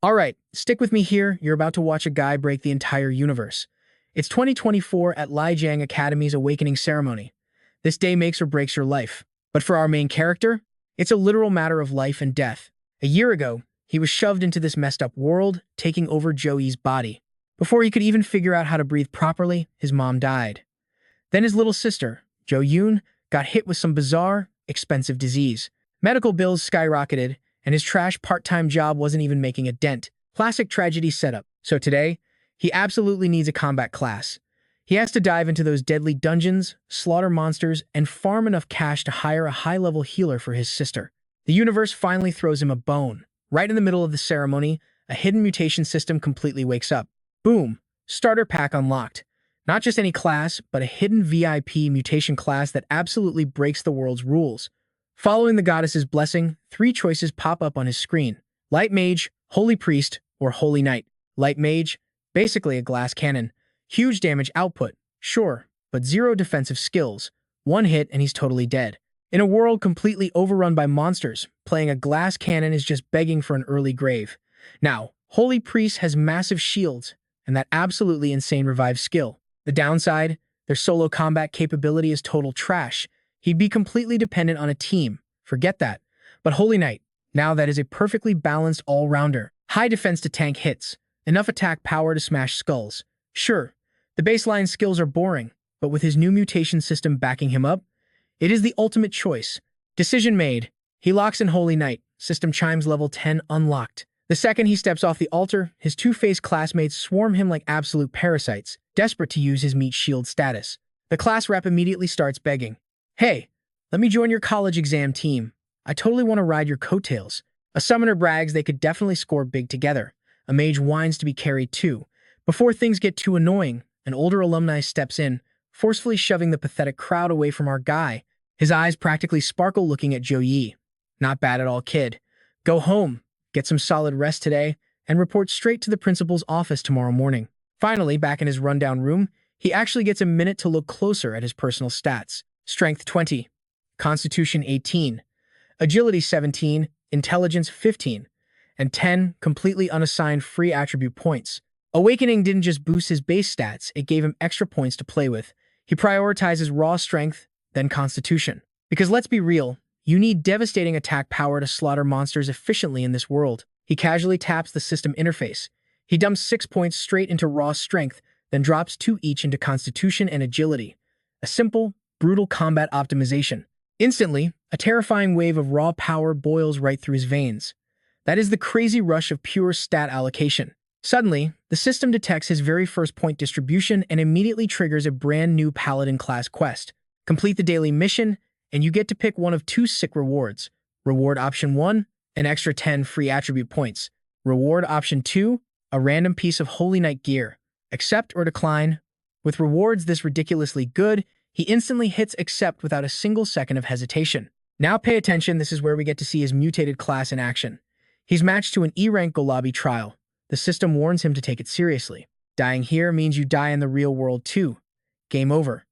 Alright, stick with me here. You're about to watch a guy break the entire universe. It's 2024 at Lijiang Academy's Awakening Ceremony. This day makes or breaks your life. But for our main character, it's a literal matter of life and death. A year ago, he was shoved into this messed up world, taking over Zhou Yi's body. Before he could even figure out how to breathe properly, his mom died. Then his little sister, Zhou Yun, got hit with some bizarre, expensive disease. Medical bills skyrocketed, and his trash part-time job wasn't even making a dent. Classic tragedy setup. So today, he absolutely needs a combat class. He has to dive into those deadly dungeons, slaughter monsters, and farm enough cash to hire a high-level healer for his sister. The universe finally throws him a bone. Right in the middle of the ceremony, a hidden mutation system completely wakes up. Boom! Starter pack unlocked. Not just any class, but a hidden VIP mutation class that absolutely breaks the world's rules. Following the goddess's blessing, 3 choices pop up on his screen. Light Mage, Holy Priest, or Holy Knight. Light Mage, basically a glass cannon. Huge damage output, sure, but 0 defensive skills. 1 hit and he's totally dead. In a world completely overrun by monsters, playing a glass cannon is just begging for an early grave. Now, Holy Priest has massive shields, and that absolutely insane revive skill. The downside, their solo combat capability is total trash. He'd be completely dependent on a team. Forget that. But Holy Knight, now that is a perfectly balanced all-rounder. High defense to tank hits. Enough attack power to smash skulls. Sure, the baseline skills are boring, but with his new mutation system backing him up, it is the ultimate choice. Decision made. He locks in Holy Knight. System chimes level 10 unlocked. The second he steps off the altar, his two-faced classmates swarm him like absolute parasites, desperate to use his meat shield status. The class rep immediately starts begging. Hey, let me join your college exam team. I totally want to ride your coattails. A summoner brags they could definitely score big together. A mage whines to be carried too. Before things get too annoying, an older alumni steps in, forcefully shoving the pathetic crowd away from our guy. His eyes practically sparkle looking at Zhou Yi. Not bad at all, kid. Go home, get some solid rest today, and report straight to the principal's office tomorrow morning. Finally, back in his rundown room, he actually gets a minute to look closer at his personal stats. Strength 20, Constitution 18, Agility 17, Intelligence 15, and 10 completely unassigned free attribute points. Awakening didn't just boost his base stats, it gave him extra points to play with. He prioritizes raw strength, then Constitution. Because let's be real, you need devastating attack power to slaughter monsters efficiently in this world. He casually taps the system interface. He dumps 6 points straight into raw strength, then drops 2 each into Constitution and Agility. A simple, brutal combat optimization. Instantly, a terrifying wave of raw power boils right through his veins. That is the crazy rush of pure stat allocation. Suddenly, the system detects his very first point distribution and immediately triggers a brand new Paladin class quest. Complete the daily mission, and you get to pick one of 2 sick rewards. Reward option 1, an extra 10 free attribute points. Reward option 2, a random piece of Holy Knight gear. Accept or decline. With rewards this ridiculously good, he instantly hits accept without a single second of hesitation. Now pay attention, this is where we get to see his mutated class in action. He's matched to an E-rank Golabi trial. The system warns him to take it seriously. Dying here means you die in the real world too. Game over.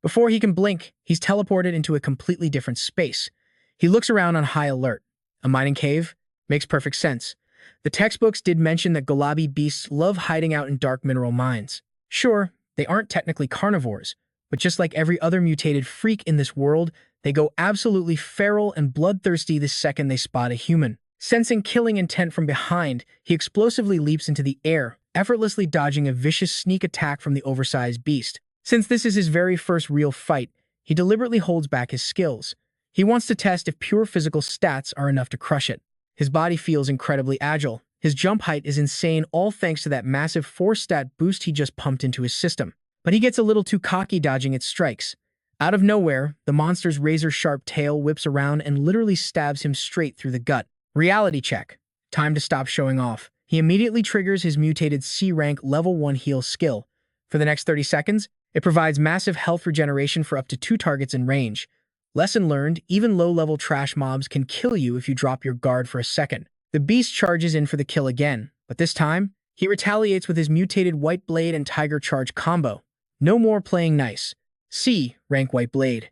Before he can blink, he's teleported into a completely different space. He looks around on high alert. A mining cave? Makes perfect sense. The textbooks did mention that Golabi beasts love hiding out in dark mineral mines. Sure, they aren't technically carnivores, but just like every other mutated freak in this world, they go absolutely feral and bloodthirsty the second they spot a human. Sensing killing intent from behind, he explosively leaps into the air, effortlessly dodging a vicious sneak attack from the oversized beast. Since this is his very first real fight, he deliberately holds back his skills. He wants to test if pure physical stats are enough to crush it. His body feels incredibly agile. His jump height is insane, all thanks to that massive 4-stat boost he just pumped into his system. But he gets a little too cocky dodging its strikes. Out of nowhere, the monster's razor-sharp tail whips around and literally stabs him straight through the gut. Reality check. Time to stop showing off. He immediately triggers his mutated C-rank level 1 heal skill. For the next 30 seconds, it provides massive health regeneration for up to 2 targets in range. Lesson learned, even low-level trash mobs can kill you if you drop your guard for a second. The beast charges in for the kill again, but this time, he retaliates with his mutated White Blade and Tiger Charge combo. No more playing nice. C, rank White Blade.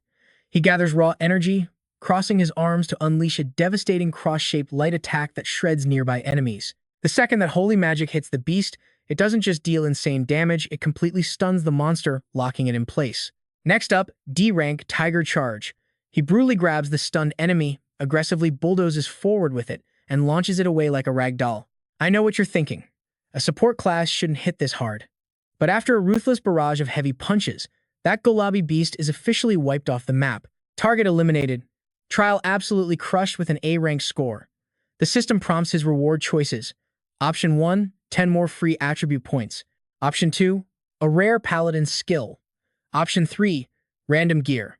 He gathers raw energy, crossing his arms to unleash a devastating cross-shaped light attack that shreds nearby enemies. The second that holy magic hits the beast, it doesn't just deal insane damage, it completely stuns the monster, locking it in place. Next up, D-rank Tiger Charge. He brutally grabs the stunned enemy, aggressively bulldozes forward with it, and launches it away like a rag doll. I know what you're thinking. A support class shouldn't hit this hard. But after a ruthless barrage of heavy punches, that Gulabi beast is officially wiped off the map. Target eliminated. Trial absolutely crushed with an A-rank score. The system prompts his reward choices. Option 1, 10 more free attribute points. Option 2, a rare paladin skill. Option 3, random gear.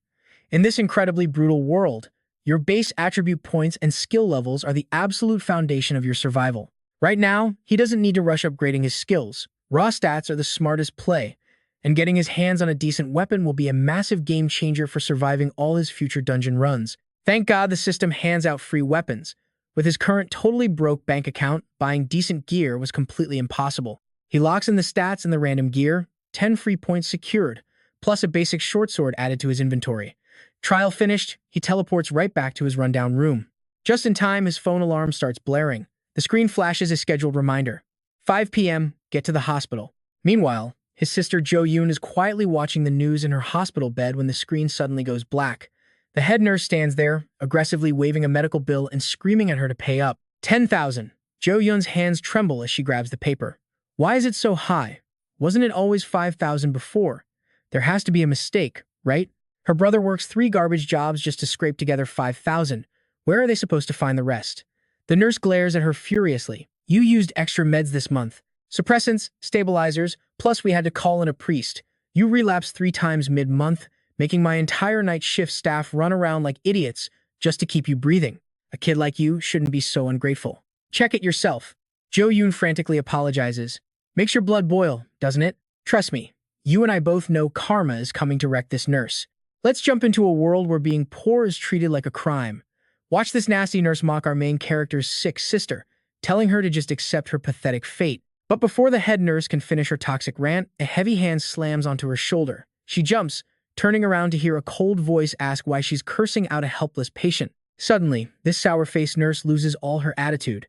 In this incredibly brutal world, your base attribute points and skill levels are the absolute foundation of your survival. Right now, he doesn't need to rush upgrading his skills. Raw stats are the smartest play, and getting his hands on a decent weapon will be a massive game changer for surviving all his future dungeon runs. Thank God the system hands out free weapons. With his current totally broke bank account, buying decent gear was completely impossible. He locks in the stats and the random gear, 10 free points secured, plus a basic short sword added to his inventory. Trial finished, he teleports right back to his rundown room. Just in time, his phone alarm starts blaring. The screen flashes a scheduled reminder. 5 p.m., get to the hospital. Meanwhile, his sister Zhou Yi is quietly watching the news in her hospital bed when the screen suddenly goes black. The head nurse stands there, aggressively waving a medical bill and screaming at her to pay up. 10,000. Zhou Yun's hands tremble as she grabs the paper. Why is it so high? Wasn't it always 5,000 before? There has to be a mistake, right? Her brother works 3 garbage jobs just to scrape together 5,000. Where are they supposed to find the rest? The nurse glares at her furiously. You used extra meds this month. Suppressants, stabilizers, plus we had to call in a priest. You relapsed 3 times mid-month, making my entire night shift staff run around like idiots just to keep you breathing. A kid like you shouldn't be so ungrateful. Check it yourself. Zhou Yun frantically apologizes. Makes your blood boil, doesn't it? Trust me, you and I both know karma is coming to wreck this nurse. Let's jump into a world where being poor is treated like a crime. Watch this nasty nurse mock our main character's sick sister, telling her to just accept her pathetic fate. But before the head nurse can finish her toxic rant, a heavy hand slams onto her shoulder. She jumps, turning around to hear a cold voice ask why she's cursing out a helpless patient. Suddenly, this sour-faced nurse loses all her attitude.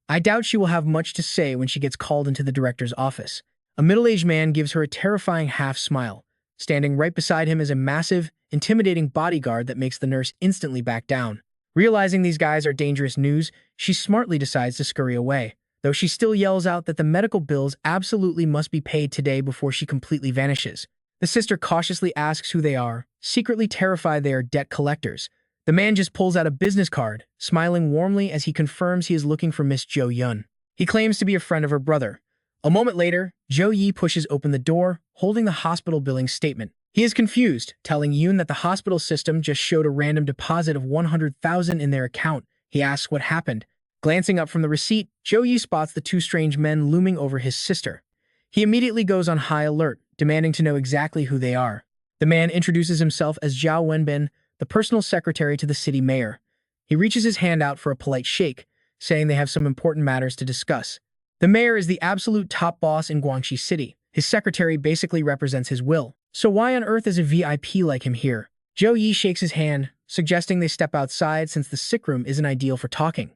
I doubt she will have much to say when she gets called into the director's office. A middle-aged man gives her a terrifying half-smile. Standing right beside him is a massive, intimidating bodyguard that makes the nurse instantly back down. Realizing these guys are dangerous news, she smartly decides to scurry away, though she still yells out that the medical bills absolutely must be paid today before she completely vanishes. The sister cautiously asks who they are, secretly terrified they are debt collectors. The man just pulls out a business card, smiling warmly as he confirms he is looking for Miss Zhou Yun. He claims to be a friend of her brother. A moment later, Zhou Yi pushes open the door, holding the hospital billing statement. He is confused, telling Yun that the hospital system just showed a random deposit of 100,000 in their account. He asks what happened. Glancing up from the receipt, Zhou Yi spots the 2 strange men looming over his sister. He immediately goes on high alert, demanding to know exactly who they are. The man introduces himself as Zhao Wenbin, the personal secretary to the city mayor. He reaches his hand out for a polite shake, saying they have some important matters to discuss. The mayor is the absolute top boss in Guangxi City. His secretary basically represents his will. So why on earth is a VIP like him here? Zhou Yi shakes his hand, suggesting they step outside since the sick room isn't ideal for talking.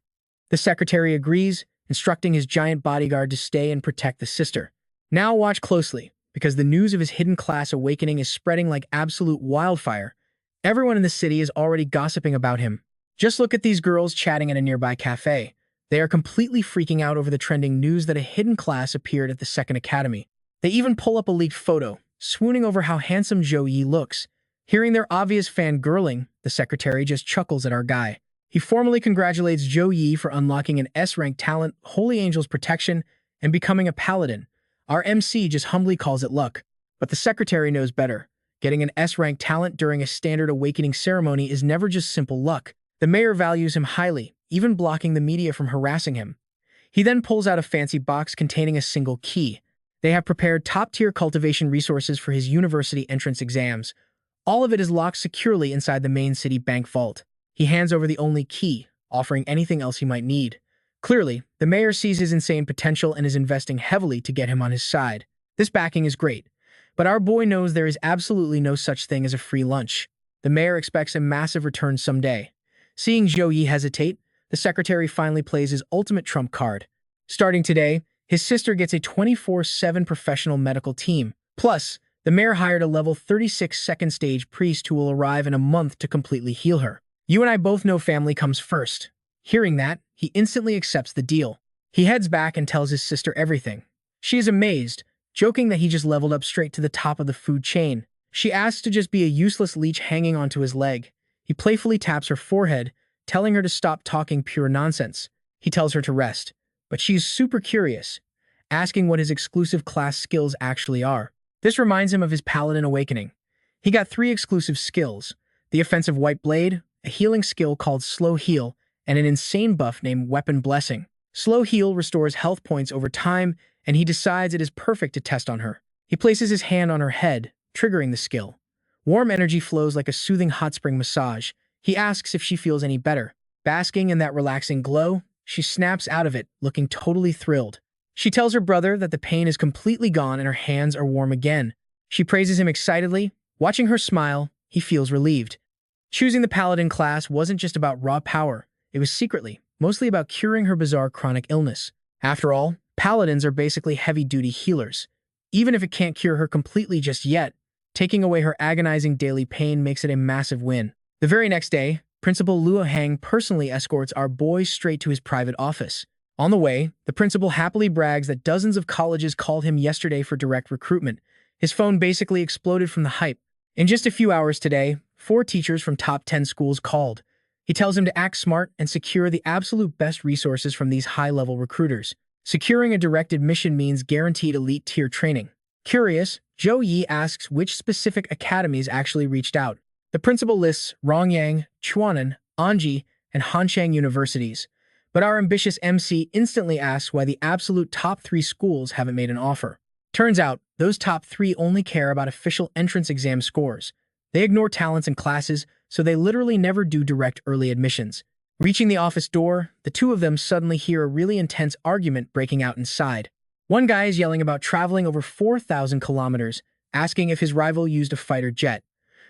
The secretary agrees, instructing his giant bodyguard to stay and protect the sister. Now watch closely, because the news of his hidden class awakening is spreading like absolute wildfire. Everyone in the city is already gossiping about him. Just look at these girls chatting at a nearby cafe. They are completely freaking out over the trending news that a hidden class appeared at the second academy. They even pull up a leaked photo, swooning over how handsome Zhou Yi looks. Hearing their obvious fangirling, the secretary just chuckles at our guy. He formally congratulates Zhou Yi for unlocking an S-rank talent, Holy Angel's Protection, and becoming a paladin. Our MC just humbly calls it luck. But the secretary knows better. Getting an S-rank talent during a standard awakening ceremony is never just simple luck. The mayor values him highly, even blocking the media from harassing him. He then pulls out a fancy box containing a single key. They have prepared top-tier cultivation resources for his university entrance exams. All of it is locked securely inside the main city bank vault. He hands over the only key, offering anything else he might need. Clearly, the mayor sees his insane potential and is investing heavily to get him on his side. This backing is great, but our boy knows there is absolutely no such thing as a free lunch. The mayor expects a massive return someday. Seeing Zhou Yi hesitate, the secretary finally plays his ultimate trump card. Starting today, his sister gets a 24/7 professional medical team. Plus, the mayor hired a level 36 second stage priest who will arrive in a month to completely heal her. You and I both know family comes first. Hearing that, he instantly accepts the deal. He heads back and tells his sister everything. She is amazed, joking that he just leveled up straight to the top of the food chain. She asks to just be a useless leech hanging onto his leg. He playfully taps her forehead, telling her to stop talking pure nonsense. He tells her to rest, but she is super curious, asking what his exclusive class skills actually are. This reminds him of his paladin awakening. He got 3 exclusive skills: the offensive white blade, a healing skill called slow heal, and an insane buff named weapon blessing. Slow heal restores health points over time, and he decides it is perfect to test on her. He places his hand on her head, triggering the skill. Warm energy flows like a soothing hot spring massage. He asks if she feels any better. Basking in that relaxing glow, she snaps out of it, looking totally thrilled. She tells her brother that the pain is completely gone and her hands are warm again. She praises him excitedly. Watching her smile, he feels relieved. Choosing the paladin class wasn't just about raw power. It was secretly, mostly about curing her bizarre chronic illness. After all, paladins are basically heavy-duty healers. Even if it can't cure her completely just yet, taking away her agonizing daily pain makes it a massive win. The very next day, Principal Suhang personally escorts our boy straight to his private office. On the way, the principal happily brags that dozens of colleges called him yesterday for direct recruitment. His phone basically exploded from the hype. In just a few hours today, 4 teachers from top 10 schools called. He tells him to act smart and secure the absolute best resources from these high-level recruiters. Securing a direct admission means guaranteed elite-tier training. Curious, Zhou Yi asks which specific academies actually reached out. The principal lists Rongyang, Chuanan, Anji, and Hanshang universities. But our ambitious MC instantly asks why the absolute top 3 schools haven't made an offer. Turns out, those top 3 only care about official entrance exam scores. They ignore talents and classes, so they literally never do direct early admissions. Reaching the office door, the 2 of them suddenly hear a really intense argument breaking out inside. One guy is yelling about traveling over 4,000 kilometers, asking if his rival used a fighter jet.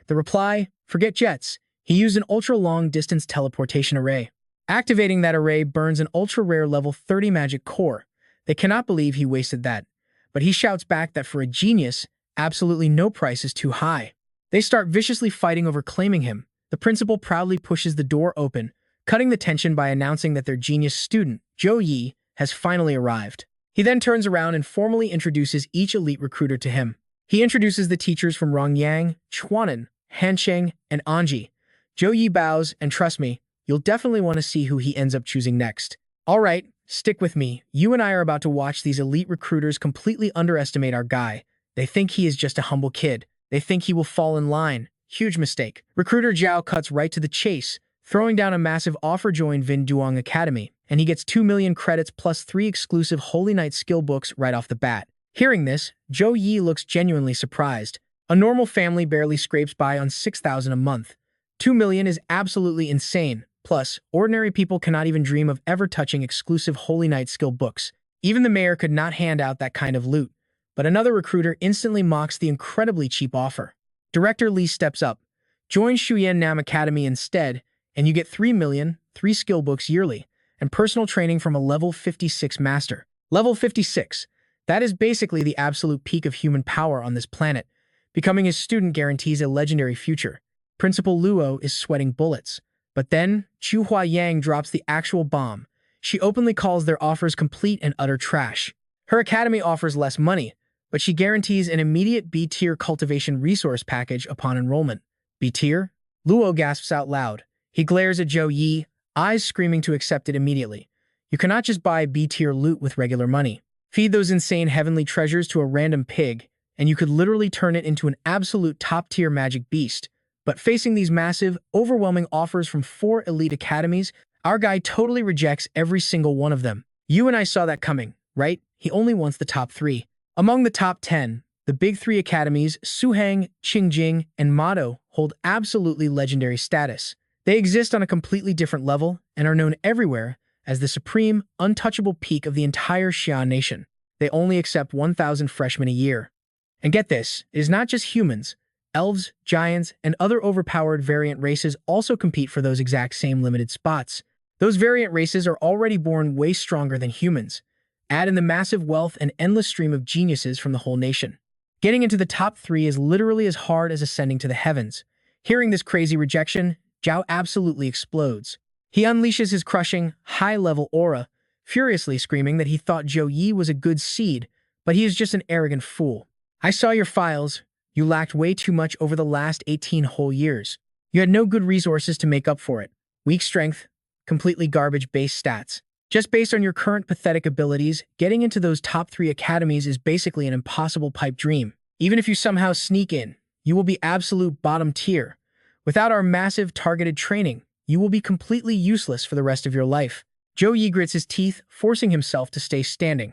The reply, forget jets. He used an ultra-long-distance teleportation array. Activating that array burns an ultra-rare level 30 magic core. They cannot believe he wasted that. But he shouts back that for a genius, absolutely no price is too high. They start viciously fighting over claiming him. The principal proudly pushes the door open, cutting the tension by announcing that their genius student, Zhou Yi, has finally arrived. He then turns around and formally introduces each elite recruiter to him. He introduces the teachers from Rongyang, Chuanan, Hansheng, and Anji. Zhou Yi bows, and trust me, you'll definitely want to see who he ends up choosing next. All right, stick with me. You and I are about to watch these elite recruiters completely underestimate our guy. They think he is just a humble kid. They think he will fall in line. Huge mistake. Recruiter Zhao cuts right to the chase, throwing down a massive offer: join Vin Duong Academy, and he gets 2 million credits plus 3 exclusive Holy Knight skill books right off the bat. Hearing this, Zhou Yi looks genuinely surprised. A normal family barely scrapes by on 6,000 a month. 2 million is absolutely insane. Plus, ordinary people cannot even dream of ever touching exclusive Holy Knight skill books. Even the mayor could not hand out that kind of loot. But another recruiter instantly mocks the incredibly cheap offer. Director Li steps up. Join Shuyan Nam Academy instead, and you get 3 million, 3 skill books yearly, and personal training from a level 56 master. Level 56. That is basically the absolute peak of human power on this planet. Becoming his student guarantees a legendary future. Principal Luo is sweating bullets. But then, Chu Huayang drops the actual bomb. She openly calls their offers complete and utter trash. Her academy offers less money, but she guarantees an immediate B-tier cultivation resource package upon enrollment. B-tier? Luo gasps out loud. He glares at Zhou Yi, eyes screaming to accept it immediately. You cannot just buy B-tier loot with regular money. Feed those insane heavenly treasures to a random pig, and you could literally turn it into an absolute top-tier magic beast. But facing these massive, overwhelming offers from 4 elite academies, our guy totally rejects every single one of them. You and I saw that coming, right? He only wants the top 3. Among the top 10, the big 3 academies, Suhang, Qingjing, and Mado, hold absolutely legendary status. They exist on a completely different level and are known everywhere as the supreme, untouchable peak of the entire Xi'an nation. They only accept 1,000 freshmen a year. And get this, it is not just humans. Elves, giants, and other overpowered variant races also compete for those exact same limited spots. Those variant races are already born way stronger than humans. Add in the massive wealth and endless stream of geniuses from the whole nation. Getting into the top 3 is literally as hard as ascending to the heavens. Hearing this crazy rejection, Zhao absolutely explodes. He unleashes his crushing, high-level aura, furiously screaming that he thought Zhou Yi was a good seed, but he is just an arrogant fool. I saw your files. You lacked way too much over the last 18 whole years. You had no good resources to make up for it. Weak strength, completely garbage-based stats. Just based on your current pathetic abilities, getting into those top 3 academies is basically an impossible pipe dream. Even if you somehow sneak in, you will be absolute bottom tier. Without our massive targeted training, you will be completely useless for the rest of your life. Zhou Yi grits his teeth, forcing himself to stay standing.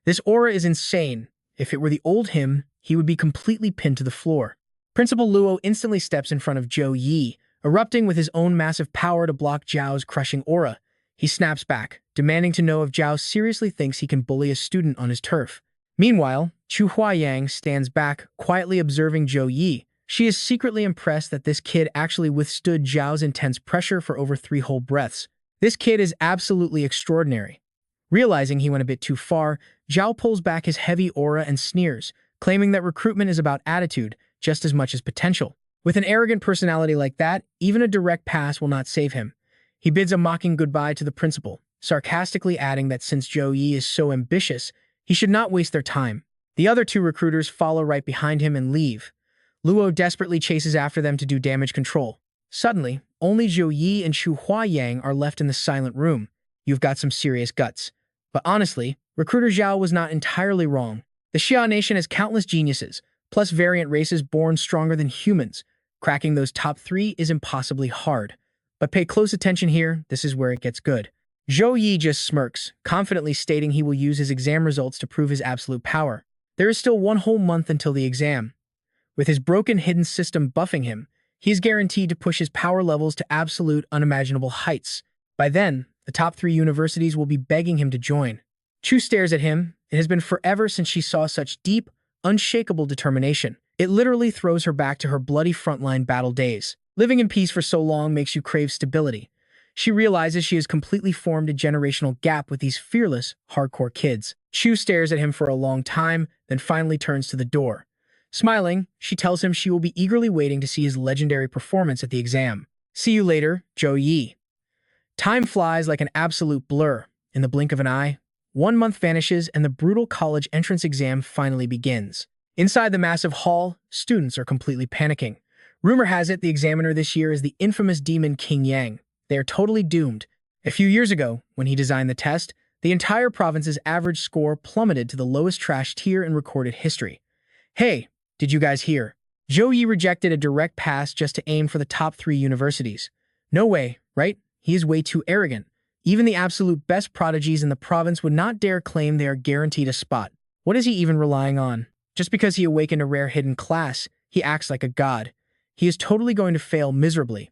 This aura is insane. If it were the old him, he would be completely pinned to the floor. Principal Luo instantly steps in front of Zhou Yi, erupting with his own massive power to block Zhao's crushing aura. He snaps back, demanding to know if Zhao seriously thinks he can bully a student on his turf. Meanwhile, Chu Huayang stands back, quietly observing Zhou Yi. She is secretly impressed that this kid actually withstood Zhao's intense pressure for over 3 whole breaths. This kid is absolutely extraordinary. Realizing he went a bit too far, Zhao pulls back his heavy aura and sneers, claiming that recruitment is about attitude just as much as potential. With an arrogant personality like that, even a direct pass will not save him. He bids a mocking goodbye to the principal, sarcastically adding that since Zhou Yi is so ambitious, he should not waste their time. The other 2 recruiters follow right behind him and leave. Luo desperately chases after them to do damage control. Suddenly, only Zhou Yi and Chu Huayang are left in the silent room. You've got some serious guts. But honestly, Recruiter Zhao was not entirely wrong. The Xia Nation has countless geniuses, plus variant races born stronger than humans. Cracking those top 3 is impossibly hard. But pay close attention here, this is where it gets good. Zhou Yi just smirks, confidently stating he will use his exam results to prove his absolute power. There is still 1 whole month until the exam. With his broken hidden system buffing him, he is guaranteed to push his power levels to absolute unimaginable heights. By then, the top 3 universities will be begging him to join. Chu stares at him. It has been forever since she saw such deep, unshakable determination. It literally throws her back to her bloody frontline battle days. Living in peace for so long makes you crave stability. She realizes she has completely formed a generational gap with these fearless, hardcore kids. Chu stares at him for a long time, then finally turns to the door. Smiling, she tells him she will be eagerly waiting to see his legendary performance at the exam. See you later, Zhou Yi. Time flies like an absolute blur. In the blink of an eye, 1 month vanishes and the brutal college entrance exam finally begins. Inside the massive hall, students are completely panicking. Rumor has it the examiner this year is the infamous demon King Yang. They are totally doomed. A few years ago, when he designed the test, the entire province's average score plummeted to the lowest trash tier in recorded history. Hey, did you guys hear? Zhou Yi rejected a direct pass just to aim for the top 3 universities. No way, right? He is way too arrogant. Even the absolute best prodigies in the province would not dare claim they are guaranteed a spot. What is he even relying on? Just because he awakened a rare hidden class, he acts like a god. He is totally going to fail miserably.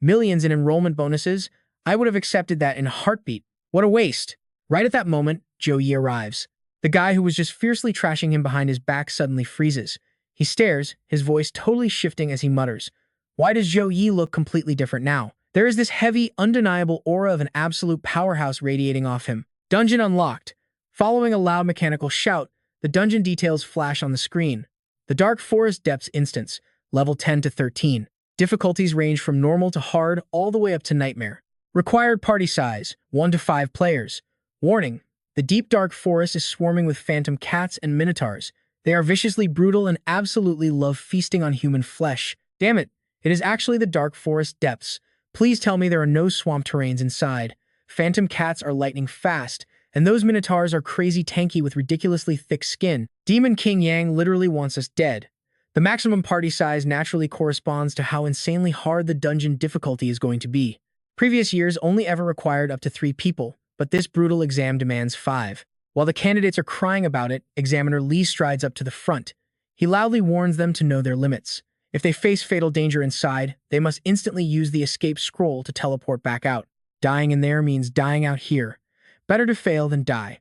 Millions in enrollment bonuses? I would have accepted that in a heartbeat. What a waste. Right at that moment, Zhou Yi arrives. The guy who was just fiercely trashing him behind his back suddenly freezes. He stares, his voice totally shifting as he mutters. Why does Zhou Yi look completely different now? There is this heavy, undeniable aura of an absolute powerhouse radiating off him. Dungeon unlocked. Following a loud mechanical shout, the dungeon details flash on the screen. The Dark Forest Depths instance, level 10 to 13. Difficulties range from normal to hard all the way up to nightmare. Required party size, 1 to 5 players. Warning, the deep dark forest is swarming with phantom cats and minotaurs. They are viciously brutal and absolutely love feasting on human flesh. Damn it, it is actually the Dark Forest Depths. Please tell me there are no swamp terrains inside. Phantom cats are lightning fast, and those minotaurs are crazy tanky with ridiculously thick skin. Demon King Yang literally wants us dead. The maximum party size naturally corresponds to how insanely hard the dungeon difficulty is going to be. Previous years only ever required up to 3 people, but this brutal exam demands 5. While the candidates are crying about it, Examiner Lee strides up to the front. He loudly warns them to know their limits. If they face fatal danger inside, they must instantly use the escape scroll to teleport back out. Dying in there means dying out here. Better to fail than die.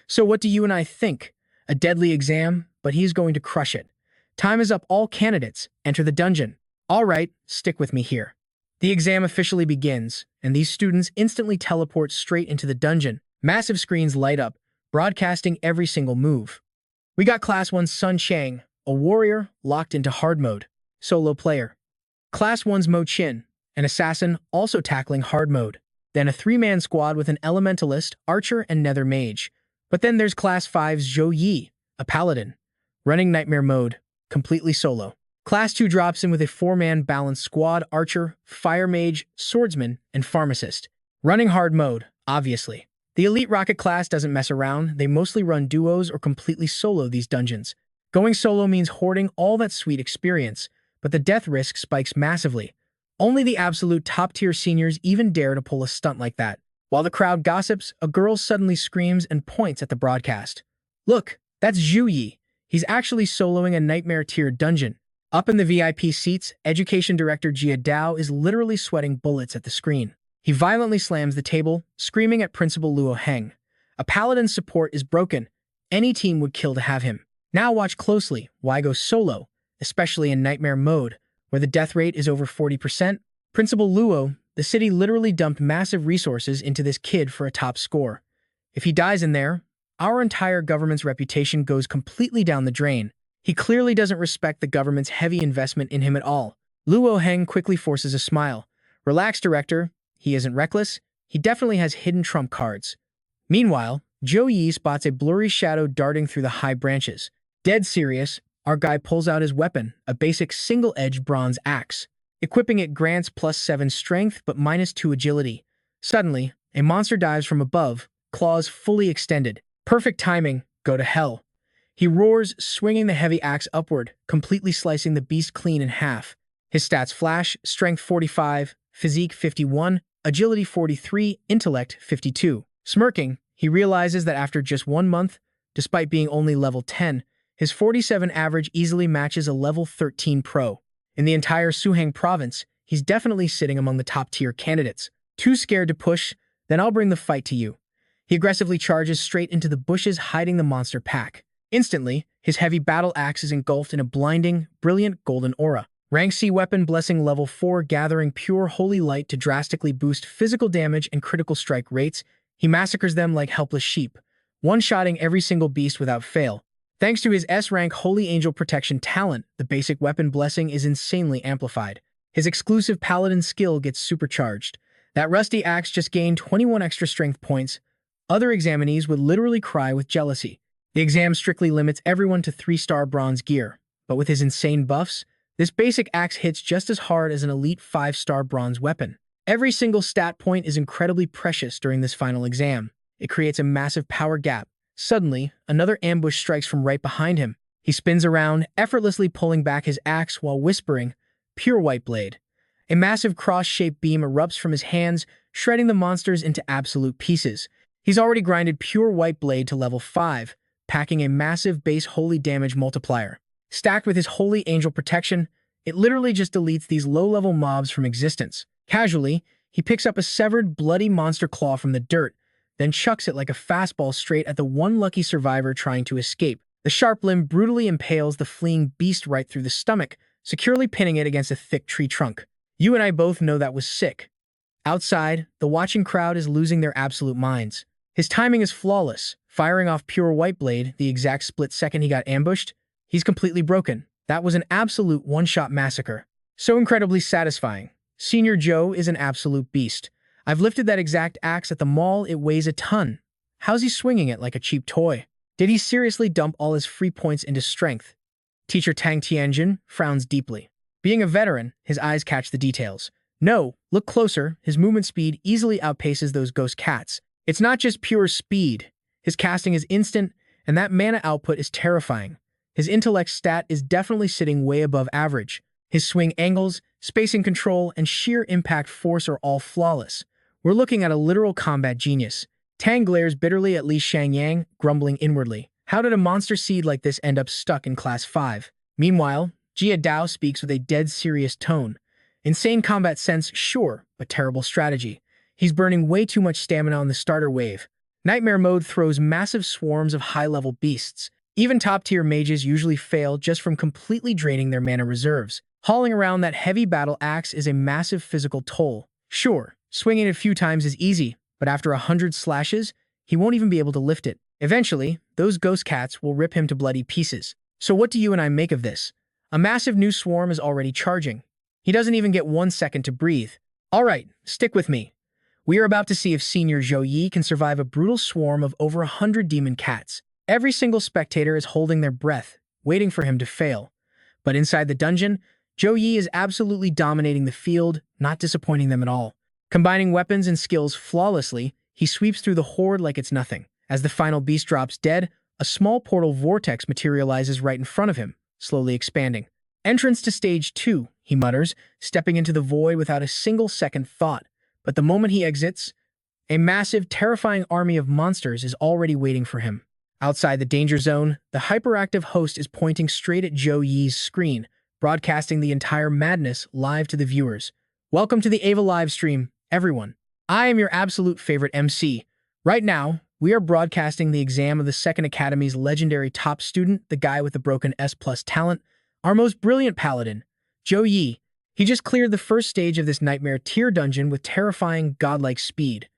So what do you and I think? A deadly exam, but he's going to crush it. Time is up, all candidates. Enter the dungeon. All right, stick with me here. The exam officially begins, and these students instantly teleport straight into the dungeon. Massive screens light up, broadcasting every single move. We got Class 1's Sun Chang, a warrior locked into hard mode, solo player. Class 1's Mo Chin, an assassin also tackling hard mode. Then a three-man squad with an elementalist, archer, and nether mage. But then there's Class 5's Zhou Yi, a paladin, running nightmare mode, completely solo. Class 2 drops in with a four-man balanced squad, archer, fire mage, swordsman, and pharmacist. Running hard mode, obviously. The elite rocket class doesn't mess around, they mostly run duos or completely solo these dungeons. Going solo means hoarding all that sweet experience, but the death risk spikes massively. Only the absolute top-tier seniors even dare to pull a stunt like that. While the crowd gossips, a girl suddenly screams and points at the broadcast. Look, that's Zhou Yi. He's actually soloing a nightmare-tier dungeon. Up in the VIP seats, Education Director Jia Dao is literally sweating bullets at the screen. He violently slams the table, screaming at Principal Luo Heng. A paladin's support is broken. Any team would kill to have him. Now watch closely. Why go solo? Especially in nightmare mode, where the death rate is over 40%. Principal Luo, the city literally dumped massive resources into this kid for a top score. If he dies in there, our entire government's reputation goes completely down the drain. He clearly doesn't respect the government's heavy investment in him at all. Luo Heng quickly forces a smile. Relax, Director. He isn't reckless. He definitely has hidden trump cards. Meanwhile, Zhou Yi spots a blurry shadow darting through the high branches. Dead serious, our guy pulls out his weapon, a basic single-edged bronze axe. Equipping it grants +7 strength but -2 agility. Suddenly, a monster dives from above, claws fully extended. Perfect timing, go to hell. He roars, swinging the heavy axe upward, completely slicing the beast clean in half. His stats flash: strength 45, physique 51, agility 43, intellect 52. Smirking, he realizes that after just 1 month, despite being only level 10, his 47 average easily matches a level 13 pro. In the entire Suhang province, he's definitely sitting among the top-tier candidates. Too scared to push? Then I'll bring the fight to you. He aggressively charges straight into the bushes hiding the monster pack. Instantly, his heavy battle axe is engulfed in a blinding, brilliant golden aura. Rank C weapon blessing level 4 gathering pure holy light to drastically boost physical damage and critical strike rates. He massacres them like helpless sheep, one-shotting every single beast without fail. Thanks to his S-rank Holy Angel Protection talent, the basic weapon blessing is insanely amplified. His exclusive paladin skill gets supercharged. That rusty axe just gained 21 extra strength points. Other examinees would literally cry with jealousy. The exam strictly limits everyone to 3-star bronze gear, but with his insane buffs, this basic axe hits just as hard as an elite 5-star bronze weapon. Every single stat point is incredibly precious during this final exam. It creates a massive power gap. Suddenly, another ambush strikes from right behind him. He spins around, effortlessly pulling back his axe while whispering, "Pure white blade." A massive cross-shaped beam erupts from his hands, shredding the monsters into absolute pieces. He's already grinded pure white blade to level 5, packing a massive base holy damage multiplier. Stacked with his holy angel protection, it literally just deletes these low-level mobs from existence. Casually, he picks up a severed, bloody monster claw from the dirt, then chucks it like a fastball straight at the one lucky survivor trying to escape. The sharp limb brutally impales the fleeing beast right through the stomach, securely pinning it against a thick tree trunk. You and I both know that was sick. Outside, the watching crowd is losing their absolute minds. His timing is flawless, firing off pure white blade the exact split second he got ambushed. He's completely broken. That was an absolute one-shot massacre. So incredibly satisfying. Senior Joe is an absolute beast. I've lifted that exact axe at the mall, it weighs a ton. How's he swinging it like a cheap toy? Did he seriously dump all his free points into strength? Teacher Tang Tianjin frowns deeply. Being a veteran, his eyes catch the details. No, look closer, his movement speed easily outpaces those ghost cats. It's not just pure speed. His casting is instant, and that mana output is terrifying. His intellect stat is definitely sitting way above average. His swing angles, spacing control, and sheer impact force are all flawless. We're looking at a literal combat genius. Tang glares bitterly at Li Shangyang, grumbling inwardly. How did a monster seed like this end up stuck in Class 5? Meanwhile, Jia Dao speaks with a dead serious tone. Insane combat sense, sure, but terrible strategy. He's burning way too much stamina on the starter wave. Nightmare mode throws massive swarms of high-level beasts. Even top-tier mages usually fail just from completely draining their mana reserves. Hauling around that heavy battle axe is a massive physical toll. Sure, swinging it a few times is easy, but after 100 slashes, he won't even be able to lift it. Eventually, those ghost cats will rip him to bloody pieces. So what do you and I make of this? A massive new swarm is already charging. He doesn't even get 1 second to breathe. All right, stick with me. We are about to see if Senior Zhou Yi can survive a brutal swarm of over 100 demon cats. Every single spectator is holding their breath, waiting for him to fail. But inside the dungeon, Zhou Yi is absolutely dominating the field, not disappointing them at all. Combining weapons and skills flawlessly, he sweeps through the horde like it's nothing. As the final beast drops dead, a small portal vortex materializes right in front of him, slowly expanding. Entrance to stage 2, he mutters, stepping into the void without a single second thought. But the moment he exits, a massive, terrifying army of monsters is already waiting for him. Outside the danger zone, the hyperactive host is pointing straight at Zhou Yi's screen, broadcasting the entire madness live to the viewers. Welcome to the Ava live stream, everyone. I am your absolute favorite MC. Right now, we are broadcasting the exam of the Second Academy's legendary top student, the guy with the broken S+ talent, our most brilliant paladin, Zhou Yi. He just cleared the first stage of this nightmare tier dungeon with terrifying, godlike speed.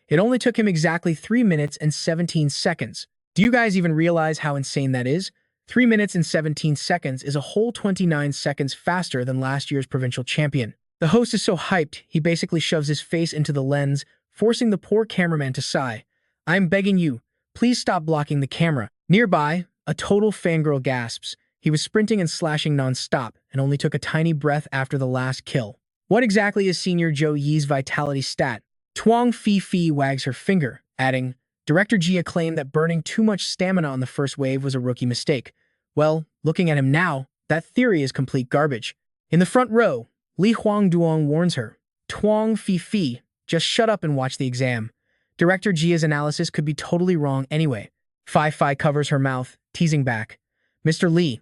It only took him exactly 3 minutes and 17 seconds. Do you guys even realize how insane that is? 3 minutes and 17 seconds is a whole 29 seconds faster than last year's provincial champion. The host is so hyped, he basically shoves his face into the lens, forcing the poor cameraman to sigh. I'm begging you, please stop blocking the camera. Nearby, a total fangirl gasps. He was sprinting and slashing non-stop and only took a tiny breath after the last kill. What exactly is Senior Zhou Yi's vitality stat? Tuang Fi wags her finger, adding, Director Jia claimed that burning too much stamina on the first wave was a rookie mistake. Well, looking at him now, that theory is complete garbage. In the front row, Li Huangduong warns her, Tuang Fi, just shut up and watch the exam. Director Jia's analysis could be totally wrong anyway. Fi covers her mouth, teasing back. Mr. Li,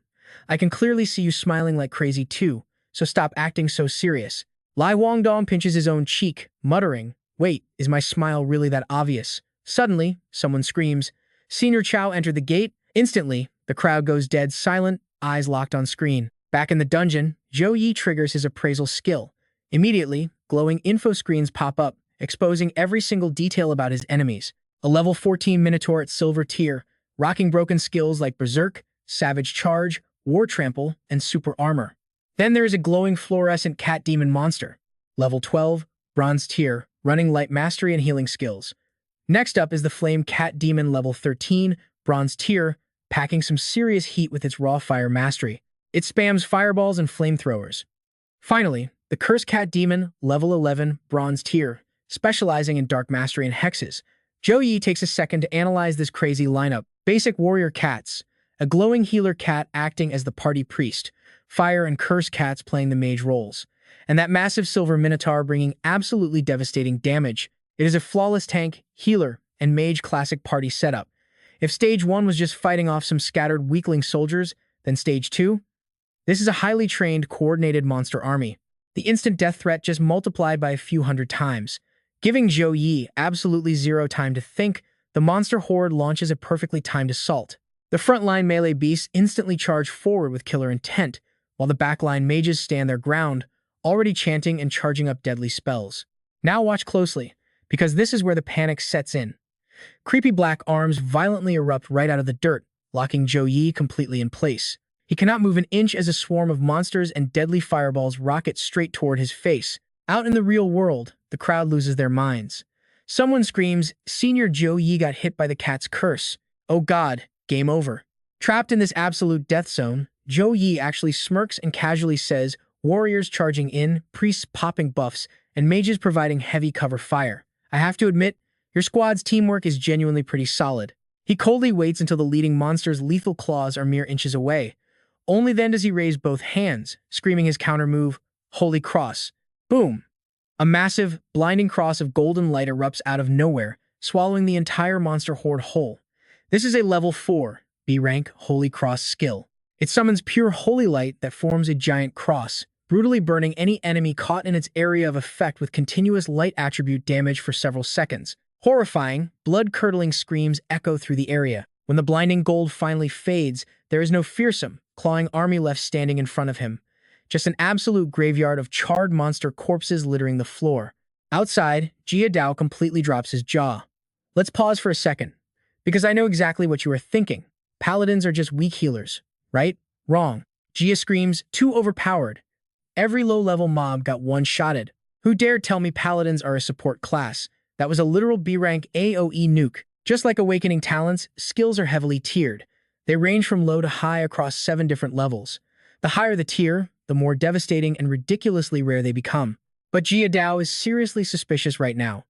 I can clearly see you smiling like crazy too, so stop acting so serious. Lai Wangdong pinches his own cheek, muttering, Wait, is my smile really that obvious? Suddenly, someone screams. Senior Chow entered the gate. Instantly, the crowd goes dead silent, eyes locked on screen. Back in the dungeon, Zhou Yi triggers his appraisal skill. Immediately, glowing info screens pop up, exposing every single detail about his enemies. A level 14 Minotaur at silver tier, rocking broken skills like Berserk, Savage Charge, War Trample, and Super Armor. Then there is a glowing fluorescent cat demon monster. Level 12, bronze tier, running light mastery and healing skills. Next up is the Flame Cat Demon level 13, bronze tier, packing some serious heat with its raw fire mastery. It spams fireballs and flamethrowers. Finally, the Curse Cat Demon level 11, bronze tier, specializing in dark mastery and hexes. Zhou Yi takes a second to analyze this crazy lineup. Basic warrior cats, a glowing healer cat acting as the party priest, fire and curse cats playing the mage roles, and that massive silver minotaur bringing absolutely devastating damage. It is a flawless tank, healer, and mage classic party setup. If stage 1 was just fighting off some scattered weakling soldiers, then stage 2? This is a highly trained, coordinated monster army. The instant death threat just multiplied by a few hundred times. Giving Zhou Yi absolutely zero time to think, the monster horde launches a perfectly timed assault. The frontline melee beasts instantly charge forward with killer intent, while the backline mages stand their ground, already chanting and charging up deadly spells. Now watch closely, because this is where the panic sets in. Creepy black arms violently erupt right out of the dirt, locking Zhou Yi completely in place. He cannot move an inch as a swarm of monsters and deadly fireballs rocket straight toward his face. Out in the real world, the crowd loses their minds. Someone screams, Senior Zhou Yi got hit by the cat's curse. Oh god, game over. Trapped in this absolute death zone, Zhou Yi actually smirks and casually says, warriors charging in, priests popping buffs, and mages providing heavy cover fire. I have to admit, your squad's teamwork is genuinely pretty solid. He coldly waits until the leading monster's lethal claws are mere inches away. Only then does he raise both hands, screaming his counter move, Holy Cross. Boom! A massive, blinding cross of golden light erupts out of nowhere, swallowing the entire monster horde whole. This is a level 4, B rank Holy Cross skill. It summons pure holy light that forms a giant cross, brutally burning any enemy caught in its area of effect with continuous light attribute damage for several seconds. Horrifying, blood-curdling screams echo through the area. When the blinding gold finally fades, there is no fearsome, clawing army left standing in front of him. Just an absolute graveyard of charred monster corpses littering the floor. Outside, Jia Dao completely drops his jaw. Let's pause for a second. Because I know exactly what you are thinking. Paladins are just weak healers, right? Wrong. Gia screams, too overpowered. Every low-level mob got one-shotted. Who dared tell me paladins are a support class? That was a literal B-rank AoE nuke. Just like awakening talents, skills are heavily tiered. They range from low to high across 7 different levels. The higher the tier, the more devastating and ridiculously rare they become. But Jia Dao is seriously suspicious right now.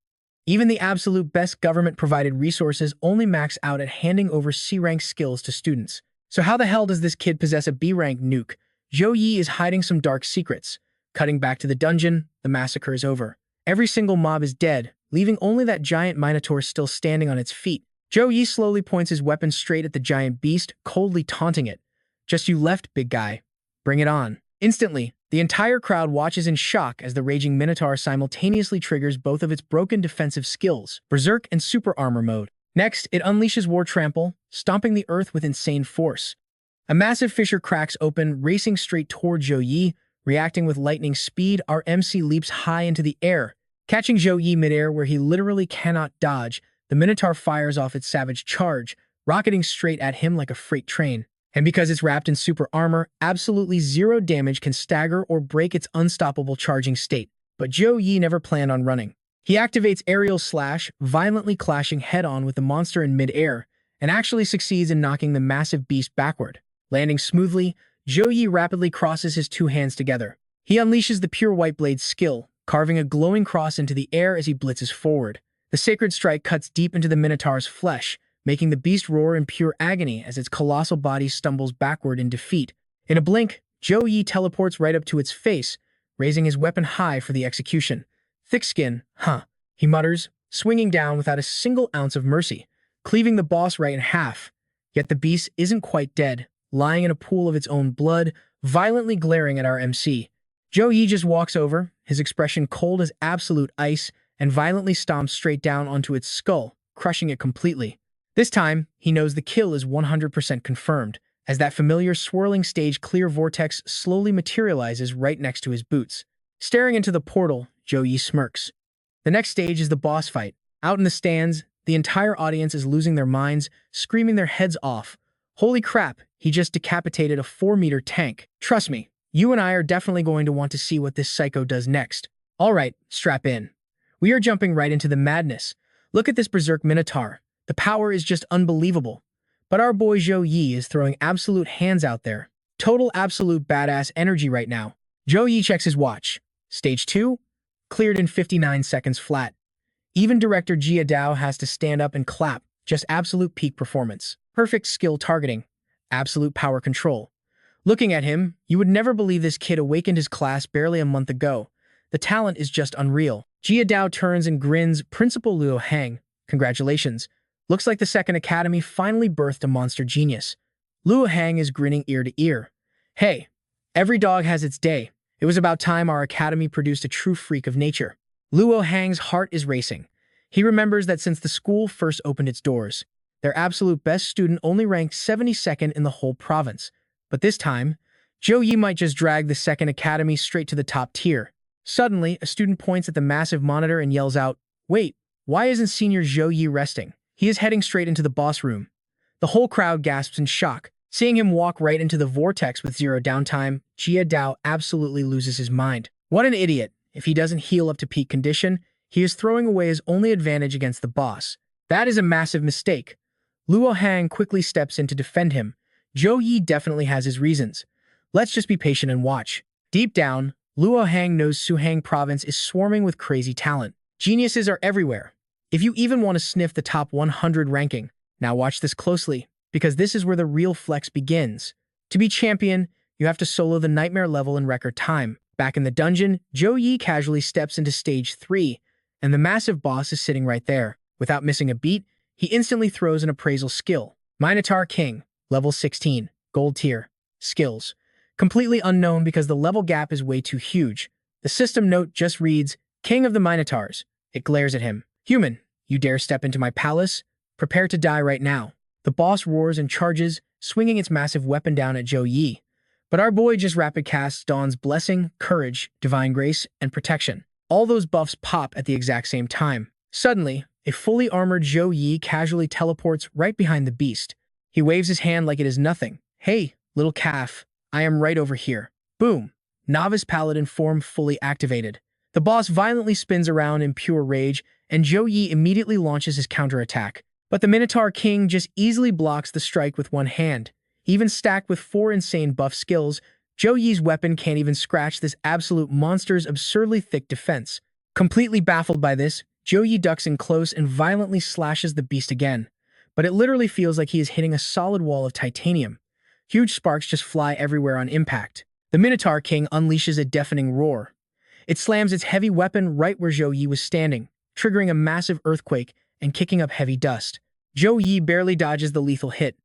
Even the absolute best government-provided resources only max out at handing over C-rank skills to students. So how the hell does this kid possess a B-rank nuke? Zhou Yi is hiding some dark secrets. Cutting back to the dungeon, the massacre is over. Every single mob is dead, leaving only that giant minotaur still standing on its feet. Zhou Yi slowly points his weapon straight at the giant beast, coldly taunting it. Just you left, big guy. Bring it on. Instantly, the entire crowd watches in shock as the raging minotaur simultaneously triggers both of its broken defensive skills, Berserk and Super Armor mode. Next, it unleashes War Trample, stomping the earth with insane force. A massive fissure cracks open, racing straight toward Zhou Yi. Reacting with lightning speed, our MC leaps high into the air. Catching Zhou Yi midair where he literally cannot dodge, the Minotaur fires off its savage charge, rocketing straight at him like a freight train. And because it's wrapped in super armor, absolutely zero damage can stagger or break its unstoppable charging state. But Zhou Yi never planned on running. He activates Aerial Slash, violently clashing head-on with the monster in mid-air, and actually succeeds in knocking the massive beast backward. Landing smoothly, Zhou Yi rapidly crosses his 2 hands together. He unleashes the Pure White Blade skill, carving a glowing cross into the air as he blitzes forward. The Sacred Strike cuts deep into the Minotaur's flesh, making the beast roar in pure agony as its colossal body stumbles backward in defeat. In a blink, Zhou Yi teleports right up to its face, raising his weapon high for the execution. Thick skin, huh, he mutters, swinging down without a single ounce of mercy, cleaving the boss right in half. Yet the beast isn't quite dead, lying in a pool of its own blood, violently glaring at our MC. Zhou Yi just walks over, his expression cold as absolute ice, and violently stomps straight down onto its skull, crushing it completely. This time, he knows the kill is 100% confirmed, as that familiar swirling stage clear vortex slowly materializes right next to his boots. Staring into the portal, Zhou Yi smirks. The next stage is the boss fight. Out in the stands, the entire audience is losing their minds, screaming their heads off. Holy crap, he just decapitated a 4-meter tank. Trust me, you and I are definitely going to want to see what this psycho does next. Alright, strap in. We are jumping right into the madness. Look at this Berserk Minotaur. The power is just unbelievable. But our boy Zhou Yi is throwing absolute hands out there. Total absolute badass energy right now. Zhou Yi checks his watch. Stage 2? Cleared in 59 seconds flat. Even director Jia Dao has to stand up and clap. Just absolute peak performance. Perfect skill targeting. Absolute power control. Looking at him, you would never believe this kid awakened his class barely a month ago. The talent is just unreal. Jia Dao turns and grins. Principal Luo Hang, congratulations. Looks like the second academy finally birthed a monster genius. Luo Hang is grinning ear to ear. Hey, every dog has its day. It was about time our academy produced a true freak of nature. Luo Hang's heart is racing. He remembers that since the school first opened its doors, their absolute best student only ranked 72nd in the whole province. But this time, Zhou Yi might just drag the second academy straight to the top tier. Suddenly, a student points at the massive monitor and yells out, "Wait, why isn't Senior Zhou Yi resting?" He is heading straight into the boss room. The whole crowd gasps in shock. Seeing him walk right into the vortex with zero downtime, Jia Dao absolutely loses his mind. What an idiot. If he doesn't heal up to peak condition, he is throwing away his only advantage against the boss. That is a massive mistake. Luo Hang quickly steps in to defend him. Zhou Yi definitely has his reasons. Let's just be patient and watch. Deep down, Luo Hang knows Suhang province is swarming with crazy talent. Geniuses are everywhere. If you even want to sniff the top 100 ranking, now watch this closely, because this is where the real flex begins. To be champion, you have to solo the nightmare level in record time. Back in the dungeon, Zhou Yi casually steps into stage 3, and the massive boss is sitting right there. Without missing a beat, he instantly throws an appraisal skill. Minotaur King, level 16, gold tier. Skills. Completely unknown because the level gap is way too huge. The system note just reads, King of the Minotaurs. It glares at him. Human, you dare step into my palace? Prepare to die right now. The boss roars and charges, swinging its massive weapon down at Zhou Yi. But our boy just rapid casts Dawn's Blessing, Courage, Divine Grace, and Protection. All those buffs pop at the exact same time. Suddenly, a fully armored Zhou Yi casually teleports right behind the beast. He waves his hand like it is nothing. "Hey, little calf, I am right over here." Boom. Novice paladin form fully activated. The boss violently spins around in pure rage, and Zhou Yi immediately launches his counterattack. But the Minotaur King just easily blocks the strike with one hand. Even stacked with 4 insane buff skills, Zhou Yi's weapon can't even scratch this absolute monster's absurdly thick defense. Completely baffled by this, Zhou Yi ducks in close and violently slashes the beast again. But it literally feels like he is hitting a solid wall of titanium. Huge sparks just fly everywhere on impact. The Minotaur King unleashes a deafening roar. It slams its heavy weapon right where Zhou Yi was standing, triggering a massive earthquake and kicking up heavy dust. Zhou Yi barely dodges the lethal hit.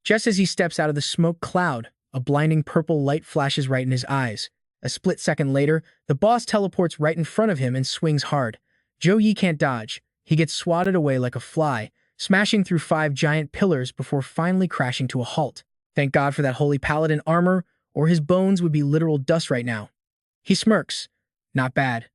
Just as he steps out of the smoke cloud, a blinding purple light flashes right in his eyes. A split second later, the boss teleports right in front of him and swings hard. Zhou Yi can't dodge. He gets swatted away like a fly, smashing through 5 giant pillars before finally crashing to a halt. Thank God for that holy paladin armor, or his bones would be literal dust right now. He smirks. Not bad.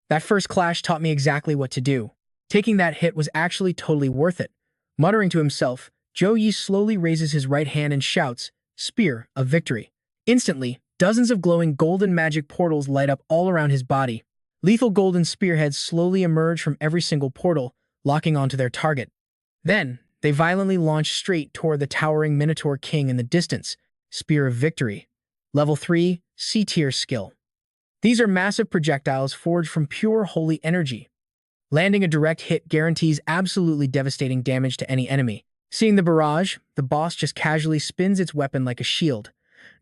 That first clash taught me exactly what to do. Taking that hit was actually totally worth it. Muttering to himself, Zhou Yi slowly raises his right hand and shouts, "Spear of victory." Instantly, dozens of glowing golden magic portals light up all around his body. Lethal golden spearheads slowly emerge from every single portal, locking onto their target. Then, they violently launch straight toward the towering Minotaur King in the distance. Spear of victory. Level 3, C-tier skill. These are massive projectiles forged from pure holy energy. Landing a direct hit guarantees absolutely devastating damage to any enemy. Seeing the barrage, the boss just casually spins its weapon like a shield.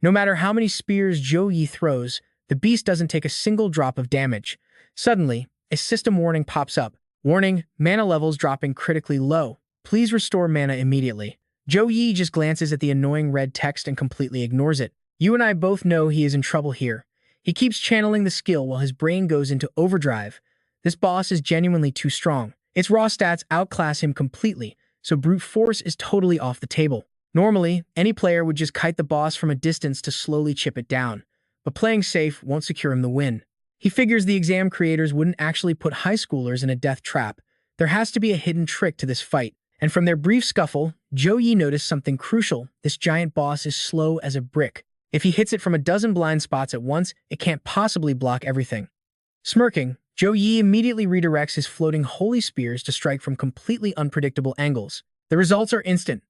No matter how many spears Zhou Yi throws, the beast doesn't take a single drop of damage. Suddenly, a system warning pops up. Warning, mana levels dropping critically low. Please restore mana immediately. Zhou Yi just glances at the annoying red text and completely ignores it. You and I both know he is in trouble here. He keeps channeling the skill while his brain goes into overdrive. This boss is genuinely too strong. Its raw stats outclass him completely, so brute force is totally off the table. Normally, any player would just kite the boss from a distance to slowly chip it down, but playing safe won't secure him the win. He figures the exam creators wouldn't actually put high schoolers in a death trap. There has to be a hidden trick to this fight. And from their brief scuffle, Zhou Yi noticed something crucial. This giant boss is slow as a brick. If he hits it from a dozen blind spots at once, it can't possibly block everything. Smirking, Zhou Yi immediately redirects his floating holy spears to strike from completely unpredictable angles. The results are instant.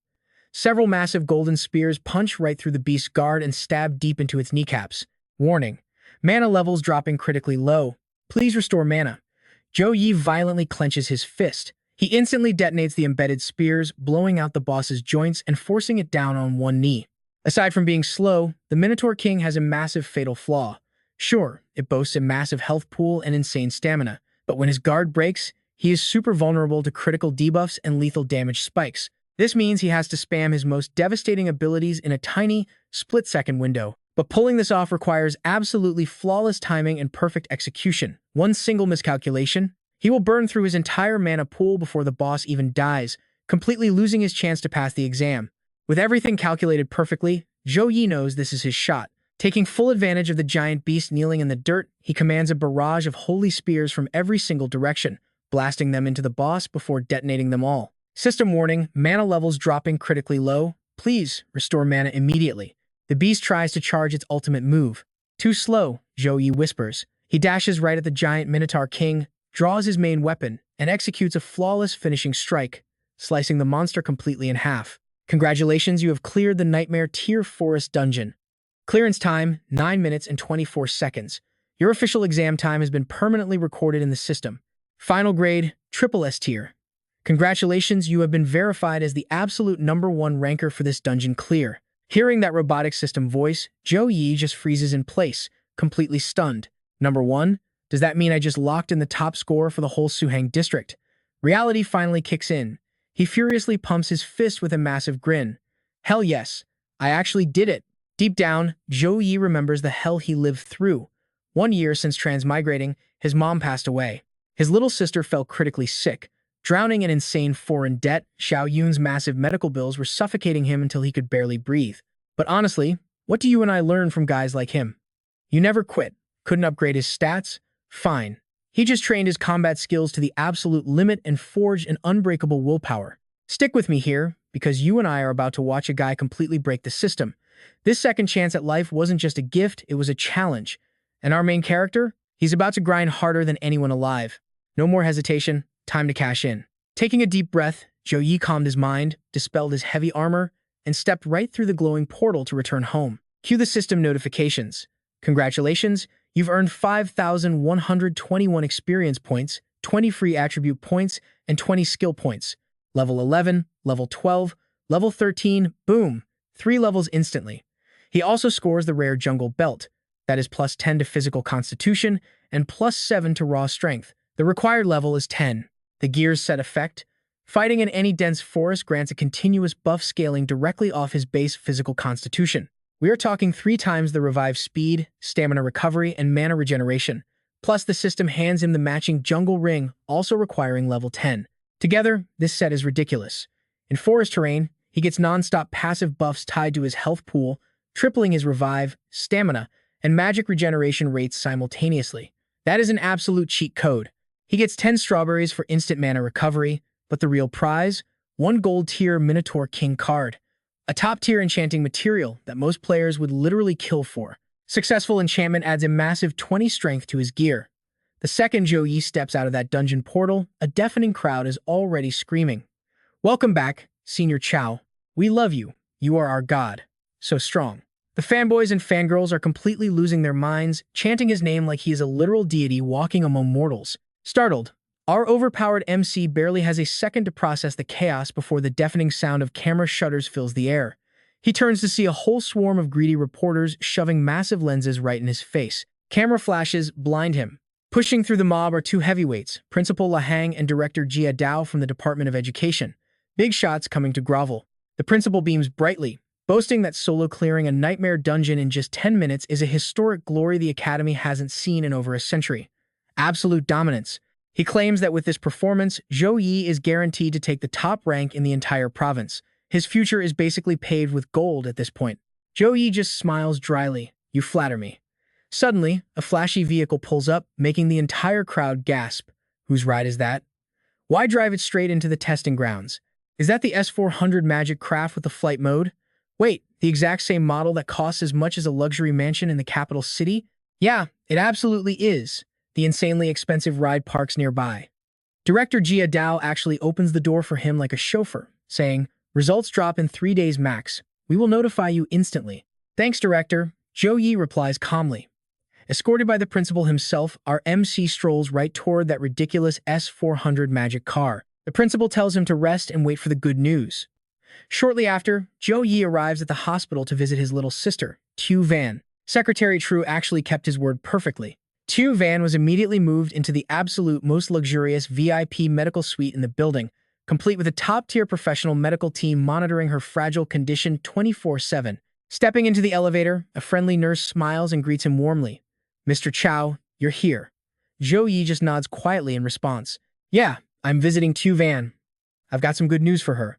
Several massive golden spears punch right through the beast's guard and stab deep into its kneecaps. Warning, mana levels dropping critically low. Please restore mana. Zhou Yi violently clenches his fist. He instantly detonates the embedded spears, blowing out the boss's joints and forcing it down on one knee. Aside from being slow, the Minotaur King has a massive fatal flaw. Sure, it boasts a massive health pool and insane stamina, but when his guard breaks, he is super vulnerable to critical debuffs and lethal damage spikes. This means he has to spam his most devastating abilities in a tiny, split-second window. But pulling this off requires absolutely flawless timing and perfect execution. One single miscalculation, he will burn through his entire mana pool before the boss even dies, completely losing his chance to pass the exam. With everything calculated perfectly, Zhou Yi knows this is his shot. Taking full advantage of the giant beast kneeling in the dirt, he commands a barrage of holy spears from every single direction, blasting them into the boss before detonating them all. System warning, mana levels dropping critically low. Please restore mana immediately. The beast tries to charge its ultimate move. Too slow, Zhou Yi whispers. He dashes right at the giant Minotaur King, draws his main weapon, and executes a flawless finishing strike, slicing the monster completely in half. Congratulations, you have cleared the Nightmare Tier Forest Dungeon. Clearance time, 9 minutes and 24 seconds. Your official exam time has been permanently recorded in the system. Final grade, Triple S Tier. Congratulations, you have been verified as the absolute #1 ranker for this dungeon clear. Hearing that robotic system voice, Zhou Yi just freezes in place, completely stunned. #1? Does that mean I just locked in the top score for the whole Suhang district? Reality finally kicks in. He furiously pumps his fist with a massive grin. Hell yes, I actually did it. Deep down, Zhou Yi remembers the hell he lived through. 1 year since transmigrating, his mom passed away. His little sister fell critically sick, drowning in insane foreign debt. Xiao Yun's massive medical bills were suffocating him until he could barely breathe. But honestly, what do you and I learn from guys like him? You never quit. Couldn't upgrade his stats? Fine. He just trained his combat skills to the absolute limit and forged an unbreakable willpower. Stick with me here, because you and I are about to watch a guy completely break the system. This second chance at life wasn't just a gift, it was a challenge. And our main character? He's about to grind harder than anyone alive. No more hesitation, time to cash in. Taking a deep breath, Zhou Yi calmed his mind, dispelled his heavy armor, and stepped right through the glowing portal to return home. Cue the system notifications. Congratulations, you've earned 5,121 experience points, 20 free attribute points, and 20 skill points. Level 11, level 12, level 13, boom, 3 levels instantly. He also scores the rare jungle belt, that is plus 10 to physical constitution and plus 7 to raw strength. The required level is 10. The gears set effect. Fighting in any dense forest grants a continuous buff scaling directly off his base physical constitution. We are talking 3 times the revive speed, stamina recovery, and mana regeneration. Plus the system hands him the matching jungle ring, also requiring level 10. Together, this set is ridiculous. In forest terrain, he gets non-stop passive buffs tied to his health pool, tripling his revive, stamina, and magic regeneration rates simultaneously. That is an absolute cheat code. He gets 10 strawberries for instant mana recovery, but the real prize? 1 gold tier Minotaur King card. A top-tier enchanting material that most players would literally kill for. Successful enchantment adds a massive 20 strength to his gear. The second Zhou Yi steps out of that dungeon portal, a deafening crowd is already screaming. Welcome back, Senior Chow. We love you. You are our god. So strong. The fanboys and fangirls are completely losing their minds, chanting his name like he is a literal deity walking among mortals. Startled, our overpowered MC barely has a second to process the chaos before the deafening sound of camera shutters fills the air. He turns to see a whole swarm of greedy reporters shoving massive lenses right in his face. Camera flashes blind him. Pushing through the mob are 2 heavyweights, Principal Lahang and Director Jia Dao from the Department of Education. Big shots coming to grovel. The principal beams brightly, boasting that solo clearing a nightmare dungeon in just 10 minutes is a historic glory the Academy hasn't seen in over a century. Absolute dominance. He claims that with this performance, Zhou Yi is guaranteed to take the top rank in the entire province. His future is basically paved with gold at this point. Zhou Yi just smiles dryly. You flatter me. Suddenly, a flashy vehicle pulls up, making the entire crowd gasp. Whose ride is that? Why drive it straight into the testing grounds? Is that the S400 Magic Craft with the flight mode? Wait, the exact same model that costs as much as a luxury mansion in the capital city? Yeah, it absolutely is. The insanely expensive ride parks nearby. Director Jia Dao actually opens the door for him like a chauffeur, saying, results drop in 3 days max. We will notify you instantly. Thanks, Director. Zhou Yi replies calmly. Escorted by the principal himself, our MC strolls right toward that ridiculous S400 magic car. The principal tells him to rest and wait for the good news. Shortly after, Zhou Yi arrives at the hospital to visit his little sister, Tu Van. Secretary True actually kept his word perfectly. Tu Van was immediately moved into the absolute most luxurious VIP medical suite in the building, complete with a top-tier professional medical team monitoring her fragile condition 24/7. Stepping into the elevator, a friendly nurse smiles and greets him warmly. Mr. Chow, you're here. Zhou Yi just nods quietly in response. Yeah, I'm visiting Tu Van. I've got some good news for her.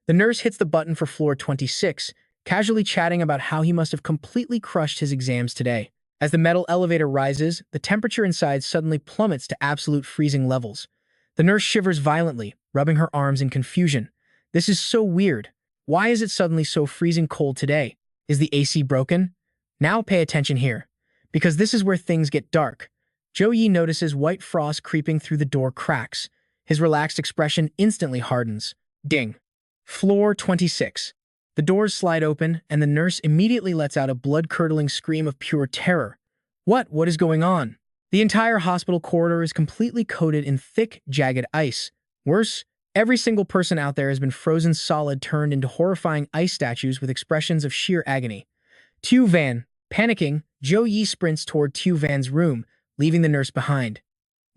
The nurse hits the button for floor 26, casually chatting about how he must have completely crushed his exams today. As the metal elevator rises, the temperature inside suddenly plummets to absolute freezing levels. The nurse shivers violently, rubbing her arms in confusion. This is so weird. Why is it suddenly so freezing cold today? Is the AC broken? Now pay attention here, because this is where things get dark. Zhou Yi notices white frost creeping through the door cracks. His relaxed expression instantly hardens. Ding. Floor 26. The doors slide open, and the nurse immediately lets out a blood-curdling scream of pure terror. What is going on? The entire hospital corridor is completely coated in thick, jagged ice. Worse, every single person out there has been frozen solid, turned into horrifying ice statues with expressions of sheer agony. Tu Van. Panicking, Zhou Yi sprints toward Tu Van's room, leaving the nurse behind.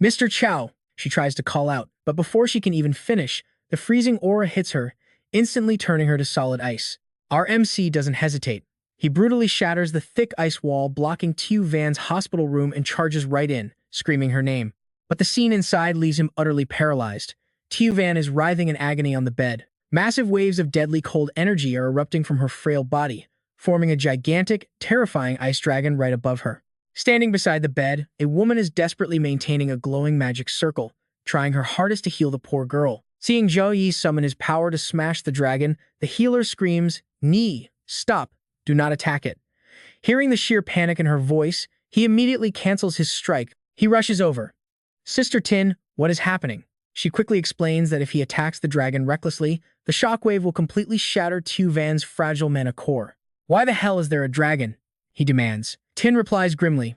Mr. Chow, she tries to call out, but before she can even finish, the freezing aura hits her, instantly turning her to solid ice. Our MC doesn't hesitate. He brutally shatters the thick ice wall blocking Tu Van's hospital room and charges right in, screaming her name. But the scene inside leaves him utterly paralyzed. Tu Van is writhing in agony on the bed. Massive waves of deadly cold energy are erupting from her frail body, forming a gigantic, terrifying ice dragon right above her. Standing beside the bed, a woman is desperately maintaining a glowing magic circle, trying her hardest to heal the poor girl. Seeing Zhou Yi summon his power to smash the dragon, the healer screams, "Ni, stop, do not attack it." Hearing the sheer panic in her voice, he immediately cancels his strike. He rushes over. "Sister Tin, what is happening?" She quickly explains that if he attacks the dragon recklessly, the shockwave will completely shatter Tu Van's fragile mana core. "Why the hell is there a dragon?" he demands. Tin replies grimly.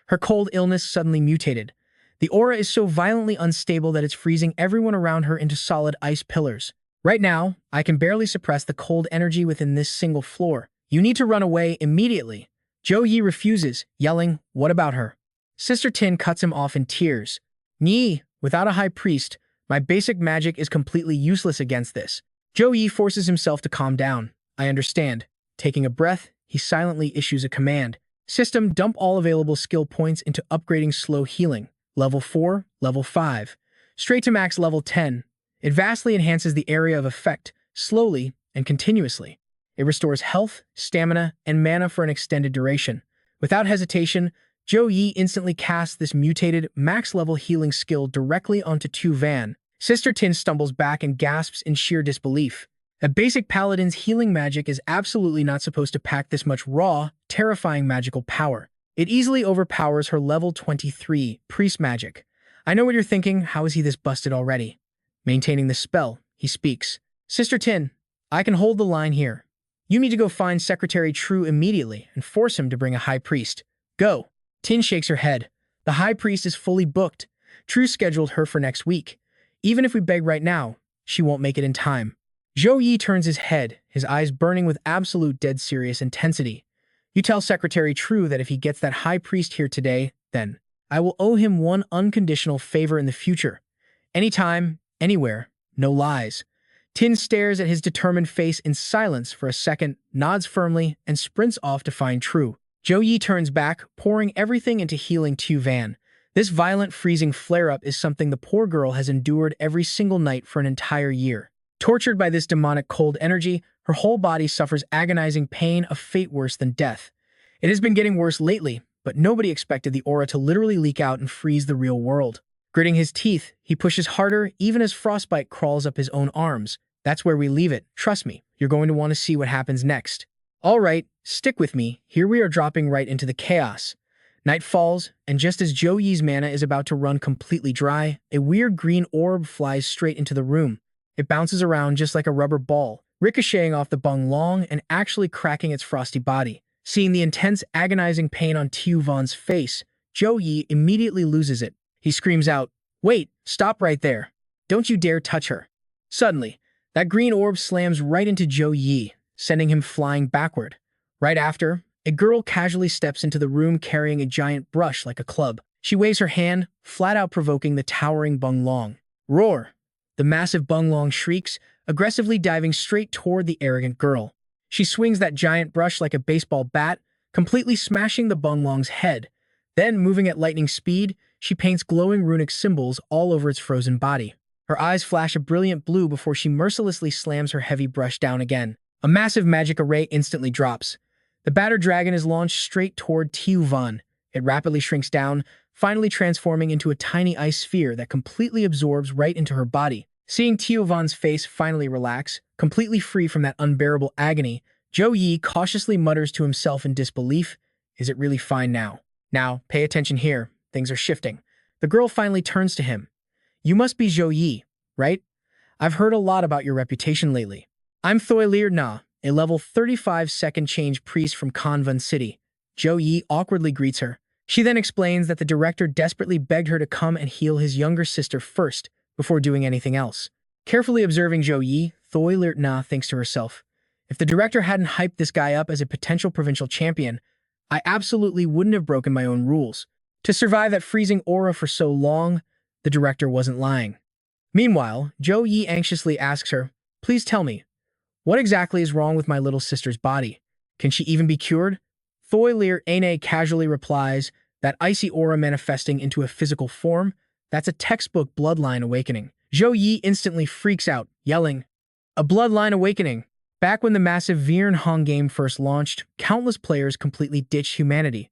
Her cold illness suddenly mutated. The aura is so violently unstable that it's freezing everyone around her into solid ice pillars. "Right now, I can barely suppress the cold energy within this single floor. You need to run away immediately." Zhou Yi refuses, yelling, "What about her?" Sister Tin cuts him off in tears. "Ni, without a high priest, my basic magic is completely useless against this." Zhou Yi forces himself to calm down. "I understand." Taking a breath, he silently issues a command. "System, dump all available skill points into upgrading slow healing. Level 4, level 5. Straight to max level 10. It vastly enhances the area of effect, slowly and continuously. It restores health, stamina, and mana for an extended duration." Without hesitation, Zhou Yi instantly casts this mutated, max-level healing skill directly onto Tu Van. Sister Tin stumbles back and gasps in sheer disbelief. A basic paladin's healing magic is absolutely not supposed to pack this much raw, terrifying magical power. It easily overpowers her level 23 priest magic. "I know what you're thinking, how is he this busted already?" Maintaining the spell, he speaks. "Sister Tin, I can hold the line here. You need to go find Secretary True immediately and force him to bring a high priest. Go." Tin shakes her head. "The high priest is fully booked. True scheduled her for next week. Even if we beg right now, she won't make it in time." Zhou Yi turns his head, his eyes burning with absolute dead serious intensity. "You tell Secretary True that if he gets that high priest here today, then I will owe him one unconditional favor in the future. Anytime, anywhere, no lies." Tin stares at his determined face in silence for a second, nods firmly, and sprints off to find True. Zhou Yi turns back, pouring everything into healing Tu Van. This violent freezing flare-up is something the poor girl has endured every single night for an entire year. Tortured by this demonic cold energy, her whole body suffers agonizing pain, a fate worse than death. It has been getting worse lately, but nobody expected the aura to literally leak out and freeze the real world. Gritting his teeth, he pushes harder even as frostbite crawls up his own arms. "That's where we leave it. Trust me, you're going to want to see what happens next." "All right, stick with me. Here we are dropping right into the chaos." Night falls, and just as Zhou Yi's mana is about to run completely dry, a weird green orb flies straight into the room. It bounces around just like a rubber ball, ricocheting off the bung long and actually cracking its frosty body. Seeing the intense, agonizing pain on Tu Van's face, Zhou Yi immediately loses it. He screams out, "Wait, stop right there. Don't you dare touch her." Suddenly, that green orb slams right into Zhou Yi, sending him flying backward. Right after, a girl casually steps into the room carrying a giant brush like a club. She waves her hand, flat out provoking the towering Bung Long. Roar! The massive Bung Long shrieks, aggressively diving straight toward the arrogant girl. She swings that giant brush like a baseball bat, completely smashing the Bung Long's head. Then, moving at lightning speed, she paints glowing runic symbols all over its frozen body. Her eyes flash a brilliant blue before she mercilessly slams her heavy brush down again. A massive magic array instantly drops. The battered dragon is launched straight toward Tu Van. It rapidly shrinks down, finally transforming into a tiny ice sphere that completely absorbs right into her body. Seeing Tu Van's face finally relax, completely free from that unbearable agony, Zhou Yi cautiously mutters to himself in disbelief, "Is it really fine now? Now, pay attention here. Things are shifting." The girl finally turns to him. "You must be Zhou Yi, right? I've heard a lot about your reputation lately." "I'm Thoilir Na, a level 35 second change priest from Kanvan City." Zhou Yi awkwardly greets her. She then explains that the director desperately begged her to come and heal his younger sister first, before doing anything else. Carefully observing Zhou Yi, Thoilir Na thinks to herself, "If the director hadn't hyped this guy up as a potential provincial champion, I absolutely wouldn't have broken my own rules. To survive that freezing aura for so long, the director wasn't lying." Meanwhile, Zhou Yi anxiously asks her, "Please tell me, what exactly is wrong with my little sister's body? Can she even be cured?" Thoilir Na casually replies, "That icy aura manifesting into a physical form, that's a textbook bloodline awakening." Zhou Yi instantly freaks out, yelling, "A bloodline awakening!" Back when the massive Viren Hong game first launched, countless players completely ditched humanity.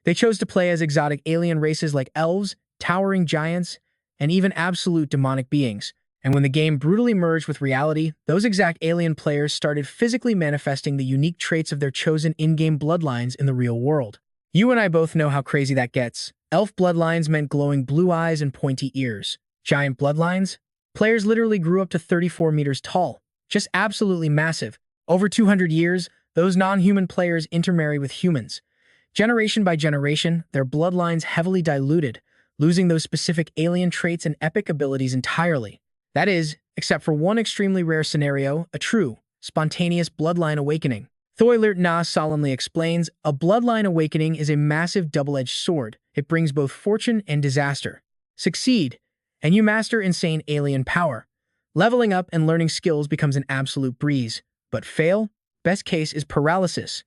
They chose to play as exotic alien races like elves, towering giants, and even absolute demonic beings. And when the game brutally merged with reality, those exact alien players started physically manifesting the unique traits of their chosen in-game bloodlines in the real world. You and I both know how crazy that gets. Elf bloodlines meant glowing blue eyes and pointy ears. Giant bloodlines? Players literally grew up to 34 meters tall. Just absolutely massive. Over 200 years, those non-human players intermarry with humans. Generation by generation, their bloodlines heavily diluted, losing those specific alien traits and epic abilities entirely. That is, except for one extremely rare scenario, a true, spontaneous bloodline awakening. Thoilert Na solemnly explains, a bloodline awakening is a massive double-edged sword. It brings both fortune and disaster. Succeed, and you master insane alien power. Leveling up and learning skills becomes an absolute breeze. But fail? Best case is paralysis.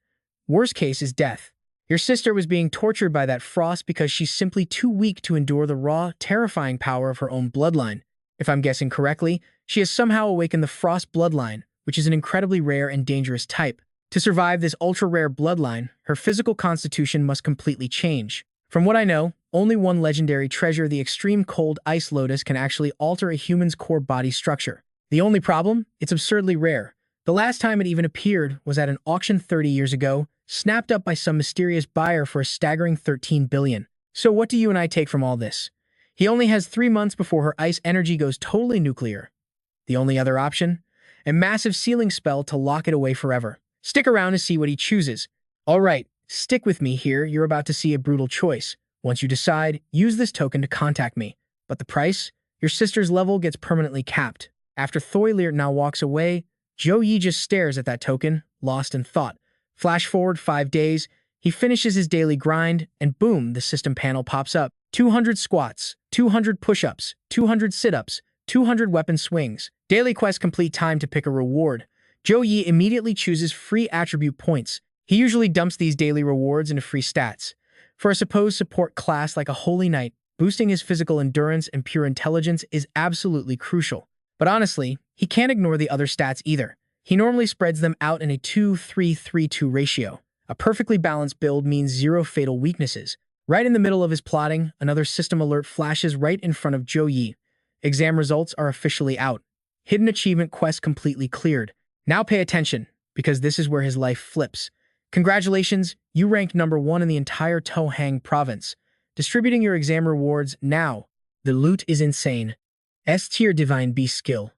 Worst case is death. Your sister was being tortured by that frost because she's simply too weak to endure the raw, terrifying power of her own bloodline. If I'm guessing correctly, she has somehow awakened the frost bloodline, which is an incredibly rare and dangerous type. To survive this ultra-rare bloodline, her physical constitution must completely change. From what I know, only one legendary treasure, the extreme cold ice lotus, can actually alter a human's core body structure. The only problem? It's absurdly rare. The last time it even appeared was at an auction 30 years ago, snapped up by some mysterious buyer for a staggering 13 billion. So what do you and I take from all this? He only has 3 months before her ice energy goes totally nuclear. The only other option? A massive sealing spell to lock it away forever. Stick around to see what he chooses. Alright, stick with me here, you're about to see a brutal choice. Once you decide, use this token to contact me. But the price? Your sister's level gets permanently capped. After Thoilert now walks away, Zhou Yi just stares at that token, lost in thought. Flash forward 5 days, he finishes his daily grind, and boom, the system panel pops up. 200 squats, 200 push-ups, 200 sit-ups, 200 weapon swings. Daily quest complete, time to pick a reward. Zhou Yi immediately chooses free attribute points. He usually dumps these daily rewards into free stats. For a supposed support class like a Holy Knight, boosting his physical endurance and pure intelligence is absolutely crucial. But honestly, he can't ignore the other stats either. He normally spreads them out in a 2-3-3-2 ratio. A perfectly balanced build means 0 fatal weaknesses. Right in the middle of his plotting, another system alert flashes right in front of Zhou Yi. Exam results are officially out. Hidden achievement quest completely cleared. Now pay attention, because this is where his life flips. Congratulations, you ranked #1 in the entire Suhang province. Distributing your exam rewards now. The loot is insane. S-tier Divine Beast skill.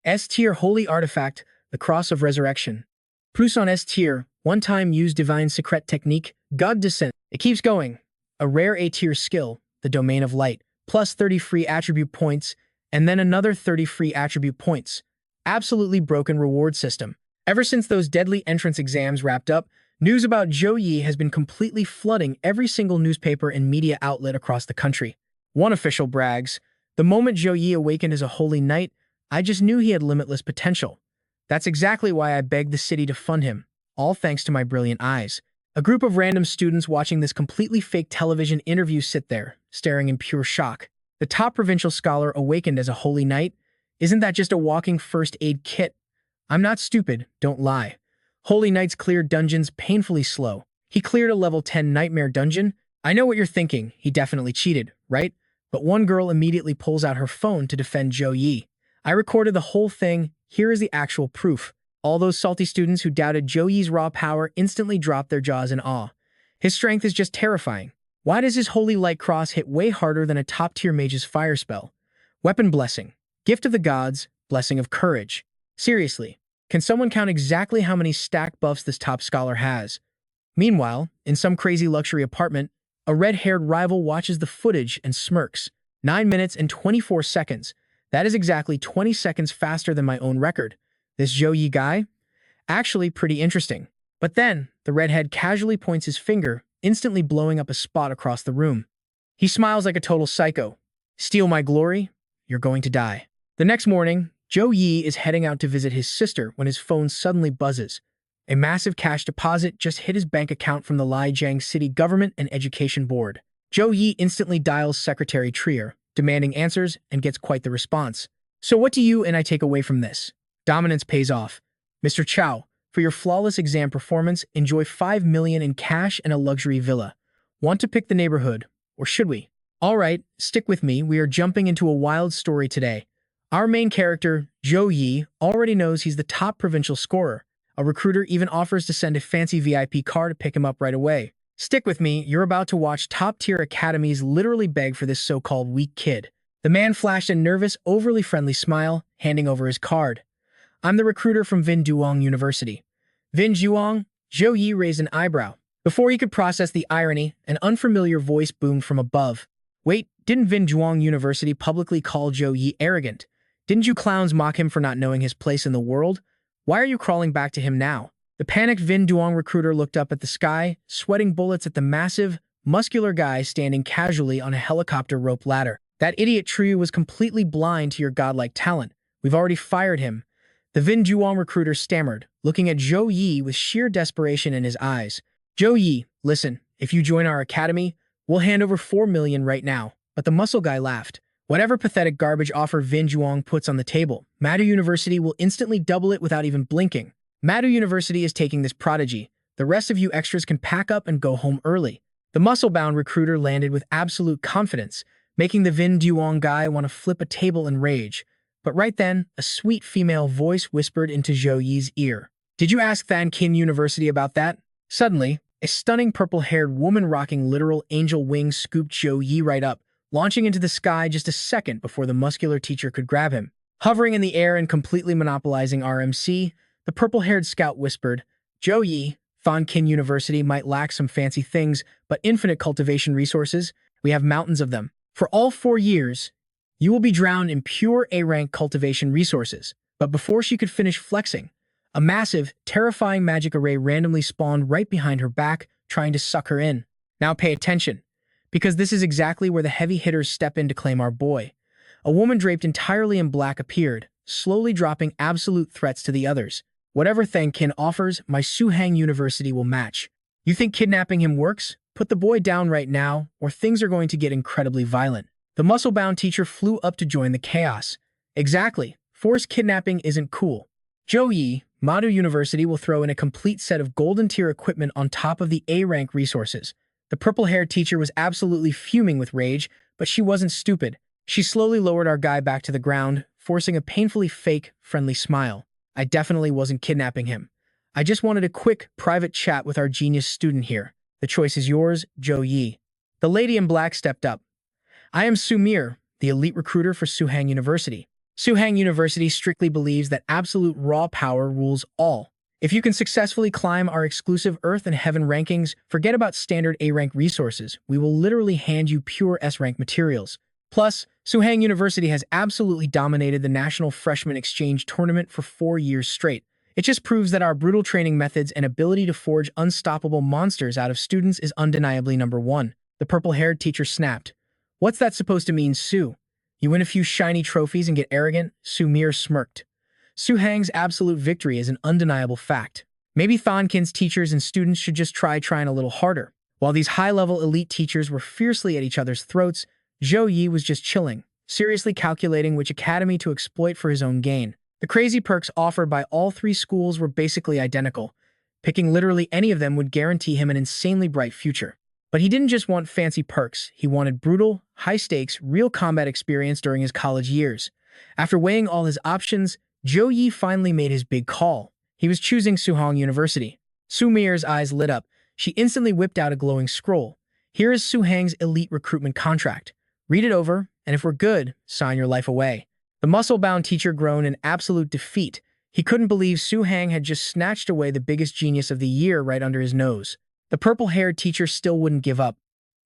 S-tier Holy Artifact, the Cross of Resurrection. Plus on S-tier, one-time use Divine Secret Technique, God Descent. It keeps going. A rare A-tier skill, the Domain of Light, plus 30 free attribute points, and then another 30 free attribute points. Absolutely broken reward system. Ever since those deadly entrance exams wrapped up, news about Zhou Yi has been completely flooding every single newspaper and media outlet across the country. One official brags, the moment Zhou Yi awakened as a holy knight, I just knew he had limitless potential. That's exactly why I begged the city to fund him, all thanks to my brilliant eyes. A group of random students watching this completely fake television interview sit there, staring in pure shock. The top provincial scholar awakened as a holy knight? Isn't that just a walking first aid kit? I'm not stupid, don't lie. Holy Knights cleared dungeons painfully slow. He cleared a level 10 nightmare dungeon. I know what you're thinking, he definitely cheated, right? But one girl immediately pulls out her phone to defend Zhou Yi. I recorded the whole thing, here is the actual proof. All those salty students who doubted Zhou Yi's raw power instantly dropped their jaws in awe. His strength is just terrifying. Why does his Holy Light Cross hit way harder than a top-tier mage's fire spell? Weapon Blessing. Gift of the Gods, Blessing of Courage. Seriously, can someone count exactly how many stack buffs this top scholar has? Meanwhile, in some crazy luxury apartment, a red-haired rival watches the footage and smirks. 9 minutes and 24 seconds. That is exactly 20 seconds faster than my own record. This Zhou Yi guy? Actually pretty interesting. But then, the redhead casually points his finger, instantly blowing up a spot across the room. He smiles like a total psycho. Steal my glory? You're going to die. The next morning, Zhou Yi is heading out to visit his sister when his phone suddenly buzzes. A massive cash deposit just hit his bank account from the Lijiang City Government and Education Board. Zhou Yi instantly dials Secretary Trier, demanding answers, and gets quite the response. So what do you and I take away from this? Dominance pays off. Mr. Chow, for your flawless exam performance, enjoy 5 million in cash and a luxury villa. Want to pick the neighborhood, or should we? Alright, stick with me, we are jumping into a wild story today. Our main character, Zhou Yi, already knows he's the top provincial scorer. A recruiter even offers to send a fancy VIP car to pick him up right away. Stick with me, you're about to watch top-tier academies literally beg for this so-called weak kid. The man flashed a nervous, overly friendly smile, handing over his card. I'm the recruiter from Vin Duong University. Vin Duong? Zhou Yi raised an eyebrow. Before he could process the irony, an unfamiliar voice boomed from above. Wait, didn't Vin Duong University publicly call Zhou Yi arrogant? Didn't you clowns mock him for not knowing his place in the world? Why are you crawling back to him now? The panicked Vin Duong recruiter looked up at the sky, sweating bullets at the massive, muscular guy standing casually on a helicopter rope ladder. That idiot Triu was completely blind to your godlike talent. We've already fired him. The Vin Duong recruiter stammered, looking at Zhou Yi with sheer desperation in his eyes. Zhou Yi, listen, if you join our academy, we'll hand over 4 million right now. But the muscle guy laughed. Whatever pathetic garbage offer Vin Duong puts on the table, Madu University will instantly double it without even blinking. Madu University is taking this prodigy. The rest of you extras can pack up and go home early. The muscle-bound recruiter landed with absolute confidence, making the Vin Duong guy want to flip a table in rage. But right then, a sweet female voice whispered into Zhou Yi's ear. Did you ask Than Kin University about that? Suddenly, a stunning purple-haired woman rocking literal angel wings scooped Zhou Yi right up, launching into the sky just a second before the muscular teacher could grab him. Hovering in the air and completely monopolizing RMC, the purple-haired scout whispered, Zhou Yi, Than Kin University might lack some fancy things, but infinite cultivation resources, we have mountains of them. For all 4 years, you will be drowned in pure A-rank cultivation resources. But before she could finish flexing, a massive, terrifying magic array randomly spawned right behind her back, trying to suck her in. Now pay attention, because this is exactly where the heavy hitters step in to claim our boy. A woman draped entirely in black appeared, slowly dropping absolute threats to the others. Whatever Than Kin offers, my Suhang University will match. You think kidnapping him works? Put the boy down right now, or things are going to get incredibly violent. The muscle-bound teacher flew up to join the chaos. Exactly. Forced kidnapping isn't cool. Zhou Yi, Madu University will throw in a complete set of golden-tier equipment on top of the A-rank resources. The purple-haired teacher was absolutely fuming with rage, but she wasn't stupid. She slowly lowered our guy back to the ground, forcing a painfully fake, friendly smile. I definitely wasn't kidnapping him. I just wanted a quick, private chat with our genius student here. The choice is yours, Zhou Yi. The lady in black stepped up. I am Sumir, the elite recruiter for Suhang University. Suhang University strictly believes that absolute raw power rules all. If you can successfully climb our exclusive Earth and Heaven rankings, forget about standard A-rank resources. We will literally hand you pure S-rank materials. Plus, Suhang University has absolutely dominated the National Freshman Exchange Tournament for 4 years straight. It just proves that our brutal training methods and ability to forge unstoppable monsters out of students is undeniably #1. The purple-haired teacher snapped. What's that supposed to mean, Su? You win a few shiny trophies and get arrogant? Sumir smirked. Suhang's absolute victory is an undeniable fact. Maybe Than Kin's teachers and students should just trying a little harder. While these high-level elite teachers were fiercely at each other's throats, Zhou Yi was just chilling, seriously calculating which academy to exploit for his own gain. The crazy perks offered by all 3 schools were basically identical. Picking literally any of them would guarantee him an insanely bright future. But he didn't just want fancy perks, he wanted brutal, high-stakes, real combat experience during his college years. After weighing all his options, Zhou Yi finally made his big call. He was choosing Suhang University. Sumir's eyes lit up. She instantly whipped out a glowing scroll. Here is Suhang's elite recruitment contract. Read it over, and if we're good, sign your life away. The muscle-bound teacher groaned in absolute defeat. He couldn't believe Suhang had just snatched away the biggest genius of the year right under his nose. The purple-haired teacher still wouldn't give up.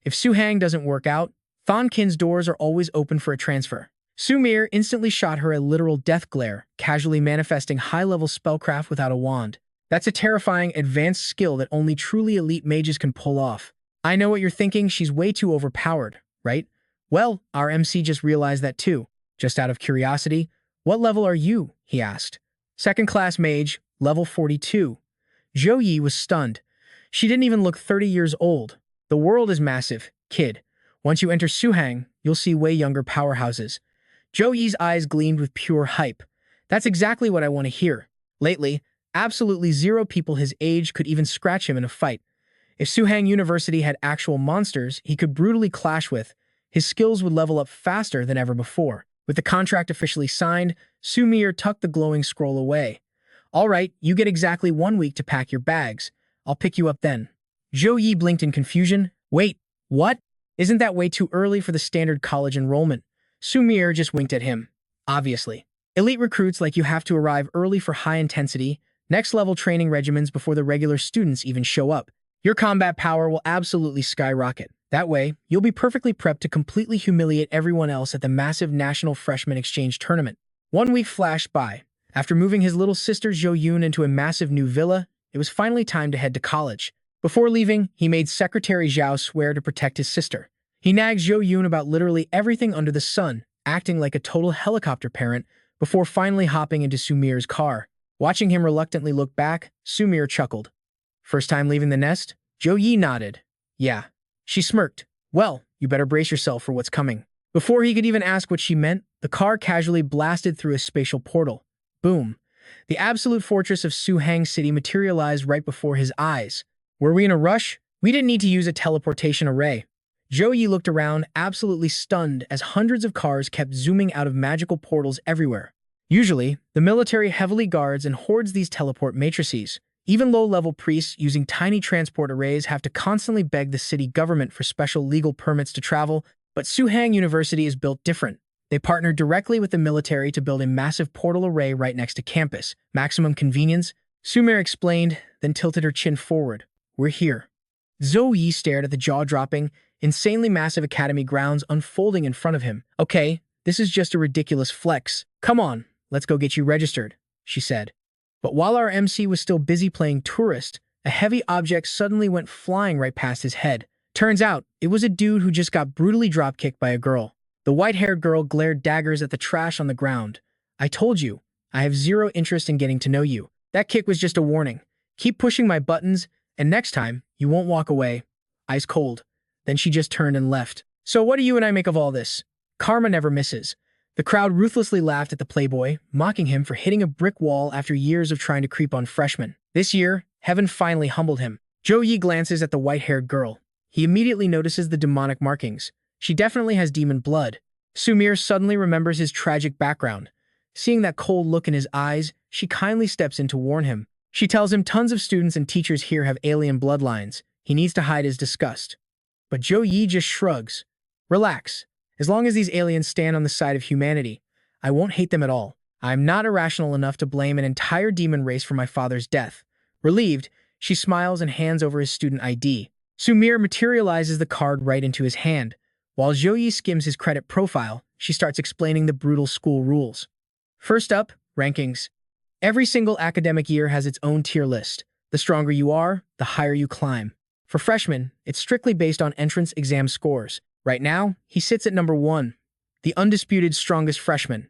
If Suhang doesn't work out, Than Kin's doors are always open for a transfer. Sumir instantly shot her a literal death glare, casually manifesting high-level spellcraft without a wand. That's a terrifying, advanced skill that only truly elite mages can pull off. I know what you're thinking, she's way too overpowered, right? Well, our MC just realized that too. Just out of curiosity, what level are you? He asked. Second-class mage, level 42. Zhou Yi was stunned. She didn't even look 30 years old. The world is massive, kid. Once you enter Suhang, you'll see way younger powerhouses. Zhou Yi's eyes gleamed with pure hype. That's exactly what I want to hear. Lately, absolutely 0 people his age could even scratch him in a fight. If Suhang University had actual monsters he could brutally clash with, his skills would level up faster than ever before. With the contract officially signed, Sumir tucked the glowing scroll away. All right, you get exactly 1 week to pack your bags. I'll pick you up then. Zhou Yi blinked in confusion. Wait, what? Isn't that way too early for the standard college enrollment? Sumir just winked at him. Obviously. Elite recruits like you have to arrive early for high-intensity, next-level training regimens before the regular students even show up. Your combat power will absolutely skyrocket. That way, you'll be perfectly prepped to completely humiliate everyone else at the massive National Freshman Exchange Tournament. 1 week flashed by. After moving his little sister Zhou Yun into a massive new villa, it was finally time to head to college. Before leaving, he made Secretary Zhao swear to protect his sister. He nagged Zhou Yun about literally everything under the sun, acting like a total helicopter parent, before finally hopping into Sumir's car. Watching him reluctantly look back, Sumir chuckled. First time leaving the nest? Zhou Yi nodded. Yeah. She smirked. Well, you better brace yourself for what's coming. Before he could even ask what she meant, the car casually blasted through a spatial portal. Boom. The absolute fortress of Suhang City materialized right before his eyes. Were we in a rush? We didn't need to use a teleportation array. Zhou Yi looked around, absolutely stunned, as hundreds of cars kept zooming out of magical portals everywhere. Usually, the military heavily guards and hoards these teleport matrices. Even low-level priests using tiny transport arrays have to constantly beg the city government for special legal permits to travel, but Suhang University is built different. They partnered directly with the military to build a massive portal array right next to campus. Maximum convenience, Sumir explained, then tilted her chin forward. We're here. Zhou Yi stared at the jaw-dropping, insanely massive academy grounds unfolding in front of him. Okay, this is just a ridiculous flex. Come on, let's go get you registered, she said. But while our MC was still busy playing tourist, a heavy object suddenly went flying right past his head. Turns out, it was a dude who just got brutally drop-kicked by a girl. The white-haired girl glared daggers at the trash on the ground. I told you, I have zero interest in getting to know you. That kick was just a warning. Keep pushing my buttons, and next time, you won't walk away. Ice cold. Then she just turned and left. So what do you and I make of all this? Karma never misses. The crowd ruthlessly laughed at the playboy, mocking him for hitting a brick wall after years of trying to creep on freshmen. This year, heaven finally humbled him. Zhou Yi glances at the white-haired girl. He immediately notices the demonic markings. She definitely has demon blood. Sumir suddenly remembers his tragic background. Seeing that cold look in his eyes, she kindly steps in to warn him. She tells him tons of students and teachers here have alien bloodlines. He needs to hide his disgust. But Zhou Yi just shrugs. Relax. As long as these aliens stand on the side of humanity, I won't hate them at all. I am not irrational enough to blame an entire demon race for my father's death. Relieved, she smiles and hands over his student ID. Sumir materializes the card right into his hand. While Zhou Yi skims his credit profile, she starts explaining the brutal school rules. First up, rankings. Every single academic year has its own tier list. The stronger you are, the higher you climb. For freshmen, it's strictly based on entrance exam scores. Right now, he sits at number 1, the undisputed strongest freshman.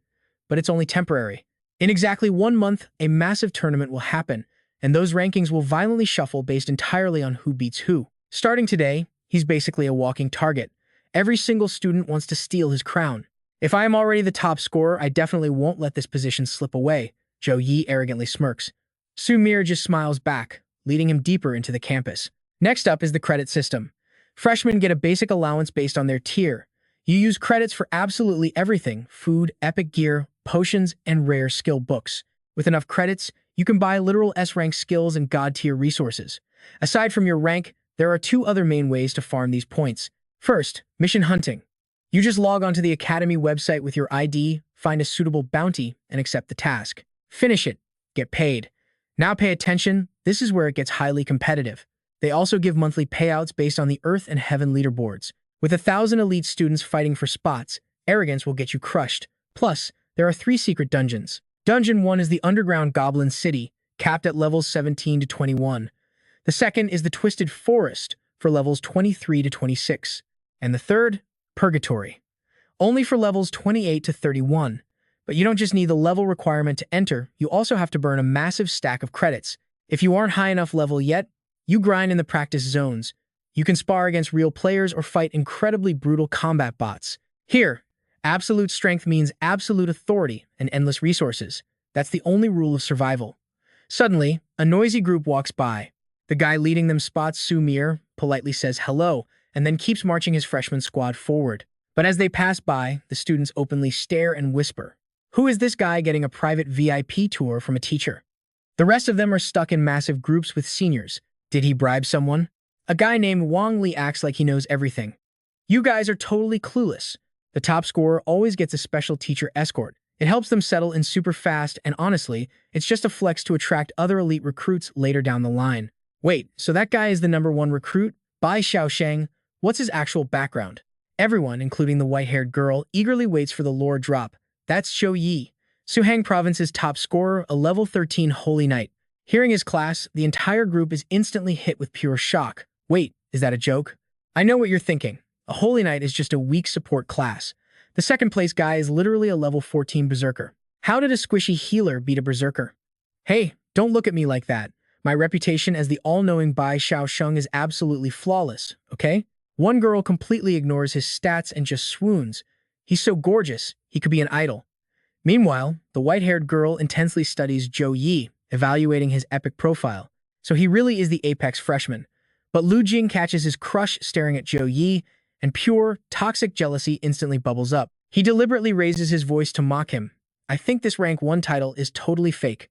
But it's only temporary. In exactly 1 month, a massive tournament will happen, and those rankings will violently shuffle based entirely on who beats who. Starting today, he's basically a walking target. Every single student wants to steal his crown. If I am already the top scorer, I definitely won't let this position slip away, Zhou Yi arrogantly smirks. Sumir just smiles back, leading him deeper into the campus. Next up is the credit system. Freshmen get a basic allowance based on their tier. You use credits for absolutely everything: food, epic gear, potions, and rare skill books. With enough credits, you can buy literal S-rank skills and god-tier resources. Aside from your rank, there are 2 other main ways to farm these points. First, mission hunting. You just log onto the Academy website with your ID, find a suitable bounty, and accept the task. Finish it. Get paid. Now pay attention, this is where it gets highly competitive. They also give monthly payouts based on the Earth and Heaven leaderboards. With 1,000 elite students fighting for spots, arrogance will get you crushed. Plus, there are 3 secret dungeons. Dungeon 1 is the Underground Goblin City, capped at levels 17 to 21. The second is the Twisted Forest, for levels 23 to 26. And the third, Purgatory, only for levels 28 to 31. But you don't just need the level requirement to enter, you also have to burn a massive stack of credits. If you aren't high enough level yet, you grind in the practice zones. You can spar against real players or fight incredibly brutal combat bots. Here, absolute strength means absolute authority and endless resources. That's the only rule of survival. Suddenly, a noisy group walks by. The guy leading them spots Sumir, politely says hello, and then keeps marching his freshman squad forward. But as they pass by, the students openly stare and whisper, "Who is this guy getting a private VIP tour from a teacher?" The rest of them are stuck in massive groups with seniors. Did he bribe someone? A guy named Wang Li acts like he knows everything. You guys are totally clueless. The top scorer always gets a special teacher escort. It helps them settle in super fast, and honestly, it's just a flex to attract other elite recruits later down the line. Wait, so that guy is the #1 recruit? Bai Xiaosheng. What's his actual background? Everyone, including the white-haired girl, eagerly waits for the lore drop. That's Zhou Yi, Suhang province's top scorer, a level 13 holy knight. Hearing his class, the entire group is instantly hit with pure shock. Wait, is that a joke? I know what you're thinking. A holy knight is just a weak support class. The second place guy is literally a level 14 berserker. How did a squishy healer beat a berserker? Hey, don't look at me like that. My reputation as the all-knowing Bai Xiaosheng is absolutely flawless, okay? One girl completely ignores his stats and just swoons. He's so gorgeous, he could be an idol. Meanwhile, the white-haired girl intensely studies Zhou Yi, evaluating his epic profile. So he really is the apex freshman. But Lu Jing catches his crush staring at Zhou Yi, and pure, toxic jealousy instantly bubbles up. He deliberately raises his voice to mock him. I think this rank 1 title is totally fake.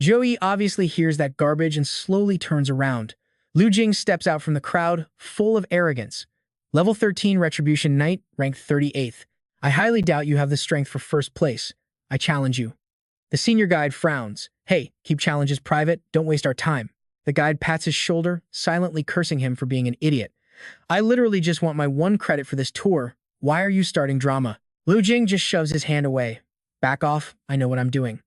Zhou Yi obviously hears that garbage and slowly turns around. Lu Jing steps out from the crowd, full of arrogance. Level 13 Retribution Knight, ranked 38th. I highly doubt you have the strength for first place. I challenge you. The senior guide frowns. Hey, keep challenges private, don't waste our time. The guide pats his shoulder, silently cursing him for being an idiot. I literally just want my 1 credit for this tour. Why are you starting drama? Lu Jing just shoves his hand away. Back off, I know what I'm doing.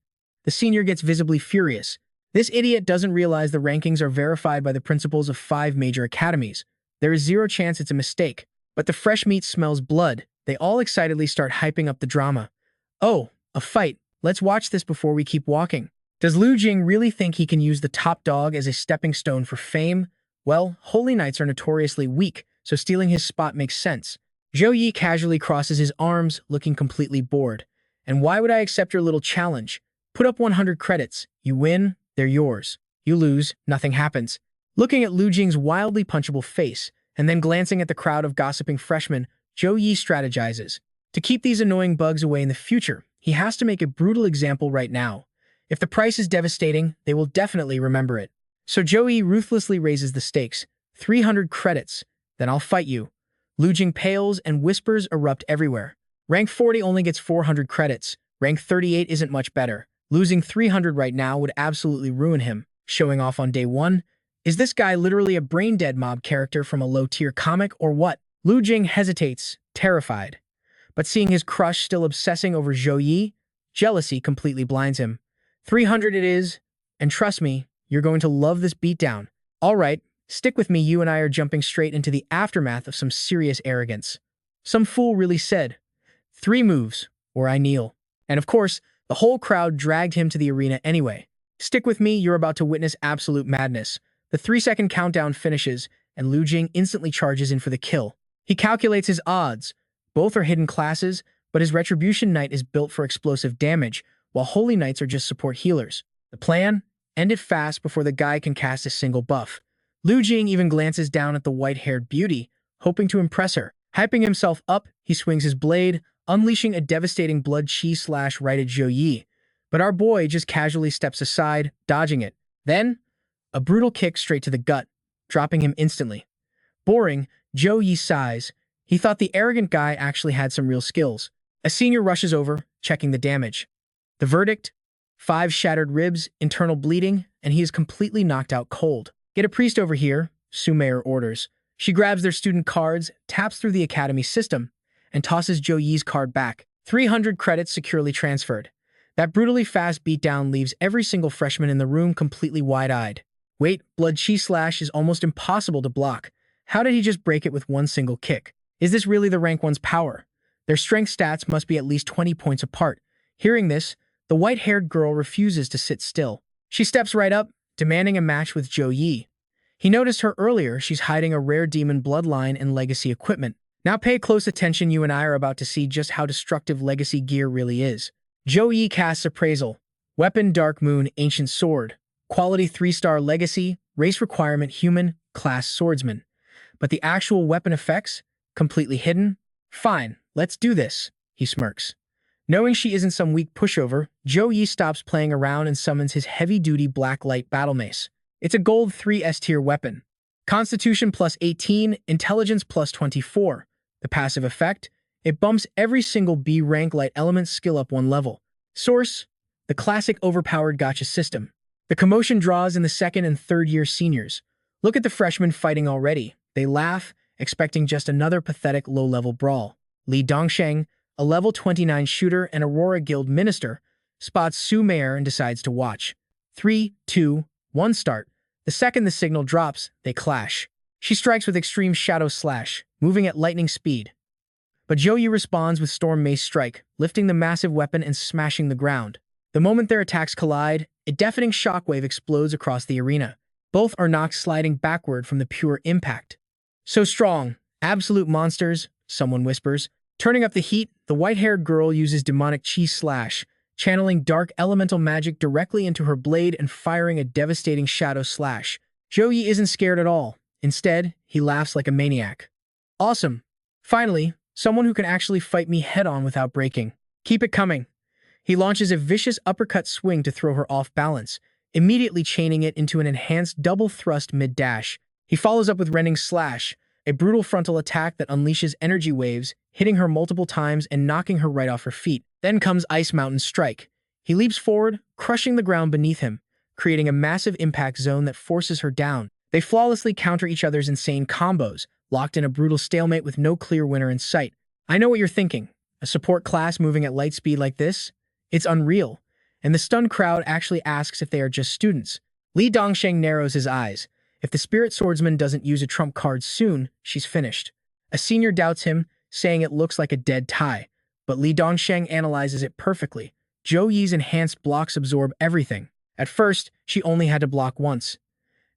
The senior gets visibly furious. This idiot doesn't realize the rankings are verified by the principals of 5 major academies. There is 0 chance it's a mistake. But the fresh meat smells blood. They all excitedly start hyping up the drama. Oh, a fight. Let's watch this before we keep walking. Does Lu Jing really think he can use the top dog as a stepping stone for fame? Well, holy knights are notoriously weak, so stealing his spot makes sense. Zhou Yi casually crosses his arms, looking completely bored. And why would I accept your little challenge? Put up 100 credits. You win, they're yours. You lose, nothing happens. Looking at Lu Jing's wildly punchable face, and then glancing at the crowd of gossiping freshmen, Zhou Yi strategizes. To keep these annoying bugs away in the future, he has to make a brutal example right now. If the price is devastating, they will definitely remember it. So Zhou Yi ruthlessly raises the stakes. 300 credits. Then I'll fight you. Lu Jing pales and whispers erupt everywhere. Rank 40 only gets 400 credits. Rank 38 isn't much better. Losing 300 right now would absolutely ruin him. Showing off on day 1? Is this guy literally a brain-dead mob character from a low-tier comic or what? Lu Jing hesitates, terrified. But seeing his crush still obsessing over Zhou Yi, jealousy completely blinds him. 300 it is, and trust me, you're going to love this beatdown. All right, stick with me, you and I are jumping straight into the aftermath of some serious arrogance. Some fool really said, 3 moves, or I kneel. And of course, the whole crowd dragged him to the arena anyway. Stick with me, you're about to witness absolute madness. The 3-second countdown finishes, and Lu Jing instantly charges in for the kill. He calculates his odds. Both are hidden classes, but his Retribution Knight is built for explosive damage, while Holy Knights are just support healers. The plan? End it fast before the guy can cast a single buff. Lu Jing even glances down at the white-haired beauty, hoping to impress her. Hyping himself up, he swings his blade, unleashing a devastating blood chi slash right at Zhou Yi. But our boy just casually steps aside, dodging it. Then, a brutal kick straight to the gut, dropping him instantly. Boring, Zhou Yi sighs. He thought the arrogant guy actually had some real skills. A senior rushes over, checking the damage. The verdict? 5 shattered ribs, internal bleeding, and he is completely knocked out cold. Get a priest over here, Sumayer orders. She grabs their student cards, taps through the academy system, and tosses Zhou Yi's card back. 300 credits securely transferred. That brutally fast beatdown leaves every single freshman in the room completely wide-eyed. Wait, blood chi slash is almost impossible to block. How did he just break it with 1 single kick? Is this really the rank 1's power? Their strength stats must be at least 20 points apart. Hearing this, the white-haired girl refuses to sit still. She steps right up, demanding a match with Zhou Yi. He noticed her earlier. She's hiding a rare demon bloodline and legacy equipment. Now pay close attention, you and I are about to see just how destructive legacy gear really is. Zhou Yi casts Appraisal. Weapon Dark Moon Ancient Sword. Quality 3-star legacy, race requirement human, class swordsman. But the actual weapon effects? Completely hidden? Fine, let's do this, he smirks. Knowing she isn't some weak pushover, Zhou Yi stops playing around and summons his heavy-duty black light battle mace. It's a gold 3 S-tier weapon. Constitution plus 18, intelligence plus 24. The passive effect? It bumps every single B rank light element skill up 1 level. Source? The classic overpowered gacha system. The commotion draws in the 2nd and 3rd year seniors. Look at the freshmen fighting already. They laugh, expecting just another pathetic low-level brawl. Li Dongsheng, a level 29 shooter and Aurora Guild minister, spots Su Meier and decides to watch. 3, 2, 1 start. The second the signal drops, they clash. She strikes with extreme shadow slash, moving at lightning speed. But Zhou Yi responds with storm mace strike, lifting the massive weapon and smashing the ground. The moment their attacks collide, a deafening shockwave explodes across the arena. Both are knocked sliding backward from the pure impact. So strong, absolute monsters, someone whispers. Turning up the heat, the white-haired girl uses demonic chi slash, channeling dark elemental magic directly into her blade and firing a devastating shadow slash. Zhou Yi isn't scared at all. Instead, he laughs like a maniac. Awesome. Finally, someone who can actually fight me head-on without breaking. Keep it coming. He launches a vicious uppercut swing to throw her off balance, immediately chaining it into an enhanced double thrust mid-dash. He follows up with rending slash, a brutal frontal attack that unleashes energy waves, hitting her multiple times and knocking her right off her feet. Then comes Ice Mountain Strike. He leaps forward, crushing the ground beneath him, creating a massive impact zone that forces her down. They flawlessly counter each other's insane combos, locked in a brutal stalemate with no clear winner in sight. I know what you're thinking. A support class moving at light speed like this? It's unreal. And the stunned crowd actually asks if they are just students. Li Dongsheng narrows his eyes. If the spirit swordsman doesn't use a trump card soon, she's finished. A senior doubts him, saying it looks like a dead tie. But Li Dongsheng analyzes it perfectly. Zhou Yi's enhanced blocks absorb everything. At first, she only had to block once.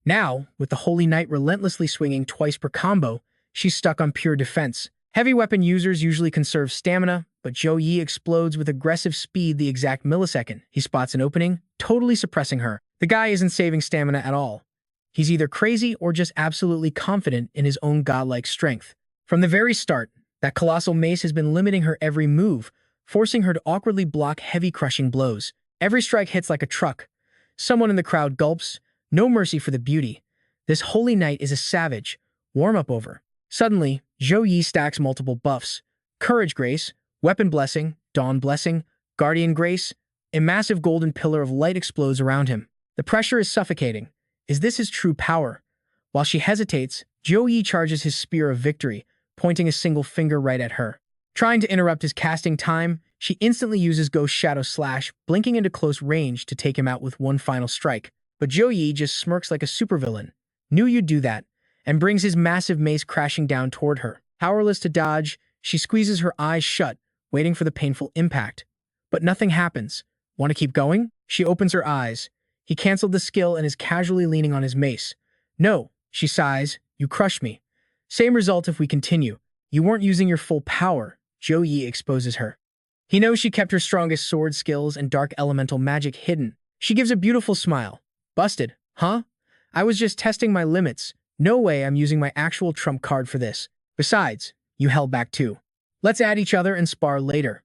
Now, with the Holy Knight relentlessly swinging twice per combo, she's stuck on pure defense. Heavy weapon users usually conserve stamina, but Zhou Yi explodes with aggressive speed the exact millisecond. He spots an opening, totally suppressing her. The guy isn't saving stamina at all. He's either crazy or just absolutely confident in his own godlike strength. From the very start, that colossal mace has been limiting her every move, forcing her to awkwardly block heavy crushing blows. Every strike hits like a truck. Someone in the crowd gulps. No mercy for the beauty. This Holy Knight is a savage. Warm up over. Suddenly, Zhou Yi stacks multiple buffs. Courage Grace, Weapon Blessing, Dawn Blessing, Guardian Grace. A massive golden pillar of light explodes around him. The pressure is suffocating. Is this his true power? While she hesitates, Zhou Yi charges his Spear of Victory, pointing a single finger right at her. Trying to interrupt his casting time, she instantly uses Ghost Shadow Slash, blinking into close range to take him out with one final strike. But Zhou Yi just smirks like a supervillain. Knew you'd do that, and brings his massive mace crashing down toward her. Powerless to dodge, she squeezes her eyes shut, waiting for the painful impact. But nothing happens. Want to keep going? She opens her eyes. He canceled the skill and is casually leaning on his mace. No, she sighs, you crushed me. Same result if we continue. You weren't using your full power, Zhou Yi exposes her. He knows she kept her strongest sword skills and dark elemental magic hidden. She gives a beautiful smile. Busted, huh? I was just testing my limits. No way I'm using my actual trump card for this. Besides, you held back too. Let's add each other and spar later.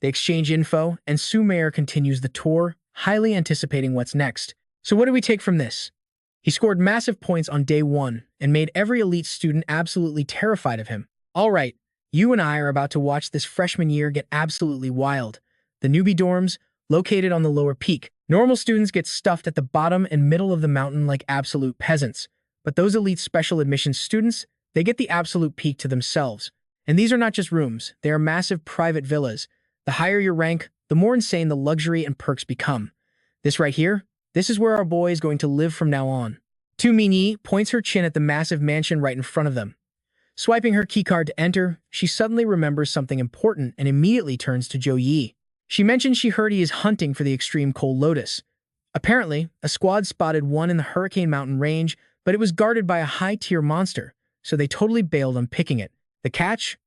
They exchange info, and Su Meier continues the tour, highly anticipating what's next. So what do we take from this? He scored massive points on day 1 and made every elite student absolutely terrified of him. All right, you and I are about to watch this freshman year get absolutely wild. The newbie dorms, located on the lower peak. Normal students get stuffed at the bottom and middle of the mountain like absolute peasants. But those elite special admissions students, they get the absolute peak to themselves. And these are not just rooms, they are massive private villas. The higher your rank, the more insane the luxury and perks become. This right here, this is where our boy is going to live from now on. Tu Minyi points her chin at the massive mansion right in front of them. Swiping her keycard to enter, she suddenly remembers something important and immediately turns to Zhou Yi. She mentions she heard he is hunting for the extreme cold lotus. Apparently, a squad spotted one in the Hurricane Mountain range, but it was guarded by a high-tier monster, so they totally bailed on picking it. The catch?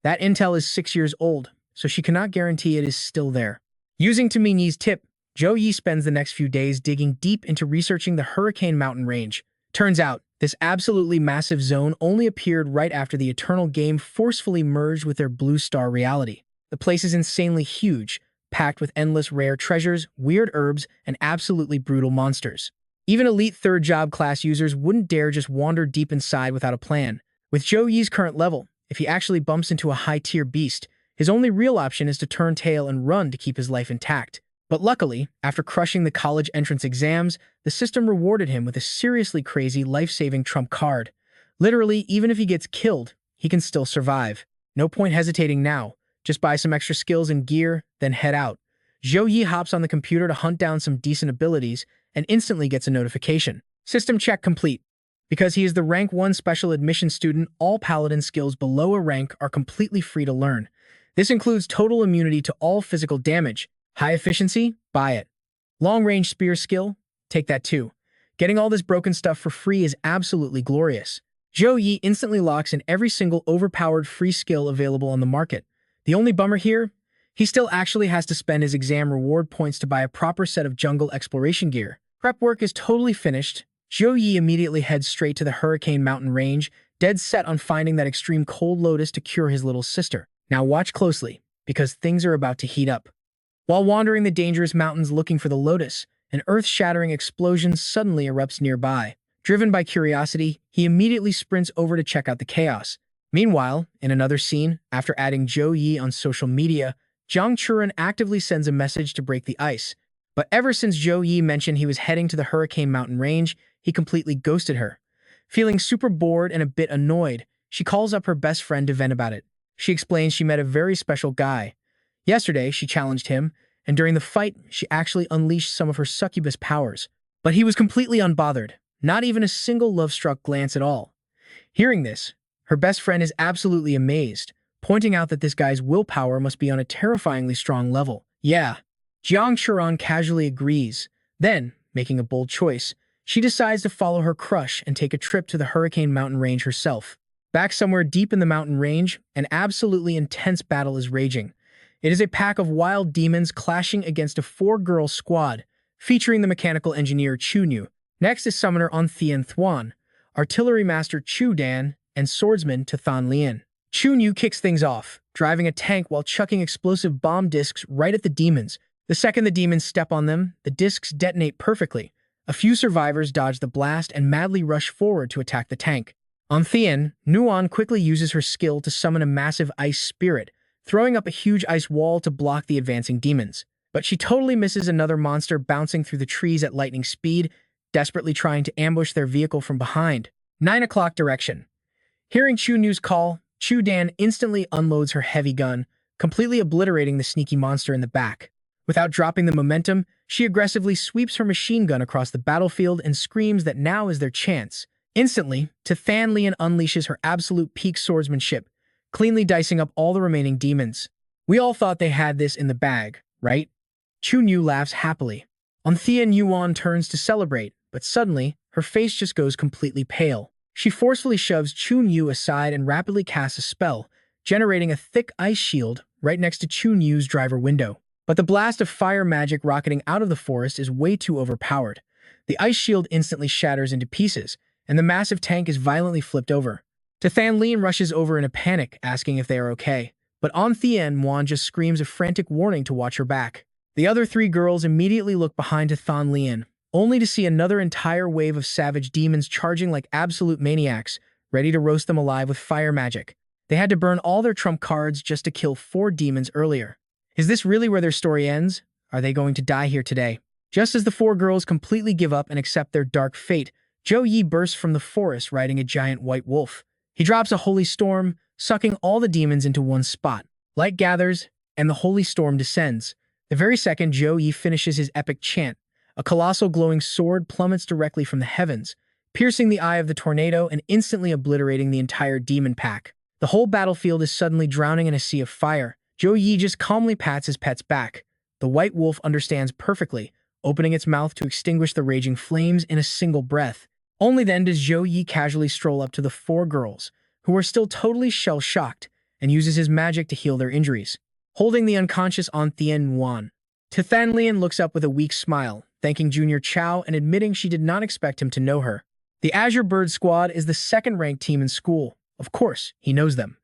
That intel is 6 years old, so she cannot guarantee it is still there. Using Tu Minyi's tip, Zhou Yi spends the next few days digging deep into researching the Hurricane Mountain Range. Turns out, this absolutely massive zone only appeared right after the Eternal Game forcefully merged with their Blue Star reality. The place is insanely huge, packed with endless rare treasures, weird herbs, and absolutely brutal monsters. Even elite third-job class users wouldn't dare just wander deep inside without a plan. With Zhou Yi's current level, if he actually bumps into a high-tier beast, his only real option is to turn tail and run to keep his life intact. But luckily, after crushing the college entrance exams, the system rewarded him with a seriously crazy life-saving trump card. Literally, even if he gets killed, he can still survive. No point hesitating now. Just buy some extra skills and gear, then head out. Zhou Yi hops on the computer to hunt down some decent abilities and instantly gets a notification. System check complete. Because he is the rank 1 special admission student, all paladin skills below a rank are completely free to learn. This includes total immunity to all physical damage. High efficiency? Buy it. Long-range spear skill? Take that too. Getting all this broken stuff for free is absolutely glorious. Zhou Yi instantly locks in every single overpowered free skill available on the market. The only bummer here? He still actually has to spend his exam reward points to buy a proper set of jungle exploration gear. Prep work is totally finished. Zhou Yi immediately heads straight to the Hurricane Mountain Range, dead set on finding that extreme cold lotus to cure his little sister. Now watch closely, because things are about to heat up. While wandering the dangerous mountains looking for the lotus, an earth-shattering explosion suddenly erupts nearby. Driven by curiosity, he immediately sprints over to check out the chaos. Meanwhile, in another scene, after adding Zhou Yi on social media, Jiang Churan actively sends a message to break the ice. But ever since Zhou Yi mentioned he was heading to the Hurricane Mountain Range, he completely ghosted her. Feeling super bored and a bit annoyed, she calls up her best friend to vent about it. She explains she met a very special guy. Yesterday, she challenged him, and during the fight, she actually unleashed some of her succubus powers. But he was completely unbothered, not even a single love-struck glance at all. Hearing this, her best friend is absolutely amazed, pointing out that this guy's willpower must be on a terrifyingly strong level. Yeah, Jiang Churan casually agrees. Then, making a bold choice, she decides to follow her crush and take a trip to the Hurricane Mountain Range herself. Back somewhere deep in the mountain range, an absolutely intense battle is raging. It is a pack of wild demons clashing against a 4-girl squad, featuring the mechanical engineer Chu Nu. Next is summoner On Thien Thuan, artillery master Chu Dan, and swordsman Tathan Lian. Chu Nu kicks things off, driving a tank while chucking explosive bomb discs right at the demons. The second the demons step on them, the discs detonate perfectly. A few survivors dodge the blast and madly rush forward to attack the tank. On Thien, Nuan quickly uses her skill to summon a massive ice spirit, throwing up a huge ice wall to block the advancing demons. But she totally misses another monster bouncing through the trees at lightning speed, desperately trying to ambush their vehicle from behind. 9 o'clock direction. Hearing Chu Nu's call, Chu Dan instantly unloads her heavy gun, completely obliterating the sneaky monster in the back. Without dropping the momentum, she aggressively sweeps her machine gun across the battlefield and screams that now is their chance. Instantly, Tathan Lian unleashes her absolute peak swordsmanship, cleanly dicing up all the remaining demons. We all thought they had this in the bag, right? Chu Nu laughs happily. Anthea Yuan turns to celebrate, but suddenly, her face just goes completely pale. She forcefully shoves Chun Yu aside and rapidly casts a spell, generating a thick ice shield right next to Chun Yu's driver window. But the blast of fire magic rocketing out of the forest is way too overpowered. The ice shield instantly shatters into pieces, and the massive tank is violently flipped over. Tathan Lian rushes over in a panic, asking if they are okay, but Anthea Muan just screams a frantic warning to watch her back. The other 3 girls immediately look behind Tathan Lian, only to see another entire wave of savage demons charging like absolute maniacs, ready to roast them alive with fire magic. They had to burn all their trump cards just to kill 4 demons earlier. Is this really where their story ends? Are they going to die here today? Just as the 4 girls completely give up and accept their dark fate, Zhou Yi bursts from the forest riding a giant white wolf. He drops a holy storm, sucking all the demons into one spot. Light gathers, and the holy storm descends. The very second Zhou Yi finishes his epic chant, a colossal glowing sword plummets directly from the heavens, piercing the eye of the tornado and instantly obliterating the entire demon pack. The whole battlefield is suddenly drowning in a sea of fire. Zhou Yi just calmly pats his pet's back. The white wolf understands perfectly, opening its mouth to extinguish the raging flames in a single breath. Only then does Zhou Yi casually stroll up to the 4 girls, who are still totally shell-shocked, and uses his magic to heal their injuries. Holding the unconscious Anthea Yuan, Tithanlian looks up with a weak smile, thanking Junior Chow and admitting she did not expect him to know her. The Azure Bird Squad is the second-ranked team in school. Of course, he knows them.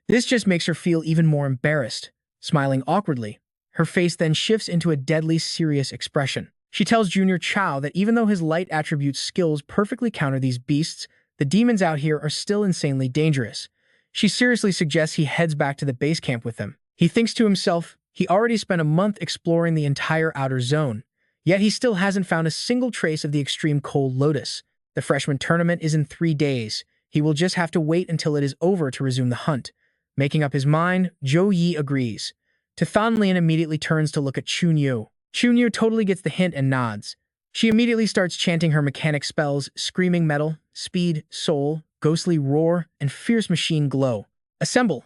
This just makes her feel even more embarrassed. Smiling awkwardly, her face then shifts into a deadly serious expression. She tells Junior Chow that even though his light attribute skills perfectly counter these beasts, the demons out here are still insanely dangerous. She seriously suggests he heads back to the base camp with them. He thinks to himself, he already spent a month exploring the entire outer zone, yet he still hasn't found a single trace of the extreme cold lotus. The freshman tournament is in 3 days. He will just have to wait until it is over to resume the hunt. Making up his mind, Zhou Yi agrees. Tithanlian immediately turns to look at Chunyu. Chunyu totally gets the hint and nods. She immediately starts chanting her mechanic spells, screaming metal, speed, soul, ghostly roar, and fierce machine glow. Assemble!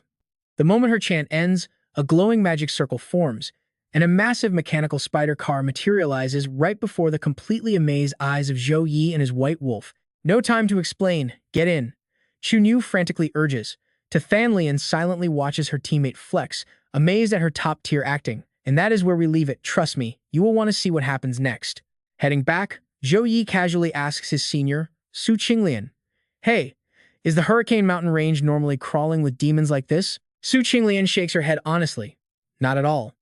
The moment her chant ends, a glowing magic circle forms, and a massive mechanical spider car materializes right before the completely amazed eyes of Zhou Yi and his white wolf. No time to explain. Get in. Chunyu frantically urges. Tithanlian silently watches her teammate flex, amazed at her top-tier acting. And that is where we leave it. Trust me, you will want to see what happens next. Heading back, Zhou Yi casually asks his senior, Su Qinglian, "Hey, is the Hurricane Mountain Range normally crawling with demons like this?" Su Qinglian shakes her head honestly. Not at all.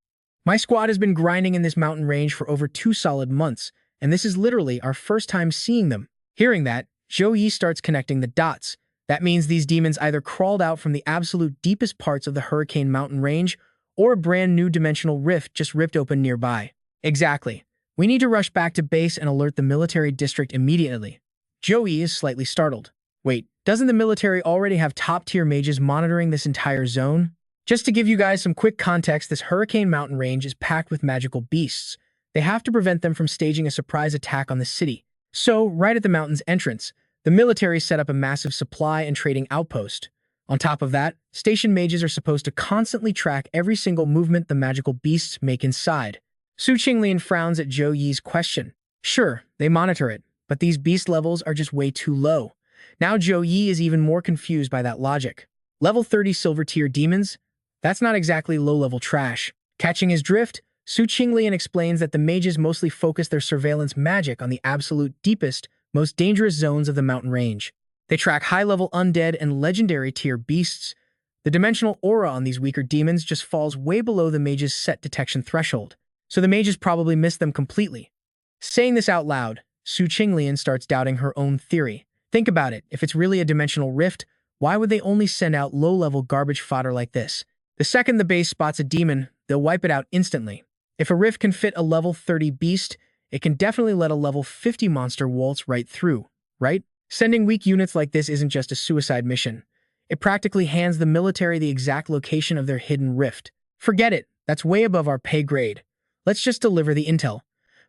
My squad has been grinding in this mountain range for over 2 solid months, and this is literally our first time seeing them. Hearing that, Zhou Yi starts connecting the dots. That means these demons either crawled out from the absolute deepest parts of the Hurricane Mountain Range, or a brand new dimensional rift just ripped open nearby. Exactly. We need to rush back to base and alert the military district immediately. Zhou Yi is slightly startled. Wait, doesn't the military already have top-tier mages monitoring this entire zone? Just to give you guys some quick context, this Hurricane Mountain Range is packed with magical beasts. They have to prevent them from staging a surprise attack on the city. So, right at the mountain's entrance, the military set up a massive supply and trading outpost. On top of that, station mages are supposed to constantly track every single movement the magical beasts make inside. Su Qinglian frowns at Zhou Yi's question. Sure, they monitor it, but these beast levels are just way too low. Now Zhou Yi is even more confused by that logic. Level 30 silver tier demons? That's not exactly low-level trash. Catching his drift, Su Qinglian explains that the mages mostly focus their surveillance magic on the absolute deepest, most dangerous zones of the mountain range. They track high-level undead and legendary tier beasts. The dimensional aura on these weaker demons just falls way below the mage's set detection threshold, so the mages probably miss them completely. Saying this out loud, Su Qinglian starts doubting her own theory. Think about it, if it's really a dimensional rift, why would they only send out low-level garbage fodder like this? The second the base spots a demon, they'll wipe it out instantly. If a rift can fit a level 30 beast, it can definitely let a level 50 monster waltz right through, right? Sending weak units like this isn't just a suicide mission. It practically hands the military the exact location of their hidden rift. Forget it, that's way above our pay grade. Let's just deliver the intel.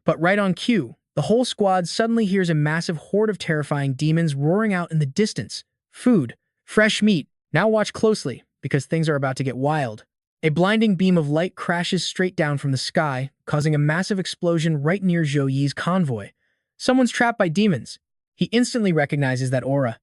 But right on cue, the whole squad suddenly hears a massive horde of terrifying demons roaring out in the distance. Food, fresh meat. Now watch closely, because things are about to get wild. A blinding beam of light crashes straight down from the sky, causing a massive explosion right near Zhou Yi's convoy. Someone's trapped by demons. He instantly recognizes that aura.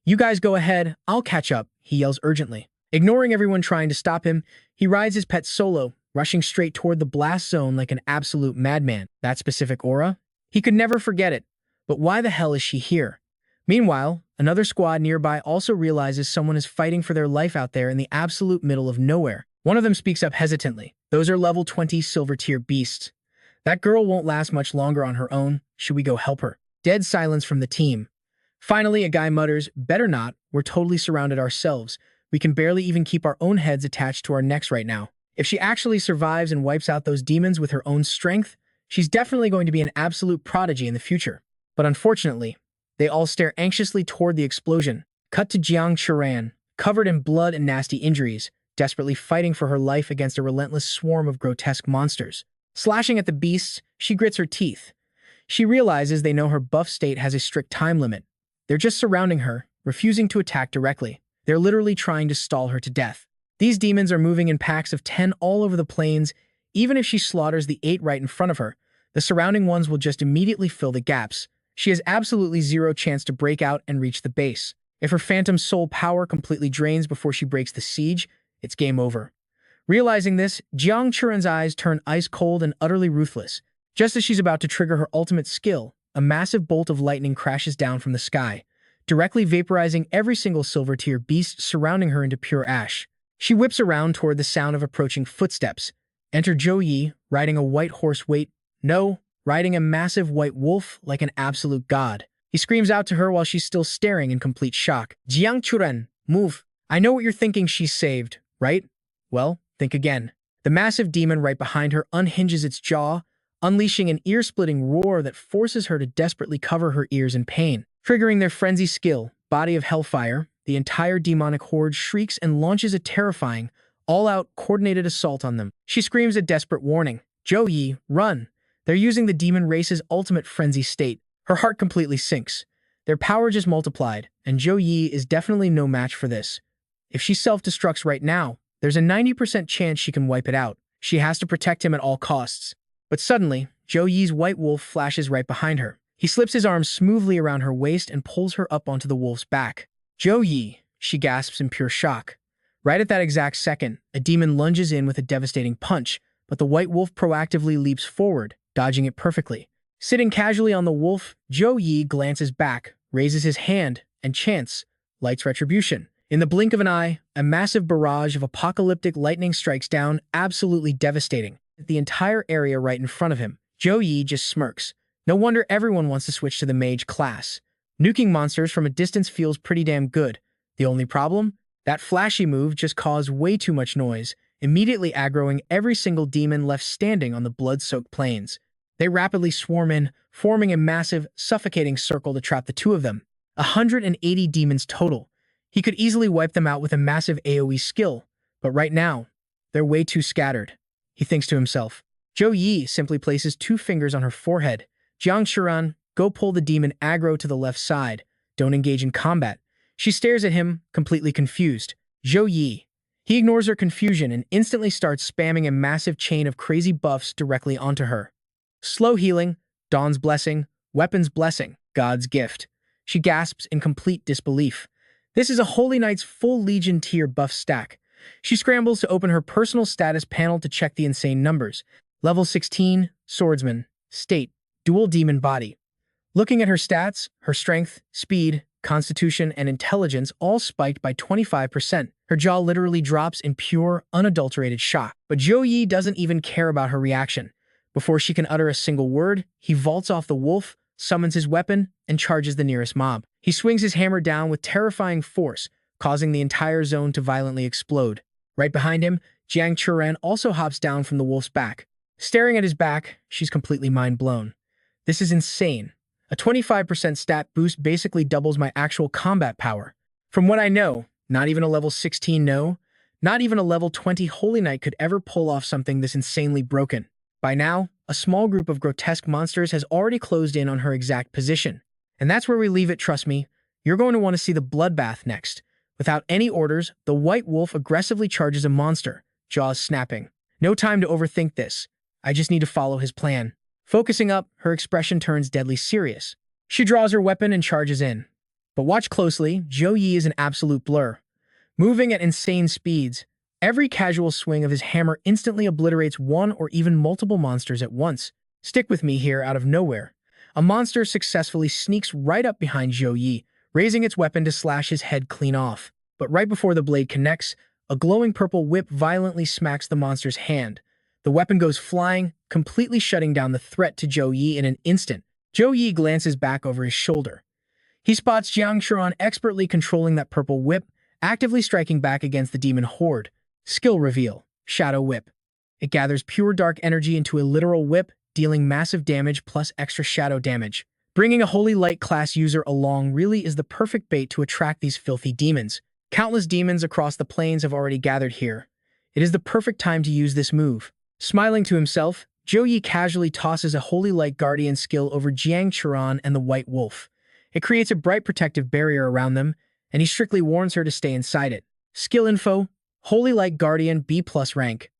"You guys go ahead, I'll catch up," he yells urgently. Ignoring everyone trying to stop him, he rides his pet solo, rushing straight toward the blast zone like an absolute madman. That specific aura? He could never forget it. But why the hell is she here? Meanwhile, another squad nearby also realizes someone is fighting for their life out there in the absolute middle of nowhere. One of them speaks up hesitantly. Those are level 20 silver tier beasts. That girl won't last much longer on her own. Should we go help her? Dead silence from the team. Finally, a guy mutters, "Better not. We're totally surrounded ourselves. We can barely even keep our own heads attached to our necks right now. If she actually survives and wipes out those demons with her own strength, she's definitely going to be an absolute prodigy in the future." But unfortunately, they all stare anxiously toward the explosion. Cut to Jiang Churan, covered in blood and nasty injuries, desperately fighting for her life against a relentless swarm of grotesque monsters. Slashing at the beasts, she grits her teeth. She realizes they know her buff state has a strict time limit. They're just surrounding her, refusing to attack directly. They're literally trying to stall her to death. These demons are moving in packs of 10 all over the plains. Even if she slaughters the 8 right in front of her, the surrounding ones will just immediately fill the gaps. She has absolutely zero chance to break out and reach the base. If her phantom soul power completely drains before she breaks the siege, it's game over. Realizing this, Jiang Churen's eyes turn ice cold and utterly ruthless. Just as she's about to trigger her ultimate skill, a massive bolt of lightning crashes down from the sky, directly vaporizing every single silver-tier beast surrounding her into pure ash. She whips around toward the sound of approaching footsteps. Enter Zhou Yi, riding a white horse riding a massive white wolf like an absolute god. He screams out to her while she's still staring in complete shock. Jiang Churen, move. I know what you're thinking, she's saved, right? Well, think again. The massive demon right behind her unhinges its jaw, unleashing an ear-splitting roar that forces her to desperately cover her ears in pain. Triggering their frenzy skill, Body of Hellfire, the entire demonic horde shrieks and launches a terrifying, all-out coordinated assault on them. She screams a desperate warning. Zhou Yi, run! They're using the demon race's ultimate frenzy state. Her heart completely sinks. Their power just multiplied, and Zhou Yi is definitely no match for this. If she self-destructs right now, there's a 90% chance she can wipe it out. She has to protect him at all costs. But suddenly, Zhou Yi's white wolf flashes right behind her. He slips his arms smoothly around her waist and pulls her up onto the wolf's back. Zhou Yi, she gasps in pure shock. Right at that exact second, a demon lunges in with a devastating punch, but the white wolf proactively leaps forward, dodging it perfectly. Sitting casually on the wolf, Zhou Yi glances back, raises his hand, and chants, "Light's retribution." In the blink of an eye, a massive barrage of apocalyptic lightning strikes down, absolutely devastating the entire area right in front of him. Zhou Yi just smirks. No wonder everyone wants to switch to the mage class. Nuking monsters from a distance feels pretty damn good. The only problem? That flashy move just caused way too much noise, immediately aggroing every single demon left standing on the blood-soaked plains. They rapidly swarm in, forming a massive, suffocating circle to trap the two of them. 180 demons total. He could easily wipe them out with a massive AoE skill, but right now, they're way too scattered. He thinks to himself. Zhou Yi simply places 2 fingers on her forehead. Jiang Churen, go pull the demon aggro to the left side. Don't engage in combat. She stares at him, completely confused. Zhou Yi. He ignores her confusion and instantly starts spamming a massive chain of crazy buffs directly onto her. Slow healing, Dawn's blessing, weapon's blessing, God's gift. She gasps in complete disbelief. This is a Holy Knight's full Legion tier buff stack. She scrambles to open her personal status panel to check the insane numbers. Level 16, Swordsman, State, Dual Demon Body. Looking at her stats, her strength, speed, constitution, and intelligence all spiked by 25%. Her jaw literally drops in pure, unadulterated shock. But Zhou Yi doesn't even care about her reaction. Before she can utter a single word, he vaults off the wolf, summons his weapon, and charges the nearest mob. He swings his hammer down with terrifying force, causing the entire zone to violently explode. Right behind him, Jiang Churen also hops down from the wolf's back. Staring at his back, she's completely mind-blown. This is insane. A 25% stat boost basically doubles my actual combat power. From what I know, not even a level 16 not even a level 20 Holy Knight could ever pull off something this insanely broken. By now, a small group of grotesque monsters has already closed in on her exact position. And that's where we leave it, trust me. You're going to want to see the bloodbath next. Without any orders, the white wolf aggressively charges a monster, jaws snapping. No time to overthink this. I just need to follow his plan. Focusing up, her expression turns deadly serious. She draws her weapon and charges in. But watch closely, Zhou Yi is an absolute blur. Moving at insane speeds, every casual swing of his hammer instantly obliterates one or even multiple monsters at once. Stick with me here out of nowhere. A monster successfully sneaks right up behind Zhou Yi, raising its weapon to slash his head clean off. But right before the blade connects, a glowing purple whip violently smacks the monster's hand. The weapon goes flying, completely shutting down the threat to Zhou Yi in an instant. Zhou Yi glances back over his shoulder. He spots Jiang Churen expertly controlling that purple whip, actively striking back against the demon horde. Skill reveal, Shadow Whip. It gathers pure dark energy into a literal whip, dealing massive damage plus extra shadow damage. Bringing a Holy Light class user along really is the perfect bait to attract these filthy demons. Countless demons across the plains have already gathered here. It is the perfect time to use this move. Smiling to himself, Zhou Yi casually tosses a Holy Light Guardian skill over Jiang Churen and the White Wolf. It creates a bright protective barrier around them, and he strictly warns her to stay inside it. Skill info, Holy Light Guardian B+ rank.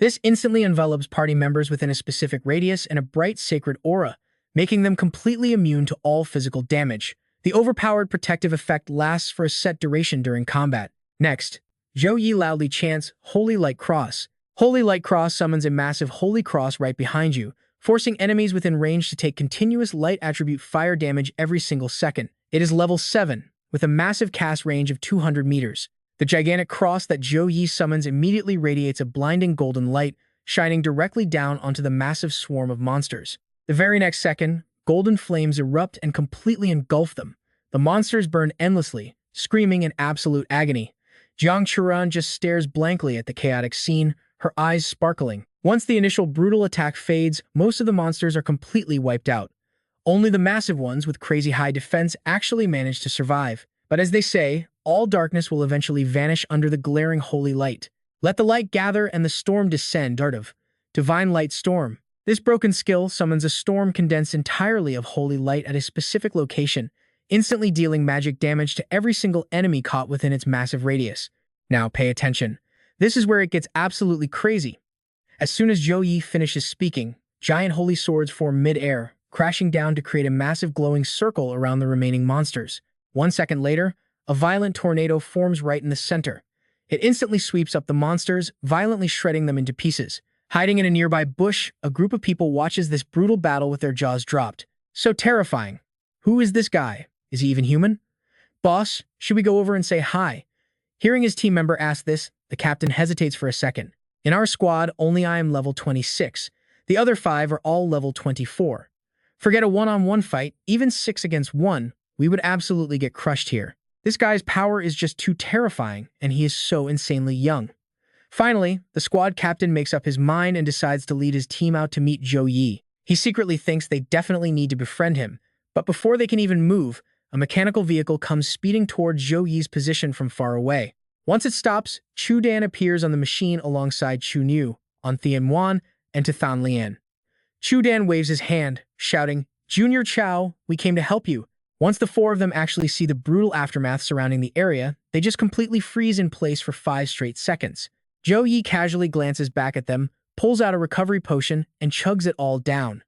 This instantly envelops party members within a specific radius and a bright sacred aura, making them completely immune to all physical damage. The overpowered protective effect lasts for a set duration during combat. Next, Zhou Yi loudly chants, Holy Light Cross. Holy Light Cross summons a massive Holy Cross right behind you, forcing enemies within range to take continuous light attribute fire damage every single second. It is level 7, with a massive cast range of 200 meters. The gigantic cross that Zhou Yi summons immediately radiates a blinding golden light, shining directly down onto the massive swarm of monsters. The very next second, golden flames erupt and completely engulf them. The monsters burn endlessly, screaming in absolute agony. Jiang Churan just stares blankly at the chaotic scene, her eyes sparkling. Once the initial brutal attack fades, most of the monsters are completely wiped out. Only the massive ones with crazy high defense actually manage to survive. But as they say, all darkness will eventually vanish under the glaring holy light. Let the light gather and the storm descend. Dart of Divine Light Storm. This broken skill summons a storm condensed entirely of holy light at a specific location, instantly dealing magic damage to every single enemy caught within its massive radius. Now pay attention. This is where it gets absolutely crazy. As soon as Zhou Yi finishes speaking, giant holy swords form mid-air, crashing down to create a massive glowing circle around the remaining monsters. 1 second later, a violent tornado forms right in the center. It instantly sweeps up the monsters, violently shredding them into pieces. Hiding in a nearby bush, a group of people watches this brutal battle with their jaws dropped. So terrifying. Who is this guy? Is he even human? Boss, should we go over and say hi? Hearing his team member ask this, the captain hesitates for a second. In our squad, only I am level 26. The other 5 are all level 24. Forget a one-on-one fight, even 6 against 1, we would absolutely get crushed here. This guy's power is just too terrifying, and he is so insanely young. Finally, the squad captain makes up his mind and decides to lead his team out to meet Zhou Yi. He secretly thinks they definitely need to befriend him, but before they can even move, a mechanical vehicle comes speeding towards Zhou Yi's position from far away. Once it stops, Chu Dan appears on the machine alongside Chu Niu, on Thian Wan, and Tathan Lian. Chu Dan waves his hand, shouting, Junior Chao, we came to help you. Once the 4 of them actually see the brutal aftermath surrounding the area, they just completely freeze in place for 5 straight seconds. Zhou Yi casually glances back at them, pulls out a recovery potion, and chugs it all down.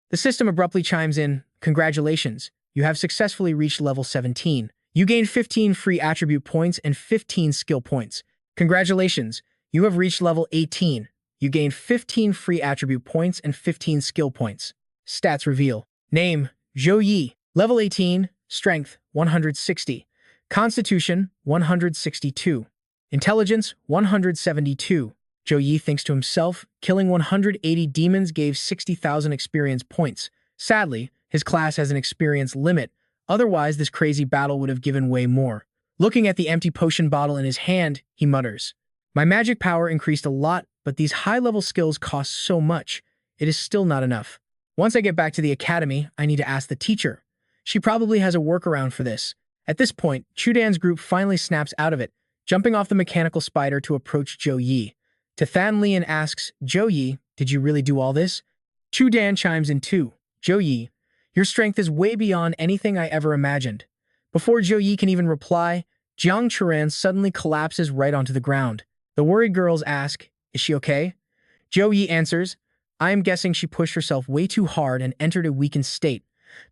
The system abruptly chimes in, Congratulations, you have successfully reached level 17. You gain 15 free attribute points and 15 skill points. Congratulations, you have reached level 18. You gain 15 free attribute points and 15 skill points. Stats reveal. Name, Zhou Yi. Level 18, Strength, 160. Constitution, 162. Intelligence, 172. Zhou Yi thinks to himself, killing 180 demons gave 60,000 experience points. Sadly, his class has an experience limit, otherwise this crazy battle would have given way more. Looking at the empty potion bottle in his hand, he mutters, My magic power increased a lot, but these high-level skills cost so much. It is still not enough. Once I get back to the academy, I need to ask the teacher. She probably has a workaround for this. At this point, Chudan's group finally snaps out of it, jumping off the mechanical spider to approach Zhou Yi. Tathan Lian asks, Zhou Yi, did you really do all this? Chudan chimes in too. Zhou Yi, your strength is way beyond anything I ever imagined. Before Zhou Yi can even reply, Jiang Churan suddenly collapses right onto the ground. The worried girls ask, Is she okay? Zhou Yi answers, I am guessing she pushed herself way too hard and entered a weakened state.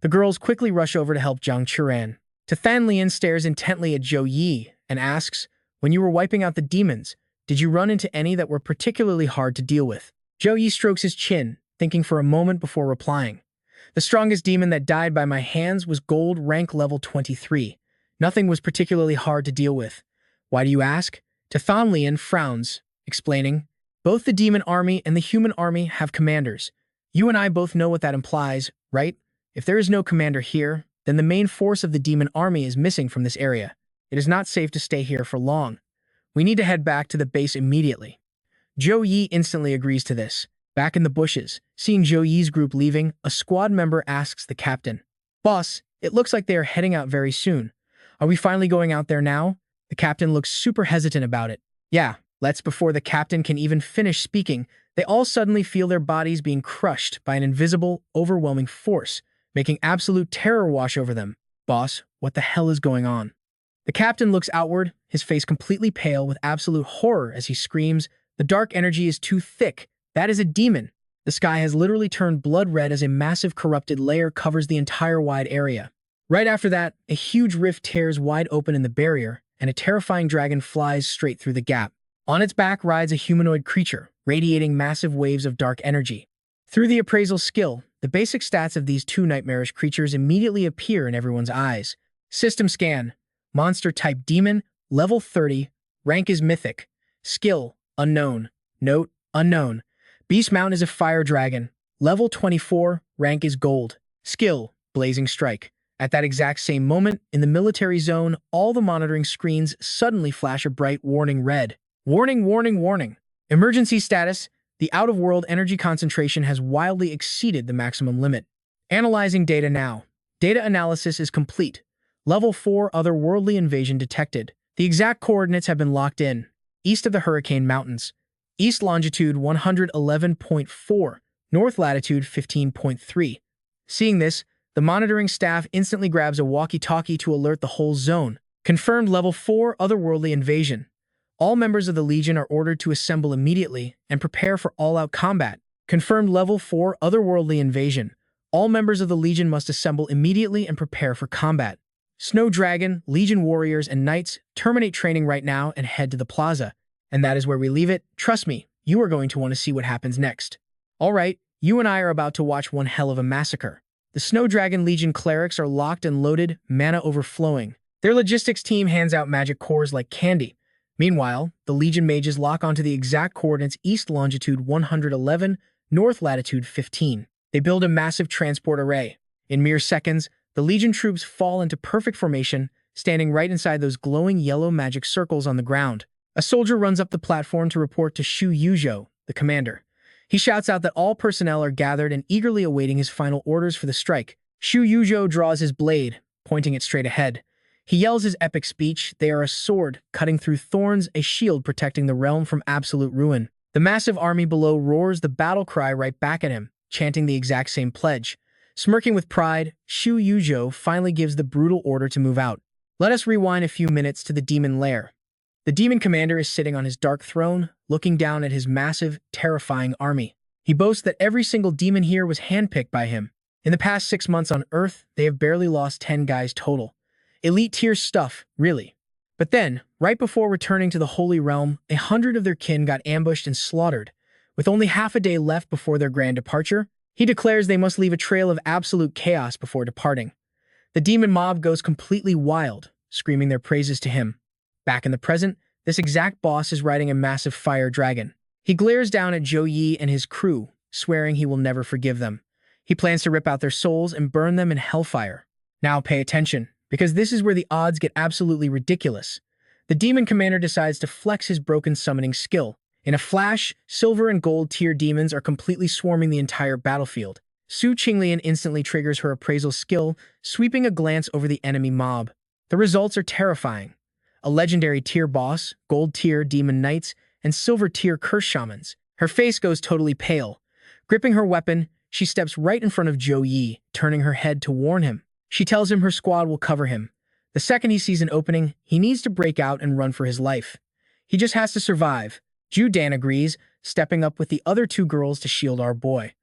The girls quickly rush over to help Jiang Churan. Tathan Lian stares intently at Zhou Yi and asks, When you were wiping out the demons, did you run into any that were particularly hard to deal with? Zhou Yi strokes his chin, thinking for a moment before replying. The strongest demon that died by my hands was gold rank level 23. Nothing was particularly hard to deal with. Why do you ask? Tathan Lian frowns, explaining, Both the demon army and the human army have commanders. You and I both know what that implies, right? If there is no commander here, then the main force of the demon army is missing from this area. It is not safe to stay here for long. We need to head back to the base immediately. Zhou Yi instantly agrees to this. Back in the bushes, seeing Zhou Yi's group leaving, a squad member asks the captain, Boss, it looks like they are heading out very soon. Are we finally going out there now? The captain looks super hesitant about it. Yeah, let's. Before the captain can even finish speaking, they all suddenly feel their bodies being crushed by an invisible, overwhelming force, making absolute terror wash over them. Boss, what the hell is going on? The captain looks outward, his face completely pale with absolute horror as he screams, The dark energy is too thick. That is a demon. The sky has literally turned blood red as a massive corrupted layer covers the entire wide area. Right after that, a huge rift tears wide open in the barrier, and a terrifying dragon flies straight through the gap. On its back rides a humanoid creature, radiating massive waves of dark energy. Through the appraisal skill, the basic stats of these two nightmarish creatures immediately appear in everyone's eyes. System scan. Monster type demon, level 30, rank is mythic. Skill, unknown. Note, unknown. Beast mount is a fire dragon. Level 24, rank is gold. Skill, blazing strike. At that exact same moment, in the military zone, all the monitoring screens suddenly flash a bright warning red. Warning, warning, warning. Emergency status. The out-of-world energy concentration has wildly exceeded the maximum limit. Analyzing data now. Data analysis is complete. Level 4 otherworldly invasion detected. The exact coordinates have been locked in. East of the Hurricane Mountains. East longitude 111.4, north latitude 15.3. Seeing this, the monitoring staff instantly grabs a walkie-talkie to alert the whole zone. Confirmed Level 4 otherworldly invasion. All members of the Legion are ordered to assemble immediately and prepare for all-out combat. Confirmed Level 4 otherworldly invasion. All members of the Legion must assemble immediately and prepare for combat. Snow Dragon, Legion warriors, and knights terminate training right now and head to the plaza. And that is where we leave it. Trust me, you are going to want to see what happens next. Alright, you and I are about to watch one hell of a massacre. The Snow Dragon Legion clerics are locked and loaded, mana overflowing. Their logistics team hands out magic cores like candy. Meanwhile, the Legion mages lock onto the exact coordinates east longitude 111, north latitude 15. They build a massive transport array. In mere seconds, the Legion troops fall into perfect formation, standing right inside those glowing yellow magic circles on the ground. A soldier runs up the platform to report to Zhou Yi, the commander. He shouts out that all personnel are gathered and eagerly awaiting his final orders for the strike. Zhou Yi draws his blade, pointing it straight ahead. He yells his epic speech. They are a sword, cutting through thorns, a shield protecting the realm from absolute ruin. The massive army below roars the battle cry right back at him, chanting the exact same pledge. Smirking with pride, Zhou Yi finally gives the brutal order to move out. Let us rewind a few minutes to the demon lair. The demon commander is sitting on his dark throne, looking down at his massive, terrifying army. He boasts that every single demon here was handpicked by him. In the past 6 months on Earth, they have barely lost 10 guys total. Elite tier stuff, really. But then, right before returning to the Holy Realm, 100 of their kin got ambushed and slaughtered. With only half a day left before their grand departure, he declares they must leave a trail of absolute chaos before departing. The demon mob goes completely wild, screaming their praises to him. Back in the present, this exact boss is riding a massive fire dragon. He glares down at Zhou Yi and his crew, swearing he will never forgive them. He plans to rip out their souls and burn them in hellfire. Now pay attention, because this is where the odds get absolutely ridiculous. The demon commander decides to flex his broken summoning skill. In a flash, silver and gold tier demons are completely swarming the entire battlefield. Su Qinglian instantly triggers her appraisal skill, sweeping a glance over the enemy mob. The results are terrifying. A legendary tier boss, gold tier demon knights, and silver tier curse shamans. Her face goes totally pale. Gripping her weapon, she steps right in front of Zhou Yi, turning her head to warn him. She tells him her squad will cover him. The second he sees an opening, he needs to break out and run for his life. He just has to survive. Zhu Dan agrees, stepping up with the other 2 girls to shield our boy.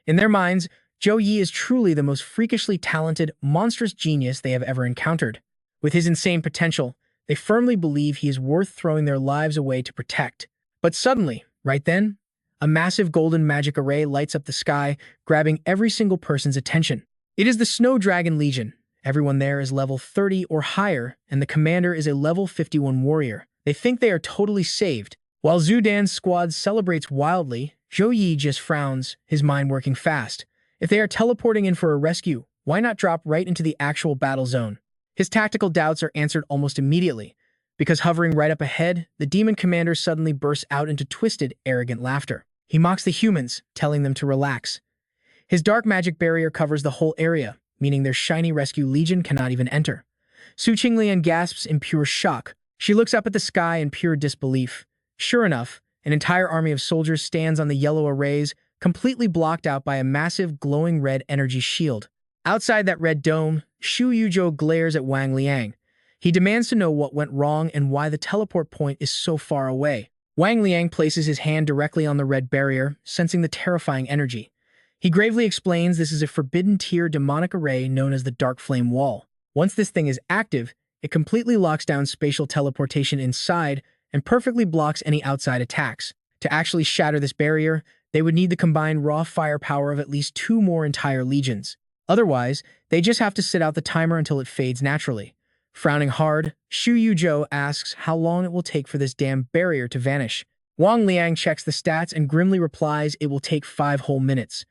In their minds, Zhou Yi is truly the most freakishly talented, monstrous genius they have ever encountered. With his insane potential, they firmly believe he is worth throwing their lives away to protect. But suddenly, right then, a massive golden magic array lights up the sky, grabbing every single person's attention. It is the Snow Dragon Legion. Everyone there is level 30 or higher, and the commander is a level 51 warrior. They think they are totally saved. While Zhu Dan's squad celebrates wildly, Zhou Yi just frowns, his mind working fast. If they are teleporting in for a rescue, why not drop right into the actual battle zone? His tactical doubts are answered almost immediately, because hovering right up ahead, the demon commander suddenly bursts out into twisted, arrogant laughter. He mocks the humans, telling them to relax. His dark magic barrier covers the whole area, meaning their shiny rescue legion cannot even enter. Su Qinglian gasps in pure shock. She looks up at the sky in pure disbelief. Sure enough, an entire army of soldiers stands on the yellow arrays, completely blocked out by a massive, glowing red energy shield. Outside that red dome, Zhou Yi glares at Wang Liang. He demands to know what went wrong and why the teleport point is so far away. Wang Liang places his hand directly on the red barrier, sensing the terrifying energy. He gravely explains this is a forbidden tier demonic array known as the Dark Flame Wall. Once this thing is active, It completely locks down spatial teleportation inside and perfectly blocks any outside attacks. To actually shatter this barrier, they would need the combined raw firepower of at least 2 more entire legions. Otherwise, they just have to sit out the timer until it fades naturally. Frowning hard, Zhou Yi asks how long it will take for this damn barrier to vanish. Wang Liang checks the stats and grimly replies it will take 5 whole minutes.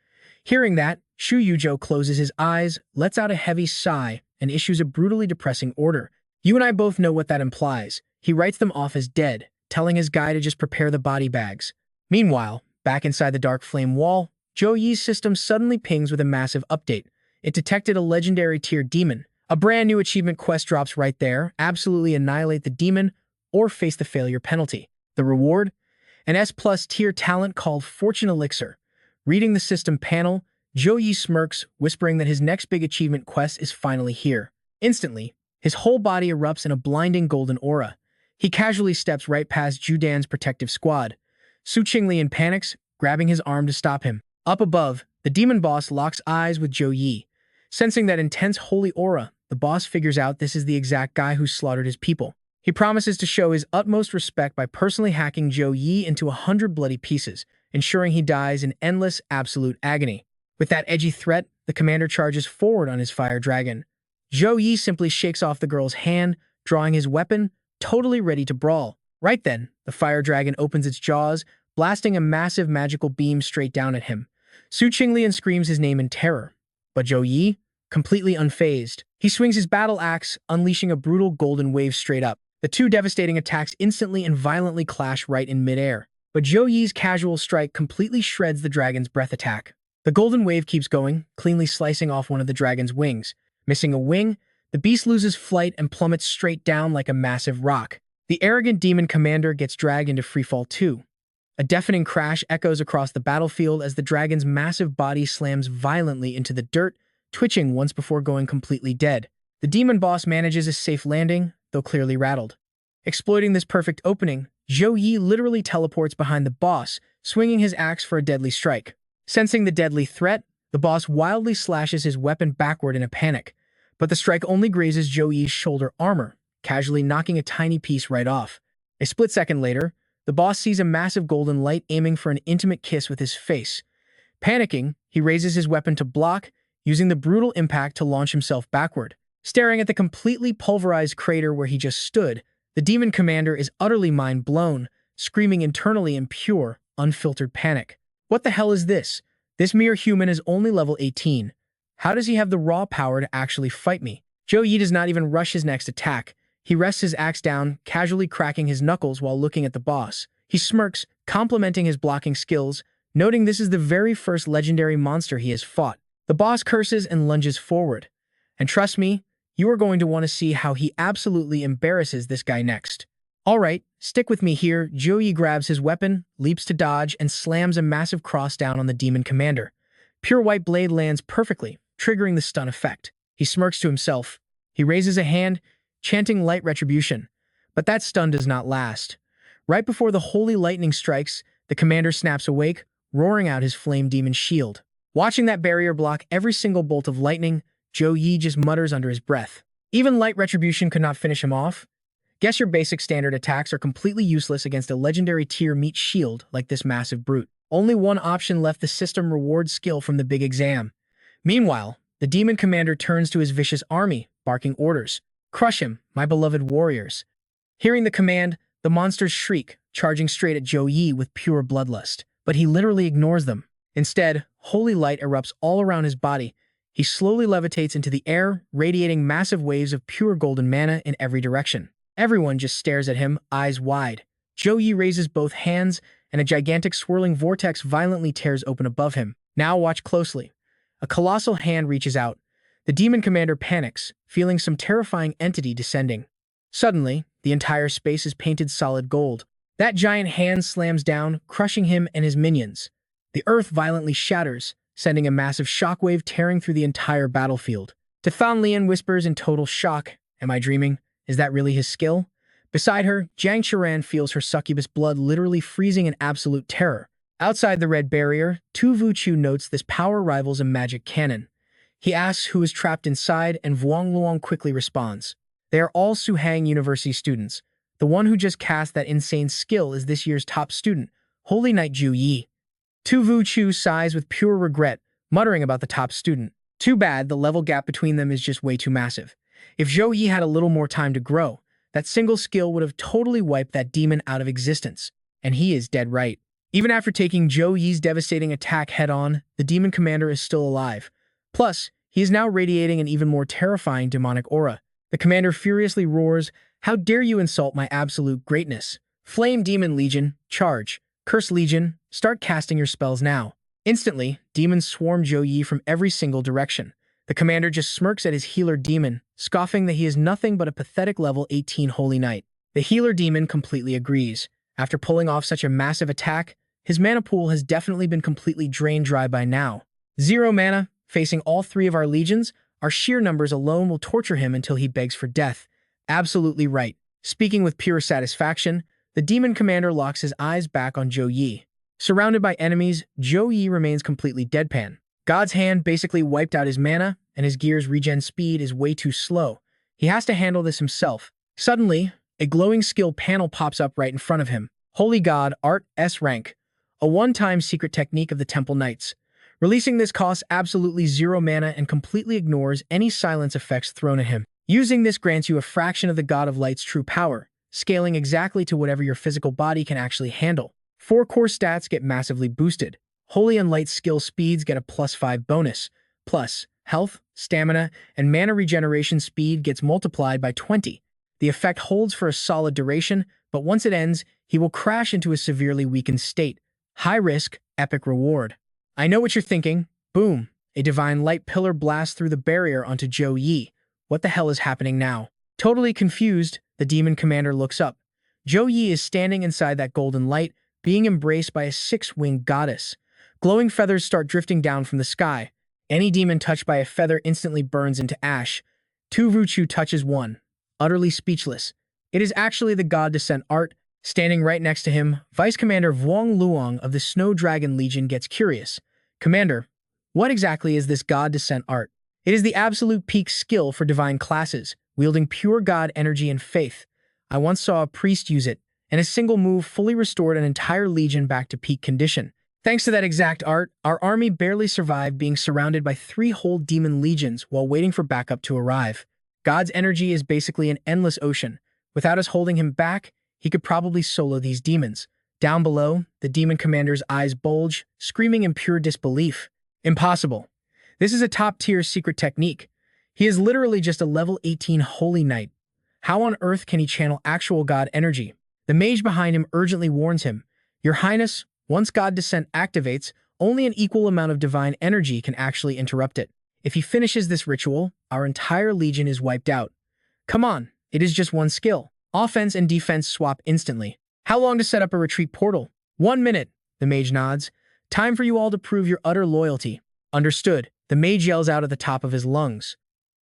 Hearing that, Zhou Yi closes his eyes, lets out a heavy sigh, and issues a brutally depressing order. You and I both know what that implies. He writes them off as dead, telling his guy to just prepare the body bags. Meanwhile, back inside the dark flame wall, Zhou Yi's system suddenly pings with a massive update. It detected a legendary tier demon. A brand new achievement quest drops right there: absolutely annihilate the demon or face the failure penalty. The reward? An S+ tier talent called Fortune Elixir. Reading the system panel, Zhou Yi smirks, whispering that his next big achievement quest is finally here. Instantly, his whole body erupts in a blinding golden aura. He casually steps right past Judan's protective squad. Su Qingli panics, grabbing his arm to stop him. Up above, the demon boss locks eyes with Zhou Yi. Sensing that intense holy aura, the boss figures out this is the exact guy who slaughtered his people. He promises to show his utmost respect by personally hacking Zhou Yi into 100 bloody pieces, ensuring he dies in endless, absolute agony. With that edgy threat, the commander charges forward on his fire dragon. Zhou Yi simply shakes off the girl's hand, drawing his weapon, totally ready to brawl. Right then, the fire dragon opens its jaws, blasting a massive magical beam straight down at him. Su Qingli screams his name in terror. But Zhou Yi, completely unfazed. He swings his battle axe, unleashing a brutal golden wave straight up. The two devastating attacks instantly and violently clash right in midair. But Zhou Yi's casual strike completely shreds the dragon's breath attack. The golden wave keeps going, cleanly slicing off one of the dragon's wings. Missing a wing, the beast loses flight and plummets straight down like a massive rock. The arrogant demon commander gets dragged into freefall too. A deafening crash echoes across the battlefield as the dragon's massive body slams violently into the dirt, twitching once before going completely dead. The demon boss manages a safe landing, though clearly rattled. Exploiting this perfect opening, Zhou Yi literally teleports behind the boss, swinging his axe for a deadly strike. Sensing the deadly threat, the boss wildly slashes his weapon backward in a panic, but the strike only grazes Zhou Yi's shoulder armor, casually knocking a tiny piece right off. A split second later, the boss sees a massive golden light aiming for an intimate kiss with his face. Panicking, he raises his weapon to block, using the brutal impact to launch himself backward. Staring at the completely pulverized crater where he just stood, the demon commander is utterly mind-blown, screaming internally in pure, unfiltered panic. What the hell is this? This mere human is only level 18. How does he have the raw power to actually fight me? Zhou Yi does not even rush his next attack. He rests his axe down, casually cracking his knuckles while looking at the boss. He smirks, complimenting his blocking skills, noting this is the very first legendary monster he has fought. The boss curses and lunges forward. And trust me, you are going to want to see how he absolutely embarrasses this guy next. Alright, stick with me here. Zhou Yi grabs his weapon, leaps to dodge, and slams a massive cross down on the demon commander. Pure white blade lands perfectly, triggering the stun effect. He smirks to himself. He raises a hand, chanting light retribution. But that stun does not last. Right before the holy lightning strikes, the commander snaps awake, roaring out his flame demon shield. Watching that barrier block every single bolt of lightning, Zhou Yi just mutters under his breath. Even light retribution could not finish him off? Guess your basic standard attacks are completely useless against a legendary tier meat shield like this massive brute. Only one option left: the system rewards skill from the big exam. Meanwhile, the demon commander turns to his vicious army, barking orders. Crush him, my beloved warriors. Hearing the command, the monsters shriek, charging straight at Zhou Yi with pure bloodlust. But he literally ignores them. Instead, holy light erupts all around his body. He slowly levitates into the air, radiating massive waves of pure golden mana in every direction. Everyone just stares at him, eyes wide. Zhou Yi raises both hands, and a gigantic swirling vortex violently tears open above him. Now watch closely. A colossal hand reaches out. The demon commander panics, feeling some terrifying entity descending. Suddenly, the entire space is painted solid gold. That giant hand slams down, crushing him and his minions. The earth violently shatters, sending a massive shockwave tearing through the entire battlefield. Fan Lian whispers in total shock, "Am I dreaming? Is that really his skill?" Beside her, Jiang Qiran feels her succubus blood literally freezing in absolute terror. Outside the red barrier, Tu Vuchu notes this power rivals a magic cannon. He asks who is trapped inside, and Vuong Luong quickly responds. They are all Suhang University students. The one who just cast that insane skill is this year's top student, Holy Knight Zhou Yi. Tu Vu Chu sighs with pure regret, muttering about the top student. Too bad, the level gap between them is just way too massive. If Zhou Yi had a little more time to grow, that single skill would have totally wiped that demon out of existence. And he is dead right. Even after taking Zhou Yi's devastating attack head-on, the demon commander is still alive. Plus, he is now radiating an even more terrifying demonic aura. The commander furiously roars, "How dare you insult my absolute greatness? Flame Demon Legion, charge. Curse Legion, start casting your spells now." Instantly, demons swarm Zhou Yi from every single direction. The commander just smirks at his healer demon, scoffing that he is nothing but a pathetic level 18 Holy Knight. The healer demon completely agrees. After pulling off such a massive attack, his mana pool has definitely been completely drained dry by now. 0 mana, facing all 3 of our legions, our sheer numbers alone will torture him until he begs for death. Absolutely right. Speaking with pure satisfaction, the demon commander locks his eyes back on Zhou Yi. Surrounded by enemies, Zhou Yi remains completely deadpan. God's hand basically wiped out his mana, and his gear's regen speed is way too slow. He has to handle this himself. Suddenly, a glowing skill panel pops up right in front of him. Holy God, Art S rank. A one-time secret technique of the Temple Knights. Releasing this costs absolutely 0 mana and completely ignores any silence effects thrown at him. Using this grants you a fraction of the God of Light's true power, scaling exactly to whatever your physical body can actually handle. 4 core stats get massively boosted. Holy and Light skill speeds get a +5 bonus. Plus, health, stamina, and mana regeneration speed gets multiplied by 20. The effect holds for a solid duration, but once it ends, he will crash into a severely weakened state. High risk, epic reward. I know what you're thinking. Boom. A divine light pillar blasts through the barrier onto Zhou Yi. What the hell is happening now? Totally confused, the demon commander looks up. Zhou Yi is standing inside that golden light, being embraced by a 6-winged goddess. Glowing feathers start drifting down from the sky. Any demon touched by a feather instantly burns into ash. Tu Vu Chu touches one. Utterly speechless. It is actually the god Descent Art. Standing right next to him, Vice Commander Vuong Luong of the Snow Dragon Legion gets curious. Commander, what exactly is this god Descent Art? It is the absolute peak skill for divine classes, wielding pure god energy and faith. I once saw a priest use it, and a single move fully restored an entire legion back to peak condition. Thanks to that exact art, our army barely survived being surrounded by 3 whole demon legions while waiting for backup to arrive. God's energy is basically an endless ocean. Without us holding him back, he could probably solo these demons. Down below, the demon commander's eyes bulge, screaming in pure disbelief. Impossible. This is a top-tier secret technique. He is literally just a level 18 Holy Knight. How on earth can he channel actual god energy? The mage behind him urgently warns him, "Your Highness, once God Descent activates, only an equal amount of divine energy can actually interrupt it. If he finishes this ritual, our entire legion is wiped out. Come on, it is just one skill. Offense and defense swap instantly. How long to set up a retreat portal? 1 minute, the mage nods. Time for you all to prove your utter loyalty. Understood, the mage yells out at the top of his lungs.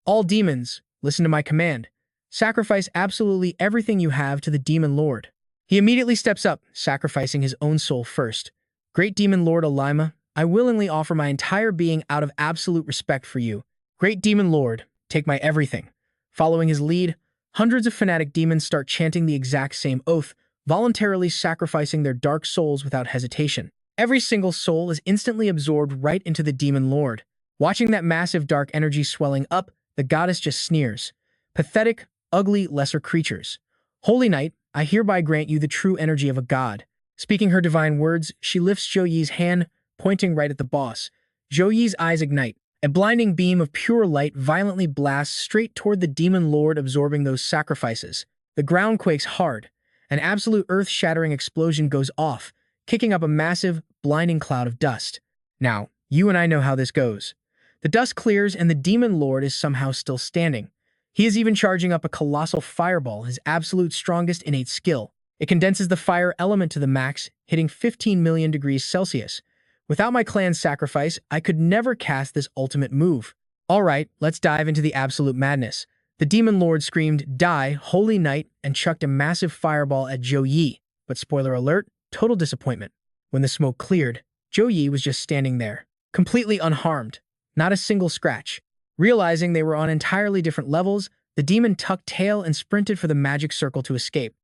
All demons, listen to my command. Sacrifice absolutely everything you have to the Demon Lord. He immediately steps up, sacrificing his own soul first. Great Demon Lord Alima, I willingly offer my entire being out of absolute respect for you. Great Demon Lord, take my everything. Following his lead, hundreds of fanatic demons start chanting the exact same oath, voluntarily sacrificing their dark souls without hesitation. Every single soul is instantly absorbed right into the Demon Lord. Watching that massive dark energy swelling up, the goddess just sneers. Pathetic, ugly, lesser creatures. Holy Knight, I hereby grant you the true energy of a god. Speaking her divine words, she lifts Zhou Yi's hand, pointing right at the boss. Zhou Yi's eyes ignite. A blinding beam of pure light violently blasts straight toward the Demon Lord, absorbing those sacrifices. The ground quakes hard. An absolute earth-shattering explosion goes off, kicking up a massive, blinding cloud of dust. Now, you and I know how this goes. The dust clears and the Demon Lord is somehow still standing. He is even charging up a colossal fireball, his absolute strongest innate skill. It condenses the fire element to the max, hitting 15 million degrees Celsius. Without my clan's sacrifice, I could never cast this ultimate move. Alright, let's dive into the absolute madness. The Demon Lord screamed, "Die, Holy Knight," and chucked a massive fireball at Zhou Yi. But spoiler alert, total disappointment. When the smoke cleared, Zhou Yi was just standing there, completely unharmed. Not a single scratch. Realizing they were on entirely different levels, The demon tucked tail and sprinted for the magic circle to escape.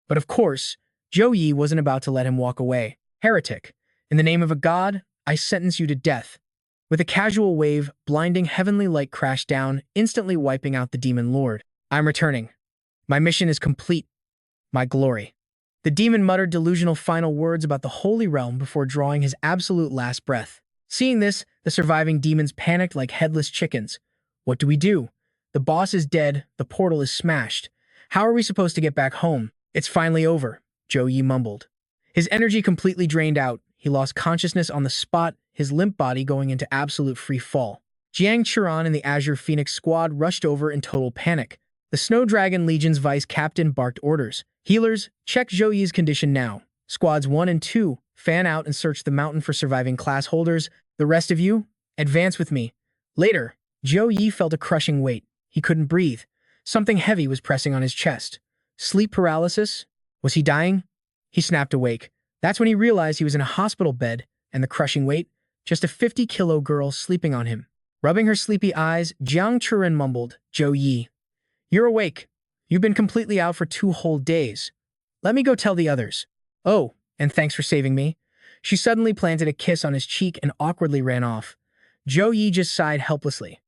But of course, Zhou Yi wasn't about to let him walk away. Heretic, in the name of a god, I sentence you to death. With a casual wave, blinding heavenly light crashed down, instantly wiping out the demon lord. I'm returning. My mission is complete. My glory. The demon muttered delusional final words about the holy realm before drawing his absolute last breath. Seeing this, the surviving demons panicked like headless chickens. What do we do? The boss is dead, the portal is smashed. How are we supposed to get back home? It's finally over, Zhou Yi mumbled. His energy completely drained out. He lost consciousness on the spot, his limp body going into absolute free fall. Jiang Churan and the Azure Phoenix squad rushed over in total panic. The Snow Dragon Legion's vice captain barked orders. Healers, check Zhou Yi's condition now. Squads 1 and 2, fan out and search the mountain for surviving class holders. The rest of you, advance with me. Later, Zhou Yi felt a crushing weight. He couldn't breathe. Something heavy was pressing on his chest. Sleep paralysis? Was he dying? He snapped awake. That's when he realized he was in a hospital bed, and the crushing weight? Just a 50-kilo girl sleeping on him. Rubbing her sleepy eyes, Jiang Churan mumbled, Zhou Yi, you're awake. You've been completely out for 2 whole days. Let me go tell the others. Oh, and thanks for saving me. She suddenly planted a kiss on his cheek and awkwardly ran off. Zhou Yi just sighed helplessly.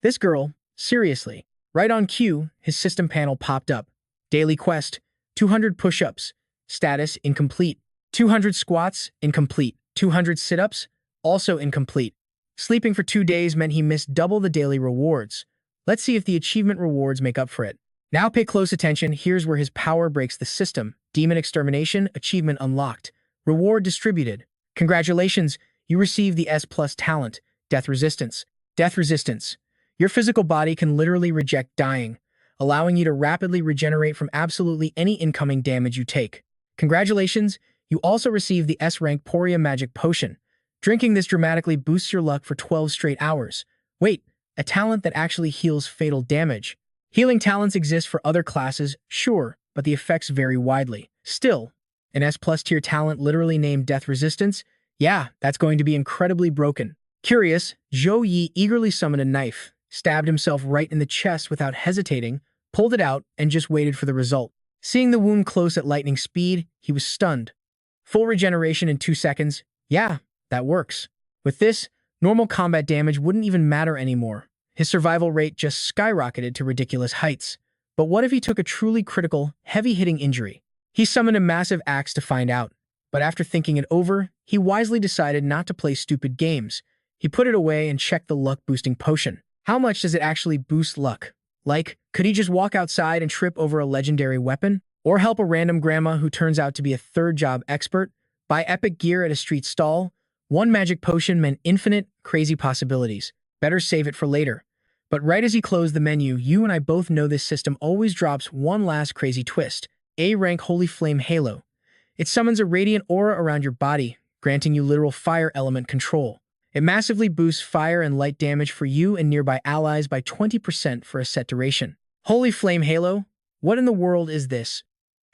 This girl, seriously. Right on cue, his system panel popped up. Daily quest, 200 push-ups. Status, incomplete. 200 squats, incomplete. 200 sit-ups, also incomplete. Sleeping for 2 days meant he missed double the daily rewards. Let's see if the achievement rewards make up for it. Now pay close attention, here's where his power breaks the system. Demon extermination, achievement unlocked. Reward distributed. Congratulations, you received the S+ talent, death resistance. Death resistance. Your physical body can literally reject dying, allowing you to rapidly regenerate from absolutely any incoming damage you take. Congratulations, you also received the S-rank Poria Magic Potion. Drinking this dramatically boosts your luck for 12 straight hours. Wait, a talent that actually heals fatal damage. Healing talents exist for other classes, sure, but the effects vary widely. Still, an S+ tier talent literally named Death Resistance? Yeah, that's going to be incredibly broken. Curious, Zhou Yi eagerly summoned a knife, stabbed himself right in the chest without hesitating, pulled it out, and just waited for the result. Seeing the wound close at lightning speed, he was stunned. Full regeneration in 2 seconds? Yeah, that works. With this, normal combat damage wouldn't even matter anymore. His survival rate just skyrocketed to ridiculous heights. But what if he took a truly critical, heavy-hitting injury? He summoned a massive axe to find out. But after thinking it over, he wisely decided not to play stupid games. He put it away and checked the luck-boosting potion. How much does it actually boost luck? Like, could he just walk outside and trip over a legendary weapon? Or help a random grandma who turns out to be a third-job expert? Buy epic gear at a street stall? One magic potion meant infinite, crazy possibilities. Better save it for later. But right as he closed the menu, you and I both know this system always drops one last crazy twist. A-rank Holy Flame Halo. It summons a radiant aura around your body, granting you literal fire element control. It massively boosts fire and light damage for you and nearby allies by 20% for a set duration. Holy Flame Halo? What in the world is this?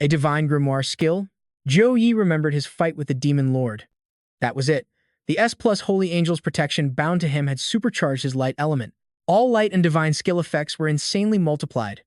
A divine grimoire skill? Zhou Yi remembered his fight with the Demon Lord. That was it. The S+ Holy Angel's protection bound to him had supercharged his light element. All light and divine skill effects were insanely multiplied.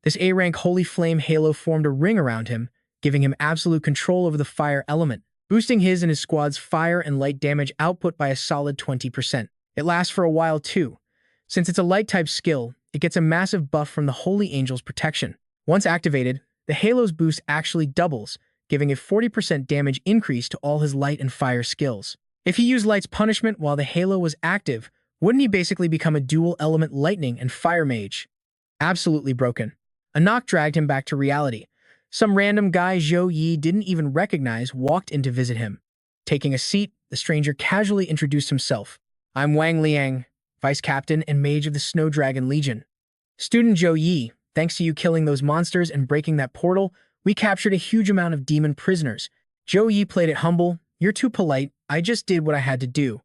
This A-rank Holy Flame Halo formed a ring around him, giving him absolute control over the fire element, boosting his and his squad's fire and light damage output by a solid 20%. It lasts for a while too. Since it's a light-type skill, it gets a massive buff from the Holy Angel's protection. Once activated, the Halo's boost actually doubles, giving a 40% damage increase to all his light and fire skills. If he used Light's punishment while the Halo was active, wouldn't he basically become a dual-element lightning and fire mage? Absolutely broken. A knock dragged him back to reality. Some random guy Zhou Yi didn't even recognize walked in to visit him. Taking a seat, the stranger casually introduced himself. I'm Wang Liang, Vice Captain and Mage of the Snow Dragon Legion. Student Zhou Yi, thanks to you killing those monsters and breaking that portal, we captured a huge amount of demon prisoners. Zhou Yi played it humble. You're too polite. I just did what I had to do.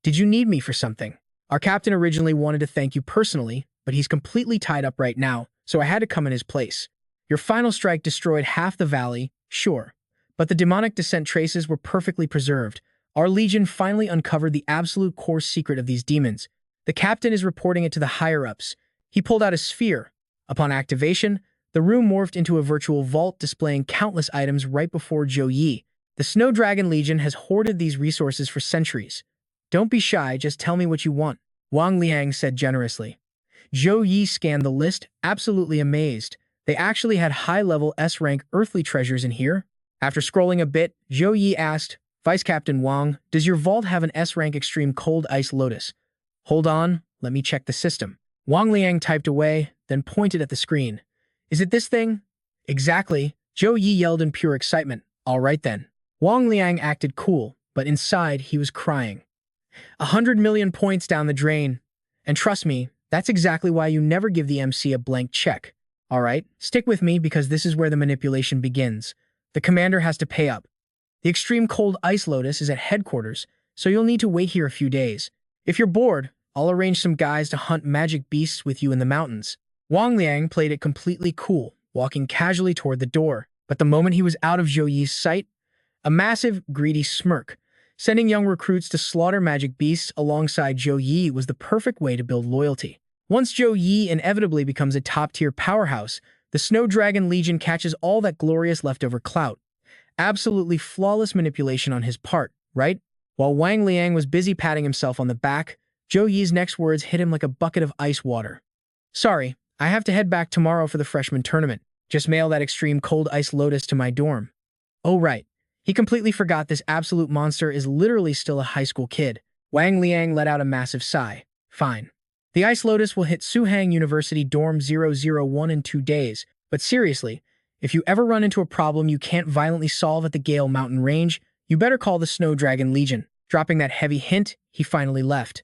Did you need me for something? Our captain originally wanted to thank you personally, but he's completely tied up right now, so I had to come in his place. Your final strike destroyed half the valley, sure, but the demonic descent traces were perfectly preserved. Our legion finally uncovered the absolute core secret of these demons. The captain is reporting it to the higher-ups. He pulled out a sphere, Upon activation, the room morphed into a virtual vault displaying countless items right before Zhou Yi. The Snow Dragon Legion has hoarded these resources for centuries. Don't be shy, just tell me what you want, Wang Liang said generously. Zhou Yi scanned the list, absolutely amazed. They actually had high-level S-rank earthly treasures in here. After scrolling a bit, Zhou Yi asked, Vice Captain Wang, does your vault have an S-rank extreme cold ice lotus? Hold on, let me check the system. Wang Liang typed away, then pointed at the screen. Is it this thing? Exactly, Zhou Yi yelled in pure excitement. All right then. Wang Liang acted cool, but inside he was crying. 100 million points down the drain. And trust me, that's exactly why you never give the MC a blank check. All right, stick with me because this is where the manipulation begins. The commander has to pay up. The extreme cold ice lotus is at headquarters, so you'll need to wait here a few days. If you're bored, I'll arrange some guys to hunt magic beasts with you in the mountains. Wang Liang played it completely cool, walking casually toward the door. But the moment he was out of Zhou Yi's sight, a massive, greedy smirk. Sending young recruits to slaughter magic beasts alongside Zhou Yi was the perfect way to build loyalty. Once Zhou Yi inevitably becomes a top-tier powerhouse, the Snow Dragon Legion catches all that glorious leftover clout. Absolutely flawless manipulation on his part, right? While Wang Liang was busy patting himself on the back, Zhou Yi's next words hit him like a bucket of ice water. Sorry, I have to head back tomorrow for the freshman tournament. Just mail that extreme cold ice lotus to my dorm. Oh right. He completely forgot this absolute monster is literally still a high school kid. Wang Liang let out a massive sigh. Fine. The Ice Lotus will hit Suhang University Dorm 001 in 2 days, but seriously, if you ever run into a problem you can't violently solve at the Gale Mountain Range, you better call the Snow Dragon Legion. Dropping that heavy hint, he finally left.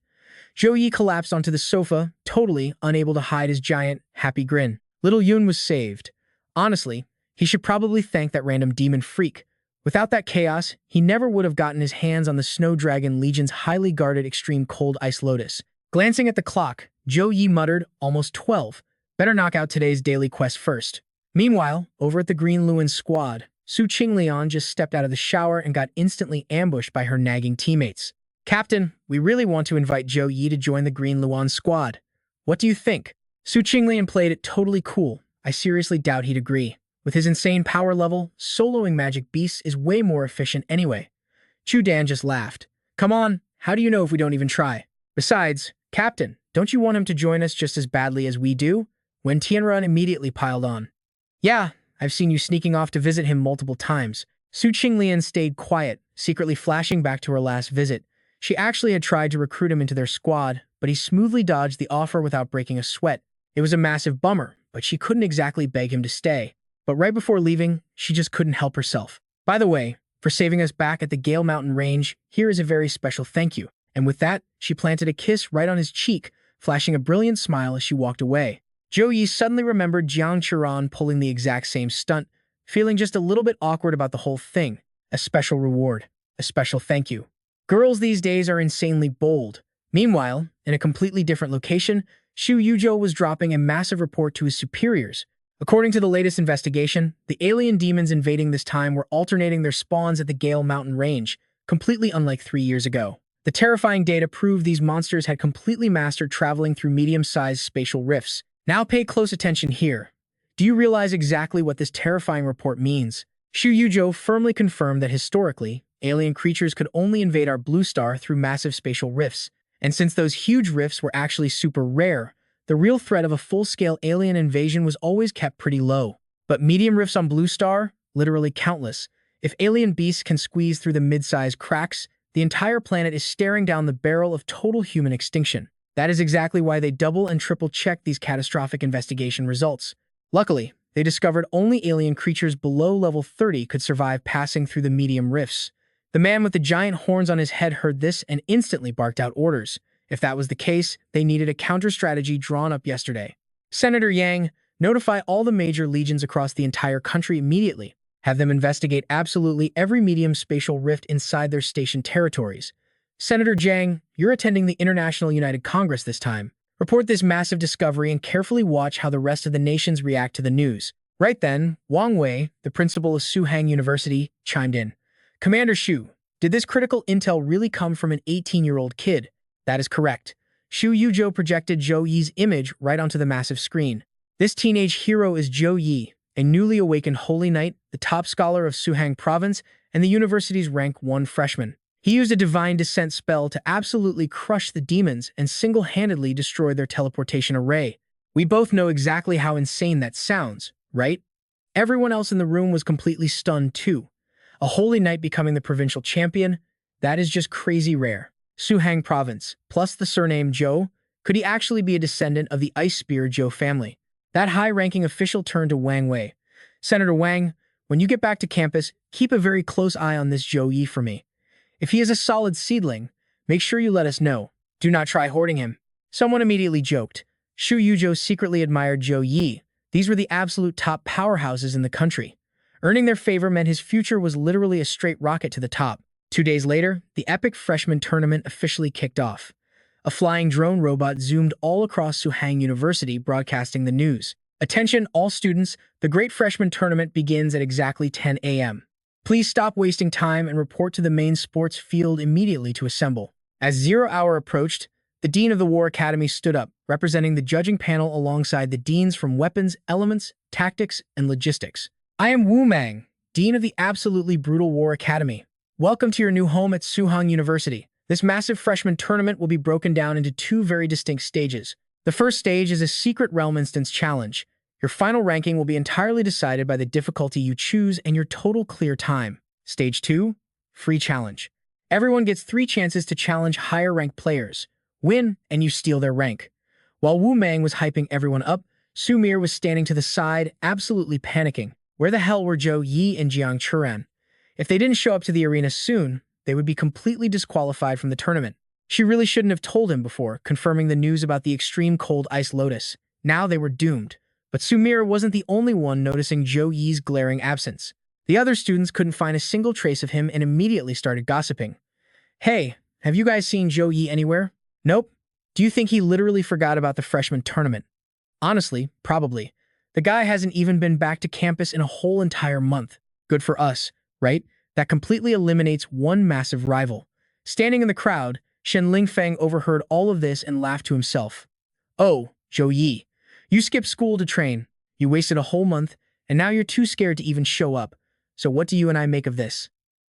Zhou Yi collapsed onto the sofa, totally unable to hide his giant, happy grin. Little Yun was saved. Honestly, he should probably thank that random demon freak. Without that chaos, he never would have gotten his hands on the Snow Dragon Legion's highly guarded extreme cold ice lotus. Glancing at the clock, Zhou Yi muttered, almost 12. Better knock out today's daily quest first. Meanwhile, over at the Green Luan squad, Su Qinglian just stepped out of the shower and got instantly ambushed by her nagging teammates. Captain, we really want to invite Zhou Yi to join the Green Luan squad. What do you think? Su Qinglian played it totally cool. I seriously doubt he'd agree. With his insane power level, soloing magic beasts is way more efficient anyway. Chu Dan just laughed. Come on, how do you know if we don't even try? Besides, Captain, don't you want him to join us just as badly as we do? Wen Tianran immediately piled on. Yeah, I've seen you sneaking off to visit him multiple times. Su Qinglian stayed quiet, secretly flashing back to her last visit. She actually had tried to recruit him into their squad, but he smoothly dodged the offer without breaking a sweat. It was a massive bummer, but she couldn't exactly beg him to stay. But right before leaving, she just couldn't help herself. By the way, for saving us back at the Gale Mountain Range, here is a very special thank you. And with that, she planted a kiss right on his cheek, flashing a brilliant smile as she walked away. Zhou Yi suddenly remembered Jiang Qiran pulling the exact same stunt, feeling just a little bit awkward about the whole thing. A special reward. A special thank you. Girls these days are insanely bold. Meanwhile, in a completely different location, Xu Yuzhou was dropping a massive report to his superiors. According to the latest investigation, the alien demons invading this time were alternating their spawns at the Gale Mountain Range, completely unlike 3 years ago. The terrifying data proved these monsters had completely mastered traveling through medium-sized spatial rifts. Now pay close attention here. Do you realize exactly what this terrifying report means? Xu Yuzhou firmly confirmed that historically, alien creatures could only invade our blue star through massive spatial rifts. And since those huge rifts were actually super rare, the real threat of a full-scale alien invasion was always kept pretty low. But medium rifts on Blue Star? Literally countless. If alien beasts can squeeze through the mid-sized cracks, the entire planet is staring down the barrel of total human extinction. That is exactly why they double and triple-checked these catastrophic investigation results. Luckily, they discovered only alien creatures below level 30 could survive passing through the medium rifts. The man with the giant horns on his head heard this and instantly barked out orders. If that was the case, they needed a counter-strategy drawn up yesterday. Senator Yang, notify all the major legions across the entire country immediately. Have them investigate absolutely every medium spatial rift inside their station territories. Senator Zhang, you're attending the International United Congress this time. Report this massive discovery and carefully watch how the rest of the nations react to the news. Right then, Wang Wei, the principal of Suhang University, chimed in. Commander Xu, did this critical intel really come from an 18-year-old kid? That is correct. Xu Yuzhou projected Zhou Yi's image right onto the massive screen. This teenage hero is Zhou Yi, a newly awakened holy knight, the top scholar of Suhang province, and the university's rank 1 freshman. He used a divine descent spell to absolutely crush the demons and single-handedly destroy their teleportation array. We both know exactly how insane that sounds, right? Everyone else in the room was completely stunned too. A holy knight becoming the provincial champion? That is just crazy rare. Suhang province, plus the surname Zhou, could he actually be a descendant of the Ice Spear Zhou family? That high-ranking official turned to Wang Wei. Senator Wang, when you get back to campus, keep a very close eye on this Zhou Yi for me. If he is a solid seedling, make sure you let us know. Do not try hoarding him. Someone immediately joked. Shu Yuzhou secretly admired Zhou Yi. These were the absolute top powerhouses in the country. Earning their favor meant his future was literally a straight rocket to the top. 2 days later, the epic freshman tournament officially kicked off. A flying drone robot zoomed all across Suhang University, broadcasting the news. Attention, all students, the Great Freshman Tournament begins at exactly 10 a.m. Please stop wasting time and report to the main sports field immediately to assemble. As 0 hour approached, the Dean of the War Academy stood up, representing the judging panel alongside the deans from Weapons, Elements, Tactics, and Logistics. I am Wu Mang, Dean of the absolutely brutal War Academy. Welcome to your new home at Suhang University. This massive freshman tournament will be broken down into 2 very distinct stages. The first stage is a Secret Realm Instance Challenge. Your final ranking will be entirely decided by the difficulty you choose and your total clear time. Stage 2, Free Challenge. Everyone gets 3 chances to challenge higher-ranked players. Win, and you steal their rank. While Wu Mang was hyping everyone up, Su Mir was standing to the side, absolutely panicking. Where the hell were Zhou Yi and Jiang Churan? If they didn't show up to the arena soon, they would be completely disqualified from the tournament. She really shouldn't have told him before, confirming the news about the extreme cold ice lotus. Now they were doomed. But Sumir wasn't the only one noticing Zhou Yi's glaring absence. The other students couldn't find a single trace of him and immediately started gossiping. Hey, have you guys seen Zhou Yi anywhere? Nope. Do you think he literally forgot about the freshman tournament? Honestly, probably. The guy hasn't even been back to campus in a whole entire month. Good for us, right? That completely eliminates one massive rival. Standing in the crowd, Shen Lingfeng overheard all of this and laughed to himself. Oh, Zhou Yi. You skipped school to train. You wasted a whole month, and now you're too scared to even show up. So what do you and I make of this?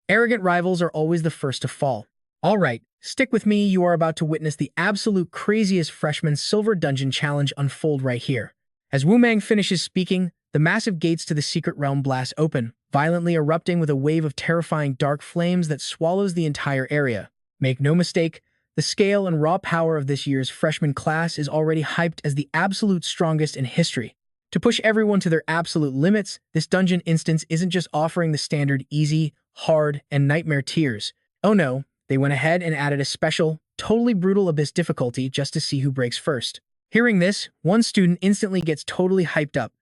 Arrogant rivals are always the first to fall. All right, stick with me. You are about to witness the absolute craziest freshman Silver Dungeon Challenge unfold right here. As Wu Mang finishes speaking, the massive gates to the secret realm blast open, violently erupting with a wave of terrifying dark flames that swallows the entire area. Make no mistake, the scale and raw power of this year's freshman class is already hyped as the absolute strongest in history. To push everyone to their absolute limits, this dungeon instance isn't just offering the standard easy, hard, and nightmare tiers. Oh no, they went ahead and added a special, totally brutal abyss difficulty just to see who breaks first. Hearing this, one student instantly gets totally hyped up.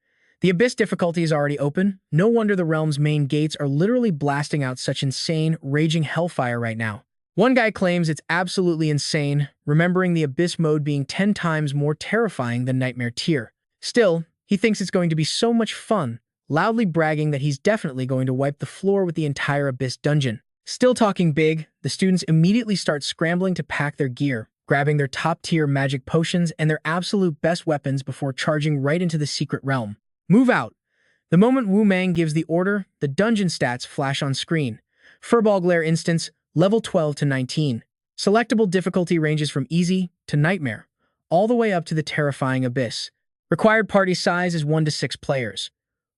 The abyss difficulty is already open. No wonder the realm's main gates are literally blasting out such insane, raging hellfire right now. One guy claims it's absolutely insane, remembering the abyss mode being 10 times more terrifying than nightmare tier. Still, he thinks it's going to be so much fun, loudly bragging that he's definitely going to wipe the floor with the entire abyss dungeon. Still talking big, the students immediately start scrambling to pack their gear, grabbing their top-tier magic potions and their absolute best weapons before charging right into the secret realm. Move out! The moment Wu Mang gives the order, the dungeon stats flash on screen. Furball Glare Instance, Level 12 to 19. Selectable difficulty ranges from easy to nightmare, all the way up to the terrifying abyss. Required party size is 1 to 6 players.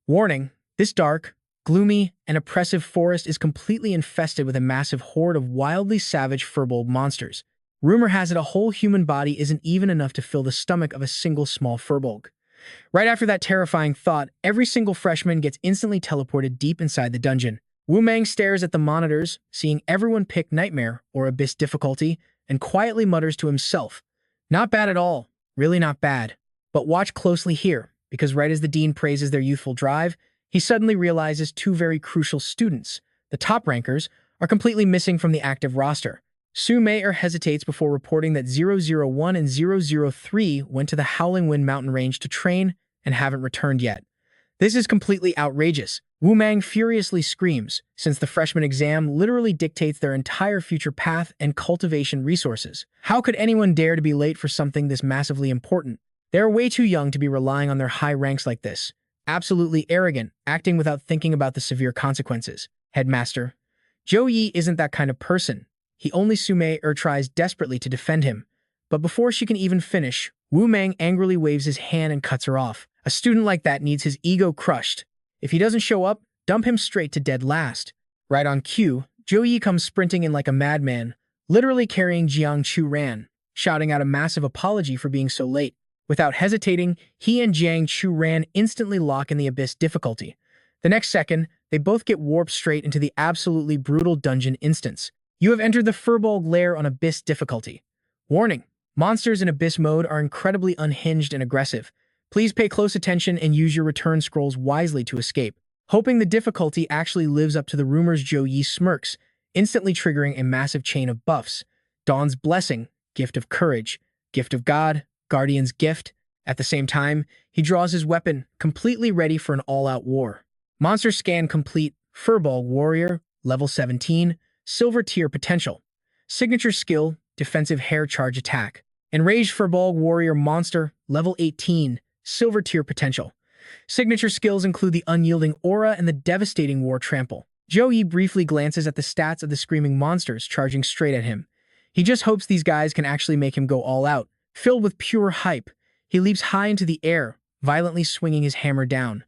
Warning, this dark, gloomy, and oppressive forest is completely infested with a massive horde of wildly savage furbolg monsters. Rumor has it a whole human body isn't even enough to fill the stomach of a single small furbolg. Right after that terrifying thought, every single freshman gets instantly teleported deep inside the dungeon. Wu Mang stares at the monitors, seeing everyone pick Nightmare or Abyss difficulty, and quietly mutters to himself, "Not bad at all, really not bad." But watch closely here, because right as the dean praises their youthful drive, he suddenly realizes 2 very crucial students, the top rankers, are completely missing from the active roster. Su Meier hesitates before reporting that 001 and 003 went to the Howling Wind mountain range to train and haven't returned yet. This is completely outrageous. Wu Mang furiously screams, since the freshman exam literally dictates their entire future path and cultivation resources. How could anyone dare to be late for something this massively important? They are way too young to be relying on their high ranks like this. Absolutely arrogant, acting without thinking about the severe consequences. Headmaster. Zhou Yi isn't that kind of person. He only sume tries desperately to defend him. But before she can even finish, Wu Mang angrily waves his hand and cuts her off. A student like that needs his ego crushed. If he doesn't show up, dump him straight to dead last. Right on cue, Zhou Yi comes sprinting in like a madman, literally carrying Jiang Chu-ran, shouting out a massive apology for being so late. Without hesitating, he and Jiang Chu-ran instantly lock in the abyss difficulty. The next second, they both get warped straight into the absolutely brutal dungeon instance. You have entered the Furbolg lair on abyss difficulty. Warning: monsters in abyss mode are incredibly unhinged and aggressive. Please pay close attention and use your return scrolls wisely to escape. Hoping the difficulty actually lives up to the rumors, Zhou Yi smirks, instantly triggering a massive chain of buffs. Dawn's Blessing, Gift of Courage, Gift of God, Guardian's Gift. At the same time, he draws his weapon, completely ready for an all-out war. Monster scan complete. Furbolg Warrior, level 17, silver tier potential. Signature skill, defensive hair charge attack. Enraged Furbolg Warrior monster, level 18, silver tier potential. Signature skills include the unyielding aura and the devastating war trample. Zhou Yi briefly glances at the stats of the screaming monsters charging straight at him. He just hopes these guys can actually make him go all out. Filled with pure hype, he leaps high into the air, violently swinging his hammer down.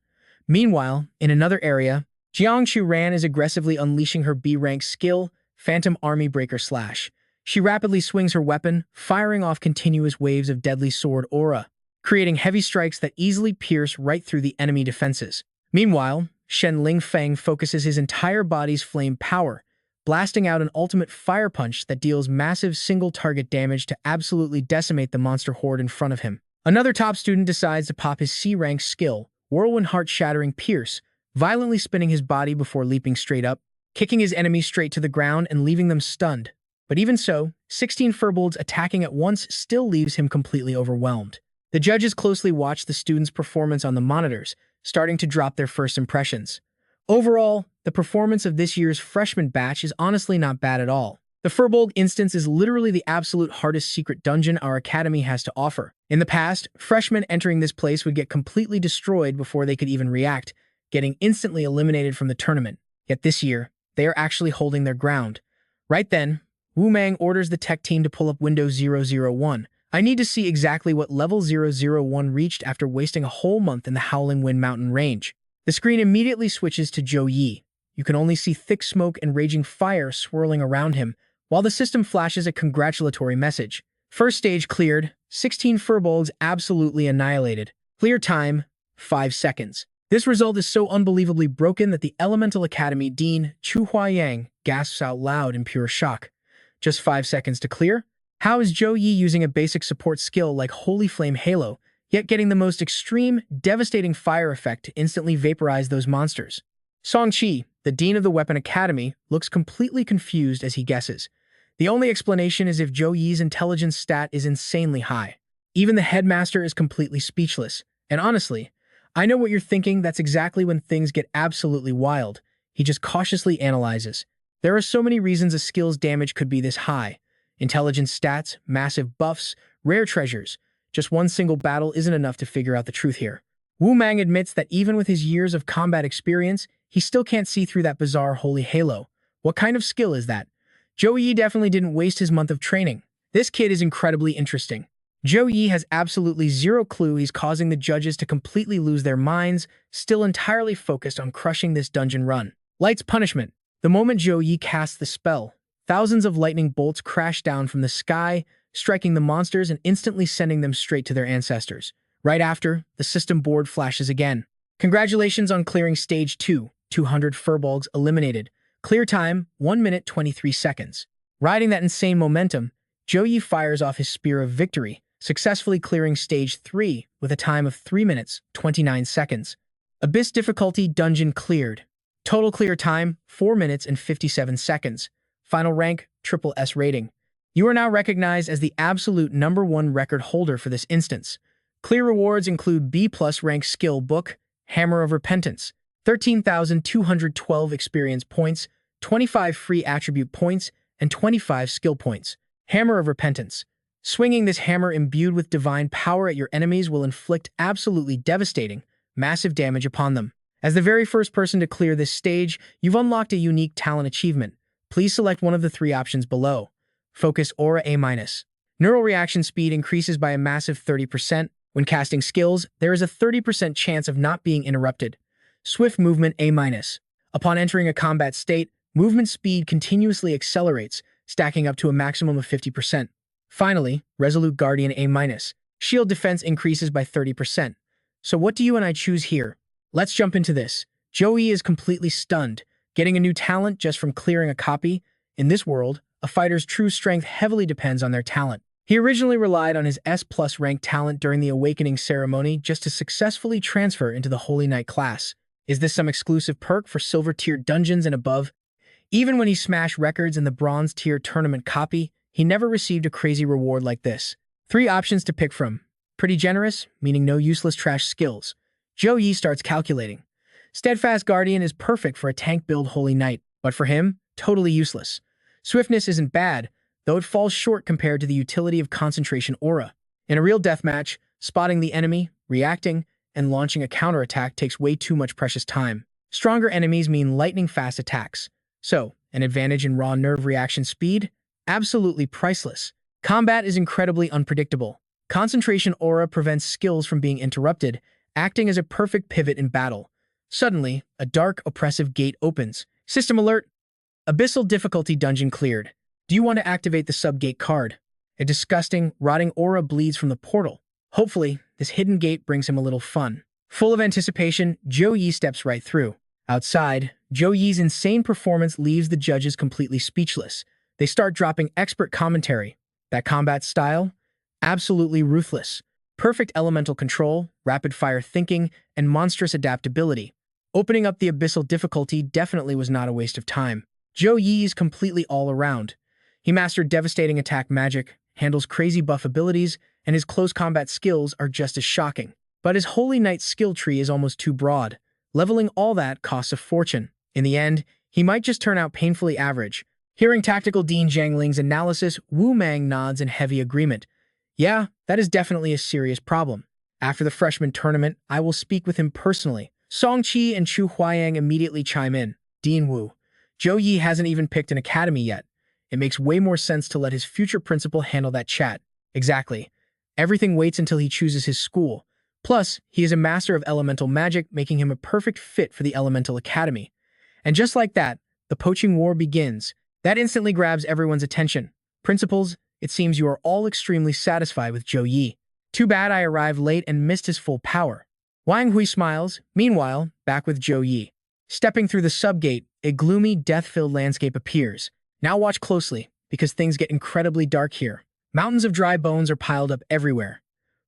Meanwhile, in another area, Jiang Chu-ran is aggressively unleashing her B-rank skill, Phantom Army Breaker Slash. She rapidly swings her weapon, firing off continuous waves of deadly sword aura, creating heavy strikes that easily pierce right through the enemy defenses. Meanwhile, Shen Lingfeng focuses his entire body's flame power, blasting out an ultimate fire punch that deals massive single-target damage to absolutely decimate the monster horde in front of him. Another top student decides to pop his C-rank skill, Whirlwind Heart-Shattering Pierce, violently spinning his body before leaping straight up, kicking his enemies straight to the ground and leaving them stunned. But even so, 16 Furbolgs attacking at once still leaves him completely overwhelmed. The judges closely watch the students' performance on the monitors, starting to drop their first impressions. Overall, the performance of this year's freshman batch is honestly not bad at all. The Furbolg instance is literally the absolute hardest secret dungeon our academy has to offer. In the past, freshmen entering this place would get completely destroyed before they could even react, getting instantly eliminated from the tournament. Yet this year, they are actually holding their ground. Right then, Wu Mang orders the tech team to pull up Windows 001. I need to see exactly what level 001 reached after wasting a whole month in the Howling Wind Mountain range. The screen immediately switches to Zhou Yi. You can only see thick smoke and raging fire swirling around him, while the system flashes a congratulatory message. First stage cleared, 16 Furbolgs absolutely annihilated. Clear time, 5 seconds. This result is so unbelievably broken that the Elemental Academy Dean, Chu Huayang, gasps out loud in pure shock. Just 5 seconds to clear? How is Zhou Yi using a basic support skill like Holy Flame Halo, yet getting the most extreme, devastating fire effect to instantly vaporize those monsters? Song Qi, the dean of the Weapon Academy, looks completely confused as he guesses. The only explanation is if Zhou Yi's intelligence stat is insanely high. Even the headmaster is completely speechless. And honestly, I know what you're thinking. That's exactly when things get absolutely wild. He just cautiously analyzes. There are so many reasons a skill's damage could be this high. Intelligence stats, massive buffs, rare treasures. Just one single battle isn't enough to figure out the truth here. Wu Mang admits that even with his years of combat experience, he still can't see through that bizarre holy halo. What kind of skill is that? Zhou Yi definitely didn't waste his month of training. This kid is incredibly interesting. Zhou Yi has absolutely zero clue he's causing the judges to completely lose their minds, still entirely focused on crushing this dungeon run. Light's punishment. The moment Zhou Yi casts the spell, thousands of lightning bolts crash down from the sky, striking the monsters and instantly sending them straight to their ancestors. Right after, the system board flashes again. Congratulations on clearing Stage 2, 200 Furbolgs eliminated. Clear time, 1 minute 23 seconds. Riding that insane momentum, Zhou Yi fires off his Spear of Victory, successfully clearing Stage 3 with a time of 3 minutes 29 seconds. Abyss difficulty dungeon cleared. Total clear time, 4 minutes and 57 seconds. Final rank, triple S rating. You are now recognized as the absolute #1 record holder for this instance. Clear rewards include B+ rank skill book, Hammer of Repentance, 13,212 experience points, 25 free attribute points, and 25 skill points. Hammer of Repentance. Swinging this hammer imbued with divine power at your enemies will inflict absolutely devastating, massive damage upon them. As the very first person to clear this stage, you've unlocked a unique talent achievement. Please select one of the three options below. Focus Aura A-. Neural reaction speed increases by a massive 30%. When casting skills, there is a 30% chance of not being interrupted. Swift movement A-. Upon entering a combat state, movement speed continuously accelerates, stacking up to a maximum of 50%. Finally, Resolute Guardian A-. Shield defense increases by 30%. So what do you and I choose here? Let's jump into this. Zhou Yi is completely stunned, getting a new talent just from clearing a copy. In this world, a fighter's true strength heavily depends on their talent. He originally relied on his S+ rank talent during the Awakening ceremony just to successfully transfer into the Holy Knight class. Is this some exclusive perk for silver-tiered dungeons and above? Even when he smashed records in the bronze-tier tournament copy, he never received a crazy reward like this. 3 options to pick from. Pretty generous, meaning no useless trash skills. Zhou Yi starts calculating. Steadfast Guardian is perfect for a tank-build Holy Knight, but for him, totally useless. Swiftness isn't bad, though it falls short compared to the utility of Concentration Aura. In a real deathmatch, spotting the enemy, reacting, and launching a counterattack takes way too much precious time. Stronger enemies mean lightning-fast attacks. So, an advantage in raw nerve reaction speed? Absolutely priceless. Combat is incredibly unpredictable. Concentration Aura prevents skills from being interrupted, acting as a perfect pivot in battle. Suddenly, a dark, oppressive gate opens. System alert! Abyssal difficulty dungeon cleared. Do you want to activate the sub-gate card? A disgusting, rotting aura bleeds from the portal. Hopefully, this hidden gate brings him a little fun. Full of anticipation, Zhou Yi steps right through. Outside, Zhou Yi's insane performance leaves the judges completely speechless. They start dropping expert commentary. That combat style? Absolutely ruthless. Perfect elemental control, rapid-fire thinking, and monstrous adaptability. Opening up the abyssal difficulty definitely was not a waste of time. Zhou Yi is completely all around. He mastered devastating attack magic, handles crazy buff abilities, and his close combat skills are just as shocking. But his Holy Knight skill tree is almost too broad. Leveling all that costs a fortune. In the end, he might just turn out painfully average. Hearing Tactical Dean Zhangling's analysis, Wu Mang nods in heavy agreement. Yeah, that is definitely a serious problem. After the freshman tournament, I will speak with him personally. Song Qi and Chu Huayang immediately chime in. Dean Wu. Zhou Yi hasn't even picked an academy yet. It makes way more sense to let his future principal handle that chat. Exactly. Everything waits until he chooses his school. Plus, he is a master of elemental magic, making him a perfect fit for the Elemental Academy. And just like that, the poaching war begins. That instantly grabs everyone's attention. Principals, it seems you are all extremely satisfied with Zhou Yi. Too bad I arrived late and missed his full power. Wang Hui smiles, meanwhile, back with Zhou Yi. Stepping through the subgate, a gloomy, death-filled landscape appears. Now watch closely, because things get incredibly dark here. Mountains of dry bones are piled up everywhere.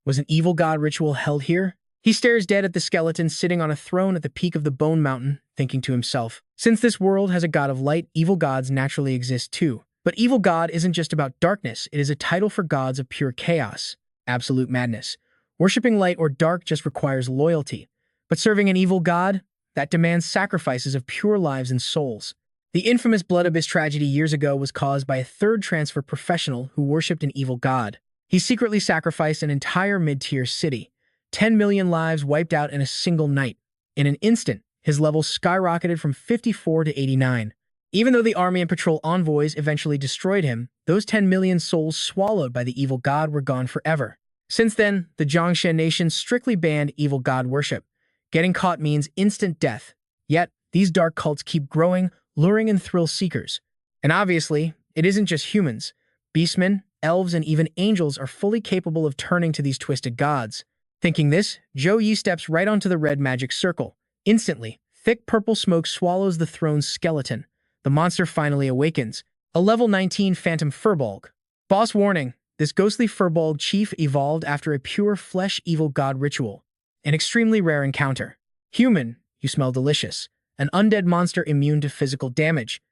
Was an evil god ritual held here? He stares dead at the skeleton sitting on a throne at the peak of the Bone Mountain, thinking to himself, since this world has a god of light, evil gods naturally exist too. But evil god isn't just about darkness, it is a title for gods of pure chaos. Absolute madness. Worshipping light or dark just requires loyalty. But serving an evil god? That demands sacrifices of pure lives and souls. The infamous Blood Abyss tragedy years ago was caused by a third transfer professional who worshipped an evil god. He secretly sacrificed an entire mid-tier city. 10 million lives wiped out in a single night. In an instant, his level skyrocketed from 54 to 89. Even though the army and patrol envoys eventually destroyed him, those 10 million souls swallowed by the evil god were gone forever. Since then, the Zhongshan nation strictly banned evil god worship. Getting caught means instant death. Yet, these dark cults keep growing, luring in thrill seekers. And obviously, it isn't just humans. Beastmen, elves, and even angels are fully capable of turning to these twisted gods. Thinking this, Zhou Yi steps right onto the red magic circle. Instantly, thick purple smoke swallows the throne's skeleton. The monster finally awakens. A level 19 phantom furbolg. Boss warning, this ghostly furbolg chief evolved after a pure flesh evil god ritual. An extremely rare encounter. Human, you smell delicious. An undead monster immune to physical damage.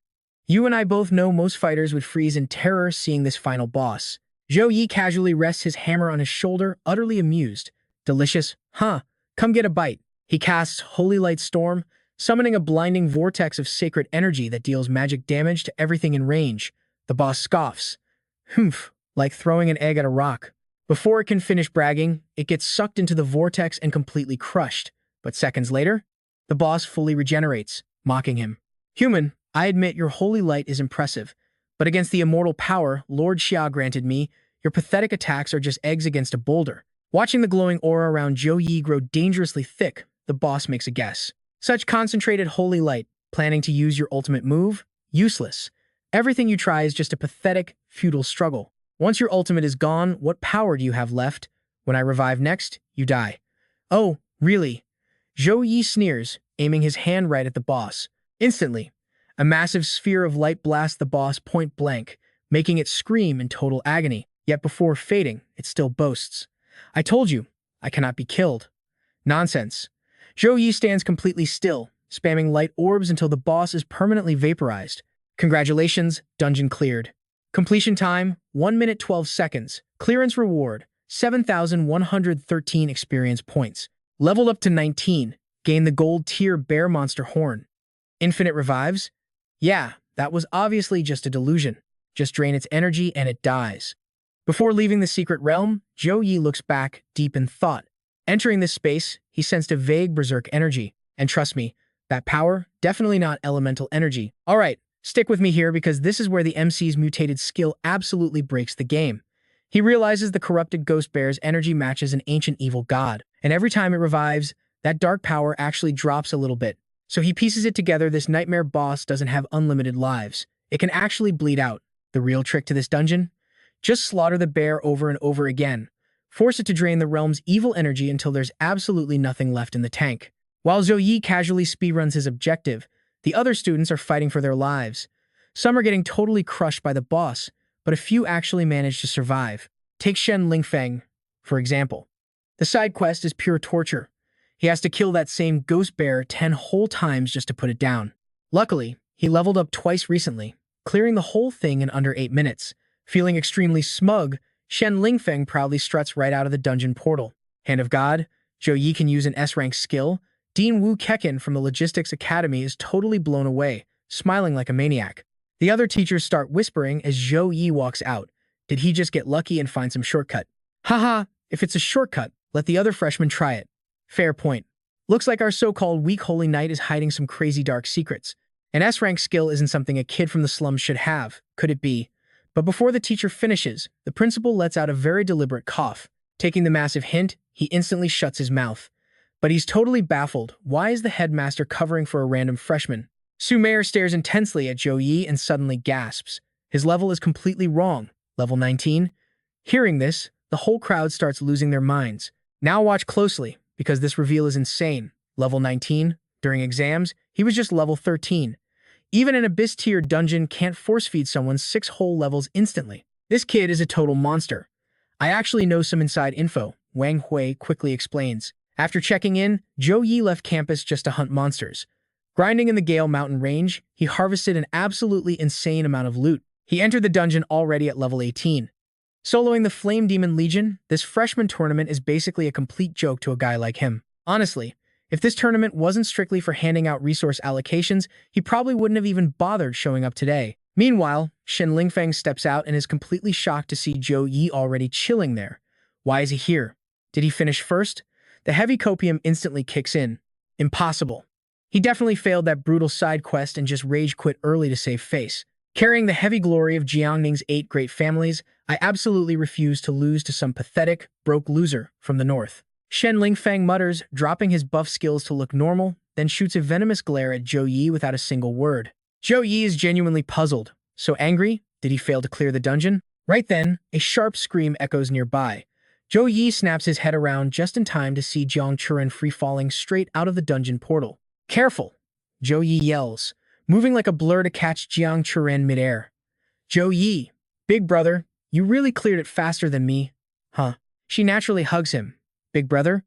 You and I both know most fighters would freeze in terror seeing this final boss. Zhou Yi casually rests his hammer on his shoulder, utterly amused. Delicious? Huh. Come get a bite. He casts Holy Light Storm, summoning a blinding vortex of sacred energy that deals magic damage to everything in range. The boss scoffs. Humph. like throwing an egg at a rock. Before it can finish bragging, it gets sucked into the vortex and completely crushed. But seconds later, the boss fully regenerates, mocking him. Human, I admit your holy light is impressive, but against the immortal power Lord Xia granted me, your pathetic attacks are just eggs against a boulder. Watching the glowing aura around Zhou Yi grow dangerously thick, the boss makes a guess. Such concentrated holy light, planning to use your ultimate move? Useless. Everything you try is just a pathetic, futile struggle. Once your ultimate is gone, what power do you have left? When I revive next, you die. Oh, really? Zhou Yi sneers, aiming his hand right at the boss. Instantly, a massive sphere of light blasts the boss point blank, making it scream in total agony. Yet before fading, it still boasts. I told you, I cannot be killed. Nonsense. Zhou Yi stands completely still, spamming light orbs until the boss is permanently vaporized. Congratulations, dungeon cleared. Completion time, 1 minute 12 seconds. Clearance reward, 7,113 experience points. Leveled up to 19, gain the gold tier bear monster horn. Infinite revives? Yeah, that was obviously just a delusion. Just drain its energy and it dies. Before leaving the secret realm, Zhou Yi looks back, deep in thought. Entering this space, he sensed a vague berserk energy. And trust me, that power, definitely not elemental energy. Alright, stick with me here because this is where the MC's mutated skill absolutely breaks the game. He realizes the corrupted ghost bear's energy matches an ancient evil god, and every time it revives, that dark power actually drops a little bit. So he pieces it together. This nightmare boss doesn't have unlimited lives. It can actually bleed out. The real trick to this dungeon? Just slaughter the bear over and over again. Force it to drain the realm's evil energy until there's absolutely nothing left in the tank. While Zhou Yi casually speedruns his objective, the other students are fighting for their lives. Some are getting totally crushed by the boss, but a few actually manage to survive. Take Shen Lingfeng, for example. The side quest is pure torture. He has to kill that same ghost bear 10 whole times just to put it down. Luckily, he leveled up twice recently, clearing the whole thing in under 8 minutes. Feeling extremely smug, Shen Lingfeng proudly struts right out of the dungeon portal. Hand of God, Zhou Yi can use an S-rank skill. Dean Wu Kekin from the Logistics Academy is totally blown away, smiling like a maniac. The other teachers start whispering as Zhou Yi walks out. Did he just get lucky and find some shortcut? Haha, if it's a shortcut, let the other freshmen try it. Fair point. Looks like our so-called weak holy knight is hiding some crazy dark secrets. An S-rank skill isn't something a kid from the slums should have, could it be? But before the teacher finishes, the principal lets out a very deliberate cough. Taking the massive hint, he instantly shuts his mouth. But he's totally baffled. Why is the headmaster covering for a random freshman? Sumair stares intensely at Zhou Yi and suddenly gasps. His level is completely wrong. Level 19? Hearing this, the whole crowd starts losing their minds. Now watch closely, because this reveal is insane. Level 19? During exams, he was just level 13. Even an abyss-tier dungeon can't force-feed someone 6 whole levels instantly. This kid is a total monster. I actually know some inside info, Wang Hui quickly explains. After checking in, Zhou Yi left campus just to hunt monsters. Grinding in the Gale Mountain range, he harvested an absolutely insane amount of loot. He entered the dungeon already at level 18. Soloing the Flame Demon Legion, this freshman tournament is basically a complete joke to a guy like him. Honestly, if this tournament wasn't strictly for handing out resource allocations, he probably wouldn't have even bothered showing up today. Meanwhile, Shen Lingfeng steps out and is completely shocked to see Zhou Yi already chilling there. Why is he here? Did he finish first? The heavy copium instantly kicks in. Impossible. He definitely failed that brutal side quest and just rage quit early to save face. Carrying the heavy glory of Jiangning's 8 great families, I absolutely refuse to lose to some pathetic, broke loser from the north. Shen Lingfeng mutters, dropping his buff skills to look normal, then shoots a venomous glare at Zhou Yi without a single word. Zhou Yi is genuinely puzzled. So angry? Did he fail to clear the dungeon? Right then, a sharp scream echoes nearby. Zhou Yi snaps his head around just in time to see Jiang Churen free-falling straight out of the dungeon portal. Careful! Zhou Yi yells, moving like a blur to catch Jiang Churen midair. Zhou Yi, big brother, you really cleared it faster than me. Huh. She naturally hugs him. Big brother?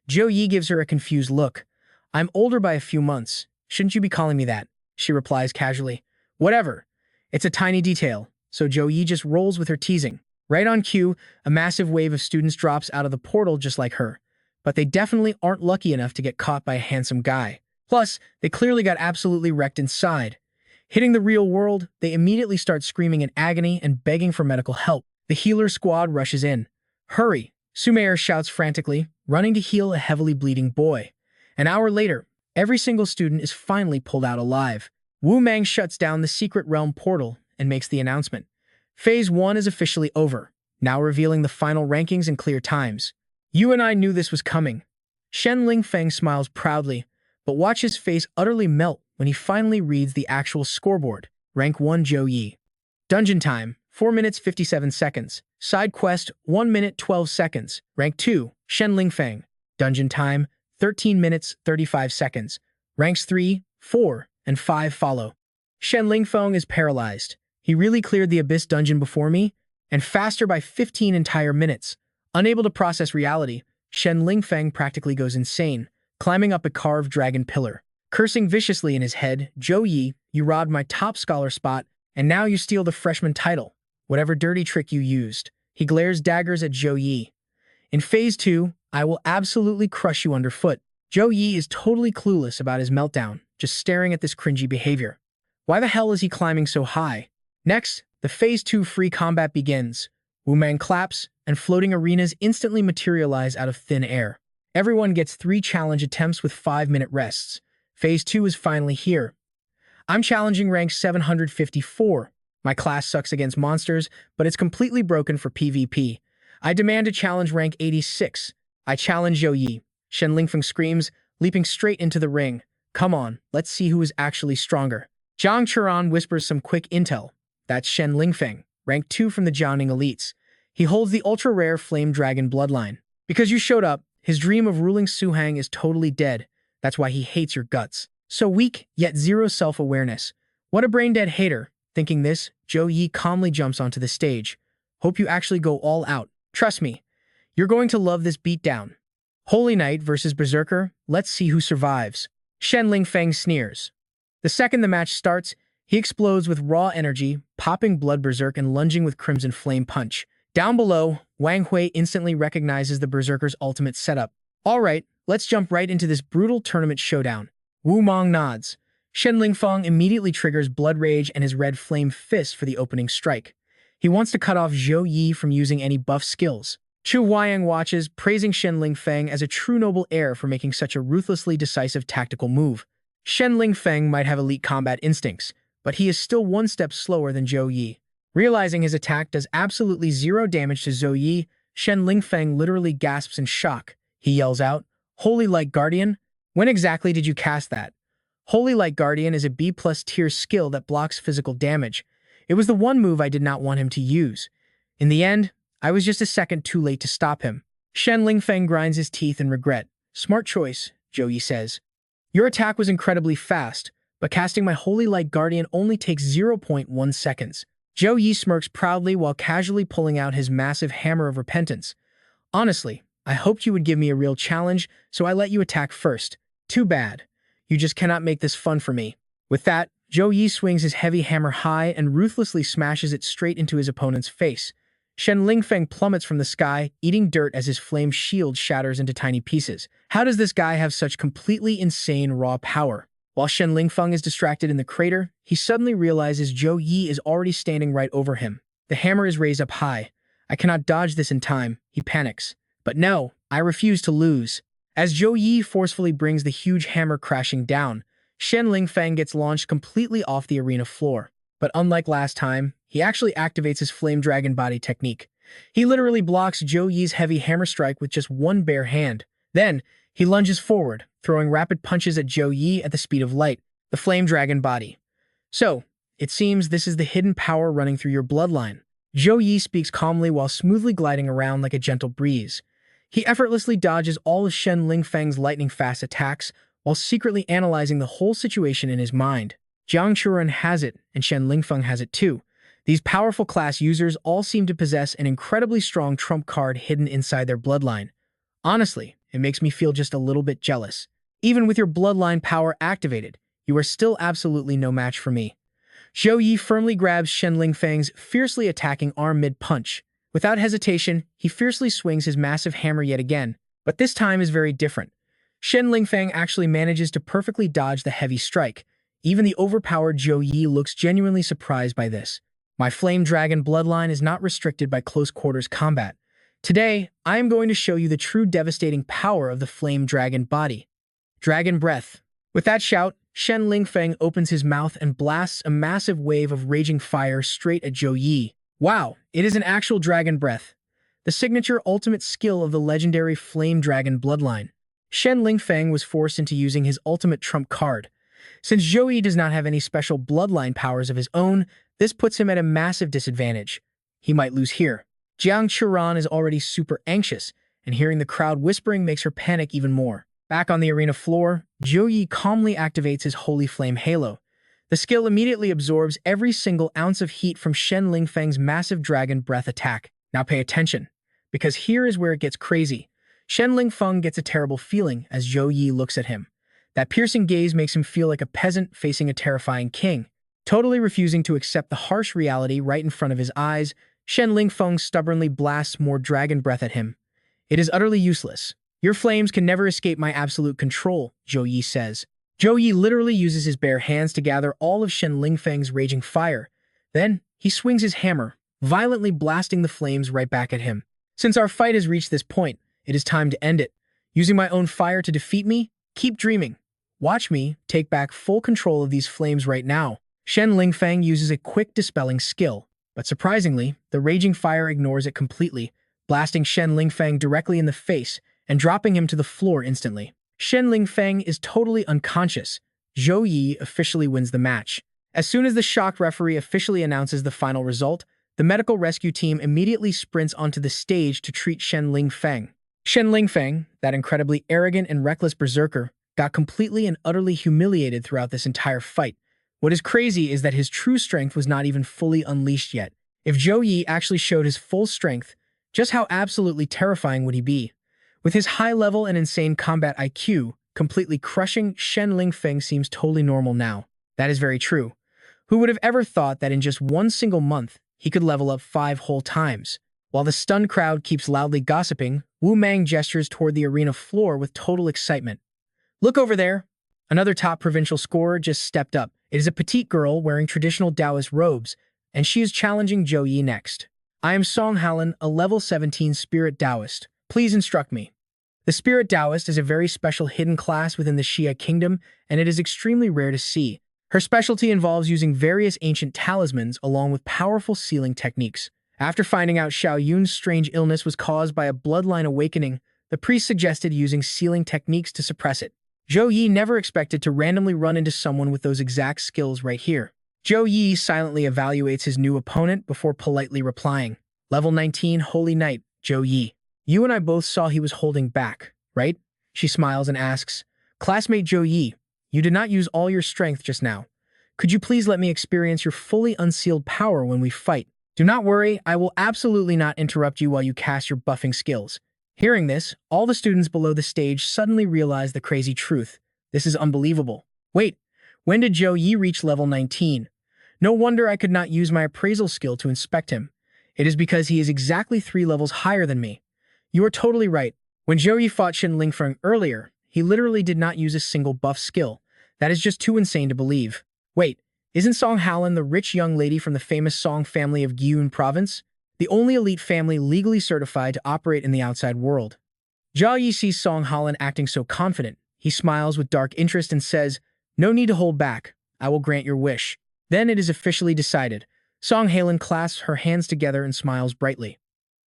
Zhou Yi gives her a confused look. I'm older by a few months. Shouldn't you be calling me that? She replies casually. Whatever. It's a tiny detail, so Zhou Yi just rolls with her teasing. Right on cue, a massive wave of students drops out of the portal just like her. But they definitely aren't lucky enough to get caught by a handsome guy. Plus, they clearly got absolutely wrecked inside. Hitting the real world, they immediately start screaming in agony and begging for medical help. The healer squad rushes in. Hurry! Sumair shouts frantically, running to heal a heavily bleeding boy. An hour later, every single student is finally pulled out alive. Wu Mang shuts down the secret realm portal and makes the announcement. Phase 1 is officially over, now revealing the final rankings and clear times. You and I knew this was coming. Shen Lingfeng smiles proudly, but watch his face utterly melt when he finally reads the actual scoreboard. Rank 1 Zhou Yi. Dungeon time, 4 minutes 57 seconds. Side quest, 1 minute 12 seconds. Rank 2, Shen Lingfeng. Dungeon time, 13 minutes 35 seconds. Ranks 3, 4, and 5 follow. Shen Lingfeng is paralyzed. He really cleared the Abyss dungeon before me, and faster by 15 entire minutes. Unable to process reality, Shen Lingfeng practically goes insane, climbing up a carved dragon pillar. Cursing viciously in his head, Zhou Yi, you robbed my top scholar spot, and now you steal the freshman title. Whatever dirty trick you used. He glares daggers at Zhou Yi. In Phase 2, I will absolutely crush you underfoot. Zhou Yi is totally clueless about his meltdown, just staring at this cringy behavior. Why the hell is he climbing so high? Next, the Phase 2 free combat begins. Wu Mang claps, and floating arenas instantly materialize out of thin air. Everyone gets 3 challenge attempts with 5-minute rests. Phase 2 is finally here. I'm challenging rank 754. My class sucks against monsters, but it's completely broken for PvP. I demand to challenge rank 86. I challenge Zhou Yi. Shen Lingfeng screams, leaping straight into the ring. Come on, let's see who is actually stronger. Zhang Churan whispers some quick intel. That's Shen Lingfeng, rank 2 from the Jiangning elites. He holds the ultra-rare Flame Dragon Bloodline. Because you showed up, his dream of ruling Suhang is totally dead. That's why he hates your guts. So weak, yet zero self-awareness. What a brain-dead hater. Thinking this, Zhou Yi calmly jumps onto the stage. Hope you actually go all out. Trust me, you're going to love this beatdown. Holy Knight versus Berserker, let's see who survives. Shen Lingfeng sneers. The second the match starts, he explodes with raw energy, popping Blood Berserk and lunging with Crimson Flame Punch. Down below, Wang Hui instantly recognizes the Berserker's ultimate setup. Alright, let's jump right into this brutal tournament showdown. Wu Mang nods. Shen Lingfeng immediately triggers Blood Rage and his Red Flame Fist for the opening strike. He wants to cut off Zhou Yi from using any buff skills. Chu Huayang watches, praising Shen Lingfeng as a true noble heir for making such a ruthlessly decisive tactical move. Shen Lingfeng might have elite combat instincts, but he is still one step slower than Zhou Yi. Realizing his attack does absolutely zero damage to Zhou Yi, Shen Lingfeng literally gasps in shock. He yells out, Holy Light Guardian? When exactly did you cast that? Holy Light Guardian is a B+ tier skill that blocks physical damage. It was the one move I did not want him to use. In the end, I was just a second too late to stop him. Shen Lingfeng grinds his teeth in regret. Smart choice, Zhou Yi says. Your attack was incredibly fast, but casting my Holy Light Guardian only takes 0.1 seconds. Zhou Yi smirks proudly while casually pulling out his massive hammer of repentance. Honestly, I hoped you would give me a real challenge, so I let you attack first. Too bad. You just cannot make this fun for me. With that, Zhou Yi swings his heavy hammer high and ruthlessly smashes it straight into his opponent's face. Shen Lingfeng plummets from the sky, eating dirt as his flame shield shatters into tiny pieces. How does this guy have such completely insane raw power? While Shen Lingfeng is distracted in the crater, he suddenly realizes Zhou Yi is already standing right over him. The hammer is raised up high. I cannot dodge this in time, he panics. But no, I refuse to lose. As Zhou Yi forcefully brings the huge hammer crashing down, Shen Lingfeng gets launched completely off the arena floor. But unlike last time, he actually activates his Flame Dragon Body technique. He literally blocks Zhou Yi's heavy hammer strike with just one bare hand. Then, he lunges forward, throwing rapid punches at Zhou Yi at the speed of light, the Flame Dragon Body. So, it seems this is the hidden power running through your bloodline. Zhou Yi speaks calmly while smoothly gliding around like a gentle breeze. He effortlessly dodges all of Shen Lingfeng's lightning-fast attacks while secretly analyzing the whole situation in his mind. Jiang Churan has it, and Shen Lingfeng has it too. These powerful class users all seem to possess an incredibly strong trump card hidden inside their bloodline. Honestly, it makes me feel just a little bit jealous. Even with your bloodline power activated, you are still absolutely no match for me. Zhou Yi firmly grabs Shen Lingfeng's fiercely attacking arm mid-punch. Without hesitation, he fiercely swings his massive hammer yet again, but this time is very different. Shen Lingfeng actually manages to perfectly dodge the heavy strike. Even the overpowered Zhou Yi looks genuinely surprised by this. My flame dragon bloodline is not restricted by close quarters combat. Today, I am going to show you the true devastating power of the flame dragon body. Dragon breath. With that shout, Shen Lingfeng opens his mouth and blasts a massive wave of raging fire straight at Zhou Yi. Wow, it is an actual dragon breath. The signature ultimate skill of the legendary flame dragon bloodline. Shen Lingfeng was forced into using his ultimate trump card. Since Zhou Yi does not have any special bloodline powers of his own, this puts him at a massive disadvantage. He might lose here. Jiang Churan is already super anxious, and hearing the crowd whispering makes her panic even more. Back on the arena floor, Zhou Yi calmly activates his Holy Flame Halo. The skill immediately absorbs every single ounce of heat from Shen Lingfeng's massive dragon breath attack. Now pay attention, because here is where it gets crazy. Shen Lingfeng gets a terrible feeling as Zhou Yi looks at him. That piercing gaze makes him feel like a peasant facing a terrifying king. Totally refusing to accept the harsh reality right in front of his eyes, Shen Lingfeng stubbornly blasts more dragon breath at him. It is utterly useless. Your flames can never escape my absolute control, Zhou Yi says. Zhou Yi literally uses his bare hands to gather all of Shen Lingfeng's raging fire. Then, he swings his hammer, violently blasting the flames right back at him. Since our fight has reached this point, it is time to end it. Using my own fire to defeat me? Keep dreaming. Watch me take back full control of these flames right now. Shen Lingfeng uses a quick dispelling skill, but surprisingly, the raging fire ignores it completely, blasting Shen Lingfeng directly in the face and dropping him to the floor instantly. Shen Lingfeng is totally unconscious. Zhou Yi officially wins the match. As soon as the shocked referee officially announces the final result, the medical rescue team immediately sprints onto the stage to treat Shen Lingfeng. Shen Lingfeng, that incredibly arrogant and reckless berserker, got completely and utterly humiliated throughout this entire fight. What is crazy is that his true strength was not even fully unleashed yet. If Zhou Yi actually showed his full strength, just how absolutely terrifying would he be? With his high level and insane combat IQ, completely crushing Shen Lingfeng seems totally normal now. That is very true. Who would have ever thought that in just one single month, he could level up 5 whole times? While the stunned crowd keeps loudly gossiping, Wu Mang gestures toward the arena floor with total excitement. Look over there. Another top provincial scorer just stepped up. It is a petite girl wearing traditional Taoist robes, and she is challenging Zhou Yi next. I am Song Halan, a level 17 Spirit Taoist. Please instruct me. The Spirit Taoist is a very special hidden class within the Xia Kingdom, and it is extremely rare to see. Her specialty involves using various ancient talismans along with powerful sealing techniques. After finding out Xiao Yun's strange illness was caused by a bloodline awakening, the priest suggested using sealing techniques to suppress it. Zhou Yi never expected to randomly run into someone with those exact skills right here. Zhou Yi silently evaluates his new opponent before politely replying. Level 19 Holy Knight, Zhou Yi. You and I both saw he was holding back, right? She smiles and asks, Classmate Zhou Yi, you did not use all your strength just now. Could you please let me experience your fully unsealed power when we fight? Do not worry, I will absolutely not interrupt you while you cast your buffing skills. Hearing this, all the students below the stage suddenly realize the crazy truth. This is unbelievable. Wait, when did Zhou Yi reach level 19? No wonder I could not use my appraisal skill to inspect him. It is because he is exactly 3 levels higher than me. You are totally right. When Zhou Yi fought Shen Lingfeng earlier, he literally did not use a single buff skill. That is just too insane to believe. Wait, isn't Song Halan the rich young lady from the famous Song family of Gyun province? The only elite family legally certified to operate in the outside world. Zhou Yi sees Song Halan acting so confident. He smiles with dark interest and says, No need to hold back. I will grant your wish. Then it is officially decided. Song Halan clasps her hands together and smiles brightly.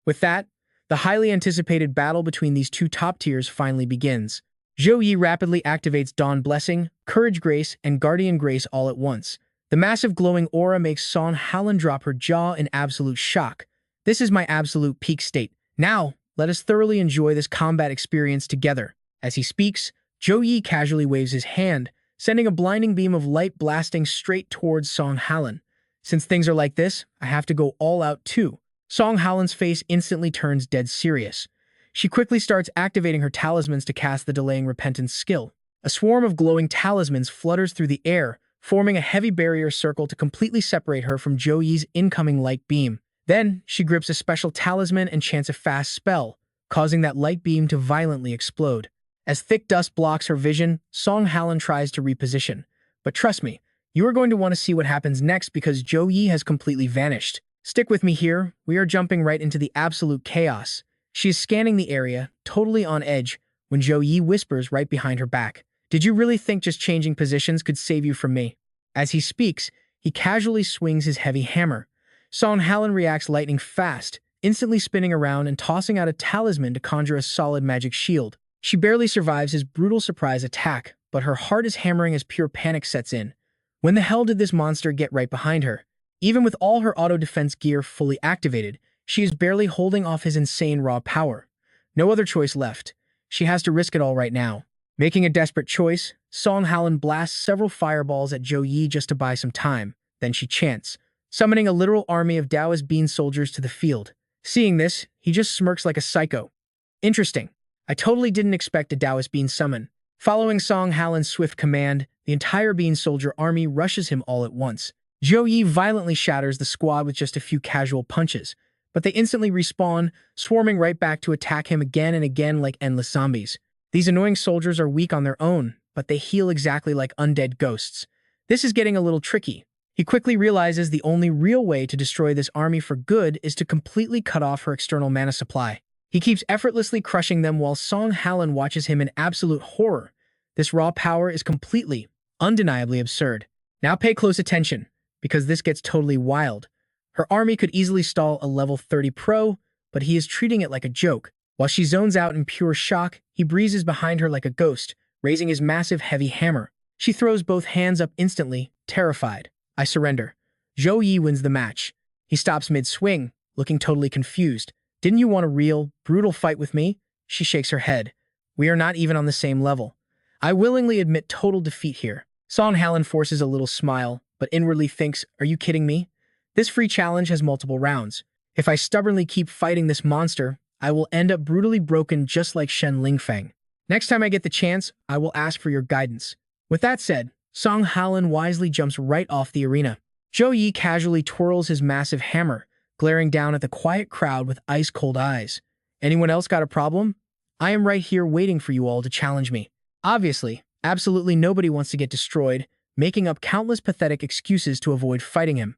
With that, the highly anticipated battle between these two top tiers finally begins. Zhou Yi rapidly activates Dawn Blessing, Courage Grace, and Guardian Grace all at once. The massive glowing aura makes Song Halan drop her jaw in absolute shock. This is my absolute peak state. Now, let us thoroughly enjoy this combat experience together. As he speaks, Zhou Yi casually waves his hand, sending a blinding beam of light blasting straight towards Song Halan. Since things are like this, I have to go all out too. Song Halan's face instantly turns dead serious. She quickly starts activating her talismans to cast the Delaying Repentance skill. A swarm of glowing talismans flutters through the air, forming a heavy barrier circle to completely separate her from Zhou Yi's incoming light beam. Then, she grips a special talisman and chants a fast spell, causing that light beam to violently explode. As thick dust blocks her vision, Song Halan tries to reposition. But trust me, You are going to want to see what happens next because Zhou Yi has completely vanished. Stick with me here, we are jumping right into the absolute chaos. She is scanning the area, totally on edge, when Zhou Yi whispers right behind her back. Did you really think just changing positions could save you from me? As he speaks, he casually swings his heavy hammer. Song Hallen reacts lightning fast, instantly spinning around and tossing out a talisman to conjure a solid magic shield. She barely survives his brutal surprise attack, but her heart is hammering as pure panic sets in. When the hell did this monster get right behind her? Even with all her auto-defense gear fully activated, she is barely holding off his insane raw power. No other choice left. She has to risk it all right now. Making a desperate choice, Song Hallen blasts several fireballs at Zhou Yi just to buy some time. Then she chants, summoning a literal army of Taoist bean soldiers to the field. Seeing this, he just smirks like a psycho. Interesting. I totally didn't expect a Taoist bean summon. Following Song Hallen's swift command, the entire bean soldier army rushes him all at once. Zhou Yi violently shatters the squad with just a few casual punches, but they instantly respawn, swarming right back to attack him again and again like endless zombies. These annoying soldiers are weak on their own, but they heal exactly like undead ghosts. This is getting a little tricky. He quickly realizes the only real way to destroy this army for good is to completely cut off her external mana supply. He keeps effortlessly crushing them while Song Hallen watches him in absolute horror. This raw power is completely, undeniably absurd. Now pay close attention, because this gets totally wild. Her army could easily stall a level 30 pro, but he is treating it like a joke. While she zones out in pure shock, he breezes behind her like a ghost, raising his massive heavy hammer. She throws both hands up instantly, terrified. I surrender. Zhou Yi wins the match. He stops mid-swing, looking totally confused. Didn't you want a real, brutal fight with me? She shakes her head. We are not even on the same level. I willingly admit total defeat here. Song Hallen forces a little smile, but inwardly thinks, are you kidding me? This free challenge has multiple rounds. If I stubbornly keep fighting this monster, I will end up brutally broken just like Shen Lingfeng. Next time I get the chance, I will ask for your guidance. With that said, Song Hallen wisely jumps right off the arena. Zhou Yi casually twirls his massive hammer, glaring down at the quiet crowd with ice-cold eyes. Anyone else got a problem? I am right here waiting for you all to challenge me. Obviously, absolutely nobody wants to get destroyed, making up countless pathetic excuses to avoid fighting him.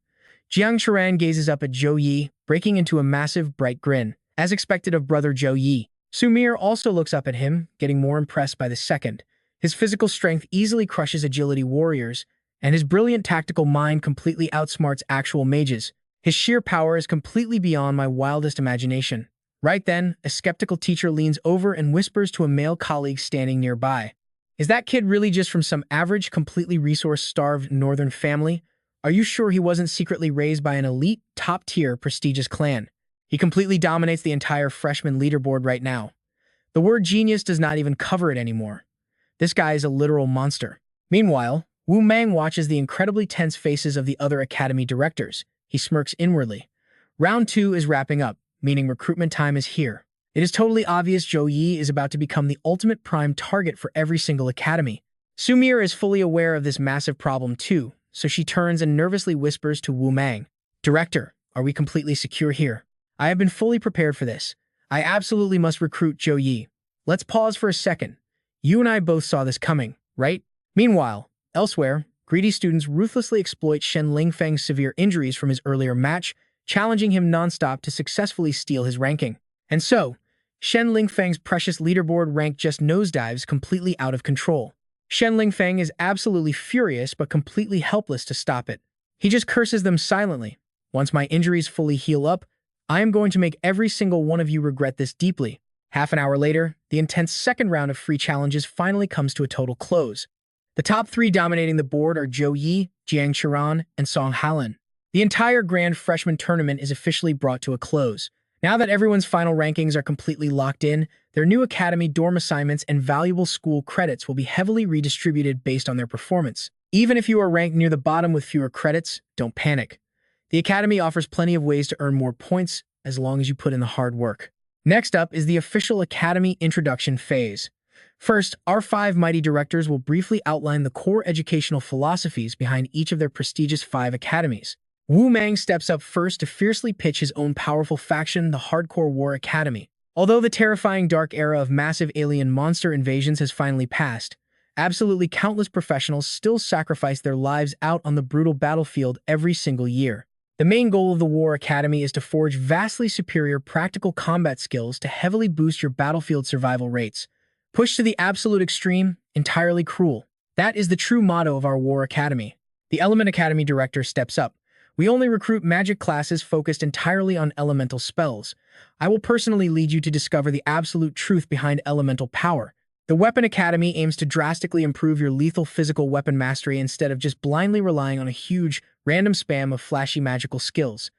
Jiang Charan gazes up at Zhou Yi, breaking into a massive, bright grin. As expected of brother Zhou Yi, Sumir also looks up at him, getting more impressed by the second. His physical strength easily crushes agility warriors, and his brilliant tactical mind completely outsmarts actual mages. His sheer power is completely beyond my wildest imagination. Right then, a skeptical teacher leans over and whispers to a male colleague standing nearby. Is that kid really just from some average, completely resource-starved northern family? Are you sure he wasn't secretly raised by an elite, top-tier, prestigious clan? He completely dominates the entire freshman leaderboard right now. The word genius does not even cover it anymore. This guy is a literal monster. Meanwhile, Wu Mang watches the incredibly tense faces of the other academy directors. He smirks inwardly. Round 2 is wrapping up, meaning recruitment time is here. It is totally obvious Zhou Yi is about to become the ultimate prime target for every single academy. Sumir is fully aware of this massive problem too, so she turns and nervously whispers to Wu Mang. Director, are we completely secure here? I have been fully prepared for this. I absolutely must recruit Zhou Yi. Let's pause for a second. You and I both saw this coming, right? Meanwhile, elsewhere, greedy students ruthlessly exploit Shen Lingfeng's severe injuries from his earlier match, challenging him nonstop to successfully steal his ranking. And so, Shen Lingfeng's precious leaderboard rank just nosedives completely out of control. Shen Lingfeng is absolutely furious but completely helpless to stop it. He just curses them silently. Once my injuries fully heal up, I am going to make every single one of you regret this deeply. Half an hour later, the intense second round of free challenges finally comes to a total close. The top 3 dominating the board are Zhou Yi, Jiang Charan, and Song Hallen. The entire Grand Freshman Tournament is officially brought to a close. Now that everyone's final rankings are completely locked in, their new academy dorm assignments and valuable school credits will be heavily redistributed based on their performance. Even if you are ranked near the bottom with fewer credits, don't panic. The academy offers plenty of ways to earn more points as long as you put in the hard work. Next up is the official academy introduction phase. First, our 5 mighty directors will briefly outline the core educational philosophies behind each of their prestigious 5 academies. Wu Mang steps up first to fiercely pitch his own powerful faction, the Hardcore War Academy. Although the terrifying dark era of massive alien monster invasions has finally passed, Absolutely countless professionals still sacrifice their lives out on the brutal battlefield every single year. The main goal of the War Academy is to forge vastly superior practical combat skills to heavily boost your battlefield survival rates. Pushed to the absolute extreme, entirely cruel. That is the true motto of our War Academy. The Element Academy director steps up. We only recruit magic classes focused entirely on elemental spells. I will personally lead you to discover the absolute truth behind elemental power. The Weapon Academy aims to drastically improve your lethal physical weapon mastery instead of just blindly relying on a huge, random spam of flashy magical skills.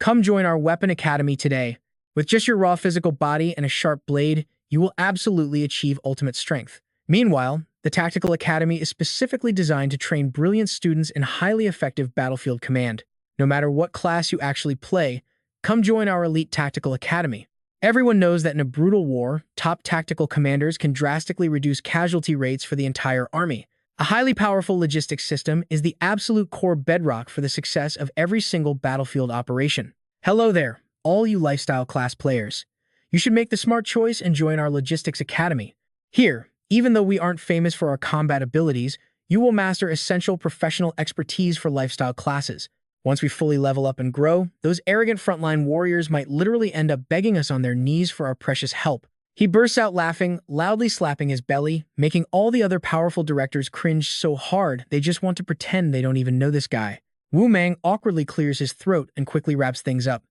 Come join our Weapon Academy today. With just your raw physical body and a sharp blade, you will absolutely achieve ultimate strength. Meanwhile, the Tactical Academy is specifically designed to train brilliant students in highly effective battlefield command. No matter what class you actually play, come join our elite Tactical Academy. Everyone knows that in a brutal war, top tactical commanders can drastically reduce casualty rates for the entire army. A highly powerful logistics system is the absolute core bedrock for the success of every single battlefield operation. Hello there, all you lifestyle class players. You should make the smart choice and join our Logistics Academy. Here, even though we aren't famous for our combat abilities, you will master essential professional expertise for lifestyle classes. Once we fully level up and grow, those arrogant frontline warriors might literally end up begging us on their knees for our precious help. He bursts out laughing, loudly slapping his belly, making all the other powerful directors cringe so hard they just want to pretend they don't even know this guy. Wu Mang awkwardly clears his throat and quickly wraps things up.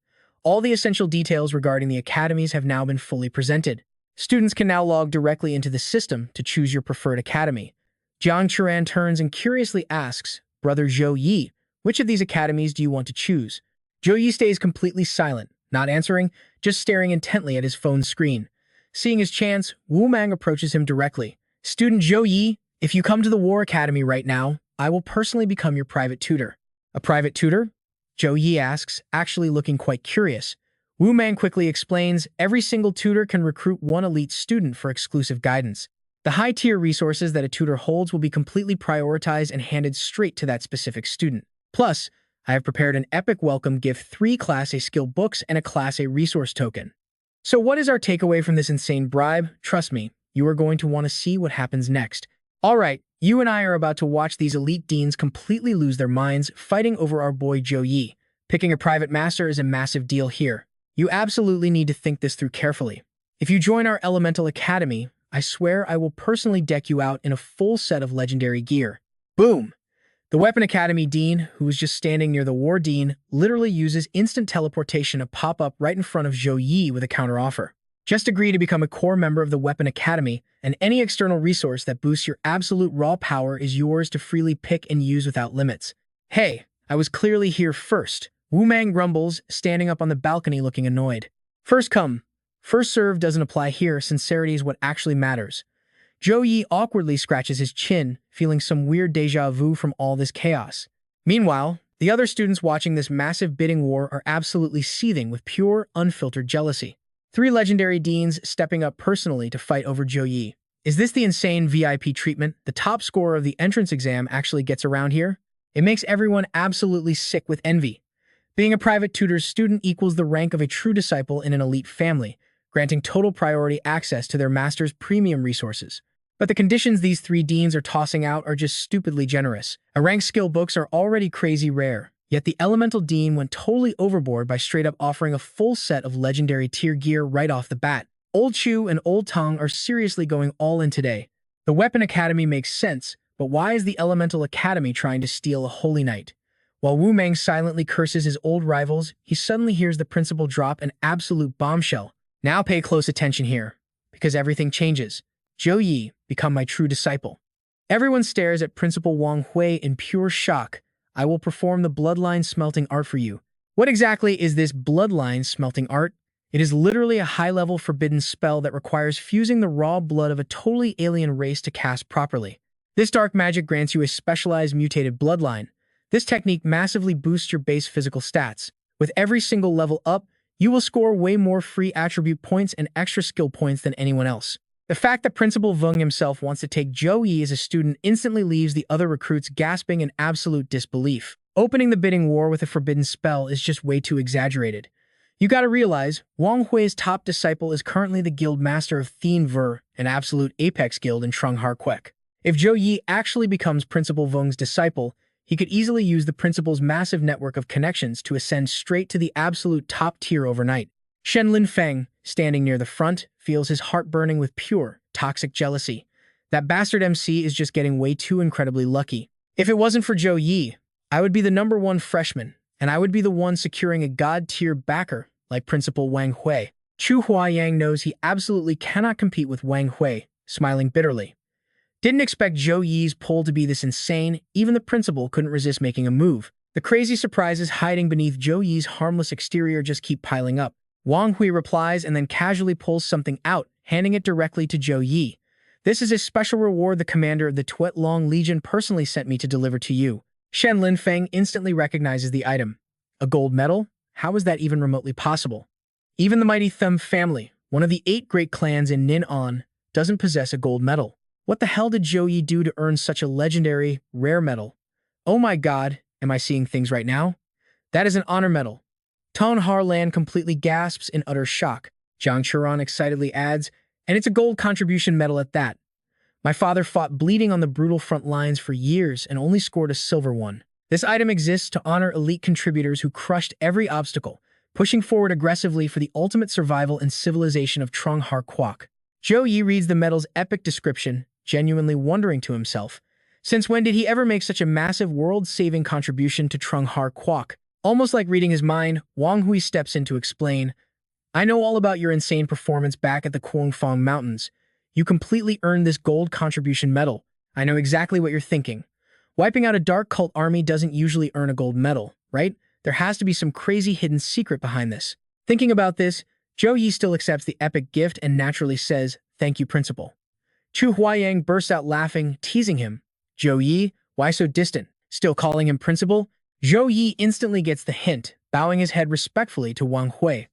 All the essential details regarding the academies have now been fully presented. Students can now log directly into the system to choose your preferred academy. Jiang Churan turns and curiously asks, Brother Zhou Yi, which of these academies do you want to choose? Zhou Yi stays completely silent, not answering, just staring intently at his phone screen. Seeing his chance, Wu Mang approaches him directly. Student Zhou Yi, if you come to the War Academy right now, I will personally become your private tutor. A private tutor? Zhou Yi asks, actually looking quite curious. Wu Mang quickly explains, every single tutor can recruit one elite student for exclusive guidance. The high-tier resources that a tutor holds will be completely prioritized and handed straight to that specific student. Plus, I have prepared an epic welcome gift, 3 Class A skill books and a Class A resource token. So what is our takeaway from this insane bribe? Trust me, you are going to want to see what happens next. Alright, you and I are about to watch these elite deans completely lose their minds fighting over our boy Zhou Yi. Picking a private master is a massive deal here. You absolutely need to think this through carefully. If you join our Elemental Academy, I swear I will personally deck you out in a full set of legendary gear. Boom! The Weapon Academy Dean, who was just standing near the War Dean, literally uses instant teleportation to pop up right in front of Zhou Yi with a counteroffer. Just agree to become a core member of the Weapon Academy, and any external resource that boosts your absolute raw power is yours to freely pick and use without limits. Hey, I was clearly here first. Wu Mang grumbles, standing up on the balcony looking annoyed. First come, first serve doesn't apply here, sincerity is what actually matters. Zhou Yi awkwardly scratches his chin, feeling some weird déjà vu from all this chaos. Meanwhile, the other students watching this massive bidding war are absolutely seething with pure, unfiltered jealousy. 3 legendary deans stepping up personally to fight over Zhou Yi. Is this the insane VIP treatment the top scorer of the entrance exam actually gets around here? It makes everyone absolutely sick with envy. Being a private tutor's student equals the rank of a true disciple in an elite family, granting total priority access to their master's premium resources. But the conditions these 3 deans are tossing out are just stupidly generous. A ranked skill books are already crazy rare, yet the Elemental Dean went totally overboard by straight up offering a full set of legendary tier gear right off the bat. Old Chu and Old Tong are seriously going all in today. The Weapon Academy makes sense, but why is the Elemental Academy trying to steal a Holy Knight? While Wu Mang silently curses his old rivals, he suddenly hears the principal drop an absolute bombshell. Now pay close attention here, because everything changes. Zhou Yi, become my true disciple. Everyone stares at Principal Wang Hui in pure shock. I will perform the Bloodline smelting art for you. What exactly is this Bloodline smelting art? It is literally a high-level forbidden spell that requires fusing the raw blood of a totally alien race to cast properly. This dark magic grants you a specialized mutated bloodline. This technique massively boosts your base physical stats. With every single level up, you will score way more free attribute points and extra skill points than anyone else. The fact that Principal Vung himself wants to take Zhou Yi as a student instantly leaves the other recruits gasping in absolute disbelief. Opening the bidding war with a forbidden spell is just way too exaggerated. You gotta realize, Wang Hui's top disciple is currently the guild master of Thien Ver, an absolute apex guild in Trung Har Quek. If Zhou Yi actually becomes Principal Vung's disciple, he could easily use the principal's massive network of connections to ascend straight to the absolute top tier overnight. Shen Linfeng, standing near the front, feels his heart burning with pure, toxic jealousy. That bastard MC is just getting way too incredibly lucky. If it wasn't for Zhou Yi, I would be the #1 freshman, and I would be the one securing a god-tier backer like Principal Wang Hui. Chu Huayang knows he absolutely cannot compete with Wang Hui, smiling bitterly. Didn't expect Zhou Yi's pull to be this insane, even the principal couldn't resist making a move. The crazy surprises hiding beneath Zhou Yi's harmless exterior just keep piling up. Wang Hui replies and then casually pulls something out, handing it directly to Zhou Yi. This is a special reward the commander of the Tuet Long Legion personally sent me to deliver to you. Shen Linfeng instantly recognizes the item. A gold medal? How is that even remotely possible? Even the mighty Thumb family, one of the 8 great clans in Nin-On, doesn't possess a gold medal. What the hell did Zhou Yi do to earn such a legendary, rare medal? Oh my god, am I seeing things right now? That is an honor medal. Ton Harlan completely gasps in utter shock. Jiang Churan excitedly adds, and it's a gold contribution medal at that. My father fought bleeding on the brutal front lines for years and only scored a silver one. This item exists to honor elite contributors who crushed every obstacle, pushing forward aggressively for the ultimate survival and civilization of Trung Har Quoc. Zhou Yi reads the medal's epic description, genuinely wondering to himself, since when did he ever make such a massive world-saving contribution to Trung Har Quoc? Almost like reading his mind, Wang Hui steps in to explain, I know all about your insane performance back at the Kuangfang Mountains. You completely earned this gold contribution medal. I know exactly what you're thinking. Wiping out a dark cult army doesn't usually earn a gold medal, right? There has to be some crazy hidden secret behind this. Thinking about this, Zhou Yi still accepts the epic gift and naturally says, thank you, Principal. Chu Huayang bursts out laughing, teasing him. Zhou Yi, why so distant? Still calling him Principal? Zhou Yi instantly gets the hint, bowing his head respectfully to Wang Hui.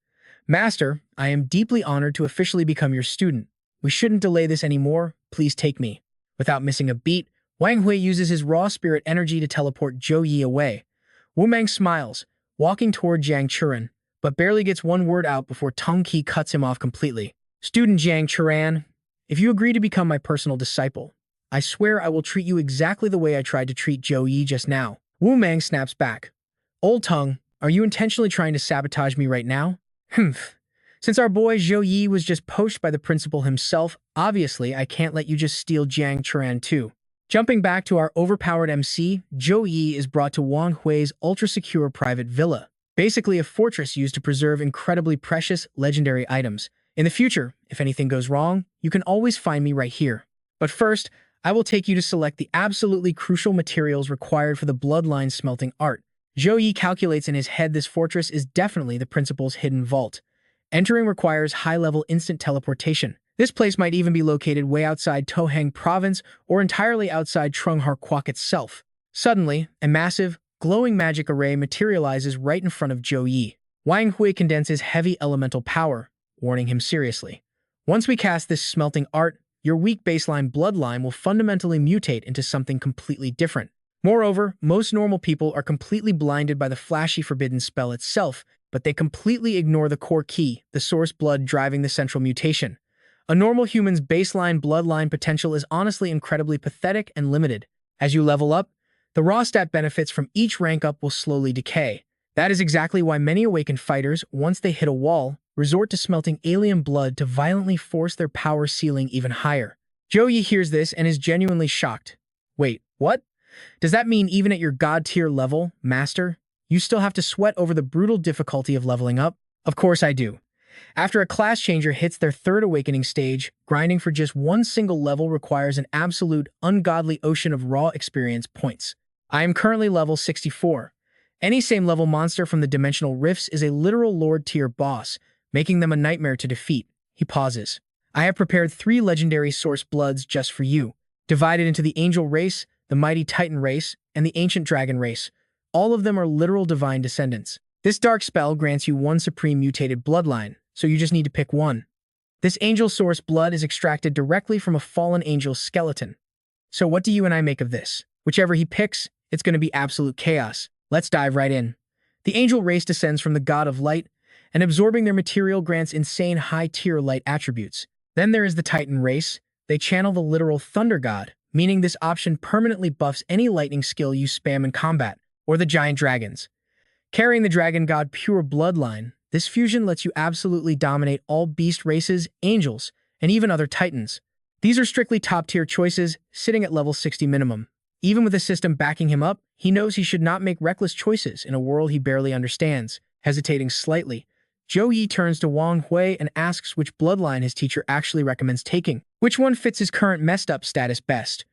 Master, I am deeply honored to officially become your student. We shouldn't delay this anymore. Please take me. Without missing a beat, Wang Hui uses his raw spirit energy to teleport Zhou Yi away. Wu Mang smiles, walking toward Jiang Churan, but barely gets one word out before Tong Qi cuts him off completely. Student Jiang Churan, if you agree to become my personal disciple, I swear I will treat you exactly the way I tried to treat Zhou Yi just now. Wu Mang snaps back. Old Tongue, are you intentionally trying to sabotage me right now? Humph. Since our boy Zhou Yi was just poached by the principal himself, obviously I can't let you just steal Jiang Churan too. Jumping back to our overpowered MC, Zhou Yi is brought to Wang Hui's ultra-secure private villa, basically a fortress used to preserve incredibly precious, legendary items. In the future, if anything goes wrong, you can always find me right here. But first, I will take you to select the absolutely crucial materials required for the Bloodline smelting art. Zhou Yi calculates in his head this fortress is definitely the principal's hidden vault. Entering requires high-level instant teleportation. This place might even be located way outside Tohang province or entirely outside Trung Har Quoc itself. Suddenly, a massive, glowing magic array materializes right in front of Zhou Yi. Wang Hui condenses heavy elemental power, warning him seriously. Once we cast this smelting art, your weak baseline bloodline will fundamentally mutate into something completely different. Moreover, most normal people are completely blinded by the flashy forbidden spell itself, but they completely ignore the core key, the source blood driving the central mutation. A normal human's baseline bloodline potential is honestly incredibly pathetic and limited. As you level up, the raw stat benefits from each rank up will slowly decay. That is exactly why many awakened fighters, once they hit a wall, resort to smelting alien blood to violently force their power ceiling even higher. Zhou Yi hears this and is genuinely shocked. Wait, what? Does that mean even at your god-tier level, Master, you still have to sweat over the brutal difficulty of leveling up? Of course I do. After a class changer hits their 3rd awakening stage, grinding for just one single level requires an absolute, ungodly ocean of raw experience points. I am currently level 64. Any same-level monster from the dimensional rifts is a literal Lord-tier boss, making them a nightmare to defeat. He pauses. I have prepared 3 legendary source bloods just for you, divided into the Angel race, the Mighty Titan race, and the Ancient Dragon race. All of them are literal divine descendants. This dark spell grants you one supreme mutated bloodline, so you just need to pick one. This angel source blood is extracted directly from a fallen angel's skeleton. So what do you and I make of this? Whichever he picks, it's going to be absolute chaos. Let's dive right in. The angel race descends from the god of light, and absorbing their material grants insane high-tier light attributes. Then there is the Titan race. They channel the literal thunder god, meaning this option permanently buffs any lightning skill you spam in combat, or the giant dragons. Carrying the dragon god pure bloodline, this fusion lets you absolutely dominate all beast races, angels, and even other titans. These are strictly top-tier choices, sitting at level 60 minimum. Even with a system backing him up, he knows he should not make reckless choices in a world he barely understands. Hesitating slightly, Zhou Yi turns to Wang Hui and asks which bloodline his teacher actually recommends taking. Which one fits his current messed-up status best?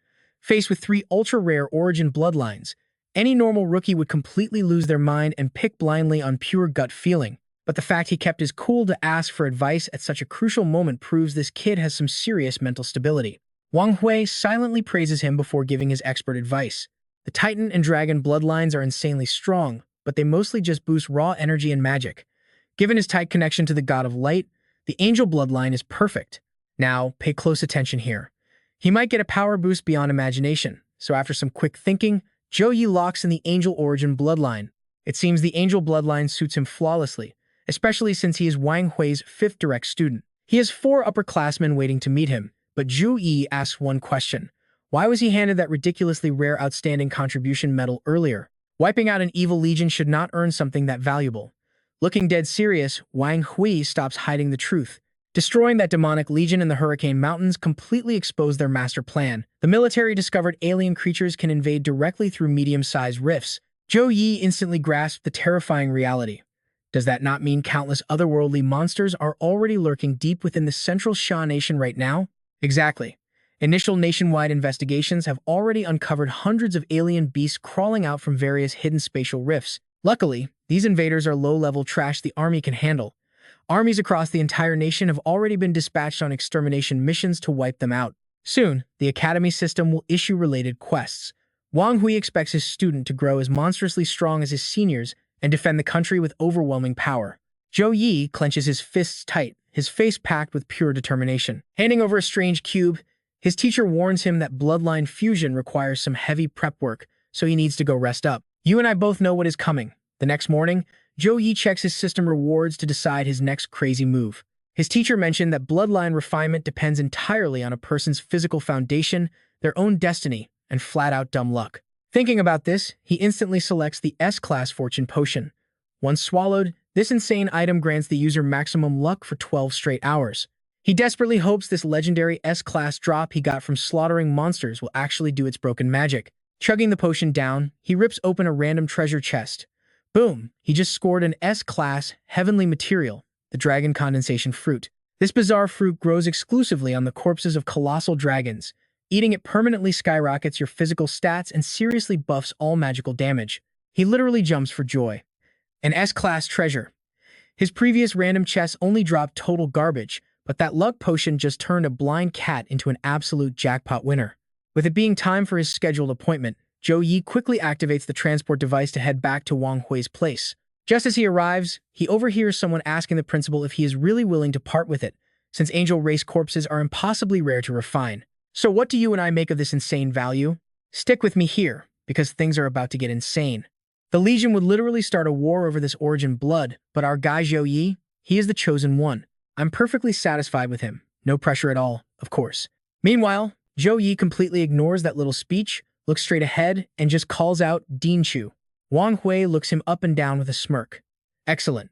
Faced with 3 ultra-rare origin bloodlines, any normal rookie would completely lose their mind and pick blindly on pure gut feeling. But the fact he kept his cool to ask for advice at such a crucial moment proves this kid has some serious mental stability. Wang Hui silently praises him before giving his expert advice. The Titan and Dragon bloodlines are insanely strong, but they mostly just boost raw energy and magic. Given his tight connection to the God of Light, the Angel bloodline is perfect. Now, pay close attention here. He might get a power boost beyond imagination, so after some quick thinking, Zhou Yi locks in the Angel origin bloodline. It seems the Angel bloodline suits him flawlessly, especially since he is Wang Hui's 5th direct student. He has 4 upperclassmen waiting to meet him, but Zhou Yi asks one question. Why was he handed that ridiculously rare outstanding contribution medal earlier? Wiping out an evil legion should not earn something that valuable. Looking dead serious, Wang Hui stops hiding the truth. Destroying that demonic legion in the Hurricane Mountains completely exposed their master plan. The military discovered alien creatures can invade directly through medium-sized rifts. Zhou Yi instantly grasped the terrifying reality. Does that not mean countless otherworldly monsters are already lurking deep within the central Sha nation right now? Exactly. Initial nationwide investigations have already uncovered hundreds of alien beasts crawling out from various hidden spatial rifts. Luckily, these invaders are low-level trash the army can handle. Armies across the entire nation have already been dispatched on extermination missions to wipe them out. Soon, the academy system will issue related quests. Wang Hui expects his student to grow as monstrously strong as his seniors and defend the country with overwhelming power. Zhou Yi clenches his fists tight, his face packed with pure determination. Handing over a strange cube, his teacher warns him that bloodline fusion requires some heavy prep work, so he needs to go rest up. You and I both know what is coming. The next morning, Zhou Yi checks his system rewards to decide his next crazy move. His teacher mentioned that bloodline refinement depends entirely on a person's physical foundation, their own destiny, and flat-out dumb luck. Thinking about this, he instantly selects the S-Class Fortune Potion. Once swallowed, this insane item grants the user maximum luck for 12 straight hours. He desperately hopes this legendary S-Class drop he got from slaughtering monsters will actually do its broken magic. Chugging the potion down, he rips open a random treasure chest. Boom! He just scored an S-Class Heavenly Material, the Dragon Condensation Fruit. This bizarre fruit grows exclusively on the corpses of colossal dragons. Eating it permanently skyrockets your physical stats and seriously buffs all magical damage. He literally jumps for joy. An S-Class treasure. His previous random chests only dropped total garbage, but that luck potion just turned a blind cat into an absolute jackpot winner. With it being time for his scheduled appointment, Zhou Yi quickly activates the transport device to head back to Wang Hui's place. Just as he arrives, he overhears someone asking the principal if he is really willing to part with it, since angel race corpses are impossibly rare to refine. So what do you and I make of this insane value? Stick with me here, because things are about to get insane. The Legion would literally start a war over this origin blood, but our guy Zhou Yi, he is the chosen one. I'm perfectly satisfied with him. No pressure at all, of course. Meanwhile, Zhou Yi completely ignores that little speech, looks straight ahead, and just calls out Din Chu. Wang Hui looks him up and down with a smirk. Excellent.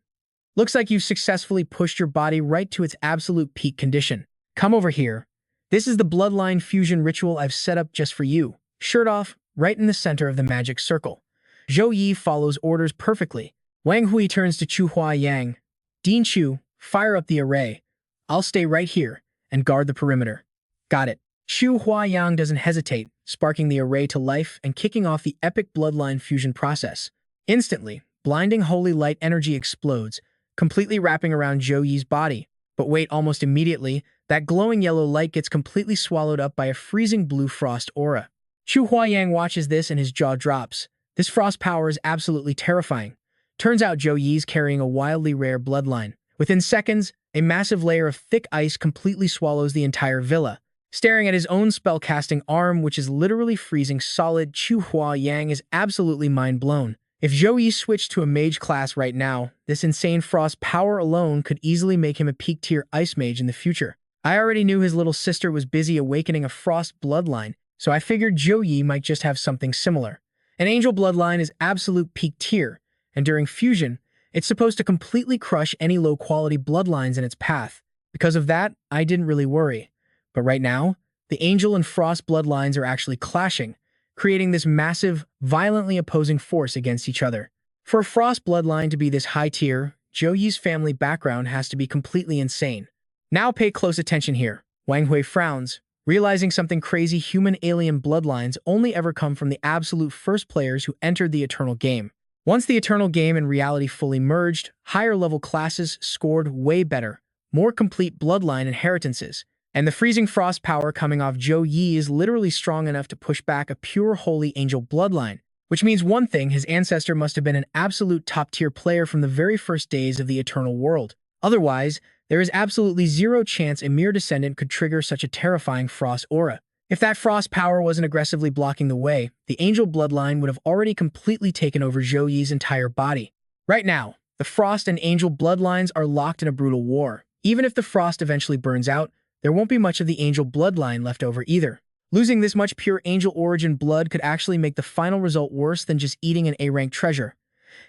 Looks like you've successfully pushed your body right to its absolute peak condition. Come over here. This is the bloodline fusion ritual I've set up just for you. Shirt off, right in the center of the magic circle. Zhou Yi follows orders perfectly. Wang Hui turns to Chu Huayang. Din Chu, fire up the array. I'll stay right here and guard the perimeter. Got it. Chu Huayang doesn't hesitate, sparking the array to life and kicking off the epic bloodline fusion process. Instantly, blinding holy light energy explodes, completely wrapping around Zhou Yi's body. But wait, almost immediately, that glowing yellow light gets completely swallowed up by a freezing blue frost aura. Chu Huayang watches this and his jaw drops. This frost power is absolutely terrifying. Turns out Zhou Yi's carrying a wildly rare bloodline. Within seconds, a massive layer of thick ice completely swallows the entire villa. Staring at his own spellcasting arm, which is literally freezing solid, Chu Huayang is absolutely mind-blown. If Zhou Yi switched to a mage class right now, this insane frost power alone could easily make him a peak-tier ice mage in the future. I already knew his little sister was busy awakening a frost bloodline, so I figured Zhou Yi might just have something similar. An angel bloodline is absolute peak tier, and during fusion, it's supposed to completely crush any low-quality bloodlines in its path. Because of that, I didn't really worry. But right now, the angel and frost bloodlines are actually clashing, creating this massive, violently opposing force against each other. For a frost bloodline to be this high tier, Zhou Yi's family background has to be completely insane. Now pay close attention here. Wang Hui frowns, realizing something crazy. Human alien bloodlines only ever come from the absolute first players who entered the Eternal Game. Once the Eternal Game and reality fully merged, higher level classes scored way better, more complete bloodline inheritances, and the freezing frost power coming off Zhou Yi is literally strong enough to push back a pure holy angel bloodline, which means one thing: his ancestor must have been an absolute top-tier player from the very first days of the Eternal World. Otherwise, there is absolutely zero chance a mere descendant could trigger such a terrifying frost aura. If that frost power wasn't aggressively blocking the way, the angel bloodline would have already completely taken over Zhou Yi's entire body. Right now, the frost and angel bloodlines are locked in a brutal war. Even if the frost eventually burns out, there won't be much of the angel bloodline left over either. Losing this much pure angel origin blood could actually make the final result worse than just eating an A-rank treasure.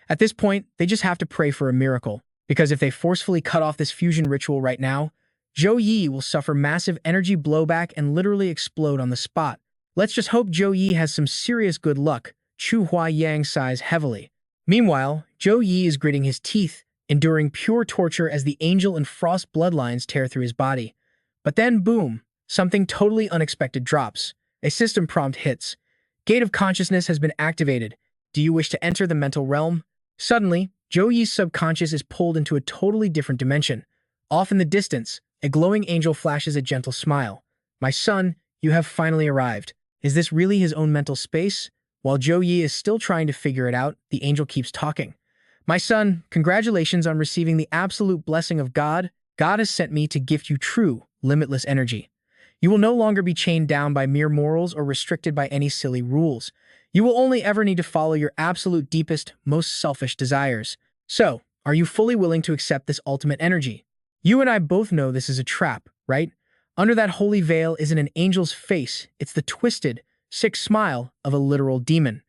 At this point, they just have to pray for a miracle, because if they forcefully cut off this fusion ritual right now, Zhou Yi will suffer massive energy blowback and literally explode on the spot. Let's just hope Zhou Yi has some serious good luck. Chu Hua Yang sighs heavily. Meanwhile, Zhou Yi is gritting his teeth, enduring pure torture as the angel and frost bloodlines tear through his body. But then, boom, something totally unexpected drops. A system prompt hits. Gate of Consciousness has been activated. Do you wish to enter the mental realm? Suddenly, Zhou Yi's subconscious is pulled into a totally different dimension. Off in the distance, a glowing angel flashes a gentle smile. My son, you have finally arrived. Is this really his own mental space? While Zhou Yi is still trying to figure it out, the angel keeps talking. My son, congratulations on receiving the absolute blessing of God. God has sent me to gift you true, limitless energy. You will no longer be chained down by mere morals or restricted by any silly rules. You will only ever need to follow your absolute deepest, most selfish desires. So, are you fully willing to accept this ultimate energy? You and I both know this is a trap, right? Under that holy veil isn't an angel's face, it's the twisted, sick smile of a literal demon.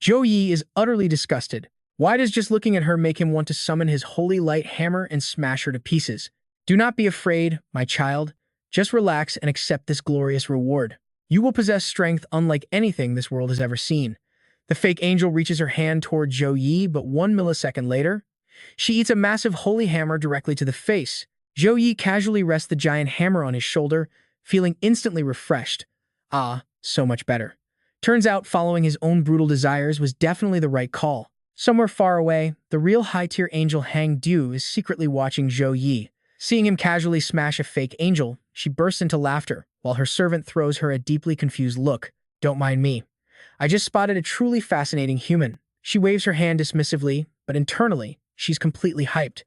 Zhou Yi is utterly disgusted. Why does just looking at her make him want to summon his holy light hammer and smash her to pieces? Do not be afraid, my child. Just relax and accept this glorious reward. You will possess strength unlike anything this world has ever seen. The fake angel reaches her hand toward Zhou Yi, but 1 millisecond later, she eats a massive holy hammer directly to the face. Zhou Yi casually rests the giant hammer on his shoulder, feeling instantly refreshed. Ah, so much better. Turns out following his own brutal desires was definitely the right call. Somewhere far away, the real high-tier angel Hang Du is secretly watching Zhou Yi. Seeing him casually smash a fake angel, she bursts into laughter, while her servant throws her a deeply confused look. Don't mind me. I just spotted a truly fascinating human. She waves her hand dismissively, but internally, she's completely hyped.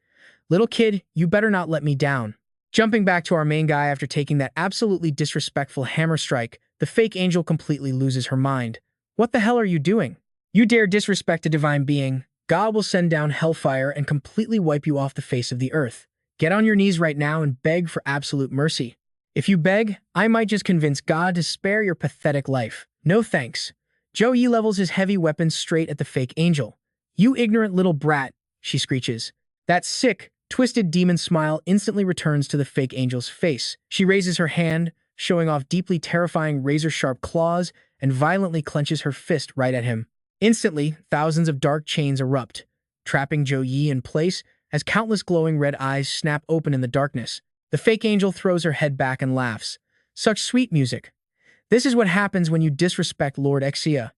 Little kid, you better not let me down. Jumping back to our main guy after taking that absolutely disrespectful hammer strike, the fake angel completely loses her mind. What the hell are you doing? You dare disrespect a divine being, God will send down hellfire and completely wipe you off the face of the earth. Get on your knees right now and beg for absolute mercy. If you beg, I might just convince God to spare your pathetic life. No thanks. Zhou Yi levels his heavy weapon straight at the fake angel. You ignorant little brat, she screeches. That sick, twisted demon smile instantly returns to the fake angel's face. She raises her hand, showing off deeply terrifying razor-sharp claws, and violently clenches her fist right at him. Instantly, thousands of dark chains erupt, trapping Zhou Yi in place as countless glowing red eyes snap open in the darkness. The fake angel throws her head back and laughs. Such sweet music. This is what happens when you disrespect Lord Exia.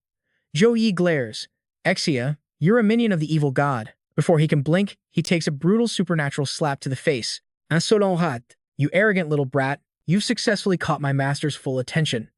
Zhou Yi glares. Exia, you're a minion of the evil god. Before he can blink, he takes a brutal supernatural slap to the face. Insolent, you arrogant little brat, you've successfully caught my master's full attention.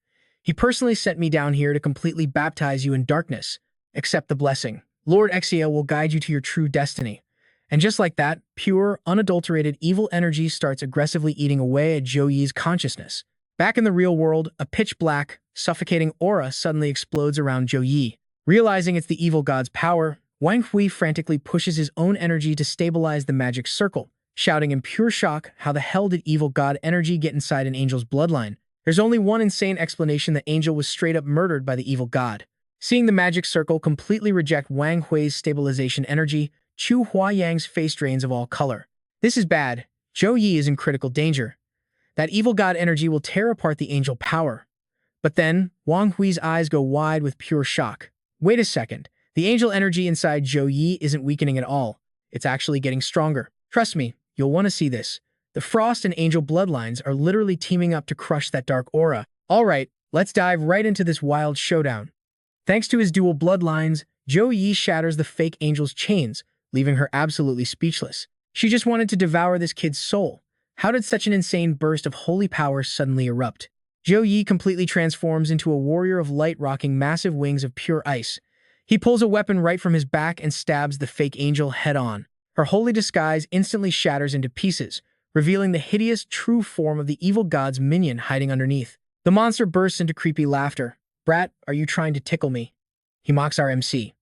He personally sent me down here to completely baptize you in darkness. Accept the blessing. Lord Exia will guide you to your true destiny. And just like that, pure, unadulterated evil energy starts aggressively eating away at Zhou Yi's consciousness. Back in the real world, a pitch-black, suffocating aura suddenly explodes around Zhou Yi. Realizing it's the evil god's power, Wang Hui frantically pushes his own energy to stabilize the magic circle, shouting in pure shock, how the hell did evil god energy get inside an angel's bloodline? There's only one insane explanation: the angel was straight up murdered by the evil god. Seeing the magic circle completely reject Wang Hui's stabilization energy, Chu Huayang's face drains of all color. This is bad. Zhou Yi is in critical danger. That evil god energy will tear apart the angel power. But then, Wang Hui's eyes go wide with pure shock. Wait a second. The angel energy inside Zhou Yi isn't weakening at all. It's actually getting stronger. Trust me, you'll want to see this. The Frost and Angel bloodlines are literally teaming up to crush that dark aura. Alright, let's dive right into this wild showdown. Thanks to his dual bloodlines, Zhou Yi shatters the fake angel's chains, leaving her absolutely speechless. She just wanted to devour this kid's soul. How did such an insane burst of holy power suddenly erupt? Zhou Yi completely transforms into a warrior of light rocking massive wings of pure ice. He pulls a weapon right from his back and stabs the fake angel head-on. Her holy disguise instantly shatters into pieces, revealing the hideous, true form of the evil god's minion hiding underneath. The monster bursts into creepy laughter. "Brat, are you trying to tickle me?" He mocks our MC.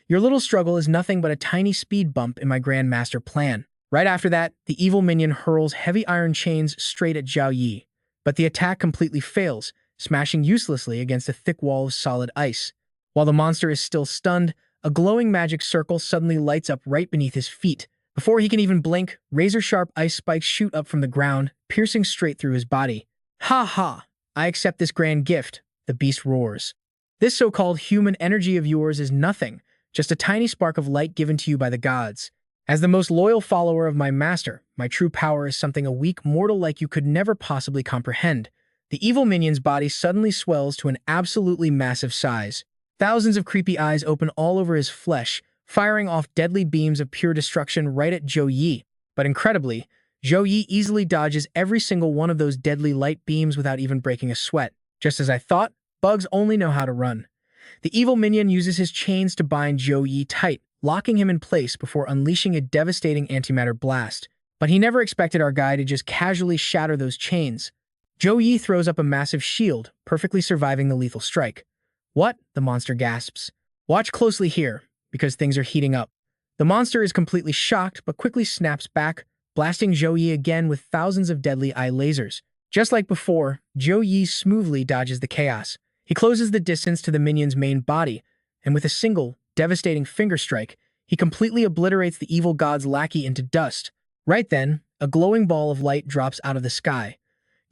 "Your little struggle is nothing but a tiny speed bump in my grand master plan." Right after that, the evil minion hurls heavy iron chains straight at Zhou Yi, but the attack completely fails, smashing uselessly against a thick wall of solid ice. While the monster is still stunned, a glowing magic circle suddenly lights up right beneath his feet. Before he can even blink, razor-sharp ice spikes shoot up from the ground, piercing straight through his body. "Ha ha! I accept this grand gift," the beast roars. "This so-called human energy of yours is nothing, just a tiny spark of light given to you by the gods. As the most loyal follower of my master, my true power is something a weak mortal like you could never possibly comprehend." The evil minion's body suddenly swells to an absolutely massive size. Thousands of creepy eyes open all over his flesh, firing off deadly beams of pure destruction right at Zhou Yi. But incredibly, Zhou Yi easily dodges every single one of those deadly light beams without even breaking a sweat. Just as I thought, bugs only know how to run. The evil minion uses his chains to bind Zhou Yi tight, locking him in place before unleashing a devastating antimatter blast. But he never expected our guy to just casually shatter those chains. Zhou Yi throws up a massive shield, perfectly surviving the lethal strike. "What?" the monster gasps. "Watch closely here, because things are heating up." The monster is completely shocked, but quickly snaps back, blasting Zhou Yi again with thousands of deadly eye lasers. Just like before, Zhou Yi smoothly dodges the chaos. He closes the distance to the minion's main body, and with a single, devastating finger strike, he completely obliterates the evil god's lackey into dust. Right then, a glowing ball of light drops out of the sky.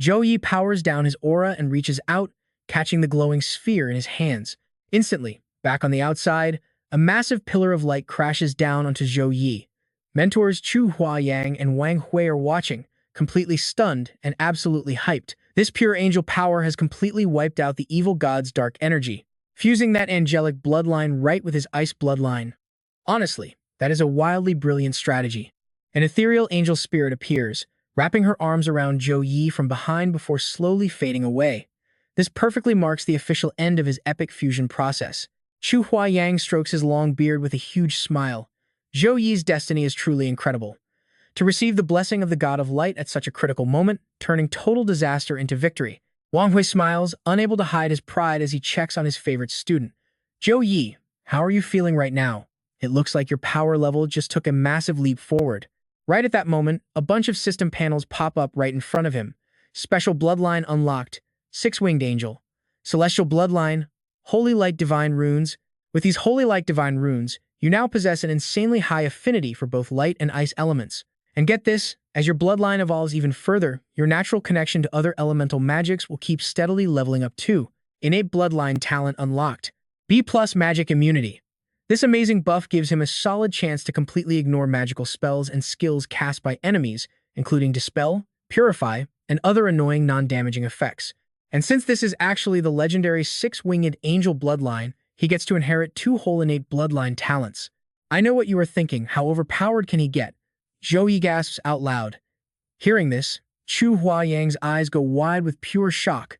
Zhou Yi powers down his aura and reaches out, catching the glowing sphere in his hands. Instantly, back on the outside, a massive pillar of light crashes down onto Zhou Yi. Mentors Chu Huayang and Wang Hui are watching, completely stunned and absolutely hyped. This pure angel power has completely wiped out the evil god's dark energy, fusing that angelic bloodline right with his ice bloodline. Honestly, that is a wildly brilliant strategy. An ethereal angel spirit appears, wrapping her arms around Zhou Yi from behind before slowly fading away. This perfectly marks the official end of his epic fusion process. Chu Huayang strokes his long beard with a huge smile. Zhou Yi's destiny is truly incredible. To receive the blessing of the god of light at such a critical moment, turning total disaster into victory. Wang Hui smiles, unable to hide his pride as he checks on his favorite student. "Zhou Yi, how are you feeling right now? It looks like your power level just took a massive leap forward." Right at that moment, a bunch of system panels pop up right in front of him. Special bloodline unlocked. Six-winged angel. Celestial bloodline. Holy light divine runes. With these holy light divine runes, you now possess an insanely high affinity for both light and ice elements. And get this, as your bloodline evolves even further, your natural connection to other elemental magics will keep steadily leveling up too. Innate bloodline talent unlocked. B+ magic immunity. This amazing buff gives him a solid chance to completely ignore magical spells and skills cast by enemies, including Dispel, Purify, and other annoying non-damaging effects. And since this is actually the legendary six-winged angel bloodline, he gets to inherit two whole innate bloodline talents. I know what you are thinking, how overpowered can he get? Zhou Yi gasps out loud. Hearing this, Chu Huayang's eyes go wide with pure shock.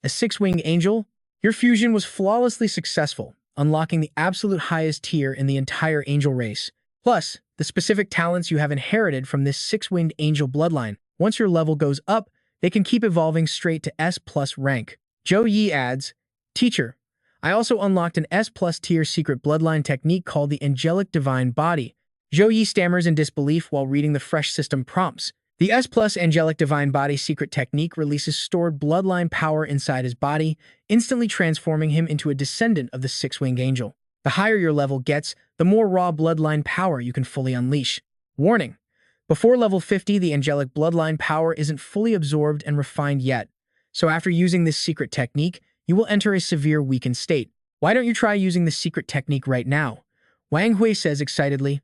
A six-winged angel? Your fusion was flawlessly successful, unlocking the absolute highest tier in the entire angel race. Plus, the specific talents you have inherited from this six-winged angel bloodline. Once your level goes up, they can keep evolving straight to S+ rank. Zhou Yi adds, "Teacher, I also unlocked an S+ tier secret bloodline technique called the Angelic Divine Body." Zhou Yi stammers in disbelief while reading the fresh system prompts. The S plus angelic divine body secret technique releases stored bloodline power inside his body, instantly transforming him into a descendant of the six-winged angel. The higher your level gets, the more raw bloodline power you can fully unleash. Warning: before level 50, the angelic bloodline power isn't fully absorbed and refined yet, so after using this secret technique, you will enter a severe weakened state. Why don't you try using the secret technique right now? Wang Hui says excitedly.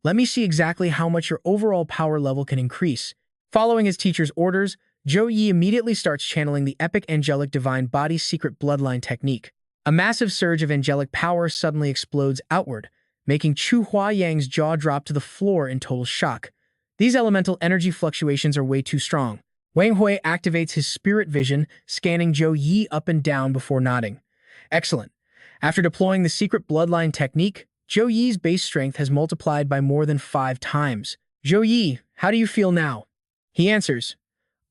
Let me see exactly how much your overall power level can increase. Following his teacher's orders, Zhou Yi immediately starts channeling the epic angelic divine body secret bloodline technique. A massive surge of angelic power suddenly explodes outward, making Chu Huayang's jaw drop to the floor in total shock. These elemental energy fluctuations are way too strong. Wang Hui activates his spirit vision, scanning Zhou Yi up and down before nodding. Excellent. After deploying the secret bloodline technique, Zhou Yi's base strength has multiplied by more than 5 times. Zhou Yi, how do you feel now? He answers,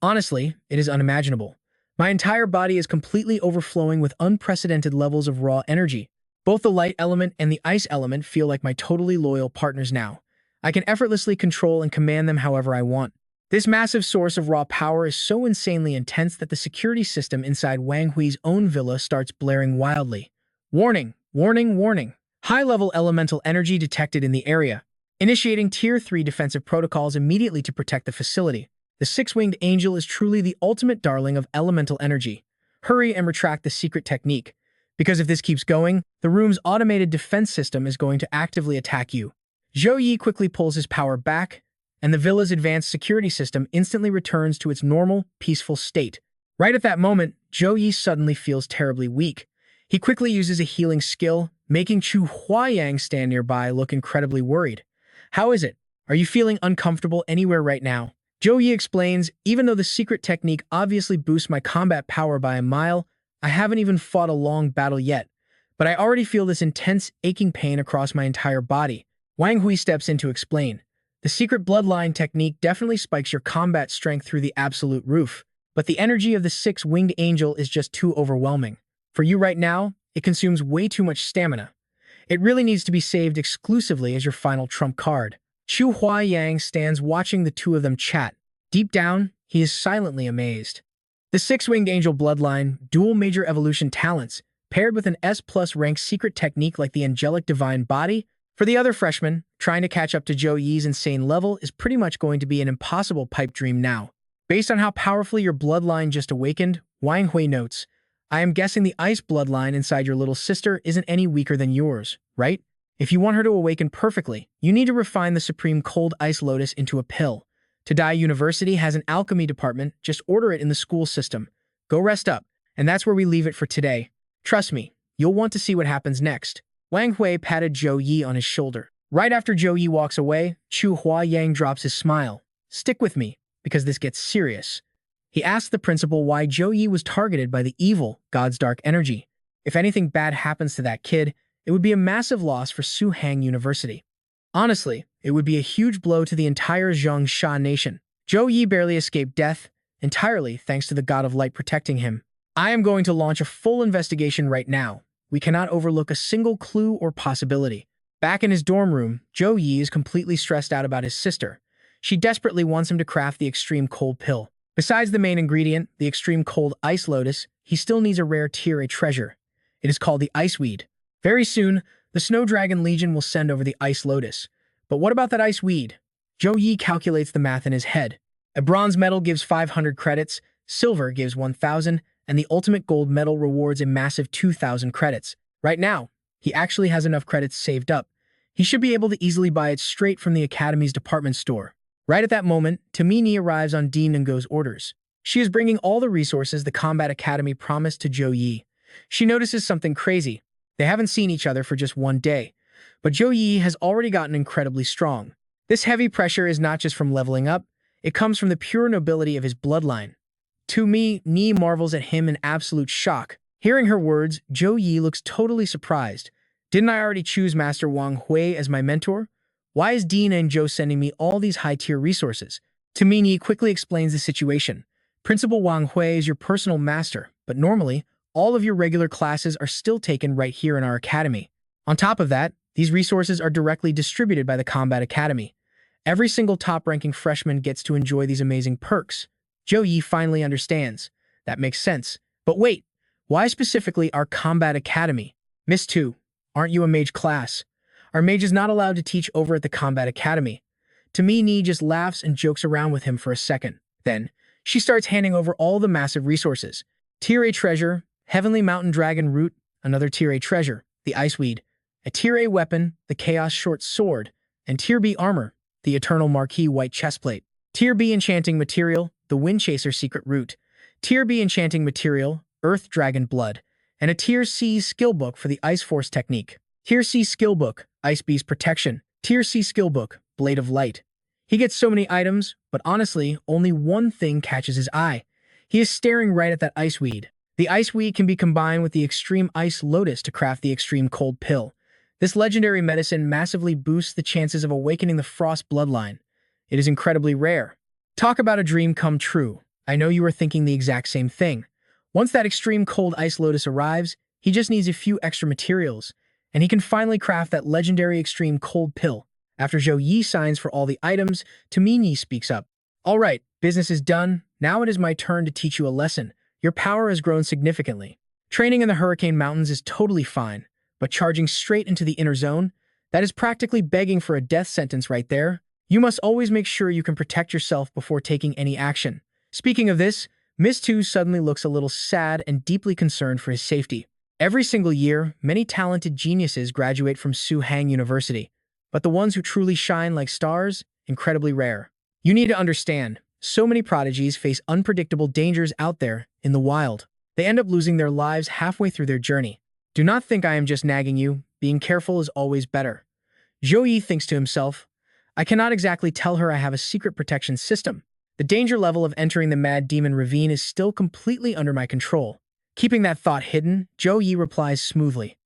honestly, it is unimaginable. My entire body is completely overflowing with unprecedented levels of raw energy. Both the light element and the ice element feel like my totally loyal partners now. I can effortlessly control and command them however I want. This massive source of raw power is so insanely intense that the security system inside Wang Hui's own villa starts blaring wildly. Warning, warning, warning. High-level elemental energy detected in the area. Initiating Tier 3 defensive protocols immediately to protect the facility. The six-winged angel is truly the ultimate darling of elemental energy. Hurry and retract the secret technique, because if this keeps going, the room's automated defense system is going to actively attack you. Zhou Yi quickly pulls his power back, and the villa's advanced security system instantly returns to its normal, peaceful state. Right at that moment, Zhou Yi suddenly feels terribly weak. He quickly uses a healing skill, making Chu Huayang stand nearby look incredibly worried. How is it? Are you feeling uncomfortable anywhere right now? Zhou Yi explains, even though the secret technique obviously boosts my combat power by a mile, I haven't even fought a long battle yet, but I already feel this intense, aching pain across my entire body. Wang Hui steps in to explain. The secret bloodline technique definitely spikes your combat strength through the absolute roof, but the energy of the six-winged angel is just too overwhelming. For you right now, it consumes way too much stamina. It really needs to be saved exclusively as your final trump card. Chu Huayang stands watching the two of them chat. Deep down, he is silently amazed. The six-winged angel bloodline, dual major evolution talents, paired with an S+ rank secret technique like the angelic divine body, for the other freshmen, trying to catch up to Zhou Yi's insane level is pretty much going to be an impossible pipe dream now. Based on how powerfully your bloodline just awakened, Wang Hui notes, I am guessing the ice bloodline inside your little sister isn't any weaker than yours, right? If you want her to awaken perfectly, you need to refine the supreme cold ice lotus into a pill. Todai University has an alchemy department, just order it in the school system. Go rest up, and that's where we leave it for today. Trust me, you'll want to see what happens next. Wang Hui patted Zhou Yi on his shoulder. Right after Zhou Yi walks away, Chu Huayang drops his smile. Stick with me, because this gets serious. He asked the principal why Zhou Yi was targeted by the evil, God's dark energy. If anything bad happens to that kid, it would be a massive loss for Suhang University. Honestly, it would be a huge blow to the entire Zhongsha nation. Zhou Yi barely escaped death, entirely thanks to the God of Light protecting him. I am going to launch a full investigation right now. We cannot overlook a single clue or possibility. Back in his dorm room, Zhou Yi is completely stressed out about his sister. She desperately wants him to craft the extreme cold pill. Besides the main ingredient, the extreme cold ice lotus, he still needs a rare tier A treasure. It is called the ice weed. Very soon, the Snow Dragon Legion will send over the ice lotus. But what about that ice weed? Zhou Yi calculates the math in his head. A bronze medal gives 500 credits, silver gives 1,000, and the ultimate gold medal rewards a massive 2,000 credits. Right now, he actually has enough credits saved up. He should be able to easily buy it straight from the Academy's department store. Right at that moment, Tamini arrives on Dean Ngo's orders. She is bringing all the resources the Combat Academy promised to Zhou Yi. She notices something crazy. They haven't seen each other for just one day, but Zhou Yi has already gotten incredibly strong. This heavy pressure is not just from leveling up, it comes from the pure nobility of his bloodline. Ni marvels at him in absolute shock. Hearing her words, Zhou Yi looks totally surprised. Didn't I already choose Master Wang Hui as my mentor? Why is Dean and Zhou sending me all these high-tier resources? Tamini quickly explains the situation. Principal Wang Hui is your personal master, but normally, all of your regular classes are still taken right here in our academy. On top of that, these resources are directly distributed by the Combat Academy. Every single top-ranking freshman gets to enjoy these amazing perks. Zhou Yi finally understands. That makes sense. But wait, why specifically our combat academy? Miss 2, aren't you a mage class? Our mage is not allowed to teach over at the combat academy. Ni just laughs and jokes around with him for a second. Then, she starts handing over all the massive resources. Tier A treasure, Heavenly Mountain Dragon Root, another Tier A treasure, the Iceweed, a Tier A weapon, the Chaos Short Sword, and Tier B armor, the Eternal Marquee White Chestplate. Tier B enchanting material, the Windchaser Secret Root. Tier B enchanting material, Earth Dragon Blood, and a Tier C skill book for the Ice Force technique. Tier C skill book, Ice Beast Protection. Tier C skill book, Blade of Light. He gets so many items, but honestly, only one thing catches his eye. He is staring right at that Iceweed. The Iceweed can be combined with the Extreme Ice Lotus to craft the Extreme Cold Pill. This legendary medicine massively boosts the chances of awakening the Frost Bloodline. It is incredibly rare. Talk about a dream come true. I know you are thinking the exact same thing. Once that Extreme Cold Ice Lotus arrives, he just needs a few extra materials, and he can finally craft that legendary Extreme Cold Pill. After Zhou Yi signs for all the items, Yi speaks up. All right, business is done. Now it is my turn to teach you a lesson. Your power has grown significantly. Training in the Hurricane Mountains is totally fine, but charging straight into the inner zone? That is practically begging for a death sentence right there. You must always make sure you can protect yourself before taking any action. Speaking of this, Miss 2 suddenly looks a little sad and deeply concerned for his safety. Every single year, many talented geniuses graduate from Suhang University, but the ones who truly shine like stars, incredibly rare. You need to understand, so many prodigies face unpredictable dangers out there in the wild. They end up losing their lives halfway through their journey. Do not think I am just nagging you. Being careful is always better. Zhou Yi thinks to himself, I cannot exactly tell her I have a secret protection system. The danger level of entering the Mad Demon Ravine is still completely under my control. Keeping that thought hidden, Zhou Yi replies smoothly.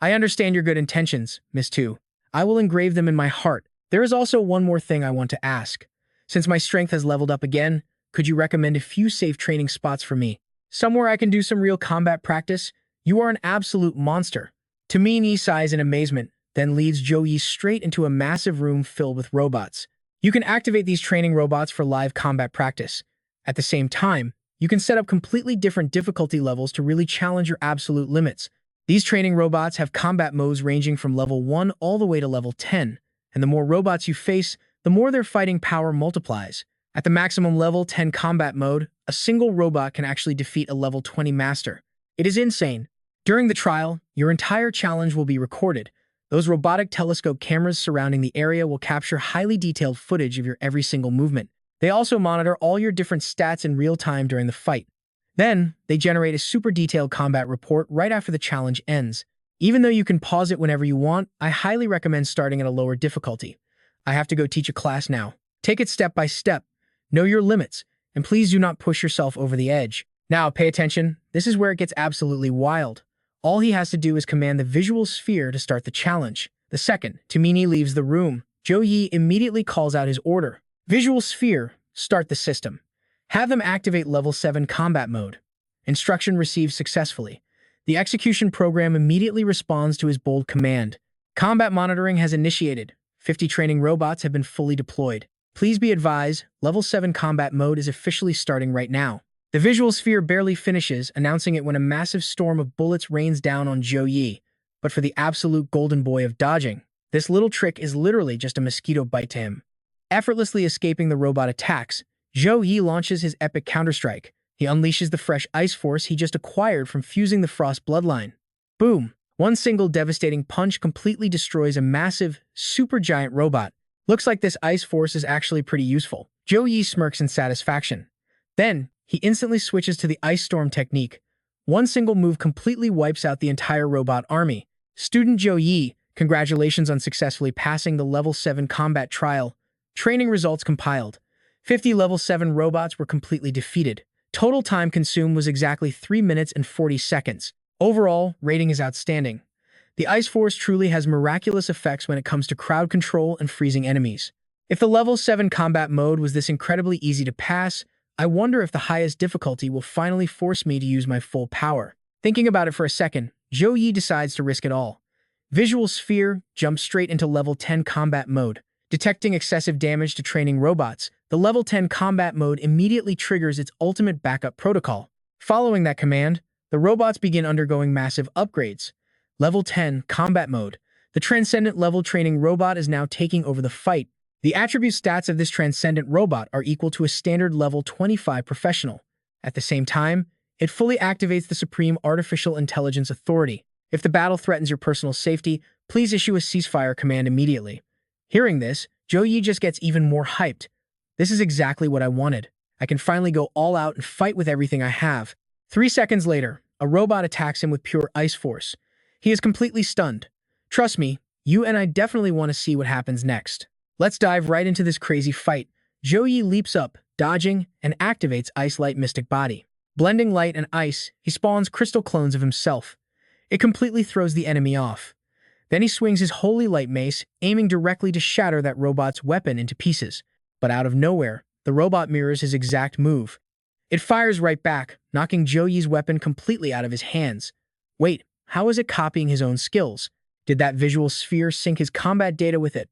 I understand your good intentions, Miss 2. I will engrave them in my heart. There is also one more thing I want to ask. Since my strength has leveled up again, could you recommend a few safe training spots for me? Somewhere I can do some real combat practice? You are an absolute monster. Ni sighs in amazement, then leads Zhou Yi straight into a massive room filled with robots. You can activate these training robots for live combat practice. At the same time, you can set up completely different difficulty levels to really challenge your absolute limits. These training robots have combat modes ranging from level 1 all the way to level 10, and the more robots you face, the more their fighting power multiplies. At the maximum level 10 combat mode, a single robot can actually defeat a level 20 master. It is insane. During the trial, your entire challenge will be recorded. Those robotic telescope cameras surrounding the area will capture highly detailed footage of your every single movement. They also monitor all your different stats in real time during the fight. Then, they generate a super detailed combat report right after the challenge ends. Even though you can pause it whenever you want, I highly recommend starting at a lower difficulty. I have to go teach a class now. Take it step by step. Know your limits, and please do not push yourself over the edge. Now, pay attention. This is where it gets absolutely wild. All he has to do is command the visual sphere to start the challenge. The second Ni leaves the room, Zhou Yi immediately calls out his order. Visual sphere, start the system. Have them activate level 7 combat mode. Instruction received successfully. The execution program immediately responds to his bold command. Combat monitoring has initiated. 50 training robots have been fully deployed. Please be advised, level 7 combat mode is officially starting right now. The visual sphere barely finishes, announcing it when a massive storm of bullets rains down on Zhou Yi. But for the absolute golden boy of dodging, this little trick is literally just a mosquito bite to him. Effortlessly escaping the robot attacks, Zhou Yi launches his epic counterstrike. He unleashes the fresh ice force he just acquired from fusing the Frost Bloodline. Boom! One single devastating punch completely destroys a massive, supergiant robot. Looks like this ice force is actually pretty useful. Zhou Yi smirks in satisfaction. Then, he instantly switches to the Ice Storm technique. One single move completely wipes out the entire robot army. Student Zhou Yi, congratulations on successfully passing the level 7 combat trial. Training results compiled. 50 level 7 robots were completely defeated. Total time consumed was exactly 3 minutes and 40 seconds. Overall, rating is outstanding. The Ice Force truly has miraculous effects when it comes to crowd control and freezing enemies. If the level 7 combat mode was this incredibly easy to pass, I wonder if the highest difficulty will finally force me to use my full power. Thinking about it for a second, Zhou Yi decides to risk it all. Visual Sphere jumps straight into level 10 combat mode. Detecting excessive damage to training robots, the level 10 combat mode immediately triggers its ultimate backup protocol. Following that command, the robots begin undergoing massive upgrades. Level 10 combat mode. The transcendent level training robot is now taking over the fight. The attribute stats of this transcendent robot are equal to a standard level 25 professional. At the same time, it fully activates the Supreme Artificial Intelligence Authority. If the battle threatens your personal safety, please issue a ceasefire command immediately. Hearing this, Zhou Yi just gets even more hyped. This is exactly what I wanted. I can finally go all out and fight with everything I have. 3 seconds later, a robot attacks him with pure ice force. He is completely stunned. Trust me, you and I definitely want to see what happens next. Let's dive right into this crazy fight. Zhou Yi leaps up, dodging, and activates Ice Light Mystic Body. Blending light and ice, he spawns crystal clones of himself. It completely throws the enemy off. Then he swings his Holy Light Mace, aiming directly to shatter that robot's weapon into pieces. But out of nowhere, the robot mirrors his exact move. It fires right back, knocking Zhou Yi's weapon completely out of his hands. Wait, how is it copying his own skills? Did that visual sphere sync his combat data with it?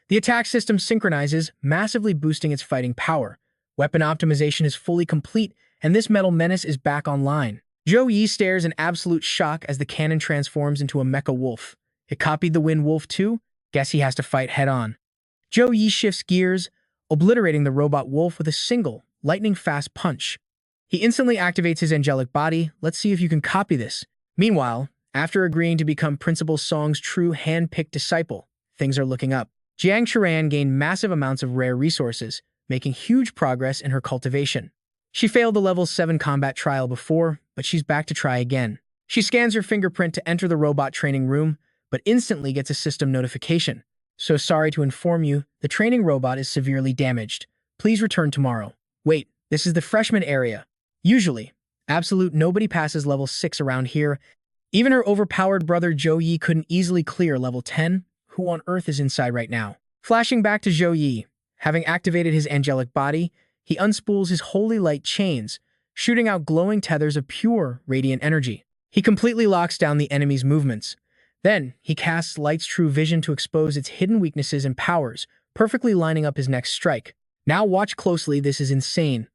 The attack system synchronizes, massively boosting its fighting power. Weapon optimization is fully complete, and this metal menace is back online. Zhou Yi stares in absolute shock as the cannon transforms into a mecha wolf. It copied the Wind Wolf too? Guess he has to fight head-on. Zhou Yi shifts gears, obliterating the robot wolf with a single, lightning-fast punch. He instantly activates his angelic body. Let's see if you can copy this. Meanwhile, after agreeing to become Principal Song's true hand-picked disciple, things are looking up. Jiang Churan gained massive amounts of rare resources, making huge progress in her cultivation. She failed the level 7 combat trial before, but she's back to try again. She scans her fingerprint to enter the robot training room, but instantly gets a system notification. So sorry to inform you, the training robot is severely damaged. Please return tomorrow. Wait, this is the freshman area. Usually, absolute nobody passes level 6 around here. Even her overpowered brother Zhou Yi couldn't easily clear level 10. Who on earth is inside right now? Flashing back to Zhou Yi, having activated his angelic body, he unspools his holy light chains, shooting out glowing tethers of pure, radiant energy. He completely locks down the enemy's movements. Then, he casts Light's true vision to expose its hidden weaknesses and powers, perfectly lining up his next strike. Now watch closely, this is insane.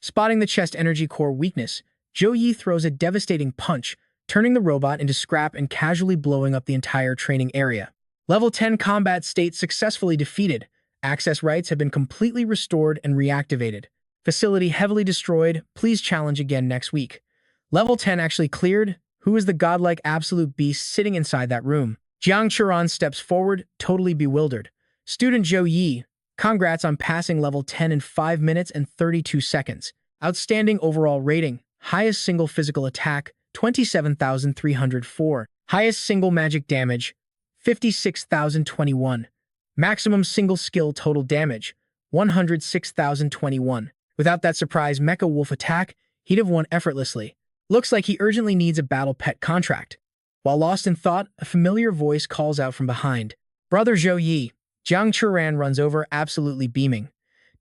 Spotting the chest energy core weakness, Zhou Yi throws a devastating punch, turning the robot into scrap and casually blowing up the entire training area. Level 10 combat state successfully defeated. Access rights have been completely restored and reactivated. Facility heavily destroyed. Please challenge again next week. Level 10 actually cleared. Who is the godlike absolute beast sitting inside that room? Jiang Churan steps forward, totally bewildered. Student Zhou Yi, congrats on passing level 10 in 5 minutes and 32 seconds. Outstanding overall rating. Highest single physical attack, 27,304. Highest single magic damage, 56,021. Maximum single skill total damage, 106,021. Without that surprise Mecha Wolf attack, he'd have won effortlessly. Looks like he urgently needs a battle pet contract. While lost in thought, a familiar voice calls out from behind. Brother Zhou Yi. Jiang Churan runs over, absolutely beaming.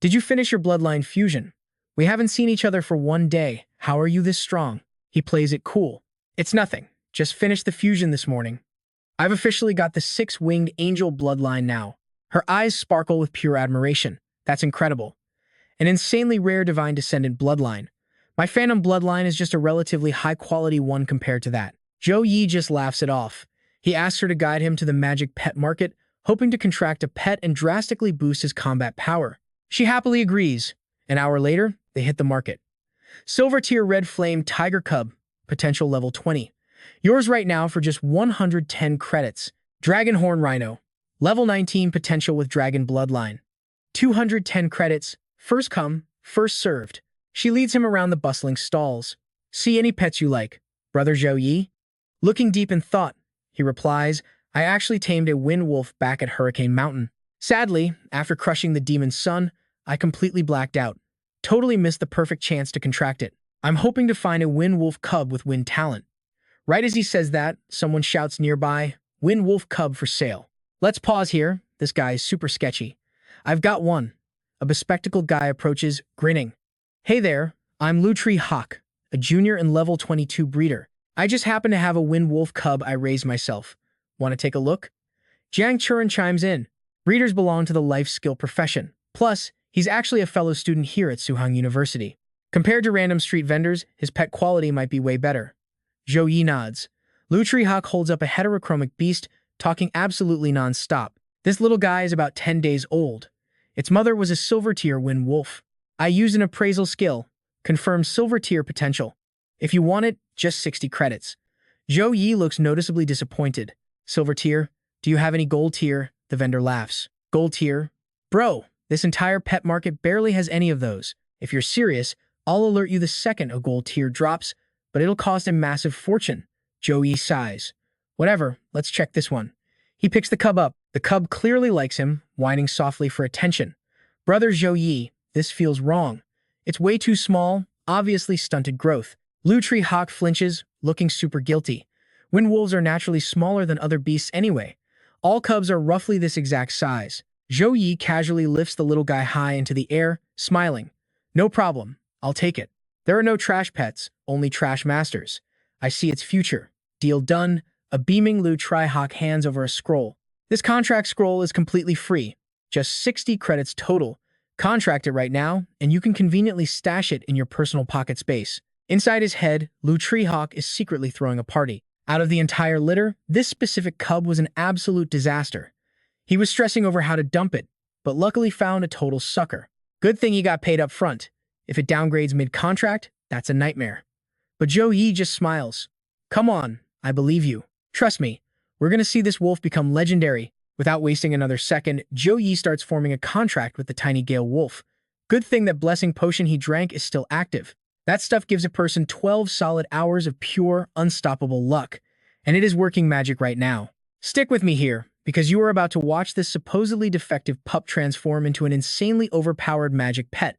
Did you finish your bloodline fusion? We haven't seen each other for 1 day. How are you this strong? He plays it cool. It's nothing. Just finished the fusion this morning. I've officially got the 6-winged angel bloodline now. Her eyes sparkle with pure admiration. That's incredible. An insanely rare divine descendant bloodline. My phantom bloodline is just a relatively high-quality one compared to that. Zhou Yi just laughs it off. He asks her to guide him to the magic pet market, hoping to contract a pet and drastically boost his combat power. She happily agrees. An hour later, they hit the market. Silver tier red flame tiger cub, potential level 20. Yours right now for just 110 credits. Dragon horn rhino, level 19 potential with dragon bloodline. 210 credits, first come, first served. She leads him around the bustling stalls. See any pets you like, brother Zhou Yi? Looking deep in thought, he replies, I actually tamed a wind wolf back at Hurricane Mountain. Sadly, after crushing the demon's son, I completely blacked out. Totally missed the perfect chance to contract it. I'm hoping to find a wind wolf cub with wind talent. Right as he says that, someone shouts nearby, wind wolf cub for sale. Let's pause here. This guy is super sketchy. I've got one. A bespectacled guy approaches, grinning. Hey there, I'm Lutri Hawk, a junior and level 22 breeder. I just happen to have a wind wolf cub I raised myself. Want to take a look? Jiang Churan chimes in. Breeders belong to the life skill profession. Plus, he's actually a fellow student here at Suhang University. Compared to random street vendors, his pet quality might be way better. Zhou Yi nods. Lu Trihawk holds up a heterochromic beast, talking absolutely non-stop. This little guy is about 10 days old. Its mother was a silver tier wind wolf. I use an appraisal skill. Confirm silver tier potential. If you want it, just 60 credits. Zhou Yi looks noticeably disappointed. Silver tier? Do you have any gold tier? The vendor laughs. Gold tier? Bro, this entire pet market barely has any of those. If you're serious, I'll alert you the second a gold tier drops, but it'll cost a massive fortune. Zhou Yi sighs. Whatever, let's check this one. He picks the cub up. The cub clearly likes him, whining softly for attention. Brother Zhou Yi, this feels wrong. It's way too small, obviously stunted growth. Lu Trihawk flinches, looking super guilty. Wind wolves are naturally smaller than other beasts anyway. All cubs are roughly this exact size. Zhou Yi casually lifts the little guy high into the air, smiling. No problem, I'll take it. There are no trash pets, only trash masters. I see its future. Deal done. A beaming Lu Trihawk hands over a scroll. This contract scroll is completely free. Just 60 credits total. Contract it right now, and you can conveniently stash it in your personal pocket space. Inside his head, Lu Trihawk is secretly throwing a party. Out of the entire litter, this specific cub was an absolute disaster. He was stressing over how to dump it, but luckily found a total sucker. Good thing he got paid up front. If it downgrades mid-contract, that's a nightmare. But Zhou Yi just smiles. Come on, I believe you. Trust me, we're gonna see this wolf become legendary. Without wasting another second, Zhou Yi starts forming a contract with the tiny Gale wolf. Good thing that blessing potion he drank is still active. That stuff gives a person 12 solid hours of pure, unstoppable luck. And it is working magic right now. Stick with me here, because you are about to watch this supposedly defective pup transform into an insanely overpowered magic pet.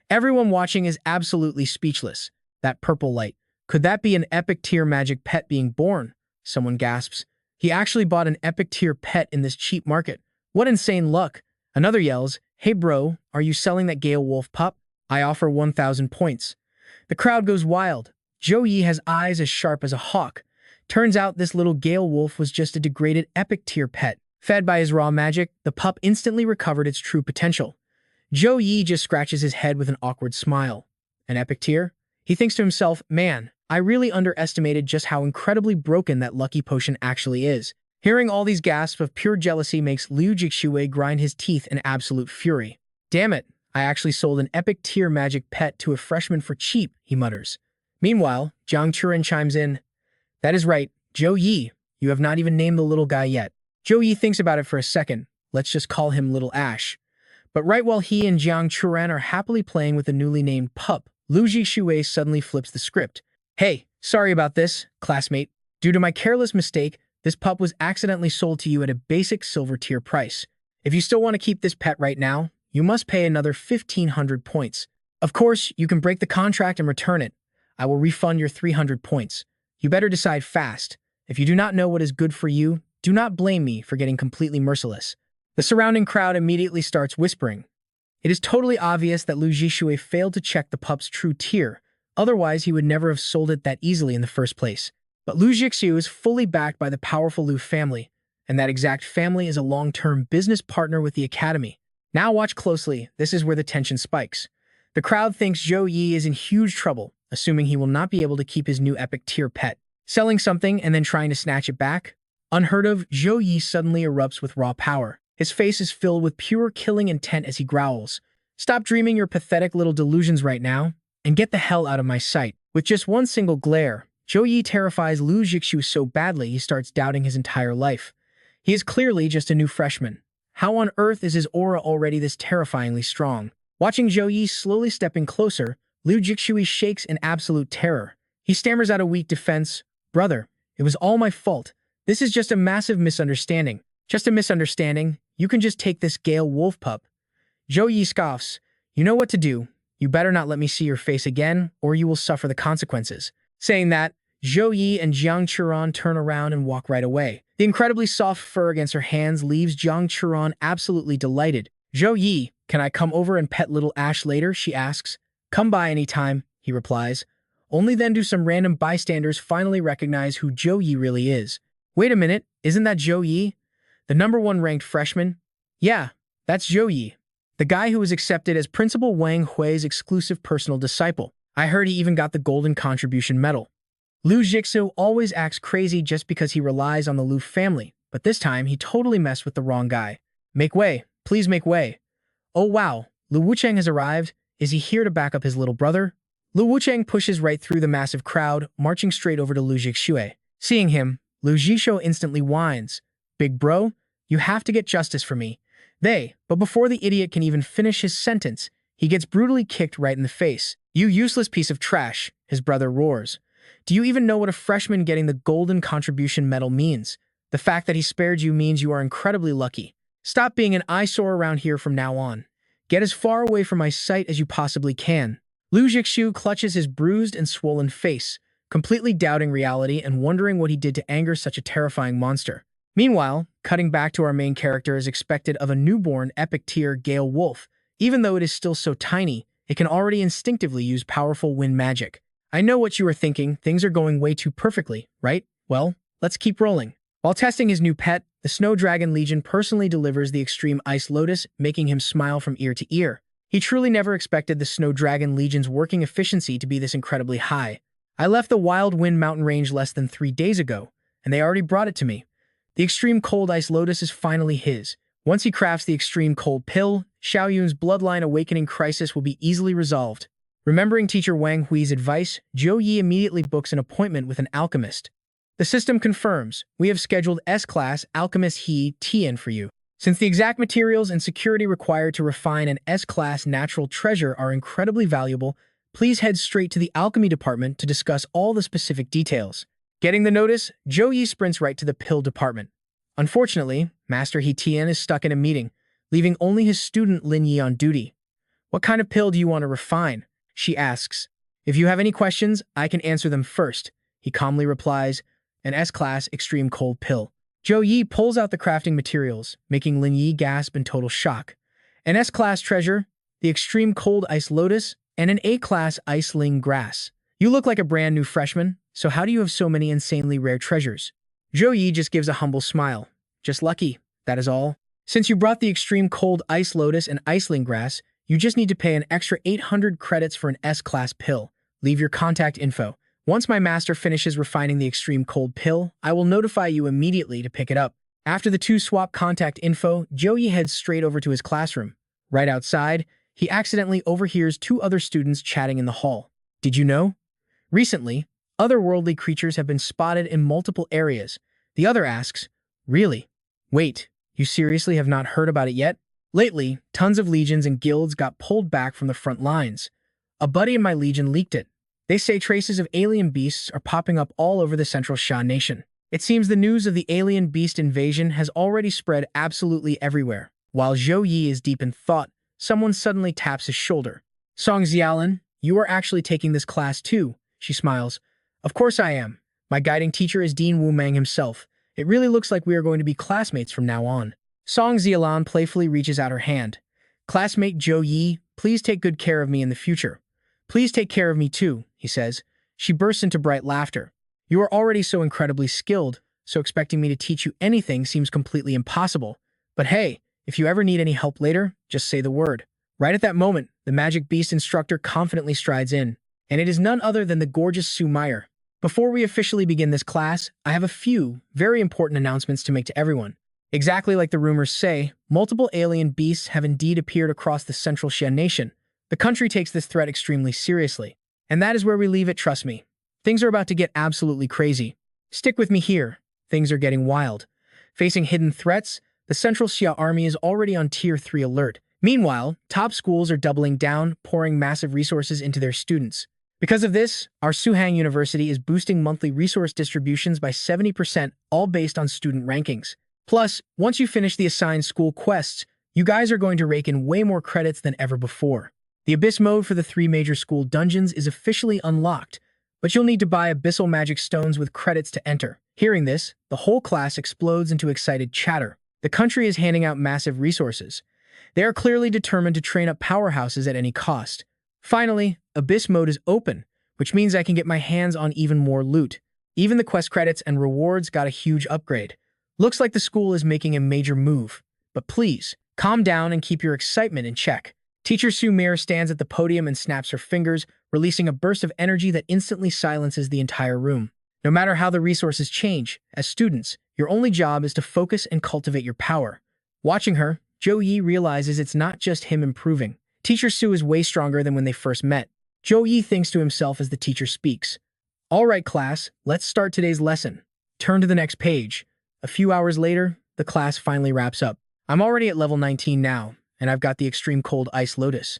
Everyone watching is absolutely speechless. That purple light. Could that be an epic tier magic pet being born? Someone gasps. He actually bought an epic tier pet in this cheap market. What insane luck. Another yells, hey bro, are you selling that Gale wolf pup? I offer 1,000 points. The crowd goes wild. Zhou Yi has eyes as sharp as a hawk. Turns out this little Gale wolf was just a degraded epic tier pet. Fed by his raw magic, the pup instantly recovered its true potential. Zhou Yi just scratches his head with an awkward smile. An epic tier? He thinks to himself, man, I really underestimated just how incredibly broken that lucky potion actually is. Hearing all these gasps of pure jealousy makes Liu Jixue grind his teeth in absolute fury. Damn it, I actually sold an epic tier magic pet to a freshman for cheap, he mutters. Meanwhile, Jiang Churen chimes in. That is right, Zhou Yi, you have not even named the little guy yet. Zhou Yi thinks about it for a second. Let's just call him Little Ash. But right while he and Jiang Churen are happily playing with the newly named pup, Liu Jixue suddenly flips the script. Hey, sorry about this, classmate. Due to my careless mistake, this pup was accidentally sold to you at a basic silver tier price. If you still want to keep this pet right now, you must pay another 1,500 points. Of course, you can break the contract and return it. I will refund your 300 points. You better decide fast. If you do not know what is good for you, do not blame me for getting completely merciless. The surrounding crowd immediately starts whispering. It is totally obvious that Liu Jixue failed to check the pup's true tier. Otherwise, he would never have sold it that easily in the first place. But Liu Jixue is fully backed by the powerful Liu family, and that exact family is a long-term business partner with the academy. Now watch closely, this is where the tension spikes. The crowd thinks Zhou Yi is in huge trouble, assuming he will not be able to keep his new epic tier pet. Selling something and then trying to snatch it back? Unheard of, Zhou Yi suddenly erupts with raw power. His face is filled with pure killing intent as he growls. Stop dreaming your pathetic little delusions right now, and get the hell out of my sight. With just one single glare, Zhou Yi terrifies Liu Jixue so badly he starts doubting his entire life. He is clearly just a new freshman. How on earth is his aura already this terrifyingly strong? Watching Zhou Yi slowly stepping closer, Liu Jixue shakes in absolute terror. He stammers out a weak defense. Brother, it was all my fault. This is just a massive misunderstanding. Just a misunderstanding. You can just take this Gale wolf pup. Zhou Yi scoffs. You know what to do. You better not let me see your face again, or you will suffer the consequences. Saying that, Zhou Yi and Jiang Churen turn around and walk right away. The incredibly soft fur against her hands leaves Jiang Churen absolutely delighted. Zhou Yi, can I come over and pet little Ash later? She asks. Come by anytime, he replies. Only then do some random bystanders finally recognize who Zhou Yi really is. Wait a minute, isn't that Zhou Yi? The #1 ranked freshman? Yeah, that's Zhou Yi, the guy who was accepted as Principal Wang Hui's exclusive personal disciple. I heard he even got the Golden Contribution Medal. Liu Jixu always acts crazy just because he relies on the Liu family, but this time he totally messed with the wrong guy. Make way. Please make way. Oh wow, Liu Wucheng has arrived. Is he here to back up his little brother? Liu Wucheng pushes right through the massive crowd, marching straight over to Liu Jixue. Seeing him, Liu Jixue instantly whines. Big bro, you have to get justice for me. But before the idiot can even finish his sentence, he gets brutally kicked right in the face. You useless piece of trash, his brother roars. Do you even know what a freshman getting the Golden Contribution Medal means? The fact that he spared you means you are incredibly lucky. Stop being an eyesore around here from now on. Get as far away from my sight as you possibly can. Liu Jixu clutches his bruised and swollen face, completely doubting reality and wondering what he did to anger such a terrifying monster. Meanwhile, cutting back to our main character as expected of a newborn epic tier Gale Wolf. Even though it is still so tiny, it can already instinctively use powerful wind magic. I know what you are thinking, things are going way too perfectly, right? Well, let's keep rolling. While testing his new pet, the Snow Dragon Legion personally delivers the Extreme Ice Lotus, making him smile from ear to ear. He truly never expected the Snow Dragon Legion's working efficiency to be this incredibly high. I left the Wild Wind mountain range less than 3 days ago, and they already brought it to me. The Extreme Cold Ice Lotus is finally his. Once he crafts the Extreme Cold Pill, Xiaoyun's Bloodline Awakening crisis will be easily resolved. Remembering teacher Wang Hui's advice, Zhou Yi immediately books an appointment with an alchemist. The system confirms, we have scheduled S-Class Alchemist He Tian for you. Since the exact materials and security required to refine an S-Class natural treasure are incredibly valuable, please head straight to the alchemy department to discuss all the specific details. Getting the notice, Zhou Yi sprints right to the pill department. Unfortunately, Master He Tian is stuck in a meeting, leaving only his student Lin Yi on duty. What kind of pill do you want to refine? She asks. If you have any questions, I can answer them first. He calmly replies, an S-Class Extreme Cold Pill. Zhou Yi pulls out the crafting materials, making Lin Yi gasp in total shock. An S-Class Treasure, the Extreme Cold Ice Lotus, and an A-Class Ice Ling Grass. You look like a brand new freshman, so how do you have so many insanely rare treasures? Zhou Yi just gives a humble smile. Just lucky, that is all. Since you brought the Extreme Cold Ice Lotus and Iceling Grass, you just need to pay an extra 800 credits for an S-Class pill. Leave your contact info. Once my master finishes refining the Extreme Cold Pill, I will notify you immediately to pick it up. After the two swap contact info, Zhou Yi heads straight over to his classroom. Right outside, he accidentally overhears 2 other students chatting in the hall. Did you know? Recently, otherworldly creatures have been spotted in multiple areas. The other asks, really? Wait, you seriously have not heard about it yet? Lately, tons of legions and guilds got pulled back from the front lines. A buddy in my legion leaked it. They say traces of alien beasts are popping up all over the Central Sha nation. It seems the news of the alien beast invasion has already spread absolutely everywhere. While Zhou Yi is deep in thought, someone suddenly taps his shoulder. Song Xiaolin, you are actually taking this class too, she smiles. Of course I am. My guiding teacher is Dean Wu Mang himself. It really looks like we are going to be classmates from now on. Song Xiaolan playfully reaches out her hand. Classmate Zhou Yi, please take good care of me in the future. Please take care of me too, he says. She bursts into bright laughter. You are already so incredibly skilled, so expecting me to teach you anything seems completely impossible. But hey, if you ever need any help later, just say the word. Right at that moment, the magic beast instructor confidently strides in, and it is none other than the gorgeous Su Meyer. Before we officially begin this class, I have a few very important announcements to make to everyone. Exactly like the rumors say, multiple alien beasts have indeed appeared across the Central Sha nation. The country takes this threat extremely seriously. And that is where we leave it, trust me. Things are about to get absolutely crazy. Stick with me here. Things are getting wild. Facing hidden threats, the Central Sha army is already on Tier 3 alert. Meanwhile, top schools are doubling down, pouring massive resources into their students. Because of this, our Suhang University is boosting monthly resource distributions by 70%, all based on student rankings. Plus, once you finish the assigned school quests, you guys are going to rake in way more credits than ever before. The Abyss mode for the 3 major school dungeons is officially unlocked, but you'll need to buy Abyssal Magic Stones with credits to enter. Hearing this, the whole class explodes into excited chatter. The country is handing out massive resources. They are clearly determined to train up powerhouses at any cost. Finally, Abyss mode is open, which means I can get my hands on even more loot. Even the quest credits and rewards got a huge upgrade. Looks like the school is making a major move. But please, Calm down and keep your excitement in check. Teacher Sumire stands at the podium and snaps her fingers, releasing a burst of energy that instantly silences the entire room. No matter how the resources change, as students, your only job is to focus and cultivate your power. Watching her, Zhou Yi realizes it's not just him improving. Teacher Su is way stronger than when they first met. Zhou Yi thinks to himself as the teacher speaks. All right, class, let's start today's lesson. Turn to the next page. A few hours later, the class finally wraps up. I'm already at level 19 now, and I've got the extreme cold Ice Lotus.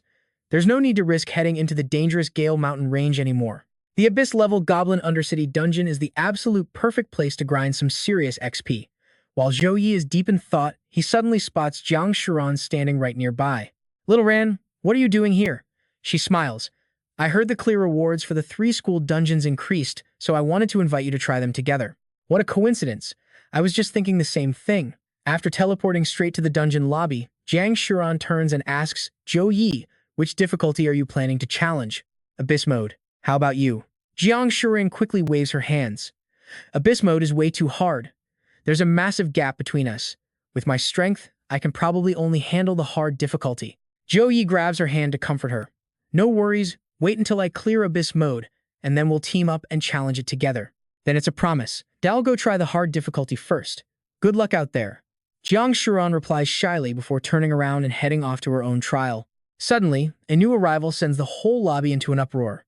There's no need to risk heading into the dangerous Gale Mountain range anymore. The Abyss-level Goblin Undercity dungeon is the absolute perfect place to grind some serious XP. While Zhou Yi is deep in thought, he suddenly spots Jiang Shuran standing right nearby. Little Ran, what are you doing here? She smiles. I heard the clear rewards for the 3 school dungeons increased, so I wanted to invite you to try them together. What a coincidence. I was just thinking the same thing. After teleporting straight to the dungeon lobby, Jiang Shuran turns and asks, Zhou Yi, which difficulty are you planning to challenge? Abyss mode. How about you? Jiang Shuran quickly waves her hands. Abyss mode is way too hard. There's a massive gap between us. With my strength, I can probably only handle the hard difficulty. Zhou Yi grabs her hand to comfort her. No worries, wait until I clear Abyss mode, and then we'll team up and challenge it together. Then it's a promise. I'll go try the hard difficulty first. Good luck out there. Jiang Shuran replies shyly before turning around and heading off to her own trial. Suddenly, a new arrival sends the whole lobby into an uproar.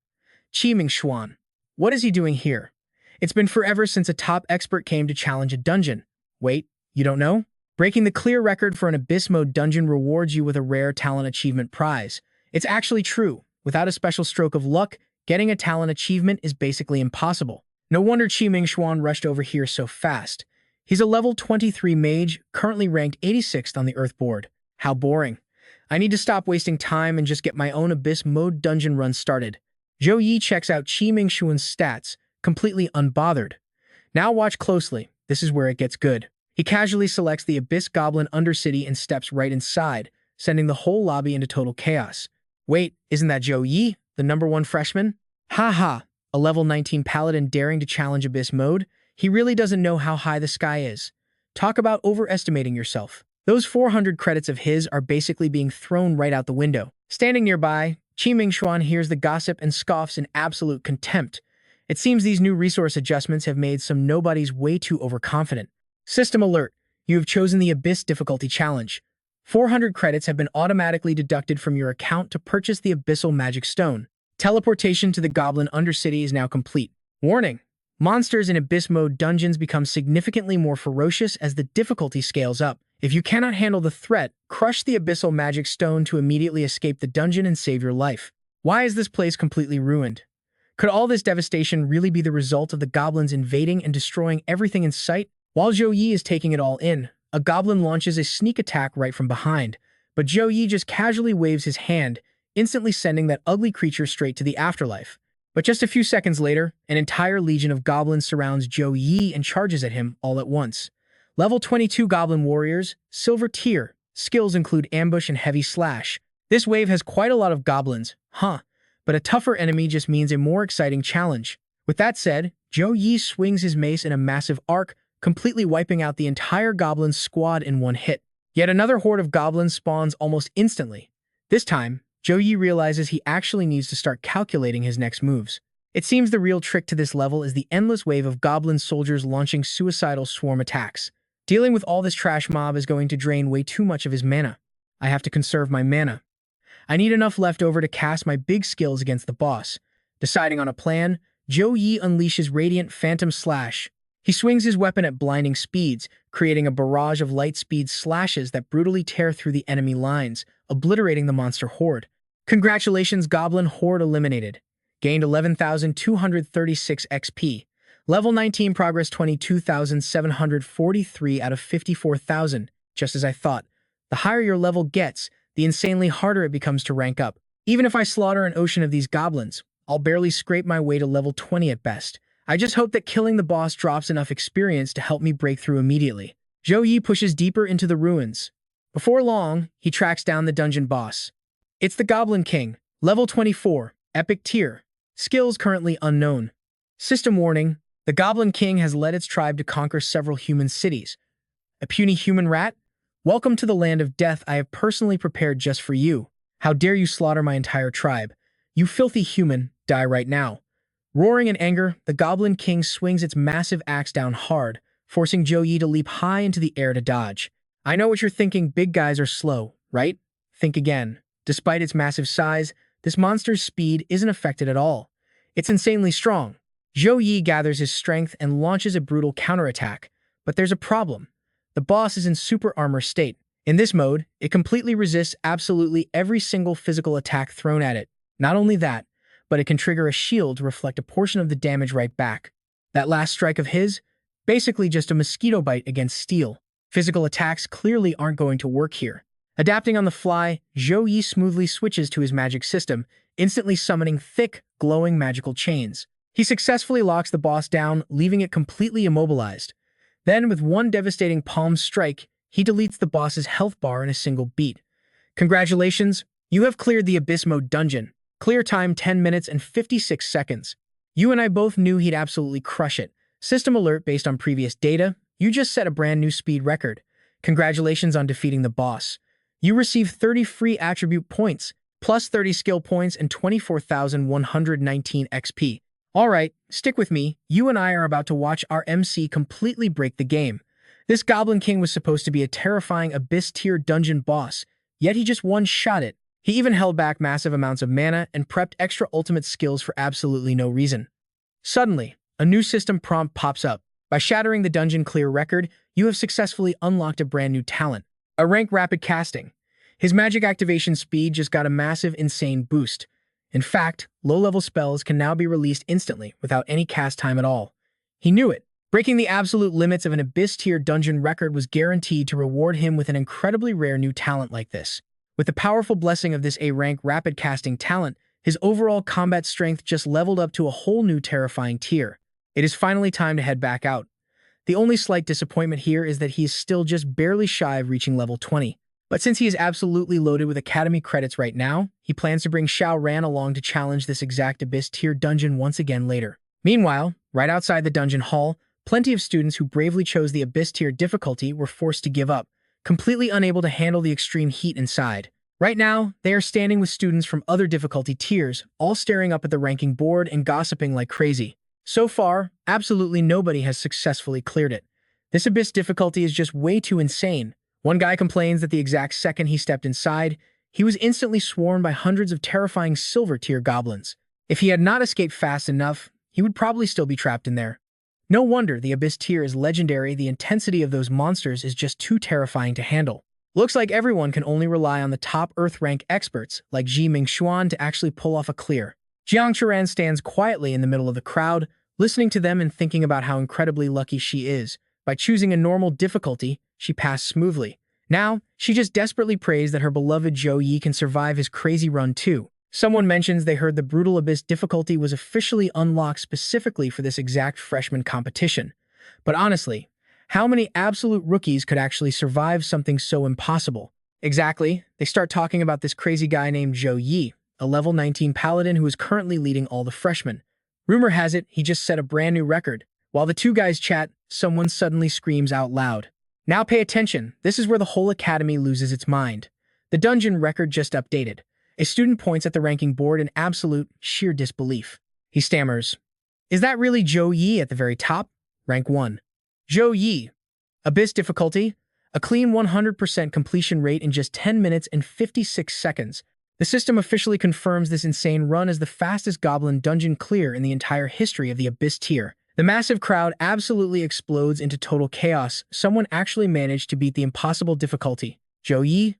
Qi Mingshuan. What is he doing here? It's been forever since a top expert came to challenge a dungeon. Wait, you don't know? Breaking the clear record for an Abyss mode dungeon rewards you with a rare talent achievement prize. It's actually true. Without a special stroke of luck, getting a talent achievement is basically impossible. No wonder Qi Mingshuan rushed over here so fast. He's a level 23 mage, currently ranked 86th on the Earth board. How boring. I need to stop wasting time and just get my own Abyss mode dungeon run started. Zhou Yi checks out Qi Mingshuan's stats, completely unbothered. Now watch closely. This is where it gets good. He casually selects the Abyss Goblin Undercity and steps right inside, sending the whole lobby into total chaos. Wait, isn't that Zhou Yi, the #1 freshman? Haha, a level 19 paladin daring to challenge Abyss mode? He really doesn't know how high the sky is. Talk about overestimating yourself. Those 400 credits of his are basically being thrown right out the window. Standing nearby, Qi Mingshuan hears the gossip and scoffs in absolute contempt. It seems these new resource adjustments have made some nobodies way too overconfident. System alert. You have chosen the Abyss difficulty challenge. 400 credits have been automatically deducted from your account to purchase the Abyssal Magic Stone. Teleportation to the Goblin Undercity is now complete. Warning. Monsters in Abyss mode dungeons become significantly more ferocious as the difficulty scales up. If you cannot handle the threat, crush the Abyssal Magic Stone to immediately escape the dungeon and save your life. Why is this place completely ruined? Could all this devastation really be the result of the goblins invading and destroying everything in sight? While Zhou Yi is taking it all in, a goblin launches a sneak attack right from behind, but Zhou Yi just casually waves his hand, instantly sending that ugly creature straight to the afterlife. But just a few seconds later, an entire legion of goblins surrounds Zhou Yi and charges at him all at once. Level 22 Goblin Warriors, Silver Tier. Skills include Ambush and Heavy Slash. This wave has quite a lot of goblins, but a tougher enemy just means a more exciting challenge. With that said, Zhou Yi swings his mace in a massive arc, completely wiping out the entire goblin squad in one hit. Yet another horde of goblins spawns almost instantly. This time, Zhou Yi realizes he actually needs to start calculating his next moves. It seems the real trick to this level is the endless wave of goblin soldiers launching suicidal swarm attacks. Dealing with all this trash mob is going to drain way too much of his mana. I have to conserve my mana. I need enough left over to cast my big skills against the boss. Deciding on a plan, Zhou Yi unleashes Radiant Phantom Slash. He swings his weapon at blinding speeds, creating a barrage of light speed slashes that brutally tear through the enemy lines, obliterating the monster horde. Congratulations, Goblin Horde eliminated. Gained 11,236 XP. Level 19 progress 22,743 out of 54,000. Just as I thought. The higher your level gets, the insanely harder it becomes to rank up. Even if I slaughter an ocean of these goblins, I'll barely scrape my way to level 20 at best. I just hope that killing the boss drops enough experience to help me break through immediately. Zhou Yi pushes deeper into the ruins. Before long, he tracks down the dungeon boss. It's the Goblin King, level 24, epic tier. Skills currently unknown. System warning, the Goblin King has led its tribe to conquer several human cities. A puny human rat? Welcome to the land of death I have personally prepared just for you. How dare you slaughter my entire tribe? You filthy human, die right now. Roaring in anger, the Goblin King swings its massive axe down hard, forcing Zhou Yi to leap high into the air to dodge. I know what you're thinking, big guys are slow, right? Think again. Despite its massive size, this monster's speed isn't affected at all. It's insanely strong. Zhou Yi gathers his strength and launches a brutal counterattack. But there's a problem. The boss is in super armor state. In this mode, it completely resists absolutely every single physical attack thrown at it. Not only that, but it can trigger a shield to reflect a portion of the damage right back. That last strike of his? Basically just a mosquito bite against steel. Physical attacks clearly aren't going to work here. Adapting on the fly, Zhou Yi smoothly switches to his magic system, instantly summoning thick, glowing magical chains. He successfully locks the boss down, leaving it completely immobilized. Then, with one devastating palm strike, he deletes the boss's health bar in a single beat. Congratulations, you have cleared the Abyss Mode dungeon. Clear time 10 minutes and 56 seconds. You and I both knew he'd absolutely crush it. System alert based on previous data, you just set a brand new speed record. Congratulations on defeating the boss. You receive 30 free attribute points, plus 30 skill points and 24,119 XP. Alright, stick with me. You and I are about to watch our MC completely break the game. This Goblin King was supposed to be a terrifying Abyss-tier dungeon boss, yet he just one-shot it. He even held back massive amounts of mana and prepped extra ultimate skills for absolutely no reason. Suddenly, a new system prompt pops up. By shattering the dungeon clear record, you have successfully unlocked a brand new talent. A rank rapid casting. His magic activation speed just got a massive, insane boost. In fact, low-level spells can now be released instantly without any cast time at all. He knew it. Breaking the absolute limits of an Abyss-tier dungeon record was guaranteed to reward him with an incredibly rare new talent like this. With the powerful blessing of this A-rank rapid casting talent, his overall combat strength just leveled up to a whole new terrifying tier. It is finally time to head back out. The only slight disappointment here is that he is still just barely shy of reaching level 20. But since he is absolutely loaded with Academy credits right now, he plans to bring Xiao Ran along to challenge this exact Abyss-tier dungeon once again later. Meanwhile, right outside the dungeon hall, plenty of students who bravely chose the Abyss-tier difficulty were forced to give up, completely unable to handle the extreme heat inside. Right now, they are standing with students from other difficulty tiers, all staring up at the ranking board and gossiping like crazy. So far, absolutely nobody has successfully cleared it. This Abyss difficulty is just way too insane. One guy complains that the exact second he stepped inside, he was instantly swarmed by hundreds of terrifying silver-tier goblins. If he had not escaped fast enough, he would probably still be trapped in there. No wonder the Abyss tier is legendary. The intensity of those monsters is just too terrifying to handle. Looks like everyone can only rely on the top Earth rank experts like Ji Mingxuan to actually pull off a clear. Jiang Churan stands quietly in the middle of the crowd, listening to them and thinking about how incredibly lucky she is. By choosing a normal difficulty, she passed smoothly. Now, she just desperately prays that her beloved Zhou Yi can survive his crazy run too. Someone mentions they heard the brutal Abyss difficulty was officially unlocked specifically for this exact freshman competition. But honestly, how many absolute rookies could actually survive something so impossible? Exactly, they start talking about this crazy guy named Zhou Yi, a level 19 paladin who is currently leading all the freshmen. Rumor has it he just set a brand new record. While the two guys chat, someone suddenly screams out loud. Now pay attention, this is where the whole academy loses its mind. The dungeon record just updated. A student points at the ranking board in absolute, sheer disbelief. He stammers, "Is that really Zhou Yi at the very top? Rank 1. Zhou Yi. Abyss difficulty. A clean 100% completion rate in just 10 minutes and 56 seconds. The system officially confirms this insane run as the fastest goblin dungeon clear in the entire history of the Abyss tier. The massive crowd absolutely explodes into total chaos. Someone actually managed to beat the impossible difficulty. Zhou Yi?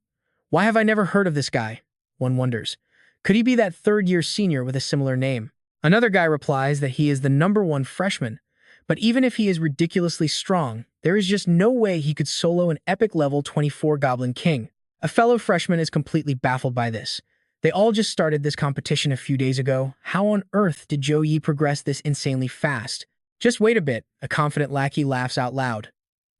Why have I never heard of this guy? One wonders. Could he be that third-year senior with a similar name? Another guy replies that he is the #1 freshman. But even if he is ridiculously strong, there is just no way he could solo an epic level 24 Goblin King. A fellow freshman is completely baffled by this. They all just started this competition a few days ago. How on earth did Zhou Yi progress this insanely fast? Just wait a bit, a confident lackey laughs out loud.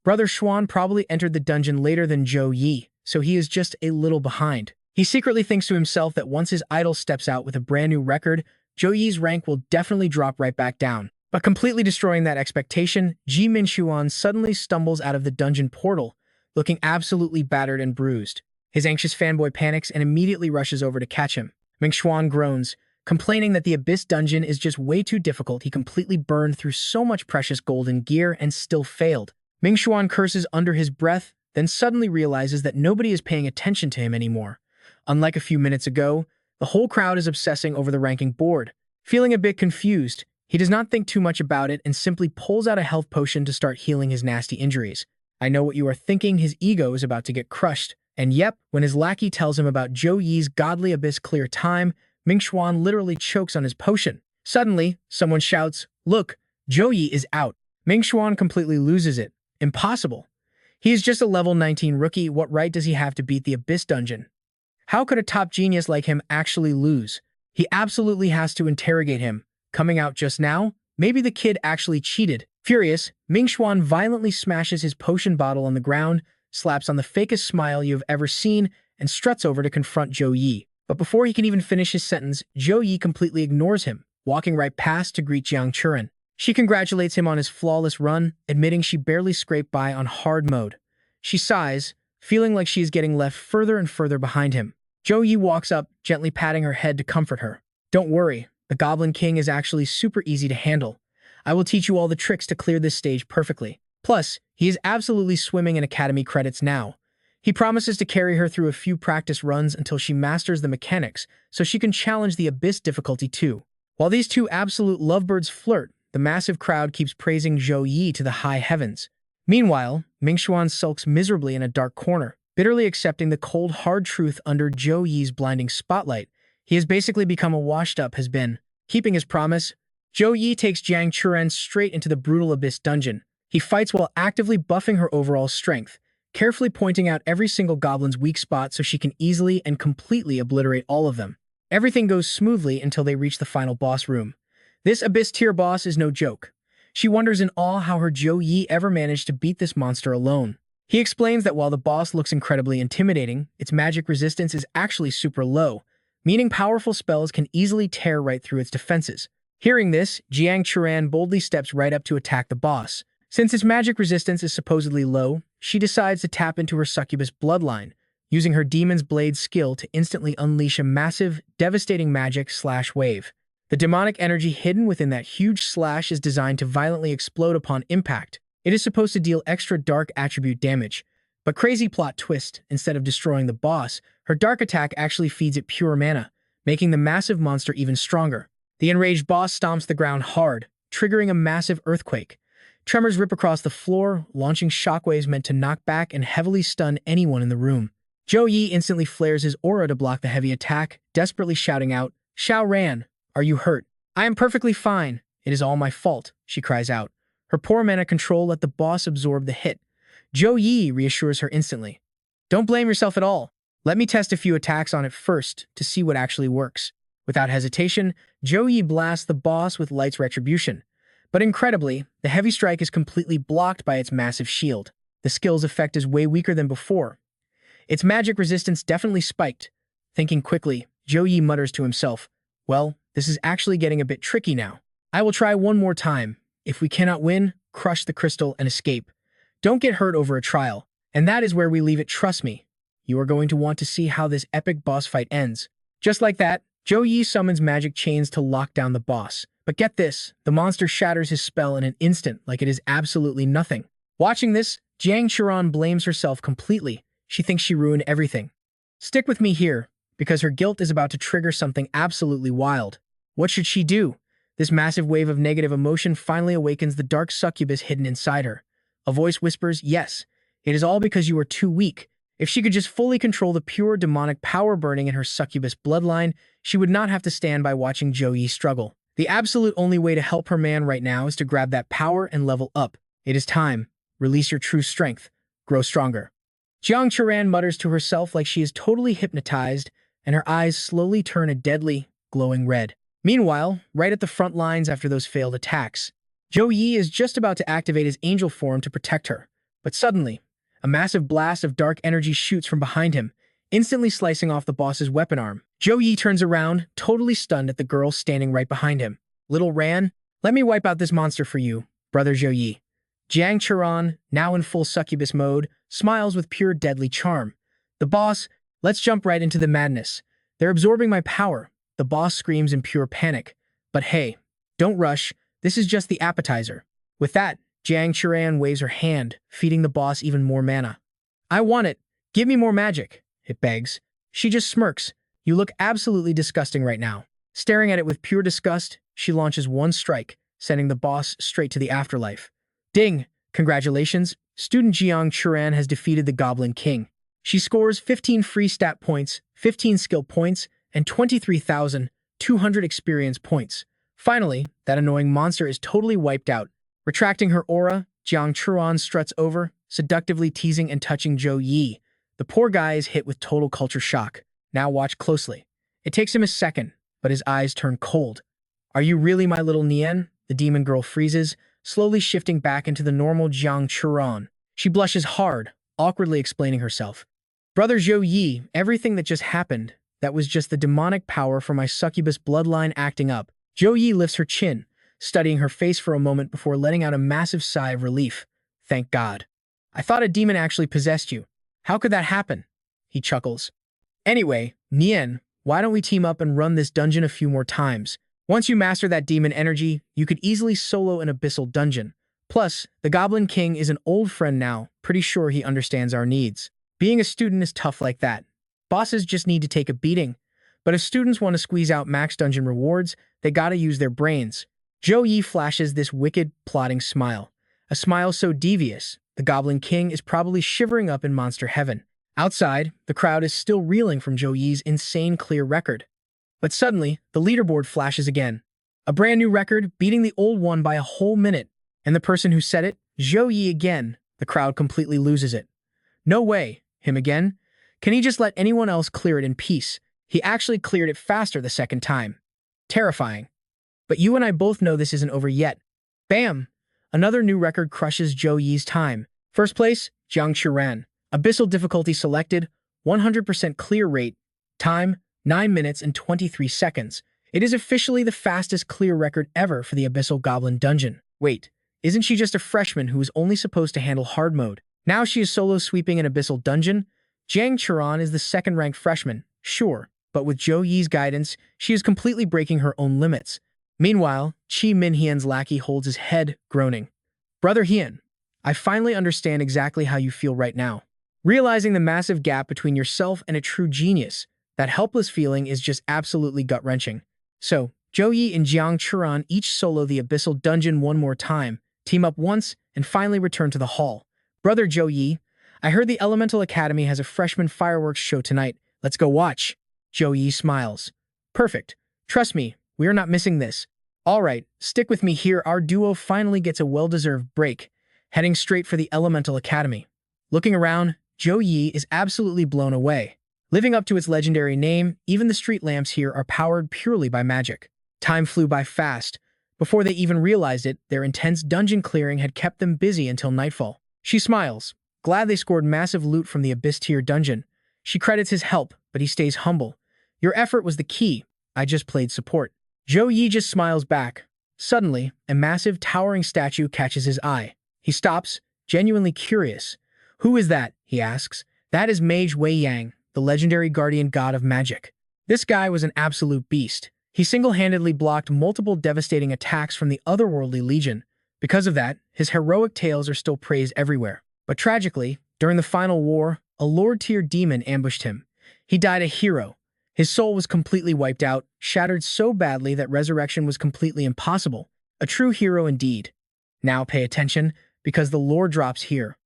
Brother Xuan probably entered the dungeon later than Zhou Yi, so he is just a little behind. He secretly thinks to himself that once his idol steps out with a brand new record, Zhou Yi's rank will definitely drop right back down. But completely destroying that expectation, Ji Minxuan suddenly stumbles out of the dungeon portal. looking absolutely battered and bruised. His anxious fanboy panics and immediately rushes over to catch him. Mingxuan groans, complaining that the Abyss dungeon is just way too difficult. He completely burned through so much precious golden gear and still failed. Mingxuan curses under his breath, then suddenly realizes that nobody is paying attention to him anymore. Unlike a few minutes ago, the whole crowd is obsessing over the ranking board. Feeling a bit confused, he does not think too much about it and simply pulls out a health potion to start healing his nasty injuries. I know what you are thinking, his ego is about to get crushed. And yep, when his lackey tells him about Zhou Yi's godly abyss clear time, Mingxuan literally chokes on his potion. Suddenly, someone shouts, "Look, Zhou Yi is out." Mingxuan completely loses it. Impossible. He is just a level 19 rookie. What right does he have to beat the Abyss dungeon? How could a top genius like him actually lose? He absolutely has to interrogate him. Coming out just now? Maybe the kid actually cheated. Furious, Mingxuan violently smashes his potion bottle on the ground, slaps on the fakest smile you have ever seen, and struts over to confront Zhou Yi. But before he can even finish his sentence, Zhou Yi completely ignores him, walking right past to greet Jiang Churen. She congratulates him on his flawless run, admitting she barely scraped by on hard mode. She sighs, feeling like she is getting left further and further behind him. Zhou Yi walks up, gently patting her head to comfort her. "Don't worry, the Goblin King is actually super easy to handle. I will teach you all the tricks to clear this stage perfectly. Plus, he is absolutely swimming in academy credits now." He promises to carry her through a few practice runs until she masters the mechanics, so she can challenge the Abyss difficulty too. While these two absolute lovebirds flirt, the massive crowd keeps praising Zhou Yi to the high heavens. Meanwhile, Mingxuan sulks miserably in a dark corner, bitterly accepting the cold, hard truth under Zhou Yi's blinding spotlight. He has basically become a washed-up has-been. Keeping his promise, Zhou Yi takes Jiang Churen straight into the brutal Abyss dungeon. He fights while actively buffing her overall strength, carefully pointing out every single goblin's weak spot so she can easily and completely obliterate all of them. Everything goes smoothly until they reach the final boss room. This Abyss-tier boss is no joke. She wonders in awe how her Zhou Yi ever managed to beat this monster alone. He explains that while the boss looks incredibly intimidating, its magic resistance is actually super low, meaning powerful spells can easily tear right through its defenses. Hearing this, Jiang Churen boldly steps right up to attack the boss. Since its magic resistance is supposedly low, she decides to tap into her succubus bloodline, using her Demon's Blade skill to instantly unleash a massive, devastating magic slash wave. The demonic energy hidden within that huge slash is designed to violently explode upon impact. It is supposed to deal extra dark attribute damage, but crazy plot twist, instead of destroying the boss, her dark attack actually feeds it pure mana, making the massive monster even stronger. The enraged boss stomps the ground hard, triggering a massive earthquake. Tremors rip across the floor, launching shockwaves meant to knock back and heavily stun anyone in the room. Zhou Yi instantly flares his aura to block the heavy attack, desperately shouting out, "Xiao Ran, are you hurt?" "I am perfectly fine. It is all my fault," she cries out. Her poor mana control let the boss absorb the hit. Zhou Yi reassures her instantly. "Don't blame yourself at all. Let me test a few attacks on it first to see what actually works." Without hesitation, Zhou Yi blasts the boss with Light's Retribution. But incredibly, the heavy strike is completely blocked by its massive shield. The skill's effect is way weaker than before. Its magic resistance definitely spiked. Thinking quickly, Zhou Yi mutters to himself, "Well, this is actually getting a bit tricky now. I will try one more time. If we cannot win, crush the crystal and escape. Don't get hurt over a trial." And that is where we leave it, trust me. You are going to want to see how this epic boss fight ends. Just like that, Zhou Yi summons magic chains to lock down the boss. But get this, the monster shatters his spell in an instant like it is absolutely nothing. Watching this, Jiang Churen blames herself completely. She thinks she ruined everything. Stick with me here, because her guilt is about to trigger something absolutely wild. What should she do? This massive wave of negative emotion finally awakens the dark succubus hidden inside her. A voice whispers, "Yes, it is all because you are too weak. If she could just fully control the pure demonic power burning in her succubus bloodline, she would not have to stand by watching Zhou Yi struggle. The absolute only way to help her man right now is to grab that power and level up. It is time. Release your true strength. Grow stronger." Jiang Churen mutters to herself like she is totally hypnotized, and her eyes slowly turn a deadly, glowing red. Meanwhile, right at the front lines after those failed attacks, Zhou Yi is just about to activate his angel form to protect her. But suddenly, a massive blast of dark energy shoots from behind him, instantly slicing off the boss's weapon arm. Zhou Yi turns around, totally stunned at the girl standing right behind him. "Little Ran, let me wipe out this monster for you, brother Zhou Yi." Jiang Charan, now in full succubus mode, smiles with pure deadly charm. The boss, let's jump right into the madness. They're absorbing my power. The boss screams in pure panic. But hey, don't rush. This is just the appetizer. With that, Jiang Charan waves her hand, feeding the boss even more mana. I want it. Give me more magic, it begs. She just smirks. You look absolutely disgusting right now. Staring at it with pure disgust, she launches one strike, sending the boss straight to the afterlife. Ding! Congratulations, student Jiang Charan has defeated the Goblin King. She scores 15 free stat points, 15 skill points, and 23,200 experience points. Finally, that annoying monster is totally wiped out. Retracting her aura, Jiang Charan struts over, seductively teasing and touching Zhou Yi. The poor guy is hit with total culture shock. Now watch closely. It takes him a second, but his eyes turn cold. Are you really my little Nian? The demon girl freezes, slowly shifting back into the normal Jiang Charan. She blushes hard, awkwardly explaining herself. Brother Zhou Yi, everything that just happened, that was just the demonic power from my succubus bloodline acting up. Zhou Yi lifts her chin, studying her face for a moment before letting out a massive sigh of relief. Thank God. I thought a demon actually possessed you. How could that happen? He chuckles. Anyway, Nian, why don't we team up and run this dungeon a few more times? Once you master that demon energy, you could easily solo an abyssal dungeon. Plus, the Goblin King is an old friend now, pretty sure he understands our needs. Being a student is tough like that. Bosses just need to take a beating. But if students want to squeeze out max dungeon rewards, they gotta use their brains. Zhou Yi flashes this wicked, plotting smile. A smile so devious, the Goblin King is probably shivering up in monster heaven. Outside, the crowd is still reeling from Zhou Yi's insane clear record. But suddenly, the leaderboard flashes again. A brand new record, beating the old one by a whole minute. And the person who said it, Zhou Yi again. The crowd completely loses it. No way, him again? Can he just let anyone else clear it in peace? He actually cleared it faster the second time. Terrifying. But you and I both know this isn't over yet. Bam! Another new record crushes Zhou Yi's time. First place, Jiang Charan. Abyssal difficulty selected, 100% clear rate. Time, 9 minutes and 23 seconds. It is officially the fastest clear record ever for the Abyssal Goblin Dungeon. Wait, isn't she just a freshman who was only supposed to handle hard mode? Now she is solo sweeping an Abyssal Dungeon? Jiang Charan is the second-ranked freshman, sure, but with Zhou Yi's guidance, she is completely breaking her own limits. Meanwhile, Qi Minhian's lackey holds his head, groaning. Brother Hian, I finally understand exactly how you feel right now. Realizing the massive gap between yourself and a true genius, that helpless feeling is just absolutely gut-wrenching. So, Zhou Yi and Jiang Charan each solo the Abyssal Dungeon one more time, team up once, and finally return to the hall. Brother Zhou Yi, I heard the Elemental Academy has a freshman fireworks show tonight. Let's go watch. Zhou Yi smiles. Perfect. Trust me, we are not missing this. All right, stick with me here. Our duo finally gets a well-deserved break, heading straight for the Elemental Academy. Looking around, Zhou Yi is absolutely blown away. Living up to its legendary name, even the street lamps here are powered purely by magic. Time flew by fast. Before they even realized it, their intense dungeon clearing had kept them busy until nightfall. She smiles, glad they scored massive loot from the Abyss tier dungeon. She credits his help, but he stays humble. Your effort was the key. I just played support. Zhou Yi just smiles back. Suddenly, a massive towering statue catches his eye. He stops, genuinely curious. Who is that? He asks. That is Mage Wei Yang, the legendary guardian god of magic. This guy was an absolute beast. He single-handedly blocked multiple devastating attacks from the otherworldly legion. Because of that, his heroic tales are still praised everywhere. But tragically, during the final war, a Lord-tier demon ambushed him. He died a hero. His soul was completely wiped out, shattered so badly that resurrection was completely impossible. A true hero indeed. Now pay attention, because the lore drops here.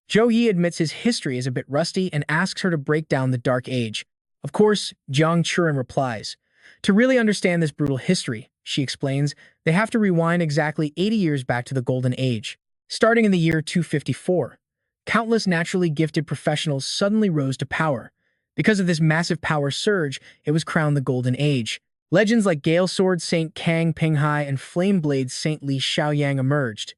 Zhou Yi admits his history is a bit rusty and asks her to break down the Dark Age. Of course, Jiang Charan replies. To really understand this brutal history, she explains, they have to rewind exactly 80 years back to the Golden Age. Starting in the year 254, countless naturally gifted professionals suddenly rose to power. Because of this massive power surge, it was crowned the Golden Age. Legends like Gale Sword Saint Kang Penghai and Flame Blade Saint Li Xiaoyang emerged.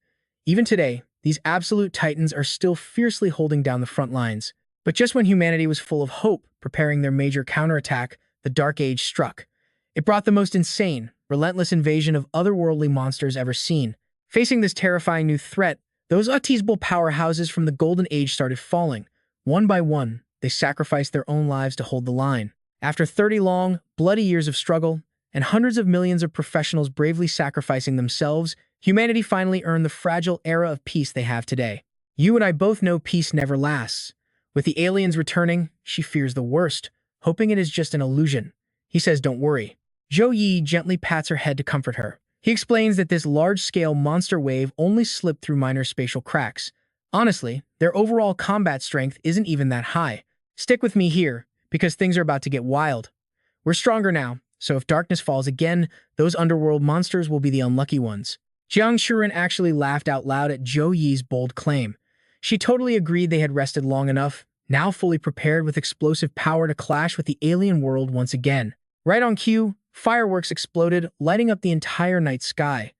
Even today, these absolute titans are still fiercely holding down the front lines. But just when humanity was full of hope, preparing their major counterattack, the Dark Age struck. It brought the most insane, relentless invasion of otherworldly monsters ever seen. Facing this terrifying new threat, Those unteasable powerhouses from the Golden Age started falling. One by one, they sacrificed their own lives to hold the line. After 30 long, bloody years of struggle, and hundreds of millions of professionals bravely sacrificing themselves, humanity finally earned the fragile era of peace they have today. You and I both know peace never lasts. With the aliens returning, she fears the worst, hoping it is just an illusion. He says, "Don't worry." Zhou Yi gently pats her head to comfort her. He explains that this large-scale monster wave only slipped through minor spatial cracks. Honestly, their overall combat strength isn't even that high. Stick with me here, because things are about to get wild. We're stronger now, so if darkness falls again, those underworld monsters will be the unlucky ones. Jiang Shuren actually laughed out loud at Zhou Yi's bold claim. She totally agreed they had rested long enough, now fully prepared with explosive power to clash with the alien world once again. Right on cue, fireworks exploded, lighting up the entire night sky.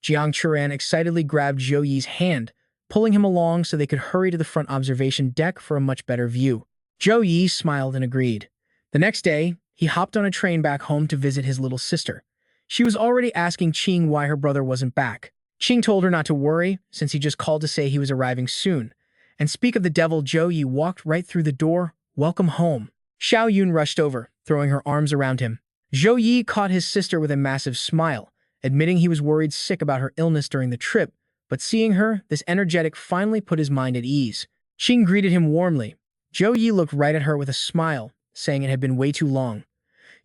Jiang Churan excitedly grabbed Zhou Yi's hand, pulling him along so they could hurry to the front observation deck for a much better view. Zhou Yi smiled and agreed. The next day, he hopped on a train back home to visit his little sister. She was already asking Qing why her brother wasn't back. Qing told her not to worry, since he just called to say he was arriving soon. And speak of the devil, Zhou Yi walked right through the door. "Welcome home." Xiao Yun rushed over, throwing her arms around him. Zhou Yi caught his sister with a massive smile, admitting he was worried sick about her illness during the trip, but seeing her, this energetic finally put his mind at ease. Qing greeted him warmly. Zhou Yi looked right at her with a smile, saying it had been way too long.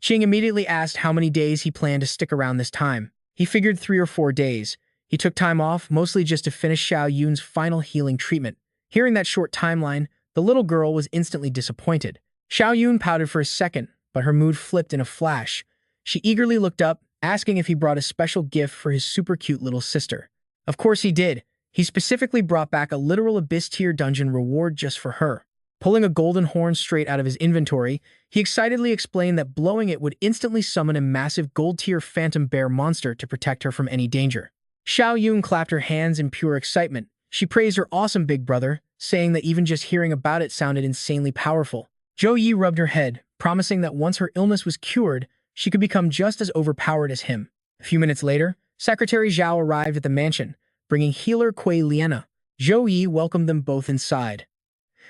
Qing immediately asked how many days he planned to stick around this time. He figured 3 or 4 days. He took time off, mostly just to finish Xiao Yun's final healing treatment. Hearing that short timeline, the little girl was instantly disappointed. Xiao Yun pouted for a second, but her mood flipped in a flash. She eagerly looked up, asking if he brought a special gift for his super cute little sister. Of course he did. He specifically brought back a literal abyss-tier dungeon reward just for her. Pulling a golden horn straight out of his inventory, he excitedly explained that blowing it would instantly summon a massive gold-tier phantom bear monster to protect her from any danger. Xiao Yun clapped her hands in pure excitement. She praised her awesome big brother, saying that even just hearing about it sounded insanely powerful. Zhou Yi rubbed her head, promising that once her illness was cured, she could become just as overpowered as him. A few minutes later, Secretary Zhao arrived at the mansion, bringing healer Kuei Liana. Zhou Yi welcomed them both inside.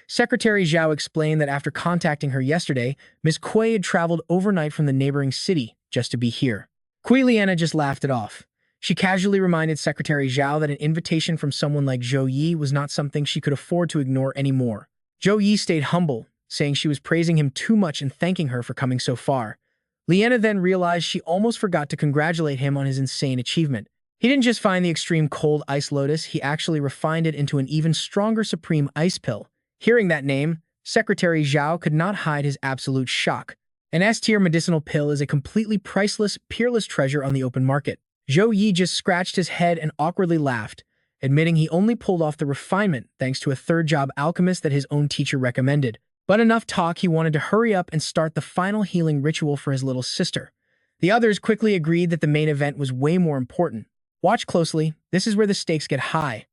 Secretary Zhao explained that after contacting her yesterday, Ms. Kuei had traveled overnight from the neighboring city just to be here. Kuei Liana just laughed it off. She casually reminded Secretary Zhao that an invitation from someone like Zhou Yi was not something she could afford to ignore anymore. Zhou Yi stayed humble, saying she was praising him too much and thanking her for coming so far. Liana then realized she almost forgot to congratulate him on his insane achievement. He didn't just find the extreme cold ice lotus, he actually refined it into an even stronger supreme ice pill. Hearing that name, Secretary Zhao could not hide his absolute shock. An S-tier medicinal pill is a completely priceless, peerless treasure on the open market. Zhou Yi just scratched his head and awkwardly laughed, admitting he only pulled off the refinement thanks to a third-job alchemist that his own teacher recommended. But enough talk, he wanted to hurry up and start the final healing ritual for his little sister. The others quickly agreed that the main event was way more important. Watch closely, this is where the stakes get high.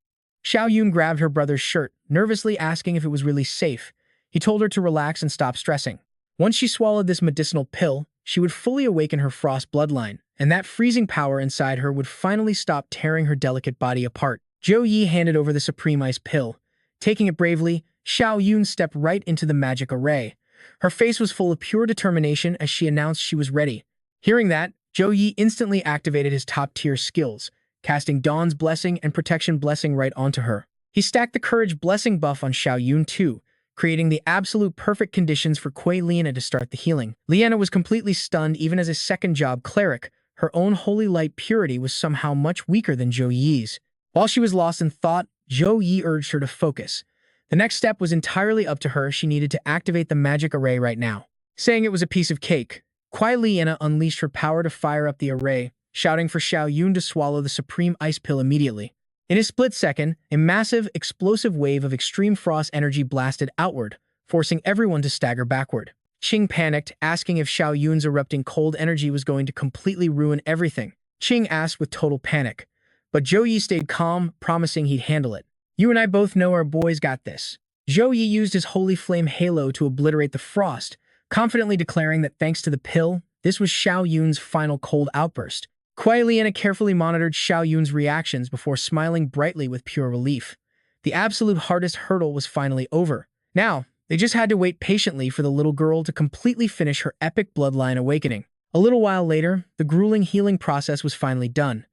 Xiao Yun grabbed her brother's shirt, nervously asking if it was really safe. He told her to relax and stop stressing. Once she swallowed this medicinal pill, she would fully awaken her frost bloodline, and that freezing power inside her would finally stop tearing her delicate body apart. Zhou Yi handed over the supreme ice pill. Taking it bravely, Xiao Yun stepped right into the magic array. Her face was full of pure determination as she announced she was ready. Hearing that, Zhou Yi instantly activated his top-tier skills, casting Dawn's Blessing and Protection Blessing right onto her. He stacked the Courage Blessing buff on Xiao Yun too, creating the absolute perfect conditions for Kuei Liana to start the healing. Liana was completely stunned even as a second-job cleric. Her own holy light purity was somehow much weaker than Zhou Yi's. While she was lost in thought, Zhou Yi urged her to focus. The next step was entirely up to her. She needed to activate the magic array right now. Saying it was a piece of cake, Kuei Liana unleashed her power to fire up the array, shouting for Xiao Yun to swallow the supreme ice pill immediately. In a split second, a massive, explosive wave of extreme frost energy blasted outward, forcing everyone to stagger backward. Qing panicked, asking if Xiao Yun's erupting cold energy was going to completely ruin everything. Qing asked with total panic, but Zhou Yi stayed calm, promising he'd handle it. "You and I both know our boys got this." Zhou Yi used his holy flame halo to obliterate the frost, confidently declaring that thanks to the pill, this was Xiao Yun's final cold outburst. Kuei Liana carefully monitored Xiao Yun's reactions before smiling brightly with pure relief. The absolute hardest hurdle was finally over. Now, they just had to wait patiently for the little girl to completely finish her epic bloodline awakening. A little while later, the grueling healing process was finally done.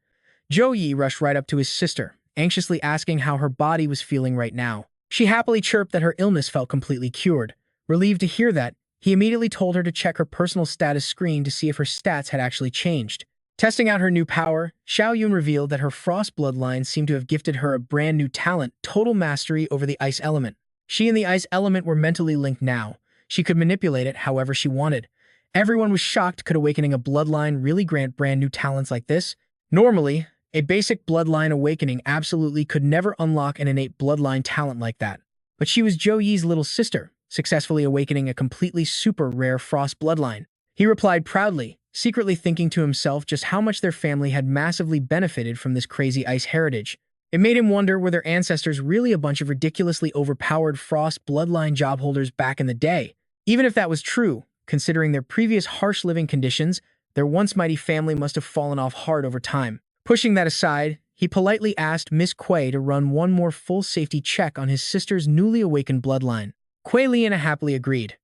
Zhou Yi rushed right up to his sister, anxiously asking how her body was feeling right now. She happily chirped that her illness felt completely cured. Relieved to hear that, he immediately told her to check her personal status screen to see if her stats had actually changed. Testing out her new power, Xiao Yun revealed that her frost bloodline seemed to have gifted her a brand new talent, total mastery over the ice element. She and the ice element were mentally linked now. She could manipulate it however she wanted. Everyone was shocked. Could awakening a bloodline really grant brand new talents like this? Normally, a basic bloodline awakening absolutely could never unlock an innate bloodline talent like that. But she was Zhou Yi's little sister, successfully awakening a completely super rare frost bloodline. He replied proudly, secretly thinking to himself just how much their family had massively benefited from this crazy ice heritage. It made him wonder, were their ancestors really a bunch of ridiculously overpowered frost bloodline job holders back in the day? Even if that was true, considering their previous harsh living conditions, their once mighty family must have fallen off hard over time. Pushing that aside, he politely asked Miss Kuei to run one more full safety check on his sister's newly awakened bloodline. Kuei Liana happily agreed.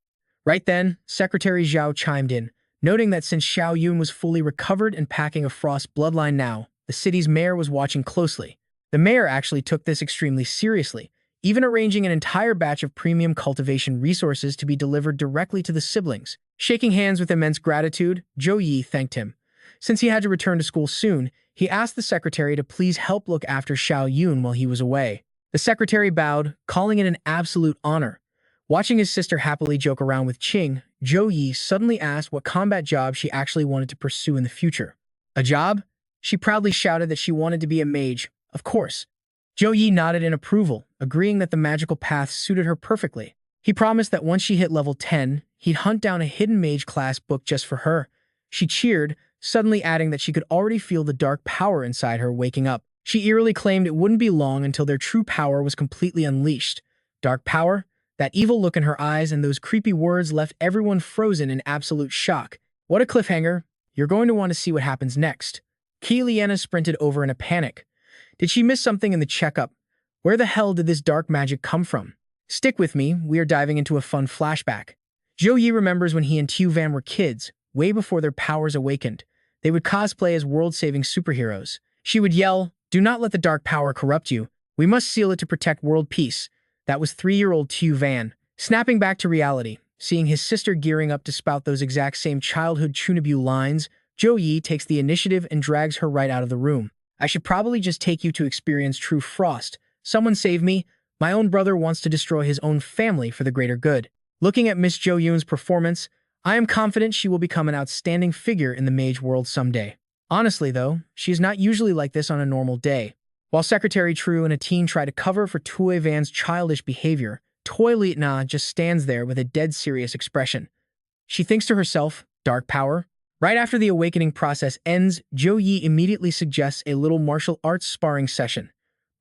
Right then, Secretary Zhao chimed in, noting that since Xiao Yun was fully recovered and packing a frost bloodline now, the city's mayor was watching closely. The mayor actually took this extremely seriously, even arranging an entire batch of premium cultivation resources to be delivered directly to the siblings. Shaking hands with immense gratitude, Zhou Yi thanked him. Since he had to return to school soon, he asked the secretary to please help look after Xiao Yun while he was away. The secretary bowed, calling it an absolute honor. Watching his sister happily joke around with Qing, Zhou Yi suddenly asked what combat job she actually wanted to pursue in the future. A job? She proudly shouted that she wanted to be a mage. Of course. Zhou Yi nodded in approval, agreeing that the magical path suited her perfectly. He promised that once she hit level 10, he'd hunt down a hidden mage class book just for her. She cheered, suddenly adding that she could already feel the dark power inside her waking up. She eerily claimed it wouldn't be long until their true power was completely unleashed. Dark power? That evil look in her eyes and those creepy words left everyone frozen in absolute shock. What a cliffhanger. You're going to want to see what happens next. Liana sprinted over in a panic. Did she miss something in the checkup? Where the hell did this dark magic come from? Stick with me, we are diving into a fun flashback. Zhou Yi remembers when he and Tu Van were kids, way before their powers awakened. They would cosplay as world-saving superheroes. She would yell, "Do not let the dark power corrupt you. We must seal it to protect world peace." That was 3-year-old Tu Van. Snapping back to reality, seeing his sister gearing up to spout those exact same childhood Chunibyu lines, Zhou Yi takes the initiative and drags her right out of the room. "I should probably just take you to experience true frost. Someone save me. My own brother wants to destroy his own family for the greater good." Looking at Miss Zhou Yun's performance, I am confident she will become an outstanding figure in the mage world someday. Honestly though, she is not usually like this on a normal day. While Secretary True and a team try to cover for Tue Van's childish behavior, Toy Lietna just stands there with a dead serious expression. She thinks to herself, dark power? Right after the awakening process ends, Zhou Yi immediately suggests a little martial arts sparring session.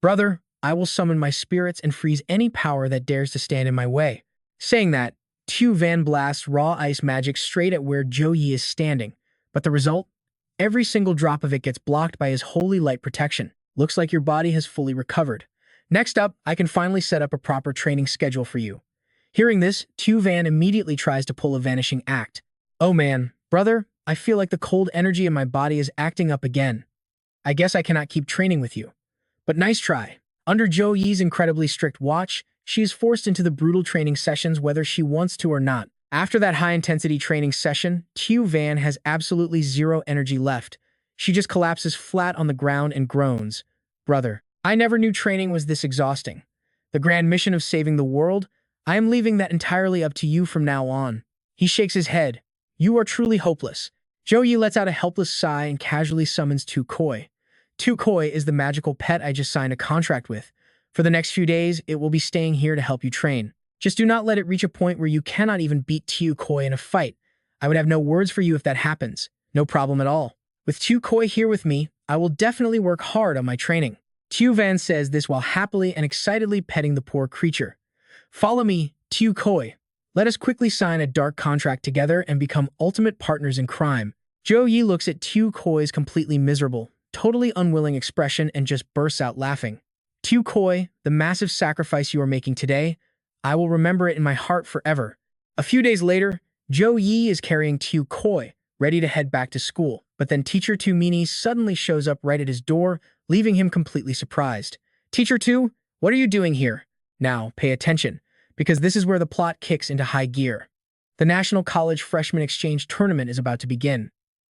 "Brother, I will summon my spirits and freeze any power that dares to stand in my way." Saying that, Tu Van blasts raw ice magic straight at where Zhou Yi is standing. But the result? Every single drop of it gets blocked by his holy light protection. Looks like your body has fully recovered. Next up, I can finally set up a proper training schedule for you. Hearing this, Tu Van immediately tries to pull a vanishing act. "Oh man, brother, I feel like the cold energy in my body is acting up again. I guess I cannot keep training with you." But nice try. Under Zhou Yi's incredibly strict watch, she is forced into the brutal training sessions whether she wants to or not. After that high-intensity training session, Tu Van has absolutely zero energy left. She just collapses flat on the ground and groans. "Brother, I never knew training was this exhausting. The grand mission of saving the world? I am leaving that entirely up to you from now on." He shakes his head. "You are truly hopeless." Zhou Yi lets out a helpless sigh and casually summons Tu Koi. Tu Koi is the magical pet I just signed a contract with. For the next few days, it will be staying here to help you train. Just do not let it reach a point where you cannot even beat Tu Koi in a fight. I would have no words for you if that happens. No problem at all. With Tu Koi here with me, I will definitely work hard on my training. Tu Van says this while happily and excitedly petting the poor creature. "Follow me, Tu Koi. Let us quickly sign a dark contract together and become ultimate partners in crime." Zhou Yi looks at Tu Koi's completely miserable, totally unwilling expression and just bursts out laughing. Tu Koi, the massive sacrifice you are making today, I will remember it in my heart forever. A few days later, Zhou Yi is carrying Tu Koi, ready to head back to school, but then Teacher Tu Mini suddenly shows up right at his door, leaving him completely surprised. Teacher Tu, what are you doing here? Now, pay attention, because this is where the plot kicks into high gear. The National College Freshman Exchange Tournament is about to begin.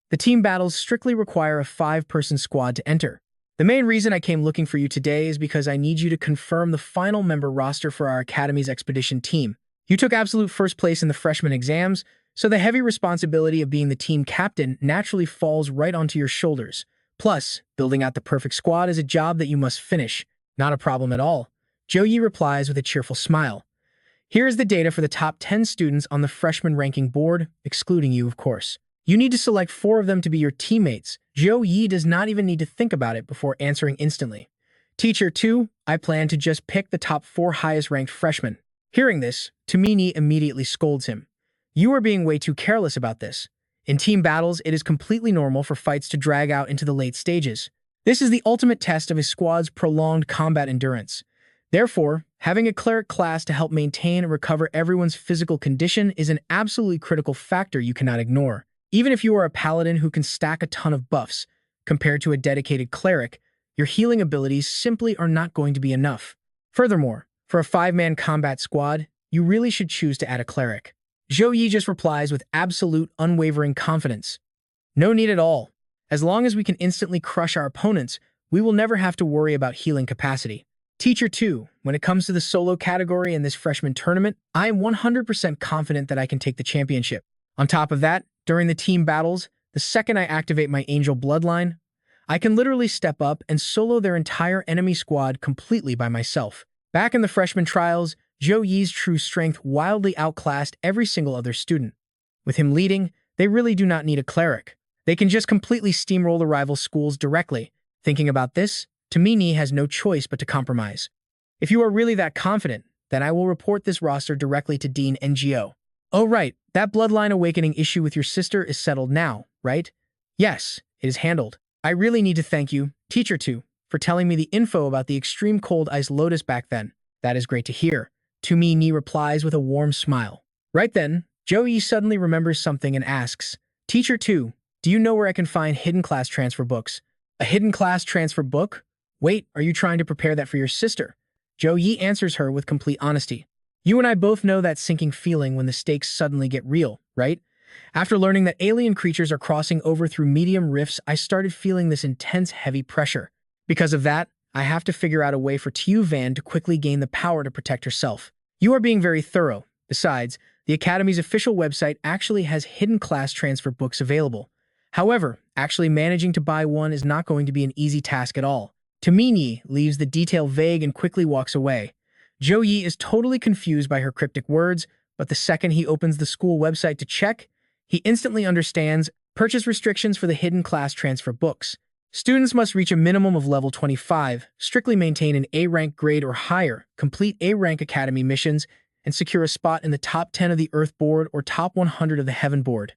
The team battles strictly require a 5-person squad to enter. The main reason I came looking for you today is because I need you to confirm the final member roster for our Academy's expedition team. You took absolute first place in the freshman exams, so the heavy responsibility of being the team captain naturally falls right onto your shoulders. Plus, building out the perfect squad is a job that you must finish. Not a problem at all. Zhou Yi replies with a cheerful smile. Here is the data for the top 10 students on the freshman ranking board, excluding you, of course. You need to select 4 of them to be your teammates. Zhou Yi does not even need to think about it before answering instantly. Teacher 2, I plan to just pick the top 4 highest-ranked freshmen. Hearing this, Tumini immediately scolds him. You are being way too careless about this. In team battles, it is completely normal for fights to drag out into the late stages. This is the ultimate test of a squad's prolonged combat endurance. Therefore, having a cleric class to help maintain and recover everyone's physical condition is an absolutely critical factor you cannot ignore. Even if you are a paladin who can stack a ton of buffs, compared to a dedicated cleric, your healing abilities simply are not going to be enough. Furthermore, for a 5-man combat squad, you really should choose to add a cleric. Zhou Yi just replies with absolute, unwavering confidence. No need at all. As long as we can instantly crush our opponents, we will never have to worry about healing capacity. Teacher 2, when it comes to the solo category in this freshman tournament, I am 100% confident that I can take the championship. On top of that, during the team battles, the second I activate my angel bloodline, I can literally step up and solo their entire enemy squad completely by myself. Back in the freshman trials, Zhou Yi's true strength wildly outclassed every single other student. With him leading, they really do not need a cleric. They can just completely steamroll the rival schools directly. Thinking about this, Tamini has no choice but to compromise. If you are really that confident, then I will report this roster directly to Dean NGO. Oh right, that bloodline awakening issue with your sister is settled now, right? Yes, it is handled. I really need to thank you, Teacher 2, for telling me the info about the extreme cold ice lotus back then. That is great to hear. Tumini replies with a warm smile. Right then, Zhou Yi suddenly remembers something and asks, Teacher 2, do you know where I can find hidden class transfer books? A hidden class transfer book? Wait, are you trying to prepare that for your sister? Zhou Yi answers her with complete honesty. You and I both know that sinking feeling when the stakes suddenly get real, right? After learning that alien creatures are crossing over through medium rifts, I started feeling this intense, heavy pressure. Because of that, I have to figure out a way for Tu Van to quickly gain the power to protect herself. You are being very thorough. Besides, the Academy's official website actually has hidden class transfer books available. However, actually managing to buy one is not going to be an easy task at all. Tamini leaves the detail vague and quickly walks away. Zhou Yi is totally confused by her cryptic words, but the second he opens the school website to check, he instantly understands purchase restrictions for the hidden class transfer books. Students must reach a minimum of level 25, strictly maintain an A-rank grade or higher, complete A-rank academy missions, and secure a spot in the top 10 of the Earth board or top 100 of the Heaven board.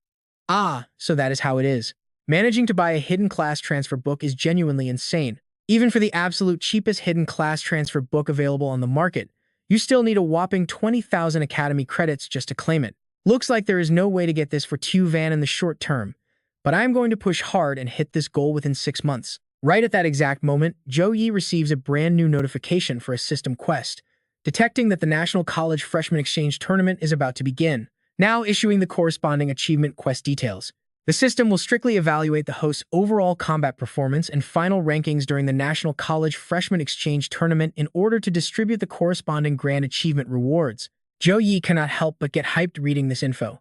Ah, so that is how it is. Managing to buy a hidden class transfer book is genuinely insane. Even for the absolute cheapest hidden class transfer book available on the market, you still need a whopping 20,000 Academy credits just to claim it. Looks like there is no way to get this for Tu Van in the short term, but I am going to push hard and hit this goal within 6 months. Right at that exact moment, Zhou Yi receives a brand new notification for a system quest, detecting that the National College Freshman Exchange Tournament is about to begin, now issuing the corresponding achievement quest details. The system will strictly evaluate the host's overall combat performance and final rankings during the National College Freshman Exchange Tournament in order to distribute the corresponding grand achievement rewards. Zhou Yi cannot help but get hyped reading this info.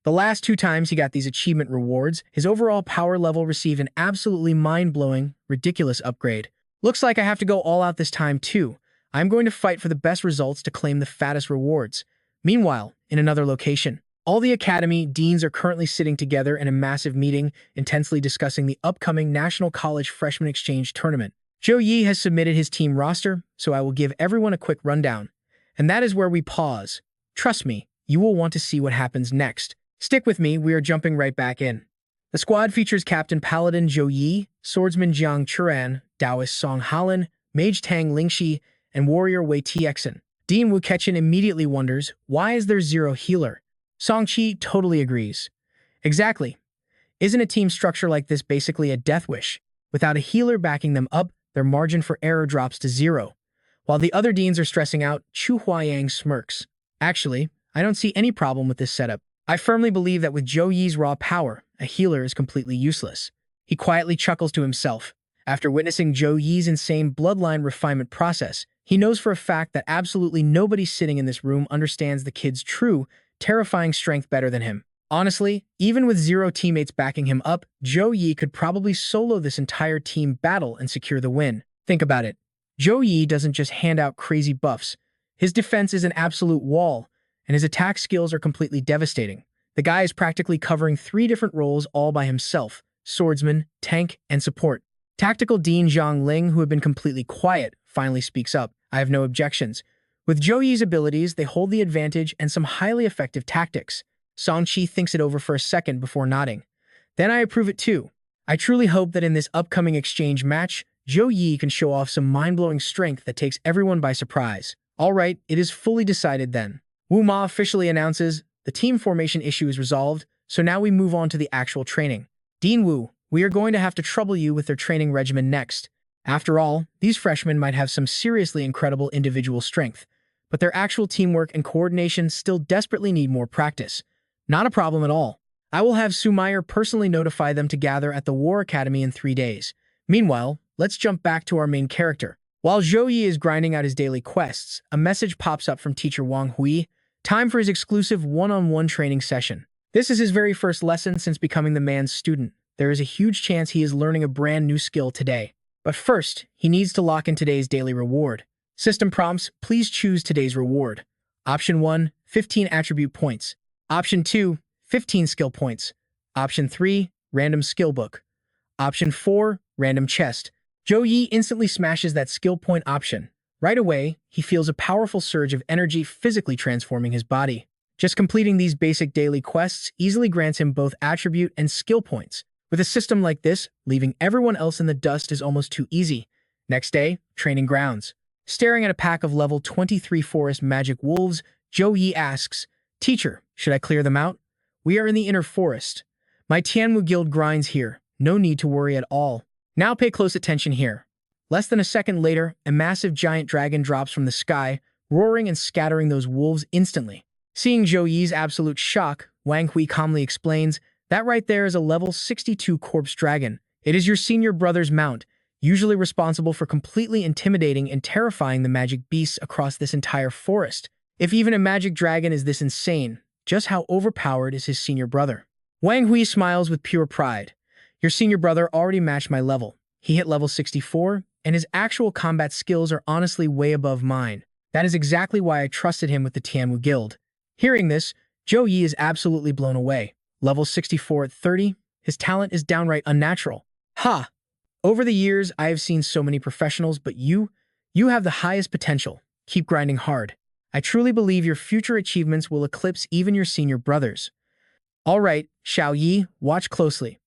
The last 2 times he got these achievement rewards, his overall power level received an absolutely mind-blowing, ridiculous upgrade. Looks like I have to go all out this time too. I'm going to fight for the best results to claim the fattest rewards. Meanwhile, in another location, all the Academy deans are currently sitting together in a massive meeting, intensely discussing the upcoming National College Freshman Exchange Tournament. Zhou Yi has submitted his team roster, so I will give everyone a quick rundown. And that is where we pause. Trust me, you will want to see what happens next. Stick with me, we are jumping right back in. The squad features Captain Paladin Zhou Yi, Swordsman Jiang Churan, Taoist Song Halan, Mage Tang Lingxi, and Warrior Wei Txin. Dean Wu Ketchen immediately wonders, why is there zero healer? Song Chi totally agrees. Exactly. Isn't a team structure like this basically a death wish? Without a healer backing them up, their margin for error drops to zero. While the other deans are stressing out, Chu Huayang smirks. Actually, I don't see any problem with this setup. I firmly believe that with Zhou Yi's raw power, a healer is completely useless. He quietly chuckles to himself. After witnessing Zhou Yi's insane bloodline refinement process, he knows for a fact that absolutely nobody sitting in this room understands the kid's true, terrifying strength better than him. Honestly, even with zero teammates backing him up, Zhou Yi could probably solo this entire team battle and secure the win. Think about it. Zhou Yi doesn't just hand out crazy buffs. His defense is an absolute wall, and his attack skills are completely devastating. The guy is practically covering 3 different roles all by himself: swordsman, tank, and support. Tactical Dean Zhongling, who had been completely quiet, finally speaks up. I have no objections. With Zhou Yi's abilities, they hold the advantage and some highly effective tactics. Song Chi thinks it over for a second before nodding. Then I approve it too. I truly hope that in this upcoming exchange match, Zhou Yi can show off some mind-blowing strength that takes everyone by surprise. Alright, it is fully decided then. Wu Ma officially announces, the team formation issue is resolved, so now we move on to the actual training. Dean Wu, we are going to have to trouble you with their training regimen next. After all, these freshmen might have some seriously incredible individual strength, but their actual teamwork and coordination still desperately need more practice. Not a problem at all. I will have Sumeyer personally notify them to gather at the War Academy in 3 days. Meanwhile, let's jump back to our main character. While Zhou Yi is grinding out his daily quests, a message pops up from teacher Wang Hui. Time for his exclusive one-on-one training session. This is his very first lesson since becoming the man's student. There is a huge chance he is learning a brand new skill today. But first, he needs to lock in today's daily reward. System prompts, please choose today's reward. Option 1, 15 attribute points. Option 2, 15 skill points. Option 3, random skill book. Option 4, random chest. Zhou Yi instantly smashes that skill point option. Right away, he feels a powerful surge of energy physically transforming his body. Just completing these basic daily quests easily grants him both attribute and skill points. With a system like this, leaving everyone else in the dust is almost too easy. Next day, training grounds. Staring at a pack of level 23 forest magic wolves, Zhou Yi asks, Teacher, should I clear them out? We are in the inner forest. My Tianwu guild grinds here. No need to worry at all. Now pay close attention here. Less than a second later, a massive giant dragon drops from the sky, roaring and scattering those wolves instantly. Seeing Zhou Yi's absolute shock, Wang Hui calmly explains, that right there is a level 62 corpse dragon. It is your senior brother's mount, usually responsible for completely intimidating and terrifying the magic beasts across this entire forest. If even a magic dragon is this insane, just how overpowered is his senior brother? Wang Hui smiles with pure pride. Your senior brother already matched my level. He hit level 64, and his actual combat skills are honestly way above mine. That is exactly why I trusted him with the Tianwu Guild. Hearing this, Zhou Yi is absolutely blown away. Level 64 at 30, his talent is downright unnatural. Ha! Over the years, I have seen so many professionals, but you have the highest potential. Keep grinding hard. I truly believe your future achievements will eclipse even your senior brothers. All right, Xiao Yi, watch closely.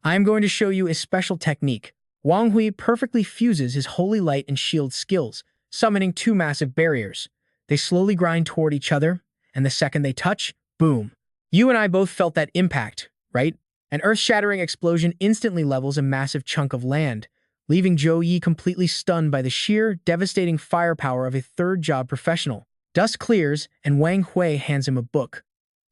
I am going to show you a special technique. Wang Hui perfectly fuses his holy light and shield skills, summoning 2 massive barriers. They slowly grind toward each other, and the second they touch, boom. You and I both felt that impact, right? An earth-shattering explosion instantly levels a massive chunk of land, leaving Zhou Yi completely stunned by the sheer, devastating firepower of a third-job professional. Dust clears, and Wang Hui hands him a book.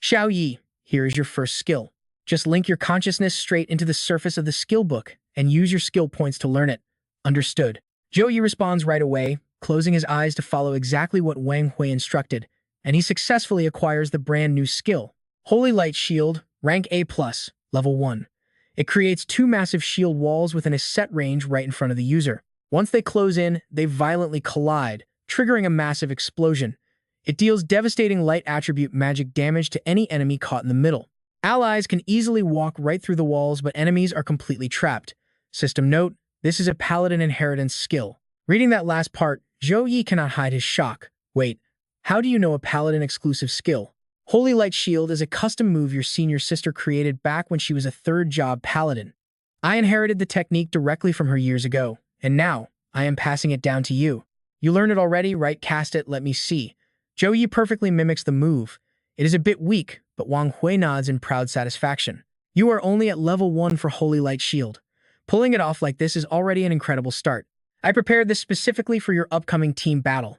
Xiao Yi, here is your first skill. Just link your consciousness straight into the surface of the skill book and use your skill points to learn it. Understood. Zhou Yi responds right away, closing his eyes to follow exactly what Wang Hui instructed, and he successfully acquires the brand new skill. Holy Light Shield, rank A+, level 1. It creates 2 massive shield walls within a set range right in front of the user. Once they close in, they violently collide, triggering a massive explosion. It deals devastating light attribute magic damage to any enemy caught in the middle. Allies can easily walk right through the walls, but enemies are completely trapped. System note, this is a paladin inheritance skill. Reading that last part, Zhou Yi cannot hide his shock. Wait, how do you know a paladin exclusive skill? Holy Light Shield is a custom move your senior sister created back when she was a third-job paladin. I inherited the technique directly from her years ago, and now, I am passing it down to you. You learned it already, right? Cast it, let me see. Zhou Yi perfectly mimics the move. It is a bit weak, but Wang Hui nods in proud satisfaction. You are only at level 1 for Holy Light Shield. Pulling it off like this is already an incredible start. I prepared this specifically for your upcoming team battle.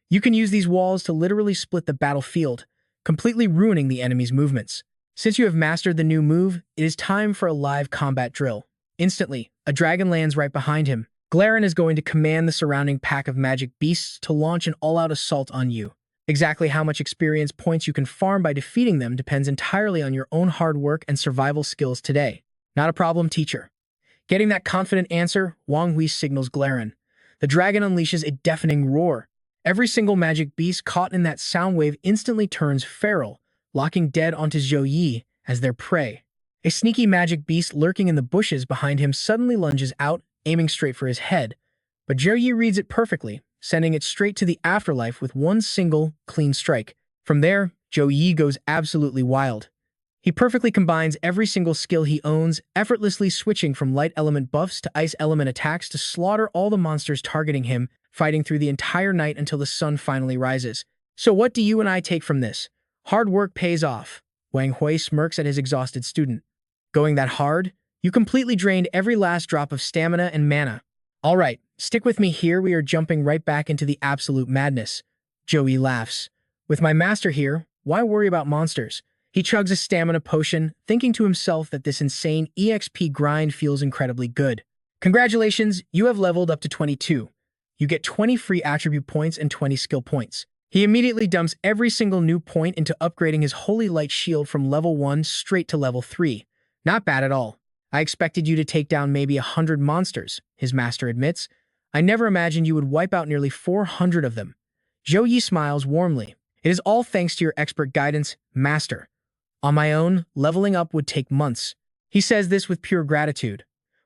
You can use these walls to literally split the battlefield, completely ruining the enemy's movements. Since you have mastered the new move, it is time for a live combat drill. Instantly, a dragon lands right behind him. Glarin is going to command the surrounding pack of magic beasts to launch an all-out assault on you. Exactly how much experience points you can farm by defeating them depends entirely on your own hard work and survival skills today. Not a problem, teacher. Getting that confident answer, Wang Hui signals Glarin. The dragon unleashes a deafening roar. Every single magic beast caught in that sound wave instantly turns feral, locking dead onto Zhou Yi as their prey. A sneaky magic beast lurking in the bushes behind him suddenly lunges out, aiming straight for his head. But Zhou Yi reads it perfectly, sending it straight to the afterlife with one single, clean strike. From there, Zhou Yi goes absolutely wild. He perfectly combines every single skill he owns, effortlessly switching from light element buffs to ice element attacks to slaughter all the monsters targeting him, fighting through the entire night until the sun finally rises. So what do you and I take from this? Hard work pays off. Wang Hui smirks at his exhausted student. Going that hard? You completely drained every last drop of stamina and mana. All right, stick with me here. We are jumping right back into the absolute madness. Zhou Yi laughs. With my master here, why worry about monsters? He chugs a stamina potion, thinking to himself that this insane EXP grind feels incredibly good. Congratulations, you have leveled up to 22. You get 20 free attribute points and 20 skill points. He immediately dumps every single new point into upgrading his Holy Light Shield from level 1 straight to level 3. Not bad at all. I expected you to take down maybe 100 monsters, his master admits. I never imagined you would wipe out nearly 400 of them. Zhou Yi smiles warmly. It is all thanks to your expert guidance, master. On my own, leveling up would take months. He says this with pure gratitude.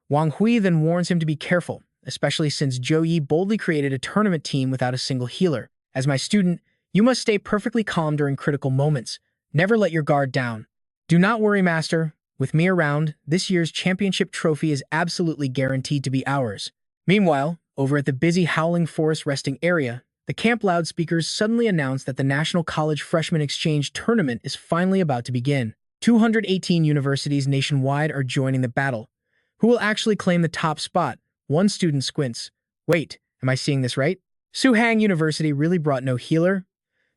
Wang Hui then warns him to be careful, especially since Zhou Yi boldly created a tournament team without a single healer. As my student, you must stay perfectly calm during critical moments. Never let your guard down. Do not worry, master. With me around, this year's championship trophy is absolutely guaranteed to be ours. Meanwhile, over at the busy Howling Forest resting area, the camp loudspeakers suddenly announced that the National College Freshman Exchange Tournament is finally about to begin. 218 universities nationwide are joining the battle. Who will actually claim the top spot? One student squints. Wait, am I seeing this right? Suhang University really brought no healer?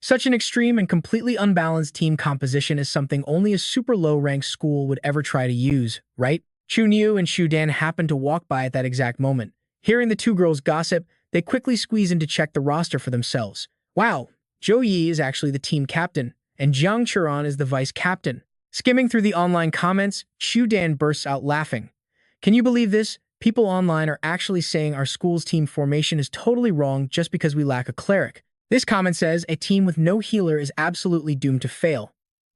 Such an extreme and completely unbalanced team composition is something only a super low-ranked school would ever try to use, right? Chu Niu and Shu Dan happened to walk by at that exact moment. Hearing the two girls gossip, they quickly squeeze in to check the roster for themselves. Wow, Zhou Yi is actually the team captain, and Jiang Churan is the vice captain. Skimming through the online comments, Shu Dan bursts out laughing. Can you believe this? People online are actually saying our school's team formation is totally wrong just because we lack a cleric. This comment says a team with no healer is absolutely doomed to fail.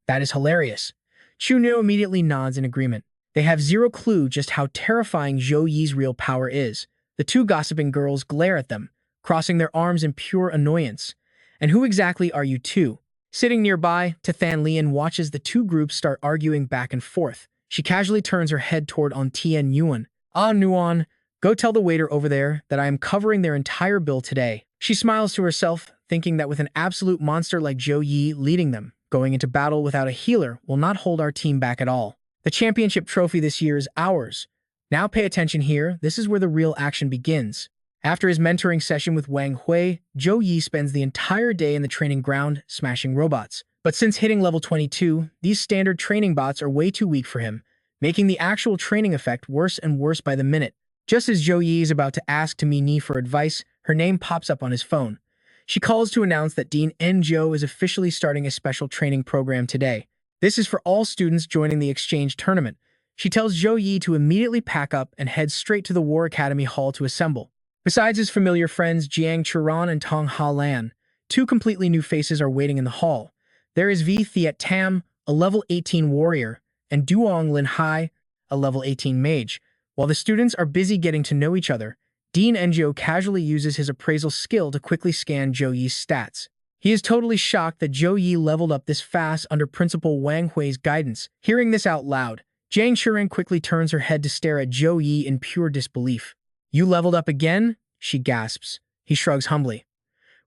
That is hilarious. Chu Niu immediately nods in agreement. They have zero clue just how terrifying Zhou Yi's real power is. The two gossiping girls glare at them, crossing their arms in pure annoyance. And who exactly are you two? Sitting nearby, Tathan Lian watches the two groups start arguing back and forth. She casually turns her head toward Tian Yuan. Ah, Nuan, go tell the waiter over there that I am covering their entire bill today. She smiles to herself, thinking that with an absolute monster like Zhou Yi leading them, going into battle without a healer will not hold our team back at all. The championship trophy this year is ours. Now pay attention here, this is where the real action begins. After his mentoring session with Wang Hui, Zhou Yi spends the entire day in the training ground, smashing robots. But since hitting level 22, these standard training bots are way too weak for him, making the actual training effect worse and worse by the minute. Just as Zhou Yi is about to ask Tami Ni for advice, her name pops up on his phone. She calls to announce that Dean N. Zhou is officially starting a special training program today. This is for all students joining the exchange tournament. She tells Zhou Yi to immediately pack up and head straight to the War Academy Hall to assemble. Besides his familiar friends Jiang Churan and Tong Ha Lan, two completely new faces are waiting in the hall. There is V. Thiet Tam, a level 18 warrior, and Duong Lin Hai, a level 18 mage. While the students are busy getting to know each other, Dean Enjo casually uses his appraisal skill to quickly scan Zhou Yi's stats. He is totally shocked that Zhou Yi leveled up this fast under Principal Wang Hui's guidance. Hearing this out loud, Jiang Shuren quickly turns her head to stare at Zhou Yi in pure disbelief. You leveled up again? she gasps. He shrugs humbly.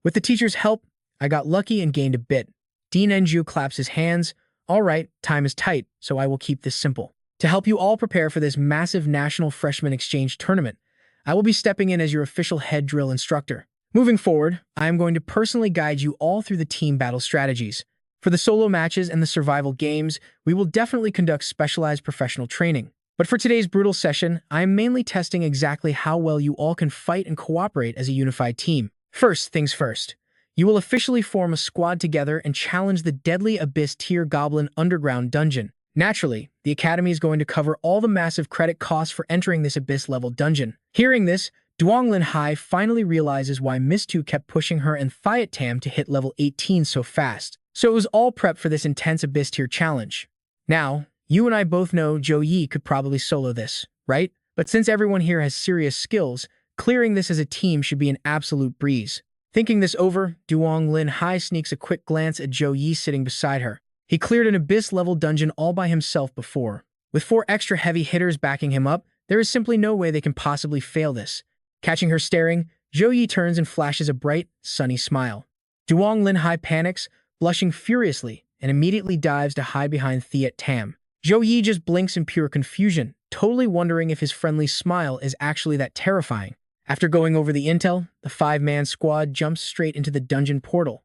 With the teacher's help, I got lucky and gained a bit. Dean Enju claps his hands. All right, time is tight, so I will keep this simple. To help you all prepare for this massive national freshman exchange tournament, I will be stepping in as your official head drill instructor. Moving forward, I am going to personally guide you all through the team battle strategies. For the solo matches and the survival games, we will definitely conduct specialized professional training. But for today's brutal session, I am mainly testing exactly how well you all can fight and cooperate as a unified team. First things first, you will officially form a squad together and challenge the deadly Abyss Tier Goblin Underground Dungeon. Naturally, the Academy is going to cover all the massive credit costs for entering this Abyss-level dungeon. Hearing this, Duanglin Hai finally realizes why Miss Tu kept pushing her and Thiat Tam to hit level 18 so fast. So it was all prep for this intense Abyss Tier challenge. Now, you and I both know Zhou Yi could probably solo this, right? But since everyone here has serious skills, clearing this as a team should be an absolute breeze. Thinking this over, Duanglin Hai sneaks a quick glance at Zhou Yi sitting beside her. He cleared an Abyss-level dungeon all by himself before. With 4 extra heavy hitters backing him up, there is simply no way they can possibly fail this. Catching her staring, Zhou Yi turns and flashes a bright, sunny smile. Duanglin Hai panics, blushing furiously, and immediately dives to hide behind Thiat Tam. Zhou Yi just blinks in pure confusion, totally wondering if his friendly smile is actually that terrifying. After going over the intel, the 5-man squad jumps straight into the dungeon portal.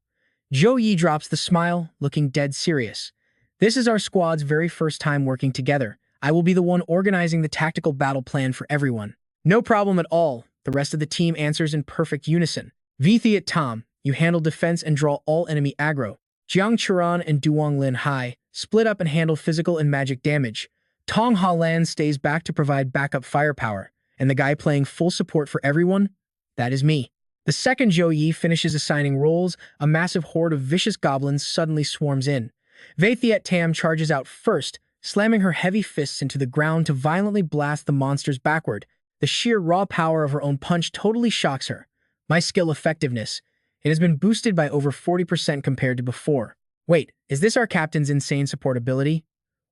Zhou Yi drops the smile, looking dead serious. This is our squad's very first time working together. I will be the one organizing the tactical battle plan for everyone. No problem at all, the rest of the team answers in perfect unison. Thiat Tam, you handle defense and draw all enemy aggro. Jiang Churan and Duanglin Hai split up and handle physical and magic damage. Tong Ha Lan stays back to provide backup firepower. And the guy playing full support for everyone? That is me. The second Zhou Yi finishes assigning roles, a massive horde of vicious goblins suddenly swarms in. Thiat Tam charges out first, slamming her heavy fists into the ground to violently blast the monsters backward. The sheer raw power of her own punch totally shocks her. My skill effectiveness. It has been boosted by over 40% compared to before. Wait, is this our captain's insane support ability?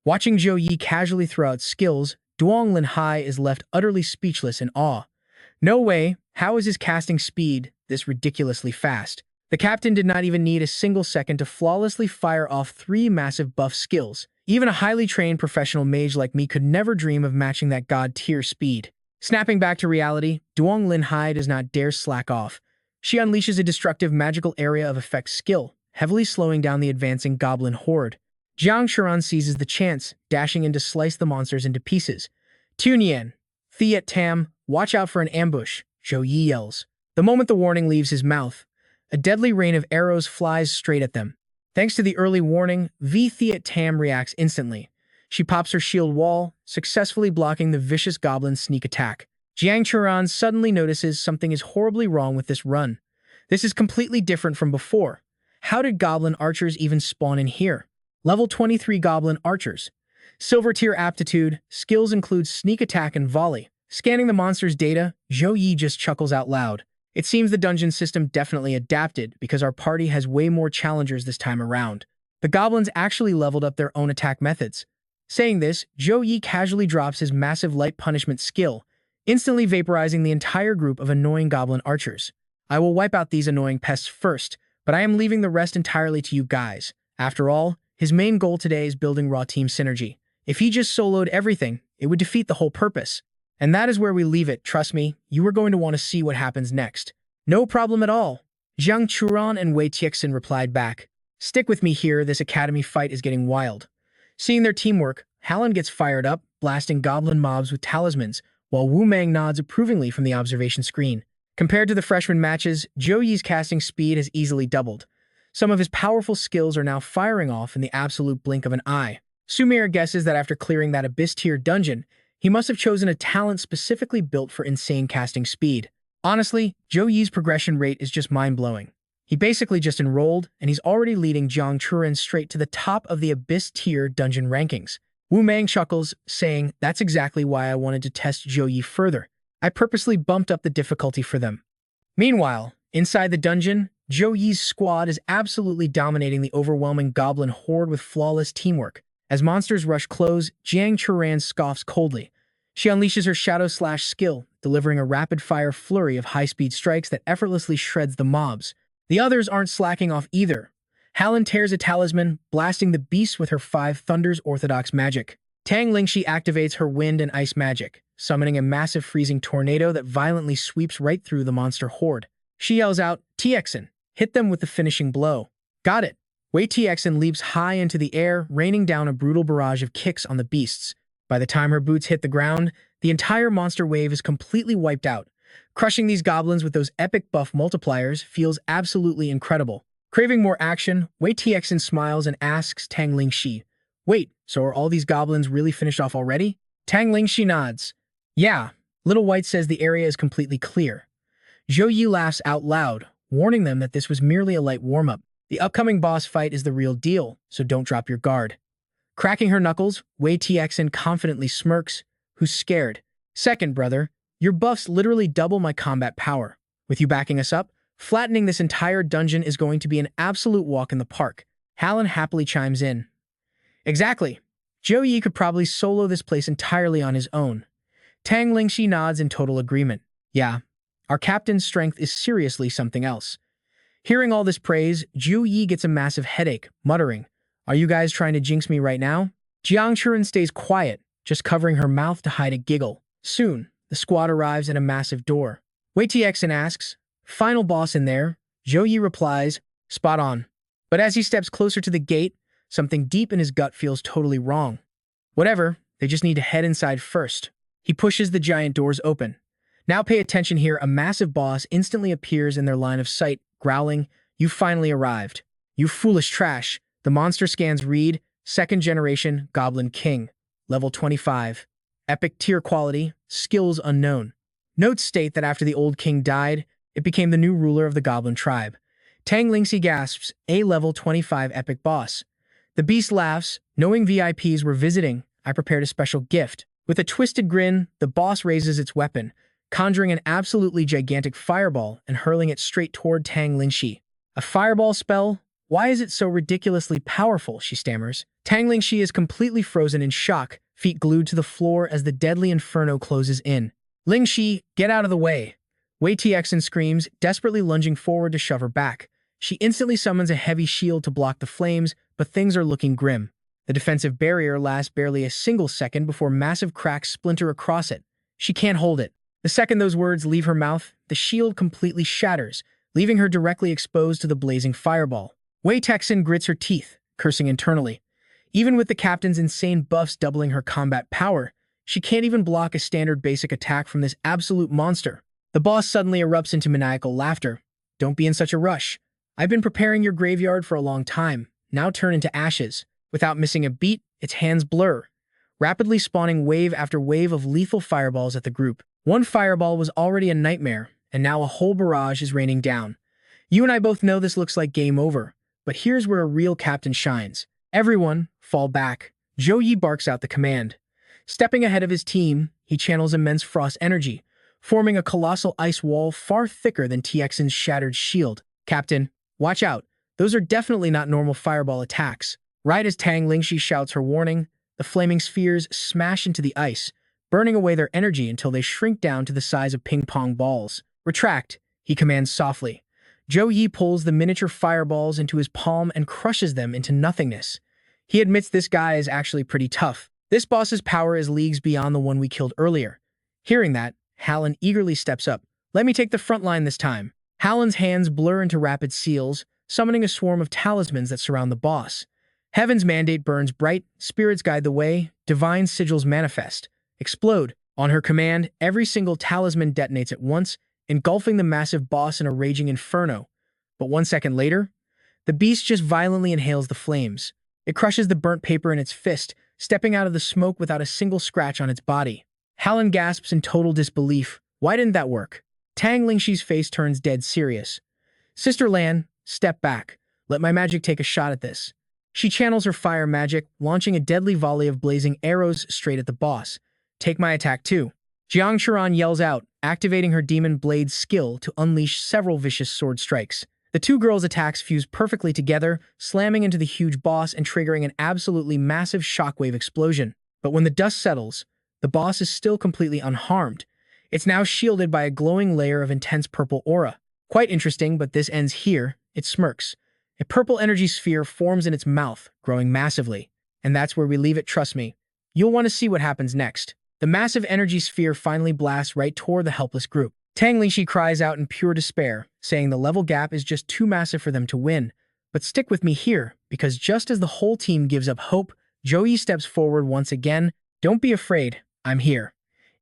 Watching Zhou Yi casually throw out skills, Duanglin Hai is left utterly speechless in awe. No way, how is his casting speed this ridiculously fast? The captain did not even need a single second to flawlessly fire off 3 massive buff skills. Even a highly trained professional mage like me could never dream of matching that god-tier speed. Snapping back to reality, Duanglin Hai does not dare slack off. She unleashes a destructive magical area of effect skill, heavily slowing down the advancing goblin horde. Jiang Churan seizes the chance, dashing in to slice the monsters into pieces. Tunian, Thiat Tam, watch out for an ambush, Zhou Yi yells. The moment the warning leaves his mouth, a deadly rain of arrows flies straight at them. Thanks to the early warning, Thiat Tam reacts instantly. She pops her shield wall, successfully blocking the vicious goblin's sneak attack. Jiang Churan suddenly notices something is horribly wrong with this run. This is completely different from before. How did goblin archers even spawn in here? Level 23 goblin archers. Silver tier aptitude, skills include sneak attack and volley. Scanning the monster's data, Zhou Yi just chuckles out loud. It seems the dungeon system definitely adapted because our party has way more challengers this time around. The goblins actually leveled up their own attack methods. Saying this, Zhou Yi casually drops his massive light punishment skill, instantly vaporizing the entire group of annoying goblin archers. I will wipe out these annoying pests first, but I am leaving the rest entirely to you guys. After all, his main goal today is building raw team synergy. If he just soloed everything, it would defeat the whole purpose. And that is where we leave it, trust me, you are going to want to see what happens next. No problem at all. Jiang Churan and Wei Tiexin replied back. Stick with me here, this academy fight is getting wild. Seeing their teamwork, Hallen gets fired up, blasting goblin mobs with talismans, while Wu Mang nods approvingly from the observation screen. Compared to the freshman matches, Zhou Yi's casting speed has easily doubled. Some of his powerful skills are now firing off in the absolute blink of an eye. Sumir guesses that after clearing that Abyss-tier dungeon, he must have chosen a talent specifically built for insane casting speed. Honestly, Zhou Yi's progression rate is just mind-blowing. He basically just enrolled, and he's already leading Jiang Churan straight to the top of the Abyss-tier dungeon rankings. Wu Mang chuckles, saying, that's exactly why I wanted to test Zhou Yi further. I purposely bumped up the difficulty for them. Meanwhile, inside the dungeon, Zhou Yi's squad is absolutely dominating the overwhelming goblin horde with flawless teamwork. As monsters rush close, Jiang Churan scoffs coldly. She unleashes her shadow-slash skill, delivering a rapid-fire flurry of high-speed strikes that effortlessly shreds the mobs. The others aren't slacking off either. Hallen tears a talisman, blasting the beast with her 5 Thunders orthodox magic. Tang Lingxi activates her wind and ice magic, summoning a massive freezing tornado that violently sweeps right through the monster horde. She yells out, "TXN, hit them with the finishing blow." Got it. Wei TXN leaps high into the air, raining down a brutal barrage of kicks on the beasts. By the time her boots hit the ground, the entire monster wave is completely wiped out. Crushing these goblins with those epic buff multipliers feels absolutely incredible. Craving more action, Wei TXN smiles and asks Tang Lingxi, "Wait, so are all these goblins really finished off already?" Tang Lingxi nods. "Yeah." Little White says the area is completely clear. Zhou Yi laughs out loud, warning them that this was merely a light warm-up. The upcoming boss fight is the real deal, so don't drop your guard. Cracking her knuckles, Wei TXN confidently smirks. "Who's scared?" "Second, brother. Your buffs literally double my combat power. With you backing us up, flattening this entire dungeon is going to be an absolute walk in the park." Hallen happily chimes in. "Exactly. Zhou Yi could probably solo this place entirely on his own." Tang Lingxi nods in total agreement. "Yeah, our captain's strength is seriously something else." Hearing all this praise, Zhou Yi gets a massive headache, muttering, "Are you guys trying to jinx me right now?" Jiang Churen stays quiet, just covering her mouth to hide a giggle. Soon, the squad arrives at a massive door. Wei TXN asks, "Final boss in there?" Zhou Yi replies, "Spot on." But as he steps closer to the gate, something deep in his gut feels totally wrong. Whatever, they just need to head inside first. He pushes the giant doors open. Now pay attention here, a massive boss instantly appears in their line of sight, growling, "You finally arrived. You foolish trash." The monster scans read, "Second generation Goblin King, level 25. Epic tier quality, skills unknown." Notes state that after the old king died, it became the new ruler of the Goblin tribe. Tang Lingxi gasps, "A level 25 epic boss." The beast laughs, "Knowing VIPs were visiting, I prepared a special gift." With a twisted grin, the boss raises its weapon, conjuring an absolutely gigantic fireball and hurling it straight toward Tang Lingxi. "A fireball spell? Why is it so ridiculously powerful?" she stammers. Tang Lingxi is completely frozen in shock, feet glued to the floor as the deadly inferno closes in. "Lingxi, get out of the way!" Wei TXN screams, desperately lunging forward to shove her back. She instantly summons a heavy shield to block the flames, but things are looking grim. The defensive barrier lasts barely a single second before massive cracks splinter across it. She can't hold it. The second those words leave her mouth, the shield completely shatters, leaving her directly exposed to the blazing fireball. Wei TXN grits her teeth, cursing internally. Even with the captain's insane buffs doubling her combat power, she can't even block a standard basic attack from this absolute monster. The boss suddenly erupts into maniacal laughter. "Don't be in such a rush. I've been preparing your graveyard for a long time. Now turn into ashes." Without missing a beat, its hands blur, rapidly spawning wave after wave of lethal fireballs at the group. One fireball was already a nightmare, and now a whole barrage is raining down. You and I both know this looks like game over, but here's where a real captain shines. "Everyone, fall back." Zhou Yi barks out the command. Stepping ahead of his team, he channels immense frost energy, forming a colossal ice wall far thicker than TXN's shattered shield. "Captain, watch out. Those are definitely not normal fireball attacks." Right as Tang Lingxi shouts her warning, the flaming spheres smash into the ice, burning away their energy until they shrink down to the size of ping-pong balls. "Retract," he commands softly. Zhou Yi pulls the miniature fireballs into his palm and crushes them into nothingness. He admits this guy is actually pretty tough. This boss's power is leagues beyond the one we killed earlier. Hearing that, Hallen eagerly steps up. "Let me take the front line this time." Hallen's hands blur into rapid seals, summoning a swarm of talismans that surround the boss. Heaven's mandate burns bright, spirits guide the way, divine sigils manifest. Explode. On her command, every single talisman detonates at once, engulfing the massive boss in a raging inferno. But 1 second later, the beast just violently inhales the flames. It crushes the burnt paper in its fist, stepping out of the smoke without a single scratch on its body. Hallen gasps in total disbelief. Why didn't that work? Tang Lingxi's face turns dead serious. "Sister Lan, step back. Let my magic take a shot at this." She channels her fire magic, launching a deadly volley of blazing arrows straight at the boss. "Take my attack too." Jiang Churan yells out, activating her demon blade skill to unleash several vicious sword strikes. The two girls' attacks fuse perfectly together, slamming into the huge boss and triggering an absolutely massive shockwave explosion. But when the dust settles, the boss is still completely unharmed. It's now shielded by a glowing layer of intense purple aura. Quite interesting, but this ends here. It smirks. A purple energy sphere forms in its mouth, growing massively. And that's where we leave it, trust me. You'll want to see what happens next. The massive energy sphere finally blasts right toward the helpless group. Tang Li cries out in pure despair, saying the level gap is just too massive for them to win. But stick with me here, because just as the whole team gives up hope, Zhou Yi steps forward once again. Don't be afraid, I'm here.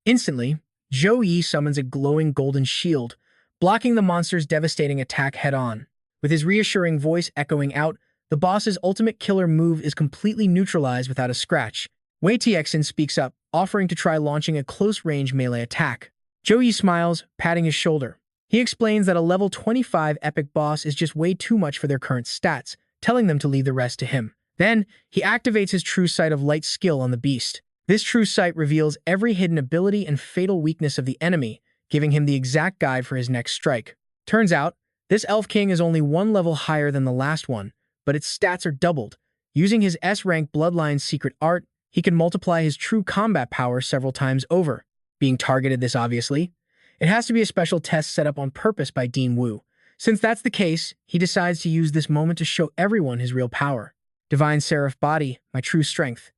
Instantly, Zhou Yi summons a glowing golden shield, blocking the monster's devastating attack head-on. With his reassuring voice echoing out, the boss's ultimate killer move is completely neutralized without a scratch. Wei Tiexin speaks up, offering to try launching a close-range melee attack. Zhou Yi smiles, patting his shoulder. He explains that a level 25 epic boss is just way too much for their current stats, telling them to leave the rest to him. Then, he activates his True Sight of Light skill on the beast. This True Sight reveals every hidden ability and fatal weakness of the enemy, giving him the exact guide for his next strike. Turns out, this Elf King is only one level higher than the last one, but its stats are doubled. Using his S-rank Bloodline secret art, he can multiply his true combat power several times over. Being targeted this obviously. It has to be a special test set up on purpose by Dean Wu. Since that's the case, he decides to use this moment to show everyone his real power. Divine Seraph Body, my true strength.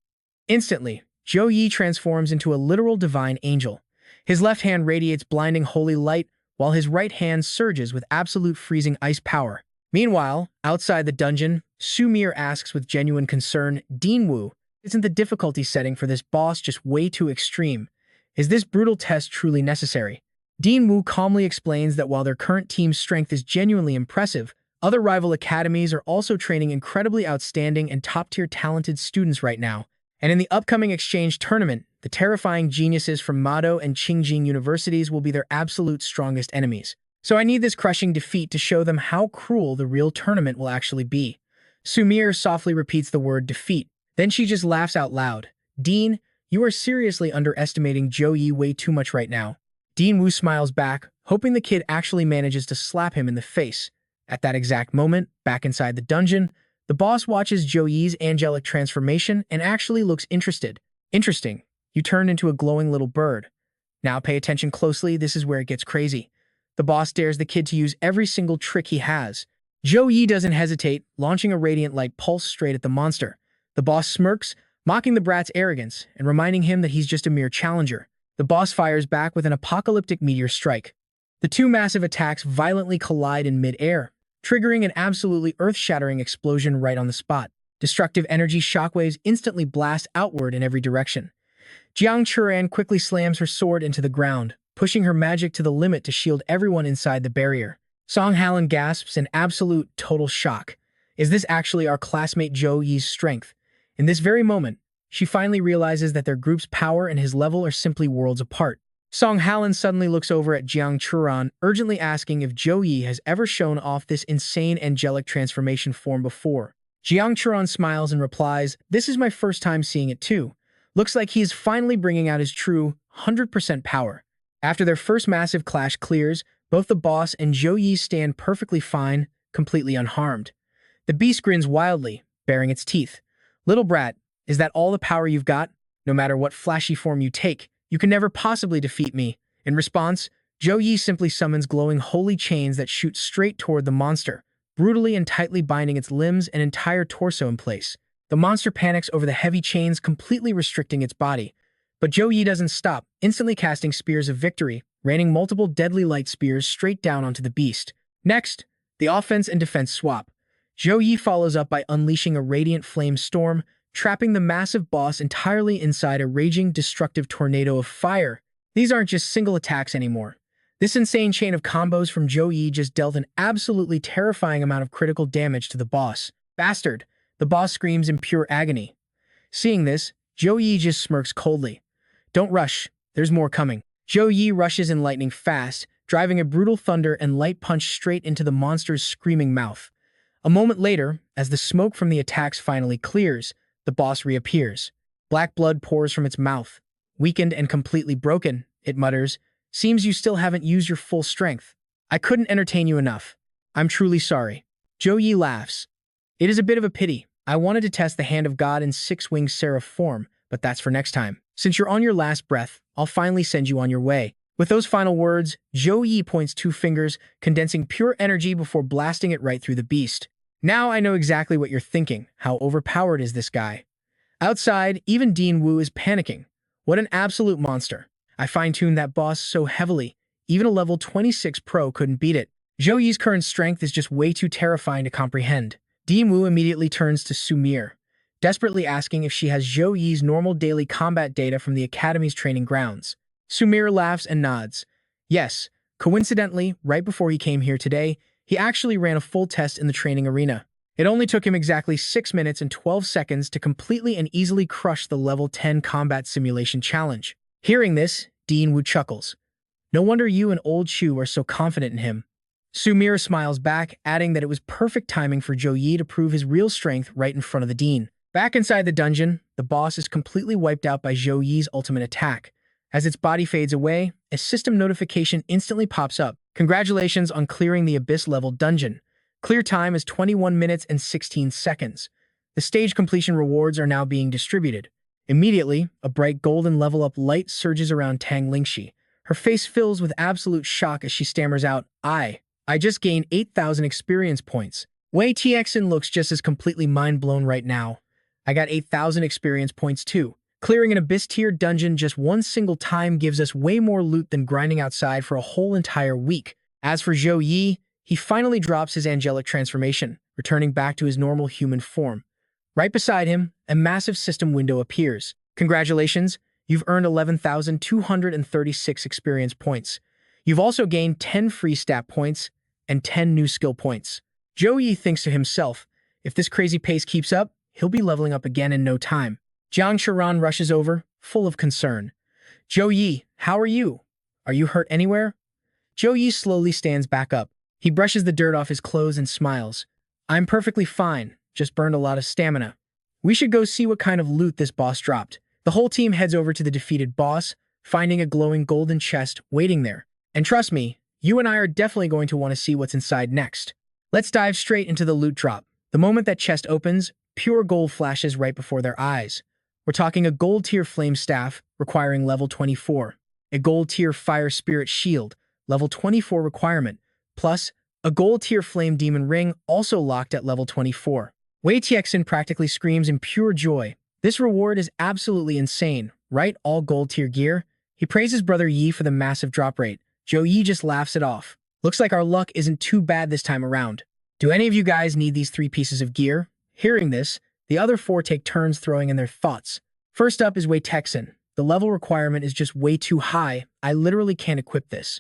Instantly, Zhou Yi transforms into a literal divine angel. His left hand radiates blinding holy light, while his right hand surges with absolute freezing ice power. Meanwhile, outside the dungeon, Su Mir asks with genuine concern, Dean Wu, isn't the difficulty setting for this boss just way too extreme? Is this brutal test truly necessary? Dean Wu calmly explains that while their current team's strength is genuinely impressive, other rival academies are also training incredibly outstanding and top-tier talented students right now. And in the upcoming exchange tournament, the terrifying geniuses from Mado and Qingjing universities will be their absolute strongest enemies. So I need this crushing defeat to show them how cruel the real tournament will actually be. Sumir softly repeats the word defeat. Then she just laughs out loud. Dean, you are seriously underestimating Zhou Yi way too much right now. Dean Wu smiles back, hoping the kid actually manages to slap him in the face. At that exact moment, back inside the dungeon, the boss watches Zhou Yi's angelic transformation and actually looks interested. Interesting. You turned into a glowing little bird. Now pay attention closely, this is where it gets crazy. The boss dares the kid to use every single trick he has. Zhou Yi doesn't hesitate, launching a radiant light pulse straight at the monster. The boss smirks, mocking the brat's arrogance and reminding him that he's just a mere challenger. The boss fires back with an apocalyptic meteor strike. The two massive attacks violently collide in mid-air, triggering an absolutely earth-shattering explosion right on the spot. Destructive energy shockwaves instantly blast outward in every direction. Jiang Churan quickly slams her sword into the ground, pushing her magic to the limit to shield everyone inside the barrier. Song Hallen gasps in absolute total shock. Is this actually our classmate Zhou Yi's strength? In this very moment, she finally realizes that their group's power and his level are simply worlds apart. Song Hallen suddenly looks over at Jiang Churan, urgently asking if Zhou Yi has ever shown off this insane angelic transformation form before. Jiang Churan smiles and replies, "This is my first time seeing it too. Looks like he is finally bringing out his true 100% power." After their first massive clash clears, both the boss and Zhou Yi stand perfectly fine, completely unharmed. The beast grins wildly, baring its teeth. "Little brat, is that all the power you've got? No matter what flashy form you take, you can never possibly defeat me." In response, Zhou Yi simply summons glowing holy chains that shoot straight toward the monster, brutally and tightly binding its limbs and entire torso in place. The monster panics over the heavy chains, completely restricting its body. But Zhou Yi doesn't stop, instantly casting spears of victory, raining multiple deadly light spears straight down onto the beast. Next, the offense and defense swap. Zhou Yi follows up by unleashing a radiant flame storm, trapping the massive boss entirely inside a raging, destructive tornado of fire. These aren't just single attacks anymore. This insane chain of combos from Zhou Yi just dealt an absolutely terrifying amount of critical damage to the boss. "Bastard!" The boss screams in pure agony. Seeing this, Zhou Yi just smirks coldly. "Don't rush, there's more coming." Zhou Yi rushes in lightning fast, driving a brutal thunder and light punch straight into the monster's screaming mouth. A moment later, as the smoke from the attacks finally clears, the boss reappears. Black blood pours from its mouth. "Weakened and completely broken," it mutters. "Seems you still haven't used your full strength. I couldn't entertain you enough. I'm truly sorry." Zhou Yi laughs. "It is a bit of a pity. I wanted to test the Hand of God in six-winged seraph form, but that's for next time." Since you're on your last breath, I'll finally send you on your way. With those final words, Zhou Yi points two fingers, condensing pure energy before blasting it right through the beast. Now I know exactly what you're thinking. How overpowered is this guy? Outside, even Dean Wu is panicking. What an absolute monster. I fine-tuned that boss so heavily, even a level 26 pro couldn't beat it. Zhou Yi's current strength is just way too terrifying to comprehend. Dean Wu immediately turns to Sumire, desperately asking if she has Zhou Yi's normal daily combat data from the Academy's training grounds. Sumire laughs and nods. Yes, coincidentally, right before he came here today, he actually ran a full test in the training arena. It only took him exactly 6 minutes and 12 seconds to completely and easily crush the level 10 combat simulation challenge. Hearing this, Dean Wu chuckles. No wonder you and Old Chu are so confident in him. Sumire smiles back, adding that it was perfect timing for Zhou Yi to prove his real strength right in front of the Dean. Back inside the dungeon, the boss is completely wiped out by Zhou Yi's ultimate attack. As its body fades away, a system notification instantly pops up. Congratulations on clearing the Abyss-level dungeon. Clear time is 21 minutes and 16 seconds. The stage completion rewards are now being distributed. Immediately, a bright golden level-up light surges around Tang Lingxi. Her face fills with absolute shock as she stammers out, I just gained 8,000 experience points. Wei Tixin looks just as completely mind-blown right now. I got 8,000 experience points too. Clearing an Abyss-tier dungeon just one single time gives us way more loot than grinding outside for a whole entire week. As for Zhou Yi, he finally drops his angelic transformation, returning back to his normal human form. Right beside him, a massive system window appears. Congratulations, you've earned 11,236 experience points. You've also gained 10 free stat points and 10 new skill points. Zhou Yi thinks to himself, if this crazy pace keeps up, he'll be leveling up again in no time. Jiang Sharan rushes over, full of concern. Zhou Yi, how are you? Are you hurt anywhere? Zhou Yi slowly stands back up. He brushes the dirt off his clothes and smiles. I'm perfectly fine, just burned a lot of stamina. We should go see what kind of loot this boss dropped. The whole team heads over to the defeated boss, finding a glowing golden chest waiting there. And trust me, you and I are definitely going to want to see what's inside next. Let's dive straight into the loot drop. The moment that chest opens, pure gold flashes right before their eyes. We're talking a gold tier flame staff, requiring level 24. A gold tier fire spirit shield, level 24 requirement, plus a gold tier flame demon ring also locked at level 24. Wei Tixin practically screams in pure joy. This reward is absolutely insane, right? All gold tier gear? He praises brother Yi for the massive drop rate. Zhou Yi just laughs it off. Looks like our luck isn't too bad this time around. Do any of you guys need these 3 pieces of gear? Hearing this, the other 4 take turns throwing in their thoughts. First up is Wei Tixin. The level requirement is just way too high. I literally can't equip this.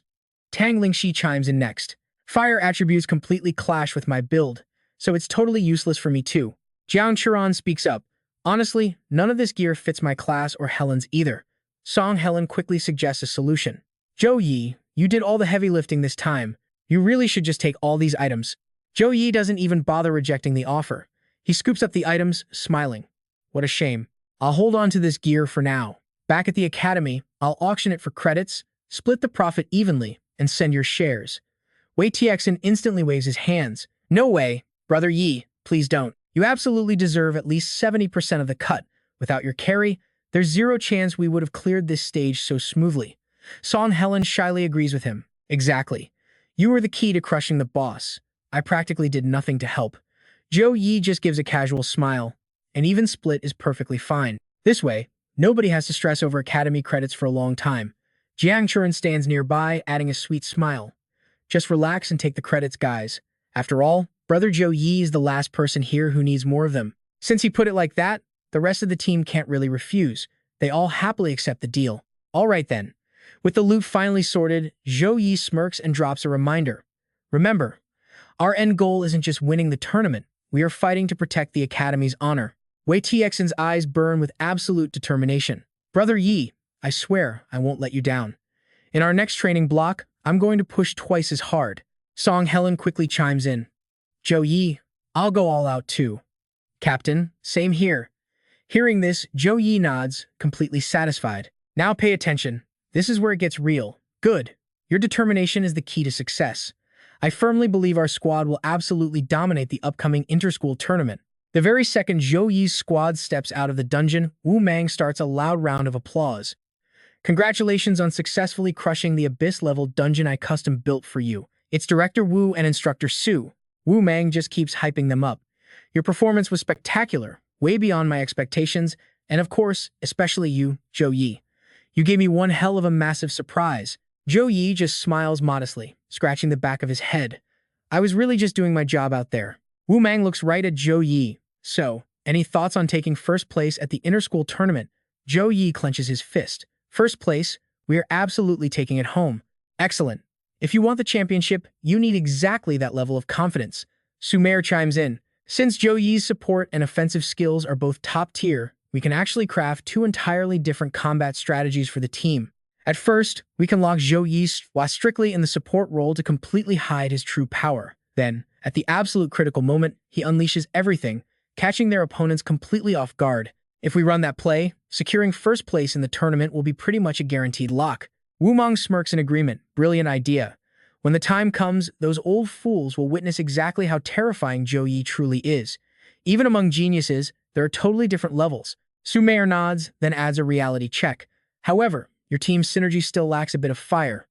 Tang Lingxi chimes in next. Fire attributes completely clash with my build, so it's totally useless for me too. Jiang Churan speaks up. Honestly, none of this gear fits my class or Helen's either. Song Helen quickly suggests a solution. Zhou Yi, you did all the heavy lifting this time. You really should just take all these items. Zhou Yi doesn't even bother rejecting the offer. He scoops up the items, smiling. What a shame. I'll hold on to this gear for now. Back at the academy, I'll auction it for credits, split the profit evenly, and send your shares. Wei Tixin instantly waves his hands. No way, brother Yi, please don't. You absolutely deserve at least 70% of the cut. Without your carry, there's zero chance we would have cleared this stage so smoothly. Song Helen shyly agrees with him. Exactly. You were the key to crushing the boss. I practically did nothing to help. Zhou Yi just gives a casual smile. An even split is perfectly fine. This way, nobody has to stress over academy credits for a long time. Jiang Churan stands nearby, adding a sweet smile. Just relax and take the credits, guys. After all, brother Zhou Yi is the last person here who needs more of them. Since he put it like that, the rest of the team can't really refuse. They all happily accept the deal. All right then. With the loot finally sorted, Zhou Yi smirks and drops a reminder. Remember, our end goal isn't just winning the tournament. We are fighting to protect the Academy's honor. Wei Tixin's eyes burn with absolute determination. Brother Yi, I swear I won't let you down. In our next training block, I'm going to push twice as hard. Song Helen quickly chimes in. Zhou Yi, I'll go all out too. Captain, same here. Hearing this, Zhou Yi nods, completely satisfied. Now pay attention. This is where it gets real. Good. Your determination is the key to success. I firmly believe our squad will absolutely dominate the upcoming inter-school tournament. The very second Zhou Yi's squad steps out of the dungeon, Wu Mang starts a loud round of applause. Congratulations on successfully crushing the abyss-level dungeon I custom-built for you. It's Director Wu and Instructor Su. Wu Mang just keeps hyping them up. Your performance was spectacular, way beyond my expectations, and of course, especially you, Zhou Yi. You gave me one hell of a massive surprise. Zhou Yi just smiles modestly, scratching the back of his head. I was really just doing my job out there. Wu Mang looks right at Zhou Yi. So, any thoughts on taking first place at the inter-school tournament? Zhou Yi clenches his fist. First place, we are absolutely taking it home. Excellent. If you want the championship, you need exactly that level of confidence. Sumer chimes in. Since Zhou Yi's support and offensive skills are both top tier, we can actually craft two entirely different combat strategies for the team. At first, we can lock Zhou Yi strictly in the support role to completely hide his true power. Then, at the absolute critical moment, he unleashes everything, catching their opponents completely off guard. If we run that play, securing first place in the tournament will be pretty much a guaranteed lock. Wu Mang smirks in agreement. Brilliant idea. When the time comes, those old fools will witness exactly how terrifying Zhou Yi truly is. Even among geniuses, there are totally different levels. Sumer nods, then adds a reality check. However, your team's synergy still lacks a bit of fire.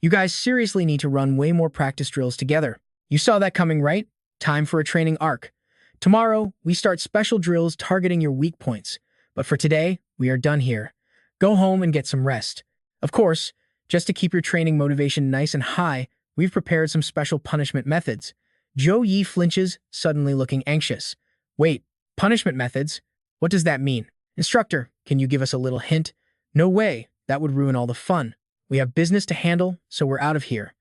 You guys seriously need to run way more practice drills together. You saw that coming, right? Time for a training arc. Tomorrow, we start special drills targeting your weak points. But for today, we are done here. Go home and get some rest. Of course, just to keep your training motivation nice and high, we've prepared some special punishment methods. Zhou Yi flinches, suddenly looking anxious. Wait, punishment methods? What does that mean? Instructor, can you give us a little hint? No way, that would ruin all the fun. We have business to handle, so we're out of here.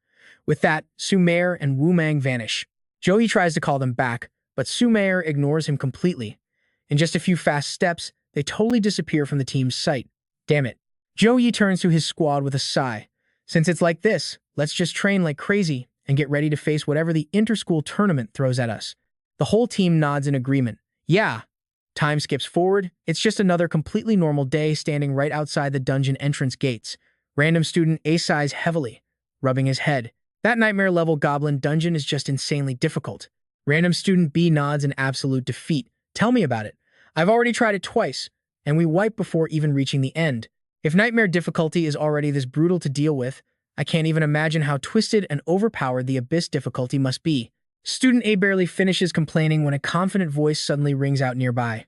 With that, Sumer and Wu Mang vanish. Zhou Yi tries to call them back, but Sumer ignores him completely. In just a few fast steps, they totally disappear from the team's sight. Damn it. Zhou Yi turns to his squad with a sigh. Since it's like this, let's just train like crazy and get ready to face whatever the inter-school tournament throws at us. The whole team nods in agreement. Yeah. Time skips forward. It's just another completely normal day standing right outside the dungeon entrance gates. Random student A sighs heavily, rubbing his head. That nightmare-level goblin dungeon is just insanely difficult. Random student B nods in absolute defeat. Tell me about it. I've already tried it twice, and we wipe before even reaching the end. If nightmare difficulty is already this brutal to deal with, I can't even imagine how twisted and overpowered the abyss difficulty must be. Student A barely finishes complaining when a confident voice suddenly rings out nearby.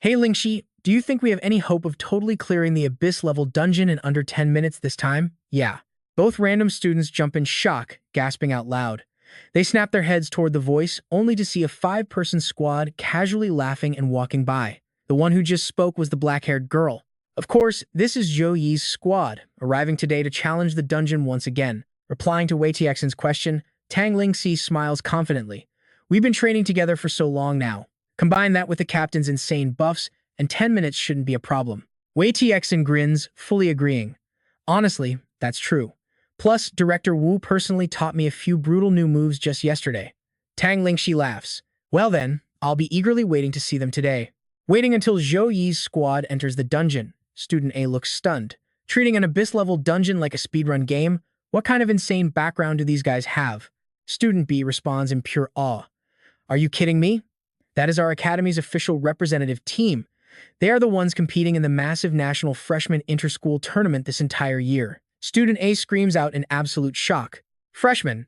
Hey Lingxi, do you think we have any hope of totally clearing the abyss-level dungeon in under 10 minutes this time? Yeah. Both random students jump in shock, gasping out loud. They snap their heads toward the voice, only to see a 5-person squad casually laughing and walking by. The one who just spoke was the black-haired girl. Of course, this is Zhou Yi's squad, arriving today to challenge the dungeon once again. Replying to Wei Tiexin's question, Tang Lingxi smiles confidently. We've been training together for so long now. Combine that with the captain's insane buffs, and 10 minutes shouldn't be a problem. Wei Tiexin grins, fully agreeing. Honestly, that's true. Plus, Director Wu personally taught me a few brutal new moves just yesterday. Tang Lingxi laughs. Well then, I'll be eagerly waiting to see them today. Waiting until Zhou Yi's squad enters the dungeon, Student A looks stunned. Treating an abyss-level dungeon like a speedrun game? What kind of insane background do these guys have? Student B responds in pure awe. Are you kidding me? That is our academy's official representative team. They are the ones competing in the massive national freshman inter-school tournament this entire year. Student A screams out in absolute shock. Freshman,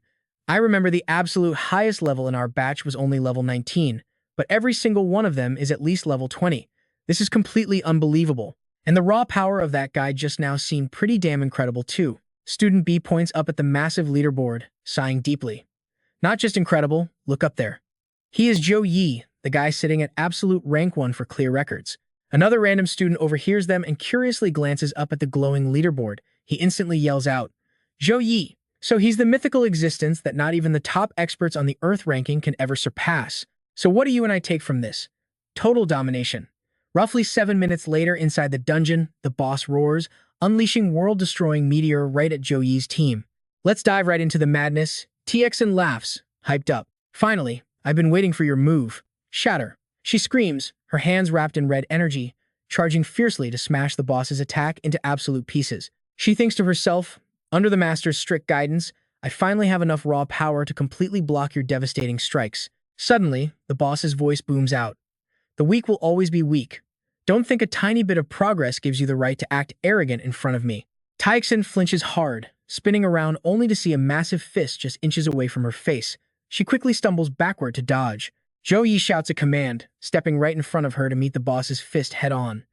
I remember the absolute highest level in our batch was only level 19, but every single one of them is at least level 20. This is completely unbelievable. And the raw power of that guy just now seemed pretty damn incredible too. Student B points up at the massive leaderboard, sighing deeply. Not just incredible, look up there. He is Zhou Yi, the guy sitting at absolute rank 1 for clear records. Another random student overhears them and curiously glances up at the glowing leaderboard. He instantly yells out, Zhou Yi! So he's the mythical existence that not even the top experts on the Earth ranking can ever surpass. So what do you and I take from this? Total domination. Roughly 7 minutes later inside the dungeon, the boss roars, unleashing world-destroying meteor right at Zhou Yi's team. Let's dive right into the madness. Tiexin laughs, hyped up. Finally, I've been waiting for your move. Shatter. She screams, her hands wrapped in red energy, charging fiercely to smash the boss's attack into absolute pieces. She thinks to herself, under the master's strict guidance, I finally have enough raw power to completely block your devastating strikes. Suddenly, the boss's voice booms out. The weak will always be weak. Don't think a tiny bit of progress gives you the right to act arrogant in front of me. Taixin flinches hard, spinning around only to see a massive fist just inches away from her face. She quickly stumbles backward to dodge. Zhou Yi shouts a command, stepping right in front of her to meet the boss's fist head-on.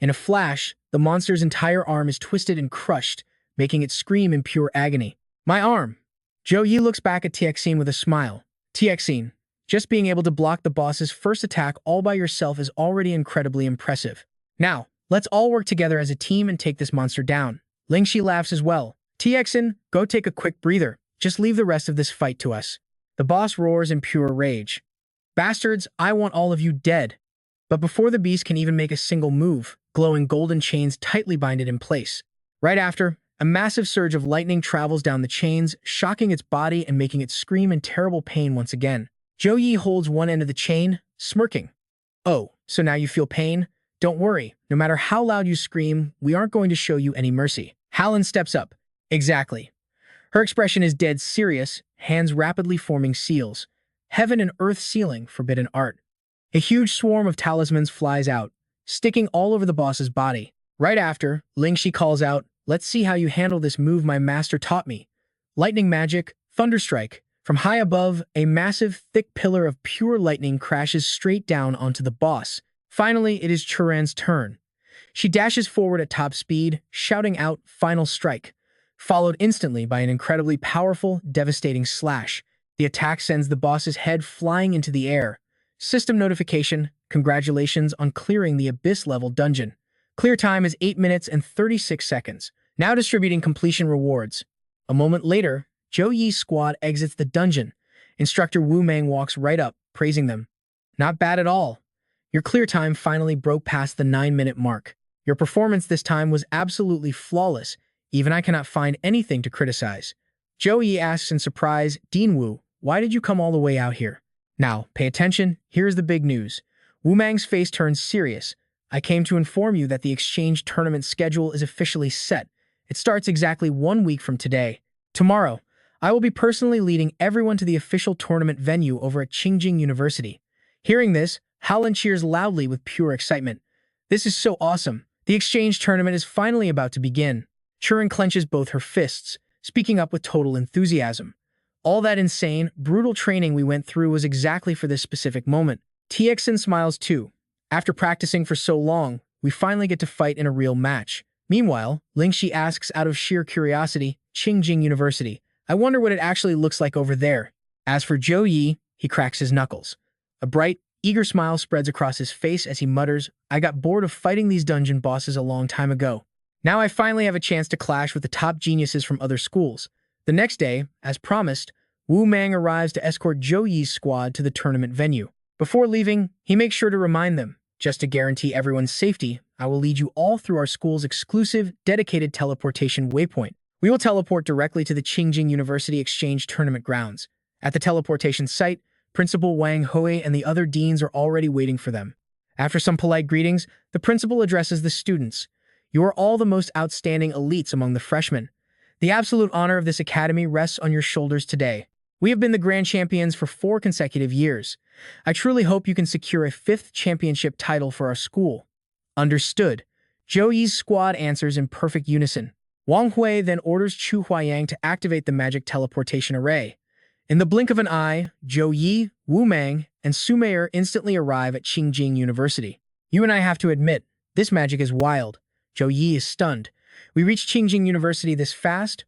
In a flash, the monster's entire arm is twisted and crushed, making it scream in pure agony. My arm! Zhou Yi looks back at Taixin with a smile. Taixin, just being able to block the boss's first attack all by yourself is already incredibly impressive. Now, let's all work together as a team and take this monster down. Lingxi laughs as well. Taixin, go take a quick breather. Just leave the rest of this fight to us. The boss roars in pure rage. Bastards, I want all of you dead. But before the beast can even make a single move, glowing golden chains tightly bind it in place. Right after, a massive surge of lightning travels down the chains, shocking its body and making it scream in terrible pain once again. Zhou Yi holds one end of the chain, smirking. Oh, so now you feel pain? Don't worry, no matter how loud you scream, we aren't going to show you any mercy. Hallen steps up. Exactly. Her expression is dead serious, hands rapidly forming seals. Heaven and earth sealing forbidden art. A huge swarm of talismans flies out, sticking all over the boss's body. Right after, Lingxi calls out, let's see how you handle this move my master taught me. Lightning magic, thunderstrike. From high above, a massive, thick pillar of pure lightning crashes straight down onto the boss. Finally, it is Churan's turn. She dashes forward at top speed, shouting out, final strike, followed instantly by an incredibly powerful, devastating slash. The attack sends the boss's head flying into the air. System notification, congratulations on clearing the Abyss-level dungeon. Clear time is 8 minutes and 36 seconds. Now distributing completion rewards. A moment later, Zhou Yi's squad exits the dungeon. Instructor Wu Mang walks right up, praising them. Not bad at all. Your clear time finally broke past the 9-minute mark. Your performance this time was absolutely flawless. Even I cannot find anything to criticize. Zhou Yi asks in surprise, Dean Wu, why did you come all the way out here? Now, pay attention, here's the big news. Wu Mang's face turns serious. I came to inform you that the exchange tournament schedule is officially set. It starts exactly 1 week from today. Tomorrow, I will be personally leading everyone to the official tournament venue over at Qingjing University. Hearing this, Howland cheers loudly with pure excitement. This is so awesome. The exchange tournament is finally about to begin. Churan clenches both her fists, speaking up with total enthusiasm. All that insane, brutal training we went through was exactly for this specific moment. Taixin smiles too. After practicing for so long, we finally get to fight in a real match. Meanwhile, Lingxi asks out of sheer curiosity, Qingjing University, I wonder what it actually looks like over there. As for Zhou Yi, he cracks his knuckles. A bright, eager smile spreads across his face as he mutters, I got bored of fighting these dungeon bosses a long time ago. Now I finally have a chance to clash with the top geniuses from other schools. The next day, as promised, Wu Mang arrives to escort Zhou Yi's squad to the tournament venue. Before leaving, he makes sure to remind them, just to guarantee everyone's safety, I will lead you all through our school's exclusive, dedicated teleportation waypoint. We will teleport directly to the Qingjing University Exchange Tournament grounds. At the teleportation site, Principal Wang Hui and the other deans are already waiting for them. After some polite greetings, the principal addresses the students. You are all the most outstanding elites among the freshmen. The absolute honor of this academy rests on your shoulders today. We have been the grand champions for 4 consecutive years. I truly hope you can secure a 5th championship title for our school. Understood. Zhou Yi's squad answers in perfect unison. Wang Hui then orders Chu Huayang to activate the magic teleportation array. In the blink of an eye, Zhou Yi, Wu Mang, and Su Meier instantly arrive at Qingjing University. You and I have to admit, this magic is wild. Zhou Yi is stunned. We reached Qingjing University this fast?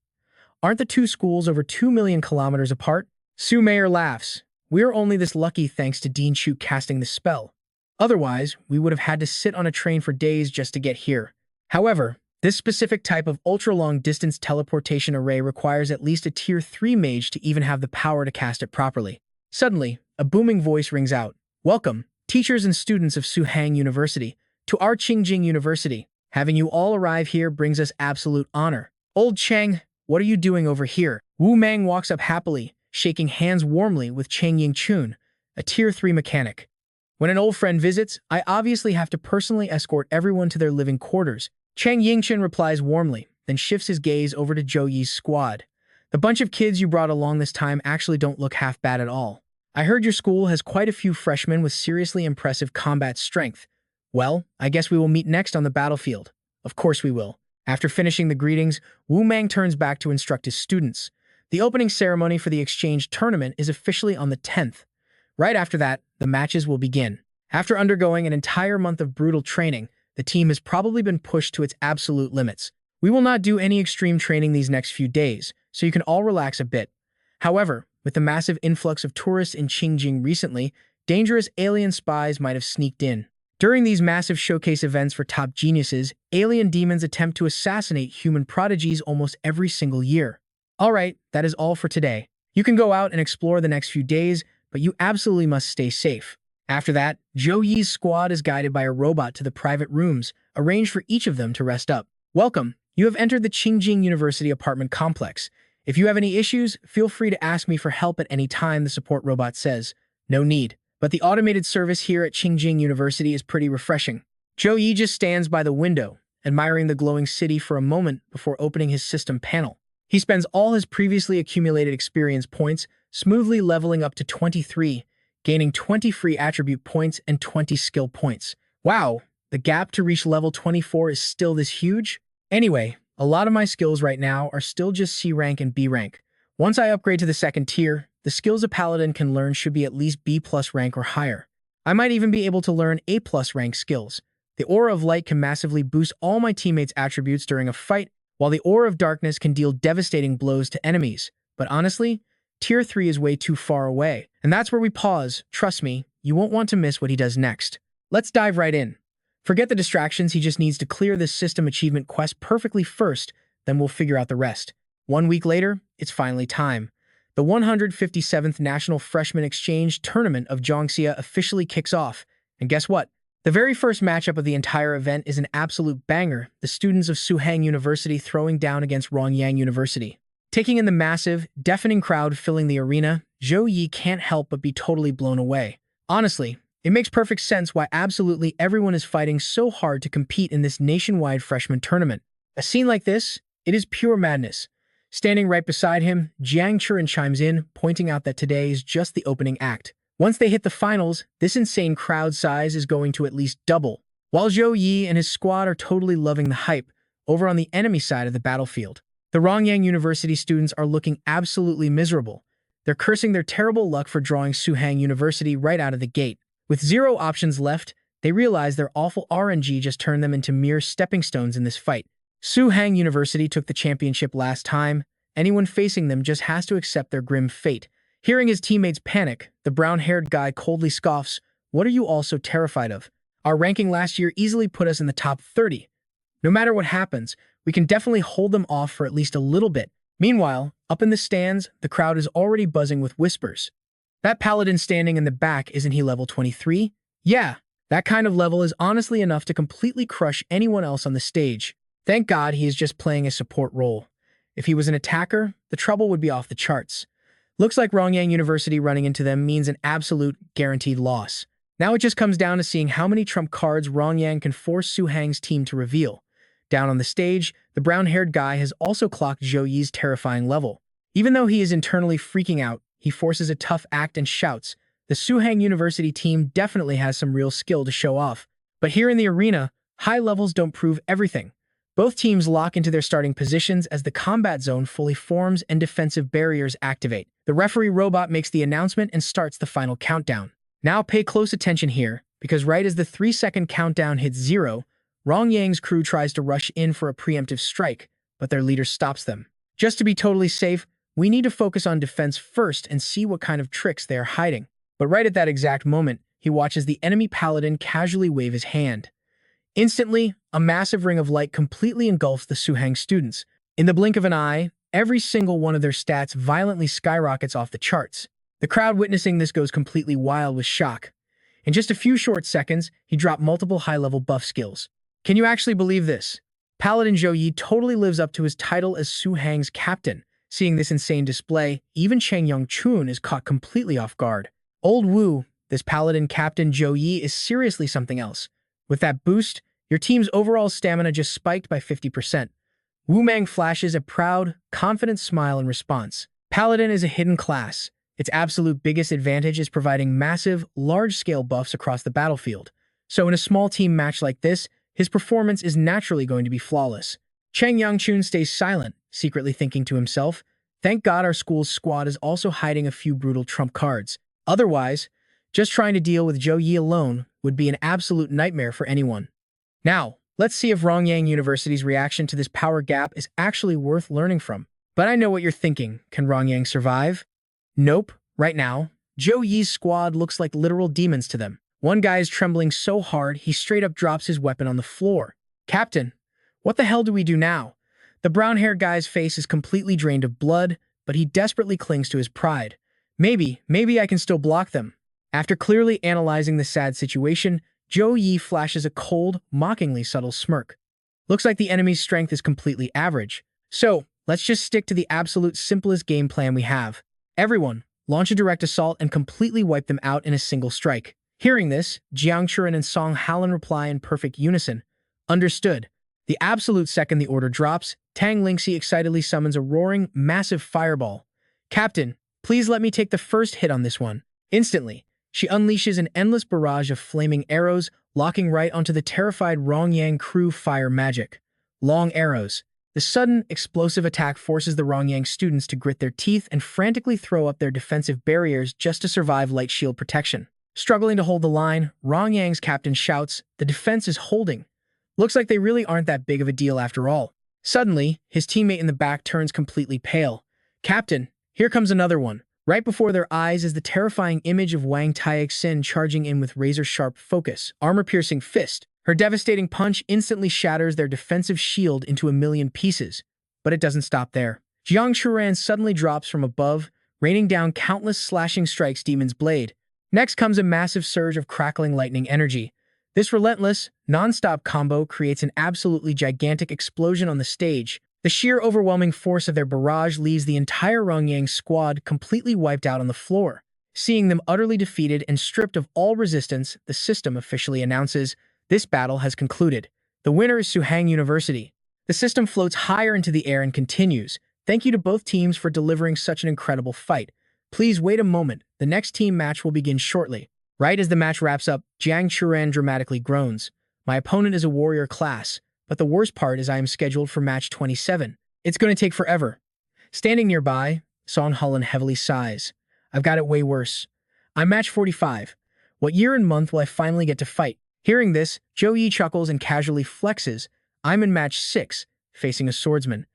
Aren't the 2 schools over 2 million kilometers apart? Su Meier laughs. We are only this lucky thanks to Dean Chu casting the spell. Otherwise, we would have had to sit on a train for days just to get here. However, this specific type of ultra-long-distance teleportation array requires at least a Tier 3 mage to even have the power to cast it properly. Suddenly, a booming voice rings out. Welcome, teachers and students of Suhang University, to our Qingjing University. Having you all arrive here brings us absolute honor. Old Cheng, what are you doing over here? Wu Mang walks up happily, shaking hands warmly with Cheng Yingchun, a Tier 3 mechanic. When an old friend visits, I obviously have to personally escort everyone to their living quarters. Cheng Yingchun replies warmly, then shifts his gaze over to Zhou Yi's squad. The bunch of kids you brought along this time actually don't look half bad at all. I heard your school has quite a few freshmen with seriously impressive combat strength. Well, I guess we will meet next on the battlefield. Of course we will. After finishing the greetings, Wu Mang turns back to instruct his students. The opening ceremony for the exchange tournament is officially on the 10th. Right after that, the matches will begin. After undergoing an entire month of brutal training, the team has probably been pushed to its absolute limits. We will not do any extreme training these next few days, so you can all relax a bit. However, with the massive influx of tourists in Qingjing recently, dangerous alien spies might have sneaked in. During these massive showcase events for top geniuses, alien demons attempt to assassinate human prodigies almost every single year. Alright, that is all for today. You can go out and explore the next few days, but you absolutely must stay safe. After that, Zhou Yi's squad is guided by a robot to the private rooms, arranged for each of them to rest up. Welcome, you have entered the Qingjing University apartment complex. If you have any issues, feel free to ask me for help at any time, the support robot says. No need. But the automated service here at Qingjing University is pretty refreshing. Zhou Yi just stands by the window, admiring the glowing city for a moment before opening his system panel. He spends all his previously accumulated experience points, smoothly leveling up to 23, gaining 20 free attribute points and 20 skill points. Wow, the gap to reach level 24 is still this huge? Anyway, a lot of my skills right now are still just C rank and B rank. Once I upgrade to the second tier, the skills a paladin can learn should be at least B+ rank or higher. I might even be able to learn A+ rank skills. The Aura of Light can massively boost all my teammates' attributes during a fight, while the Aura of Darkness can deal devastating blows to enemies. But honestly, Tier 3 is way too far away. And that's where we pause. Trust me, you won't want to miss what he does next. Let's dive right in. Forget the distractions, he just needs to clear this system achievement quest perfectly first, then we'll figure out the rest. 1 week later, it's finally time. The 157th National Freshman Exchange Tournament of Zhongxia officially kicks off. And guess what? The very first matchup of the entire event is an absolute banger, the students of Suhang University throwing down against Rongyang University. Taking in the massive, deafening crowd filling the arena, Zhou Yi can't help but be totally blown away. Honestly, it makes perfect sense why absolutely everyone is fighting so hard to compete in this nationwide freshman tournament. A scene like this, it is pure madness. Standing right beside him, Jiang Churan chimes in, pointing out that today is just the opening act. Once they hit the finals, this insane crowd size is going to at least double. While Zhou Yi and his squad are totally loving the hype, over on the enemy side of the battlefield, the Rongyang University students are looking absolutely miserable. They're cursing their terrible luck for drawing Suhang University right out of the gate. With 0 options left, they realize their awful RNG just turned them into mere stepping stones in this fight. Suhang University took the championship last time. Anyone facing them just has to accept their grim fate. Hearing his teammates panic, the brown-haired guy coldly scoffs, "What are you all so terrified of? Our ranking last year easily put us in the top 30. No matter what happens, we can definitely hold them off for at least a little bit." Meanwhile, up in the stands, the crowd is already buzzing with whispers. "That paladin standing in the back, isn't he level 23? Yeah, that kind of level is honestly enough to completely crush anyone else on the stage. Thank God he is just playing a support role. If he was an attacker, the trouble would be off the charts. Looks like Rongyang University running into them means an absolute guaranteed loss. Now it just comes down to seeing how many trump cards Rongyang can force Suhang's team to reveal." Down on the stage, the brown-haired guy has also clocked Zhou Yi's terrifying level. Even though he is internally freaking out, he forces a tough act and shouts, "The Suhang University team definitely has some real skill to show off." But here in the arena, high levels don't prove everything. Both teams lock into their starting positions as the combat zone fully forms and defensive barriers activate. The referee robot makes the announcement and starts the final countdown. Now pay close attention here, because right as the 3-second countdown hits 0, Rongyang's crew tries to rush in for a preemptive strike, but their leader stops them. Just to be totally safe, we need to focus on defense first and see what kind of tricks they are hiding. But right at that exact moment, he watches the enemy paladin casually wave his hand. Instantly, a massive ring of light completely engulfs the Suhang students. In the blink of an eye, every single one of their stats violently skyrockets off the charts. The crowd witnessing this goes completely wild with shock. In just a few short seconds, he dropped multiple high-level buff skills. Can you actually believe this? Paladin Zhou Yi totally lives up to his title as Suhang's captain. Seeing this insane display, even Cheng Yongchun is caught completely off guard. Old Wu, this paladin captain Zhou Yi is seriously something else. With that boost, your team's overall stamina just spiked by 50%. Wu Mang flashes a proud, confident smile in response. Paladin is a hidden class. Its absolute biggest advantage is providing massive, large-scale buffs across the battlefield. So in a small team match like this, his performance is naturally going to be flawless. Chang Yangchun stays silent, secretly thinking to himself, "Thank God our school's squad is also hiding a few brutal trump cards. Otherwise, just trying to deal with Zhou Yi alone would be an absolute nightmare for anyone." Now, let's see if Rongyang University's reaction to this power gap is actually worth learning from. But I know what you're thinking. Can Rongyang survive? Nope. Right now, Zhou Yi's squad looks like literal demons to them. One guy is trembling so hard he straight up drops his weapon on the floor. "Captain, what the hell do we do now?" The brown-haired guy's face is completely drained of blood, but he desperately clings to his pride. Maybe I can still block them." After clearly analyzing the sad situation, Zhou Yi flashes a cold, mockingly subtle smirk. "Looks like the enemy's strength is completely average. So, let's just stick to the absolute simplest game plan we have. Everyone, launch a direct assault and completely wipe them out in a single strike." Hearing this, Jiang Churan and Song Haolan reply in perfect unison. "Understood." The absolute second the order drops, Tang Lingxi excitedly summons a roaring, massive fireball. "Captain, please let me take the first hit on this one." Instantly, she unleashes an endless barrage of flaming arrows, locking right onto the terrified Rongyang crew fire magic. Long arrows. The sudden, explosive attack forces the Rongyang students to grit their teeth and frantically throw up their defensive barriers just to survive light shield protection. Struggling to hold the line, Rongyang's captain shouts, "The defense is holding. Looks like they really aren't that big of a deal after all." Suddenly, his teammate in the back turns completely pale. "Captain, here comes another one." Right before their eyes is the terrifying image of Wang Taixin charging in with razor-sharp focus, armor-piercing fist. Her devastating punch instantly shatters their defensive shield into a million pieces. But it doesn't stop there. Jiang Churan suddenly drops from above, raining down countless slashing strikes Demon's Blade. Next comes a massive surge of crackling lightning energy. This relentless, non-stop combo creates an absolutely gigantic explosion on the stage. The sheer overwhelming force of their barrage leaves the entire Rongyang squad completely wiped out on the floor. Seeing them utterly defeated and stripped of all resistance, the system officially announces, "This battle has concluded. The winner is Suhang University." The system floats higher into the air and continues. "Thank you to both teams for delivering such an incredible fight. Please wait a moment. The next team match will begin shortly." Right as the match wraps up, Jiang Churan dramatically groans. "My opponent is a warrior class, but the worst part is I am scheduled for match 27. It's going to take forever." Standing nearby, Song Haolan heavily sighs. "I've got it way worse. I'm match 45. What year and month will I finally get to fight?" Hearing this, Zhou Yi chuckles and casually flexes. "I'm in match 6, facing a swordsman.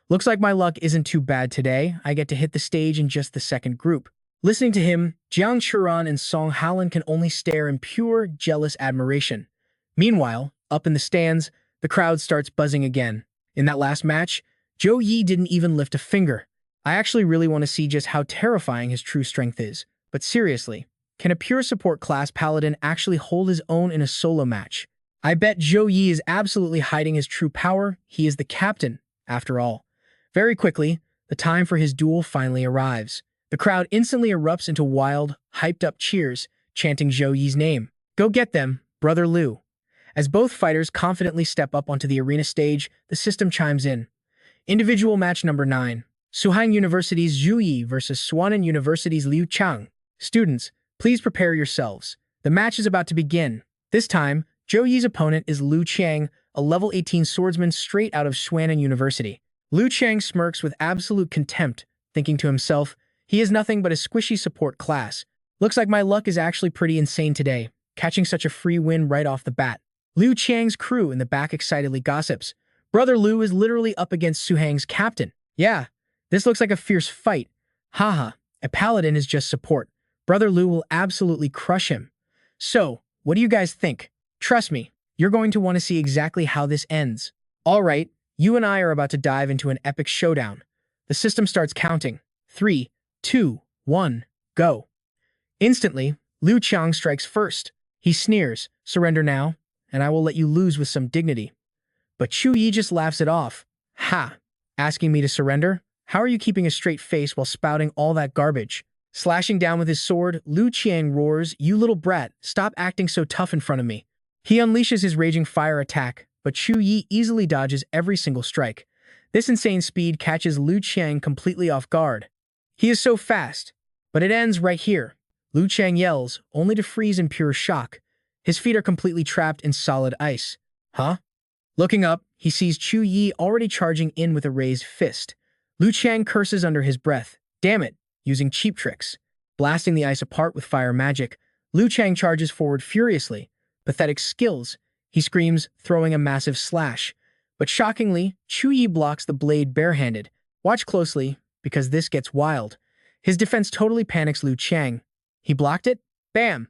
Looks like my luck isn't too bad today. I get to hit the stage in just the second group." Listening to him, Jiang Churan and Song Haolan can only stare in pure, jealous admiration. Meanwhile, up in the stands, the crowd starts buzzing again. In that last match, Zhou Yi didn't even lift a finger. I actually really want to see just how terrifying his true strength is. But seriously, can a pure support class paladin actually hold his own in a solo match? I bet Zhou Yi is absolutely hiding his true power. He is the captain, after all. Very quickly, the time for his duel finally arrives. The crowd instantly erupts into wild, hyped-up cheers, chanting Zhou Yi's name. "Go get them, Brother Liu." As both fighters confidently step up onto the arena stage, the system chimes in. Individual match number 9. Suhang University's Zhou Yi versus Swanan University's Liu Chang. Students, please prepare yourselves. The match is about to begin. This time, Zhou Yi's opponent is Liu Chang, a level 18 swordsman straight out of Swanan University. Liu Chang smirks with absolute contempt, thinking to himself, he is nothing but a squishy support class. Looks like my luck is actually pretty insane today, catching such a free win right off the bat. Liu Chang's crew in the back excitedly gossips. Brother Liu is literally up against Suhang's captain. Yeah, this looks like a fierce fight. Haha, a paladin is just support. Brother Liu will absolutely crush him. So, what do you guys think? Trust me, you're going to want to see exactly how this ends. Alright, you and I are about to dive into an epic showdown. The system starts counting. 3, 2, 1, go. Instantly, Liu Chang strikes first. He sneers, "Surrender now, and I will let you lose with some dignity." But Zhou Yi just laughs it off. "Ha! Asking me to surrender? How are you keeping a straight face while spouting all that garbage?" Slashing down with his sword, Liu Chang roars, "You little brat, stop acting so tough in front of me." He unleashes his raging fire attack, but Zhou Yi easily dodges every single strike. This insane speed catches Liu Chang completely off guard. He is so fast, But it ends right here. Liu Chang yells, only to freeze in pure shock. His feet are completely trapped in solid ice. Huh? Looking up, he sees Zhou Yi already charging in with a raised fist. Liu Chang curses under his breath. Damn it, using cheap tricks. Blasting the ice apart with fire magic, Liu Chang charges forward furiously. Pathetic skills, he screams, throwing a massive slash. But shockingly, Zhou Yi blocks the blade barehanded. Watch closely, because this gets wild. His defense totally panics Liu Chang. He blocked it? Bam!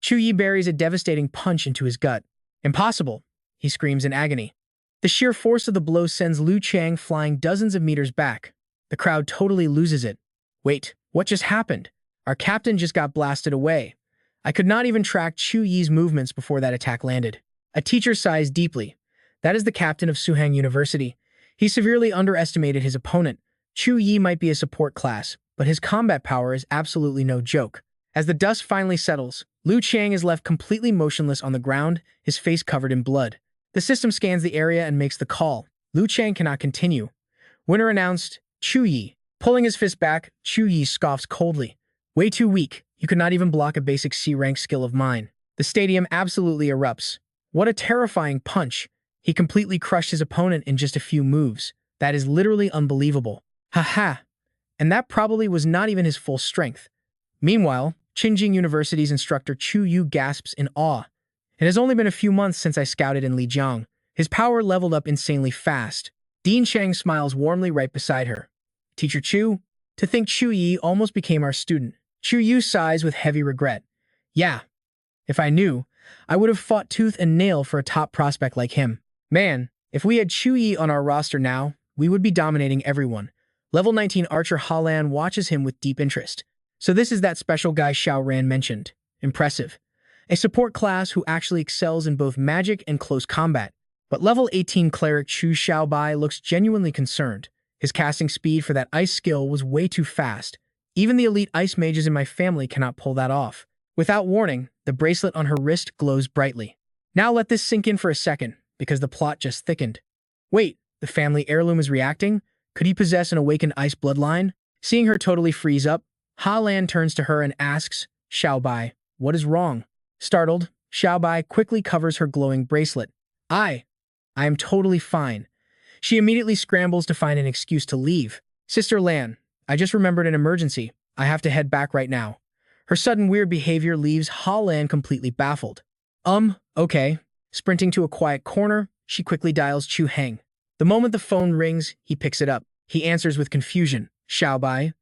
Zhou Yi buries a devastating punch into his gut. Impossible, he screams in agony. The sheer force of the blow sends Liu Chang flying dozens of meters back. The crowd totally loses it. Wait, what just happened? Our captain just got blasted away. I could not even track Zhou Yi's movements before that attack landed. A teacher sighs deeply. That is the captain of Suhang University. He severely underestimated his opponent. Zhou Yi might be a support class, but his combat power is absolutely no joke. As the dust finally settles, Liu Chang is left completely motionless on the ground, his face covered in blood. The system scans the area and makes the call. Liu Chang cannot continue. Winner announced, Zhou Yi. Pulling his fist back, Zhou Yi scoffs coldly. Way too weak. You could not even block a basic C-rank skill of mine. The stadium absolutely erupts. What a terrifying punch. He completely crushed his opponent in just a few moves. That is literally unbelievable. Haha. And that probably was not even his full strength. Meanwhile, Qingjing University's instructor Chu Yu gasps in awe. It has only been a few months since I scouted in Lijiang. His power leveled up insanely fast. Dean Chang smiles warmly right beside her. Teacher Chu, to think Zhou Yi almost became our student. Chu Yu sighs with heavy regret. Yeah, if I knew, I would have fought tooth and nail for a top prospect like him. Man, if we had Zhou Yi on our roster now, we would be dominating everyone. Level 19 archer Halan watches him with deep interest. So this is that special guy Xiao Ran mentioned. Impressive. A support class who actually excels in both magic and close combat. But level 18 cleric Chu Xiaobai looks genuinely concerned. His casting speed for that ice skill was way too fast. Even the elite ice mages in my family cannot pull that off. Without warning, the bracelet on her wrist glows brightly. Now let this sink in for a second, because the plot just thickened. Wait, the family heirloom is reacting? Could he possess an awakened ice bloodline? Seeing her totally freeze up, Ha Lan turns to her and asks, Xiaobai, what is wrong? Startled, Xiaobai quickly covers her glowing bracelet. I am totally fine. She immediately scrambles to find an excuse to leave. Sister Lan, I just remembered an emergency. I have to head back right now. Her sudden weird behavior leaves Ha Lan completely baffled. Okay. Sprinting to a quiet corner, she quickly dials Chu Heng. The moment the phone rings, he picks it up. He answers with confusion. Xiaobai,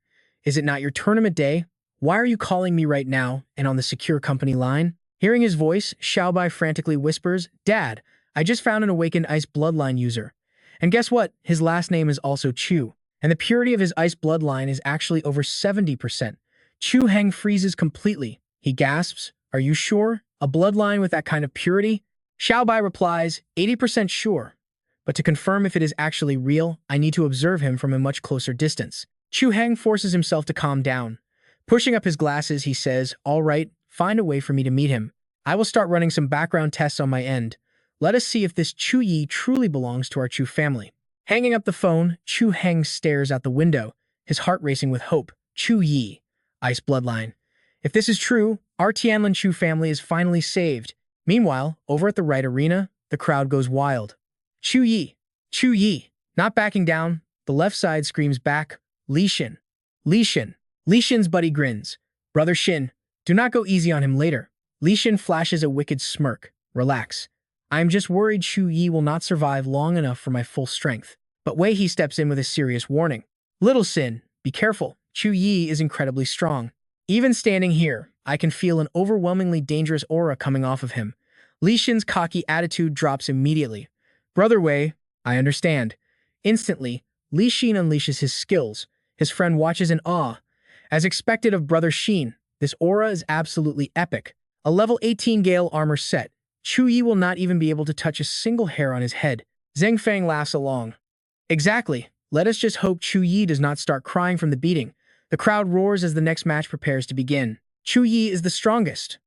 is it not your tournament day? Why are you calling me right now and on the secure company line? Hearing his voice, Xiaobai frantically whispers, Dad, I just found an awakened ice bloodline user. And guess what? His last name is also Chu. And the purity of his ice bloodline is actually over 70%. Chu Heng freezes completely. He gasps, are you sure? A bloodline with that kind of purity? Xiaobai replies, 80% sure. But to confirm if it is actually real, I need to observe him from a much closer distance. Chu Heng forces himself to calm down. Pushing up his glasses, he says, all right, find a way for me to meet him. I will start running some background tests on my end. Let us see if this Chu Yi truly belongs to our Chu family. Hanging up the phone, Chu Heng stares out the window, his heart racing with hope. Chu Yi, ice bloodline. If this is true, our Tianlin Chu family is finally saved. Meanwhile, over at the right arena, the crowd goes wild. Chu Yi, not backing down, the left side screams back, Li Xin. Li Xin's buddy grins. Brother Xin, do not go easy on him later. Li Xin flashes a wicked smirk. Relax. I am just worried Zhou Yi will not survive long enough for my full strength. But Wei He steps in with a serious warning. Little Xin, be careful. Zhou Yi is incredibly strong. Even standing here, I can feel an overwhelmingly dangerous aura coming off of him. Li Xin's cocky attitude drops immediately. Brother Wei, I understand. Instantly, Li Xin unleashes his skills. His friend watches in awe. As expected of Brother Xin, this aura is absolutely epic. A level 18 Gale armor set. Zhou Yi will not even be able to touch a single hair on his head. Zheng Fang laughs along. Exactly. Let us just hope Zhou Yi does not start crying from the beating. The crowd roars as the next match prepares to begin. Zhou Yi is the strongest.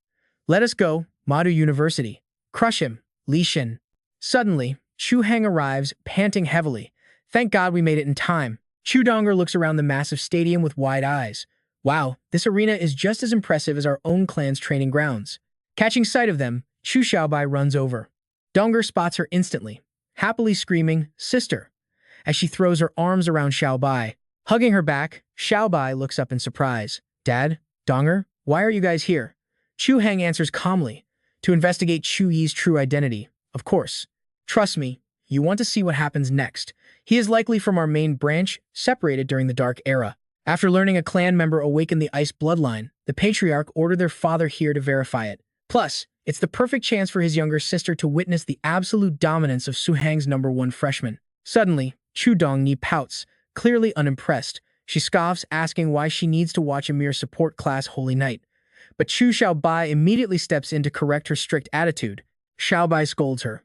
Let us go, Madu University. Crush him, Li Xin. Suddenly, Chu Heng arrives, panting heavily. Thank God we made it in time. Chu Donger looks around the massive stadium with wide eyes. Wow, this arena is just as impressive as our own clan's training grounds. Catching sight of them, Chu Xiaobai runs over. Donger spots her instantly, happily screaming, "Sister!" as she throws her arms around Xiaobai. Hugging her back, Xiaobai looks up in surprise. "Dad? Donger? Why are you guys here?" Chu Hang answers calmly, "To investigate Chu Yi's true identity, of course. Trust me, you want to see what happens next. He is likely from our main branch, separated during the Dark Era. After learning a clan member awakened the Ice Bloodline, the Patriarch ordered their father here to verify it. Plus, it's the perfect chance for his younger sister to witness the absolute dominance of Suhang's #1 freshman." Suddenly, Chu Dongni pouts, clearly unimpressed. She scoffs, asking why she needs to watch a mere support class Holy Night. But Chu Xiaobai immediately steps in to correct her strict attitude. Xiaobai scolds her.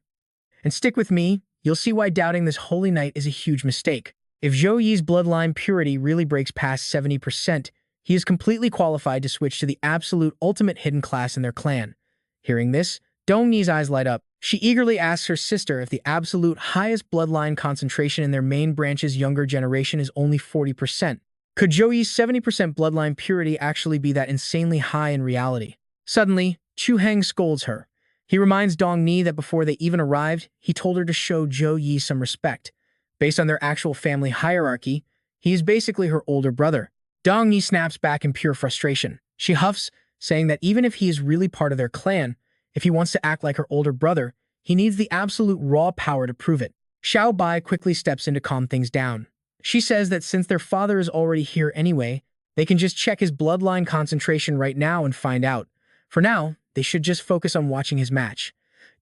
"And stick with me, you'll see why doubting this Holy Night is a huge mistake. If Zhou Yi's bloodline purity really breaks past 70%, he is completely qualified to switch to the absolute ultimate hidden class in their clan." Hearing this, Dongni's eyes light up. She eagerly asks her sister if the absolute highest bloodline concentration in their main branch's younger generation is only 40%. Could Zhou Yi's 70% bloodline purity actually be that insanely high in reality? Suddenly, Chu Heng scolds her. He reminds Dongni that before they even arrived, he told her to show Zhou Yi some respect. Based on their actual family hierarchy, he is basically her older brother. Dongni snaps back in pure frustration. She huffs, saying that even if he is really part of their clan, if he wants to act like her older brother, he needs the absolute raw power to prove it. Xiao Bai quickly steps in to calm things down. She says that since their father is already here anyway, they can just check his bloodline concentration right now and find out. For now, they should just focus on watching his match.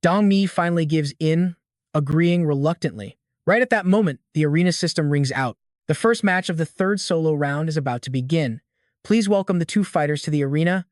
Dongmi finally gives in, agreeing reluctantly. Right at that moment, the arena system rings out. The first match of the third solo round is about to begin. Please welcome the two fighters to the arena.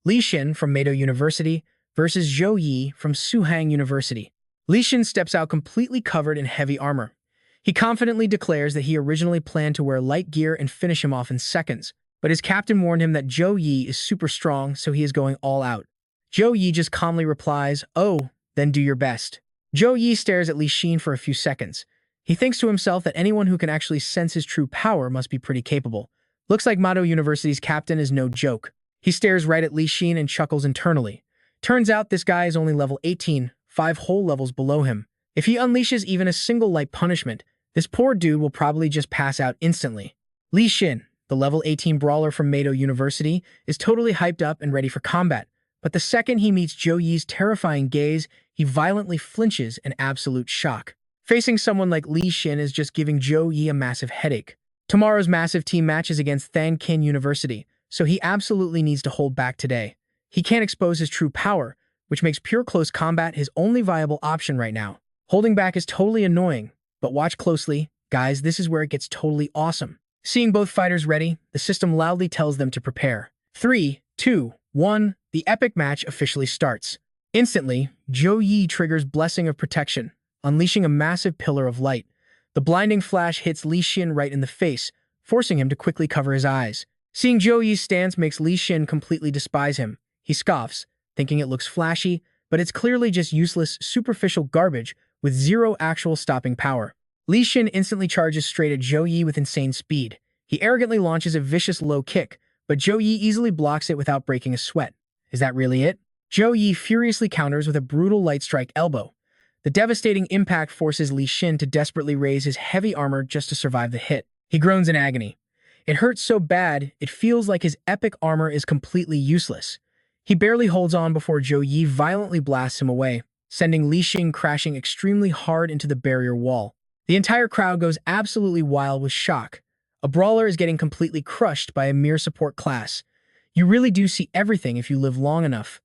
Li Xin from Maiden University versus Zhou Yi from Suhang University. Li Xin steps out completely covered in heavy armor. He confidently declares that he originally planned to wear light gear and finish him off in seconds, but his captain warned him that Zhou Yi is super strong, so he is going all out. Zhou Yi just calmly replies, "Oh, then do your best." Zhou Yi stares at Li Xin for a few seconds. He thinks to himself that anyone who can actually sense his true power must be pretty capable. Looks like Mato University's captain is no joke. He stares right at Li Xin and chuckles internally. Turns out this guy is only level 18, 5 whole levels below him. If he unleashes even a single light punishment, this poor dude will probably just pass out instantly. Li Xin, the level 18 brawler from Mato University, is totally hyped up and ready for combat. But the second he meets Zhou Yi's terrifying gaze, he violently flinches in absolute shock. Facing someone like Li Xin is just giving Zhou Yi a massive headache. Tomorrow's massive team match is against Thang Kin University, so he absolutely needs to hold back today. He can't expose his true power, which makes pure close combat his only viable option right now. Holding back is totally annoying, but watch closely. Guys, this is where it gets totally awesome. Seeing both fighters ready, the system loudly tells them to prepare. 3, 2, 1, the epic match officially starts. Instantly, Zhou Yi triggers Blessing of Protection, unleashing a massive pillar of light. The blinding flash hits Li Xin right in the face, forcing him to quickly cover his eyes. Seeing Zhou Yi's stance makes Li Xin completely despise him. He scoffs, thinking it looks flashy, but it's clearly just useless, superficial garbage with zero actual stopping power. Li Xin instantly charges straight at Zhou Yi with insane speed. He arrogantly launches a vicious low kick, but Zhou Yi easily blocks it without breaking a sweat. Is that really it? Zhou Yi furiously counters with a brutal light strike elbow. The devastating impact forces Li Xin to desperately raise his heavy armor just to survive the hit. He groans in agony. It hurts so bad, it feels like his epic armor is completely useless. He barely holds on before Zhou Yi violently blasts him away, sending Li Xin crashing extremely hard into the barrier wall. The entire crowd goes absolutely wild with shock. A brawler is getting completely crushed by a mere support class. You really do see everything if you live long enough.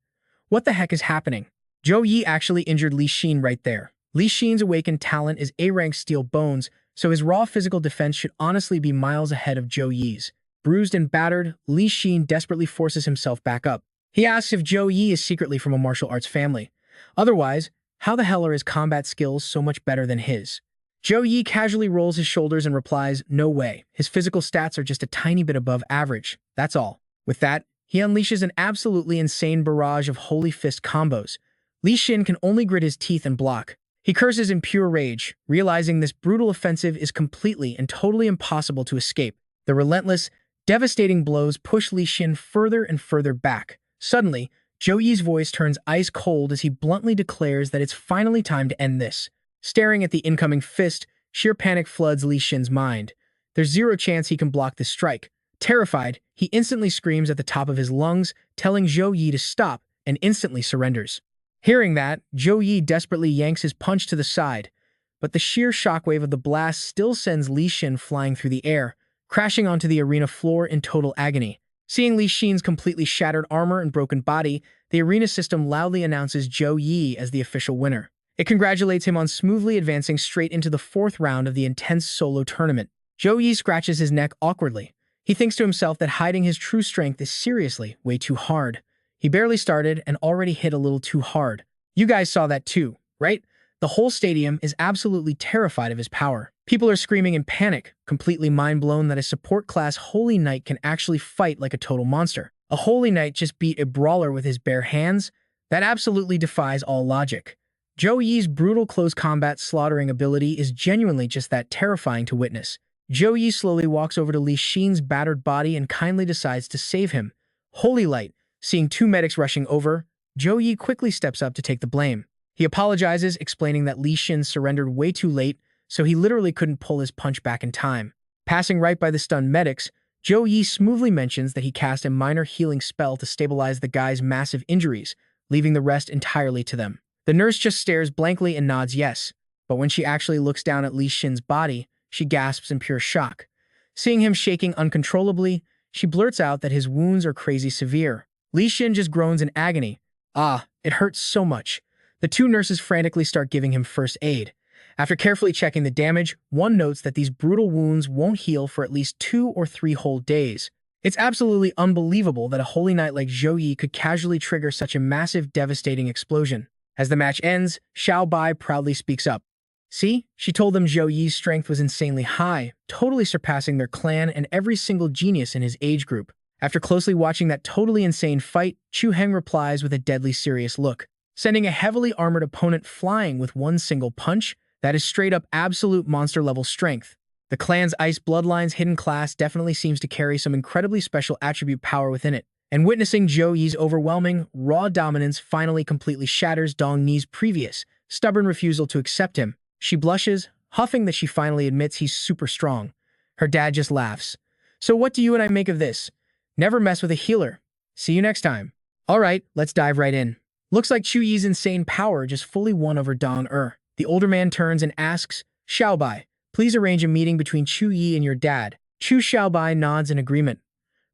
What the heck is happening? Zhou Yi actually injured Li Xin right there. Li Xin's awakened talent is A-rank steel bones, so his raw physical defense should honestly be miles ahead of Zhou Yi's. Bruised and battered, Li Xin desperately forces himself back up. He asks if Zhou Yi is secretly from a martial arts family. Otherwise, how the hell are his combat skills so much better than his? Zhou Yi casually rolls his shoulders and replies, "No way. His physical stats are just a tiny bit above average. That's all." With that, he unleashes an absolutely insane barrage of holy fist combos. Li Xin can only grit his teeth and block. He curses in pure rage, realizing this brutal offensive is completely and totally impossible to escape. The relentless, Devastating blows push Li Xin further and further back. Suddenly, Zhou Yi's voice turns ice cold as he bluntly declares that it's finally time to end this. Staring at the incoming fist, sheer panic floods Li Xin's mind. There's zero chance he can block this strike. Terrified, he instantly screams at the top of his lungs, telling Zhou Yi to stop, and instantly surrenders. Hearing that, Zhou Yi desperately yanks his punch to the side, but the sheer shockwave of the blast still sends Li Xin flying through the air, crashing onto the arena floor in total agony. Seeing Li Xin's completely shattered armor and broken body, the arena system loudly announces Zhou Yi as the official winner. It congratulates him on smoothly advancing straight into the fourth round of the intense solo tournament. Zhou Yi scratches his neck awkwardly. He thinks to himself that hiding his true strength is seriously way too hard. He barely started and already hit a little too hard. You guys saw that too, right? The whole stadium is absolutely terrified of his power. People are screaming in panic, completely mind-blown that a support class Holy Knight can actually fight like a total monster. A Holy Knight just beat a brawler with his bare hands? That absolutely defies all logic. Zhou Yi's brutal close combat slaughtering ability is genuinely just that terrifying to witness. Zhou Yi slowly walks over to Li Xin's battered body and kindly decides to save him. Holy Light, seeing two medics rushing over, Zhou Yi quickly steps up to take the blame. He apologizes, explaining that Li Xin surrendered way too late, so he literally couldn't pull his punch back in time. Passing right by the stunned medics, Zhou Yi smoothly mentions that he cast a minor healing spell to stabilize the guy's massive injuries, leaving the rest entirely to them. The nurse just stares blankly and nods yes, but when she actually looks down at Li Xin's body, she gasps in pure shock. Seeing him shaking uncontrollably, she blurts out that his wounds are crazy severe. Li Xin just groans in agony. Ah, it hurts so much. The two nurses frantically start giving him first aid. After carefully checking the damage, one notes that these brutal wounds won't heal for at least 2 or 3 whole days. It's absolutely unbelievable that a Holy Knight like Zhou Yi could casually trigger such a massive, devastating explosion. As the match ends, Xiao Bai proudly speaks up. See, she told them Zhou Yi's strength was insanely high, totally surpassing their clan and every single genius in his age group. After closely watching that totally insane fight, Suhang replies with a deadly serious look, sending a heavily armored opponent flying with one single punch. That is straight up absolute monster-level strength. The clan's Ice Bloodline's hidden class definitely seems to carry some incredibly special attribute power within it. And witnessing Zhou Yi's overwhelming, raw dominance finally completely shatters Dong Ni's previous, stubborn refusal to accept him. She blushes, huffing that she finally admits he's super strong. Her dad just laughs. So what do you and I make of this? Never mess with a healer. See you next time. Alright, let's dive right in. Looks like Zhou Yi's insane power just fully won over Dong Er. The older man turns and asks, Xiaobai, please arrange a meeting between Zhou Yi and your dad. Chu Xiaobai nods in agreement.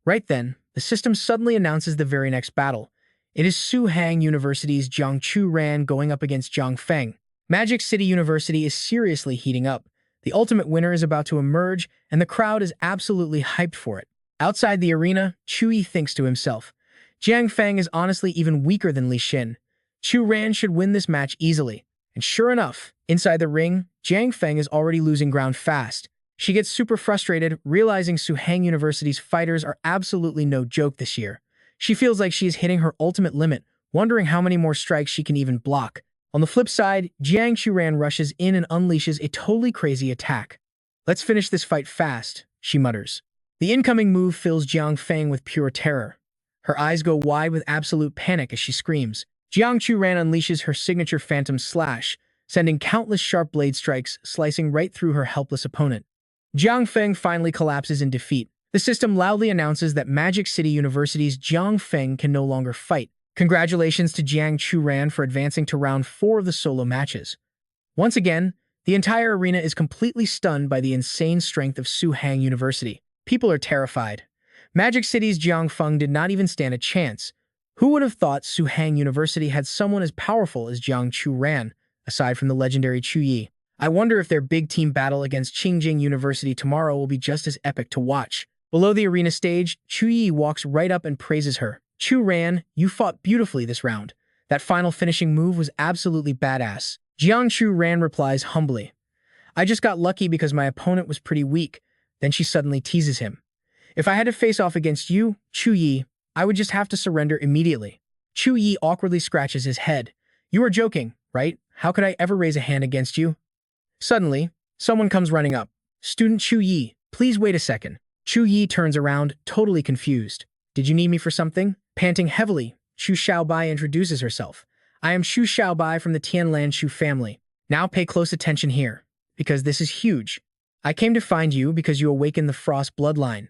Right then, the system suddenly announces the very next battle. It is Suhang University's Jiang Chu Ran going up against Jiang Feng. Magic City University is seriously heating up. The ultimate winner is about to emerge, and the crowd is absolutely hyped for it. Outside the arena, Zhou Yi thinks to himself, Jiang Feng is honestly even weaker than Li Xin. Chu Ran should win this match easily. And sure enough, inside the ring, Jiang Feng is already losing ground fast. She gets super frustrated, realizing Suhang University's fighters are absolutely no joke this year. She feels like she is hitting her ultimate limit, wondering how many more strikes she can even block. On the flip side, Jiang Churan rushes in and unleashes a totally crazy attack. Let's finish this fight fast, she mutters. The incoming move fills Jiang Feng with pure terror. Her eyes go wide with absolute panic as she screams. Jiang Churan unleashes her signature Phantom Slash, sending countless sharp blade strikes slicing right through her helpless opponent. Jiang Feng finally collapses in defeat. The system loudly announces that Magic City University's Jiang Feng can no longer fight. Congratulations to Jiang Churan for advancing to round 4 of the solo matches. Once again, the entire arena is completely stunned by the insane strength of Suhang University. People are terrified. Magic City's Jiang Feng did not even stand a chance. Who would have thought Suhang University had someone as powerful as Jiang Churan, aside from the legendary Zhou Yi? I wonder if their big team battle against Qingjing University tomorrow will be just as epic to watch. Below the arena stage, Zhou Yi walks right up and praises her. Chu Ran, you fought beautifully this round. That final finishing move was absolutely badass. Jiang Chu Ran replies humbly. I just got lucky because my opponent was pretty weak. Then she suddenly teases him. If I had to face off against you, Zhou Yi, I would just have to surrender immediately. Zhou Yi awkwardly scratches his head. You are joking, right? How could I ever raise a hand against you? Suddenly, someone comes running up. Student Zhou Yi, please wait a second. Zhou Yi turns around, totally confused. Did you need me for something? Panting heavily, Chu Xiaobai introduces herself. I am Chu Xiaobai from the Tianlan Chu family. Now pay close attention here, because this is huge. I came to find you because you awakened the Frost bloodline.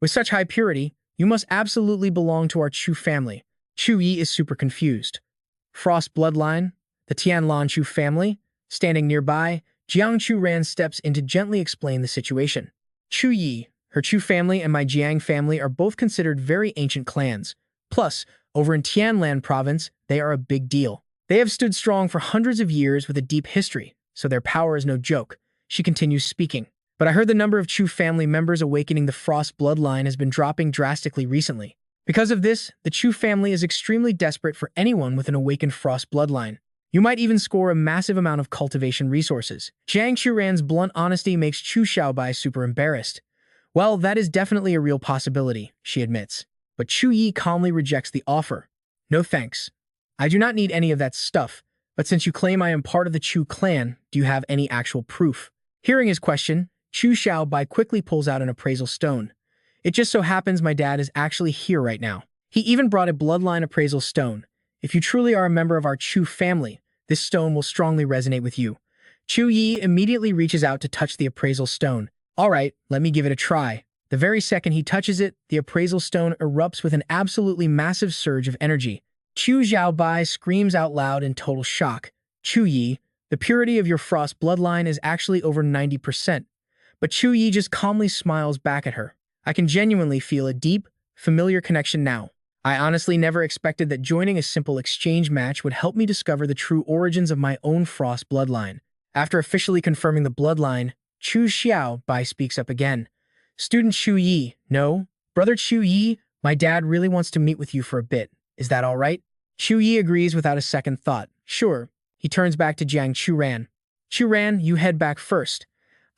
With such high purity, you must absolutely belong to our Chu family. Zhou Yi is super confused. Frost bloodline? The Tianlan Chu family? Standing nearby, Jiang Churan steps in to gently explain the situation. Zhou Yi, her Chu family and my Jiang family are both considered very ancient clans. Plus, over in Tianlan province, they are a big deal. They have stood strong for hundreds of years with a deep history, so their power is no joke. She continues speaking. But I heard the number of Chu family members awakening the Frost bloodline has been dropping drastically recently. Because of this, the Chu family is extremely desperate for anyone with an awakened Frost bloodline. You might even score a massive amount of cultivation resources. Jiang Churan's blunt honesty makes Chu Xiaobai super embarrassed. Well, that is definitely a real possibility, she admits. But Zhou Yi calmly rejects the offer. No thanks. I do not need any of that stuff, but since you claim I am part of the Chu clan, do you have any actual proof? Hearing his question, Chu Xiaobai quickly pulls out an appraisal stone. It just so happens my dad is actually here right now. He even brought a bloodline appraisal stone. If you truly are a member of our Chu family, this stone will strongly resonate with you. Zhou Yi immediately reaches out to touch the appraisal stone. All right, let me give it a try. The very second he touches it, the appraisal stone erupts with an absolutely massive surge of energy. Chu Xiaobai screams out loud in total shock. Zhou Yi, the purity of your Frost bloodline is actually over 90%. But Zhou Yi just calmly smiles back at her. I can genuinely feel a deep, familiar connection now. I honestly never expected that joining a simple exchange match would help me discover the true origins of my own Frost bloodline. After officially confirming the bloodline, Chu Xiaobai speaks up again. Student Zhou Yi, no. Brother Zhou Yi, my dad really wants to meet with you for a bit. Is that all right? Zhou Yi agrees without a second thought. Sure. He turns back to Jiang Churan. Churan, you head back first.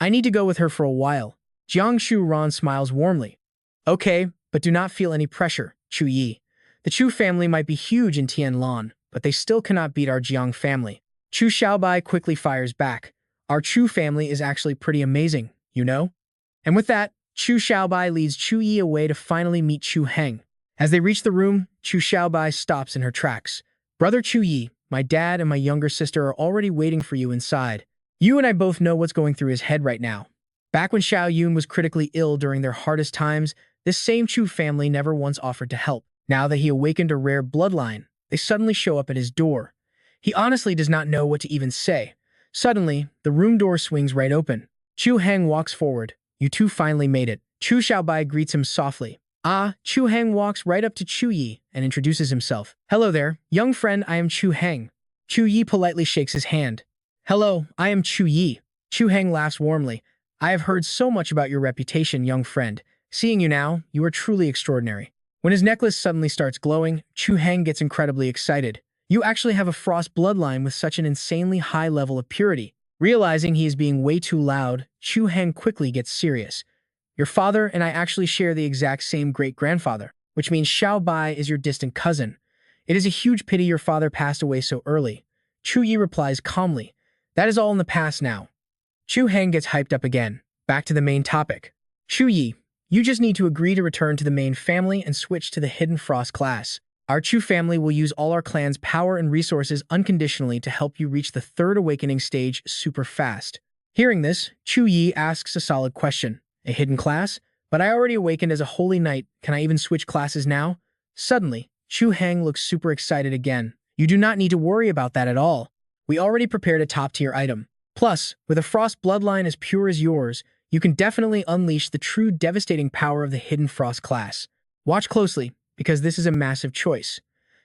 I need to go with her for a while. Jiang Churan smiles warmly. Okay, but do not feel any pressure, Zhou Yi. The Chu family might be huge in Tianlan, but they still cannot beat our Jiang family. Chu Xiaobai quickly fires back. Our Chu family is actually pretty amazing, you know? And with that, Chu Xiaobai leads Zhou Yi away to finally meet Suhang. As they reach the room, Chu Xiaobai stops in her tracks. Brother Zhou Yi, my dad and my younger sister are already waiting for you inside. You and I both know what's going through his head right now. Back when Xiao Yun was critically ill during their hardest times, this same Chu family never once offered to help. Now that he awakened a rare bloodline, they suddenly show up at his door. He honestly does not know what to even say. Suddenly, the room door swings right open. Chu Hang walks forward. You two finally made it. Chu Xiaobai greets him softly. Chu Hang walks right up to Zhou Yi and introduces himself. Hello there, young friend, I am Chu Hang. Zhou Yi politely shakes his hand. Hello, I am Zhou Yi. Chu Hang laughs warmly. I have heard so much about your reputation, young friend. Seeing you now, you are truly extraordinary. When his necklace suddenly starts glowing, Chu Hang gets incredibly excited. You actually have a Frost bloodline with such an insanely high level of purity. Realizing he is being way too loud, Chu Hang quickly gets serious. Your father and I actually share the exact same great-grandfather, which means Xiao Bai is your distant cousin. It is a huge pity your father passed away so early. Zhou Yi replies calmly. That is all in the past now. Chu Hang gets hyped up again. Back to the main topic. Zhou Yi, you just need to agree to return to the main family and switch to the Hidden Frost class. Our Chu family will use all our clan's power and resources unconditionally to help you reach the third awakening stage super fast. Hearing this, Zhou Yi asks a solid question. A hidden class? But I already awakened as a holy knight. Can I even switch classes now? Suddenly, Chu Hang looks super excited again. You do not need to worry about that at all. We already prepared a top-tier item. Plus, with a Frost bloodline as pure as yours, you can definitely unleash the true devastating power of the Hidden Frost class. Watch closely, because this is a massive choice.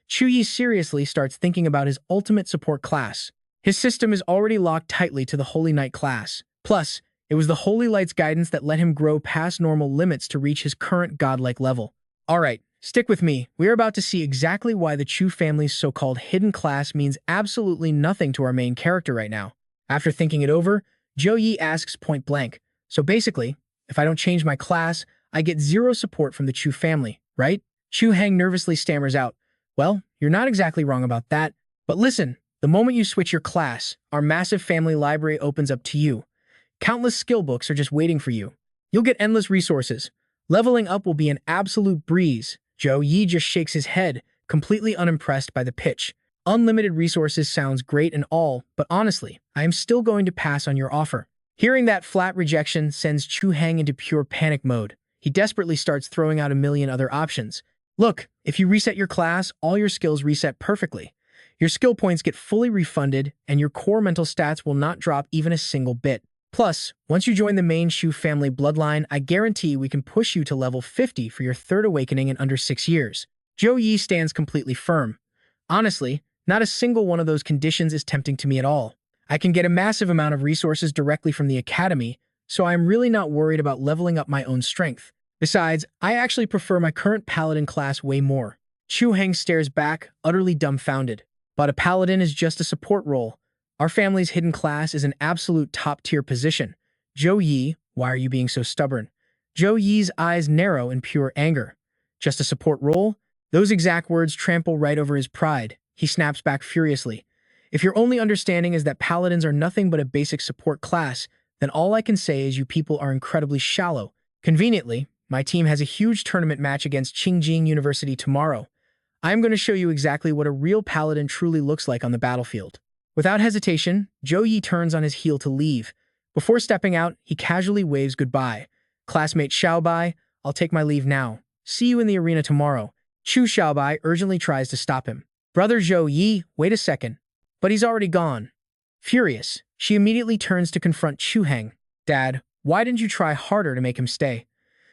Zhou Yi seriously starts thinking about his ultimate support class. His system is already locked tightly to the Holy Knight class. Plus, it was the Holy Light's guidance that let him grow past normal limits to reach his current godlike level. Alright, stick with me. We are about to see exactly why the Chu family's so-called hidden class means absolutely nothing to our main character right now. After thinking it over, Zhou Yi asks point blank. So basically, if I don't change my class, I get zero support from the Chu family, right? Chu Hang nervously stammers out. Well, you're not exactly wrong about that. But listen, the moment you switch your class, our massive family library opens up to you. Countless skill books are just waiting for you. You'll get endless resources. Leveling up will be an absolute breeze. Zhou Yi just shakes his head, completely unimpressed by the pitch. Unlimited resources sounds great and all, but honestly, I am still going to pass on your offer. Hearing that flat rejection sends Suhang into pure panic mode. He desperately starts throwing out a million other options. Look, if you reset your class, all your skills reset perfectly. Your skill points get fully refunded, and your core mental stats will not drop even a single bit. Plus, once you join the main Shu family bloodline, I guarantee we can push you to level 50 for your third awakening in under 6 years. Zhou Yi stands completely firm. Honestly, not a single one of those conditions is tempting to me at all. I can get a massive amount of resources directly from the academy, so I am really not worried about leveling up my own strength. Besides, I actually prefer my current paladin class way more. Suhang stares back, utterly dumbfounded. But a paladin is just a support role. Our family's hidden class is an absolute top-tier position. Zhou Yi, why are you being so stubborn? Zhou Yi's eyes narrow in pure anger. Just a support role? Those exact words trample right over his pride. He snaps back furiously. If your only understanding is that paladins are nothing but a basic support class, then all I can say is you people are incredibly shallow. Conveniently, my team has a huge tournament match against Qingjing University tomorrow. I am going to show you exactly what a real paladin truly looks like on the battlefield. Without hesitation, Zhou Yi turns on his heel to leave. Before stepping out, he casually waves goodbye. Classmate Xiaobai, I'll take my leave now. See you in the arena tomorrow. Chu Xiaobai urgently tries to stop him. Brother Zhou Yi, wait a second. But he's already gone. Furious, she immediately turns to confront Suhang. Dad, why didn't you try harder to make him stay?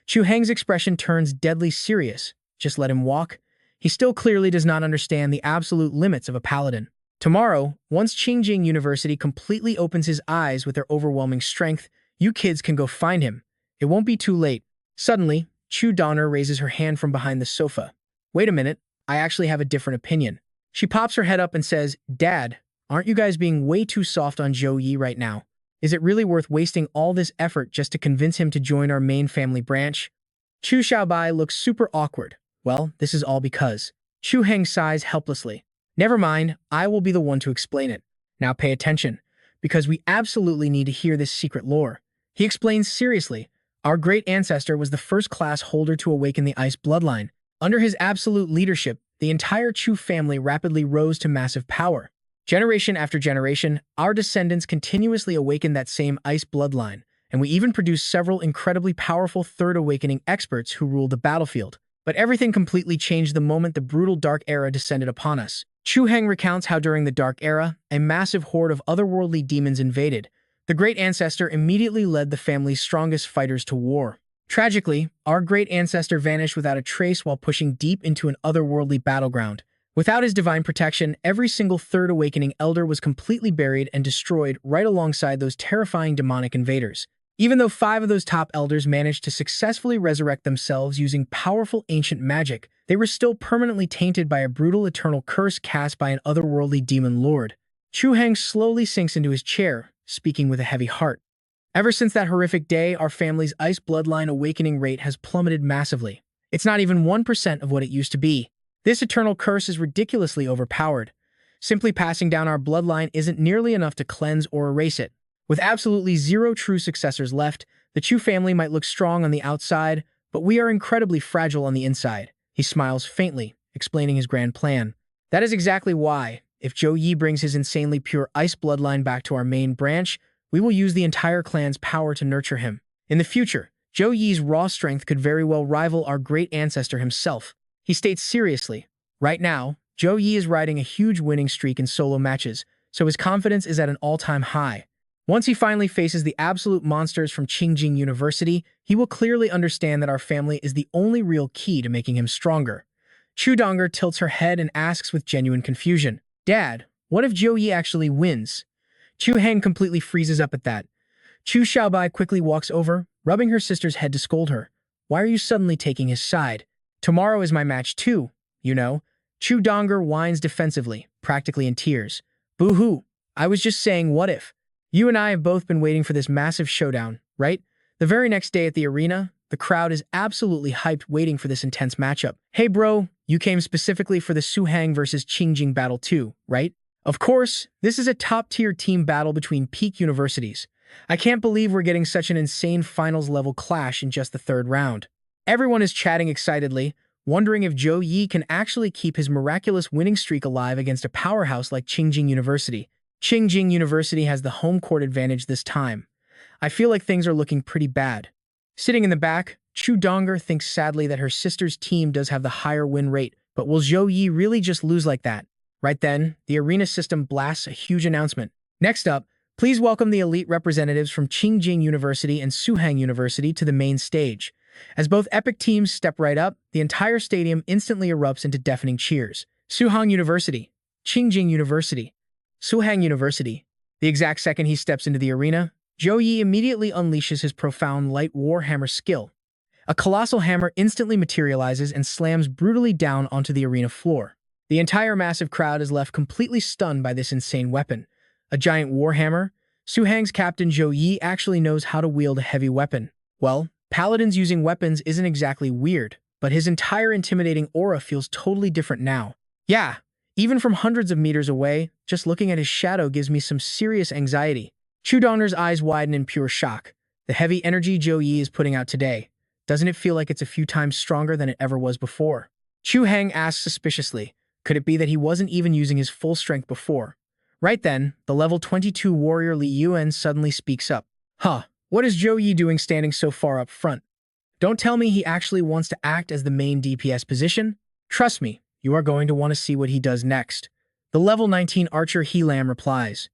Suhang's expression turns deadly serious. Just let him walk. He still clearly does not understand the absolute limits of a paladin. Tomorrow, once Qingjing University completely opens his eyes with their overwhelming strength, you kids can go find him. It won't be too late. Suddenly, Chu Donner raises her hand from behind the sofa. Wait a minute, I actually have a different opinion. She pops her head up and says, Dad, aren't you guys being way too soft on Zhou Yi right now? Is it really worth wasting all this effort just to convince him to join our main family branch? Chu Xiaobai looks super awkward. Well, this is all because. Suhang sighs helplessly. Never mind, I will be the one to explain it. Now pay attention, because we absolutely need to hear this secret lore. He explains seriously. Our great ancestor was the first class holder to awaken the ice bloodline. Under his absolute leadership, the entire Chu family rapidly rose to massive power. Generation after generation, our descendants continuously awakened that same ice bloodline, and we even produced several incredibly powerful Third Awakening experts who ruled the battlefield. But everything completely changed the moment the brutal Dark Era descended upon us. Suhang recounts how during the Dark Era, a massive horde of otherworldly demons invaded. The great ancestor immediately led the family's strongest fighters to war. Tragically, our great ancestor vanished without a trace while pushing deep into an otherworldly battleground. Without his divine protection, every single Third Awakening elder was completely buried and destroyed right alongside those terrifying demonic invaders. Even though 5 of those top elders managed to successfully resurrect themselves using powerful ancient magic, they were still permanently tainted by a brutal eternal curse cast by an otherworldly demon lord. Suhang slowly sinks into his chair, speaking with a heavy heart. Ever since that horrific day, our family's ice bloodline awakening rate has plummeted massively. It's not even 1% of what it used to be. This eternal curse is ridiculously overpowered. Simply passing down our bloodline isn't nearly enough to cleanse or erase it. With absolutely 0 true successors left, the Chu family might look strong on the outside, but we are incredibly fragile on the inside. He smiles faintly, explaining his grand plan. That is exactly why, if Zhou Yi brings his insanely pure ice bloodline back to our main branch, we will use the entire clan's power to nurture him. In the future, Zhou Yi's raw strength could very well rival our great ancestor himself. He states seriously, right now, Zhou Yi is riding a huge winning streak in solo matches, so his confidence is at an all-time high. Once he finally faces the absolute monsters from Qingjing University, he will clearly understand that our family is the only real key to making him stronger. Chu Donger tilts her head and asks with genuine confusion, Dad, what if Zhou Yi actually wins? Chu Hang completely freezes up at that. Chu Xiaobai quickly walks over, rubbing her sister's head to scold her. Why are you suddenly taking his side? Tomorrow is my match too, you know. Chu Donger whines defensively, practically in tears. Boo-hoo, I was just saying what if. You and I have both been waiting for this massive showdown, right? The very next day at the arena, the crowd is absolutely hyped waiting for this intense matchup. Hey bro, you came specifically for the Suhang versus Qingjing battle too, right? Of course, this is a top-tier team battle between peak universities. I can't believe we're getting such an insane finals-level clash in just the 3rd round. Everyone is chatting excitedly, wondering if Zhou Yi can actually keep his miraculous winning streak alive against a powerhouse like Qingjing University. Qingjing University has the home court advantage this time. I feel like things are looking pretty bad. Sitting in the back, Chu Donger thinks sadly that her sister's team does have the higher win rate, but will Zhou Yi really just lose like that? Right then, the arena system blasts a huge announcement. Next up, please welcome the elite representatives from Qingjing University and Suhang University to the main stage. As both epic teams step right up, the entire stadium instantly erupts into deafening cheers. Suhang University, Qingjing University, Suhang University. The exact second he steps into the arena, Zhou Yi immediately unleashes his profound light warhammer skill. A colossal hammer instantly materializes and slams brutally down onto the arena floor. The entire massive crowd is left completely stunned by this insane weapon. A giant warhammer? Suhang's captain Zhou Yi actually knows how to wield a heavy weapon. Well, paladins using weapons isn't exactly weird, but his entire intimidating aura feels totally different now. Yeah, even from hundreds of meters away, just looking at his shadow gives me some serious anxiety. Chu Donger's eyes widen in pure shock. The heavy energy Zhou Yi is putting out today, doesn't it feel like it's a few times stronger than it ever was before? Chu Hang asks suspiciously, could it be that he wasn't even using his full strength before? Right then, the level 22 warrior Li Yuan suddenly speaks up. Huh, what is Zhou Yi doing standing so far up front? Don't tell me he actually wants to act as the main DPS position? Trust me, you are going to want to see what he does next. The level 19 archer He Lam replies.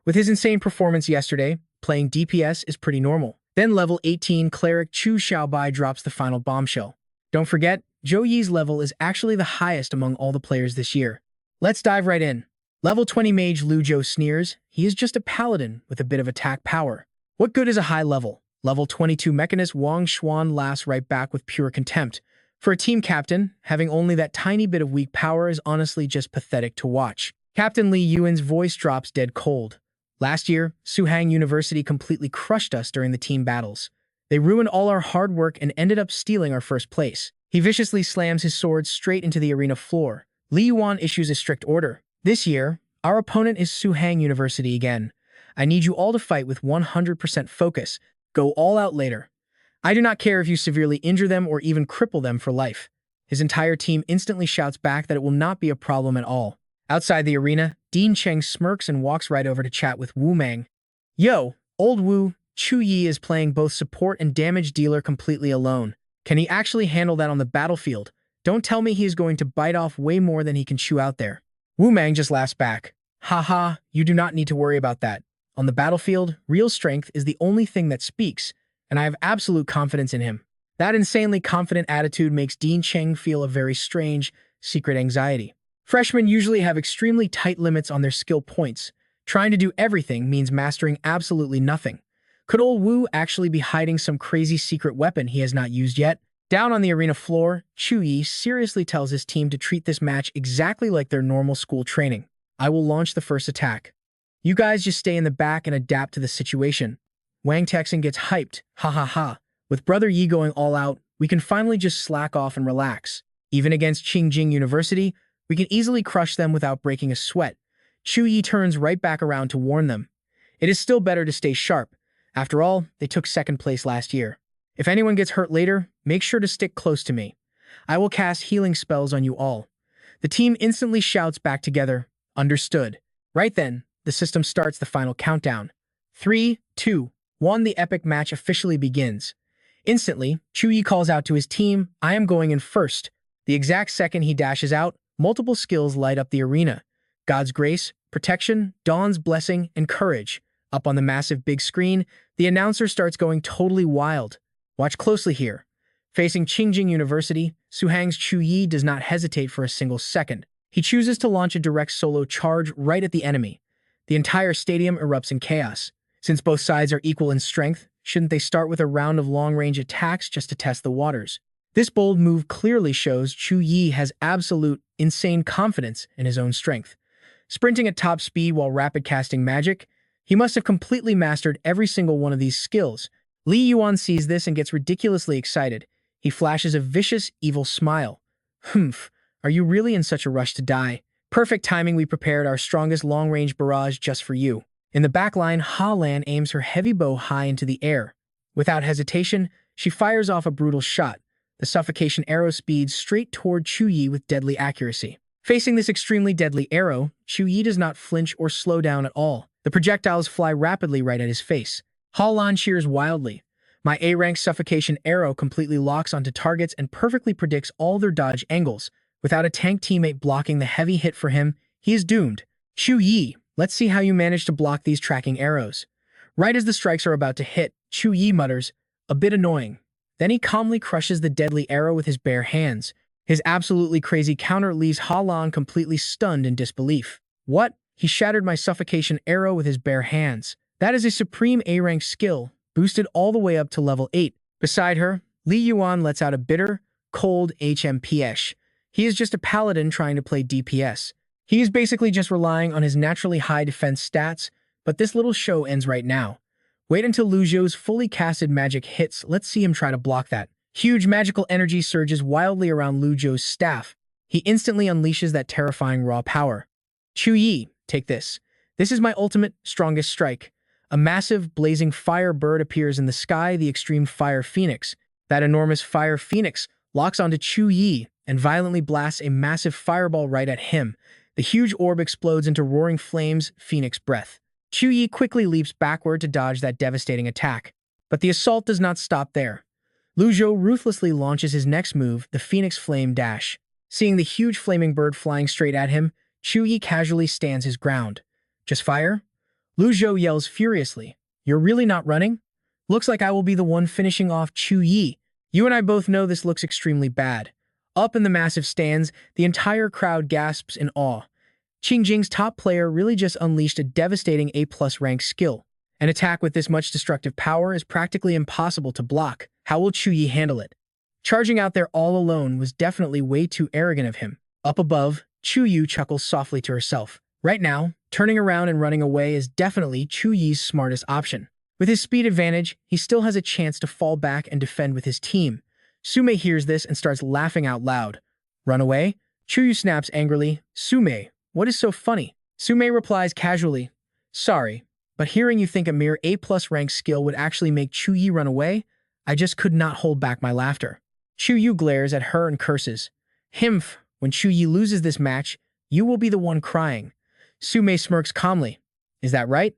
With his insane performance yesterday, playing DPS is pretty normal. Then level 18 cleric Chu Xiaobai drops the final bombshell. Don't forget, Zhou Yi's level is actually the highest among all the players this year. Let's dive right in. Level 20 mage Lu Zhou sneers, he is just a paladin with a bit of attack power. What good is a high level? Level 22 mechanist Wang Xuan laughs right back with pure contempt. For a team captain, having only that tiny bit of weak power is honestly just pathetic to watch. Captain Li Yuan's voice drops dead cold. Last year, Suhang University completely crushed us during the team battles. They ruined all our hard work and ended up stealing our first place. He viciously slams his sword straight into the arena floor. Li Yuan issues a strict order. This year, our opponent is Suhang University again. I need you all to fight with 100% focus. Go all out later. I do not care if you severely injure them or even cripple them for life. His entire team instantly shouts back that it will not be a problem at all. Outside the arena, Dean Cheng smirks and walks right over to chat with Wu Mang. Yo, old Wu, Chu Yi is playing both support and damage dealer completely alone. Can he actually handle that on the battlefield? Don't tell me he is going to bite off way more than he can chew out there. Wu Mang just laughs back. Haha, you do not need to worry about that. On the battlefield, real strength is the only thing that speaks, and I have absolute confidence in him. That insanely confident attitude makes Dean Cheng feel a very strange, secret anxiety. Freshmen usually have extremely tight limits on their skill points. Trying to do everything means mastering absolutely nothing. Could old Wu actually be hiding some crazy secret weapon he has not used yet? Down on the arena floor, Chu Yi seriously tells his team to treat this match exactly like their normal school training. I will launch the first attack. You guys just stay in the back and adapt to the situation. Wang Texan gets hyped, ha ha ha. With Brother Yi going all out, we can finally just slack off and relax. Even against Qingjing University, we can easily crush them without breaking a sweat. Chu Yi turns right back around to warn them. It is still better to stay sharp. After all, they took second place last year. If anyone gets hurt later, make sure to stick close to me. I will cast healing spells on you all. The team instantly shouts back together, understood. Right then, the system starts the final countdown. 3, 2, 1. The epic match officially begins. Instantly, Chu Yi calls out to his team, I am going in first. The exact second he dashes out, multiple skills light up the arena. God's grace, protection, Dawn's blessing, and courage. Up on the massive big screen, the announcer starts going totally wild. Watch closely here. Facing Qingjing University, Suhang's Chu Yi does not hesitate for a single second. He chooses to launch a direct solo charge right at the enemy. The entire stadium erupts in chaos. Since both sides are equal in strength, shouldn't they start with a round of long-range attacks just to test the waters? This bold move clearly shows Chu Yi has absolute, insane confidence in his own strength. Sprinting at top speed while rapid casting magic, he must have completely mastered every single one of these skills. Li Yuan sees this and gets ridiculously excited. He flashes a vicious, evil smile. Humph, are you really in such a rush to die? Perfect timing, we prepared our strongest long-range barrage just for you. In the backline, Ha Lan aims her heavy bow high into the air. Without hesitation, she fires off a brutal shot. The suffocation arrow speeds straight toward Zhou Yi with deadly accuracy. Facing this extremely deadly arrow, Zhou Yi does not flinch or slow down at all. The projectiles fly rapidly right at his face. Han cheers wildly. My A-rank suffocation arrow completely locks onto targets and perfectly predicts all their dodge angles. Without a tank teammate blocking the heavy hit for him, he is doomed. Zhou Yi, let's see how you manage to block these tracking arrows. Right as the strikes are about to hit, Zhou Yi mutters, a bit annoying. Then he calmly crushes the deadly arrow with his bare hands. His absolutely crazy counter leaves Han completely stunned in disbelief. What? He shattered my suffocation arrow with his bare hands. That is a supreme A-rank skill, boosted all the way up to level 8. Beside her, Li Yuan lets out a bitter, cold HMPS. He is just a paladin trying to play DPS. He is basically just relying on his naturally high defense stats, but this little show ends right now. Wait until Lu Zhou's fully casted magic hits. Let's see him try to block that. Huge magical energy surges wildly around Lu Zhou's staff. He instantly unleashes that terrifying raw power. Zhou Yi, take this. This is my ultimate, strongest strike. A massive, blazing fire bird appears in the sky, the extreme fire phoenix. That enormous fire phoenix locks onto Zhou Yi and violently blasts a massive fireball right at him. The huge orb explodes into roaring flames, phoenix breath. Zhou Yi quickly leaps backward to dodge that devastating attack. But the assault does not stop there. Lu Zhou ruthlessly launches his next move, the Phoenix Flame Dash. Seeing the huge flaming bird flying straight at him, Zhou Yi casually stands his ground. Just fire? Lu Zhou yells furiously. You're really not running? Looks like I will be the one finishing off Zhou Yi. You and I both know this looks extremely bad. Up in the massive stands, the entire crowd gasps in awe. Qingjing's top player really just unleashed a devastating A+ rank skill. An attack with this much destructive power is practically impossible to block. How will Zhou Yi handle it? Charging out there all alone was definitely way too arrogant of him. Up above, Zhou Yi chuckles softly to herself. Right now, turning around and running away is definitely Zhou Yi's smartest option. With his speed advantage, he still has a chance to fall back and defend with his team. Sume hears this and starts laughing out loud. Run away? Zhou Yi snaps angrily. Sume, what is so funny? Sume replies casually. Sorry, but hearing you think a mere A+ rank skill would actually make Zhou Yi run away, I just could not hold back my laughter. Zhou Yi glares at her and curses. Himph, when Zhou Yi loses this match, you will be the one crying. Sume smirks calmly. Is that right?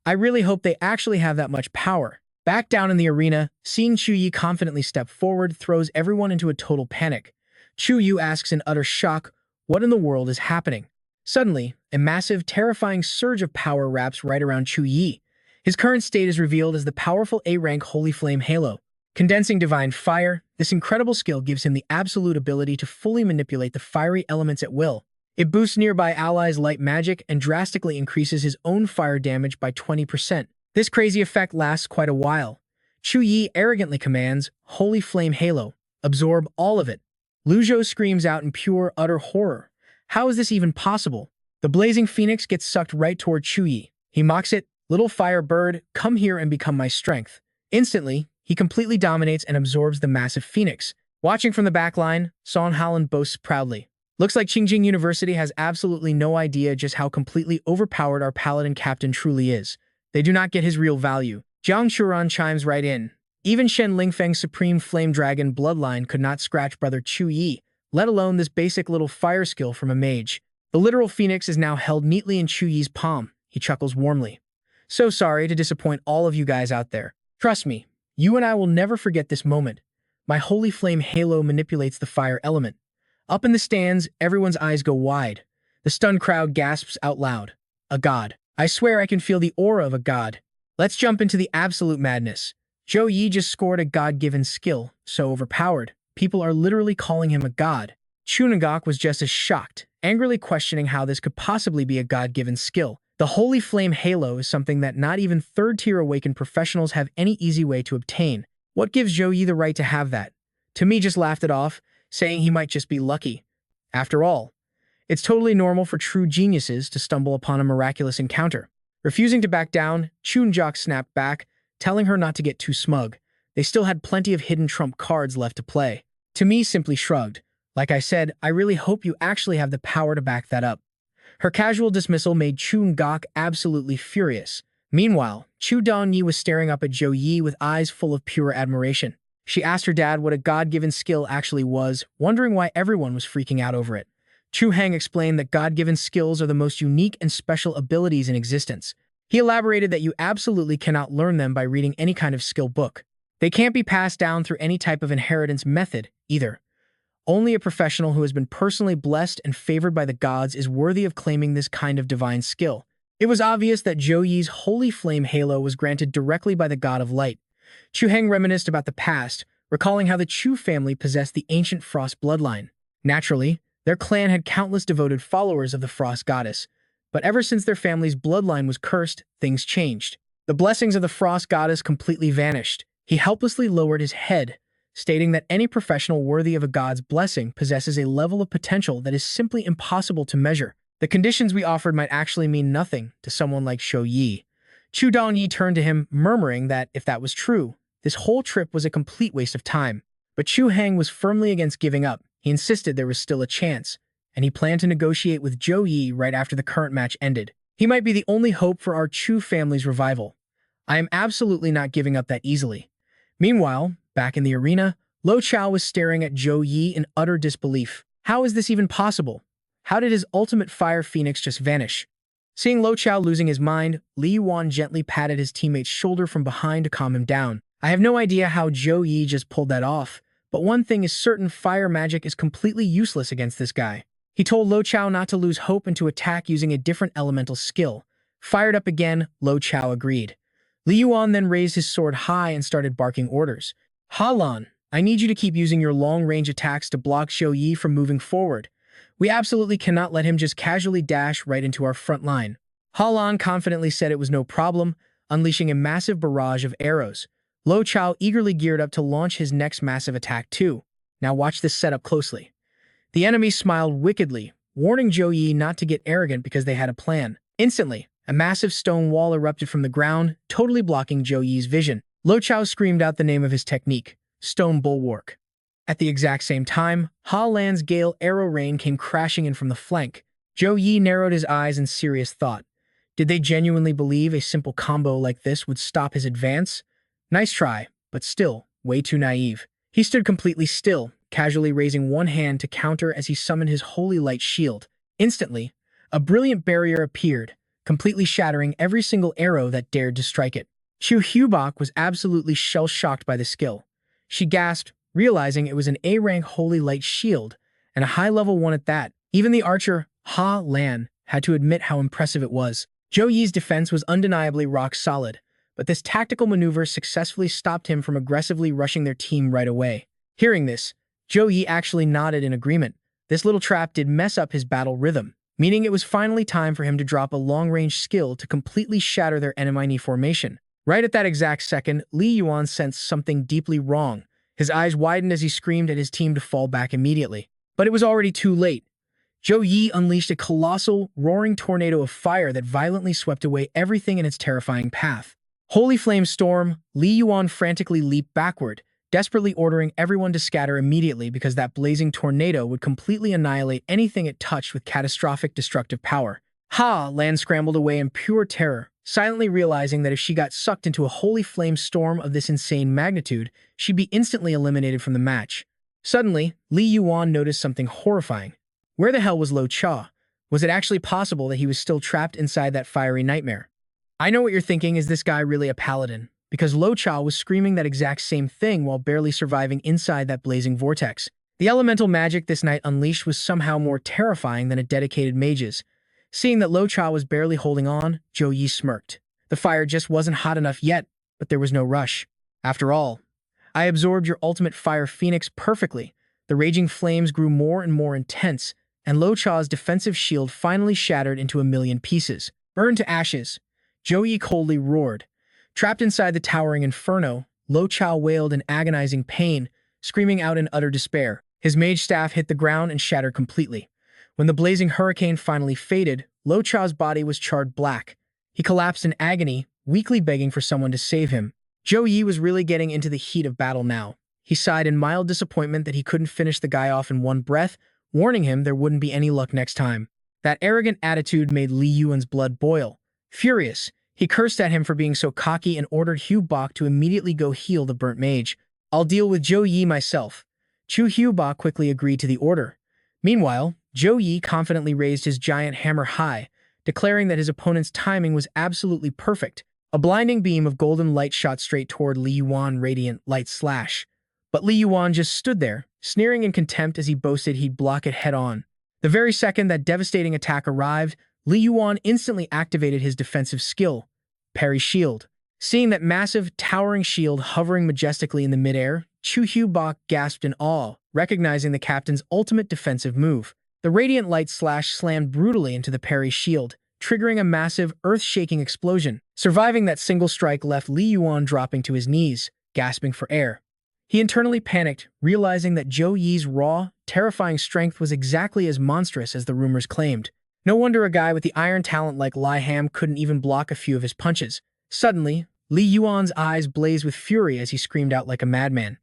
I really hope they actually have that much power. Back down in the arena, seeing Zhou Yi confidently step forward throws everyone into a total panic. Zhou Yi asks in utter shock, what in the world is happening? Suddenly, a massive, terrifying surge of power wraps right around Zhou Yi. His current state is revealed as the powerful A-rank Holy Flame Halo. Condensing divine fire, this incredible skill gives him the absolute ability to fully manipulate the fiery elements at will. It boosts nearby allies' light magic and drastically increases his own fire damage by 20%. This crazy effect lasts quite a while. Zhou Yi arrogantly commands, Holy Flame Halo, absorb all of it. Lu Zhou screams out in pure, utter horror. How is this even possible? The blazing phoenix gets sucked right toward Zhou Yi. He mocks it, little fire bird, come here and become my strength. Instantly, he completely dominates and absorbs the massive phoenix. Watching from the backline, Song Haolan boasts proudly. Looks like Qingjing University has absolutely no idea just how completely overpowered our paladin captain truly is. They do not get his real value. Jiang Churan chimes right in. Even Shen Lingfeng's supreme flame dragon Bloodline could not scratch brother Zhou Yi, let alone this basic little fire skill from a mage. The literal phoenix is now held neatly in Zhou Yi's palm. He chuckles warmly. So sorry to disappoint all of you guys out there. Trust me, you and I will never forget this moment. My holy flame halo manipulates the fire element. Up in the stands, everyone's eyes go wide. The stunned crowd gasps out loud. A god. I swear I can feel the aura of a god. Let's jump into the absolute madness. Zhou Yi just scored a god-given skill, so overpowered. People are literally calling him a god. Chunagok was just as shocked, angrily questioning how this could possibly be a god-given skill. The Holy Flame Halo is something that not even third-tier awakened professionals have any easy way to obtain. What gives Zhou Yi the right to have that? To me just laughed it off, saying he might just be lucky. After all, it's totally normal for true geniuses to stumble upon a miraculous encounter. Refusing to back down, Chunagok snapped back, telling her not to get too smug. They still had plenty of hidden trump cards left to play. To me simply shrugged. Like I said, I really hope you actually have the power to back that up. Her casual dismissal made Chunagok absolutely furious. Meanwhile, Chu Dongyi was staring up at Zhou Yi with eyes full of pure admiration. She asked her dad what a God-given skill actually was, wondering why everyone was freaking out over it. Suhang explained that God-given skills are the most unique and special abilities in existence. He elaborated that you absolutely cannot learn them by reading any kind of skill book. They can't be passed down through any type of inheritance method, either. Only a professional who has been personally blessed and favored by the gods is worthy of claiming this kind of divine skill. It was obvious that Zhou Yi's holy flame halo was granted directly by the god of light. Suhang reminisced about the past, recalling how the Chu family possessed the ancient frost bloodline. Naturally, their clan had countless devoted followers of the frost goddess, but ever since their family's bloodline was cursed, things changed. The blessings of the frost goddess completely vanished. He helplessly lowered his head, stating that any professional worthy of a god's blessing possesses a level of potential that is simply impossible to measure. The conditions we offered might actually mean nothing to someone like Zhou Yi. Zhou Yi turned to him, murmuring that if that was true, this whole trip was a complete waste of time. But Suhang was firmly against giving up. He insisted there was still a chance, and he planned to negotiate with Zhou Yi right after the current match ended. He might be the only hope for our Chu family's revival. I am absolutely not giving up that easily. Meanwhile, back in the arena, Lo Chao was staring at Zhou Yi in utter disbelief. How is this even possible? How did his ultimate fire phoenix just vanish? Seeing Lo Chao losing his mind, Li Yuan gently patted his teammate's shoulder from behind to calm him down. I have no idea how Zhou Yi just pulled that off, but one thing is certain: fire magic is completely useless against this guy. He told Lo Chao not to lose hope and to attack using a different elemental skill. Fired up again, Lo Chao agreed. Li Yuan then raised his sword high and started barking orders. Ha Lan, I need you to keep using your long-range attacks to block Zhou Yi from moving forward. We absolutely cannot let him just casually dash right into our front line. Ha Lan confidently said it was no problem, unleashing a massive barrage of arrows. Lo Chao eagerly geared up to launch his next massive attack too. Now watch this setup closely. The enemy smiled wickedly, warning Zhou Yi not to get arrogant because they had a plan. Instantly, a massive stone wall erupted from the ground, totally blocking Zhou Yi's vision. Lo Chao screamed out the name of his technique, Stone Bulwark. At the exact same time, Ha Lan's Gale arrow rain came crashing in from the flank. Zhou Yi narrowed his eyes in serious thought. Did they genuinely believe a simple combo like this would stop his advance? Nice try, but still, way too naive. He stood completely still, casually raising one hand to counter as he summoned his holy light shield. Instantly, a brilliant barrier appeared, completely shattering every single arrow that dared to strike it. Chu Hubok was absolutely shell-shocked by the skill. She gasped, realizing it was an A-rank holy light shield, and a high-level one at that. Even the archer, Ha Lan, had to admit how impressive it was. Zhou Yi's defense was undeniably rock solid, but this tactical maneuver successfully stopped him from aggressively rushing their team right away. Hearing this, Zhou Yi actually nodded in agreement. This little trap did mess up his battle rhythm, meaning it was finally time for him to drop a long-range skill to completely shatter their enemy formation. Right at that exact second, Li Yuan sensed something deeply wrong. His eyes widened as he screamed at his team to fall back immediately. But it was already too late. Zhou Yi unleashed a colossal, roaring tornado of fire that violently swept away everything in its terrifying path. Holy Flame Storm, Li Yuan frantically leaped backward, desperately ordering everyone to scatter immediately because that blazing tornado would completely annihilate anything it touched with catastrophic destructive power. Ha Lan scrambled away in pure terror, silently realizing that if she got sucked into a holy flame storm of this insane magnitude, she'd be instantly eliminated from the match. Suddenly, Li Yuan noticed something horrifying. Where the hell was Lo Chao? Was it actually possible that he was still trapped inside that fiery nightmare? I know what you're thinking, is this guy really a paladin? Because Lo Chao was screaming that exact same thing while barely surviving inside that blazing vortex. The elemental magic this knight unleashed was somehow more terrifying than a dedicated mage's. Seeing that Lo Chao was barely holding on, Zhou Yi smirked. The fire just wasn't hot enough yet, but there was no rush. After all, I absorbed your ultimate fire phoenix perfectly. The raging flames grew more and more intense, and Lo Chao's defensive shield finally shattered into a million pieces. Burned to ashes, Zhou Yi coldly roared. Trapped inside the towering inferno, Lo Chao wailed in agonizing pain, screaming out in utter despair. His mage staff hit the ground and shattered completely. When the blazing hurricane finally faded, Lo Chao's body was charred black. He collapsed in agony, weakly begging for someone to save him. Zhou Yi was really getting into the heat of battle now. He sighed in mild disappointment that he couldn't finish the guy off in one breath, warning him there wouldn't be any luck next time. That arrogant attitude made Li Yuan's blood boil. Furious, he cursed at him for being so cocky and ordered Hugh Bok to immediately go heal the burnt mage. I'll deal with Zhou Yi myself. Chu Hyuba quickly agreed to the order. Meanwhile, Zhou Yi confidently raised his giant hammer high, declaring that his opponent's timing was absolutely perfect. A blinding beam of golden light shot straight toward Li Yuan radiant light slash. But Li Yuan just stood there, sneering in contempt as he boasted he'd block it head-on. The very second that devastating attack arrived, Li Yuan instantly activated his defensive skill, Parry Shield. Seeing that massive, towering shield hovering majestically in the midair, Chu Hyubak gasped in awe, recognizing the captain's ultimate defensive move. The radiant light slash slammed brutally into the Parry Shield, triggering a massive, earth-shaking explosion. Surviving that single strike left Li Yuan dropping to his knees, gasping for air. He internally panicked, realizing that Zhou Yi's raw, terrifying strength was exactly as monstrous as the rumors claimed. No wonder a guy with the iron talent like Li Ham couldn't even block a few of his punches. Suddenly, Li Yuan's eyes blazed with fury as he screamed out like a madman.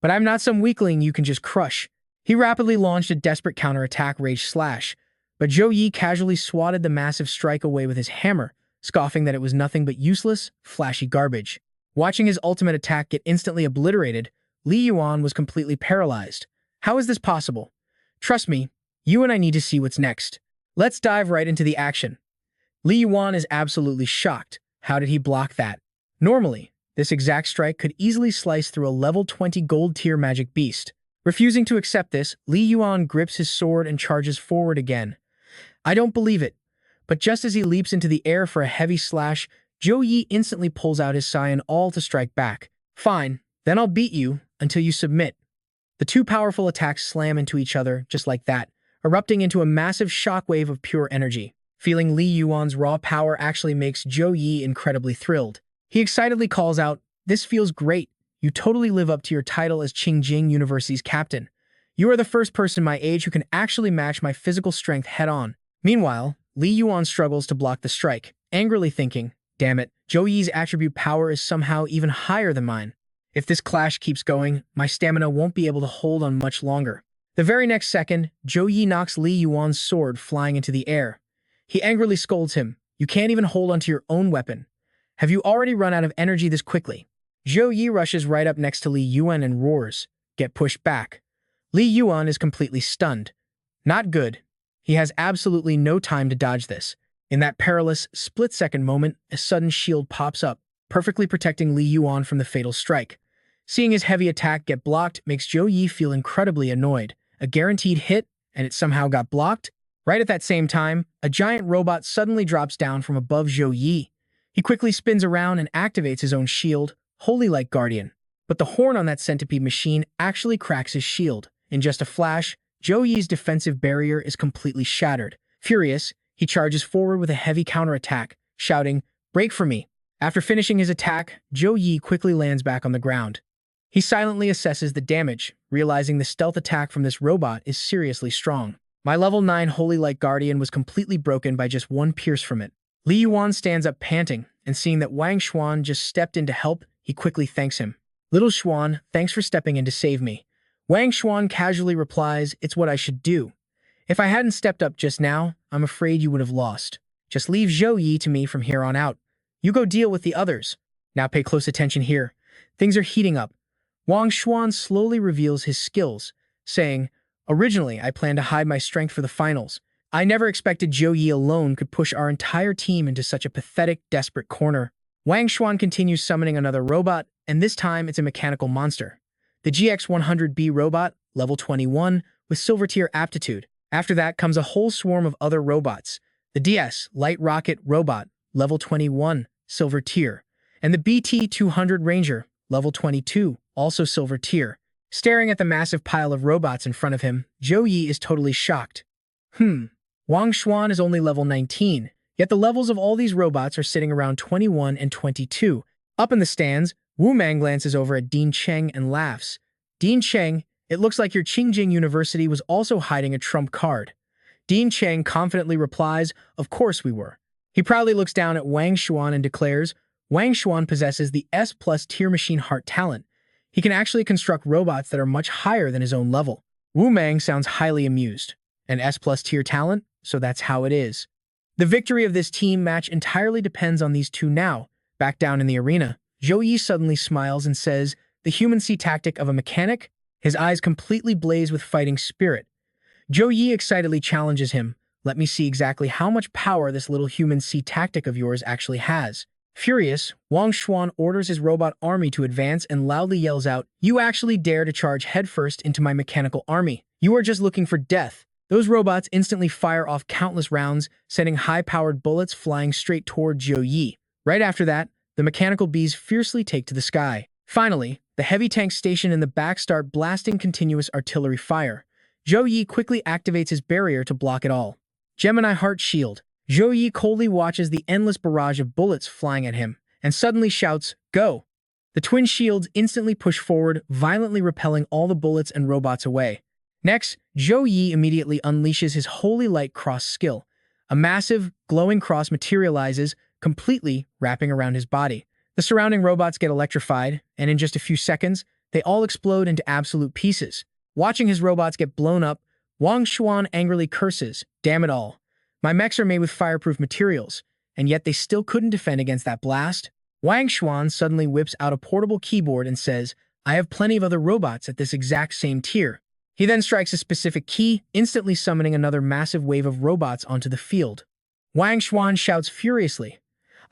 "But I'm not some weakling you can just crush." He rapidly launched a desperate counterattack rage slash, but Zhou Yi casually swatted the massive strike away with his hammer, scoffing that it was nothing but useless, flashy garbage. Watching his ultimate attack get instantly obliterated, Li Yuan was completely paralyzed. How is this possible? Trust me, you and I need to see what's next. Let's dive right into the action. Li Yuan is absolutely shocked. How did he block that? Normally, this exact strike could easily slice through a level 20 gold tier magic beast. Refusing to accept this, Li Yuan grips his sword and charges forward again. I don't believe it. But just as he leaps into the air for a heavy slash, Zhou Yi instantly pulls out his Saiyan all to strike back. Fine, then I'll beat you until you submit. The two powerful attacks slam into each other just like that, erupting into a massive shockwave of pure energy. Feeling Li Yuan's raw power actually makes Zhou Yi incredibly thrilled. He excitedly calls out, "This feels great. You totally live up to your title as Qingjing University's captain. You are the first person my age who can actually match my physical strength head-on." Meanwhile, Li Yuan struggles to block the strike, angrily thinking, "Damn it, Zhou Yi's attribute power is somehow even higher than mine. If this clash keeps going, my stamina won't be able to hold on much longer." The very next second, Zhou Yi knocks Li Yuan's sword flying into the air. He angrily scolds him, "You can't even hold onto your own weapon. Have you already run out of energy this quickly?" Zhou Yi rushes right up next to Li Yuan and roars, "Get pushed back." Li Yuan is completely stunned. Not good. He has absolutely no time to dodge this. In that perilous, split-second moment, a sudden shield pops up, perfectly protecting Li Yuan from the fatal strike. Seeing his heavy attack get blocked makes Zhou Yi feel incredibly annoyed. A guaranteed hit, and it somehow got blocked? Right at that same time, a giant robot suddenly drops down from above Zhou Yi. He quickly spins around and activates his own shield, wholly like Guardian. But the horn on that centipede machine actually cracks his shield. In just a flash, Zhou Yi's defensive barrier is completely shattered. Furious, he charges forward with a heavy counterattack, shouting, "Break for me." After finishing his attack, Zhou Yi quickly lands back on the ground. He silently assesses the damage, realizing the stealth attack from this robot is seriously strong. My level 9 Holy Light Guardian was completely broken by just one pierce from it. Li Yuan stands up panting, and seeing that Wang Xuan just stepped in to help, he quickly thanks him. "Little Xuan, thanks for stepping in to save me." Wang Xuan casually replies, "It's what I should do. If I hadn't stepped up just now, I'm afraid you would have lost. Just leave Zhou Yi to me from here on out. You go deal with the others. Now pay close attention here. Things are heating up." Wang Xuan slowly reveals his skills, saying, "Originally, I planned to hide my strength for the finals. I never expected Zhou Yi alone could push our entire team into such a pathetic, desperate corner." Wang Xuan continues summoning another robot, and this time it's a mechanical monster. The GX-100B robot, level 21, with silver tier aptitude. After that comes a whole swarm of other robots. The DS Light Rocket Robot, level 21, silver tier. And the BT-200 Ranger, level 22, also silver tier. Staring at the massive pile of robots in front of him, Zhou Yi is totally shocked. Wang Xuan is only level 19, yet the levels of all these robots are sitting around 21 and 22. Up in the stands, Wu Mang glances over at Dean Cheng and laughs. "Dean Cheng, it looks like your Qingjing University was also hiding a trump card." Dean Cheng confidently replies, "Of course we were." He proudly looks down at Wang Xuan and declares, Wang Xuan possesses the S+ tier machine heart talent. He can actually construct robots that are much higher than his own level. Wu Mang sounds highly amused. An S+ tier talent? So that's how it is. The victory of this team match entirely depends on these two now. Back down in the arena, Zhou Yi suddenly smiles and says, the human-see tactic of a mechanic? His eyes completely blaze with fighting spirit. Zhou Yi excitedly challenges him. Let me see exactly how much power this little human-see tactic of yours actually has. Furious, Wang Xuan orders his robot army to advance and loudly yells out, "You actually dare to charge headfirst into my mechanical army. You are just looking for death." Those robots instantly fire off countless rounds, sending high-powered bullets flying straight toward Zhou Yi. Right after that, the mechanical bees fiercely take to the sky. Finally, the heavy tanks stationed in the back start blasting continuous artillery fire. Zhou Yi quickly activates his barrier to block it all. Gemini Heart Shield. Zhou Yi coldly watches the endless barrage of bullets flying at him, and suddenly shouts, "Go!" The twin shields instantly push forward, violently repelling all the bullets and robots away. Next, Zhou Yi immediately unleashes his Holy Light Cross skill. A massive, glowing cross materializes, completely wrapping around his body. The surrounding robots get electrified, and in just a few seconds, they all explode into absolute pieces. Watching his robots get blown up, Wang Xuan angrily curses, "Damn it all. My mechs are made with fireproof materials, and yet they still couldn't defend against that blast." Wang Xuan suddenly whips out a portable keyboard and says, "I have plenty of other robots at this exact same tier." He then strikes a specific key, instantly summoning another massive wave of robots onto the field. Wang Xuan shouts furiously,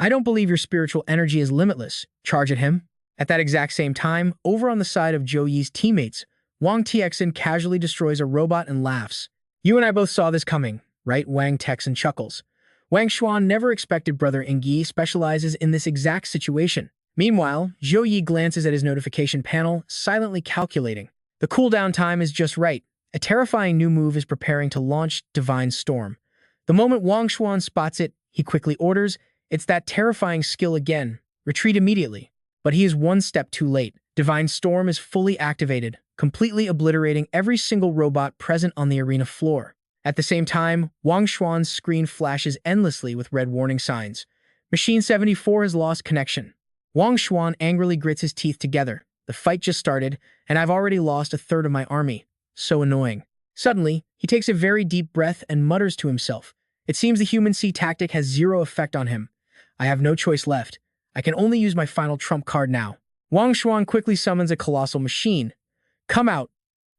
"I don't believe your spiritual energy is limitless. Charge at him." At that exact same time, over on the side of Zhou Yi's teammates, Wang Tixin casually destroys a robot and laughs. "You and I both saw this coming, right?" Wang Tixin chuckles. Wang Xuan never expected Brother Ingyi specializes in this exact situation. Meanwhile, Zhou Yi glances at his notification panel, silently calculating. The cooldown time is just right. A terrifying new move is preparing to launch Divine Storm. The moment Wang Xuan spots it, he quickly orders, "It's that terrifying skill again. Retreat immediately." But he is one step too late. Divine Storm is fully activated, completely obliterating every single robot present on the arena floor. At the same time, Wang Xuan's screen flashes endlessly with red warning signs. Machine 74 has lost connection. Wang Xuan angrily grits his teeth together. The fight just started, and I've already lost a third of my army. So annoying. Suddenly, he takes a very deep breath and mutters to himself. It seems the human-see tactic has zero effect on him. I have no choice left. I can only use my final trump card now. Wang Xuan quickly summons a colossal machine. "Come out!"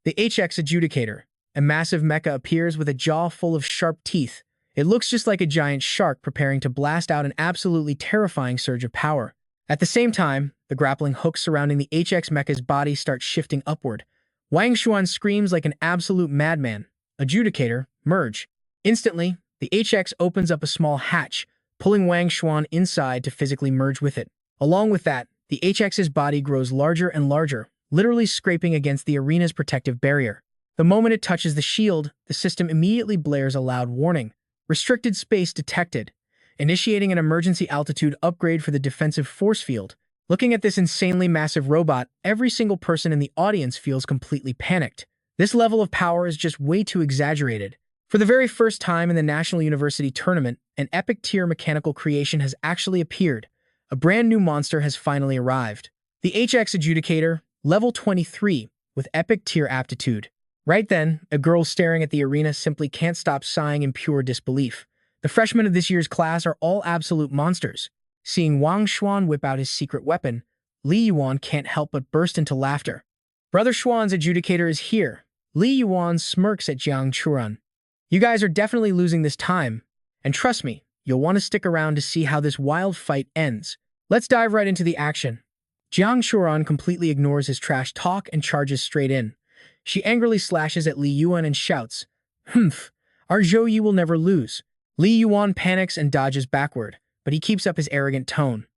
The HX Adjudicator. A massive mecha appears with a jaw full of sharp teeth. It looks just like a giant shark preparing to blast out an absolutely terrifying surge of power. At the same time, the grappling hooks surrounding the HX mecha's body start shifting upward. Wang Xuan screams like an absolute madman. "Adjudicator, merge." Instantly, the HX opens up a small hatch, pulling Wang Xuan inside to physically merge with it. Along with that, the HX's body grows larger and larger, literally scraping against the arena's protective barrier. The moment it touches the shield, the system immediately blares a loud warning. "Restricted space detected," initiating an emergency altitude upgrade for the defensive force field. Looking at this insanely massive robot, every single person in the audience feels completely panicked. This level of power is just way too exaggerated. For the very first time in the National University Tournament, an epic-tier mechanical creation has actually appeared. A brand new monster has finally arrived. The HX Adjudicator, level 23, with epic-tier aptitude. Right then, a girl staring at the arena simply can't stop sighing in pure disbelief. The freshmen of this year's class are all absolute monsters. Seeing Wang Xuan whip out his secret weapon, Li Yuan can't help but burst into laughter. Brother Xuan's Adjudicator is here. Li Yuan smirks at Jiang Churan. "You guys are definitely losing this time. And trust me, you'll want to stick around to see how this wild fight ends. Let's dive right into the action." Jiang Churan completely ignores his trash talk and charges straight in. She angrily slashes at Li Yuan and shouts, "Humph, our Zhou Yi will never lose." Li Yuan panics and dodges backward, but he keeps up his arrogant tone.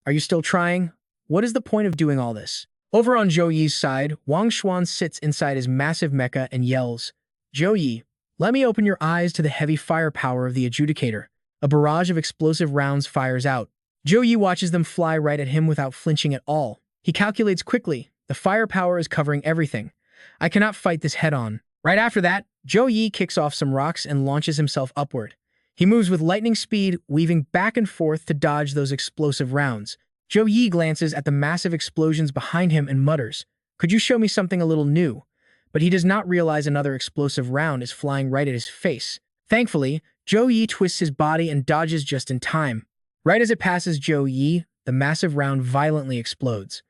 "Are you still trying? What is the point of doing all this?" Over on Zhou Yi's side, Wang Xuan sits inside his massive mecha and yells, "Zhou Yi, let me open your eyes to the heavy firepower of the Adjudicator." A barrage of explosive rounds fires out. Zhou Yi watches them fly right at him without flinching at all. He calculates quickly. The firepower is covering everything. I cannot fight this head-on. Right after that, Zhou Yi kicks off some rocks and launches himself upward. He moves with lightning speed, weaving back and forth to dodge those explosive rounds. Zhou Yi glances at the massive explosions behind him and mutters, "Could you show me something a little new?" But he does not realize another explosive round is flying right at his face. Thankfully, Zhou Yi twists his body and dodges just in time. Right as it passes Zhou Yi, the massive round violently explodes.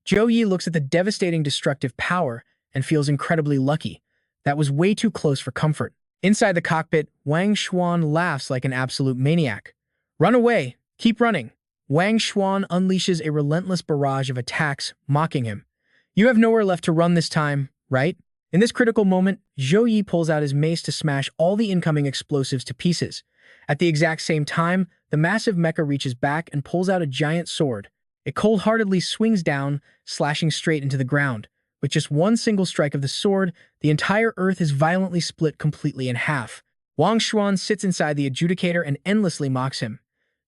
Zhou Yi looks at the devastating destructive power and feels incredibly lucky. That was way too close for comfort. Inside the cockpit, Wang Xuan laughs like an absolute maniac. Run away! Keep running! Wang Xuan unleashes a relentless barrage of attacks, mocking him. You have nowhere left to run this time, right? In this critical moment, Zhou Yi pulls out his mace to smash all the incoming explosives to pieces. At the exact same time, the massive mecha reaches back and pulls out a giant sword. It cold-heartedly swings down, slashing straight into the ground. With just one single strike of the sword, the entire earth is violently split completely in half. Wang Xuan sits inside the adjudicator and endlessly mocks him.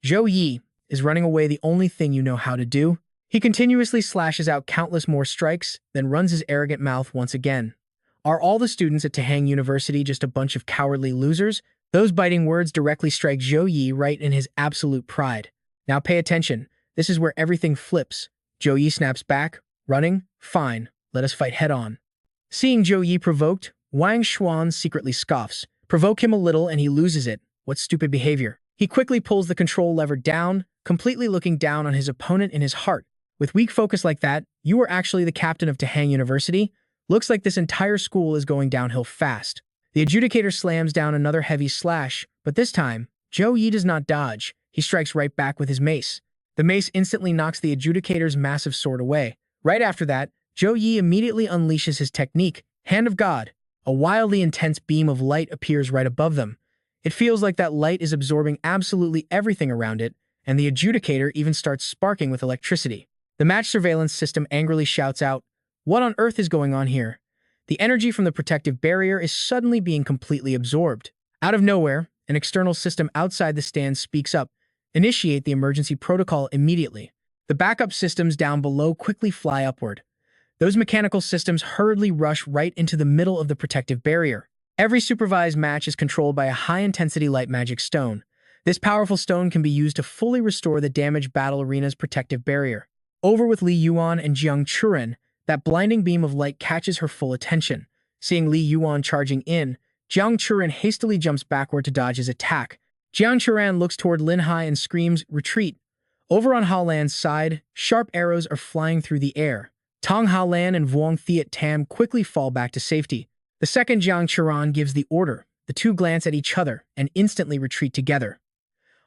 Zhou Yi, is running away the only thing you know how to do? He continuously slashes out countless more strikes, then runs his arrogant mouth once again. Are all the students at Defying University just a bunch of cowardly losers? Those biting words directly strike Zhou Yi right in his absolute pride. Now pay attention. This is where everything flips. Zhou Yi snaps back, running. Fine, let us fight head-on. Seeing Zhou Yi provoked, Wang Xuan secretly scoffs. Provoke him a little and he loses it. What stupid behavior. He quickly pulls the control lever down, completely looking down on his opponent in his heart. With weak focus like that, you are actually the captain of Defying University? Looks like this entire school is going downhill fast. The adjudicator slams down another heavy slash, but this time, Zhou Yi does not dodge. He strikes right back with his mace. The mace instantly knocks the adjudicator's massive sword away. Right after that, Zhou Yi immediately unleashes his technique, Hand of God. A wildly intense beam of light appears right above them. It feels like that light is absorbing absolutely everything around it, and the adjudicator even starts sparking with electricity. The match surveillance system angrily shouts out, "What on earth is going on here?" The energy from the protective barrier is suddenly being completely absorbed. Out of nowhere, an external system outside the stand speaks up, "Initiate the emergency protocol immediately." The backup systems down below quickly fly upward. Those mechanical systems hurriedly rush right into the middle of the protective barrier. Every supervised match is controlled by a high-intensity light magic stone. This powerful stone can be used to fully restore the damaged battle arena's protective barrier. Over with Li Yuan and Jiang Churen, that blinding beam of light catches her full attention. Seeing Li Yuan charging in, Jiang Churen hastily jumps backward to dodge his attack. Jiang Churen looks toward Lin Hai and screams, "Retreat!" Over on Ha Lan's side, sharp arrows are flying through the air. Tong Ha Lan and Vuong Thiet Tam quickly fall back to safety. The second Jiang Churen gives the order. The two glance at each other and instantly retreat together.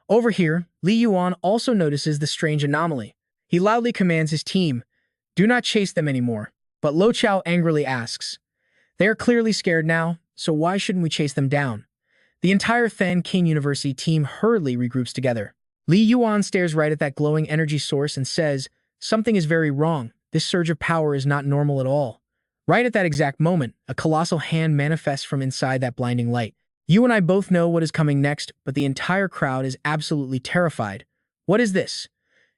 Over here, Li Yuan also notices the strange anomaly. He loudly commands his team, "Do not chase them anymore." But Lo Chao angrily asks, "They are clearly scared now, so why shouldn't we chase them down?" The entire Fan King University team hurriedly regroups together. Li Yuan stares right at that glowing energy source and says, "Something is very wrong. This surge of power is not normal at all." Right at that exact moment, a colossal hand manifests from inside that blinding light. You and I both know what is coming next, but the entire crowd is absolutely terrified. What is this?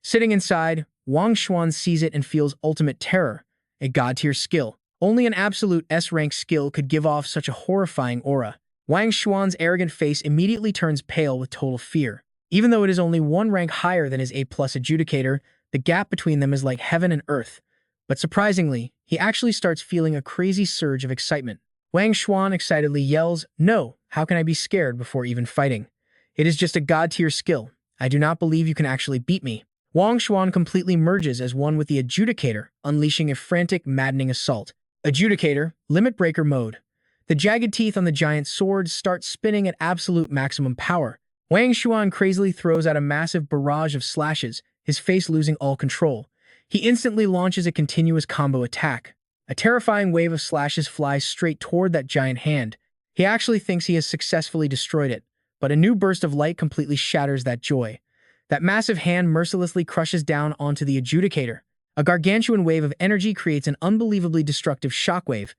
Sitting inside, Wang Xuan sees it and feels ultimate terror. A god-tier skill. Only an absolute S-rank skill could give off such a horrifying aura. Wang Xuan's arrogant face immediately turns pale with total fear. Even though it is only one rank higher than his A-plus adjudicator, the gap between them is like heaven and earth. But surprisingly, he actually starts feeling a crazy surge of excitement. Wang Xuan excitedly yells, "No, how can I be scared before even fighting? It is just a god-tier skill. I do not believe you can actually beat me." Wang Xuan completely merges as one with the adjudicator, unleashing a frantic, maddening assault. Adjudicator, limit breaker mode. The jagged teeth on the giant sword start spinning at absolute maximum power. Wang Xuan crazily throws out a massive barrage of slashes, his face losing all control. He instantly launches a continuous combo attack. A terrifying wave of slashes flies straight toward that giant hand. He actually thinks he has successfully destroyed it, but a new burst of light completely shatters that joy. That massive hand mercilessly crushes down onto the adjudicator. A gargantuan wave of energy creates an unbelievably destructive shockwave.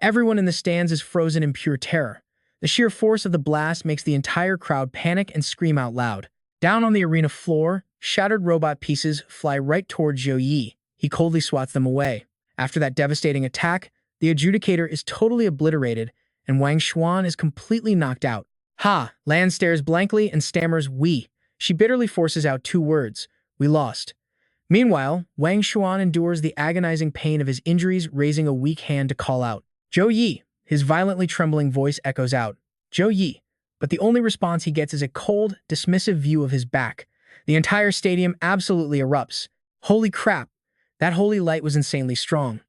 Everyone in the stands is frozen in pure terror. The sheer force of the blast makes the entire crowd panic and scream out loud. Down on the arena floor, shattered robot pieces fly right toward Zhou Yi. He coldly swats them away. After that devastating attack, the adjudicator is totally obliterated, and Wang Xuan is completely knocked out. Ha! Lan stares blankly and stammers, "We." She bitterly forces out two words, "We lost." Meanwhile, Wang Xuan endures the agonizing pain of his injuries, raising a weak hand to call out, "Zhou Yi." His violently trembling voice echoes out, "Zhou Yi." But the only response he gets is a cold, dismissive view of his back. The entire stadium absolutely erupts. Holy crap! That holy light was insanely strong.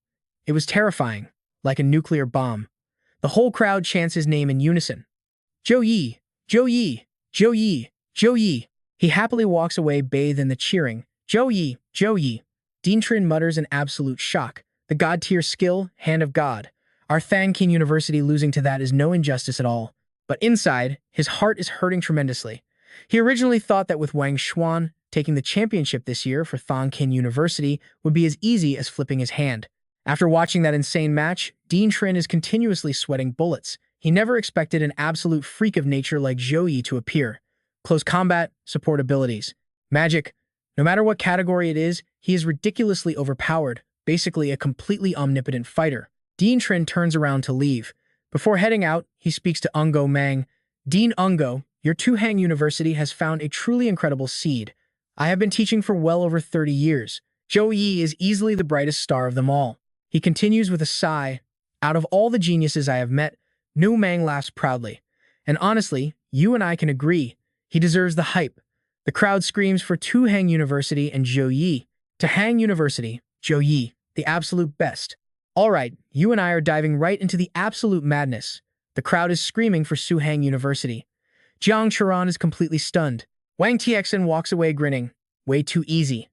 It was terrifying, like a nuclear bomb. The whole crowd chants his name in unison. Zhou Yi! Zhou Yi! Zhou Yi! Zhou Yi! He happily walks away bathed in the cheering. Zhou Yi! Zhou Yi! Dean Trin mutters in absolute shock. The god-tier skill, hand of God. Our Thangkin University losing to that is no injustice at all. But inside, his heart is hurting tremendously. He originally thought that with Wang Xuan taking the championship this year for Thangkin University would be as easy as flipping his hand. After watching that insane match, Dean Trin is continuously sweating bullets. He never expected an absolute freak of nature like Zhou Yi to appear. Close combat, support abilities. Magic. No matter what category it is, he is ridiculously overpowered, basically a completely omnipotent fighter. Dean Trin turns around to leave. Before heading out, he speaks to Ungo Mang. Dean Ungo, your Suhang University has found a truly incredible seed. I have been teaching for well over 30 years. Zhou Yi is easily the brightest star of them all. He continues with a sigh. Out of all the geniuses I have met, Nu Mang laughs proudly. And honestly, you and I can agree. He deserves the hype. The crowd screams for Suhang University and Zhou Yi. To Hang University, Zhou Yi, the absolute best. All right, you and I are diving right into the absolute madness. The crowd is screaming for Suhang University. Jiang Charan is completely stunned. Wang Tiexin walks away grinning. Way too easy.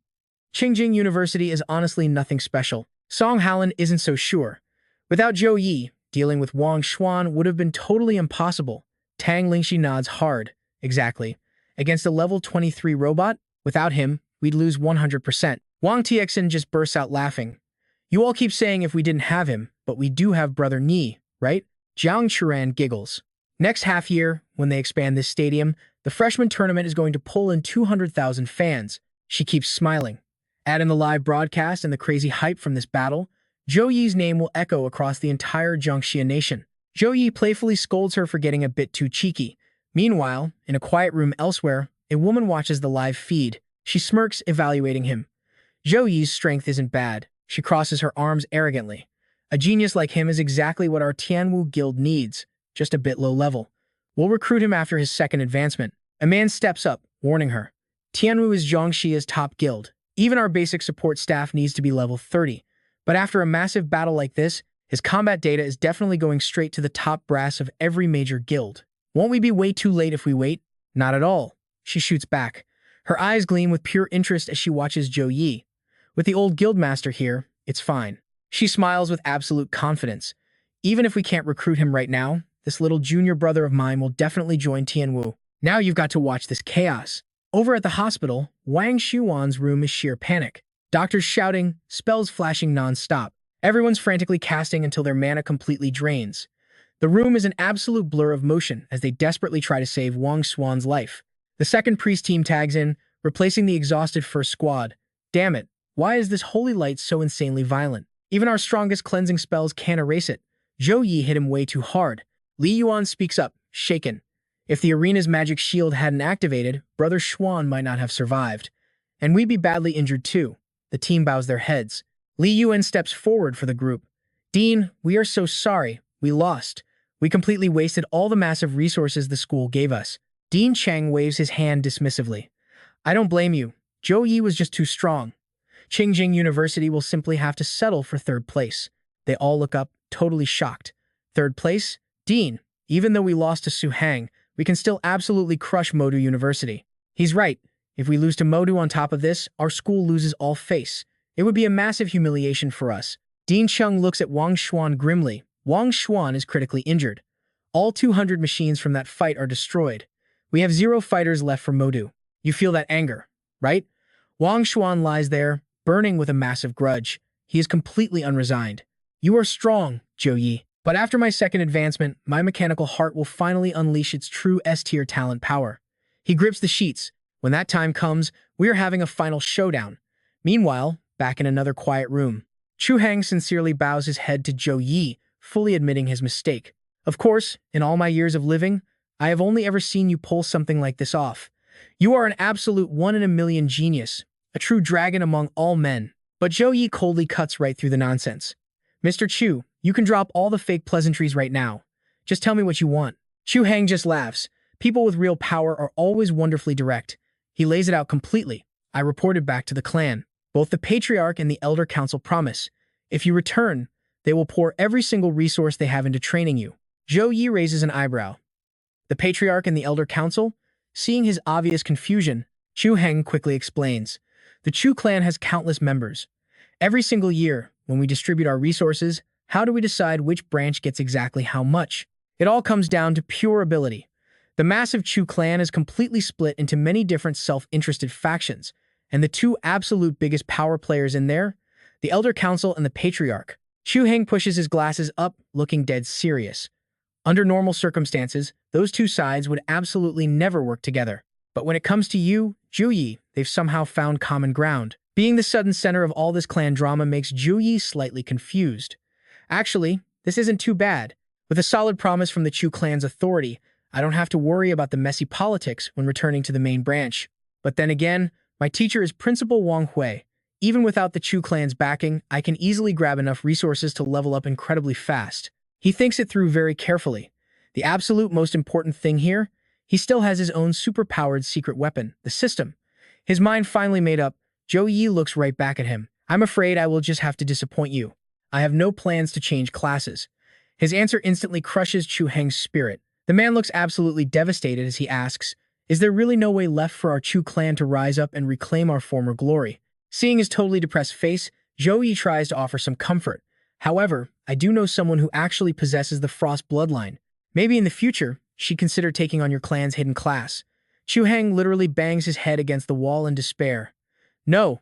Qingjing University is honestly nothing special. Song Halan isn't so sure. Without Zhou Yi, dealing with Wang Xuan would have been totally impossible. Tang Lingxi nods hard. Exactly. Against a level 23 robot? Without him, we'd lose 100%. Wang Tiexin just bursts out laughing. You all keep saying if we didn't have him, but we do have Brother Ni, right? Jiang Churan giggles. Next half year, when they expand this stadium, the freshman tournament is going to pull in 200,000 fans. She keeps smiling. Add in the live broadcast and the crazy hype from this battle, Zhou Yi's name will echo across the entire Jiangxia nation. Zhou Yi playfully scolds her for getting a bit too cheeky. Meanwhile, in a quiet room elsewhere, a woman watches the live feed. She smirks, evaluating him. Zhou Yi's strength isn't bad. She crosses her arms arrogantly. A genius like him is exactly what our Tianwu guild needs, just a bit low level. We'll recruit him after his second advancement. A man steps up, warning her. Tianwu is Jiangxia's top guild. Even our basic support staff needs to be level 30. But after a massive battle like this, his combat data is definitely going straight to the top brass of every major guild. Won't we be way too late if we wait? Not at all. She shoots back. Her eyes gleam with pure interest as she watches Zhou Yi. With the old guildmaster here, it's fine. She smiles with absolute confidence. Even if we can't recruit him right now, this little junior brother of mine will definitely join Tianwu. Now you've got to watch this chaos. Over at the hospital, Wang Xuan's room is sheer panic. Doctors shouting, spells flashing non-stop. Everyone's frantically casting until their mana completely drains. The room is an absolute blur of motion as they desperately try to save Wang Xuan's life. The second priest team tags in, replacing the exhausted first squad. Damn it, why is this holy light so insanely violent? Even our strongest cleansing spells can't erase it. Zhou Yi hit him way too hard. Li Yuan speaks up, shaken. If the arena's magic shield hadn't activated, Brother Xuan might not have survived. And we'd be badly injured too. The team bows their heads. Li Yuan steps forward for the group. Dean, we are so sorry. We lost. We completely wasted all the massive resources the school gave us. Dean Cheng waves his hand dismissively. I don't blame you. Zhou Yi was just too strong. Qingjing University will simply have to settle for third place. They all look up, totally shocked. Third place? Dean, even though we lost to Suhang, we can still absolutely crush Modu University. He's right. If we lose to Modu on top of this, our school loses all face. It would be a massive humiliation for us. Dean Chung looks at Wang Xuan grimly. Wang Xuan is critically injured. All 200 machines from that fight are destroyed. We have 0 fighters left for Modu. You feel that anger, right? Wang Xuan lies there, burning with a massive grudge. He is completely unresigned. You are strong, Zhou Yi. But after my second advancement, my mechanical heart will finally unleash its true S-tier talent power. He grips the sheets. When that time comes, we are having a final showdown. Meanwhile, back in another quiet room, Chu Hang sincerely bows his head to Zhou Yi, fully admitting his mistake. Of course, in all my years of living, I have only ever seen you pull something like this off. You are an absolute one-in-a-million genius, a true dragon among all men. But Zhou Yi coldly cuts right through the nonsense. Mr. Chu, you can drop all the fake pleasantries right now. Just tell me what you want. Chu Hang just laughs. People with real power are always wonderfully direct. He lays it out completely. I reported back to the clan. Both the Patriarch and the Elder Council promise, if you return, they will pour every single resource they have into training you. Zhou Yi raises an eyebrow. The Patriarch and the Elder Council? Seeing his obvious confusion, Suhang quickly explains. The Chu clan has countless members. Every single year, when we distribute our resources, how do we decide which branch gets exactly how much? It all comes down to pure ability. The massive Chu clan is completely split into many different self-interested factions, and the two absolute biggest power players in there, the Elder Council and the Patriarch. Suhang pushes his glasses up, looking dead serious. Under normal circumstances, those two sides would absolutely never work together. But when it comes to you, Zhou Yi, they've somehow found common ground. Being the sudden center of all this clan drama makes Zhou Yi slightly confused. Actually, this isn't too bad. With a solid promise from the Chu clan's authority, I don't have to worry about the messy politics when returning to the main branch. But then again, my teacher is Principal Wang Hui. Even without the Chu clan's backing, I can easily grab enough resources to level up incredibly fast. He thinks it through very carefully. The absolute most important thing here, he still has his own super-powered secret weapon, the system. His mind finally made up, Zhou Yi looks right back at him. I'm afraid I will just have to disappoint you. I have no plans to change classes. His answer instantly crushes Chu Heng's spirit. The man looks absolutely devastated as he asks, is there really no way left for our Chu clan to rise up and reclaim our former glory? Seeing his totally depressed face, Zhou Yi tries to offer some comfort. However, I do know someone who actually possesses the Frost bloodline. Maybe in the future, she'd consider taking on your clan's hidden class. Chu Heng literally bangs his head against the wall in despair. No,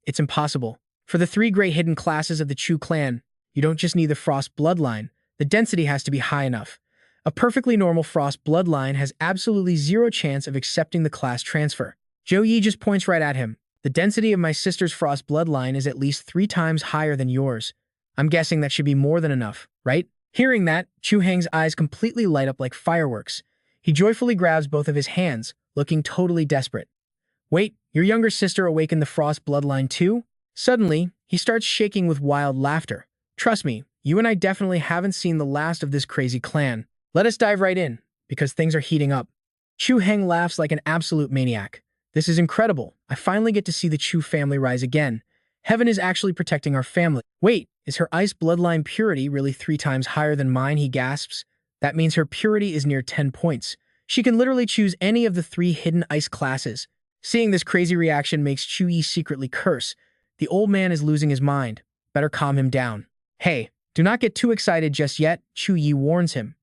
it's impossible. For the three great hidden classes of the Chu clan, you don't just need the Frost bloodline, the density has to be high enough. A perfectly normal Frost bloodline has absolutely zero chance of accepting the class transfer. Zhou Yi just points right at him. The density of my sister's Frost bloodline is at least 3 times higher than yours. I'm guessing that should be more than enough, right? Hearing that, Chu Heng's eyes completely light up like fireworks. He joyfully grabs both of his hands, looking totally desperate. Wait, your younger sister awakened the Frost bloodline too? Suddenly, he starts shaking with wild laughter. Trust me, you and I definitely haven't seen the last of this crazy clan. Let us dive right in, because things are heating up. Chu Heng laughs like an absolute maniac. This is incredible. I finally get to see the Chu family rise again. Heaven is actually protecting our family. Wait, is her ice bloodline purity really 3 times higher than mine, he gasps. That means her purity is near 10 points. She can literally choose any of the 3 hidden ice classes. Seeing this crazy reaction makes Chu Yi secretly curse. The old man is losing his mind. Better calm him down. Hey, do not get too excited just yet, Chu Yi warns him.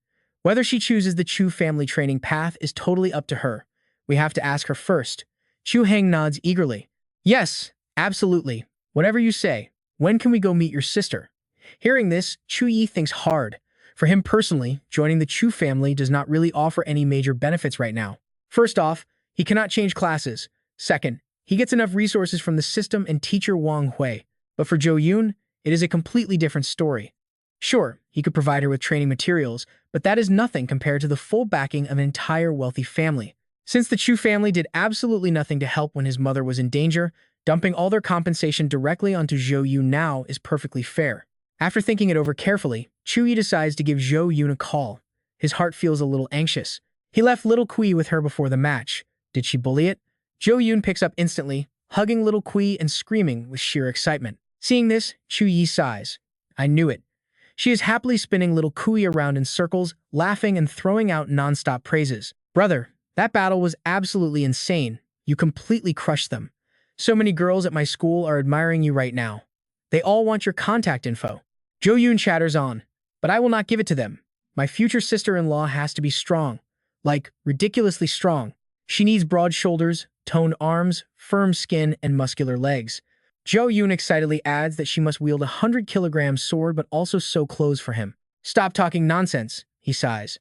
Whether she chooses the Chu family training path is totally up to her. We have to ask her first. Chu Heng nods eagerly. Yes, absolutely. Whatever you say. When can we go meet your sister? Hearing this, Chu Yi thinks hard. For him personally, joining the Chu family does not really offer any major benefits right now. First off, he cannot change classes. Second, he gets enough resources from the system and teacher Wang Hui. But for Zhou Yun, it is a completely different story. Sure, he could provide her with training materials, but that is nothing compared to the full backing of an entire wealthy family. Since the Chu family did absolutely nothing to help when his mother was in danger, dumping all their compensation directly onto Zhou Yun now is perfectly fair. After thinking it over carefully, Chu Yi decides to give Zhou Yun a call. His heart feels a little anxious. He left little Kui with her before the match. Did she bully it? Zhou Yun picks up instantly, hugging little Kui and screaming with sheer excitement. Seeing this, Chu Yi sighs. I knew it. She is happily spinning little Kui around in circles, laughing and throwing out non-stop praises. Brother, that battle was absolutely insane. You completely crushed them. So many girls at my school are admiring you right now. They all want your contact info. Zhou Yun chatters on, but I will not give it to them. My future sister-in-law has to be strong. Like, ridiculously strong. She needs broad shoulders, toned arms, firm skin, and muscular legs. Zhou Yun excitedly adds that she must wield a 100-kilogram sword but also sew clothes for him. Stop talking nonsense, he sighs.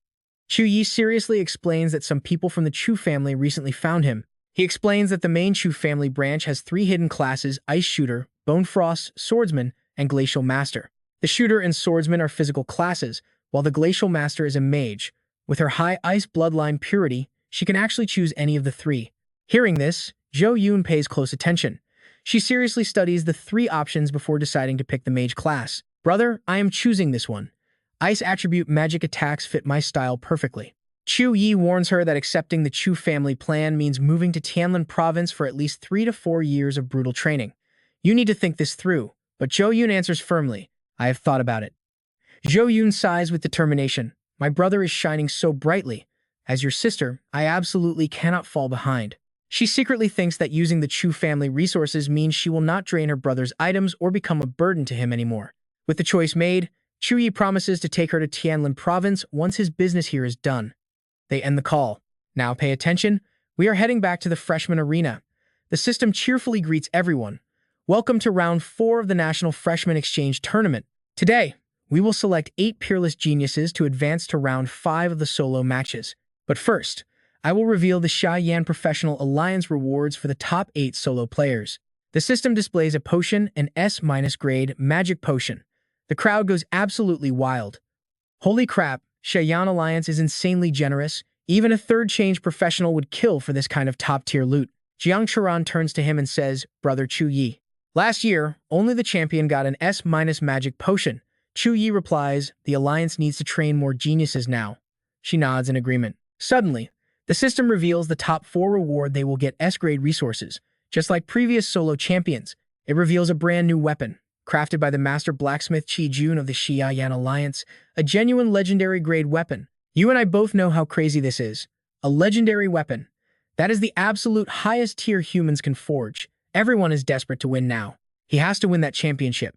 Chu Yi seriously explains that some people from the Chu family recently found him. He explains that the main Chu family branch has 3 hidden classes: Ice Shooter, Bone Frost, Swordsman, and Glacial Master. The Shooter and Swordsman are physical classes, while the Glacial Master is a mage. With her high ice bloodline purity, she can actually choose any of the 3. Hearing this, Zhou Yun pays close attention. She seriously studies the 3 options before deciding to pick the mage class. Brother, I am choosing this one. Ice attribute magic attacks fit my style perfectly. Chu Yi warns her that accepting the Chu family plan means moving to Tianlin province for at least 3 to 4 years of brutal training. You need to think this through. But Zhou Yun answers firmly, I have thought about it. Zhou Yun sighs with determination. My brother is shining so brightly. As your sister, I absolutely cannot fall behind. She secretly thinks that using the Chu family resources means she will not drain her brother's items or become a burden to him anymore. With the choice made, Zhou Yi promises to take her to Tianlin province once his business here is done. They end the call. Now pay attention. We are heading back to the freshman arena. The system cheerfully greets everyone. Welcome to round 4 of the National Freshman Exchange Tournament. Today, we will select 8 peerless geniuses to advance to round 5 of the solo matches. But first, I will reveal the Xiaoyan Professional Alliance rewards for the top 8 solo players. The system displays a potion, an S- grade magic potion. The crowd goes absolutely wild. Holy crap, Xiaoyan Alliance is insanely generous. Even a third change professional would kill for this kind of top-tier loot. Jiang Churan turns to him and says, Brother Zhou Yi. Last year, only the champion got an S- magic potion. Zhou Yi replies, the Alliance needs to train more geniuses now. She nods in agreement. Suddenly, the system reveals the top 4 reward they will get S-grade resources. Just like previous solo champions, it reveals a brand new weapon, crafted by the master blacksmith Qi Jun of the Xiaoyan Alliance, a genuine legendary grade weapon. You and I both know how crazy this is. A legendary weapon. That is the absolute highest tier humans can forge. Everyone is desperate to win now. He has to win that championship.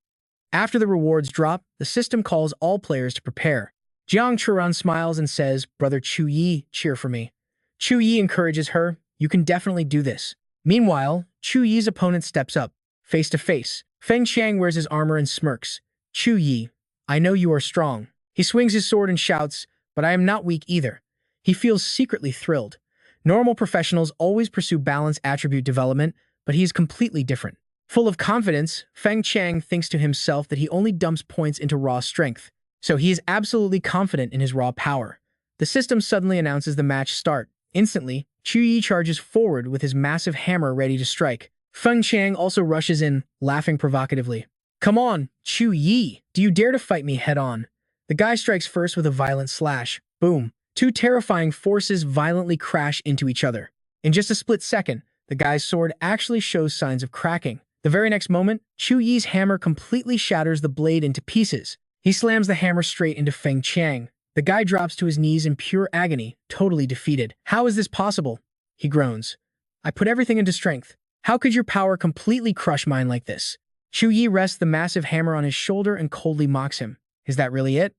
After the rewards drop, the system calls all players to prepare. Jiang Churan smiles and says, Brother Zhou Yi, cheer for me. Zhou Yi encourages her, you can definitely do this. Meanwhile, Zhou Yi's opponent steps up, face to face. Feng Qiang wears his armor and smirks. Zhou Yi, I know you are strong. He swings his sword and shouts, but I am not weak either. He feels secretly thrilled. Normal professionals always pursue balance attribute development, but he is completely different. Full of confidence, Feng Qiang thinks to himself that he only dumps points into raw strength, so he is absolutely confident in his raw power. The system suddenly announces the match start. Instantly, Zhou Yi charges forward with his massive hammer ready to strike. Feng Qiang also rushes in, laughing provocatively. Come on, Zhou Yi, do you dare to fight me head-on? The guy strikes first with a violent slash. Boom. 2 terrifying forces violently crash into each other. In just a split second, the guy's sword actually shows signs of cracking. The very next moment, Zhou Yi's hammer completely shatters the blade into pieces. He slams the hammer straight into Feng Qiang. The guy drops to his knees in pure agony, totally defeated. How is this possible? He groans. I put everything into strength. How could your power completely crush mine like this? Zhou Yi rests the massive hammer on his shoulder and coldly mocks him. Is that really it?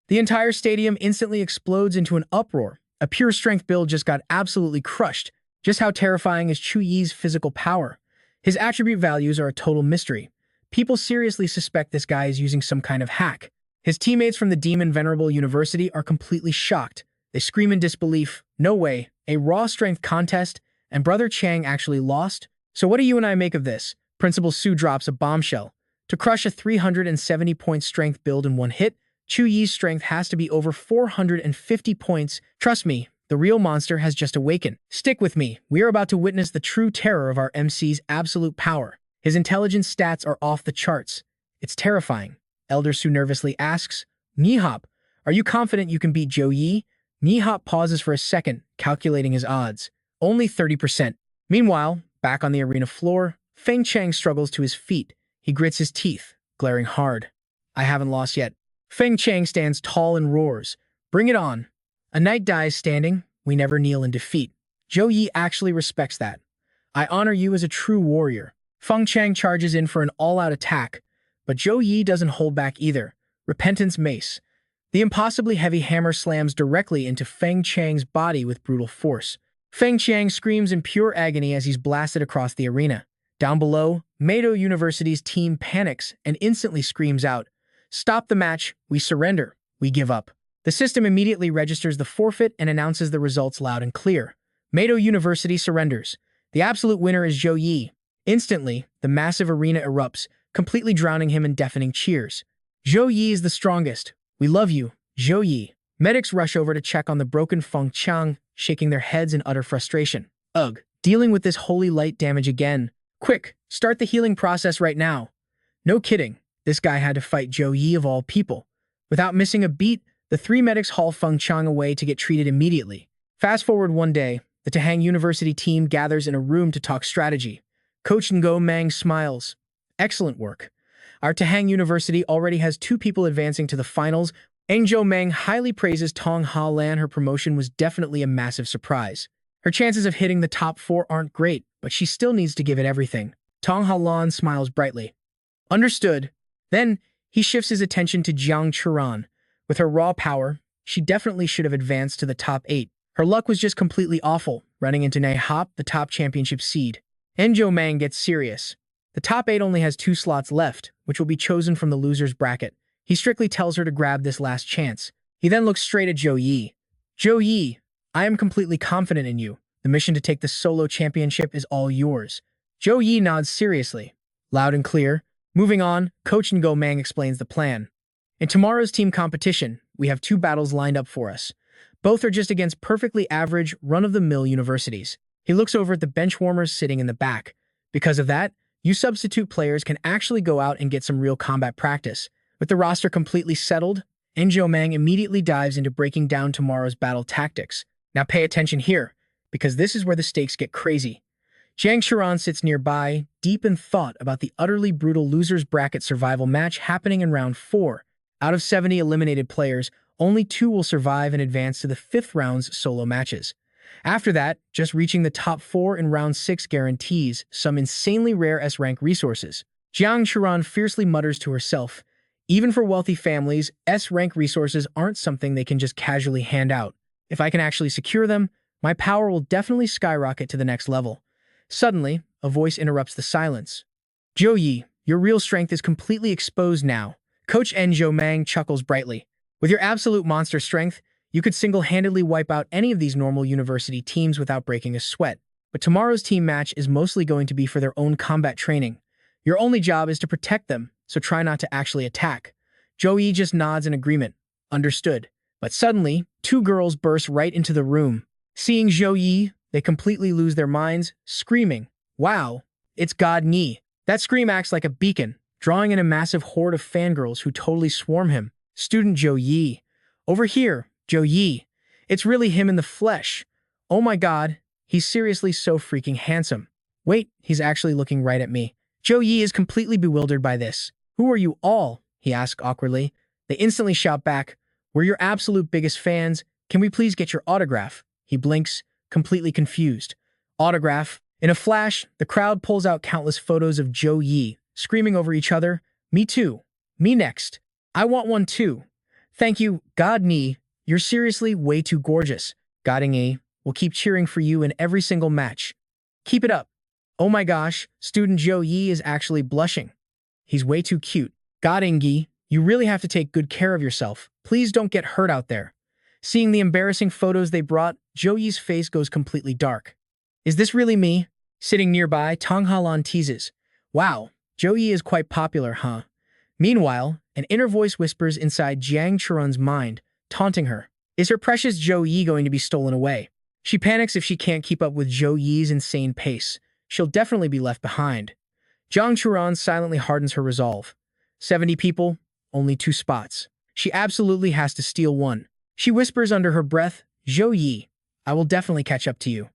The entire stadium instantly explodes into an uproar. A pure strength build just got absolutely crushed. Just how terrifying is Zhou Yi's physical power? His attribute values are a total mystery. People seriously suspect this guy is using some kind of hack. His teammates from the Demon Venerable University are completely shocked. They scream in disbelief, no way, a raw strength contest, and Brother Chang actually lost? So what do you and I make of this? Principal Su drops a bombshell. To crush a 370-point strength build in one hit, Zhou Yi's strength has to be over 450 points. Trust me, the real monster has just awakened. Stick with me, we are about to witness the true terror of our MC's absolute power. His intelligence stats are off the charts. It's terrifying. Elder Su nervously asks, Nihop, are you confident you can beat Zhou Yi? Nihop pauses for a second, calculating his odds. Only 30%. Meanwhile, back on the arena floor, Feng Qiang struggles to his feet. He grits his teeth, glaring hard. I haven't lost yet. Feng Qiang stands tall and roars. Bring it on. A knight dies standing. We never kneel in defeat. Zhou Yi actually respects that. I honor you as a true warrior. Feng Qiang charges in for an all-out attack, but Zhou Yi doesn't hold back either. Repentance Mace. The impossibly heavy hammer slams directly into Feng Qiang's body with brutal force. Feng Qiang screams in pure agony as he's blasted across the arena. Down below, Maiden University's team panics and instantly screams out, Stop the match, we surrender, we give up. The system immediately registers the forfeit and announces the results loud and clear. Maiden University surrenders. The absolute winner is Zhou Yi. Instantly, the massive arena erupts, completely drowning him in deafening cheers. Zhou Yi is the strongest. We love you, Zhou Yi. Medics rush over to check on the broken Feng Qiang, shaking their heads in utter frustration. Ugh, dealing with this holy light damage again. Quick, start the healing process right now. No kidding. This guy had to fight Zhou Yi of all people. Without missing a beat, the 3 medics haul Feng Qiang away to get treated immediately. Fast forward one day, the Defying University team gathers in a room to talk strategy. Coach Ngo Mang smiles. Excellent work. Our Tahang University already has 2 people advancing to the finals. Zhou Meng highly praises Tong Ha Lan. Her promotion was definitely a massive surprise. Her chances of hitting the top 4 aren't great, but she still needs to give it everything. Tong Ha Lan smiles brightly. Understood. Then, he shifts his attention to Jiang Churan. With her raw power, she definitely should have advanced to the top 8. Her luck was just completely awful, running into Nei Hop, the top championship seed. Zhou Meng gets serious. The top 8 only has 2 slots left, which will be chosen from the loser's bracket. He strictly tells her to grab this last chance. He then looks straight at Zhou Yi. Zhou Yi, I am completely confident in you. The mission to take the solo championship is all yours. Zhou Yi nods seriously. Loud and clear. Moving on, Coach Ngo Mang explains the plan. In tomorrow's team competition, we have 2 battles lined up for us. Both are just against perfectly average, run-of-the-mill universities. He looks over at the benchwarmers sitting in the back. Because of that, you substitute players can actually go out and get some real combat practice. With the roster completely settled, Zhou Mang immediately dives into breaking down tomorrow's battle tactics. Now pay attention here, because this is where the stakes get crazy. Jiang Churan sits nearby, deep in thought about the utterly brutal losers bracket survival match happening in round 4. Out of 70 eliminated players, only 2 will survive and advance to the 5th round's solo matches. After that, just reaching the top 4 in round 6 guarantees some insanely rare S-rank resources. Jiang Churan fiercely mutters to herself, even for wealthy families, S-rank resources aren't something they can just casually hand out. If I can actually secure them, my power will definitely skyrocket to the next level. Suddenly, a voice interrupts the silence. Zhou Yi, your real strength is completely exposed now. Coach Zhou Mang chuckles brightly. With your absolute monster strength, you could single-handedly wipe out any of these normal university teams without breaking a sweat. But tomorrow's team match is mostly going to be for their own combat training. Your only job is to protect them, so try not to actually attack. Zhou Yi just nods in agreement. Understood. But suddenly, 2 girls burst right into the room. Seeing Zhou Yi, they completely lose their minds, screaming, "Wow, it's God Ni." That scream acts like a beacon, drawing in a massive horde of fangirls who totally swarm him. Student Zhou Yi. Over here, Zhou Yi. It's really him in the flesh. Oh my god, he's seriously so freaking handsome. Wait, he's actually looking right at me. Zhou Yi is completely bewildered by this. Who are you all? He asks awkwardly. They instantly shout back, "We're your absolute biggest fans. Can we please get your autograph?" He blinks, completely confused. Autograph? In a flash, the crowd pulls out countless photos of Zhou Yi, screaming over each other, "Me too. Me next. I want one too. Thank you, God Ni. You're seriously way too gorgeous. Goding will keep cheering for you in every single match. Keep it up." Oh my gosh, student Zhou Yi is actually blushing. He's way too cute. Goding, you really have to take good care of yourself. Please don't get hurt out there. Seeing the embarrassing photos they brought, Zhou Yi's face goes completely dark. Is this really me? Sitting nearby, Tong Halan teases. Wow, Zhou Yi is quite popular, huh? Meanwhile, an inner voice whispers inside Jiang Churan's mind, taunting her. Is her precious Zhou Yi going to be stolen away? She panics if she can't keep up with Zhou Yi's insane pace. She'll definitely be left behind. Jiang Churan silently hardens her resolve. 70 people, only 2 spots. She absolutely has to steal one. She whispers under her breath, Zhou Yi, I will definitely catch up to you.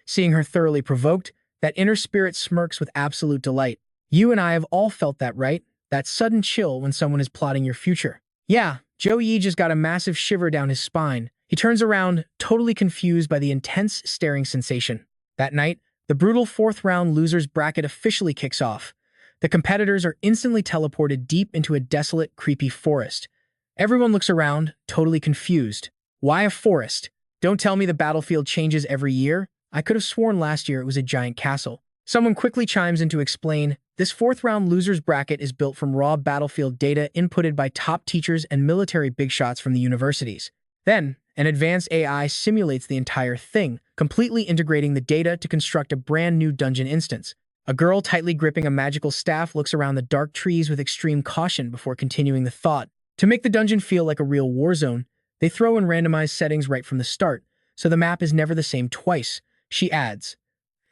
Seeing her thoroughly provoked, that inner spirit smirks with absolute delight. You and I have all felt that, right? That sudden chill when someone is plotting your future. Yeah, Zhou Yi just got a massive shiver down his spine. He turns around, totally confused by the intense staring sensation. That night, the brutal 4th round losers bracket officially kicks off. The competitors are instantly teleported deep into a desolate, creepy forest. Everyone looks around, totally confused. Why a forest? Don't tell me the battlefield changes every year. I could have sworn last year it was a giant castle. Someone quickly chimes in to explain, this 4th round losers bracket is built from raw battlefield data inputted by top teachers and military big shots from the universities. Then, an advanced AI simulates the entire thing, completely integrating the data to construct a brand new dungeon instance. A girl tightly gripping a magical staff looks around the dark trees with extreme caution before continuing the thought. To make the dungeon feel like a real war zone, they throw in randomized settings right from the start, so the map is never the same twice, she adds.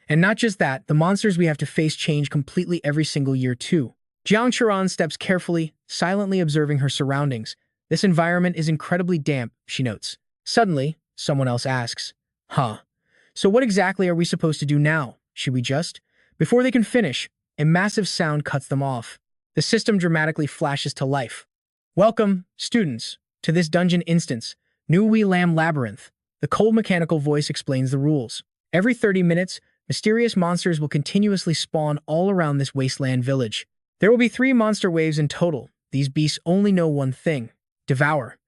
And not just that, the monsters we have to face change completely every single year too. Jiang Churan steps carefully, silently observing her surroundings. This environment is incredibly damp, she notes. Suddenly, someone else asks, Huh. So what exactly are we supposed to do now? Should we just? Before they can finish, a massive sound cuts them off. The system dramatically flashes to life. Welcome, students, to this dungeon instance, Nuwe Lam Labyrinth. The cold mechanical voice explains the rules. Every 30 minutes, mysterious monsters will continuously spawn all around this wasteland village. There will be 3 monster waves in total. These beasts only know one thing: devour.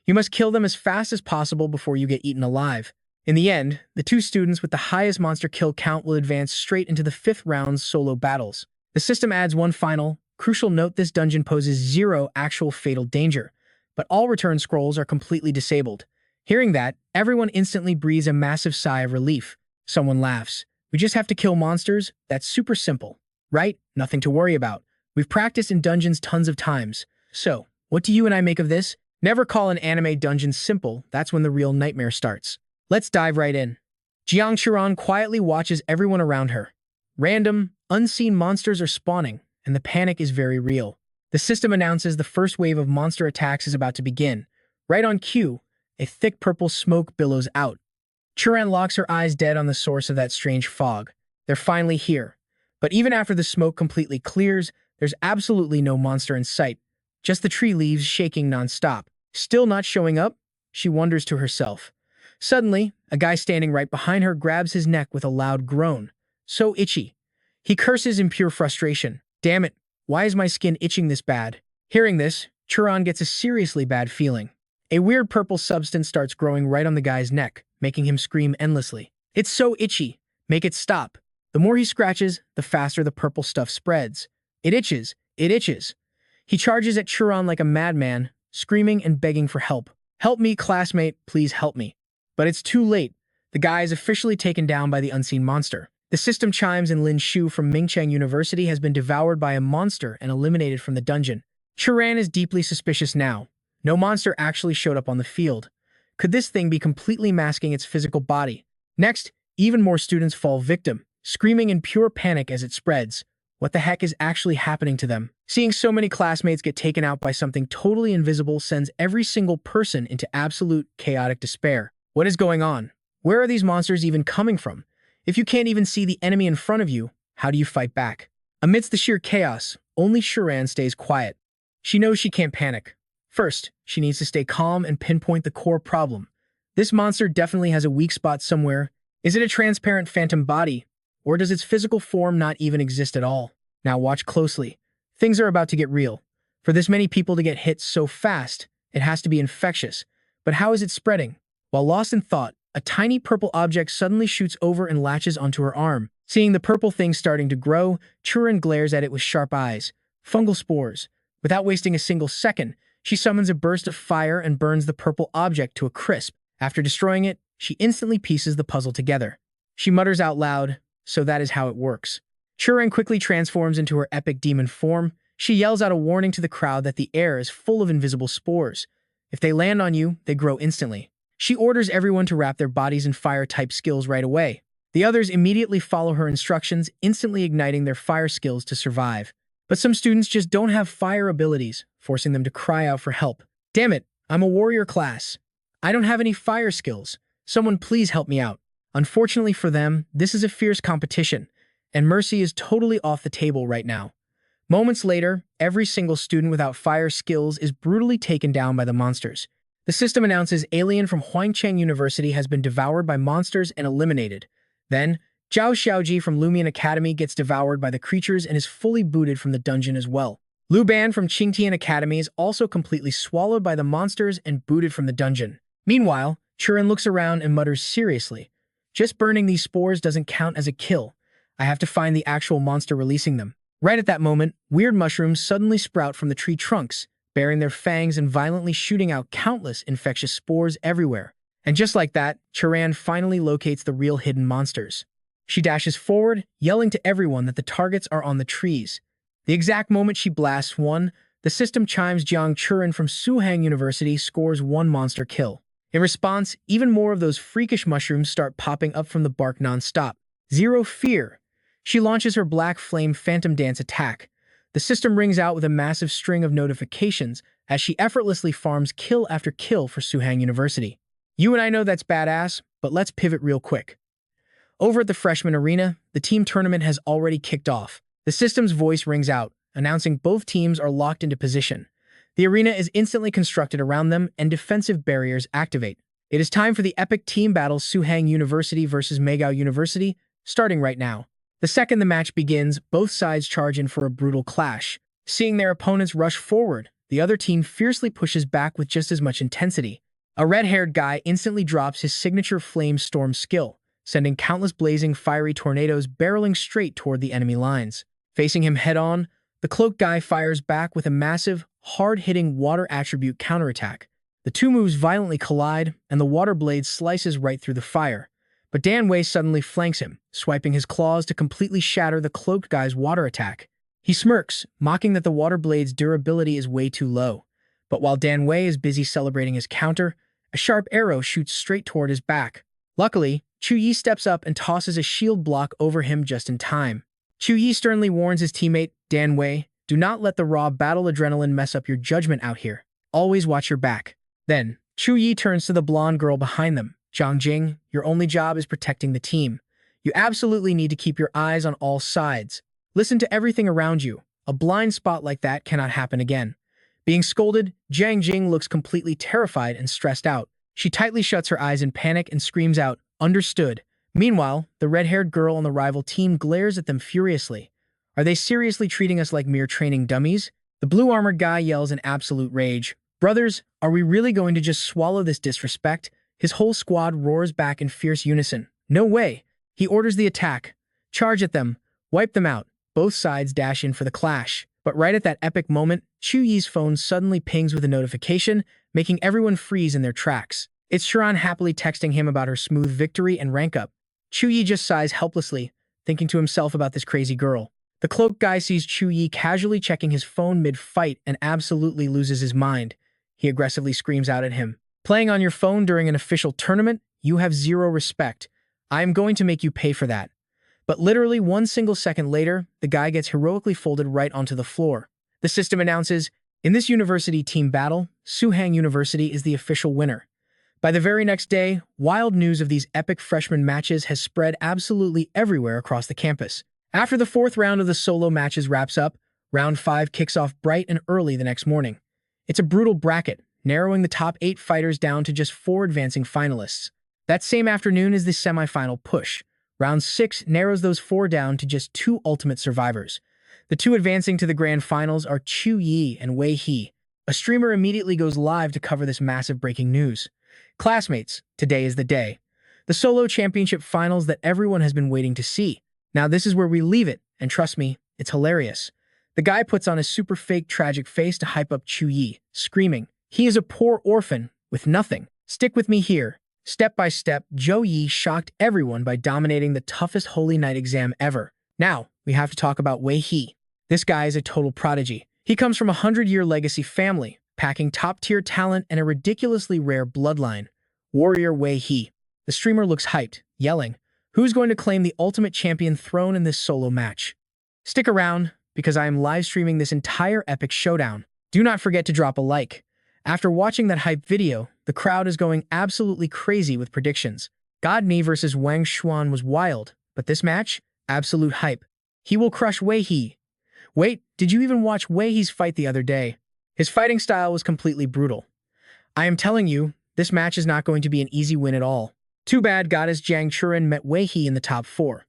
You must kill them as fast as possible before you get eaten alive. In the end, the 2 students with the highest monster kill count will advance straight into the 5th round's solo battles. The system adds one final, crucial note: this dungeon poses 0 actual fatal danger, but all return scrolls are completely disabled. Hearing that, everyone instantly breathes a massive sigh of relief. Someone laughs. We just have to kill monsters? That's super simple, right? Nothing to worry about. We've practiced in dungeons tons of times. So, what do you and I make of this? Never call an anime dungeon simple. That's when the real nightmare starts. Let's dive right in. Jiang Churan quietly watches everyone around her. Random, unseen monsters are spawning, and the panic is very real. The system announces the first wave of monster attacks is about to begin. Right on cue, a thick purple smoke billows out. Churan locks her eyes dead on the source of that strange fog. They're finally here. But even after the smoke completely clears, there's absolutely no monster in sight. Just the tree leaves shaking nonstop. Still not showing up? She wonders to herself. Suddenly, a guy standing right behind her grabs his neck with a loud groan. So itchy. He curses in pure frustration. Damn it, why is my skin itching this bad? Hearing this, Churan gets a seriously bad feeling. A weird purple substance starts growing right on the guy's neck, making him scream endlessly. It's so itchy. Make it stop. The more he scratches, the faster the purple stuff spreads. It itches. It itches. He charges at Churan like a madman, screaming and begging for help. Help me, classmate, please help me. But it's too late. The guy is officially taken down by the unseen monster. The system chimes and Lin Shu from Mingcheng University has been devoured by a monster and eliminated from the dungeon. Churan is deeply suspicious now. No monster actually showed up on the field. Could this thing be completely masking its physical body? Next, even more students fall victim, screaming in pure panic as it spreads. What the heck is actually happening to them? Seeing so many classmates get taken out by something totally invisible sends every single person into absolute chaotic despair. What is going on? Where are these monsters even coming from? If you can't even see the enemy in front of you, how do you fight back? Amidst the sheer chaos, only Churan stays quiet. She knows she can't panic. First, she needs to stay calm and pinpoint the core problem. This monster definitely has a weak spot somewhere. Is it a transparent phantom body? Or does its physical form not even exist at all? Now watch closely. Things are about to get real. For this many people to get hit so fast, it has to be infectious. But how is it spreading? While lost in thought, a tiny purple object suddenly shoots over and latches onto her arm. Seeing the purple thing starting to grow, Churan glares at it with sharp eyes. Fungal spores. Without wasting a single second, she summons a burst of fire and burns the purple object to a crisp. After destroying it, she instantly pieces the puzzle together. She mutters out loud, "So that is how it works." Churan quickly transforms into her epic demon form. She yells out a warning to the crowd that the air is full of invisible spores. If they land on you, they grow instantly. She orders everyone to wrap their bodies in fire-type skills right away. The others immediately follow her instructions, instantly igniting their fire skills to survive. But some students just don't have fire abilities, forcing them to cry out for help. Damn it, I'm a warrior class. I don't have any fire skills. Someone please help me out. Unfortunately for them, this is a fierce competition, and mercy is totally off the table right now. Moments later, every single student without fire skills is brutally taken down by the monsters. The system announces alien from Huangcheng University has been devoured by monsters and eliminated. Then, Zhao Xiaoji from Lumion Academy gets devoured by the creatures and is fully booted from the dungeon as well. Lu Ban from Qingtian Academy is also completely swallowed by the monsters and booted from the dungeon. Meanwhile, Churan looks around and mutters seriously, "Just burning these spores doesn't count as a kill. I have to find the actual monster releasing them." Right at that moment, weird mushrooms suddenly sprout from the tree trunks, baring their fangs and violently shooting out countless infectious spores everywhere. And just like that, Churan finally locates the real hidden monsters. She dashes forward, yelling to everyone that the targets are on the trees. The exact moment she blasts one, the system chimes. Jiang Churan from Suhang University scores one monster kill. In response, even more of those freakish mushrooms start popping up from the bark non-stop. Zero fear. She launches her black flame phantom dance attack. The system rings out with a massive string of notifications as she effortlessly farms kill after kill for Suhang University. You and I know that's badass, but let's pivot real quick. Over at the freshman arena, the team tournament has already kicked off. The system's voice rings out, announcing both teams are locked into position. The arena is instantly constructed around them and defensive barriers activate. It is time for the epic team battle Suhang University versus Megao University, starting right now. The second the match begins, both sides charge in for a brutal clash. Seeing their opponents rush forward, the other team fiercely pushes back with just as much intensity. A red-haired guy instantly drops his signature Flame Storm skill, sending countless blazing fiery tornadoes barreling straight toward the enemy lines. Facing him head-on, the cloaked guy fires back with a massive, hard-hitting water attribute counterattack. The two moves violently collide, and the water blade slices right through the fire. But Dan Wei suddenly flanks him, swiping his claws to completely shatter the cloaked guy's water attack. He smirks, mocking that the water blade's durability is way too low. But while Dan Wei is busy celebrating his counter, a sharp arrow shoots straight toward his back. Luckily, Zhou Yi steps up and tosses a shield block over him just in time. Zhou Yi sternly warns his teammate, Dan Wei, "Do not let the raw battle adrenaline mess up your judgment out here. Always watch your back." Then, Zhou Yi turns to the blonde girl behind them. "Zhang Jing, your only job is protecting the team. You absolutely need to keep your eyes on all sides. Listen to everything around you. A blind spot like that cannot happen again." Being scolded, Zhang Jing looks completely terrified and stressed out. She tightly shuts her eyes in panic and screams out, "Understood." Meanwhile, the red-haired girl on the rival team glares at them furiously. Are they seriously treating us like mere training dummies? The blue-armored guy yells in absolute rage, "Brothers, are we really going to just swallow this disrespect?" His whole squad roars back in fierce unison. "No way!" He orders the attack. "Charge at them. Wipe them out." Both sides dash in for the clash. But right at that epic moment, Zhou Yi's phone suddenly pings with a notification, making everyone freeze in their tracks. It's Sharon happily texting him about her smooth victory and rank up. Zhou Yi just sighs helplessly, thinking to himself about this crazy girl. The cloaked guy sees Zhou Yi casually checking his phone mid-fight and absolutely loses his mind. He aggressively screams out at him, "Playing on your phone during an official tournament? You have zero respect. I am going to make you pay for that." But literally 1 single second later, the guy gets heroically folded right onto the floor. The system announces, "In this university team battle, Suhang University is the official winner." By the very next day, wild news of these epic freshman matches has spread absolutely everywhere across the campus. After the fourth round of the solo matches wraps up, round 5 kicks off bright and early the next morning. It's a brutal bracket, narrowing the top 8 fighters down to just 4 advancing finalists. That same afternoon is the semifinal push. Round 6 narrows those 4 down to just 2 ultimate survivors. The 2 advancing to the grand finals are Zhou Yi and Wei He. A streamer immediately goes live to cover this massive breaking news. "Classmates, today is the day. The solo championship finals that everyone has been waiting to see. Now this is where we leave it, and trust me, it's hilarious." The guy puts on a super fake tragic face to hype up Zhou Yi, screaming, "He is a poor orphan, with nothing. Stick with me here." Step by step, Zhou Yi shocked everyone by dominating the toughest Holy Night exam ever. Now, we have to talk about Wei He. This guy is a total prodigy. He comes from a 100-year legacy family, packing top-tier talent and a ridiculously rare bloodline. Warrior Wei He. The streamer looks hyped, yelling, "Who's going to claim the ultimate champion throne in this solo match?" Stick around, because I am live streaming this entire epic showdown. Do not forget to drop a like. After watching that hype video, the crowd is going absolutely crazy with predictions. God Ni versus Wang Xuan was wild, but this match? Absolute hype. He will crush Wei He. Wait, did you even watch Wei He's fight the other day? His fighting style was completely brutal. I am telling you, this match is not going to be an easy win at all. Too bad Goddess Jiang Churen met Wei He in the top 4.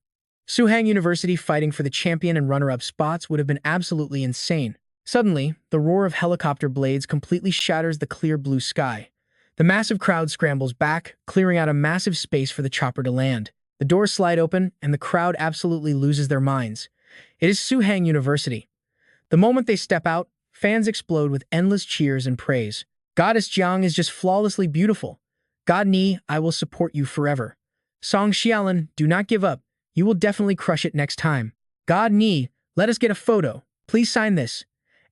Suhang University fighting for the champion and runner-up spots would have been absolutely insane. Suddenly, the roar of helicopter blades completely shatters the clear blue sky. The massive crowd scrambles back, clearing out a massive space for the chopper to land. The doors slide open, and the crowd absolutely loses their minds. It is Suhang University. The moment they step out, fans explode with endless cheers and praise. Goddess Jiang is just flawlessly beautiful. God Ni, I will support you forever. Song Xiaolin, do not give up. You will definitely crush it next time. God Ni, let us get a photo. Please sign this.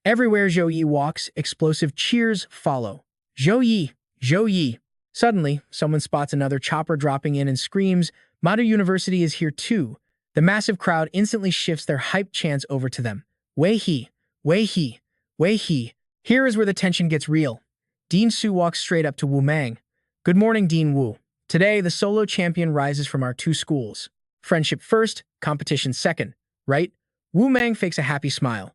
Everywhere Zhou Yi walks, explosive cheers follow. Zhou Yi, Zhou Yi. Suddenly, someone spots another chopper dropping in and screams, Mata University is here too. The massive crowd instantly shifts their hype chants over to them. Wei He, Wei He, Wei He. Here is where the tension gets real. Dean Su walks straight up to Wu Mang. Good morning, Dean Wu. Today, the solo champion rises from our 2 schools. Friendship first, competition second, right? Wu Mang fakes a happy smile.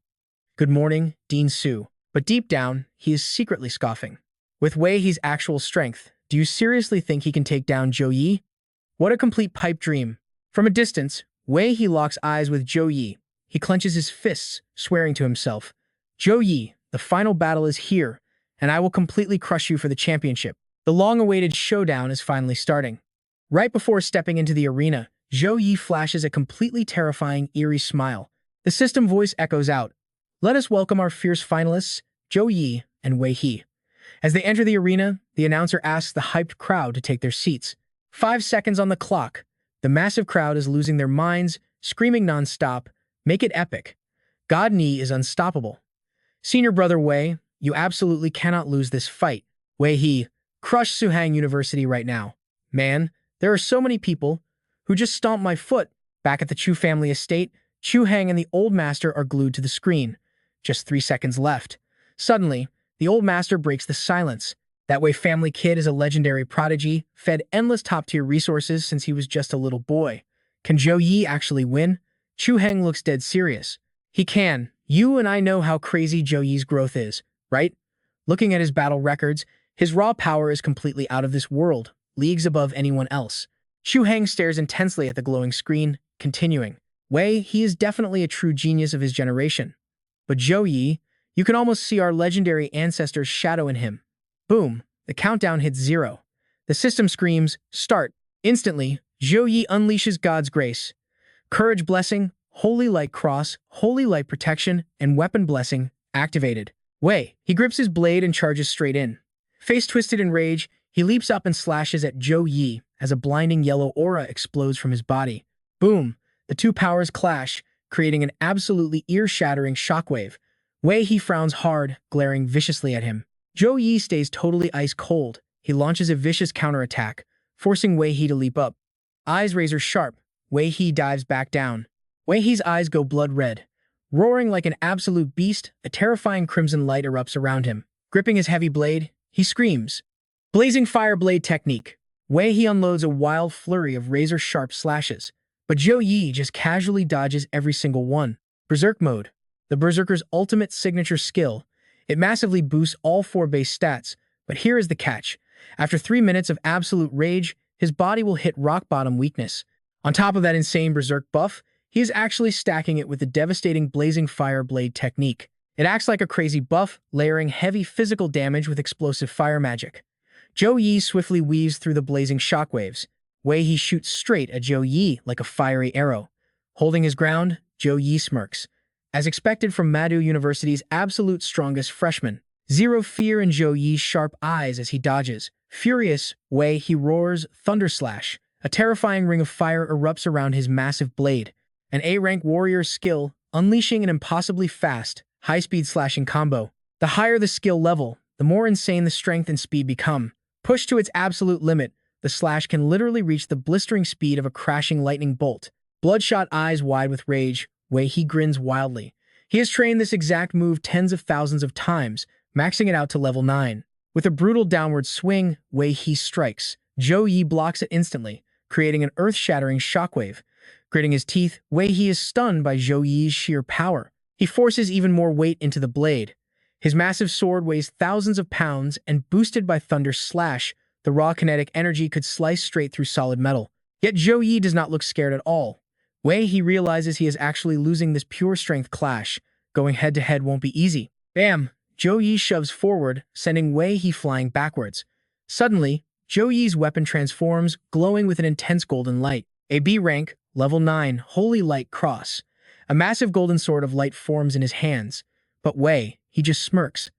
Good morning, Dean Su. But deep down, he is secretly scoffing. With Wei He's actual strength, do you seriously think he can take down Zhou Yi? What a complete pipe dream. From a distance, Wei He locks eyes with Zhou Yi. He clenches his fists, swearing to himself, Zhou Yi, the final battle is here, and I will completely crush you for the championship. The long-awaited showdown is finally starting. Right before stepping into the arena, Zhou Yi flashes a completely terrifying, eerie smile. The system voice echoes out, let us welcome our fierce finalists, Zhou Yi and Wei He. As they enter the arena, the announcer asks the hyped crowd to take their seats. 5 seconds on the clock. The massive crowd is losing their minds, screaming non-stop, make it epic. God Ni is unstoppable. Senior brother Wei, you absolutely cannot lose this fight. Wei He, crush Suhang University right now. Man, there are so many people who just stomped my foot. Back at the Chu family estate, Chu Hang and the old master are glued to the screen. Just 3 seconds left. Suddenly, the old master breaks the silence. That Wei family kid is a legendary prodigy, fed endless top-tier resources since he was just a little boy. Can Zhou Yi actually win? Chu Heng looks dead serious. He can. You and I know how crazy Zhou Yi's growth is, right? Looking at his battle records, his raw power is completely out of this world, leagues above anyone else. Chu Heng stares intensely at the glowing screen, continuing. Wei, he is definitely a true genius of his generation. But Zhou Yi, you can almost see our legendary ancestor's shadow in him. Boom, the countdown hits 0. The system screams, start. Instantly, Zhou Yi unleashes God's grace. Courage blessing, holy light cross, holy light protection, and weapon blessing activated. Wei, he grips his blade and charges straight in. Face twisted in rage, he leaps up and slashes at Zhou Yi as a blinding yellow aura explodes from his body. Boom, the two powers clash, creating an absolutely ear-shattering shockwave. Wei He frowns hard, glaring viciously at him. Zhou Yi stays totally ice-cold. He launches a vicious counterattack, forcing Wei He to leap up. Eyes razor-sharp, Wei He dives back down. Wei He's eyes go blood-red. Roaring like an absolute beast, a terrifying crimson light erupts around him. Gripping his heavy blade, he screams. Blazing fire blade technique. Wei He unloads a wild flurry of razor-sharp slashes, but Zhou Yi just casually dodges every single one. Berserk mode. The Berserker's ultimate signature skill. It massively boosts all 4 base stats, but here is the catch. After 3 minutes of absolute rage, his body will hit rock-bottom weakness. On top of that insane Berserk buff, he is actually stacking it with the devastating Blazing Fire Blade technique. It acts like a crazy buff, layering heavy physical damage with explosive fire magic. Zhou Yi swiftly weaves through the blazing shockwaves. Wei He shoots straight at Zhou Yi like a fiery arrow. Holding his ground, Zhou Yi smirks. As expected from Madu University's absolute strongest freshman, zero fear in Zhou Yi's sharp eyes as he dodges. Furious, Wei He roars, Thunder Slash. A terrifying ring of fire erupts around his massive blade. An A-rank warrior's skill, unleashing an impossibly fast, high-speed slashing combo. The higher the skill level, the more insane the strength and speed become. Pushed to its absolute limit, the slash can literally reach the blistering speed of a crashing lightning bolt. Bloodshot eyes wide with rage, Wei He grins wildly. He has trained this exact move tens of thousands of times, maxing it out to level 9. With a brutal downward swing, Wei He strikes. Zhou Yi blocks it instantly, creating an earth-shattering shockwave. Gritting his teeth, Wei He is stunned by Zhou Yi's sheer power. He forces even more weight into the blade. His massive sword weighs thousands of pounds, and boosted by Thunder Slash, the raw kinetic energy could slice straight through solid metal. Yet Zhou Yi does not look scared at all. Wei He realizes he is actually losing this pure strength clash. Going head-to-head won't be easy. Bam! Zhou Yi shoves forward, sending Wei He flying backwards. Suddenly, Zhou Yi's weapon transforms, glowing with an intense golden light. A B rank, level 9, Holy Light Cross. A massive golden sword of light forms in his hands. But Wei, he just smirks.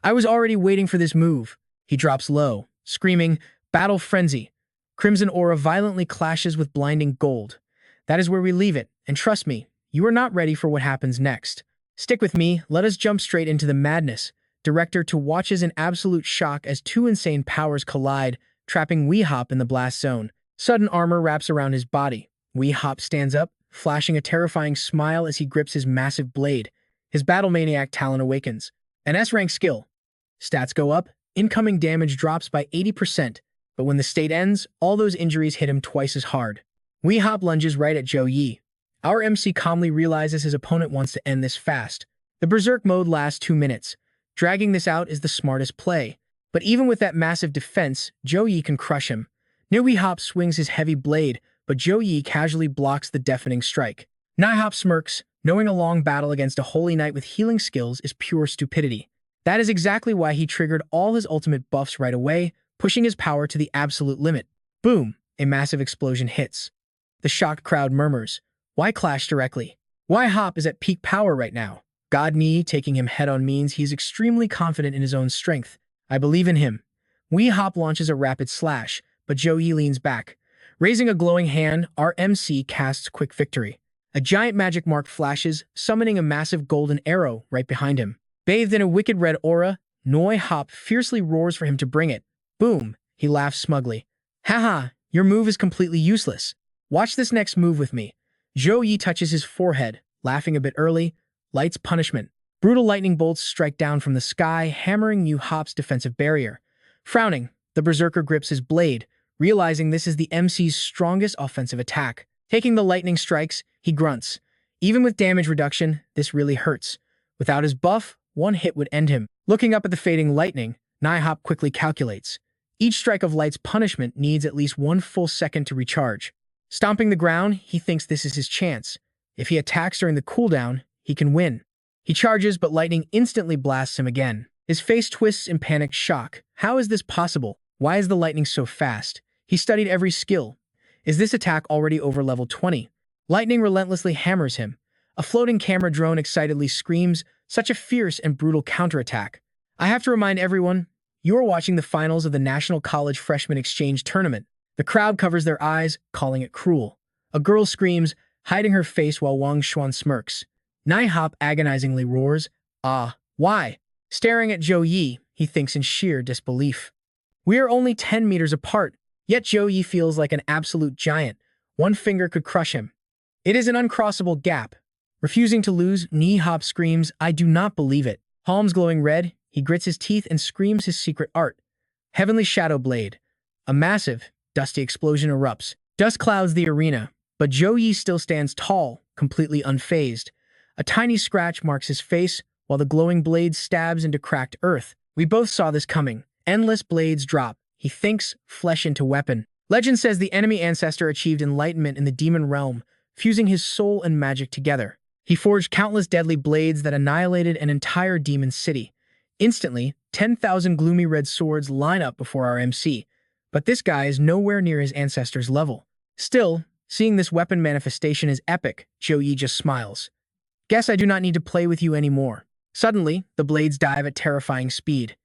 I was already waiting for this move. He drops low, screaming, Battle Frenzy. Crimson aura violently clashes with blinding gold. That is where we leave it, and trust me, you are not ready for what happens next. Stick with me, let us jump straight into the madness. Director To watches in absolute shock as 2 insane powers collide, trapping Wei Hop in the blast zone. Sudden armor wraps around his body. Wei Hop stands up, flashing a terrifying smile as he grips his massive blade. His Battle Maniac talent awakens. An S-rank skill. Stats go up, incoming damage drops by 80%, but when the state ends, all those injuries hit him twice as hard. Wei Hop lunges right at Zhou Yi. Our MC calmly realizes his opponent wants to end this fast. The Berserk mode lasts 2 minutes. Dragging this out is the smartest play. But even with that massive defense, Zhou Yi can crush him. Nui Hop swings his heavy blade, but Zhou Yi casually blocks the deafening strike. Nai Hop smirks, knowing a long battle against a holy knight with healing skills is pure stupidity. That is exactly why he triggered all his ultimate buffs right away, pushing his power to the absolute limit. Boom! A massive explosion hits. The shocked crowd murmurs, "Why clash directly? Why Hop is at peak power right now?" God Ni taking him head-on means he is extremely confident in his own strength. "I believe in him." Wee Hop launches a rapid slash, but Zhou Yi leans back. Raising a glowing hand, our MC casts Quick Victory. A giant magic mark flashes, summoning a massive golden arrow right behind him. Bathed in a wicked red aura, Noi Hop fiercely roars for him to bring it. Boom! He laughs smugly. "Haha, your move is completely useless. Watch this next move with me." Zhou Yi touches his forehead, laughing a bit early. Light's punishment. Brutal lightning bolts strike down from the sky, hammering New Hop's defensive barrier. Frowning, the Berserker grips his blade, realizing this is the MC's strongest offensive attack. Taking the lightning strikes, he grunts. Even with damage reduction, this really hurts. Without his buff, one hit would end him. Looking up at the fading lightning, Nihop quickly calculates. Each strike of Light's punishment needs at least 1 full second to recharge. Stomping the ground, he thinks this is his chance. If he attacks during the cooldown, he can win. He charges, but lightning instantly blasts him again. His face twists in panicked shock. How is this possible? Why is the lightning so fast? He studied every skill. Is this attack already over level 20? Lightning relentlessly hammers him. A floating camera drone excitedly screams, "Such a fierce and brutal counterattack." I have to remind everyone, you are watching the finals of the National College Freshman Exchange Tournament. The crowd covers their eyes, calling it cruel. A girl screams, hiding her face while Wang Xuan smirks. Nai Hop agonizingly roars, "Ah, why?" Staring at Zhou Yi, he thinks in sheer disbelief. We are only 10 meters apart, yet Zhou Yi feels like an absolute giant. One finger could crush him. It is an uncrossable gap. Refusing to lose, Nai Hop screams, "I do not believe it." Palms glowing red, he grits his teeth and screams his secret art. Heavenly Shadow Blade. A massive, dusty explosion erupts. Dust clouds the arena, but Zhou Yi still stands tall, completely unfazed. A tiny scratch marks his face, while the glowing blade stabs into cracked earth. We both saw this coming. Endless blades drop. He thinks, flesh into weapon. Legend says the enemy ancestor achieved enlightenment in the demon realm, fusing his soul and magic together. He forged countless deadly blades that annihilated an entire demon city. Instantly, 10,000 gloomy red swords line up before our MC. But this guy is nowhere near his ancestor's level. Still, seeing this weapon manifestation is epic, Zhou Yi just smiles. Guess I do not need to play with you anymore. Suddenly, the blades dive at terrifying speed.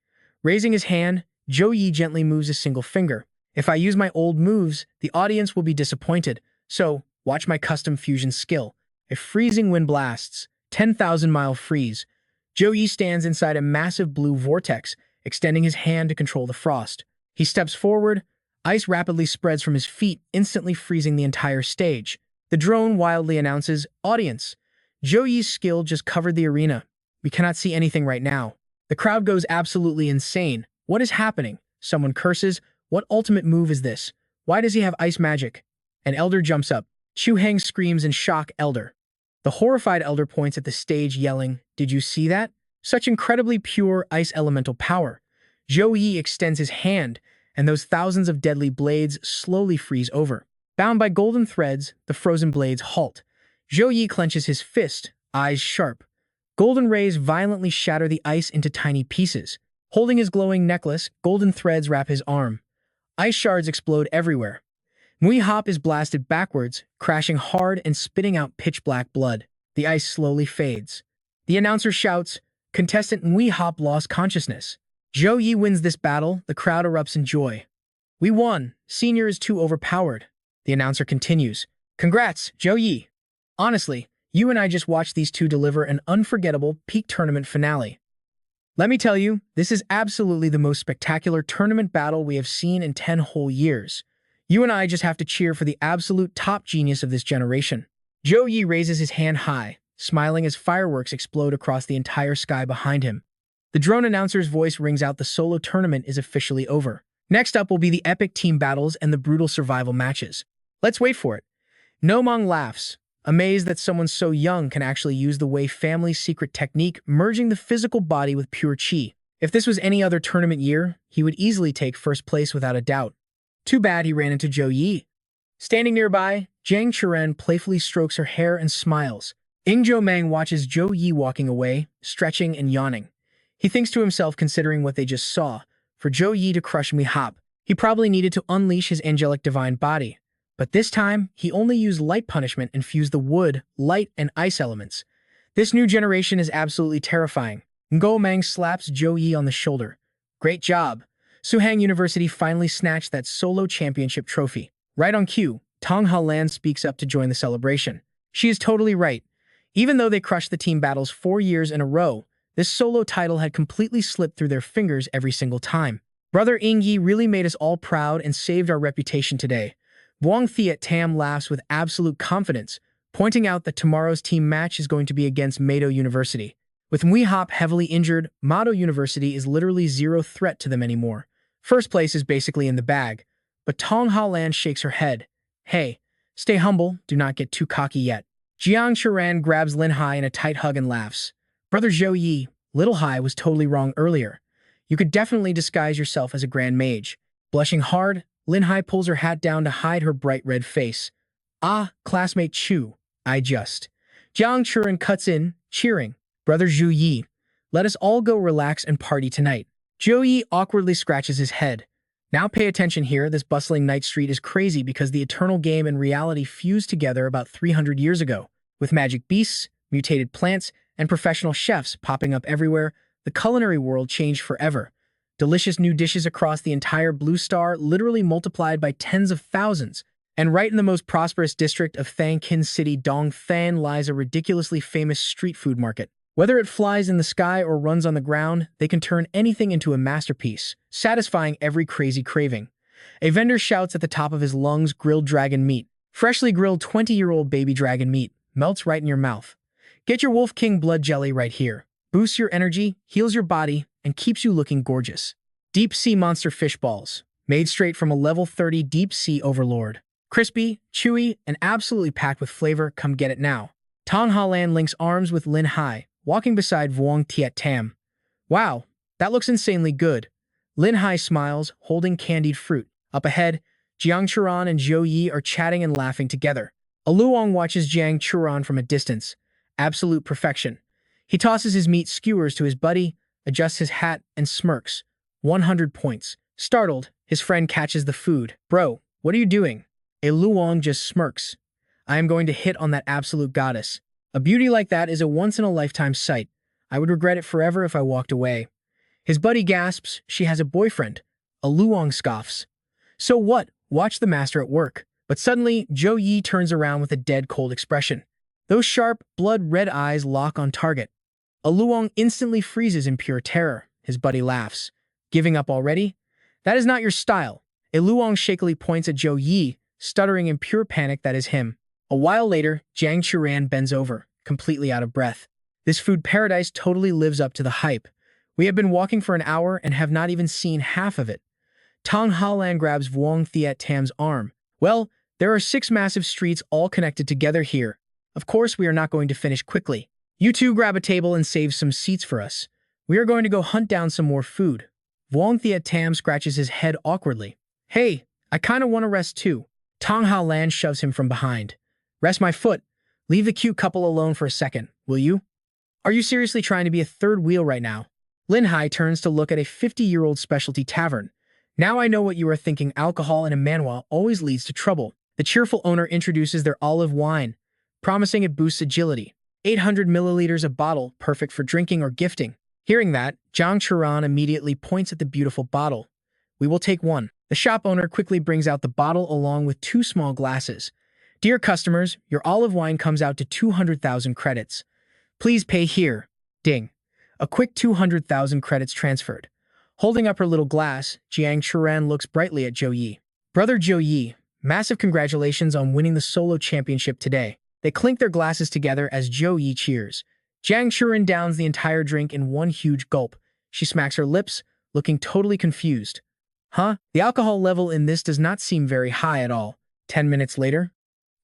Raising his hand, Zhou Yi gently moves a single finger. If I use my old moves, the audience will be disappointed. So, watch my custom fusion skill. A freezing wind blasts, 10,000-mile freeze. Zhou Yi stands inside a massive blue vortex, extending his hand to control the frost. He steps forward. Ice rapidly spreads from his feet, instantly freezing the entire stage. The drone wildly announces, "Audience." Zhou Yi's skill just covered the arena. We cannot see anything right now. The crowd goes absolutely insane. What is happening? Someone curses. What ultimate move is this? Why does he have ice magic? An elder jumps up. Suhang screams in shock, "Elder." The horrified elder points at the stage, yelling, "Did you see that? Such incredibly pure ice elemental power." Zhou Yi extends his hand, and those thousands of deadly blades slowly freeze over. Bound by golden threads, the frozen blades halt. Zhou Yi clenches his fist, eyes sharp. Golden rays violently shatter the ice into tiny pieces. Holding his glowing necklace, golden threads wrap his arm. Ice shards explode everywhere. Mui Hop is blasted backwards, crashing hard and spitting out pitch-black blood. The ice slowly fades. The announcer shouts, "Contestant Mui Hop lost consciousness." Zhou Yi wins this battle, the crowd erupts in joy. "We won. Senior is too overpowered." The announcer continues, "Congrats, Zhou Yi. Honestly, you and I just watched these two deliver an unforgettable peak tournament finale. Let me tell you, this is absolutely the most spectacular tournament battle we have seen in 10 whole years. You and I just have to cheer for the absolute top genius of this generation." Zhou Yi raises his hand high, smiling as fireworks explode across the entire sky behind him. The drone announcer's voice rings out the solo tournament is officially over. Next up will be the epic team battles and the brutal survival matches. Let's wait for it. No Mong laughs. amazed that someone so young can actually use the Wei family's secret technique, merging the physical body with pure qi. If this was any other tournament year, he would easily take first place without a doubt. Too bad he ran into Zhou Yi. Standing nearby, Jiang Churen playfully strokes her hair and smiles. Ingzhou Meng watches Zhou Yi walking away, stretching and yawning. He thinks to himself, considering what they just saw, for Zhou Yi to crush Mi-hop, he probably needed to unleash his angelic divine body. But this time, he only used light punishment and fused the wood, light, and ice elements. This new generation is absolutely terrifying. Ngo Meng slaps Zhou Yi on the shoulder. Great job. Suhang University finally snatched that solo championship trophy. Right on cue, Tong Ha-lan speaks up to join the celebration. She is totally right. Even though they crushed the team battles 4 years in a row, this solo title had completely slipped through their fingers every single time. Brother Ying Yi really made us all proud and saved our reputation today. Wang Thiet Tam laughs with absolute confidence, pointing out that tomorrow's team match is going to be against Mado University. With Mi-hop heavily injured, Mado University is literally zero threat to them anymore. First place is basically in the bag, but Tong Ha-lan shakes her head. Hey, stay humble, do not get too cocky yet. Jiang Churan grabs Lin Hai in a tight hug and laughs. Brother Zhou Yi, Little Hai was totally wrong earlier. You could definitely disguise yourself as a grand mage. Blushing hard, Lin Hai pulls her hat down to hide her bright red face. Ah, classmate Chu, I just. Jiang Churan cuts in, cheering. Brother Zhou Yi, let us all go relax and party tonight. Zhou Yi awkwardly scratches his head. Now pay attention here, this bustling night street is crazy because the eternal game and reality fused together about 300 years ago. With magic beasts, mutated plants, and professional chefs popping up everywhere, the culinary world changed forever. Delicious new dishes across the entire Blue Star literally multiplied by tens of thousands. And right in the most prosperous district of Thang Kin City, Dongfan, lies a ridiculously famous street food market. Whether it flies in the sky or runs on the ground, they can turn anything into a masterpiece, satisfying every crazy craving. A vendor shouts at the top of his lungs, grilled dragon meat. Freshly grilled 20-year-old baby dragon meat melts right in your mouth. Get your Wolf King blood jelly right here. Boosts your energy, heals your body, and keeps you looking gorgeous. Deep Sea Monster Fish Balls, made straight from a level 30 deep sea overlord. Crispy, chewy, and absolutely packed with flavor, come get it now. Tong Ha-lan links arms with Lin Hai, walking beside Wang Thiet Tam. Wow, that looks insanely good. Lin Hai smiles, holding candied fruit. Up ahead, Jiang Churan and Zhou Yi are chatting and laughing together. Luong watches Jiang Churan from a distance. Absolute perfection. He tosses his meat skewers to his buddy, adjusts his hat, and smirks. 100 points. Startled, his friend catches the food. Bro, what are you doing? Luong just smirks. I am going to hit on that absolute goddess. A beauty like that is a once-in-a-lifetime sight. I would regret it forever if I walked away. His buddy gasps, she has a boyfriend. Luong scoffs. So what? Watch the master at work. But suddenly, Zhou Yi turns around with a dead cold expression. Those sharp, blood-red eyes lock on target. Luong instantly freezes in pure terror. His buddy laughs. Giving up already? That is not your style. Luong shakily points at Zhou Yi, stuttering in pure panic that is him. A while later, Jiang Churan bends over, completely out of breath. This food paradise totally lives up to the hype. We have been walking for an hour and have not even seen half of it. Tong Ha-lan grabs Wang Thiet Tam's arm. Well, there are 6 massive streets all connected together here. Of course, we are not going to finish quickly. You two grab a table and save some seats for us. We are going to go hunt down some more food. Wang Thiet Tam scratches his head awkwardly. Hey, I kinda want to rest too. Tong Ha-lan shoves him from behind. Rest my foot. Leave the cute couple alone for a second, will you? Are you seriously trying to be a third wheel right now? Lin Hai turns to look at a 50-year-old specialty tavern. Now I know what you are thinking. Alcohol in a manhwa always leads to trouble. The cheerful owner introduces their olive wine, promising it boosts agility. 800 milliliters a bottle, perfect for drinking or gifting. Hearing that, Jiang Churan immediately points at the beautiful bottle. We will take one. The shop owner quickly brings out the bottle along with 2 small glasses. Dear customers, your olive wine comes out to 200,000 credits. Please pay here. Ding. A quick 200,000 credits transferred. Holding up her little glass, Jiang Churan looks brightly at Zhou Yi. Brother Zhou Yi, massive congratulations on winning the solo championship today. They clink their glasses together as Zhou Yi cheers. Jiang Churan downs the entire drink in one huge gulp. She smacks her lips, looking totally confused. Huh? The alcohol level in this does not seem very high at all. 10 minutes later,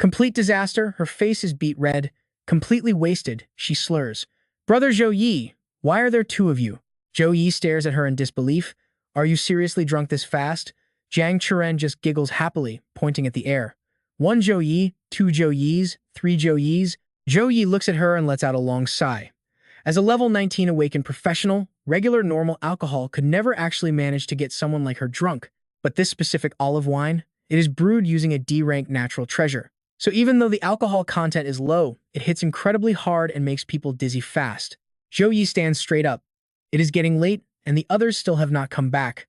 Complete disaster, her face is beet red. Completely wasted, she slurs. Brother Zhou Yi, why are there two of you? Zhou Yi stares at her in disbelief. Are you seriously drunk this fast? Jiang Churen just giggles happily, pointing at the air. One Zhou Yi, two Zhou Yis, three Zhou Yis. Zhou Yi looks at her and lets out a long sigh. As a level 19 awakened professional, regular normal alcohol could never actually manage to get someone like her drunk. But this specific olive wine, it is brewed using a D-rank natural treasure. So even though the alcohol content is low, it hits incredibly hard and makes people dizzy fast. Zhou Yi stands straight up. It is getting late, and the others still have not come back.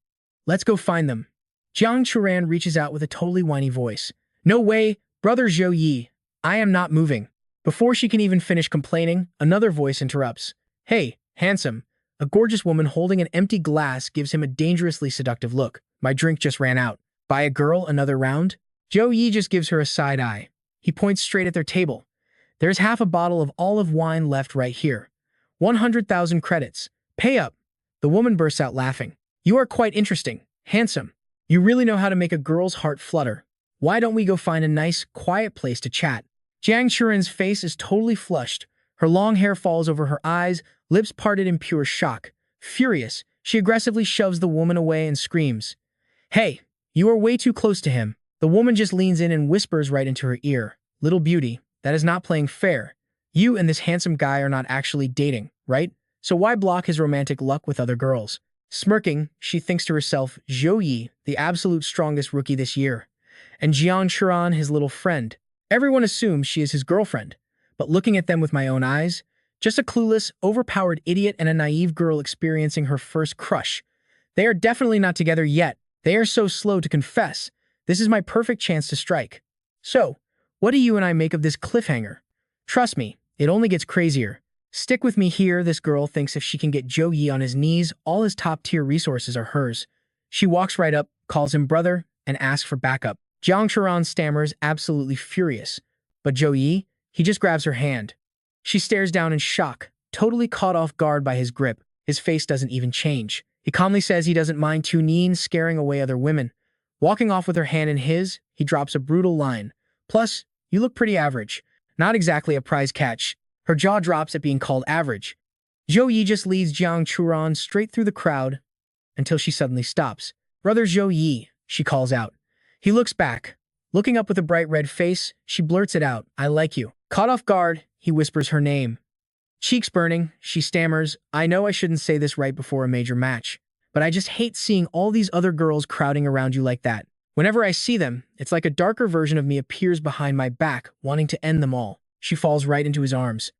Let's go find them. Jiang Churan reaches out with a totally whiny voice. No way, brother Zhou Yi. I am not moving. Before she can even finish complaining, another voice interrupts. Hey, handsome. A gorgeous woman holding an empty glass gives him a dangerously seductive look. My drink just ran out. Buy a girl another round? Zhou Yi just gives her a side eye. He points straight at their table. There's half a bottle of olive wine left right here. 100,000 credits. Pay up. The woman bursts out laughing. You are quite interesting. Handsome. You really know how to make a girl's heart flutter. Why don't we go find a nice, quiet place to chat? Jiang Churen's face is totally flushed. Her long hair falls over her eyes, lips parted in pure shock. Furious, she aggressively shoves the woman away and screams. Hey, you are way too close to him. The woman just leans in and whispers right into her ear. Little beauty, that is not playing fair. You and this handsome guy are not actually dating, right? So why block his romantic luck with other girls? Smirking, she thinks to herself, Zhou Yi, the absolute strongest rookie this year. And Jiang Churan, his little friend. Everyone assumes she is his girlfriend. But looking at them with my own eyes, just a clueless, overpowered idiot and a naive girl experiencing her first crush. They are definitely not together yet. They are so slow to confess. This is my perfect chance to strike. So, what do you and I make of this cliffhanger? Trust me, it only gets crazier. Stick with me here. This girl thinks if she can get Zhou Yi on his knees, all his top-tier resources are hers. She walks right up, calls him brother, and asks for backup. Jiang Churan stammers, absolutely furious. But Zhou Yi, he just grabs her hand. She stares down in shock, totally caught off guard by his grip. His face doesn't even change. He calmly says he doesn't mind two Neen scaring away other women. Walking off with her hand in his, he drops a brutal line. Plus, you look pretty average. Not exactly a prize catch. Her jaw drops at being called average. Zhou Yi just leads Jiang Churan straight through the crowd until she suddenly stops. Brother Zhou Yi, she calls out. He looks back. Looking up with a bright red face, she blurts it out. I like you. Caught off guard, he whispers her name. Cheeks burning, she stammers, I know I shouldn't say this right before a major match, but I just hate seeing all these other girls crowding around you like that. Whenever I see them, it's like a darker version of me appears behind my back, wanting to end them all. She falls right into his arms.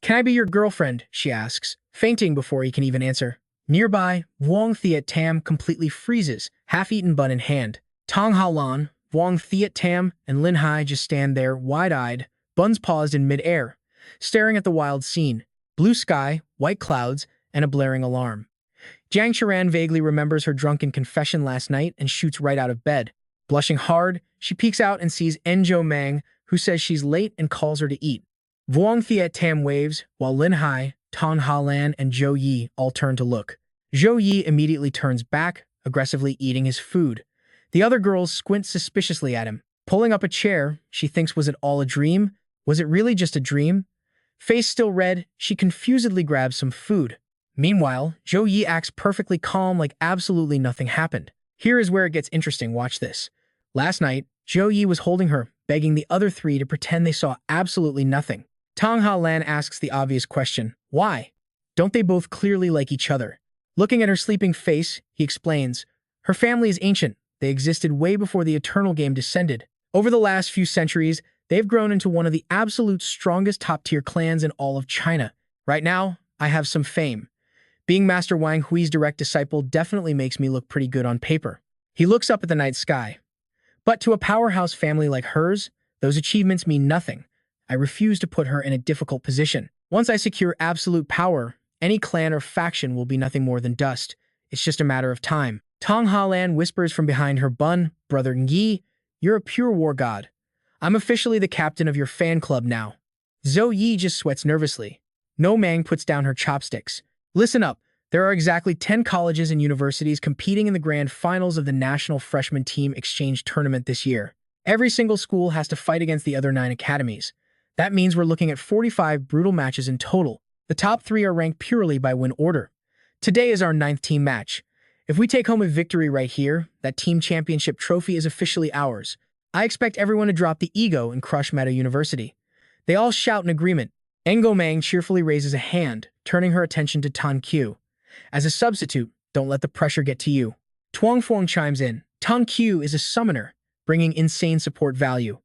Can I be your girlfriend? She asks, fainting before he can even answer. Nearby, Wang Thiet Tam completely freezes, half-eaten bun in hand. Tong Ha Lan, Wang Thiet Tam, and Lin Hai just stand there, wide-eyed, buns paused in mid-air, staring at the wild scene. Blue sky, white clouds, and a blaring alarm. Jiang Churan vaguely remembers her drunken confession last night and shoots right out of bed. Blushing hard, she peeks out and sees Enjo Mang, who says she's late and calls her to eat. Vuong Thiet Tam waves, while Lin Hai, Tong Ha Lan, and Zhou Yi all turn to look. Zhou Yi immediately turns back, aggressively eating his food. The other girls squint suspiciously at him. Pulling up a chair, she thinks, was it all a dream? Was it really just a dream? Face still red, she confusedly grabs some food. Meanwhile, Zhou Yi acts perfectly calm like absolutely nothing happened. Here is where it gets interesting, watch this. Last night, Zhou Yi was holding her, begging the other three to pretend they saw absolutely nothing. Tong Ha Lan asks the obvious question, why? Don't they both clearly like each other? Looking at her sleeping face, he explains, her family is ancient. They existed way before the Eternal Game descended. Over the last few centuries, they've grown into one of the absolute strongest top-tier clans in all of China. Right now, I have some fame. Being Master Wang Hui's direct disciple definitely makes me look pretty good on paper. He looks up at the night sky. But to a powerhouse family like hers, those achievements mean nothing. I refuse to put her in a difficult position. Once I secure absolute power, any clan or faction will be nothing more than dust. It's just a matter of time. Tong Ha Lan whispers from behind her bun, Brother Yi, you're a pure war god. I'm officially the captain of your fan club now. Zhou Yi just sweats nervously. No Mang puts down her chopsticks. Listen up. There are exactly 10 colleges and universities competing in the grand finals of the National Freshman Team Exchange Tournament this year. Every single school has to fight against the other 9 academies. That means we're looking at 45 brutal matches in total. The top 3 are ranked purely by win order. Today is our 9th team match. If we take home a victory right here, that team championship trophy is officially ours. I expect everyone to drop the ego and crush Meta University. They all shout in agreement. Engomang cheerfully raises a hand, turning her attention to Tan Q. As a substitute, don't let the pressure get to you. Tuang Fuang chimes in. Tan Q is a summoner, bringing insane support value.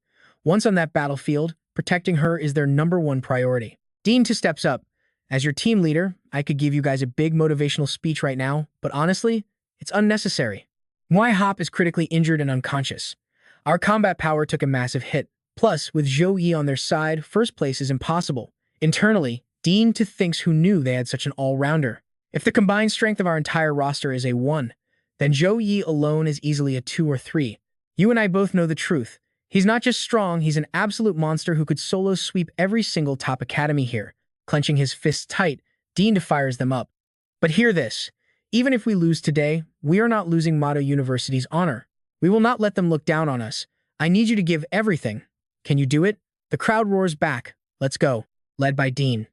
Once on that battlefield, protecting her is their #1 priority. Dean steps up. As your team leader, I could give you guys a big motivational speech right now, but honestly, it's unnecessary. Muay Hop is critically injured and unconscious. Our combat power took a massive hit. Plus, with Zhou Yi on their side, first place is impossible. Internally, Dean thinks who knew they had such an all-rounder. If the combined strength of our entire roster is a 1, then Zhou Yi alone is easily a 2 or 3. You and I both know the truth. He's not just strong, he's an absolute monster who could solo sweep every single top academy here. Clenching his fists tight, Dean fires them up. But hear this. Even if we lose today, we are not losing Mata University's honor. We will not let them look down on us. I need you to give everything. Can you do it? The crowd roars back. Let's go. Led by Dean.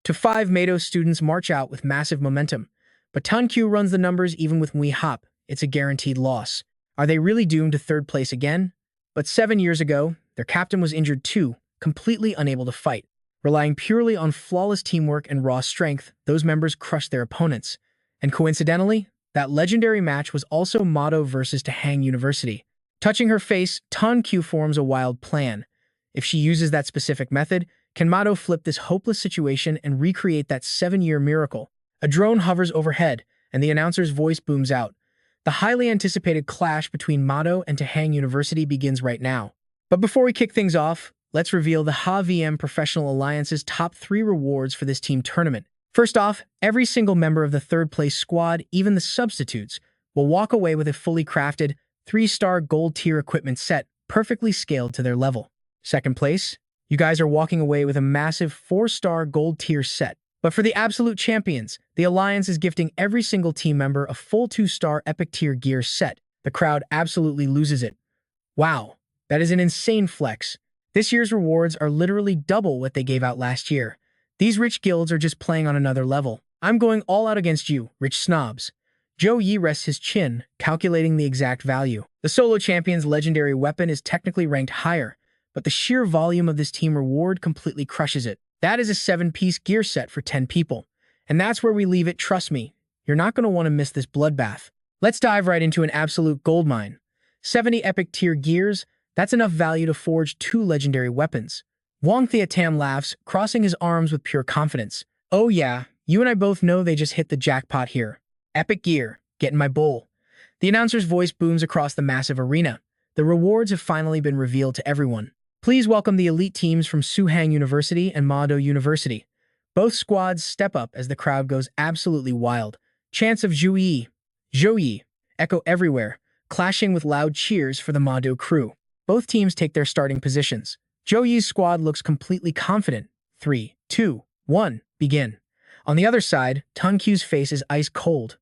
To 5 Mato students march out with massive momentum. But Tankyu runs the numbers even with Muay Hop. It's a guaranteed loss. Are they really doomed to 3rd place again? But 7 years ago, their captain was injured too, completely unable to fight. Relying purely on flawless teamwork and raw strength, those members crushed their opponents. And coincidentally, that legendary match was also Mato versus Suhang University. Touching her face, Tankyu forms a wild plan. If she uses that specific method, can Mato flip this hopeless situation and recreate that 7-year miracle? A drone hovers overhead, and the announcer's voice booms out. The highly anticipated clash between Mato and Suhang University begins right now. But before we kick things off, let's reveal the HaVM Professional Alliance's top 3 rewards for this team tournament. First off, every single member of the 3rd place squad, even the substitutes, will walk away with a fully crafted 3-star gold tier equipment set perfectly scaled to their level. Second place, you guys are walking away with a massive 4-star gold tier set. But for the absolute champions, the Alliance is gifting every single team member a full 2-star epic tier gear set. The crowd absolutely loses it. Wow, that is an insane flex. This year's rewards are literally double what they gave out last year. These rich guilds are just playing on another level. I'm going all out against you, rich snobs. Zhou Yi rests his chin, calculating the exact value. The solo champion's legendary weapon is technically ranked higher, but the sheer volume of this team reward completely crushes it. That is a 7-piece gear set for 10 people. And that's where we leave it, trust me. You're not going to want to miss this bloodbath. Let's dive right into an absolute goldmine. 70 epic tier gears, that's enough value to forge 2 legendary weapons. Wang Theatam laughs, crossing his arms with pure confidence. Oh yeah, you and I both know they just hit the jackpot here. Epic gear, get in my bowl. The announcer's voice booms across the massive arena. The rewards have finally been revealed to everyone. Please welcome the elite teams from Suhang University and Mado University. Both squads step up as the crowd goes absolutely wild. Chants of Zhou Yi echo everywhere, clashing with loud cheers for the Mado crew. Both teams take their starting positions. Zhou Yi's squad looks completely confident. 3, 2, 1, begin. On the other side, Tankyu's face is ice cold.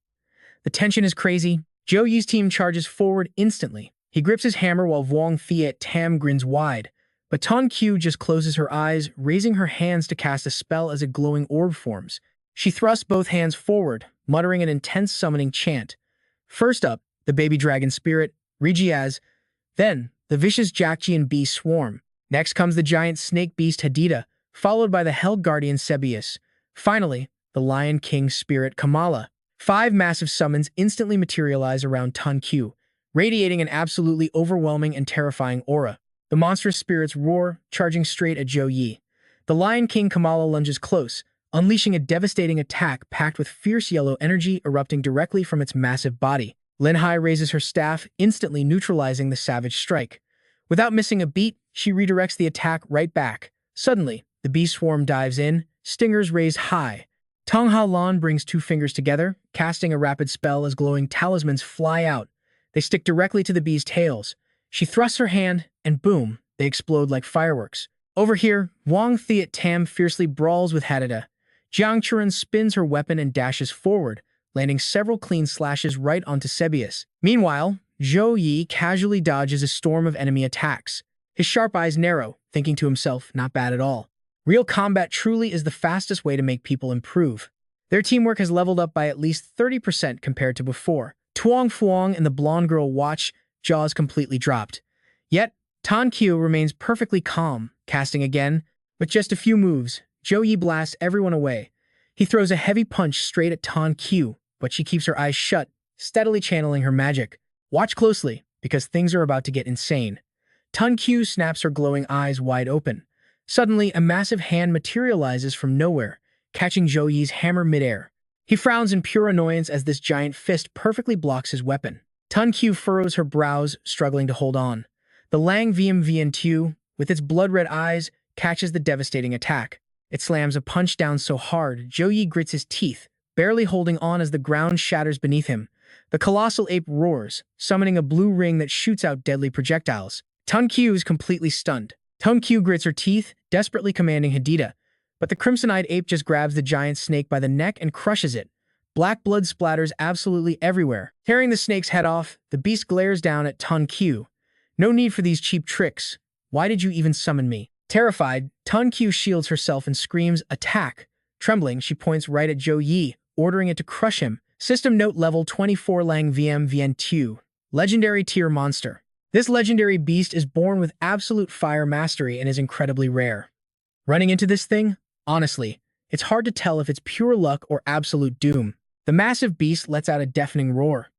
The tension is crazy. Zhou Yi's team charges forward instantly. He grips his hammer while Wang Theatam grins wide. But Tankyu just closes her eyes, raising her hands to cast a spell as a glowing orb forms. She thrusts both hands forward, muttering an intense summoning chant. First up, the baby dragon spirit, Rigiaz. Then, the vicious Jakjian bee swarm. Next comes the giant snake beast Hadida, followed by the hell guardian Sebius. Finally, the lion king spirit Kamala. 5 massive summons instantly materialize around Tankyu, radiating an absolutely overwhelming and terrifying aura. The monstrous spirits roar, charging straight at Zhou Yi. The lion king Kamala lunges close, unleashing a devastating attack packed with fierce yellow energy erupting directly from its massive body. Linhai raises her staff, instantly neutralizing the savage strike. Without missing a beat, she redirects the attack right back. Suddenly, the bee swarm dives in, stingers raised high. Tong Ha Lan brings 2 fingers together, casting a rapid spell as glowing talismans fly out. They stick directly to the bee's tails. She thrusts her hand, and boom, they explode like fireworks. Over here, Wang Theatam fiercely brawls with Hadida. Jiang Churan spins her weapon and dashes forward, landing several clean slashes right onto Sebius. Meanwhile, Zhou Yi casually dodges a storm of enemy attacks. His sharp eyes narrow, thinking to himself, not bad at all. Real combat truly is the fastest way to make people improve. Their teamwork has leveled up by at least 30% compared to before. Tuong Fuong and the blonde girl watch, jaws completely dropped. Yet, Tan Qiu remains perfectly calm, casting again. With just a few moves, Zhou Yi blasts everyone away. He throws a heavy punch straight at Tan Qiu, but she keeps her eyes shut, steadily channeling her magic. Watch closely, because things are about to get insane. Tan Qiu snaps her glowing eyes wide open. Suddenly, a massive hand materializes from nowhere, catching Zhou Yi's hammer midair. He frowns in pure annoyance as this giant fist perfectly blocks his weapon. Tan Qiu furrows her brows, struggling to hold on. The Lang Vien Tu, with its blood-red eyes, catches the devastating attack. It slams a punch down so hard, Zhou Yi grits his teeth, barely holding on as the ground shatters beneath him. The colossal ape roars, summoning a blue ring that shoots out deadly projectiles. Tan Qiu is completely stunned. Tan Qiu grits her teeth, desperately commanding Hadida, but the crimson-eyed ape just grabs the giant snake by the neck and crushes it. Black blood splatters absolutely everywhere. Tearing the snake's head off, the beast glares down at Tan Qiu. No need for these cheap tricks. Why did you even summon me? Terrified, Tan Qiu shields herself and screams, "Attack!" Trembling, she points right at Zhou Yi, ordering it to crush him. System note level 24 Lang Vien Tu. Legendary tier monster. This legendary beast is born with absolute fire mastery and is incredibly rare. Running into this thing? Honestly, it's hard to tell if it's pure luck or absolute doom. The massive beast lets out a deafening roar.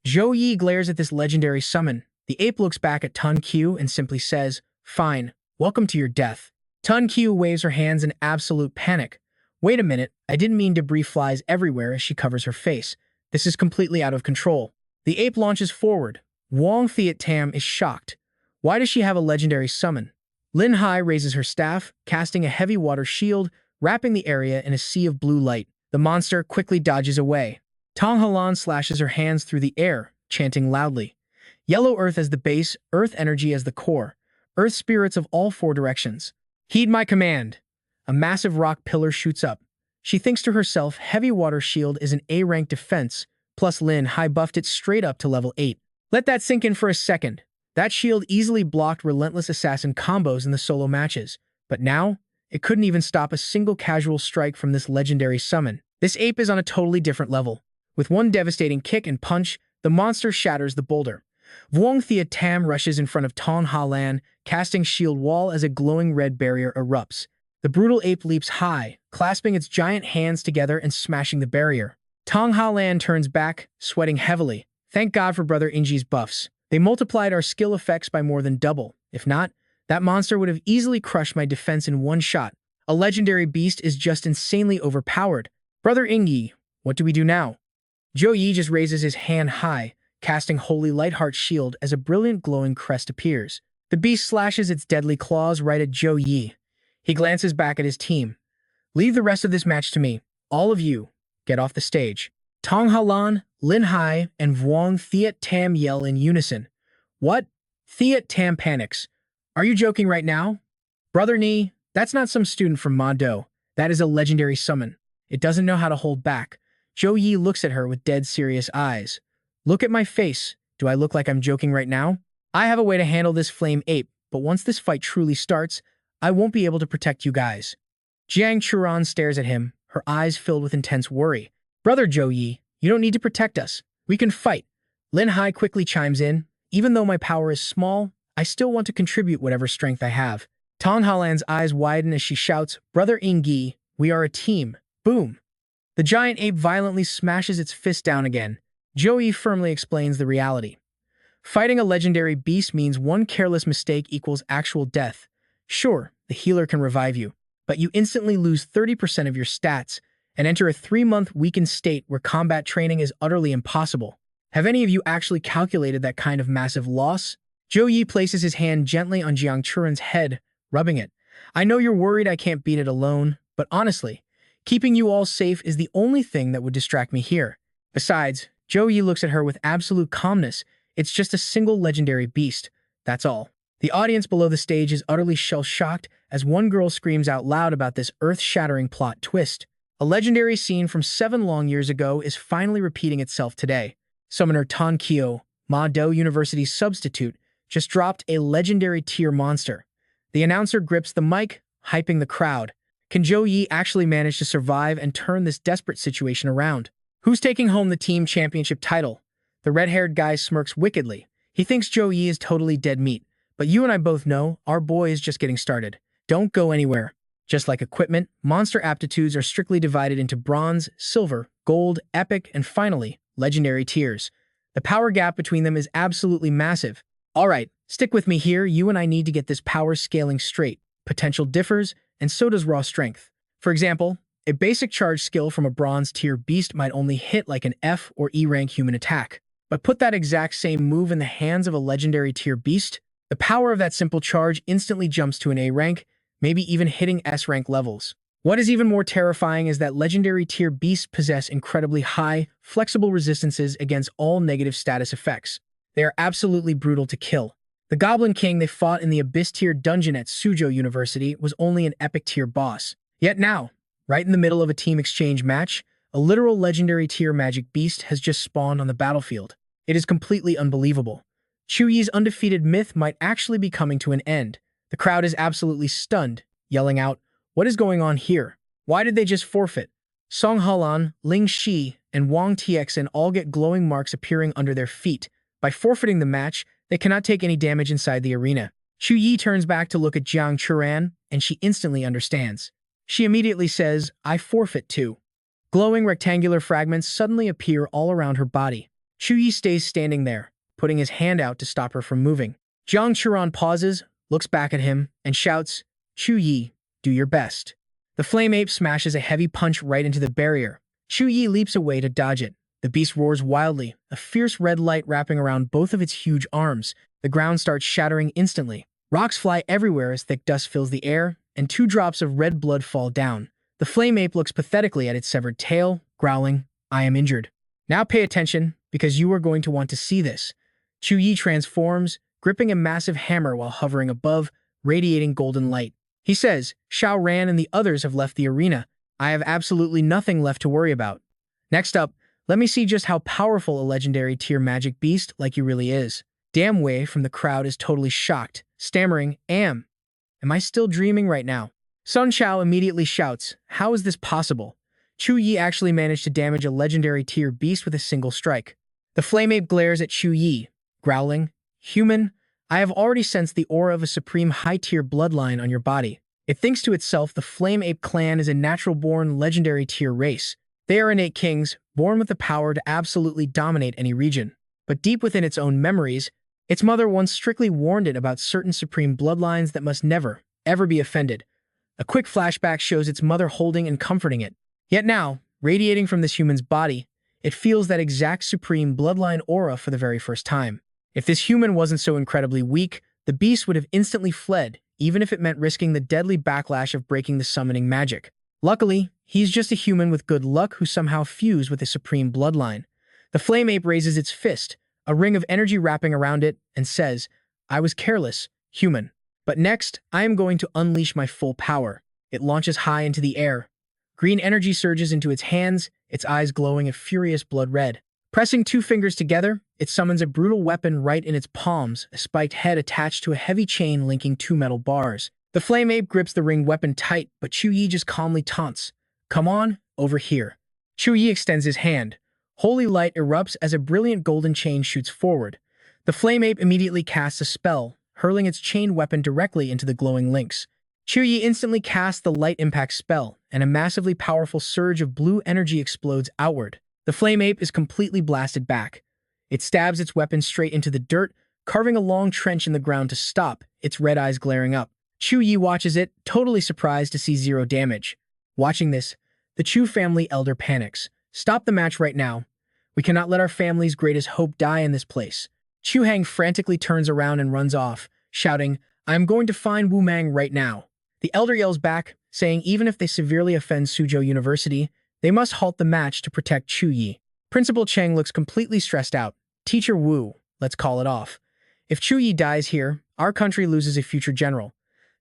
Zhou Yi glares at this legendary summon. The ape looks back at Tan Qiu and simply says, "Fine, welcome to your death." Tan Qiu waves her hands in absolute panic. Wait a minute, I didn't mean debris flies everywhere as she covers her face. This is completely out of control. The ape launches forward. Wang Thiet Tam is shocked. Why does she have a legendary summon? Lin Hai raises her staff, casting a heavy water shield, wrapping the area in a sea of blue light. The monster quickly dodges away. Tong Halan slashes her hands through the air, chanting loudly. Yellow earth as the base, earth energy as the core. Earth spirits of all four directions. Heed my command. A massive rock pillar shoots up. She thinks to herself, heavy water shield is an A-rank defense, plus Lin Hai buffed it straight up to level 8. Let that sink in for a second. That shield easily blocked relentless assassin combos in the solo matches, but now, it couldn't even stop a single casual strike from this legendary summon. This ape is on a totally different level. With one devastating kick and punch, the monster shatters the boulder. Vuong Thea Tam rushes in front of Tong Ha Lan, casting shield wall as a glowing red barrier erupts. The brutal ape leaps high, clasping its giant hands together and smashing the barrier. Tong Ha Lan turns back, sweating heavily. Thank God for Brother Inji's buffs. They multiplied our skill effects by more than double. If not, that monster would have easily crushed my defense in one shot. A legendary beast is just insanely overpowered. Brother Ingi, what do we do now? Zhou Yi just raises his hand high, casting Holy Lightheart Shield as a brilliant glowing crest appears. The beast slashes its deadly claws right at Zhou Yi. He glances back at his team. Leave the rest of this match to me. All of you, get off the stage. Tong Halan, Lin Hai, and Vuong Thiet Tam yell in unison. What? Thiet Tam panics. Are you joking right now? Brother Ni, that's not some student from Ma Do. That is a legendary summon. It doesn't know how to hold back. Zhou Yi looks at her with dead serious eyes. Look at my face. Do I look like I'm joking right now? I have a way to handle this flame ape, but once this fight truly starts, I won't be able to protect you guys. Jiang Churan stares at him, her eyes filled with intense worry. Brother Zhou Yi, you don't need to protect us. We can fight. Lin Hai quickly chimes in. Even though my power is small, I still want to contribute whatever strength I have. Tong Halan's eyes widen as she shouts, Brother Ingi, we are a team. Boom. The giant ape violently smashes its fist down again. Zhou Yi firmly explains the reality. Fighting a legendary beast means one careless mistake equals actual death. Sure, the healer can revive you, but you instantly lose 30% of your stats and enter a 3-month weakened state where combat training is utterly impossible. Have any of you actually calculated that kind of massive loss? Zhou Yi places his hand gently on Jiang Churan's head, rubbing it. I know you're worried I can't beat it alone, but honestly, keeping you all safe is the only thing that would distract me here. Besides, Zhou Yi looks at her with absolute calmness. It's just a single legendary beast. That's all. The audience below the stage is utterly shell-shocked as one girl screams out loud about this earth-shattering plot twist. A legendary scene from 7 long years ago is finally repeating itself today. Summoner Tan Qiu, Zhou University's substitute, just dropped a legendary tier monster. The announcer grips the mic, hyping the crowd. Can Zhou Yi actually manage to survive and turn this desperate situation around? Who's taking home the team championship title? The red-haired guy smirks wickedly. He thinks Zhou Yi is totally dead meat. But you and I both know our boy is just getting started. Don't go anywhere. Just like equipment, monster aptitudes are strictly divided into bronze, silver, gold, epic, and finally, legendary tiers. The power gap between them is absolutely massive. Alright, stick with me here. You and I need to get this power scaling straight. Potential differs, and so does raw strength. For example, a basic charge skill from a bronze tier beast might only hit like an F or E rank human attack. But put that exact same move in the hands of a legendary tier beast, the power of that simple charge instantly jumps to an A rank, maybe even hitting S rank levels. What is even more terrifying is that legendary tier beasts possess incredibly high, flexible resistances against all negative status effects. They are absolutely brutal to kill. The Goblin King they fought in the Abyss tier dungeon at Suzhou University was only an epic tier boss. Yet now, right in the middle of a team exchange match, a literal legendary tier magic beast has just spawned on the battlefield. It is completely unbelievable. Zhou Yi's undefeated myth might actually be coming to an end. The crowd is absolutely stunned, yelling out, "What is going on here? Why did they just forfeit?" Song Halan, Ling Shi, and Wang Txn all get glowing marks appearing under their feet. By forfeiting the match, they cannot take any damage inside the arena. Zhou Yi turns back to look at Jiang Churan, and she instantly understands. She immediately says, "I forfeit too." Glowing rectangular fragments suddenly appear all around her body. Zhou Yi stays standing there, putting his hand out to stop her from moving. Jiang Churan pauses, looks back at him, and shouts, "Zhou Yi, do your best." The flame ape smashes a heavy punch right into the barrier. Zhou Yi leaps away to dodge it. The beast roars wildly, a fierce red light wrapping around both of its huge arms. The ground starts shattering instantly. Rocks fly everywhere as thick dust fills the air, and 2 drops of red blood fall down. The flame ape looks pathetically at its severed tail, growling, "I am injured." Now pay attention, because you are going to want to see this. Zhou Yi transforms, gripping a massive hammer while hovering above, radiating golden light. He says, "Xiao Ran and the others have left the arena. I have absolutely nothing left to worry about. Next up, let me see just how powerful a legendary tier magic beast like you really is." Damn Wei from the crowd is totally shocked, stammering, Am I still dreaming right now?" Sun Chao immediately shouts, "How is this possible? Zhou Yi actually managed to damage a legendary tier beast with a single strike." The flame ape glares at Zhou Yi, growling, "Human, I have already sensed the aura of a supreme high-tier bloodline on your body." It thinks to itself the flame ape clan is a natural-born legendary tier race. They are innate kings, born with the power to absolutely dominate any region. But deep within its own memories, its mother once strictly warned it about certain supreme bloodlines that must never, ever be offended. A quick flashback shows its mother holding and comforting it. Yet now, radiating from this human's body, it feels that exact supreme bloodline aura for the very first time. If this human wasn't so incredibly weak, the beast would have instantly fled, even if it meant risking the deadly backlash of breaking the summoning magic. Luckily, he's just a human with good luck who somehow fused with a supreme bloodline. The flame ape raises its fist, a ring of energy wrapping around it, and says, "I was careless, human. But next, I am going to unleash my full power." It launches high into the air. Green energy surges into its hands, its eyes glowing a furious blood red. Pressing 2 fingers together, it summons a brutal weapon right in its palms, a spiked head attached to a heavy chain linking 2 metal bars. The flame ape grips the ringed weapon tight, but Zhou Yi just calmly taunts, "Come on, over here." Zhou Yi extends his hand. Holy light erupts as a brilliant golden chain shoots forward. The flame ape immediately casts a spell, hurling its chain weapon directly into the glowing links. Zhou Yi instantly casts the light impact spell, and a massively powerful surge of blue energy explodes outward. The flame ape is completely blasted back. It stabs its weapon straight into the dirt, carving a long trench in the ground to stop, its red eyes glaring up. Zhou Yi watches it, totally surprised to see 0 damage. Watching this, the Chu family elder panics. "Stop the match right now. We cannot let our family's greatest hope die in this place." Suhang frantically turns around and runs off, shouting, "I am going to find Wu Mang right now." The elder yells back, saying even if they severely offend Suzhou University, they must halt the match to protect Zhou Yi. Principal Cheng looks completely stressed out. "Teacher Wu, let's call it off. If Zhou Yi dies here, our country loses a future general."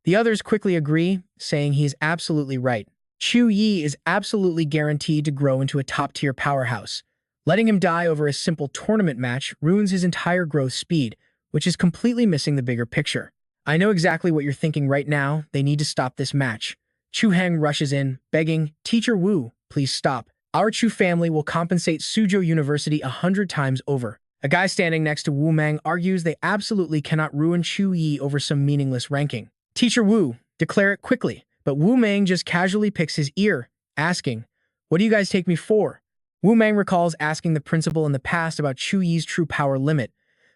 The others quickly agree, saying he is absolutely right. Zhou Yi is absolutely guaranteed to grow into a top-tier powerhouse. Letting him die over a simple tournament match ruins his entire growth speed, which is completely missing the bigger picture. I know exactly what you're thinking right now. They need to stop this match. Suhang rushes in, begging, "Teacher Wu, please stop. Our Chu family will compensate Suzhou University 100 times over." A guy standing next to Wu Mang argues they absolutely cannot ruin Zhou Yi over some meaningless ranking. "Teacher Wu, declare it quickly." But Wu Mang just casually picks his ear, asking, "What do you guys take me for?" Wu Mang recalls asking the principal in the past about Zhou Yi's true power limit.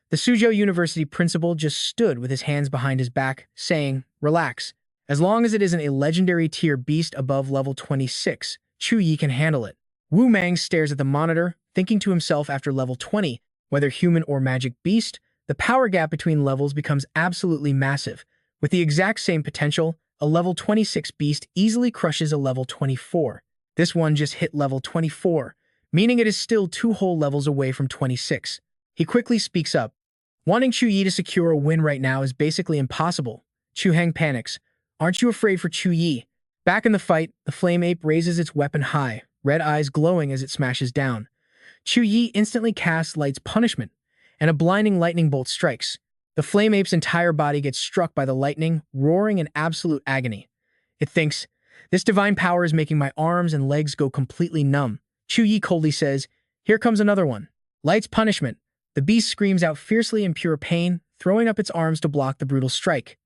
The Suzhou University principal just stood with his hands behind his back, saying, "Relax. As long as it isn't a legendary tier beast above level 26, Zhou Yi can handle it." Wu Mang stares at the monitor, thinking to himself after level 20, whether human or magic beast, the power gap between levels becomes absolutely massive. With the exact same potential, a level 26 beast easily crushes a level 24. This one just hit level 24, meaning it is still 2 whole levels away from 26. He quickly speaks up. Wanting Zhou Yi to secure a win right now is basically impossible. Suhang panics. "Aren't you afraid for Zhou Yi?" Back in the fight, the flame ape raises its weapon high, red eyes glowing as it smashes down. Zhou Yi instantly casts Light's Punishment, and a blinding lightning bolt strikes. The flame ape's entire body gets struck by the lightning, roaring in absolute agony. It thinks, "This divine power is making my arms and legs go completely numb." Zhou Yi coldly says, "Here comes another one." Light's Punishment. The beast screams out fiercely in pure pain, throwing up its arms to block the brutal strike.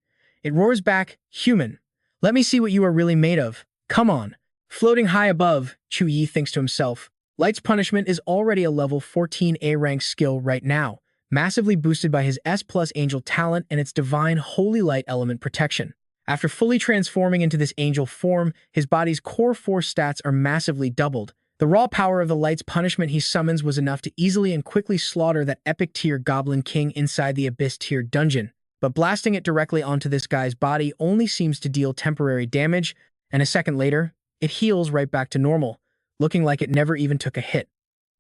It roars back, "Human, let me see what you are really made of. Come on." Floating high above, Zhou Yi thinks to himself, Light's Punishment is already a level 14 rank skill right now, massively boosted by his S+ angel talent and its divine holy light element protection. After fully transforming into this angel form, his body's core 4 stats are massively doubled. The raw power of the Light's Punishment he summons was enough to easily and quickly slaughter that epic tier Goblin King inside the Abyss tier dungeon. But blasting it directly onto this guy's body only seems to deal temporary damage, and a second later, it heals right back to normal, looking like it never even took a hit.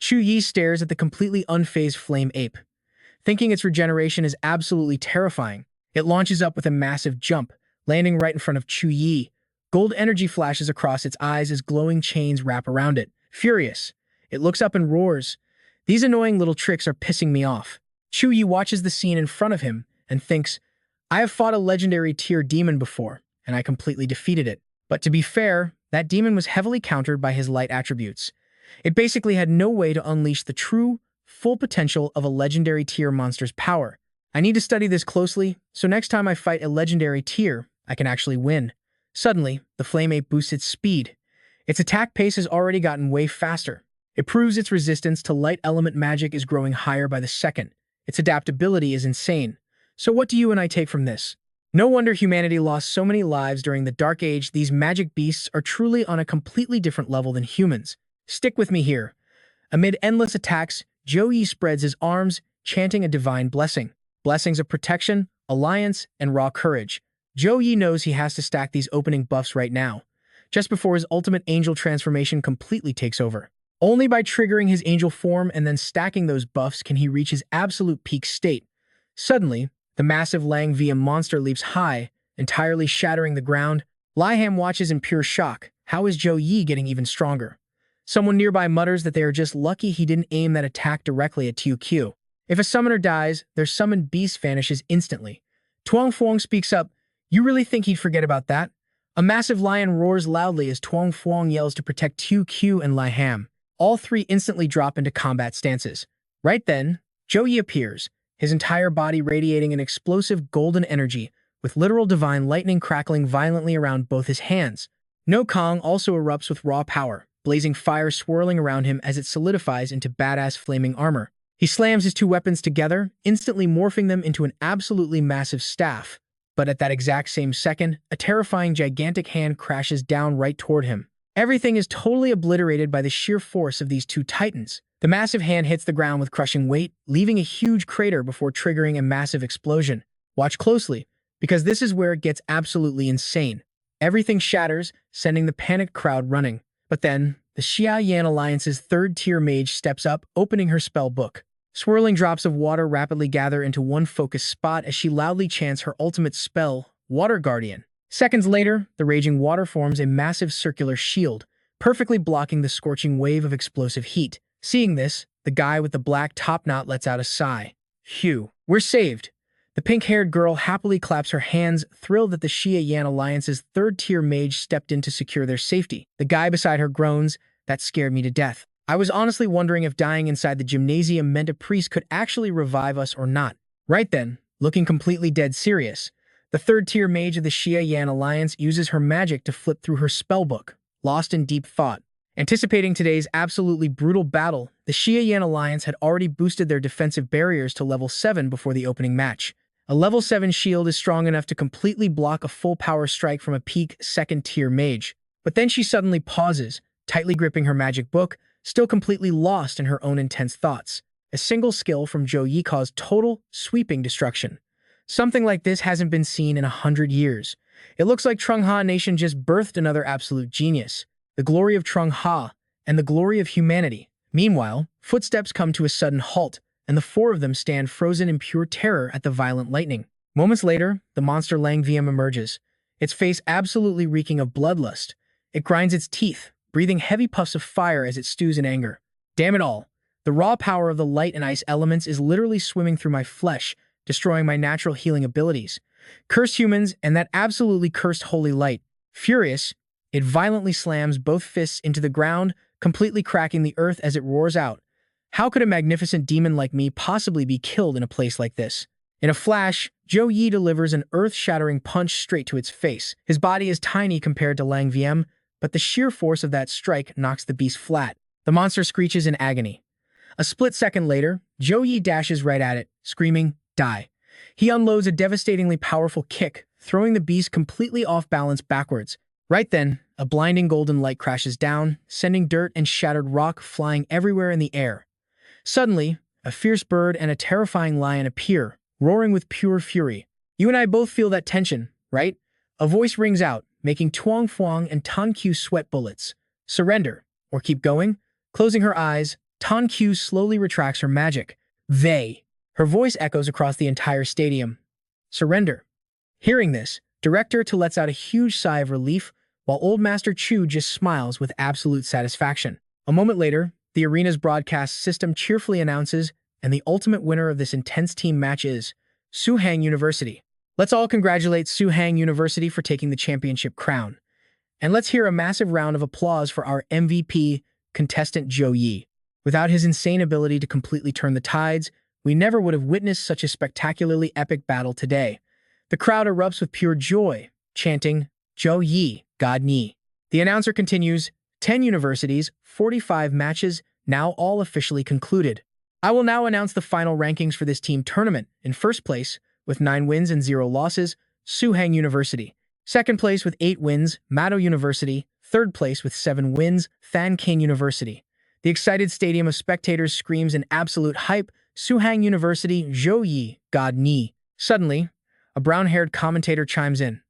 Zhou Yi stares at the completely unfazed flame ape. Thinking its regeneration is absolutely terrifying, it launches up with a massive jump, landing right in front of Zhou Yi. Gold energy flashes across its eyes as glowing chains wrap around it. Furious, it looks up and roars. "These annoying little tricks are pissing me off." Zhou Yi watches the scene in front of him and thinks, "I have fought a legendary tier demon before, and I completely defeated it. But to be fair, that demon was heavily countered by his light attributes. It basically had no way to unleash the true, full potential of a legendary tier monster's power. I need to study this closely, so next time I fight a legendary tier, I can actually win." Suddenly, the flame ape boosts its speed. Its attack pace has already gotten way faster. It proves its resistance to light element magic is growing higher by the second. Its adaptability is insane. So what do you and I take from this? No wonder humanity lost so many lives during the Dark Age. These magic beasts are truly on a completely different level than humans. Stick with me here. Amid endless attacks, Zhou Yi spreads his arms, chanting a divine blessing. Blessings of protection, alliance, and raw courage. Zhou Yi knows he has to stack these opening buffs right now, just before his ultimate angel transformation completely takes over. Only by triggering his angel form and then stacking those buffs can he reach his absolute peak state. Suddenly, the massive Lang Via monster leaps high, entirely shattering the ground. Liham watches in pure shock. How is Zhou Yi getting even stronger? Someone nearby mutters that they are just lucky he didn't aim that attack directly at TQ. If a summoner dies, their summoned beast vanishes instantly. Tuang Fuang speaks up. "You really think he'd forget about that?" A massive lion roars loudly as Tuang Fuang yells to protect TQ and Liham. All three instantly drop into combat stances. Right then, Zhou Yi appears, his entire body radiating an explosive golden energy, with literal divine lightning crackling violently around both his hands. No Kong also erupts with raw power, blazing fire swirling around him as it solidifies into badass flaming armor. He slams his two weapons together, instantly morphing them into an absolutely massive staff. But at that exact same second, a terrifying gigantic hand crashes down right toward him. Everything is totally obliterated by the sheer force of these two titans. The massive hand hits the ground with crushing weight, leaving a huge crater before triggering a massive explosion. Watch closely, because this is where it gets absolutely insane. Everything shatters, sending the panicked crowd running. But then, the Xia Yan Alliance's third-tier mage steps up, opening her spell book. Swirling drops of water rapidly gather into one focused spot as she loudly chants her ultimate spell, Water Guardian. Seconds later, the raging water forms a massive circular shield, perfectly blocking the scorching wave of explosive heat. Seeing this, the guy with the black top knot lets out a sigh. Phew, we're saved. The pink-haired girl happily claps her hands, thrilled that the Xia-Yan Alliance's third-tier mage stepped in to secure their safety. The guy beside her groans, "That scared me to death. I was honestly wondering if dying inside the gymnasium meant a priest could actually revive us or not." Right then, looking completely dead serious, the third-tier mage of the Xia-Yan Alliance uses her magic to flip through her spellbook, lost in deep thought. Anticipating today's absolutely brutal battle, the Xia-Yan Alliance had already boosted their defensive barriers to level 7 before the opening match. A level 7 shield is strong enough to completely block a full power strike from a peak second-tier mage. But then she suddenly pauses, tightly gripping her magic book, still completely lost in her own intense thoughts. A single skill from Zhou Yi caused total, sweeping destruction. Something like this hasn't been seen in 100 years. It looks like Trungha Nation just birthed another absolute genius. The glory of Trungha, and the glory of humanity. Meanwhile, footsteps come to a sudden halt, and the four of them stand frozen in pure terror at the violent lightning. Moments later, the monster Lang VM emerges, its face absolutely reeking of bloodlust. It grinds its teeth, breathing heavy puffs of fire as it stews in anger. Damn it all. The raw power of the light and ice elements is literally swimming through my flesh, destroying my natural healing abilities. Cursed humans and that absolutely cursed holy light. Furious, it violently slams both fists into the ground, completely cracking the earth as it roars out. How could a magnificent demon like me possibly be killed in a place like this? In a flash, Zhou Yi delivers an earth-shattering punch straight to its face. His body is tiny compared to Lang VM, but the sheer force of that strike knocks the beast flat. The monster screeches in agony. A split second later, Zhou Yi dashes right at it, screaming, "Die." He unloads a devastatingly powerful kick, throwing the beast completely off balance backwards. Right then, a blinding golden light crashes down, sending dirt and shattered rock flying everywhere in the air. Suddenly, a fierce bird and a terrifying lion appear, roaring with pure fury. "You and I both feel that tension, right?" A voice rings out, making Tuang Fuang and Tan Q sweat bullets. "Surrender, or keep going?" Closing her eyes, Tan Q slowly retracts her magic. "They." Her voice echoes across the entire stadium. "Surrender." Hearing this, Director Tu lets out a huge sigh of relief, while Old Master Chu just smiles with absolute satisfaction. A moment later, the arena's broadcast system cheerfully announces, and the ultimate winner of this intense team match is Suhang University. Let's all congratulate Suhang University for taking the championship crown. And let's hear a massive round of applause for our MVP, contestant Zhou Yi. Without his insane ability to completely turn the tides, we never would have witnessed such a spectacularly epic battle today. The crowd erupts with pure joy, chanting, "Zhou Yi, God Ni." The announcer continues, 10 universities, 45 matches, now all officially concluded. I will now announce the final rankings for this team tournament. In first place, with 9 wins and 0 losses, Suhang University. Second place with 8 wins, Mado University. Third place with 7 wins, Fan King University. The excited stadium of spectators screams in absolute hype, "Suhang University, Zhou Yi, God Ni." Suddenly, a brown-haired commentator chimes in.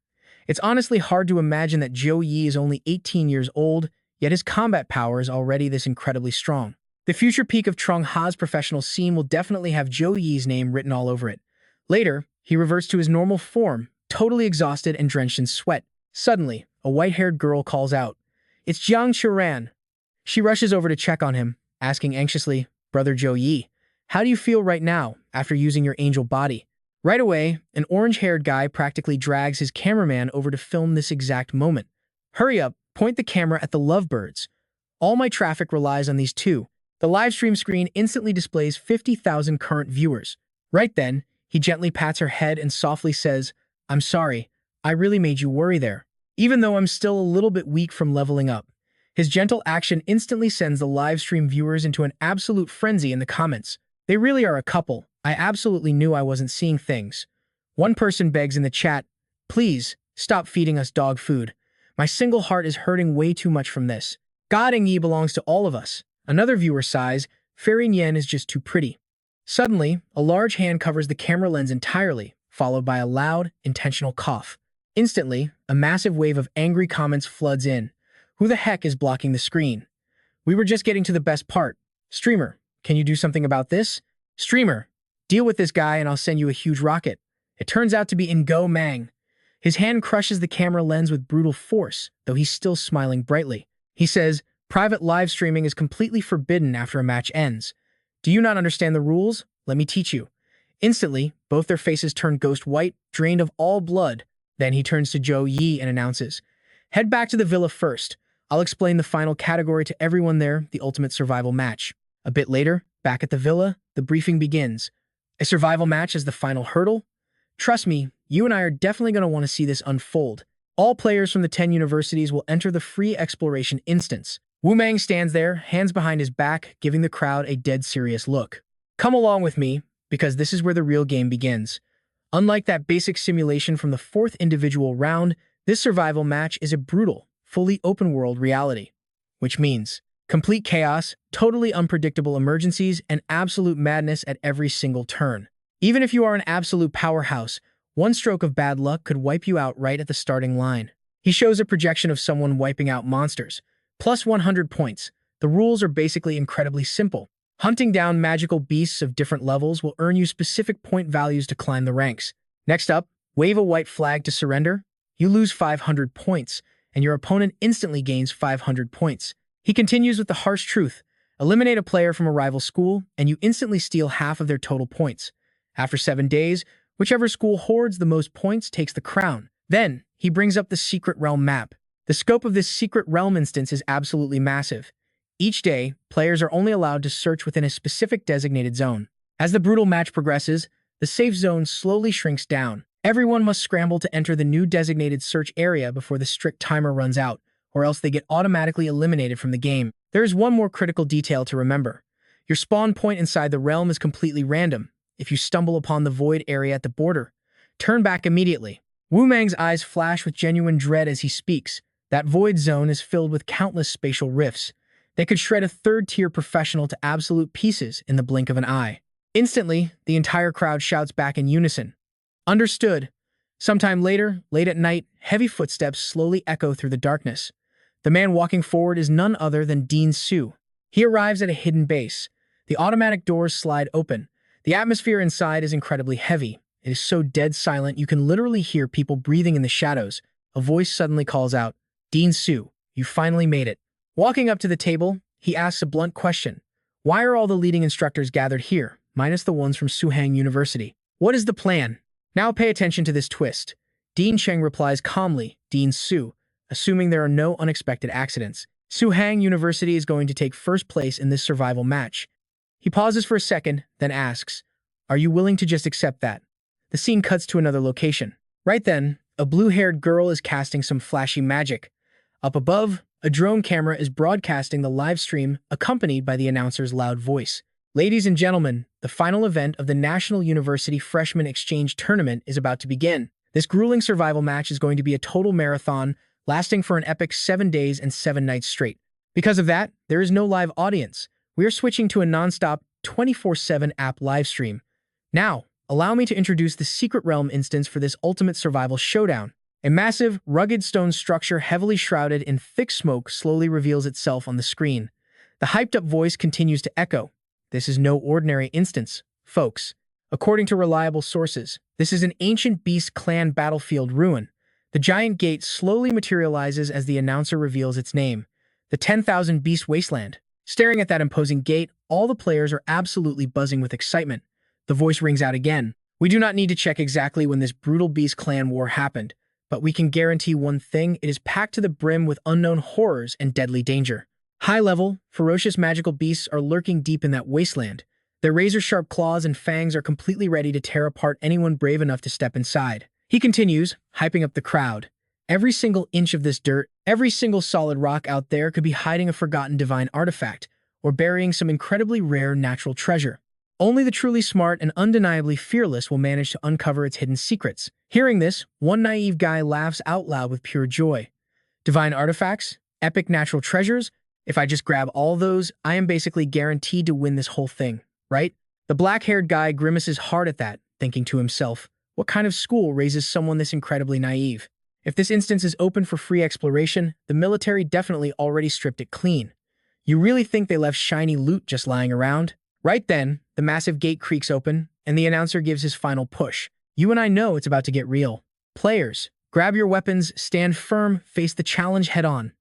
It's honestly hard to imagine that Zhou Yi is only 18 years old, yet his combat power is already this incredibly strong. The future peak of Trungha's professional scene will definitely have Zhou Yi's name written all over it. Later, he reverts to his normal form, totally exhausted and drenched in sweat. Suddenly, a white-haired girl calls out, "It's Jiang Churan." She rushes over to check on him, asking anxiously, "Brother Zhou Yi, how do you feel right now after using your angel body?" Right away, an orange-haired guy practically drags his cameraman over to film this exact moment. "Hurry up, point the camera at the lovebirds. All my traffic relies on these two." The livestream screen instantly displays 50,000 current viewers. Right then, he gently pats her head and softly says, "I'm sorry, I really made you worry there. Even though I'm still a little bit weak from leveling up." His gentle action instantly sends the livestream viewers into an absolute frenzy in the comments. "They really are a couple. I absolutely knew I wasn't seeing things." One person begs in the chat, "Please, stop feeding us dog food. My single heart is hurting way too much from this. God and Yi belongs to all of us." Another viewer sighs, "Fairy Nian is just too pretty." Suddenly, a large hand covers the camera lens entirely, followed by a loud, intentional cough. Instantly, a massive wave of angry comments floods in. "Who the heck is blocking the screen? We were just getting to the best part. Streamer, can you do something about this? Streamer, deal with this guy and I'll send you a huge rocket." It turns out to be Ngo Mang. His hand crushes the camera lens with brutal force, though he's still smiling brightly. He says, Private live streaming is completely forbidden after a match ends. Do you not understand the rules? Let me teach you. Instantly, both their faces turn ghost white, drained of all blood. Then he turns to Zhou Yi and announces, "Head back to the villa first. I'll explain the final category to everyone there, the ultimate survival match." A bit later, back at the villa, the briefing begins. A survival match is the final hurdle? Trust me, you and I are definitely going to want to see this unfold. All players from the 10 universities will enter the free exploration instance. Wu Mang stands there, hands behind his back, giving the crowd a dead serious look. Come along with me, because this is where the real game begins. Unlike that basic simulation from the fourth individual round, this survival match is a brutal, fully open-world reality. Which means complete chaos, totally unpredictable emergencies, and absolute madness at every single turn. Even if you are an absolute powerhouse, one stroke of bad luck could wipe you out right at the starting line. He shows a projection of someone wiping out monsters. Plus 100 points. The rules are basically incredibly simple. Hunting down magical beasts of different levels will earn you specific point values to climb the ranks. Next up, wave a white flag to surrender. You lose 500 points, and your opponent instantly gains 500 points. He continues with the harsh truth. Eliminate a player from a rival school, and you instantly steal half of their total points. After 7 days, whichever school hoards the most points takes the crown. Then, he brings up the Secret Realm map. The scope of this Secret Realm instance is absolutely massive. Each day, players are only allowed to search within a specific designated zone. As the brutal match progresses, the safe zone slowly shrinks down. Everyone must scramble to enter the new designated search area before the strict timer runs out, or else they get automatically eliminated from the game. There is one more critical detail to remember. Your spawn point inside the realm is completely random. If you stumble upon the void area at the border, turn back immediately. Wu Mang's eyes flash with genuine dread as he speaks. That void zone is filled with countless spatial rifts. They could shred a third-tier professional to absolute pieces in the blink of an eye. Instantly, the entire crowd shouts back in unison. Understood. Sometime later, late at night, heavy footsteps slowly echo through the darkness. The man walking forward is none other than Dean Su. He arrives at a hidden base. The automatic doors slide open. The atmosphere inside is incredibly heavy. It is so dead silent you can literally hear people breathing in the shadows. A voice suddenly calls out, "Dean Su, you finally made it." Walking up to the table, he asks a blunt question. "Why are all the leading instructors gathered here, minus the ones from Suhang University? What is the plan?" Now pay attention to this twist. Dean Cheng replies calmly, "Dean Su, assuming there are no unexpected accidents. Suhang University is going to take first place in this survival match." He pauses for a second, then asks, "Are you willing to just accept that?" The scene cuts to another location. Right then, a blue-haired girl is casting some flashy magic. Up above, a drone camera is broadcasting the live stream, accompanied by the announcer's loud voice. "Ladies and gentlemen, the final event of the National University Freshman Exchange Tournament is about to begin. This grueling survival match is going to be a total marathon, lasting for an epic 7 days and 7 nights straight. Because of that, there is no live audience. We are switching to a non-stop 24/7 app live stream. Now, allow me to introduce the Secret Realm instance for this ultimate survival showdown." A massive, rugged stone structure heavily shrouded in thick smoke slowly reveals itself on the screen. The hyped-up voice continues to echo. "This is no ordinary instance, folks. According to reliable sources, this is an ancient beast clan battlefield ruin." The giant gate slowly materializes as the announcer reveals its name, the 10,000 Beast Wasteland. Staring at that imposing gate, all the players are absolutely buzzing with excitement. The voice rings out again. "We do not need to check exactly when this brutal beast clan war happened, but we can guarantee one thing: it is packed to the brim with unknown horrors and deadly danger. High-level, ferocious magical beasts are lurking deep in that wasteland. Their razor-sharp claws and fangs are completely ready to tear apart anyone brave enough to step inside." He continues, hyping up the crowd. "Every single inch of this dirt, every single solid rock out there could be hiding a forgotten divine artifact, or burying some incredibly rare natural treasure. Only the truly smart and undeniably fearless will manage to uncover its hidden secrets." Hearing this, one naive guy laughs out loud with pure joy. "Divine artifacts? Epic natural treasures? If I just grab all those, I am basically guaranteed to win this whole thing, right?" The black-haired guy grimaces hard at that, thinking to himself, what kind of school raises someone this incredibly naive? If this instance is open for free exploration, the military definitely already stripped it clean. You really think they left shiny loot just lying around? Right then, the massive gate creaks open, and the announcer gives his final push. You and I know it's about to get real. Players, grab your weapons, stand firm, face the challenge head-on.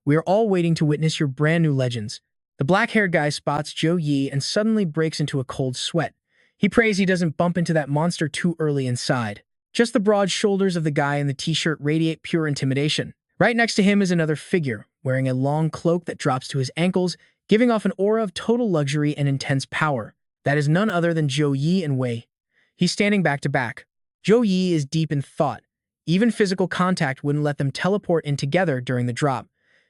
We are all waiting to witness your brand new legends. The black-haired guy spots Zhou Yi and suddenly breaks into a cold sweat. He prays he doesn't bump into that monster too early inside. Just the broad shoulders of the guy in the t-shirt radiate pure intimidation. Right next to him is another figure, wearing a long cloak that drops to his ankles, giving off an aura of total luxury and intense power. That is none other than Zhou Yi and Wei. He's standing back to back. Zhou Yi is deep in thought. Even physical contact wouldn't let them teleport in together during the drop.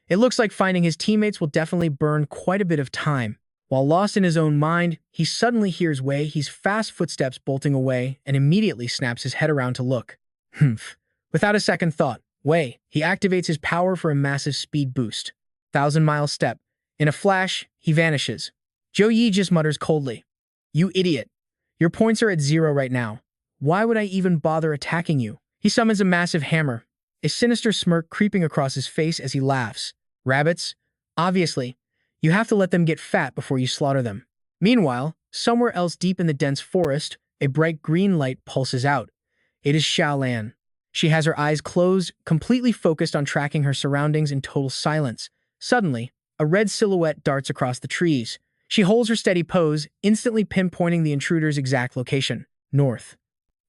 It looks like finding his teammates will definitely burn quite a bit of time. While lost in his own mind, he suddenly hears Wei's fast footsteps bolting away and immediately snaps his head around to look. Humph. Without a second thought, he activates his power for a massive speed boost. 1,000-mile step. In a flash, he vanishes. Zhou Yi just mutters coldly, "You idiot. Your points are at 0 right now. Why would I even bother attacking you?" He summons a massive hammer, a sinister smirk creeping across his face as he laughs. Rabbits? Obviously. You have to let them get fat before you slaughter them. Meanwhile, somewhere else deep in the dense forest, a bright green light pulses out. It is Xiaolan. She has her eyes closed, completely focused on tracking her surroundings in total silence. Suddenly, a red silhouette darts across the trees. She holds her steady pose, instantly pinpointing the intruder's exact location. North.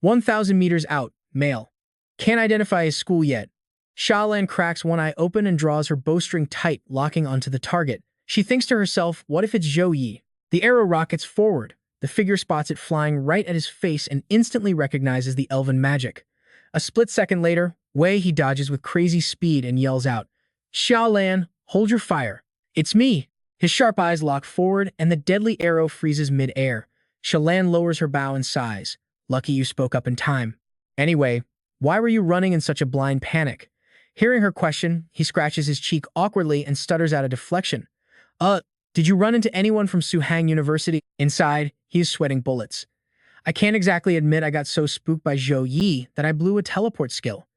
1,000 meters out, male. Can't identify his school yet. Xiaolan cracks one eye open and draws her bowstring tight, locking onto the target. She thinks to herself, what if it's Zhou Yi? The arrow rockets forward. The figure spots it flying right at his face and instantly recognizes the elven magic. A split second later, he dodges with crazy speed and yells out, "Xiaolan, hold your fire." "It's me." His sharp eyes lock forward and the deadly arrow freezes mid-air. Xiaolan lowers her bow and sighs. "Lucky you spoke up in time. Anyway, why were you running in such a blind panic?" Hearing her question, he scratches his cheek awkwardly and stutters out a deflection. Did you run into anyone from Suhang University?" Inside, he is sweating bullets. "I can't exactly admit I got so spooked by Zhou Yi that I blew a teleport skill."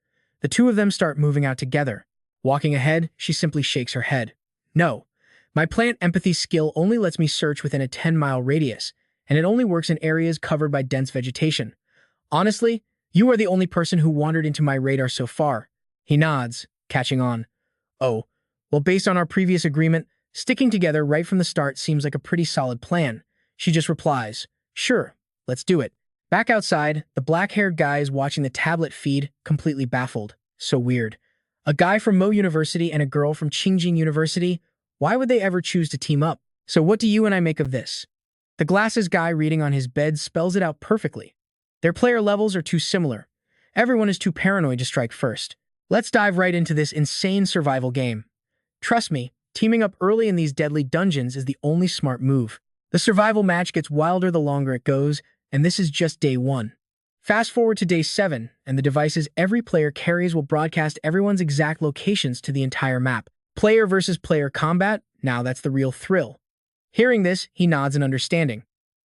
The two of them start moving out together. Walking ahead, she simply shakes her head. "No, my plant empathy skill only lets me search within a 10-mile radius, and it only works in areas covered by dense vegetation. Honestly, you are the only person who wandered into my radar so far." He nods, catching on. "Oh, well, based on our previous agreement, sticking together right from the start seems like a pretty solid plan." She just replies, "Sure, let's do it." Back outside, the black-haired guy is watching the tablet feed, completely baffled. So weird. A guy from Mo University and a girl from Qingjing University? Why would they ever choose to team up? So what do you and I make of this? The glasses guy reading on his bed spells it out perfectly. Their player levels are too similar. Everyone is too paranoid to strike first. Let's dive right into this insane survival game. Trust me, teaming up early in these deadly dungeons is the only smart move. The survival match gets wilder the longer it goes, and this is just day 1. Fast forward to day 7, and the devices every player carries will broadcast everyone's exact locations to the entire map. Player versus player combat? Now that's the real thrill. Hearing this, he nods in understanding.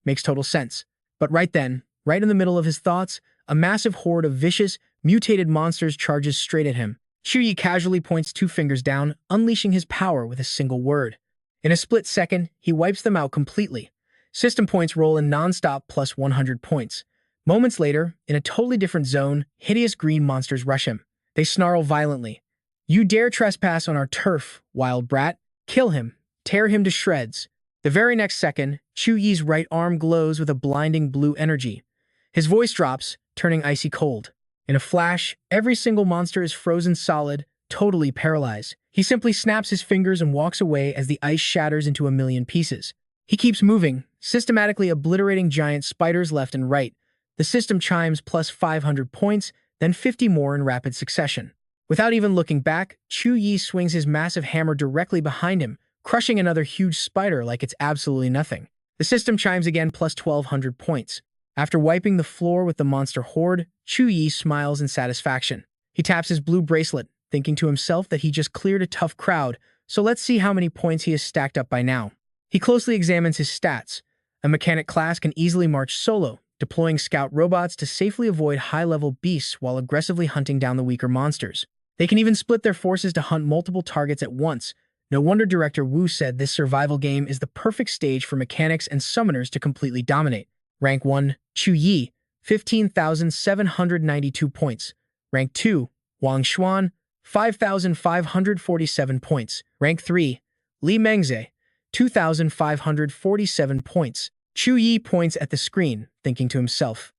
Makes total sense. But right then, right in the middle of his thoughts, a massive horde of vicious, mutated monsters charges straight at him. Zhou Yi casually points 2 fingers down, unleashing his power with a single word. In a split second, he wipes them out completely. System points roll in non-stop plus 100 points. Moments later, in a totally different zone, hideous green monsters rush him. They snarl violently. "You dare trespass on our turf, wild brat? Kill him. Tear him to shreds." The very next second, Zhou Yi's right arm glows with a blinding blue energy. His voice drops, turning icy cold. In a flash, every single monster is frozen solid, totally paralyzed. He simply snaps his fingers and walks away as the ice shatters into a million pieces. He keeps moving, systematically obliterating giant spiders left and right. The system chimes plus 500 points, then 50 more in rapid succession. Without even looking back, Zhou Yi swings his massive hammer directly behind him, crushing another huge spider like it's absolutely nothing. The system chimes again plus 1,200 points. After wiping the floor with the monster horde, Zhou Yi smiles in satisfaction. He taps his blue bracelet, thinking to himself that he just cleared a tough crowd, so let's see how many points he has stacked up by now. He closely examines his stats. A mechanic class can easily march solo, deploying scout robots to safely avoid high-level beasts while aggressively hunting down the weaker monsters. They can even split their forces to hunt multiple targets at once. No wonder Director Wu said this survival game is the perfect stage for mechanics and summoners to completely dominate. Rank 1, Zhou Yi, 15,792 points. Rank 2, Wang Xuan, 5,547 points. Rank 3, Li Mengze, 2,547 points. Zhou Yi points at the screen, thinking to himself.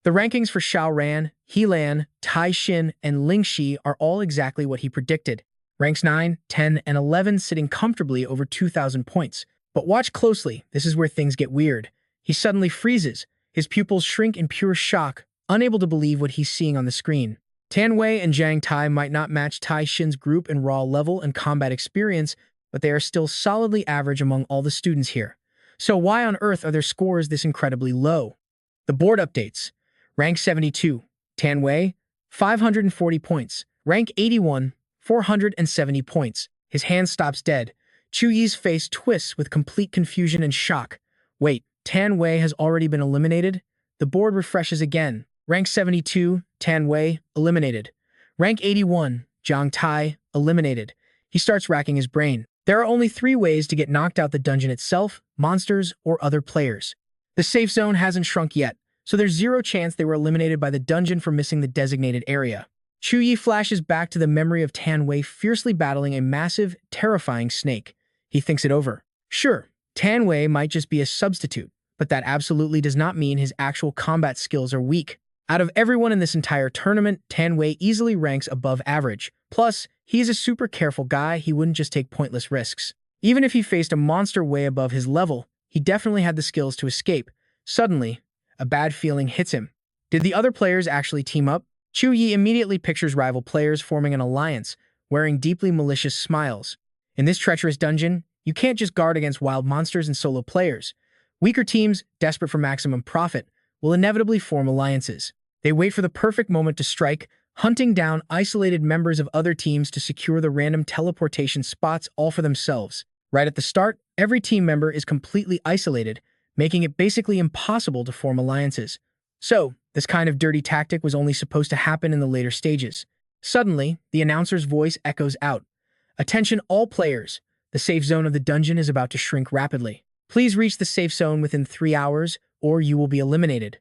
The rankings for Xiaoran, Helan, Tai Xin, and Lingxi are all exactly what he predicted. Ranks 9, 10, and 11 sitting comfortably over 2,000 points. But watch closely, this is where things get weird. He suddenly freezes. His pupils shrink in pure shock, unable to believe what he's seeing on the screen. Tan Wei and Zhang Tai might not match Tai Xin's group in raw level and combat experience, but they are still solidly average among all the students here. So why on earth are their scores this incredibly low? The board updates. Rank 72, Tan Wei, 540 points. Rank 81, 470 points. His hand stops dead. Zhou Yi's face twists with complete confusion and shock. Wait, Tan Wei has already been eliminated? The board refreshes again. Rank 72, Tan Wei, eliminated. Rank 81, Zhang Tai, eliminated. He starts racking his brain. There are only 3 ways to get knocked out: the dungeon itself, monsters, or other players. The safe zone hasn't shrunk yet, so there's 0 chance they were eliminated by the dungeon for missing the designated area. Zhou Yi flashes back to the memory of Tan Wei fiercely battling a massive, terrifying snake. He thinks it over. Sure, Tan Wei might just be a substitute, but that absolutely does not mean his actual combat skills are weak. Out of everyone in this entire tournament, Tan Wei easily ranks above average. Plus, he is a super careful guy. He wouldn't just take pointless risks. Even if he faced a monster way above his level, he definitely had the skills to escape. Suddenly, a bad feeling hits him. Did the other players actually team up? Zhou Yi immediately pictures rival players forming an alliance, wearing deeply malicious smiles. In this treacherous dungeon, you can't just guard against wild monsters and solo players. Weaker teams, desperate for maximum profit, will inevitably form alliances. They wait for the perfect moment to strike, hunting down isolated members of other teams to secure the random teleportation spots all for themselves. Right at the start, every team member is completely isolated, making it basically impossible to form alliances. So, this kind of dirty tactic was only supposed to happen in the later stages. Suddenly, the announcer's voice echoes out. Attention all players! The safe zone of the dungeon is about to shrink rapidly. Please reach the safe zone within 3 hours, or you will be eliminated.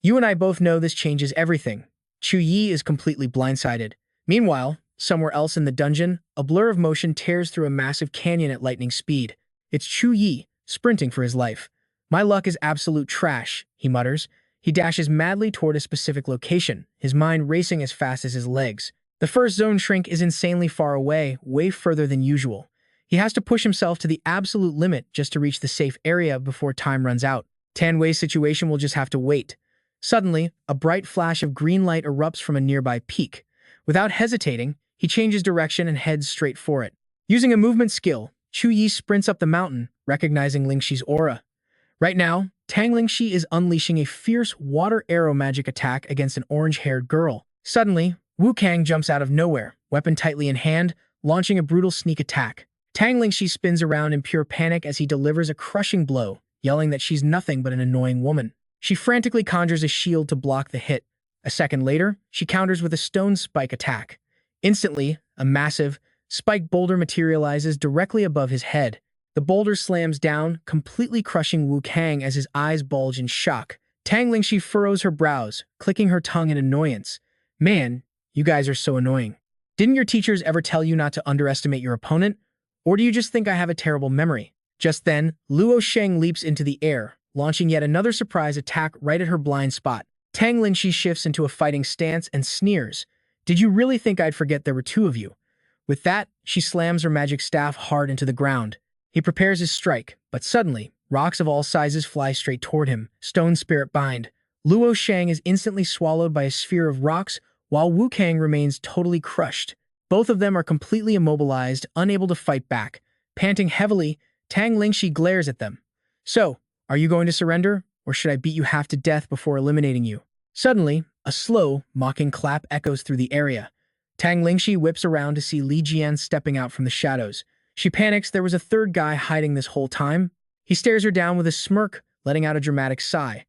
You and I both know this changes everything. Zhou Yi is completely blindsided. Meanwhile, somewhere else in the dungeon, a blur of motion tears through a massive canyon at lightning speed. It's Zhou Yi, sprinting for his life. My luck is absolute trash, he mutters. He dashes madly toward a specific location, his mind racing as fast as his legs. The first zone shrink is insanely far away, way further than usual. He has to push himself to the absolute limit just to reach the safe area before time runs out. Tan Wei's situation will just have to wait. Suddenly, a bright flash of green light erupts from a nearby peak. Without hesitating, he changes direction and heads straight for it. Using a movement skill, Zhou Yi sprints up the mountain, recognizing Lingxi's aura. Right now, Tang Lingxi is unleashing a fierce water arrow magic attack against an orange-haired girl. Suddenly, Wu Kang jumps out of nowhere, weapon tightly in hand, launching a brutal sneak attack. Tang Lingxi spins around in pure panic as he delivers a crushing blow, yelling that she's nothing but an annoying woman. She frantically conjures a shield to block the hit. A second later, she counters with a stone spike attack. Instantly, a massive, spike boulder materializes directly above his head. The boulder slams down, completely crushing Wu Kang as his eyes bulge in shock. Tang Lingxi furrows her brows, clicking her tongue in annoyance. Man, you guys are so annoying. Didn't your teachers ever tell you not to underestimate your opponent? Or do you just think I have a terrible memory? Just then, Luo Sheng leaps into the air, launching yet another surprise attack right at her blind spot. Tang Lingxi shifts into a fighting stance and sneers. Did you really think I'd forget there were 2 of you? With that, she slams her magic staff hard into the ground. He prepares his strike, but suddenly, rocks of all sizes fly straight toward him. Stone spirit bind. Luo Sheng is instantly swallowed by a sphere of rocks, while Wu Kang remains totally crushed. Both of them are completely immobilized, unable to fight back. Panting heavily, Tang Lingxi glares at them. So, are you going to surrender, or should I beat you half to death before eliminating you? Suddenly, a slow, mocking clap echoes through the area. Tang Lingxi whips around to see Li Jian stepping out from the shadows. She panics there was a third guy hiding this whole time. He stares her down with a smirk, letting out a dramatic sigh.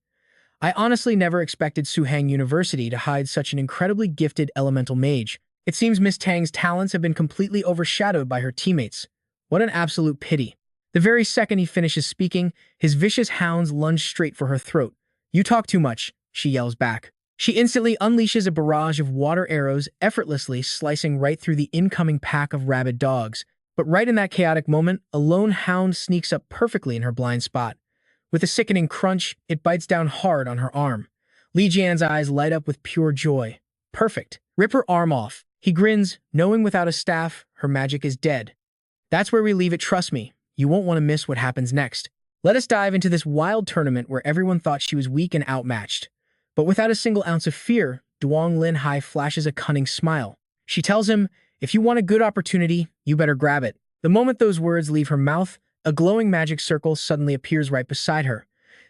I honestly never expected Suhang University to hide such an incredibly gifted elemental mage. It seems Miss Tang's talents have been completely overshadowed by her teammates. What an absolute pity. The very second he finishes speaking, his vicious hounds lunge straight for her throat. You talk too much, she yells back. She instantly unleashes a barrage of water arrows, effortlessly slicing right through the incoming pack of rabid dogs. But right in that chaotic moment, a lone hound sneaks up perfectly in her blind spot. With a sickening crunch, it bites down hard on her arm. Li Jian's eyes light up with pure joy. Perfect. Rip her arm off. He grins, knowing without a staff, her magic is dead. That's where we leave it, trust me. You won't want to miss what happens next. Let us dive into this wild tournament where everyone thought she was weak and outmatched. But without a single ounce of fear, Duong Lin Hai flashes a cunning smile. She tells him, if you want a good opportunity, you better grab it. The moment those words leave her mouth, a glowing magic circle suddenly appears right beside her.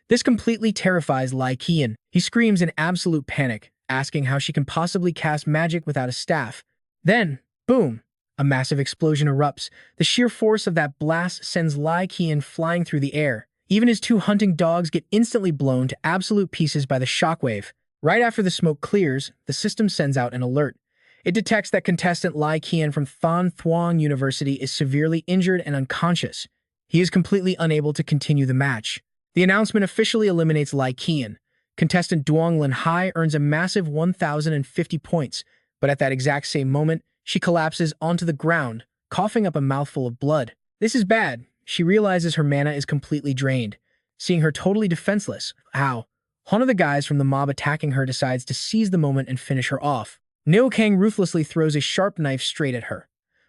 This completely terrifies Lai Qian. He screams in absolute panic, asking how she can possibly cast magic without a staff. Then, boom, a massive explosion erupts. The sheer force of that blast sends Lai Qian flying through the air. Even his two hunting dogs get instantly blown to absolute pieces by the shockwave. Right after the smoke clears, the system sends out an alert. It detects that contestant Lai Qian from Than Thuong University is severely injured and unconscious. He is completely unable to continue the match. The announcement officially eliminates Lai Qian. Contestant Duong Lin Hai earns a massive 1,050 points, but at that exact same moment, she collapses onto the ground, coughing up a mouthful of blood. This is bad. She realizes her mana is completely drained. Seeing her totally defenseless, one of the guys from the mob attacking her decides to seize the moment and finish her off. Niu Kang ruthlessly throws a sharp knife straight at her.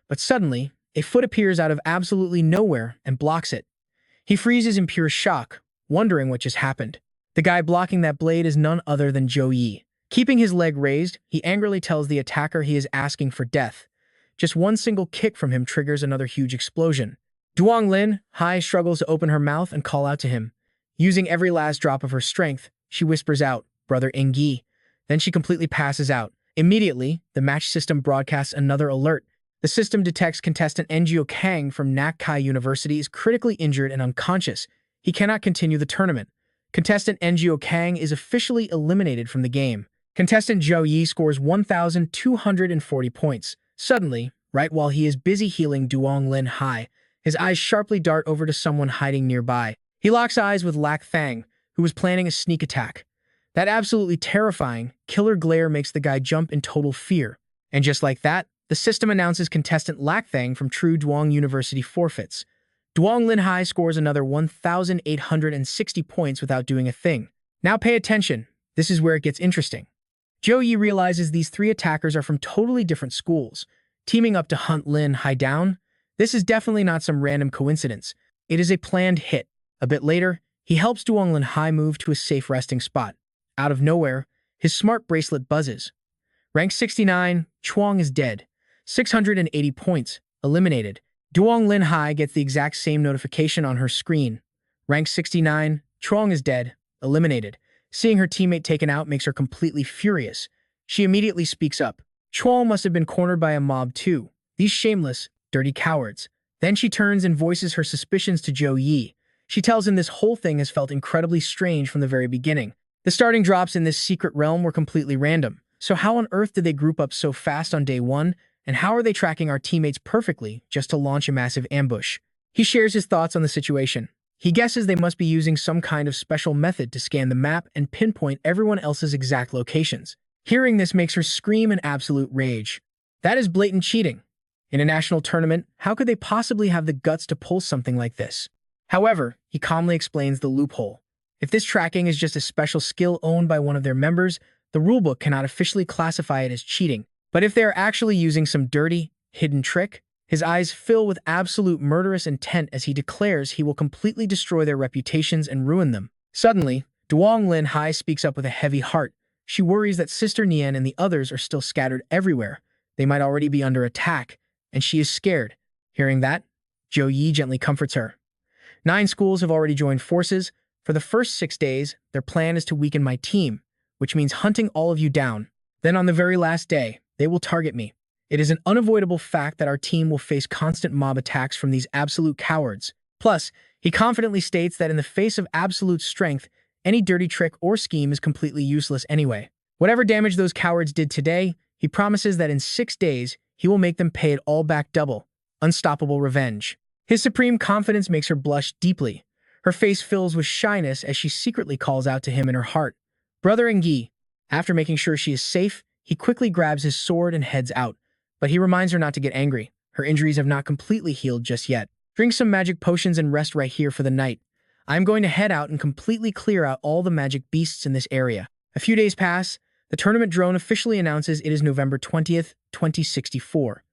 But suddenly, a foot appears out of absolutely nowhere and blocks it. He freezes in pure shock, wondering what just happened. The guy blocking that blade is none other than Zhou Yi. Keeping his leg raised, he angrily tells the attacker he is asking for death. Just one single kick from him triggers another huge explosion. Duong Lin Hai struggles to open her mouth and call out to him. Using every last drop of her strength, she whispers out, "Brother Ingyi." Then she completely passes out. Immediately, the match system broadcasts another alert. The system detects contestant Ngo Kang from Nakai University is critically injured and unconscious. He cannot continue the tournament. Contestant Ngo Kang is officially eliminated from the game. Contestant Zhou Yi scores 1,240 points. Suddenly, right while he is busy healing Duong Lin Hai, his eyes sharply dart over to someone hiding nearby. He locks eyes with Lak Thang, who was planning a sneak attack. That absolutely terrifying, killer glare makes the guy jump in total fear. And just like that, the system announces contestant Lak Thang from True Duong University forfeits. Duong Lin Hai scores another 1,860 points without doing a thing. Now pay attention. This is where it gets interesting. Zhou Yi realizes these three attackers are from totally different schools, teaming up to hunt Lin Hai down. This is definitely not some random coincidence. It is a planned hit. A bit later, he helps Duong Lin Hai move to a safe resting spot. Out of nowhere, his smart bracelet buzzes. Rank 69, Chuang is dead. 680 points, eliminated. Duong Lin Hai gets the exact same notification on her screen. Rank 69, Chuang is dead, eliminated. Seeing her teammate taken out makes her completely furious. She immediately speaks up. Chuang must have been cornered by a mob too. These shameless, dirty cowards. Then she turns and voices her suspicions to Zhou Yi. She tells him this whole thing has felt incredibly strange from the very beginning. The starting drops in this secret realm were completely random. So how on earth did they group up so fast on day one? And how are they tracking our teammates perfectly just to launch a massive ambush? He shares his thoughts on the situation. He guesses they must be using some kind of special method to scan the map and pinpoint everyone else's exact locations. Hearing this makes her scream in absolute rage. That is blatant cheating. In a national tournament, how could they possibly have the guts to pull something like this? However, he calmly explains the loophole. If this tracking is just a special skill owned by one of their members, the rulebook cannot officially classify it as cheating. But if they are actually using some dirty, hidden trick, his eyes fill with absolute murderous intent as he declares he will completely destroy their reputations and ruin them. Suddenly, Duong Lin Hai speaks up with a heavy heart. She worries that Sister Nian and the others are still scattered everywhere. They might already be under attack, and she is scared. Hearing that, Zhou Yi gently comforts her. 9 schools have already joined forces. For the first 6 days, their plan is to weaken my team, which means hunting all of you down. Then on the very last day, they will target me. It is an unavoidable fact that our team will face constant mob attacks from these absolute cowards. Plus, he confidently states that in the face of absolute strength, any dirty trick or scheme is completely useless anyway. Whatever damage those cowards did today, he promises that in 6 days, he will make them pay it all back double. Unstoppable revenge. His supreme confidence makes her blush deeply. Her face fills with shyness as she secretly calls out to him in her heart. "Brother Ngyi, After making sure she is safe, he quickly grabs his sword and heads out, but he reminds her not to get angry. Her injuries have not completely healed just yet. Drink some magic potions and rest right here for the night. I'm going to head out and completely clear out all the magic beasts in this area. A few days pass. The tournament drone officially announces it is November 20th, 2064.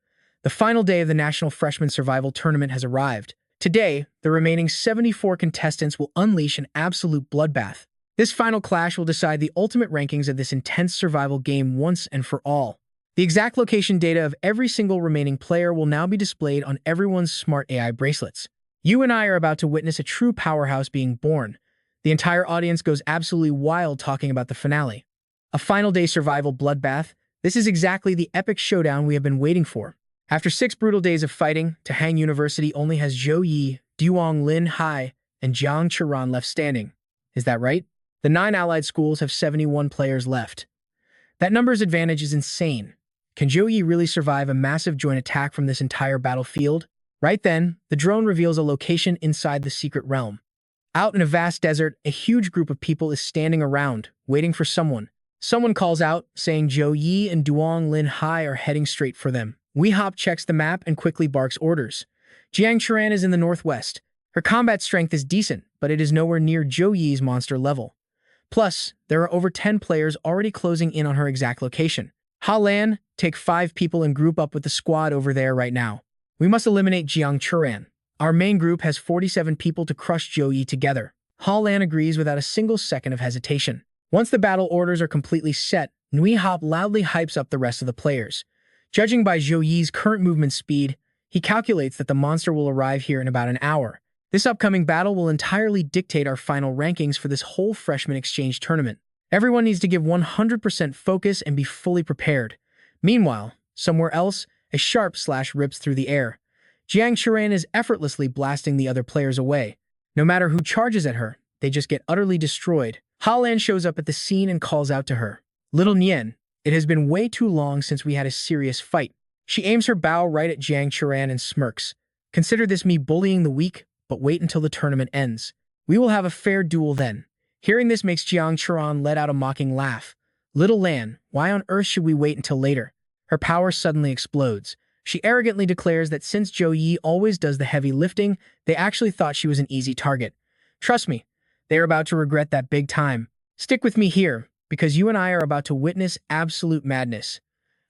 The final day of the National Freshman Survival Tournament has arrived. Today, the remaining 74 contestants will unleash an absolute bloodbath. This final clash will decide the ultimate rankings of this intense survival game once and for all. The exact location data of every single remaining player will now be displayed on everyone's smart AI bracelets. You and I are about to witness a true powerhouse being born. The entire audience goes absolutely wild talking about the finale. A final day survival bloodbath. This is exactly the epic showdown we have been waiting for. After 6 brutal days of fighting, Suhang University only has Zhou Yi, Duong Lin Hai, and Jiang Churan left standing. Is that right? The 9 allied schools have 71 players left. That numbers advantage is insane. Can Zhou Yi really survive a massive joint attack from this entire battlefield? Right then, the drone reveals a location inside the secret realm. Out in a vast desert, a huge group of people is standing around, waiting for someone. Someone calls out, saying Zhou Yi and Duong Lin Hai are heading straight for them. Wei Hop checks the map and quickly barks orders. Jiang Churan is in the northwest. Her combat strength is decent, but it is nowhere near Zhou Yi's monster level. Plus, there are over 10 players already closing in on her exact location. Ha Lan, take 5 people and group up with the squad over there right now. We must eliminate Jiang Churan. Our main group has 47 people to crush Zhou Yi together. Ha Lan agrees without a single second of hesitation. Once the battle orders are completely set, Wei Hop loudly hypes up the rest of the players. Judging by Zhou Yi's current movement speed, he calculates that the monster will arrive here in about an hour. This upcoming battle will entirely dictate our final rankings for this whole freshman exchange tournament. Everyone needs to give 100% focus and be fully prepared. Meanwhile, somewhere else, a sharp slash rips through the air. Jiang Churan is effortlessly blasting the other players away. No matter who charges at her, they just get utterly destroyed. Ha Lan shows up at the scene and calls out to her. Little Nian, it has been way too long since we had a serious fight. She aims her bow right at Jiang Churan and smirks. Consider this me bullying the weak, but wait until the tournament ends. We will have a fair duel then. Hearing this makes Jiang Churan let out a mocking laugh. Little Lan, why on earth should we wait until later? Her power suddenly explodes. She arrogantly declares that since Zhou Yi always does the heavy lifting, they actually thought she was an easy target. Trust me, they are about to regret that big time. Stick with me here, because you and I are about to witness absolute madness.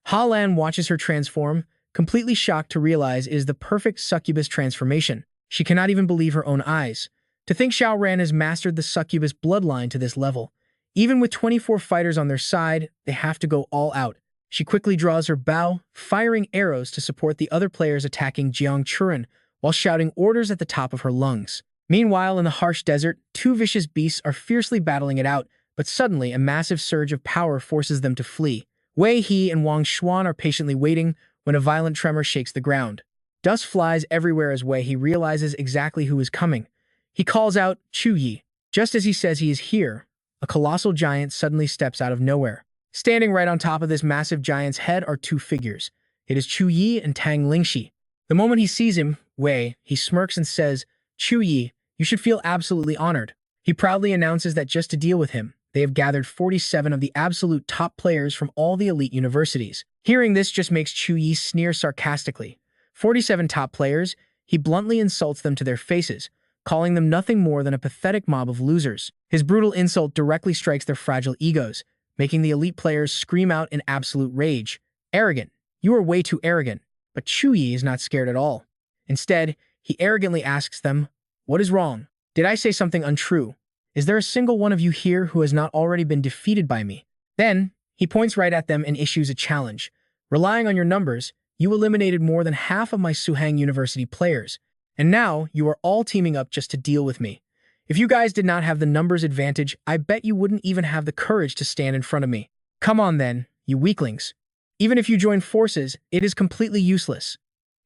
Ha Lan watches her transform, completely shocked to realize it is the perfect succubus transformation. She cannot even believe her own eyes. To think Xiao Ran has mastered the succubus bloodline to this level. Even with 24 fighters on their side, they have to go all out. She quickly draws her bow, firing arrows to support the other players attacking Jiang Churan, while shouting orders at the top of her lungs. Meanwhile, in the harsh desert, 2 vicious beasts are fiercely battling it out, but suddenly a massive surge of power forces them to flee. Wei He and Wang Xuan are patiently waiting when a violent tremor shakes the ground. Dust flies everywhere as Wei He realizes exactly who is coming. He calls out, Chu Yi. Just as he says he is here, a colossal giant suddenly steps out of nowhere. Standing right on top of this massive giant's head are 2 figures. It is Chu Yi and Tang Lingxi. The moment he sees him, he smirks and says, Chu Yi, you should feel absolutely honored. He proudly announces that just to deal with him, they have gathered 47 of the absolute top players from all the elite universities. Hearing this just makes Chu Yi sneer sarcastically. 47 top players, he bluntly insults them to their faces, calling them nothing more than a pathetic mob of losers. His brutal insult directly strikes their fragile egos, making the elite players scream out in absolute rage. Arrogant. You are way too arrogant. But Chu Yi is not scared at all. Instead, he arrogantly asks them, what is wrong? Did I say something untrue? Is there a single one of you here who has not already been defeated by me? Then, he points right at them and issues a challenge. Relying on your numbers, you eliminated more than half of my Suhang University players, and now you are all teaming up just to deal with me. If you guys did not have the numbers advantage, I bet you wouldn't even have the courage to stand in front of me. Come on then, you weaklings. Even if you join forces, it is completely useless.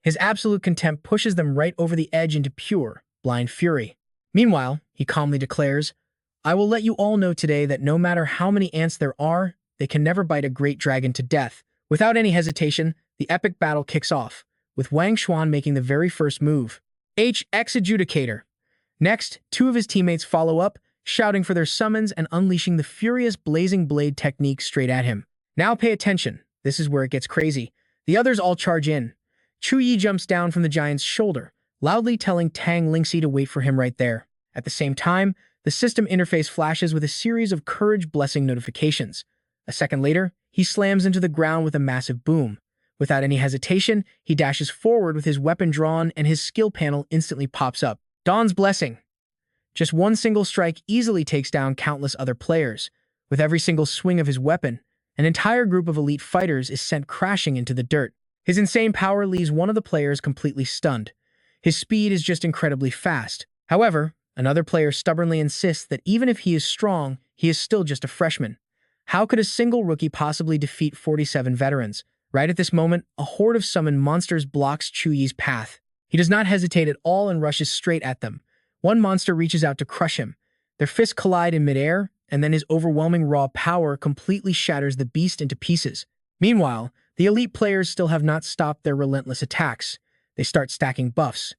His absolute contempt pushes them right over the edge into pure, blind fury. Meanwhile, he calmly declares, I will let you all know today that no matter how many ants there are, they can never bite a great dragon to death. Without any hesitation, the epic battle kicks off, with Wang Xuan making the very first move. Ex-adjudicator. Next, 2 of his teammates follow up, shouting for their summons and unleashing the furious blazing blade technique straight at him. Now pay attention. This is where it gets crazy. The others all charge in. Zhou Yi jumps down from the giant's shoulder, loudly telling Tang Lingxi to wait for him right there. At the same time, the system interface flashes with a series of courage blessing notifications. A second later, he slams into the ground with a massive boom. Without any hesitation, he dashes forward with his weapon drawn and his skill panel instantly pops up. Dawn's Blessing. Just one single strike easily takes down countless other players. With every single swing of his weapon, an entire group of elite fighters is sent crashing into the dirt. His insane power leaves one of the players completely stunned. His speed is just incredibly fast. However, another player stubbornly insists that even if he is strong, he is still just a freshman. How could a single rookie possibly defeat 47 veterans? Right at this moment, a horde of summoned monsters blocks Zhou Yi's path. He does not hesitate at all and rushes straight at them. One monster reaches out to crush him. Their fists collide in midair, and then his overwhelming raw power completely shatters the beast into pieces. Meanwhile, the elite players still have not stopped their relentless attacks. They start stacking buffs.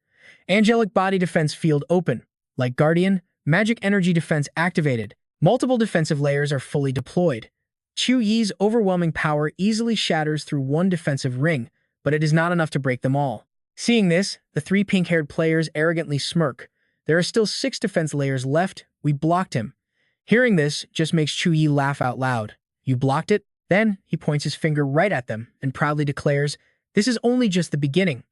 Angelic Body Defense Field open. Like Guardian, Magic Energy Defense activated. Multiple defensive layers are fully deployed. Zhou Yi's overwhelming power easily shatters through one defensive ring, but it is not enough to break them all. Seeing this, the three pink-haired players arrogantly smirk. There are still 6 defense layers left. We blocked him. Hearing this just makes Zhou Yi laugh out loud. You blocked it? Then he points his finger right at them and proudly declares, this is only just the beginning.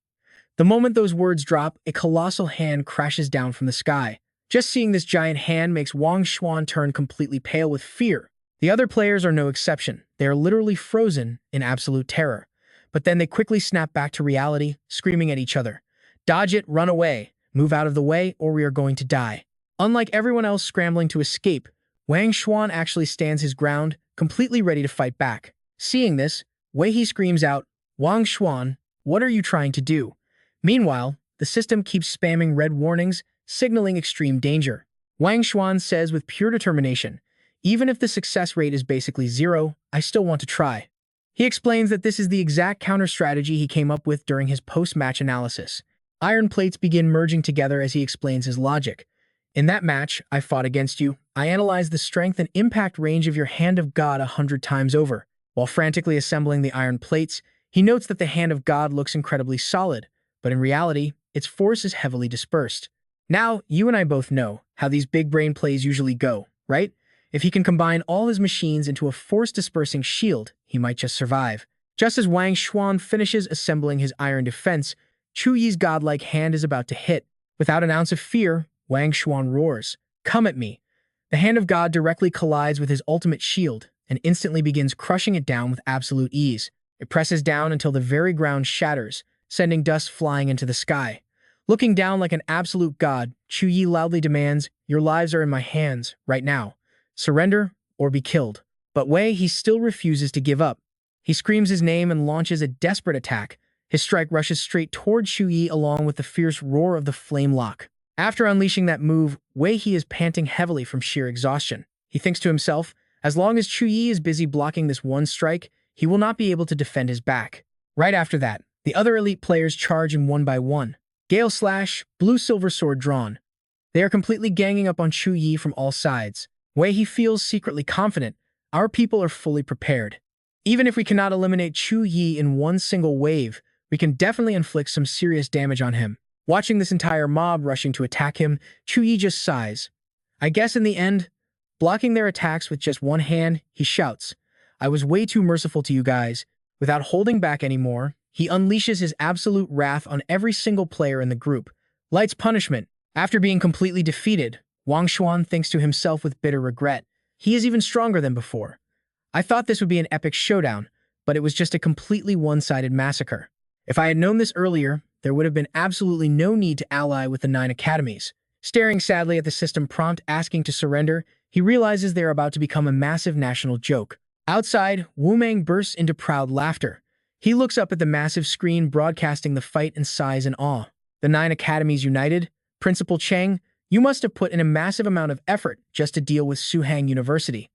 The moment those words drop, a colossal hand crashes down from the sky. Just seeing this giant hand makes Wang Xuan turn completely pale with fear. The other players are no exception. They are literally frozen in absolute terror. But then they quickly snap back to reality, screaming at each other. Dodge it, run away, move out of the way, or we are going to die. Unlike everyone else scrambling to escape, Wang Xuan actually stands his ground, completely ready to fight back. Seeing this, Wei He screams out, Wang Xuan, what are you trying to do? Meanwhile, the system keeps spamming red warnings, signaling extreme danger. Wang Xuan says with pure determination, even if the success rate is basically 0, I still want to try. He explains that this is the exact counter-strategy he came up with during his post-match analysis. Iron plates begin merging together as he explains his logic. In that match, I fought against you. I analyzed the strength and impact range of your Hand of God 100 times over. While frantically assembling the iron plates, he notes that the Hand of God looks incredibly solid, but in reality, its force is heavily dispersed. Now, you and I both know how these big brain plays usually go, right? If he can combine all his machines into a force-dispersing shield, he might just survive. Just as Wang Xuan finishes assembling his iron defense, Zhou Yi's godlike hand is about to hit. Without an ounce of fear, Wang Xuan roars, come at me. The Hand of God directly collides with his ultimate shield and instantly begins crushing it down with absolute ease. It presses down until the very ground shatters, sending dust flying into the sky. Looking down like an absolute god, Zhou Yi loudly demands, your lives are in my hands, right now. Surrender or be killed. But Wei He still refuses to give up. He screams his name and launches a desperate attack. His strike rushes straight toward Zhou Yi along with the fierce roar of the flame lock. After unleashing that move, Wei He is panting heavily from sheer exhaustion. He thinks to himself, as long as Zhou Yi is busy blocking this one strike, he will not be able to defend his back. Right after that, the other elite players charge in one by one. Gale Slash, blue-silver sword drawn. They are completely ganging up on Zhou Yi from all sides. Wei He feels secretly confident. Our people are fully prepared. Even if we cannot eliminate Zhou Yi in one single wave, we can definitely inflict some serious damage on him. Watching this entire mob rushing to attack him, Zhou Yi just sighs. I guess in the end, blocking their attacks with just one hand, he shouts, I was way too merciful to you guys. Without holding back anymore, he unleashes his absolute wrath on every single player in the group. Light's punishment. After being completely defeated, Wang Xuan thinks to himself with bitter regret. He is even stronger than before. I thought this would be an epic showdown, but it was just a completely one-sided massacre. If I had known this earlier, there would have been absolutely no need to ally with the 9 academies. Staring sadly at the system prompt asking to surrender, he realizes they are about to become a massive national joke. Outside, Wu Meng bursts into proud laughter. He looks up at the massive screen broadcasting the fight and sighs in awe. The 9 academies united. Principal Cheng, you must have put in a massive amount of effort just to deal with Suhang University.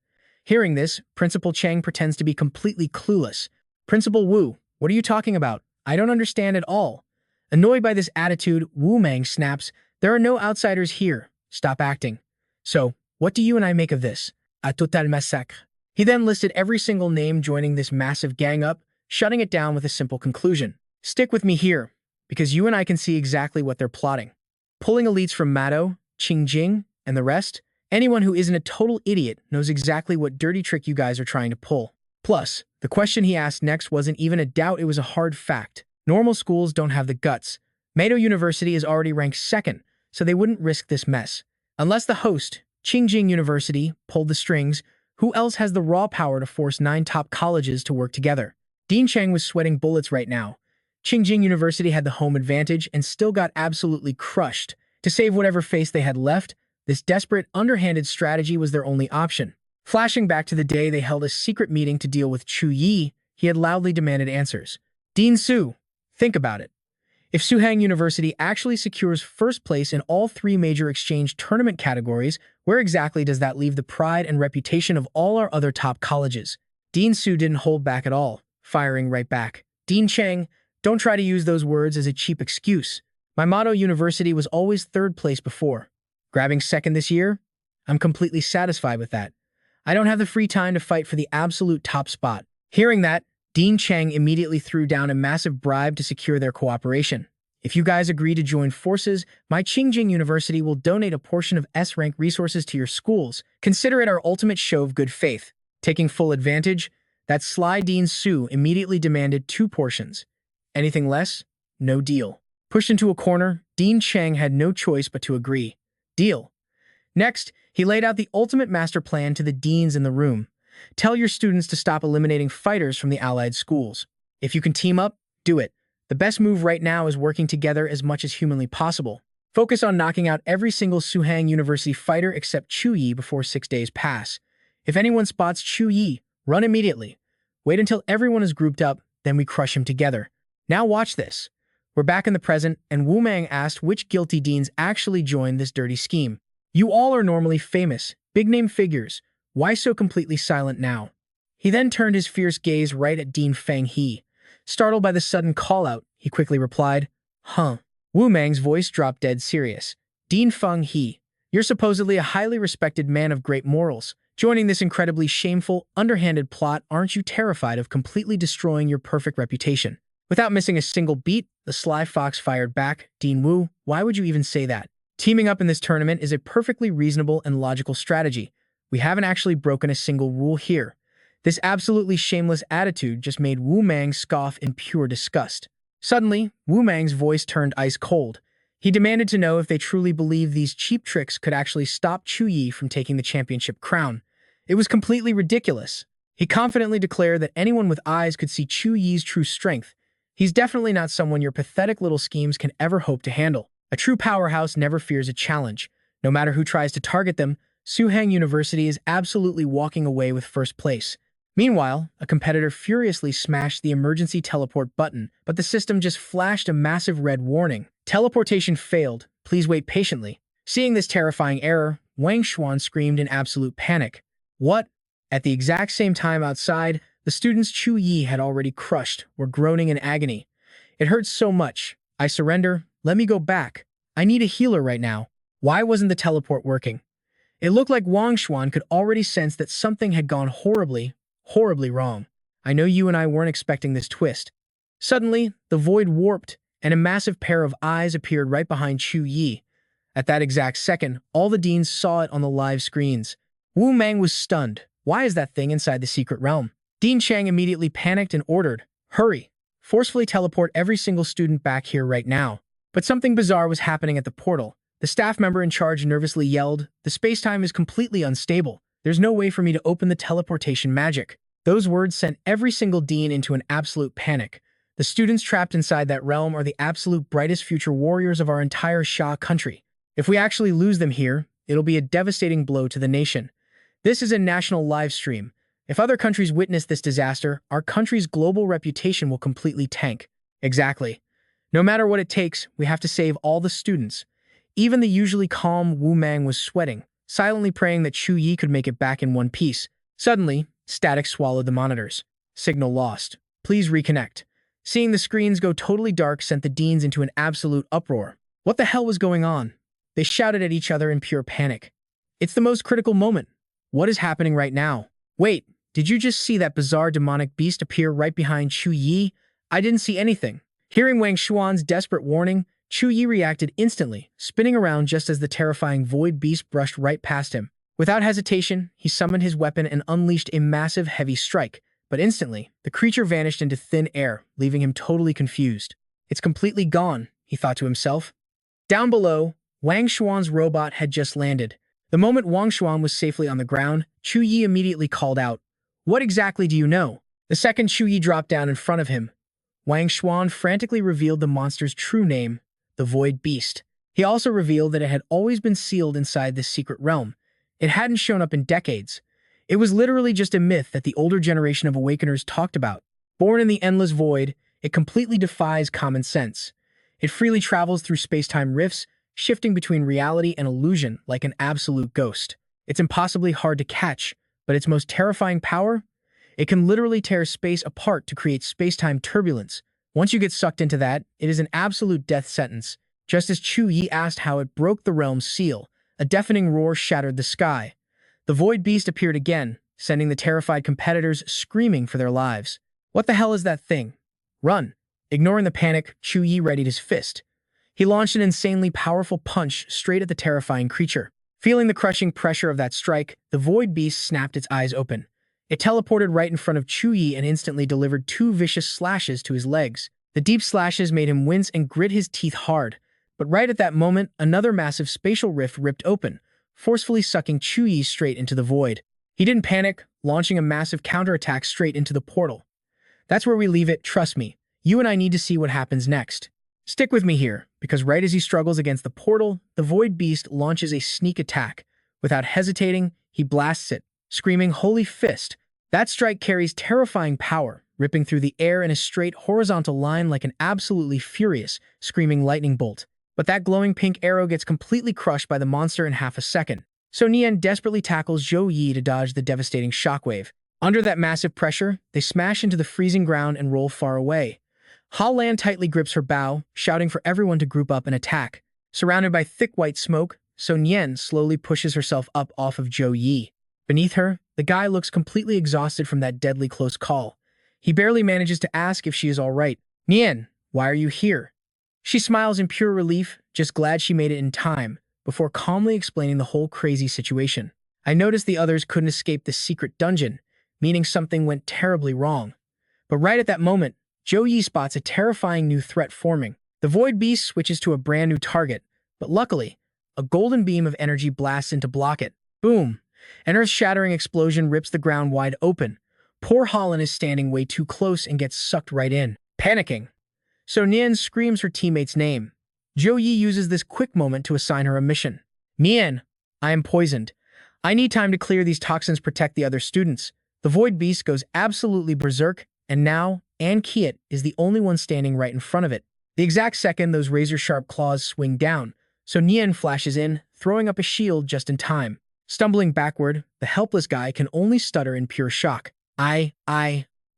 Hearing this, Principal Cheng pretends to be completely clueless. Principal Wu, what are you talking about? I don't understand at all. Annoyed by this attitude, Wu Meng snaps, there are no outsiders here. Stop acting. So, What do you and I make of this? A total massacre. He then listed every single name joining this massive gang up, shutting it down with a simple conclusion. Stick with me here, because you and I can see exactly what they're plotting. Pulling elites from Mado, Qingjing, and the rest, anyone who isn't a total idiot knows exactly what dirty trick you guys are trying to pull. Plus, the question he asked next wasn't even a doubt, it was a hard fact. Normal schools don't have the guts. Mado University is already ranked second, so they wouldn't risk this mess. Unless the host, Qingjing University, pulled the strings, who else has the raw power to force 9 top colleges to work together? Dean Chang was sweating bullets right now. Qingjing University had the home advantage and still got absolutely crushed. To save whatever face they had left, this desperate, underhanded strategy was their only option. Flashing back to the day they held a secret meeting to deal with Zhou Yi, he had loudly demanded answers. Dean Su, think about it. If Suhang University actually secures first place in all 3 major exchange tournament categories, where exactly does that leave the pride and reputation of all our other top colleges? Dean Su didn't hold back at all, firing right back. Dean Chang, don't try to use those words as a cheap excuse. My Mado University was always 3rd place before. Grabbing 2nd this year? I'm completely satisfied with that. I don't have the free time to fight for the absolute top spot. Hearing that, Dean Chang immediately threw down a massive bribe to secure their cooperation. If you guys agree to join forces, my Qingjing University will donate a portion of S-rank resources to your schools. Consider it our ultimate show of good faith. Taking full advantage, that sly Dean Su immediately demanded 2 portions. Anything less? No deal. Pushed into a corner, Dean Chang had no choice but to agree. Deal. Next, he laid out the ultimate master plan to the deans in the room. Tell your students to stop eliminating fighters from the allied schools. If you can team up, do it. The best move right now is working together as much as humanly possible. Focus on knocking out every single Suhang University fighter except Zhou Yi before 6 days pass. If anyone spots Zhou Yi, run immediately. Wait until everyone is grouped up, then we crush him together. Now watch this. We're back in the present, and Wu Mang asked which guilty deans actually joined this dirty scheme. You all are normally famous, big-name figures. Why so completely silent now? He then turned his fierce gaze right at Dean Feng He. Startled by the sudden call-out, he quickly replied, Huh. Wu Mang's voice dropped dead serious. Dean Feng He, you're supposedly a highly respected man of great morals. Joining this incredibly shameful, underhanded plot, aren't you terrified of completely destroying your perfect reputation? Without missing a single beat, the sly fox fired back, Dean Wu, why would you even say that? Teaming up in this tournament is a perfectly reasonable and logical strategy. We haven't actually broken a single rule here. This absolutely shameless attitude just made Wu Mang scoff in pure disgust. Suddenly, Wu Mang's voice turned ice cold. He demanded to know if they truly believed these cheap tricks could actually stop Zhou Yi from taking the championship crown. It was completely ridiculous. He confidently declared that anyone with eyes could see Zhou Yi's true strength. He's definitely not someone your pathetic little schemes can ever hope to handle. A true powerhouse never fears a challenge. No matter who tries to target them, Suhang University is absolutely walking away with first place. Meanwhile, a competitor furiously smashed the emergency teleport button, but the system just flashed a massive red warning. Teleportation failed. Please wait patiently. Seeing this terrifying error, Wang Xuan screamed in absolute panic. What? At the exact same time outside, the students Zhou Yi had already crushed were groaning in agony. It hurts so much. I surrender. Let me go back. I need a healer right now. Why wasn't the teleport working? It looked like Wang Xuan could already sense that something had gone horribly wrong. I know you and I weren't expecting this twist. Suddenly, the void warped, and a massive pair of eyes appeared right behind Zhou Yi. At that exact second, all the deans saw it on the live screens. Wu Mang was stunned. Why is that thing inside the secret realm? Dean Chang immediately panicked and ordered, Hurry! Forcefully teleport every single student back here right now. But something bizarre was happening at the portal. The staff member in charge nervously yelled, The space-time is completely unstable. There's no way for me to open the teleportation magic. Those words sent every single dean into an absolute panic. The students trapped inside that realm are the absolute brightest future warriors of our entire Xia country. If we actually lose them here, it'll be a devastating blow to the nation. This is a national live stream. If other countries witness this disaster, our country's global reputation will completely tank. Exactly. No matter what it takes, we have to save all the students. Even the usually calm Wu Mang was sweating, silently praying that Zhou Yi could make it back in one piece. Suddenly, static swallowed the monitors. Signal lost. Please reconnect. Seeing the screens go totally dark sent the deans into an absolute uproar. What the hell was going on? They shouted at each other in pure panic. It's the most critical moment. What is happening right now? Wait, did you just see that bizarre demonic beast appear right behind Zhou Yi? I didn't see anything. Hearing Wang Xuan's desperate warning, Zhou Yi reacted instantly, spinning around just as the terrifying void beast brushed right past him. Without hesitation, he summoned his weapon and unleashed a massive heavy strike, but instantly, the creature vanished into thin air, leaving him totally confused. It's completely gone, he thought to himself. Down below, Wang Xuan's robot had just landed. The moment Wang Xuan was safely on the ground, Zhou Yi immediately called out, "What exactly do you know?" The second Zhou Yi dropped down in front of him, Wang Xuan frantically revealed the monster's true name, the Void Beast. He also revealed that it had always been sealed inside this secret realm. It hadn't shown up in decades. It was literally just a myth that the older generation of Awakeners talked about. Born in the endless void, it completely defies common sense. It freely travels through space-time rifts, shifting between reality and illusion like an absolute ghost. It's impossibly hard to catch, but its most terrifying power? It can literally tear space apart to create space-time turbulence. Once you get sucked into that, it is an absolute death sentence. Just as Zhou Yi asked how it broke the realm's seal, a deafening roar shattered the sky. The Void Beast appeared again, sending the terrified competitors screaming for their lives. What the hell is that thing? Run! Ignoring the panic, Zhou Yi readied his fist. He launched an insanely powerful punch straight at the terrifying creature. Feeling the crushing pressure of that strike, the Void Beast snapped its eyes open. It teleported right in front of Zhou Yi and instantly delivered two vicious slashes to his legs. The deep slashes made him wince and grit his teeth hard. But right at that moment, another massive spatial rift ripped open, forcefully sucking Zhou Yi straight into the void. He didn't panic, launching a massive counterattack straight into the portal. That's where we leave it, trust me. You and I need to see what happens next. Stick with me here, because right as he struggles against the portal, the Void Beast launches a sneak attack. Without hesitating, he blasts it, screaming "Holy Fist!" That strike carries terrifying power, ripping through the air in a straight horizontal line like an absolutely furious, screaming lightning bolt. But that glowing pink arrow gets completely crushed by the monster in half a second. So Nian desperately tackles Zhou Yi to dodge the devastating shockwave. Under that massive pressure, they smash into the freezing ground and roll far away. Ha Lan tightly grips her bow, shouting for everyone to group up and attack. Surrounded by thick white smoke, So Nian slowly pushes herself up off of Zhou Yi. Beneath her, the guy looks completely exhausted from that deadly close call. He barely manages to ask if she is all right. "Nian, why are you here?" She smiles in pure relief, just glad she made it in time, before calmly explaining the whole crazy situation. "I noticed the others couldn't escape this secret dungeon, meaning something went terribly wrong. But right at that moment, Zhou Yi spots a terrifying new threat forming. The Void Beast switches to a brand new target, but luckily, a golden beam of energy blasts in to block it. Boom! An earth-shattering explosion rips the ground wide open. Poor Holland is standing way too close and gets sucked right in. Panicking, So Nian screams her teammate's name. Zhou Yi uses this quick moment to assign her a mission. "Nian, I am poisoned. I need time to clear these toxins, protect the other students." The Void Beast goes absolutely berserk, and now An Kiet is the only one standing right in front of it. The exact second those razor-sharp claws swing down, so Nian flashes in, throwing up a shield just in time. Stumbling backward, the helpless guy can only stutter in pure shock. I.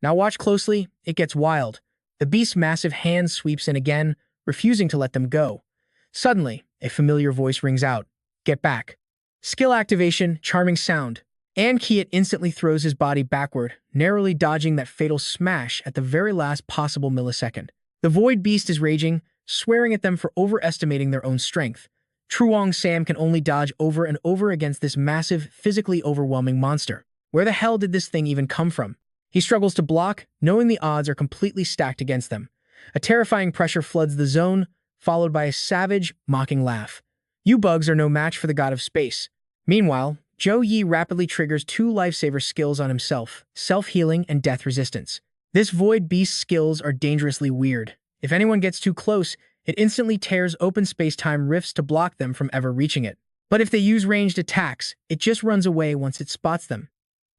Now watch closely, it gets wild. The beast's massive hand sweeps in again, refusing to let them go. Suddenly, a familiar voice rings out. "Get back." Skill activation, charming sound. An Kiet instantly throws his body backward, narrowly dodging that fatal smash at the very last possible millisecond. The Void Beast is raging, swearing at them for overestimating their own strength. Truong Sam can only dodge over and over against this massive, physically overwhelming monster. Where the hell did this thing even come from? He struggles to block, knowing the odds are completely stacked against them. A terrifying pressure floods the zone, followed by a savage, mocking laugh. "You bugs are no match for the god of space." Meanwhile, Zhou Yi rapidly triggers two lifesaver skills on himself, self-healing and death resistance. This Void Beast's skills are dangerously weird. If anyone gets too close, it instantly tears open space-time rifts to block them from ever reaching it. But if they use ranged attacks, it just runs away once it spots them.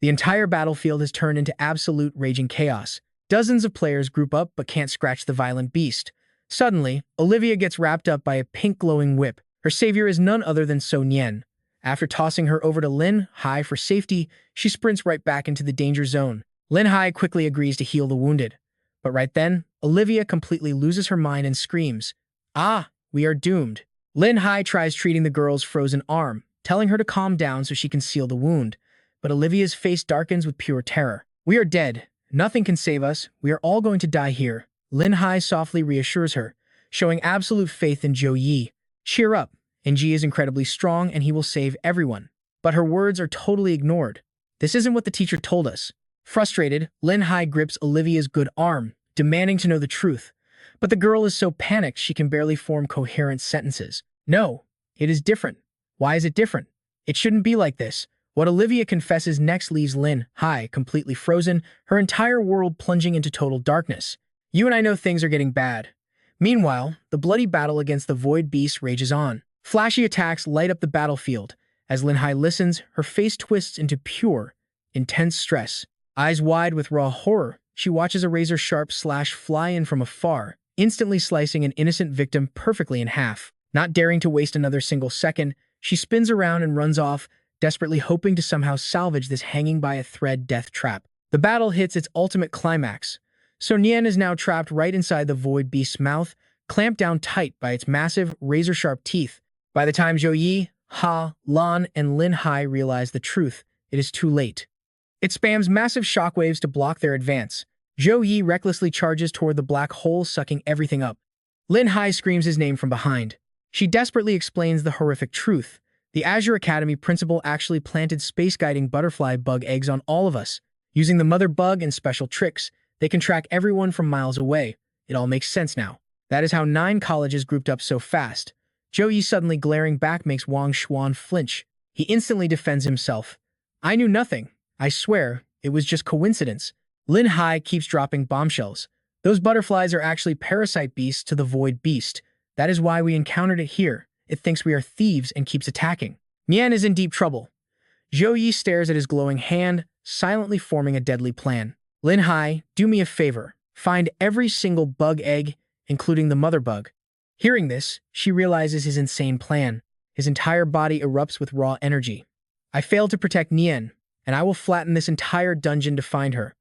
The entire battlefield has turned into absolute raging chaos. Dozens of players group up but can't scratch the violent beast. Suddenly, Olivia gets wrapped up by a pink glowing whip. Her savior is none other than So Nian. After tossing her over to Lin Hai for safety, she sprints right back into the danger zone. Lin Hai quickly agrees to heal the wounded. But right then, Olivia completely loses her mind and screams, "Ah, we are doomed." Lin Hai tries treating the girl's frozen arm, telling her to calm down so she can seal the wound. But Olivia's face darkens with pure terror. "We are dead. Nothing can save us. We are all going to die here." Lin Hai softly reassures her, showing absolute faith in Zhou Yi. "Cheer up. NG is incredibly strong and he will save everyone." But her words are totally ignored. "This isn't what the teacher told us." Frustrated, Lin Hai grips Olivia's good arm, demanding to know the truth. But the girl is so panicked she can barely form coherent sentences. "No, it is different." "Why is it different? It shouldn't be like this." What Olivia confesses next leaves Lin Hai completely frozen, her entire world plunging into total darkness. "You and I know things are getting bad." Meanwhile, the bloody battle against the Void Beast rages on. Flashy attacks light up the battlefield. As Lin Hai listens, her face twists into pure, intense stress. Eyes wide with raw horror, she watches a razor-sharp slash fly in from afar, instantly slicing an innocent victim perfectly in half. Not daring to waste another single second, she spins around and runs off, desperately hoping to somehow salvage this hanging-by-a-thread death trap. The battle hits its ultimate climax. So Nian is now trapped right inside the Void Beast's mouth, clamped down tight by its massive, razor-sharp teeth. By the time Zhou Yi, Ha, Lan, and Lin Hai realize the truth, it is too late. It spams massive shockwaves to block their advance. Zhou Yi recklessly charges toward the black hole, sucking everything up. Lin Hai screams his name from behind. She desperately explains the horrific truth. The Azure Academy principal actually planted space-guiding butterfly bug eggs on all of us. Using the mother bug and special tricks, they can track everyone from miles away. It all makes sense now. That is how 9 colleges grouped up so fast. Zhou Yi suddenly glaring back makes Wang Xuan flinch. He instantly defends himself. "I knew nothing. I swear, it was just coincidence." Lin Hai keeps dropping bombshells. "Those butterflies are actually parasite beasts to the Void Beast. That is why we encountered it here. It thinks we are thieves and keeps attacking." Mian is in deep trouble. Zhou Yi stares at his glowing hand, silently forming a deadly plan. "Lin Hai, do me a favor. Find every single bug egg, including the mother bug." Hearing this, she realizes his insane plan. His entire body erupts with raw energy. "I failed to protect Nian, and I will flatten this entire dungeon to find her.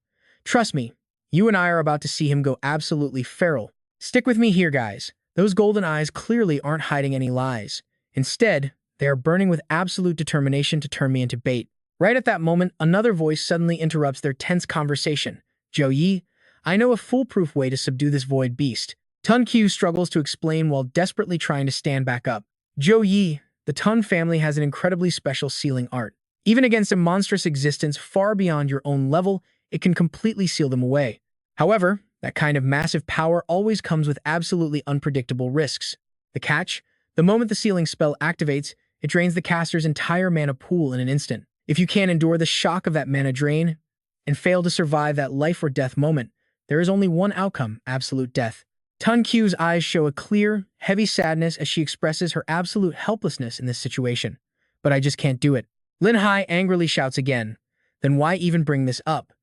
Trust me, you and I are about to see him go absolutely feral. Stick with me here, guys." Those golden eyes clearly aren't hiding any lies. Instead, they are burning with absolute determination to turn me into bait. Right at that moment, another voice suddenly interrupts their tense conversation. "Zhou Yi, I know a foolproof way to subdue this Void Beast." Tun Q struggles to explain while desperately trying to stand back up. "Zhou Yi, the Tun family has an incredibly special sealing art. Even against a monstrous existence far beyond your own level, it can completely seal them away. However, that kind of massive power always comes with absolutely unpredictable risks. The catch? The moment the sealing spell activates, it drains the caster's entire mana pool in an instant. If you can't endure the shock of that mana drain and fail to survive that life or death moment, there is only one outcome: absolute death." Tun Q's eyes show a clear, heavy sadness as she expresses her absolute helplessness in this situation. "But I just can't do it." Lin Hai angrily shouts again. Then why even bring this up?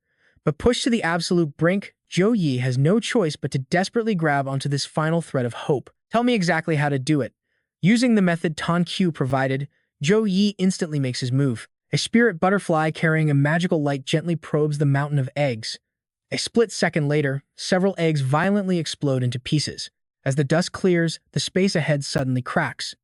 But pushed to the absolute brink, Zhou Yi has no choice but to desperately grab onto this final thread of hope. "Tell me exactly how to do it." Using the method Tan Q provided, Zhou Yi instantly makes his move. A spirit butterfly carrying a magical light gently probes the mountain of eggs. A split second later, several eggs violently explode into pieces. As the dust clears, the space ahead suddenly cracks.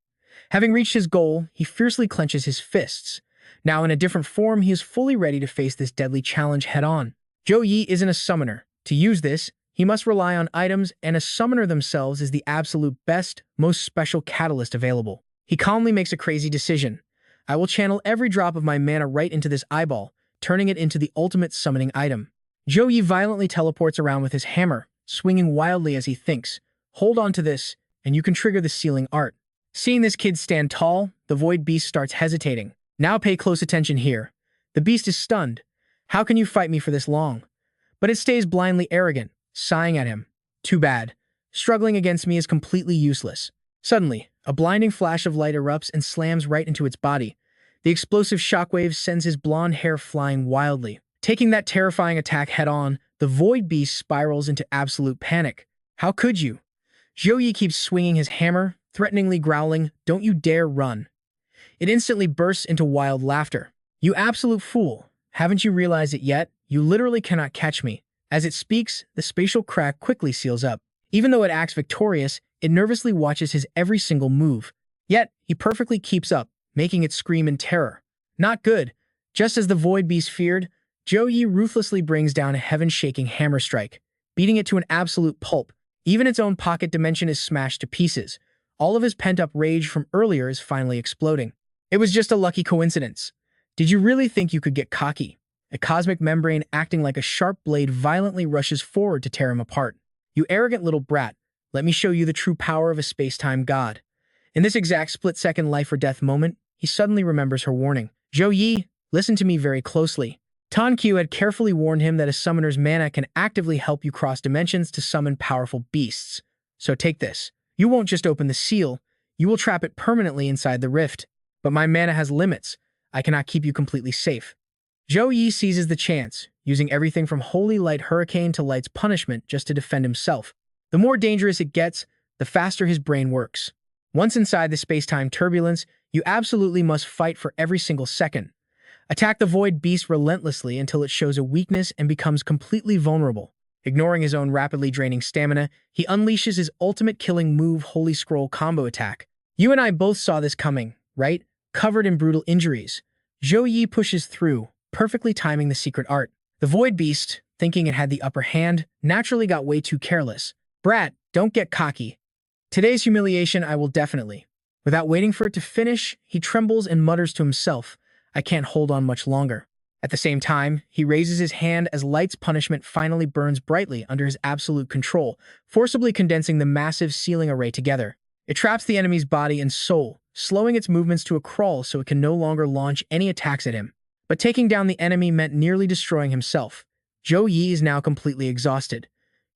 Having reached his goal, he fiercely clenches his fists. Now in a different form, he is fully ready to face this deadly challenge head-on. Zhou Yi isn't a summoner. To use this, he must rely on items, and a summoner themselves is the absolute best, most special catalyst available. He calmly makes a crazy decision. "I will channel every drop of my mana right into this eyeball, turning it into the ultimate summoning item." Zhou Yi violently teleports around with his hammer, swinging wildly as he thinks. "Hold on to this, and you can trigger the sealing art." Seeing this kid stand tall, the Void Beast starts hesitating. Now pay close attention here. The beast is stunned. "How can you fight me for this long?" But it stays blindly arrogant, sighing at him. "Too bad. Struggling against me is completely useless." Suddenly, a blinding flash of light erupts and slams right into its body. The explosive shockwave sends his blonde hair flying wildly. Taking that terrifying attack head-on, the Void Beast spirals into absolute panic. "How could you?" Zhou Yi keeps swinging his hammer, threateningly growling, "Don't you dare run." It instantly bursts into wild laughter. "You absolute fool. Haven't you realized it yet? You literally cannot catch me." As it speaks, the spatial crack quickly seals up. Even though it acts victorious, it nervously watches his every single move. Yet, he perfectly keeps up, making it scream in terror. Not good. Just as the Void Beast feared, Zhou Yi ruthlessly brings down a heaven-shaking hammer strike, beating it to an absolute pulp. Even its own pocket dimension is smashed to pieces. All of his pent-up rage from earlier is finally exploding. It was just a lucky coincidence. Did you really think you could get cocky? A cosmic membrane acting like a sharp blade violently rushes forward to tear him apart. You arrogant little brat, let me show you the true power of a space-time god. In this exact split-second life-or-death moment, he suddenly remembers her warning. Zhou Yi, listen to me very closely. Tan Qiu had carefully warned him that a summoner's mana can actively help you cross dimensions to summon powerful beasts. So take this. You won't just open the seal, you will trap it permanently inside the rift. But my mana has limits. I cannot keep you completely safe. Zhou Yi seizes the chance, using everything from Holy Light Hurricane to Light's Punishment just to defend himself. The more dangerous it gets, the faster his brain works. Once inside the space-time turbulence, you absolutely must fight for every single second. Attack the Void Beast relentlessly until it shows a weakness and becomes completely vulnerable. Ignoring his own rapidly draining stamina, he unleashes his ultimate killing move, Holy Scroll Combo Attack. You and I both saw this coming, right? Covered in brutal injuries. Zhou Yi pushes through, perfectly timing the secret art. The Void Beast, thinking it had the upper hand, naturally got way too careless. Brat, don't get cocky. Today's humiliation I will definitely. Without waiting for it to finish, he trembles and mutters to himself, I can't hold on much longer. At the same time, he raises his hand as Light's Punishment finally burns brightly under his absolute control, forcibly condensing the massive sealing array together. It traps the enemy's body and soul, slowing its movements to a crawl so it can no longer launch any attacks at him. But taking down the enemy meant nearly destroying himself. Zhou Yi is now completely exhausted.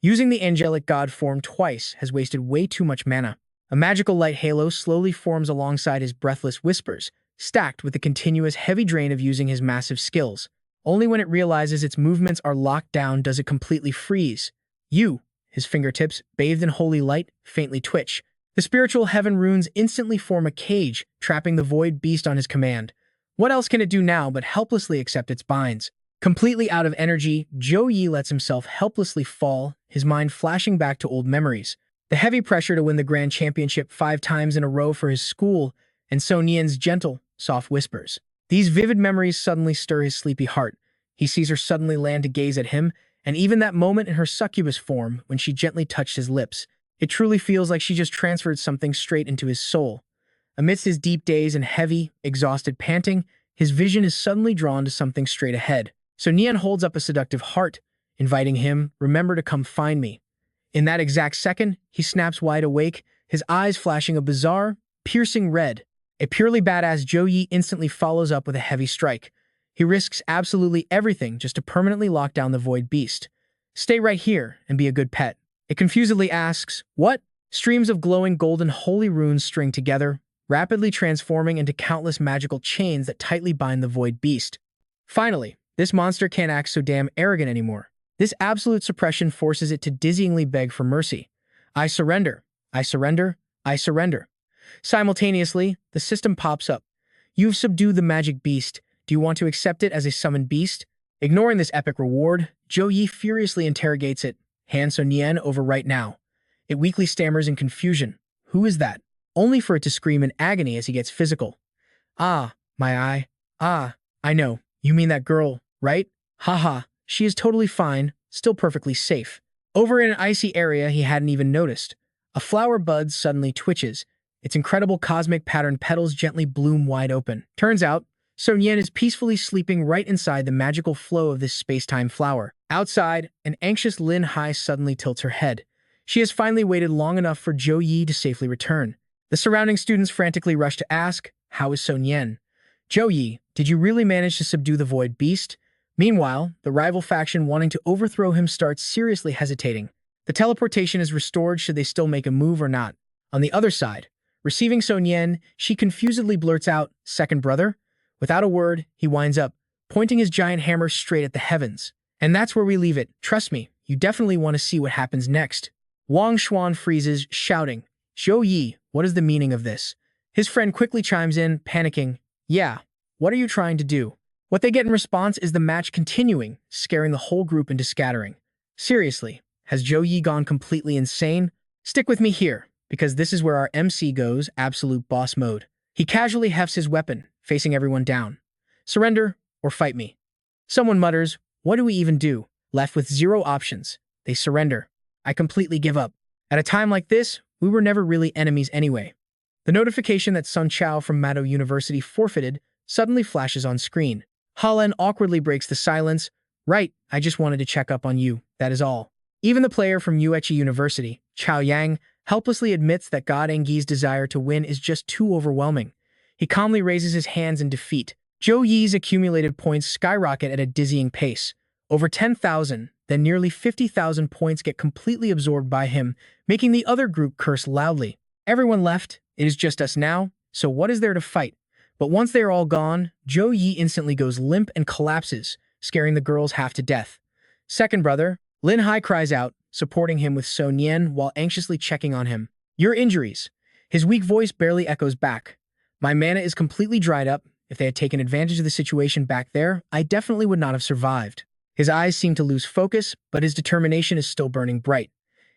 Using the angelic god form twice has wasted way too much mana. A magical light halo slowly forms alongside his breathless whispers, stacked with the continuous heavy drain of using his massive skills. Only when it realizes its movements are locked down does it completely freeze. His fingertips, bathed in holy light, faintly twitch. The spiritual heaven runes instantly form a cage, trapping the Void Beast on his command. What else can it do now but helplessly accept its binds? Completely out of energy, Zhou Yi lets himself helplessly fall, his mind flashing back to old memories. The heavy pressure to win the Grand Championship 5 times in a row for his school, and So Nian's gentle, soft whispers. These vivid memories suddenly stir his sleepy heart. He sees her suddenly land to gaze at him, and even that moment in her succubus form when she gently touched his lips. It truly feels like she just transferred something straight into his soul. Amidst his deep daze and heavy, exhausted panting, his vision is suddenly drawn to something straight ahead. So Nian holds up a seductive heart, inviting him, remember to come find me. In that exact second, he snaps wide awake, his eyes flashing a bizarre, piercing red. A purely badass Zhou Yi instantly follows up with a heavy strike. He risks absolutely everything just to permanently lock down the Void Beast. Stay right here and be a good pet. It confusedly asks, what? Streams of glowing golden holy runes string together, rapidly transforming into countless magical chains that tightly bind the Void Beast. Finally, this monster can't act so damn arrogant anymore. This absolute suppression forces it to dizzyingly beg for mercy. I surrender. I surrender. I surrender. Simultaneously, the system pops up. You've subdued the magic beast. Do you want to accept it as a summoned beast? Ignoring this epic reward, Zhou Yi furiously interrogates it. Hand So Nian over right now. It weakly stammers in confusion. Who is that? Only for it to scream in agony as he gets physical. Ah, my eye. Ah, I know. You mean that girl, right? Haha, she is totally fine, still perfectly safe. Over in an icy area he hadn't even noticed. A flower bud suddenly twitches. Its incredible cosmic patterned petals gently bloom wide open. Turns out, So Nian is peacefully sleeping right inside the magical flow of this space-time flower. Outside, an anxious Lin Hai suddenly tilts her head. She has finally waited long enough for Zhou Yi to safely return. The surrounding students frantically rush to ask, how is So Nian? Zhou Yi, did you really manage to subdue the Void Beast? Meanwhile, the rival faction wanting to overthrow him starts seriously hesitating. The teleportation is restored should they still make a move or not. On the other side, receiving So Nian, she confusedly blurts out, second brother? Without a word, he winds up, pointing his giant hammer straight at the heavens. And that's where we leave it. Trust me, you definitely want to see what happens next. Wang Xuan freezes, shouting, Zhou Yi, what is the meaning of this? His friend quickly chimes in, panicking, yeah, what are you trying to do? What they get in response is the match continuing, scaring the whole group into scattering. Seriously, has Zhou Yi gone completely insane? Stick with me here, because this is where our MC goes absolute boss mode. He casually hefts his weapon, facing everyone down. Surrender or fight me. Someone mutters, what do we even do? Left with zero options, they surrender. I completely give up. At a time like this, we were never really enemies anyway. The notification that Sun Chao from Mado University forfeited suddenly flashes on screen. Halen awkwardly breaks the silence. Right, I just wanted to check up on you, that is all. Even the player from Yuechi University, Chao Yang, helplessly admits that God Engi's desire to win is just too overwhelming. He calmly raises his hands in defeat. Zhou Yi's accumulated points skyrocket at a dizzying pace. Over 10,000, then nearly 50,000 points get completely absorbed by him, making the other group curse loudly. Everyone left, it is just us now, so what is there to fight? But once they are all gone, Zhou Yi instantly goes limp and collapses, scaring the girls half to death. Second brother, Lin Hai cries out, supporting him with So Nian while anxiously checking on him. Your injuries. His weak voice barely echoes back. My mana is completely dried up. If they had taken advantage of the situation back there, I definitely would not have survived. His eyes seem to lose focus, but his determination is still burning bright.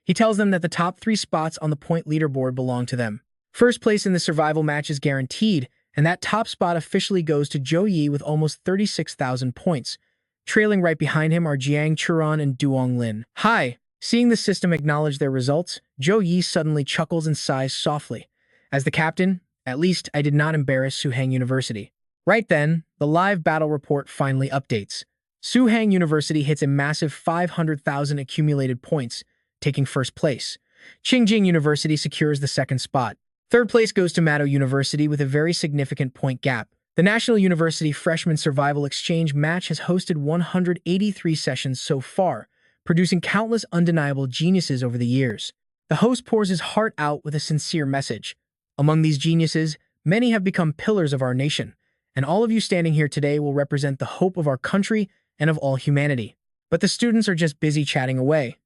He tells them that the top 3 spots on the point leaderboard belong to them. First place in the survival match is guaranteed, and that top spot officially goes to Zhou Yi with almost 36,000 points. Trailing right behind him are Jiang Churan and Duong Lin. Hi! Seeing the system acknowledge their results, Zhou Yi suddenly chuckles and sighs softly. As the captain, at least I did not embarrass Suhang University. Right then, the live battle report finally updates. Suhang University hits a massive 500,000 accumulated points, taking first place. Qingjing University secures the second spot. Third place goes to Mado University with a very significant point gap. The National University Freshman Survival Exchange match has hosted 183 sessions so far, producing countless undeniable geniuses over the years. The host pours his heart out with a sincere message. Among these geniuses, many have become pillars of our nation, and all of you standing here today will represent the hope of our country and of all humanity. But the students are just busy chatting away.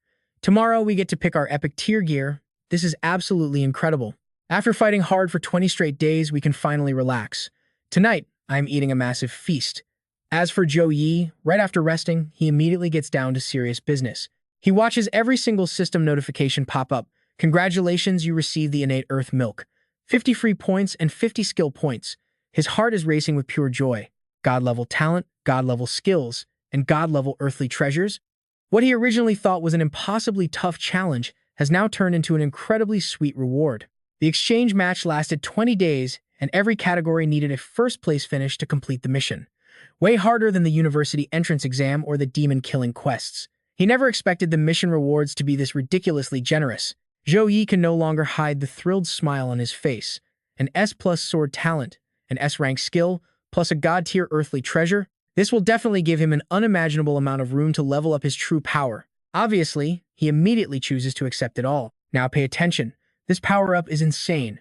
Tomorrow we get to pick our epic tier gear. This is absolutely incredible. After fighting hard for 20 straight days, we can finally relax. Tonight, I am eating a massive feast. As for Zhou Yi, right after resting, he immediately gets down to serious business. He watches every single system notification pop up. Congratulations, you received the innate earth milk. 50 free points and 50 skill points. His heart is racing with pure joy. God-level talent, God-level skills, and God-level earthly treasures. What he originally thought was an impossibly tough challenge has now turned into an incredibly sweet reward. The exchange match lasted 20 days, and every category needed a first-place finish to complete the mission. Way harder than the university entrance exam or the demon-killing quests. He never expected the mission rewards to be this ridiculously generous. Zhou Yi can no longer hide the thrilled smile on his face. An S+ sword talent, an S-rank skill, plus a god-tier earthly treasure. This will definitely give him an unimaginable amount of room to level up his true power. Obviously, he immediately chooses to accept it all. Now pay attention. This power-up is insane.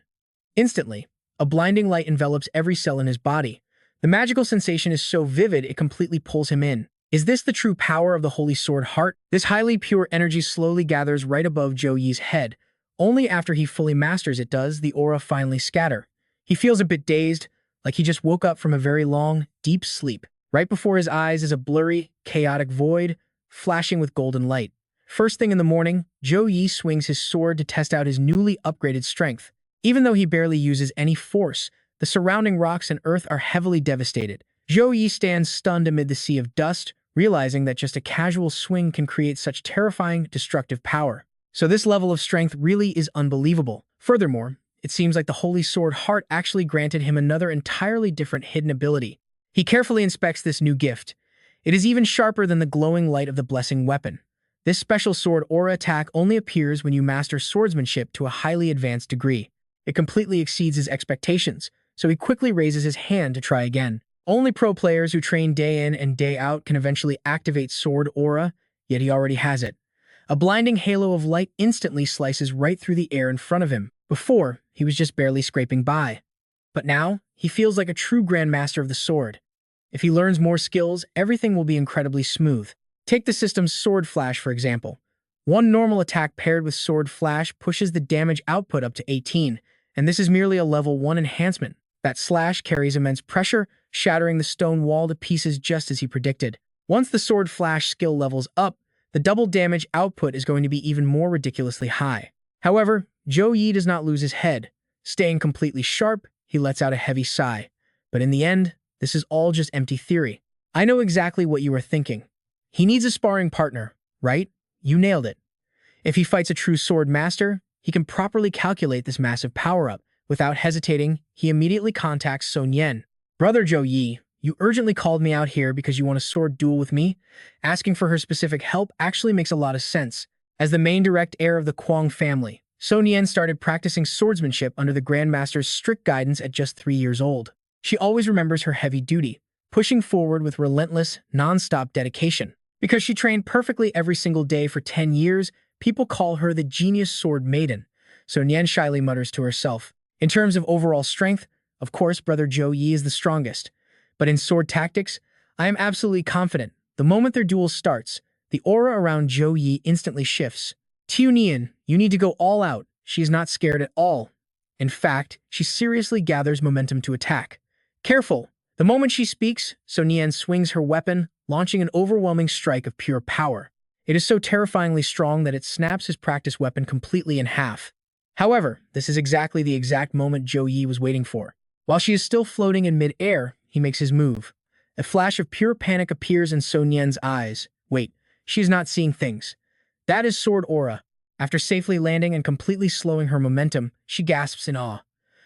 Instantly, a blinding light envelops every cell in his body. The magical sensation is so vivid it completely pulls him in. Is this the true power of the Holy Sword Heart? This highly pure energy slowly gathers right above Zhou Yi's head. Only after he fully masters it does the aura finally scatter. He feels a bit dazed, like he just woke up from a very long, deep sleep. Right before his eyes is a blurry, chaotic void, flashing with golden light. First thing in the morning, Zhou Yi swings his sword to test out his newly upgraded strength. Even though he barely uses any force, the surrounding rocks and earth are heavily devastated. Zhou Yi stands stunned amid the sea of dust, realizing that just a casual swing can create such terrifying, destructive power. So this level of strength really is unbelievable. Furthermore, it seems like the Holy Sword Heart actually granted him another entirely different hidden ability. He carefully inspects this new gift. It is even sharper than the glowing light of the blessing weapon. This special sword aura attack only appears when you master swordsmanship to a highly advanced degree. It completely exceeds his expectations, so he quickly raises his hand to try again. Only pro players who train day in and day out can eventually activate sword aura, yet he already has it. A blinding halo of light instantly slices right through the air in front of him. Before, he was just barely scraping by. But now, he feels like a true grandmaster of the sword. If he learns more skills, everything will be incredibly smooth. Take the system's Sword Flash, for example. One normal attack paired with Sword Flash pushes the damage output up to 18, and this is merely a level 1 enhancement. That slash carries immense pressure, shattering the stone wall to pieces just as he predicted. Once the Sword Flash skill levels up, the double damage output is going to be even more ridiculously high. However, Zhou Yi does not lose his head. Staying completely sharp, he lets out a heavy sigh. But in the end, this is all just empty theory. I know exactly what you are thinking. He needs a sparring partner, right? You nailed it. If he fights a true sword master, he can properly calculate this massive power-up. Without hesitating, he immediately contacts Sun Yen. Brother Zhou Yi, you urgently called me out here because you want a sword duel with me? Asking for her specific help actually makes a lot of sense. As the main direct heir of the Kwang family, Sun Yen started practicing swordsmanship under the Grandmaster's strict guidance at just 3 years old. She always remembers her heavy duty, pushing forward with relentless, non-stop dedication. Because she trained perfectly every single day for 10 years, people call her the genius sword maiden. Sun Yen shyly mutters to herself. In terms of overall strength, of course, Brother Zhou Yi is the strongest. But in sword tactics, I am absolutely confident. The moment their duel starts, the aura around Zhou Yi instantly shifts. Nian, you need to go all out. She is not scared at all. In fact, she seriously gathers momentum to attack. Careful! The moment she speaks, Sun Yen swings her weapon, launching an overwhelming strike of pure power. It is so terrifyingly strong that it snaps his practice weapon completely in half. However, this is exactly the exact moment Zhou Yi was waiting for. While she is still floating in mid-air, he makes his move. A flash of pure panic appears in Sun Yen's eyes. Wait, she is not seeing things. That is sword aura. After safely landing and completely slowing her momentum, she gasps in awe.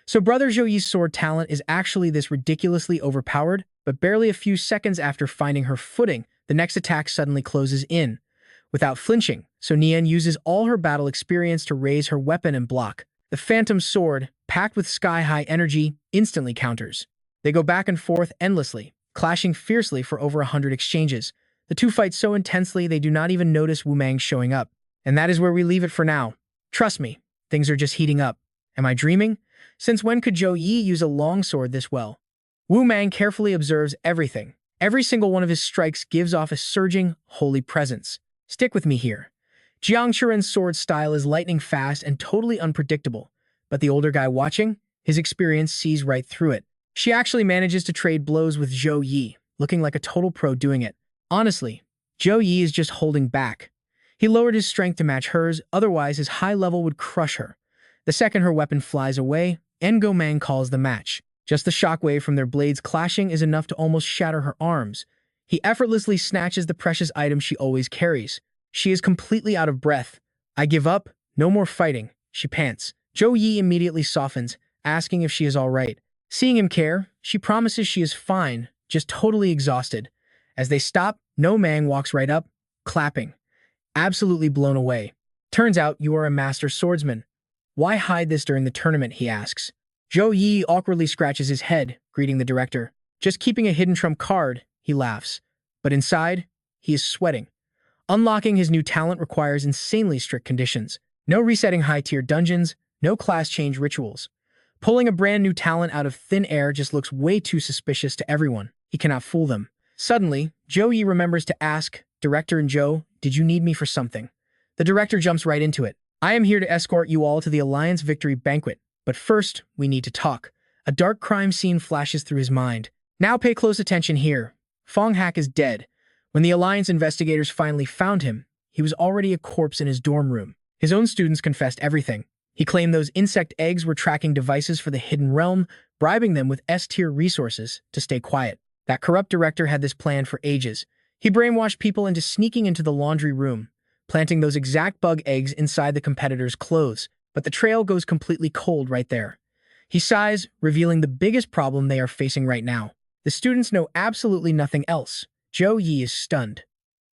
So Brother Zhou Yi's sword talent is actually this ridiculously overpowered, but barely a few seconds after finding her footing, the next attack suddenly closes in. Without flinching, Sun Yen uses all her battle experience to raise her weapon and block. The phantom sword, packed with sky-high energy, instantly counters. They go back and forth endlessly, clashing fiercely for over 100 exchanges. The two fight so intensely they do not even notice Wu Mang showing up. And that is where we leave it for now. Trust me, things are just heating up. Am I dreaming? Since when could Zhou Yi use a longsword this well? Wu Mang carefully observes everything. Every single one of his strikes gives off a surging, holy presence. Stick with me here. Jiang Churen's sword style is lightning fast and totally unpredictable, but the older guy watching, his experience sees right through it. She actually manages to trade blows with Zhou Yi, looking like a total pro doing it. Honestly, Zhou Yi is just holding back. He lowered his strength to match hers, otherwise his high level would crush her. The second her weapon flies away, Ngo Mang calls the match. Just the shockwave from their blades clashing is enough to almost shatter her arms. He effortlessly snatches the precious item she always carries. She is completely out of breath. I give up. No more fighting, she pants. Zhou Yi immediately softens, asking if she is all right. Seeing him care, she promises she is fine, just totally exhausted. As they stop, Ngo Mang walks right up, clapping. Absolutely blown away. Turns out you are a master swordsman. Why hide this during the tournament, he asks. Zhou Yi awkwardly scratches his head, greeting the director. Just keeping a hidden trump card, he laughs. But inside, he is sweating. Unlocking his new talent requires insanely strict conditions. No resetting high-tier dungeons, no class change rituals. Pulling a brand new talent out of thin air just looks way too suspicious to everyone. He cannot fool them. Suddenly, Zhou Yi remembers to ask, Director and Zhou, did you need me for something? The director jumps right into it. I am here to escort you all to the Alliance Victory Banquet, but first, we need to talk. A dark crime scene flashes through his mind. Now pay close attention here. Fong Hak is dead. When the Alliance investigators finally found him, he was already a corpse in his dorm room. His own students confessed everything. He claimed those insect eggs were tracking devices for the Hidden Realm, bribing them with S-tier resources to stay quiet. That corrupt director had this plan for ages. He brainwashed people into sneaking into the laundry room, planting those exact bug eggs inside the competitors' clothes, but the trail goes completely cold right there. He sighs, revealing the biggest problem they are facing right now. The students know absolutely nothing else. Zhou Yi is stunned.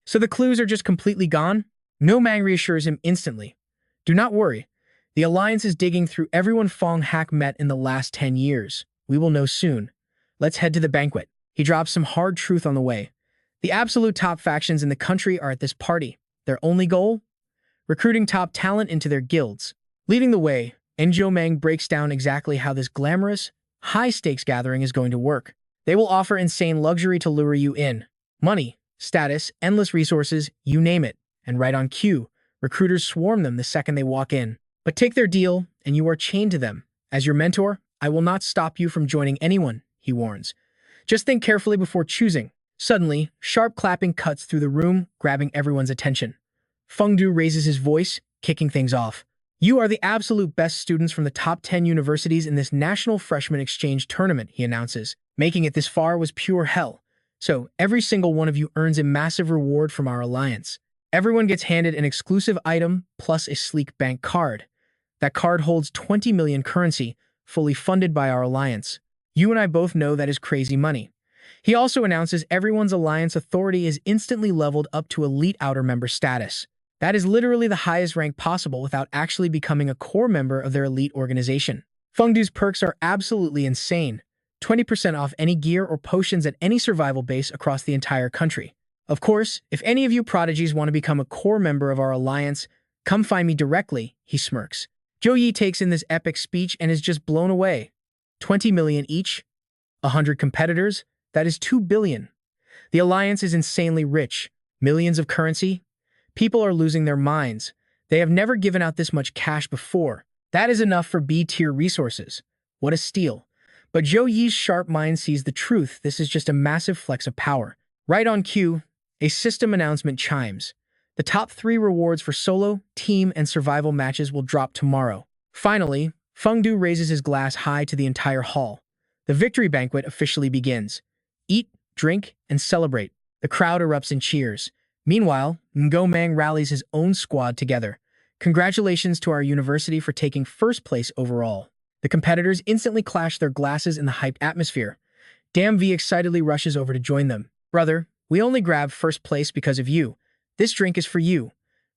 So the clues are just completely gone? Ngo Mang reassures him instantly. Do not worry. The Alliance is digging through everyone Fong Hak met in the last 10 years. We will know soon. Let's head to the banquet. He drops some hard truth on the way. The absolute top factions in the country are at this party. Their only goal? Recruiting top talent into their guilds. Leading the way, Ngo Mang breaks down exactly how this glamorous, high-stakes gathering is going to work. They will offer insane luxury to lure you in. Money, status, endless resources, you name it. And right on cue, recruiters swarm them the second they walk in. But take their deal, and you are chained to them. As your mentor, I will not stop you from joining anyone, he warns. Just think carefully before choosing. Suddenly, sharp clapping cuts through the room, grabbing everyone's attention. Feng Du raises his voice, kicking things off. You are the absolute best students from the top 10 universities in this National Freshman Exchange Tournament, he announces. Making it this far was pure hell. So, every single one of you earns a massive reward from our alliance. Everyone gets handed an exclusive item plus a sleek bank card. That card holds 20 million currency, fully funded by our alliance. You and I both know that is crazy money. He also announces everyone's alliance authority is instantly leveled up to elite outer member status. That is literally the highest rank possible without actually becoming a core member of their elite organization. Fengdu's perks are absolutely insane. 20% off any gear or potions at any survival base across the entire country. Of course, if any of you prodigies want to become a core member of our alliance, come find me directly, he smirks. Zhou Yi takes in this epic speech and is just blown away. 20 million each? 100 competitors? That is 2 billion. The alliance is insanely rich. Millions of currency? People are losing their minds. They have never given out this much cash before. That is enough for B-tier resources. What a steal. But Zhou Yi's sharp mind sees the truth. This is just a massive flex of power. Right on cue, a system announcement chimes. The top 3 rewards for solo, team, and survival matches will drop tomorrow. Finally, Fengdu raises his glass high to the entire hall. The victory banquet officially begins. Eat, drink, and celebrate. The crowd erupts in cheers. Meanwhile, Ngomang rallies his own squad together. Congratulations to our university for taking first place overall. The competitors instantly clash their glasses in the hyped atmosphere. Dam V excitedly rushes over to join them. Brother, we only grabbed first place because of you. This drink is for you.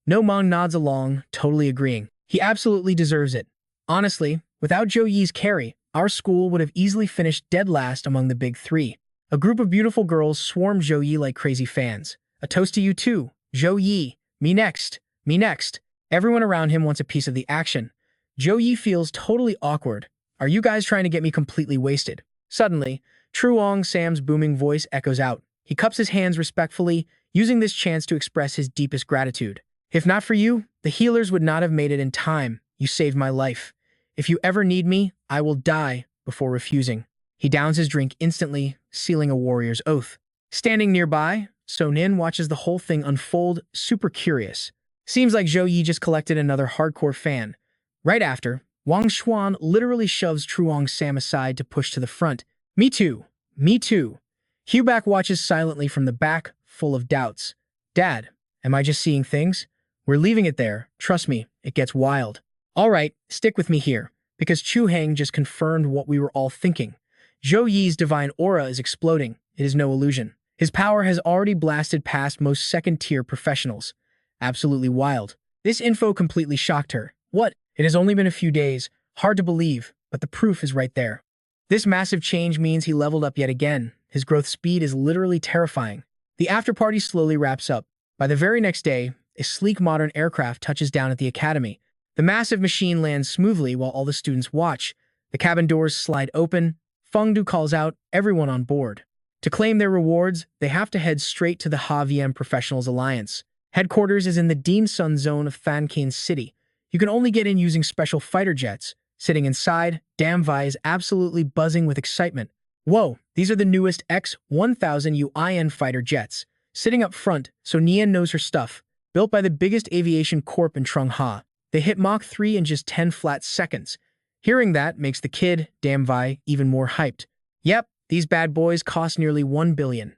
No Mong nods along, totally agreeing. He absolutely deserves it. Honestly, without Zhou Yi's carry, our school would have easily finished dead last among the big 3. A group of beautiful girls swarm Zhou Yi like crazy fans. A toast to you too, Zhou Yi. Me next. Me next. Everyone around him wants a piece of the action. Zhou Yi feels totally awkward. Are you guys trying to get me completely wasted? Suddenly, Truong Sam's booming voice echoes out. He cups his hands respectfully, using this chance to express his deepest gratitude. If not for you, the healers would not have made it in time. You saved my life. If you ever need me, I will die before refusing. He downs his drink instantly, sealing a warrior's oath. Standing nearby, Sonin watches the whole thing unfold, super curious. Seems like Zhou Yi just collected another hardcore fan. Right after, Wang Xuan literally shoves Truong Sam aside to push to the front. Me too. Me too. Huback watches silently from the back, full of doubts. Dad, am I just seeing things? We're leaving it there. Trust me, it gets wild. All right, stick with me here, because Suhang just confirmed what we were all thinking. Zhou Yi's divine aura is exploding. It is no illusion. His power has already blasted past most second-tier professionals. Absolutely wild. This info completely shocked her. What? It has only been a few days. Hard to believe, but the proof is right there. This massive change means he leveled up yet again. His growth speed is literally terrifying. The after-party slowly wraps up. By the very next day, a sleek modern aircraft touches down at the academy. The massive machine lands smoothly while all the students watch. The cabin doors slide open. Fengdu calls out, everyone on board. To claim their rewards, they have to head straight to the HaVM Professionals Alliance. Headquarters is in the Dean Sun zone of Fankin City. You can only get in using special fighter jets. Sitting inside, Damvi is absolutely buzzing with excitement. Whoa, these are the newest X-1000 UIN fighter jets. Sitting up front, so Nian knows her stuff. Built by the biggest aviation corp in Trungha. They hit Mach 3 in just 10 flat seconds. Hearing that makes the kid, Damvi, even more hyped. Yep, these bad boys cost nearly 1 billion.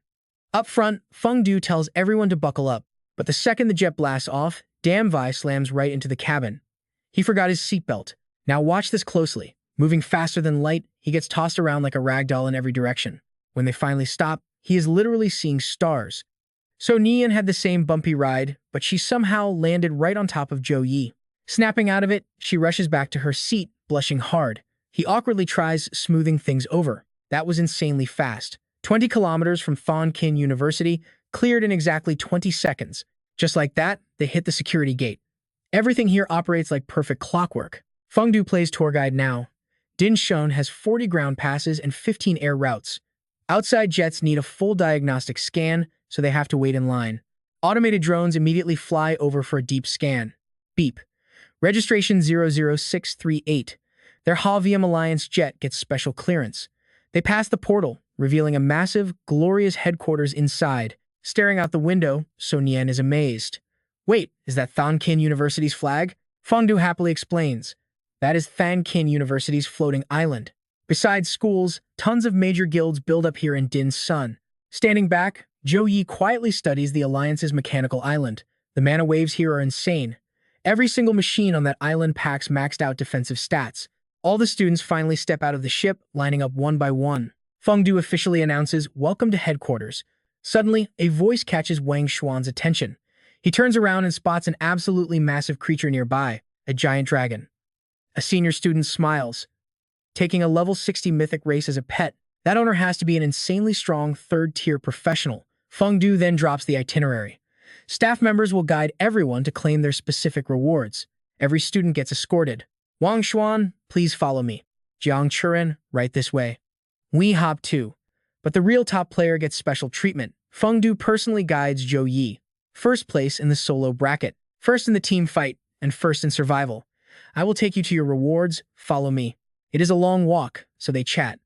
Up front, Fengdu tells everyone to buckle up. But the second the jet blasts off, Damvi slams right into the cabin. He forgot his seatbelt. Now watch this closely. Moving faster than light, he gets tossed around like a ragdoll in every direction. When they finally stop, he is literally seeing stars. So Nian had the same bumpy ride, but she somehow landed right on top of Zhou Yi. Snapping out of it, she rushes back to her seat, blushing hard. He awkwardly tries smoothing things over. That was insanely fast. 20 kilometers from Thon Kin University, cleared in exactly 20 seconds. Just like that, they hit the security gate. Everything here operates like perfect clockwork. Fengdu plays tour guide now. Din Shun has 40 ground passes and 15 air routes. Outside jets need a full diagnostic scan, so they have to wait in line. Automated drones immediately fly over for a deep scan. Beep. Registration 00638. Their HaVM Alliance jet gets special clearance. They pass the portal, revealing a massive, glorious headquarters inside. Staring out the window, So Nian is amazed. Wait, is that Thon Kin University's flag? Fengdu happily explains. That is Thankin University's floating island. Besides schools, tons of major guilds build up here in Din's sun. Standing back, Zhou Yi quietly studies the Alliance's mechanical island. The mana waves here are insane. Every single machine on that island packs maxed out defensive stats. All the students finally step out of the ship, lining up one by one. Fengdu officially announces, "Welcome to headquarters." Suddenly, a voice catches Wang Xuan's attention. He turns around and spots an absolutely massive creature nearby, a giant dragon. A senior student smiles. Taking a level 60 mythic race as a pet, that owner has to be an insanely strong third-tier professional. Fengdu then drops the itinerary. Staff members will guide everyone to claim their specific rewards. Every student gets escorted. Wang Xuan, please follow me. Jiang Churen, right this way. We hop too. But the real top player gets special treatment. Fengdu personally guides Zhou Yi. First place in the solo bracket, first in the team fight, and first in survival. I will take you to your rewards, follow me. It is a long walk, so they chat.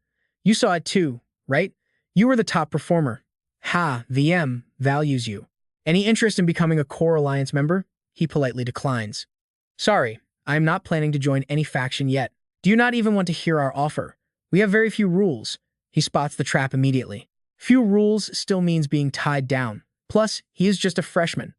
You saw it too, right? You were the top performer. Ha, VM values you. Any interest in becoming a core alliance member? He politely declines. Sorry, I am not planning to join any faction yet. Do you not even want to hear our offer? We have very few rules. He spots the trap immediately. Few rules still means being tied down. Plus, he is just a freshman.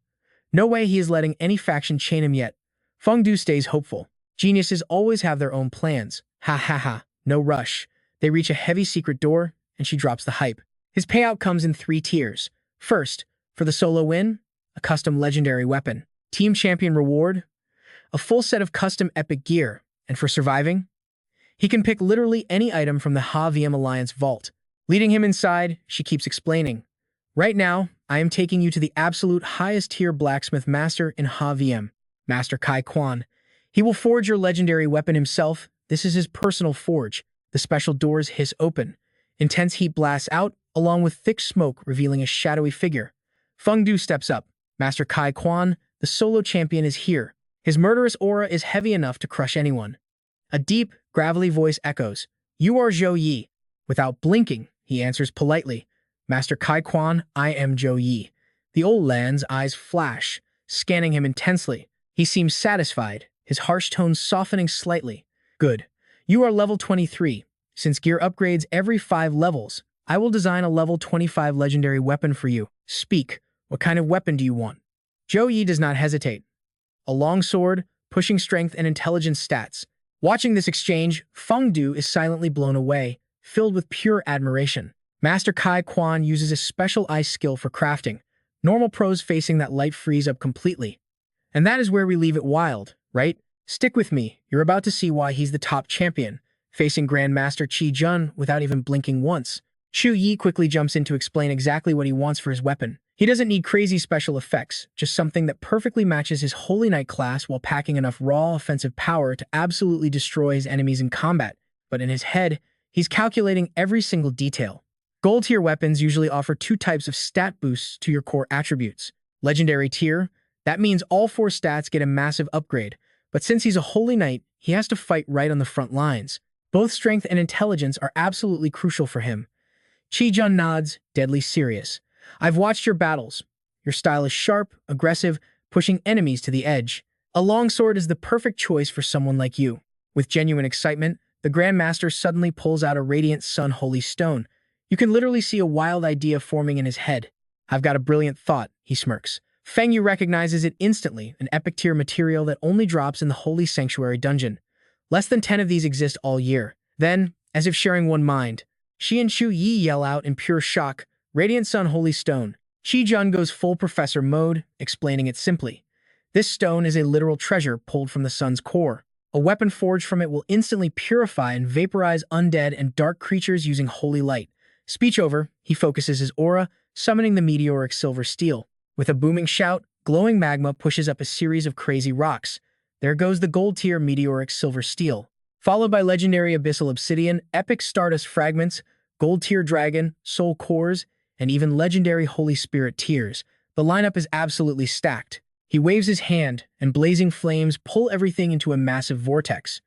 No way he is letting any faction chain him yet. Fengdu stays hopeful. Geniuses always have their own plans. Ha ha ha, no rush. They reach a heavy secret door, and she drops the hype. His payout comes in 3 tiers. First, for the solo win, a custom legendary weapon. Team champion reward, a full set of custom epic gear. And for surviving, he can pick literally any item from the Ha-VM Alliance vault. Leading him inside, she keeps explaining. Right now, I am taking you to the absolute highest tier blacksmith master in Ha-VM, Master Kai Quan. He will forge your legendary weapon himself. This is his personal forge. The special doors hiss open. Intense heat blasts out, along with thick smoke revealing a shadowy figure. Fengdu steps up. Master Kai Quan, the solo champion, is here. His murderous aura is heavy enough to crush anyone. A deep, gravelly voice echoes. You are Zhou Yi. Without blinking, he answers politely. Master Kai Quan, I am Zhou Yi. The old land's eyes flash, scanning him intensely. He seems satisfied, his harsh tones softening slightly. Good. You are level 23. Since gear upgrades every 5 levels, I will design a level 25 legendary weapon for you. Speak. What kind of weapon do you want? Zhou Yi does not hesitate. A long sword, pushing strength and intelligence stats. Watching this exchange, Fengdu is silently blown away, filled with pure admiration. Master Kai Quan uses a special ice skill for crafting. Normal pros facing that light freeze up completely. And that is where we leave it wild, right? Stick with me, you're about to see why he's the top champion, facing Grandmaster Qi Jun without even blinking once. Zhou Yi quickly jumps in to explain exactly what he wants for his weapon. He doesn't need crazy special effects, just something that perfectly matches his Holy Knight class while packing enough raw offensive power to absolutely destroy his enemies in combat. But in his head, he's calculating every single detail. Gold tier weapons usually offer 2 types of stat boosts to your core attributes. Legendary tier, that means all 4 stats get a massive upgrade, but since he's a Holy Knight, he has to fight right on the front lines. Both strength and intelligence are absolutely crucial for him. Qi Jun nods, deadly serious. I've watched your battles. Your style is sharp, aggressive, pushing enemies to the edge. A longsword is the perfect choice for someone like you. With genuine excitement, the Grandmaster suddenly pulls out a Radiant Sun Holy Stone. You can literally see a wild idea forming in his head. I've got a brilliant thought, he smirks. Feng Yu recognizes it instantly, an epic tier material that only drops in the Holy Sanctuary dungeon. Less than 10 of these exist all year. Then, as if sharing one mind, she and Zhou Yi yell out in pure shock, Radiant Sun Holy Stone. Qi Jun goes full professor mode, explaining it simply. This stone is a literal treasure pulled from the sun's core. A weapon forged from it will instantly purify and vaporize undead and dark creatures using holy light. Speech over, he focuses his aura, summoning the meteoric silver steel. With a booming shout, glowing magma pushes up a series of crazy rocks. There goes the gold-tier meteoric silver steel, followed by legendary abyssal obsidian, epic stardust fragments, gold-tier dragon, soul cores, and even legendary Holy Spirit tears. The lineup is absolutely stacked. He waves his hand, and blazing flames pull everything into a massive vortex.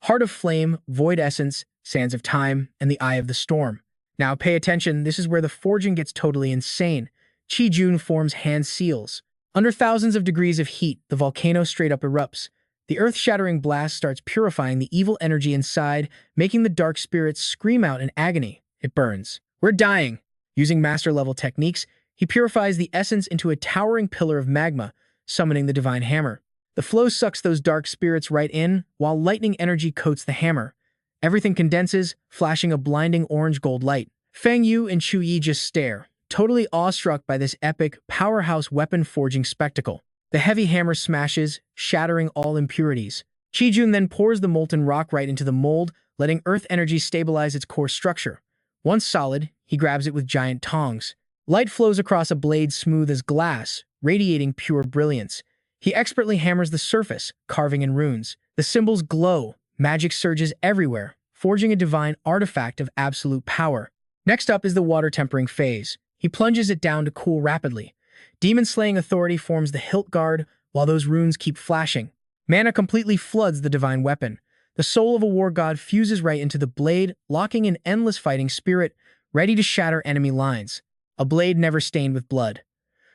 Heart of Flame, Void Essence, Sands of Time, and the Eye of the Storm. Now pay attention, this is where the forging gets totally insane. Qi Jun forms hand seals. Under thousands of degrees of heat, the volcano straight up erupts. The earth-shattering blast starts purifying the evil energy inside, making the dark spirits scream out in agony. It burns. We're dying. Using master-level techniques, he purifies the essence into a towering pillar of magma, summoning the divine hammer. The flow sucks those dark spirits right in, while lightning energy coats the hammer. Everything condenses, flashing a blinding orange-gold light. Feng Yu and Zhou Yi just stare, totally awestruck by this epic, powerhouse weapon-forging spectacle. The heavy hammer smashes, shattering all impurities. Qijun then pours the molten rock right into the mold, letting earth energy stabilize its core structure. Once solid, he grabs it with giant tongs. Light flows across a blade smooth as glass, radiating pure brilliance. He expertly hammers the surface, carving in runes. The symbols glow, magic surges everywhere, forging a divine artifact of absolute power. Next up is the water tempering phase. He plunges it down to cool rapidly. Demon-slaying authority forms the hilt guard, while those runes keep flashing. Mana completely floods the divine weapon. The soul of a war god fuses right into the blade, locking an endless fighting spirit, ready to shatter enemy lines. A blade never stained with blood.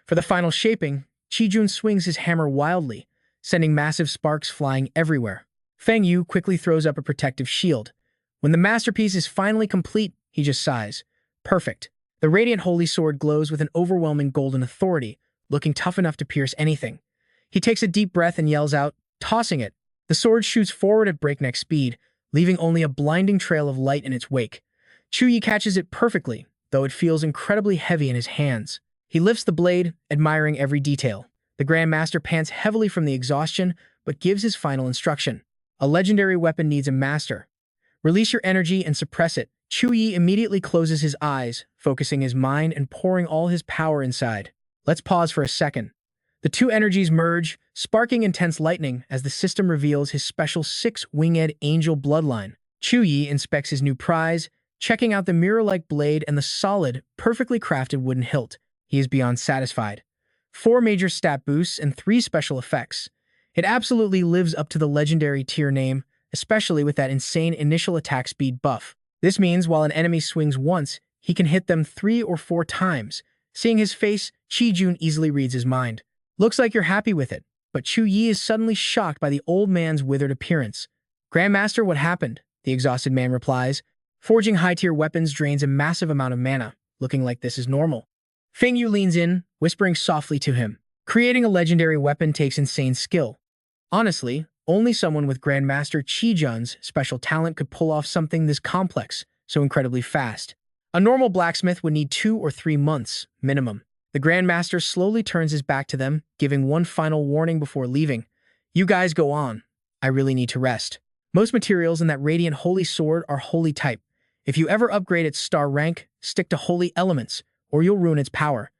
For the final shaping, Qijun swings his hammer wildly, sending massive sparks flying everywhere. Feng Yu quickly throws up a protective shield. When the masterpiece is finally complete, he just sighs. Perfect. The radiant holy sword glows with an overwhelming golden authority, looking tough enough to pierce anything. He takes a deep breath and yells out, tossing it. The sword shoots forward at breakneck speed, leaving only a blinding trail of light in its wake. Zhou Yi catches it perfectly, though it feels incredibly heavy in his hands. He lifts the blade, admiring every detail. The Grand Master pants heavily from the exhaustion, but gives his final instruction. A legendary weapon needs a master. Release your energy and suppress it. Zhou Yi immediately closes his eyes, focusing his mind and pouring all his power inside. Let's pause for a second. The two energies merge, sparking intense lightning as the system reveals his special six-winged angel bloodline. Zhou Yi inspects his new prize, checking out the mirror-like blade and the solid, perfectly crafted wooden hilt. He is beyond satisfied. 4 major stat boosts and 3 special effects. It absolutely lives up to the legendary tier name, especially with that insane initial attack speed buff. This means while an enemy swings once, he can hit them 3 or 4 times. Seeing his face, Qijun easily reads his mind. Looks like you're happy with it, but Zhou Yi is suddenly shocked by the old man's withered appearance. Grandmaster, what happened? The exhausted man replies. Forging high-tier weapons drains a massive amount of mana, looking like this is normal. Feng Yu leans in, whispering softly to him. Creating a legendary weapon takes insane skill. Honestly, only someone with Grandmaster Qijun's special talent could pull off something this complex, so incredibly fast. A normal blacksmith would need 2 or 3 months, minimum. The Grandmaster slowly turns his back to them, giving one final warning before leaving. You guys go on. I really need to rest. Most materials in that radiant holy sword are holy type. If you ever upgrade its star rank, stick to holy elements, or you'll ruin its power.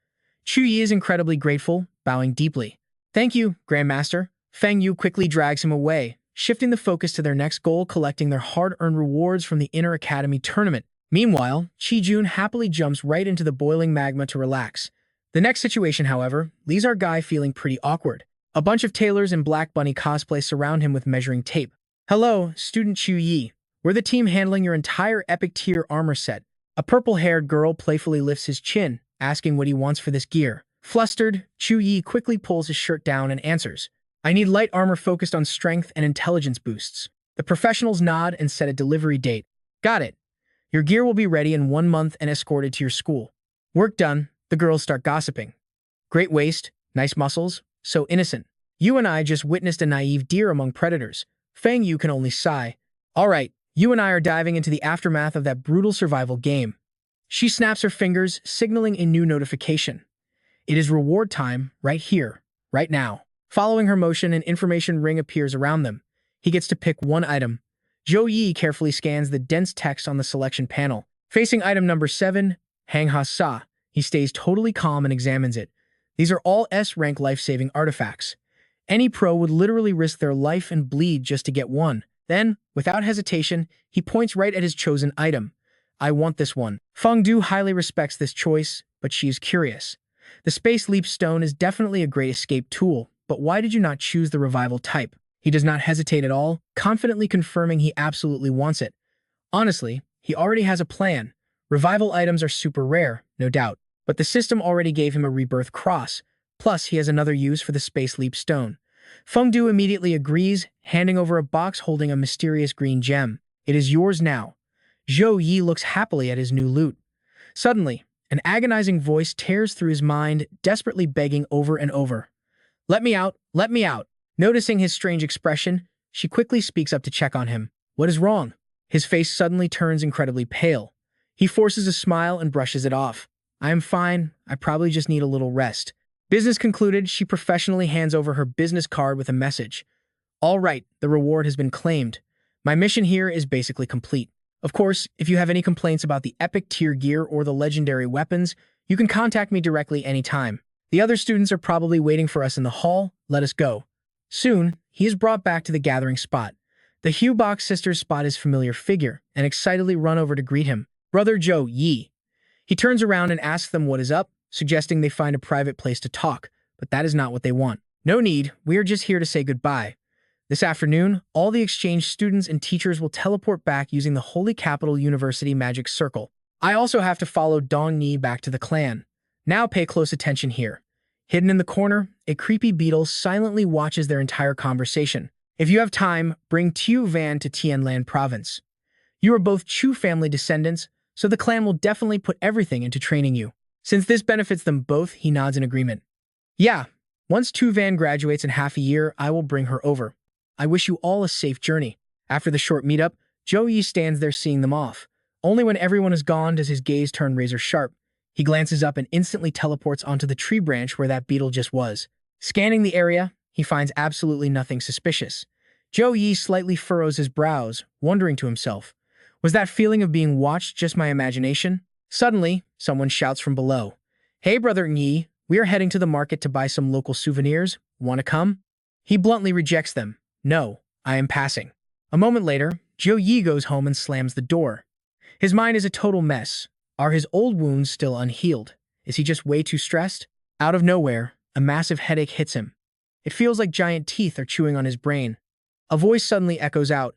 Zhou Yi is incredibly grateful, bowing deeply. Thank you, Grandmaster. Feng Yu quickly drags him away, shifting the focus to their next goal, collecting their hard-earned rewards from the Inner Academy tournament. Meanwhile, Qijun happily jumps right into the boiling magma to relax. The next situation, however, leaves our guy feeling pretty awkward. A bunch of tailors in Black Bunny cosplay surround him with measuring tape. Hello, student Zhou Yi. We're the team handling your entire epic tier armor set. A purple-haired girl playfully lifts his chin, asking what he wants for this gear. Flustered, Zhou Yi quickly pulls his shirt down and answers. I need light armor focused on strength and intelligence boosts. The professionals nod and set a delivery date. Got it. Your gear will be ready in 1 month and escorted to your school. Work done, the girls start gossiping. Great waist, nice muscles, so innocent. You and I just witnessed a naive deer among predators. Feng Yu can only sigh. All right, you and I are diving into the aftermath of that brutal survival game. She snaps her fingers, signaling a new notification. It is reward time, right here, right now. Following her motion, an information ring appears around them. He gets to pick one item. Zhou Yi carefully scans the dense text on the selection panel. Facing item number 7, Hang Ha Sa, he stays totally calm and examines it. These are all S-rank life-saving artifacts. Any pro would literally risk their life and bleed just to get one. Then, without hesitation, he points right at his chosen item. I want this one. Feng Du highly respects this choice, but she is curious. The Space Leap Stone is definitely a great escape tool, but why did you not choose the revival type? He does not hesitate at all, confidently confirming he absolutely wants it. Honestly, he already has a plan. Revival items are super rare, no doubt, but the system already gave him a rebirth cross, plus he has another use for the Space Leap Stone. Fengdu immediately agrees, handing over a box holding a mysterious green gem. It is yours now. Zhou Yi looks happily at his new loot. Suddenly, an agonizing voice tears through his mind, desperately begging over and over. Let me out, let me out. Noticing his strange expression, she quickly speaks up to check on him. What is wrong? His face suddenly turns incredibly pale. He forces a smile and brushes it off. I am fine. I probably just need a little rest. Business concluded, she professionally hands over her business card with a message. All right, the reward has been claimed. My mission here is basically complete. Of course, if you have any complaints about the epic tier gear or the legendary weapons, you can contact me directly anytime. The other students are probably waiting for us in the hall. Let us go. Soon, he is brought back to the gathering spot. The Hubox sisters spot his familiar figure and excitedly run over to greet him. Brother Zhou Yi. He turns around and asks them what is up, suggesting they find a private place to talk, but that is not what they want. No need, we are just here to say goodbye. This afternoon, all the exchange students and teachers will teleport back using the Holy Capital University Magic Circle. I also have to follow Dong Yi back to the clan. Now pay close attention here. Hidden in the corner, a creepy beetle silently watches their entire conversation. If you have time, bring Tiu Van to Tianlan province. You are both Chu family descendants, so the clan will definitely put everything into training you. Since this benefits them both, he nods in agreement. Yeah, once Tu Van graduates in half a year, I will bring her over. I wish you all a safe journey. After the short meetup, Zhou Yi stands there seeing them off. Only when everyone is gone does his gaze turn razor sharp. He glances up and instantly teleports onto the tree branch where that beetle just was. Scanning the area, he finds absolutely nothing suspicious. Zhou Yi slightly furrows his brows, wondering to himself, was that feeling of being watched just my imagination? Suddenly, someone shouts from below. Hey, Brother Yi, we are heading to the market to buy some local souvenirs. Want to come? He bluntly rejects them. No, I am passing. A moment later, Zhou Yi goes home and slams the door. His mind is a total mess. Are his old wounds still unhealed? Is he just way too stressed? Out of nowhere, a massive headache hits him. It feels like giant teeth are chewing on his brain. A voice suddenly echoes out.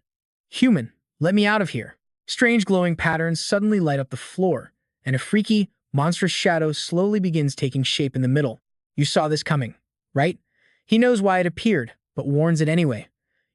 Human, let me out of here. Strange glowing patterns suddenly light up the floor, and a freaky, monstrous shadow slowly begins taking shape in the middle. You saw this coming, right? He knows why it appeared, but warns it anyway.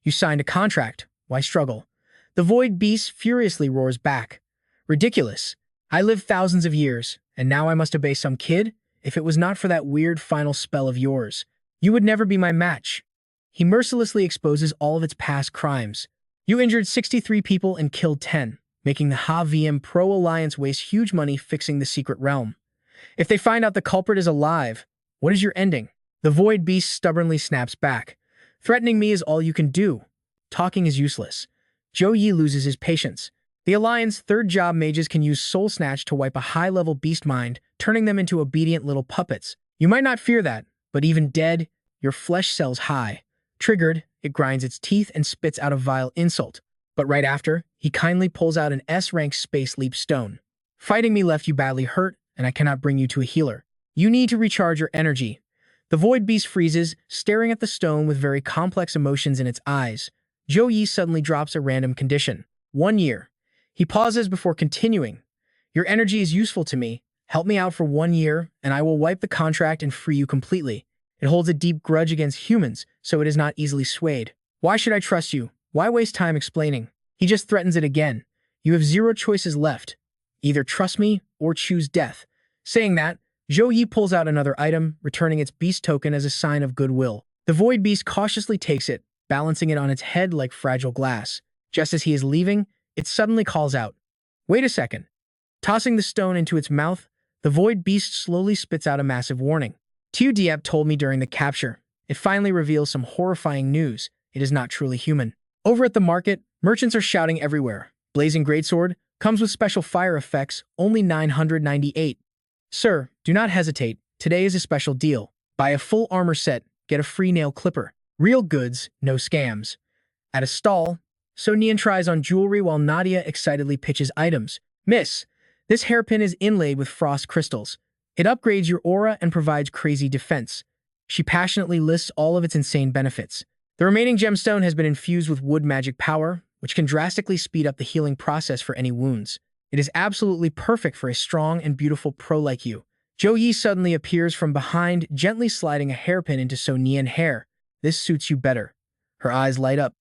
You signed a contract. Why struggle? The void beast furiously roars back. Ridiculous. I lived thousands of years, and now I must obey some kid? If it was not for that weird final spell of yours, you would never be my match. He mercilessly exposes all of its past crimes. You injured 63 people and killed 10, making the HaVM Pro Alliance waste huge money fixing the secret realm. If they find out the culprit is alive, what is your ending? The void beast stubbornly snaps back. Threatening me is all you can do. Talking is useless. Zhou Yi loses his patience. The Alliance third job mages can use Soul Snatch to wipe a high-level beast mind, turning them into obedient little puppets. You might not fear that, but even dead, your flesh cells high. Triggered, it grinds its teeth and spits out a vile insult. But right after, he kindly pulls out an S-rank space leap stone. Fighting me left you badly hurt, and I cannot bring you to a healer. You need to recharge your energy. The void beast freezes, staring at the stone with very complex emotions in its eyes. Zhou Yi suddenly drops a random condition. 1 year. He pauses before continuing. Your energy is useful to me. Help me out for 1 year, and I will wipe the contract and free you completely. It holds a deep grudge against humans, so it is not easily swayed. Why should I trust you? Why waste time explaining? He just threatens it again. You have 0 choices left. Either trust me or choose death. Saying that, Zhou Yi pulls out another item, returning its beast token as a sign of goodwill. The void beast cautiously takes it, balancing it on its head like fragile glass. Just as he is leaving, it suddenly calls out. Wait a second. Tossing the stone into its mouth, the void beast slowly spits out a massive warning. Tiu Diep told me during the capture. It finally reveals some horrifying news. It is not truly human. Over at the market, merchants are shouting everywhere. Blazing Greatsword comes with special fire effects, only 998. Sir, do not hesitate. Today is a special deal. Buy a full armor set, get a free nail clipper. Real goods, no scams. At a stall, So Nian tries on jewelry while Nadia excitedly pitches items. Miss, this hairpin is inlaid with frost crystals. It upgrades your aura and provides crazy defense. She passionately lists all of its insane benefits. The remaining gemstone has been infused with wood magic power, which can drastically speed up the healing process for any wounds. It is absolutely perfect for a strong and beautiful pro like you. Zhou Yi suddenly appears from behind, gently sliding a hairpin into So Nian's hair. This suits you better. Her eyes light up.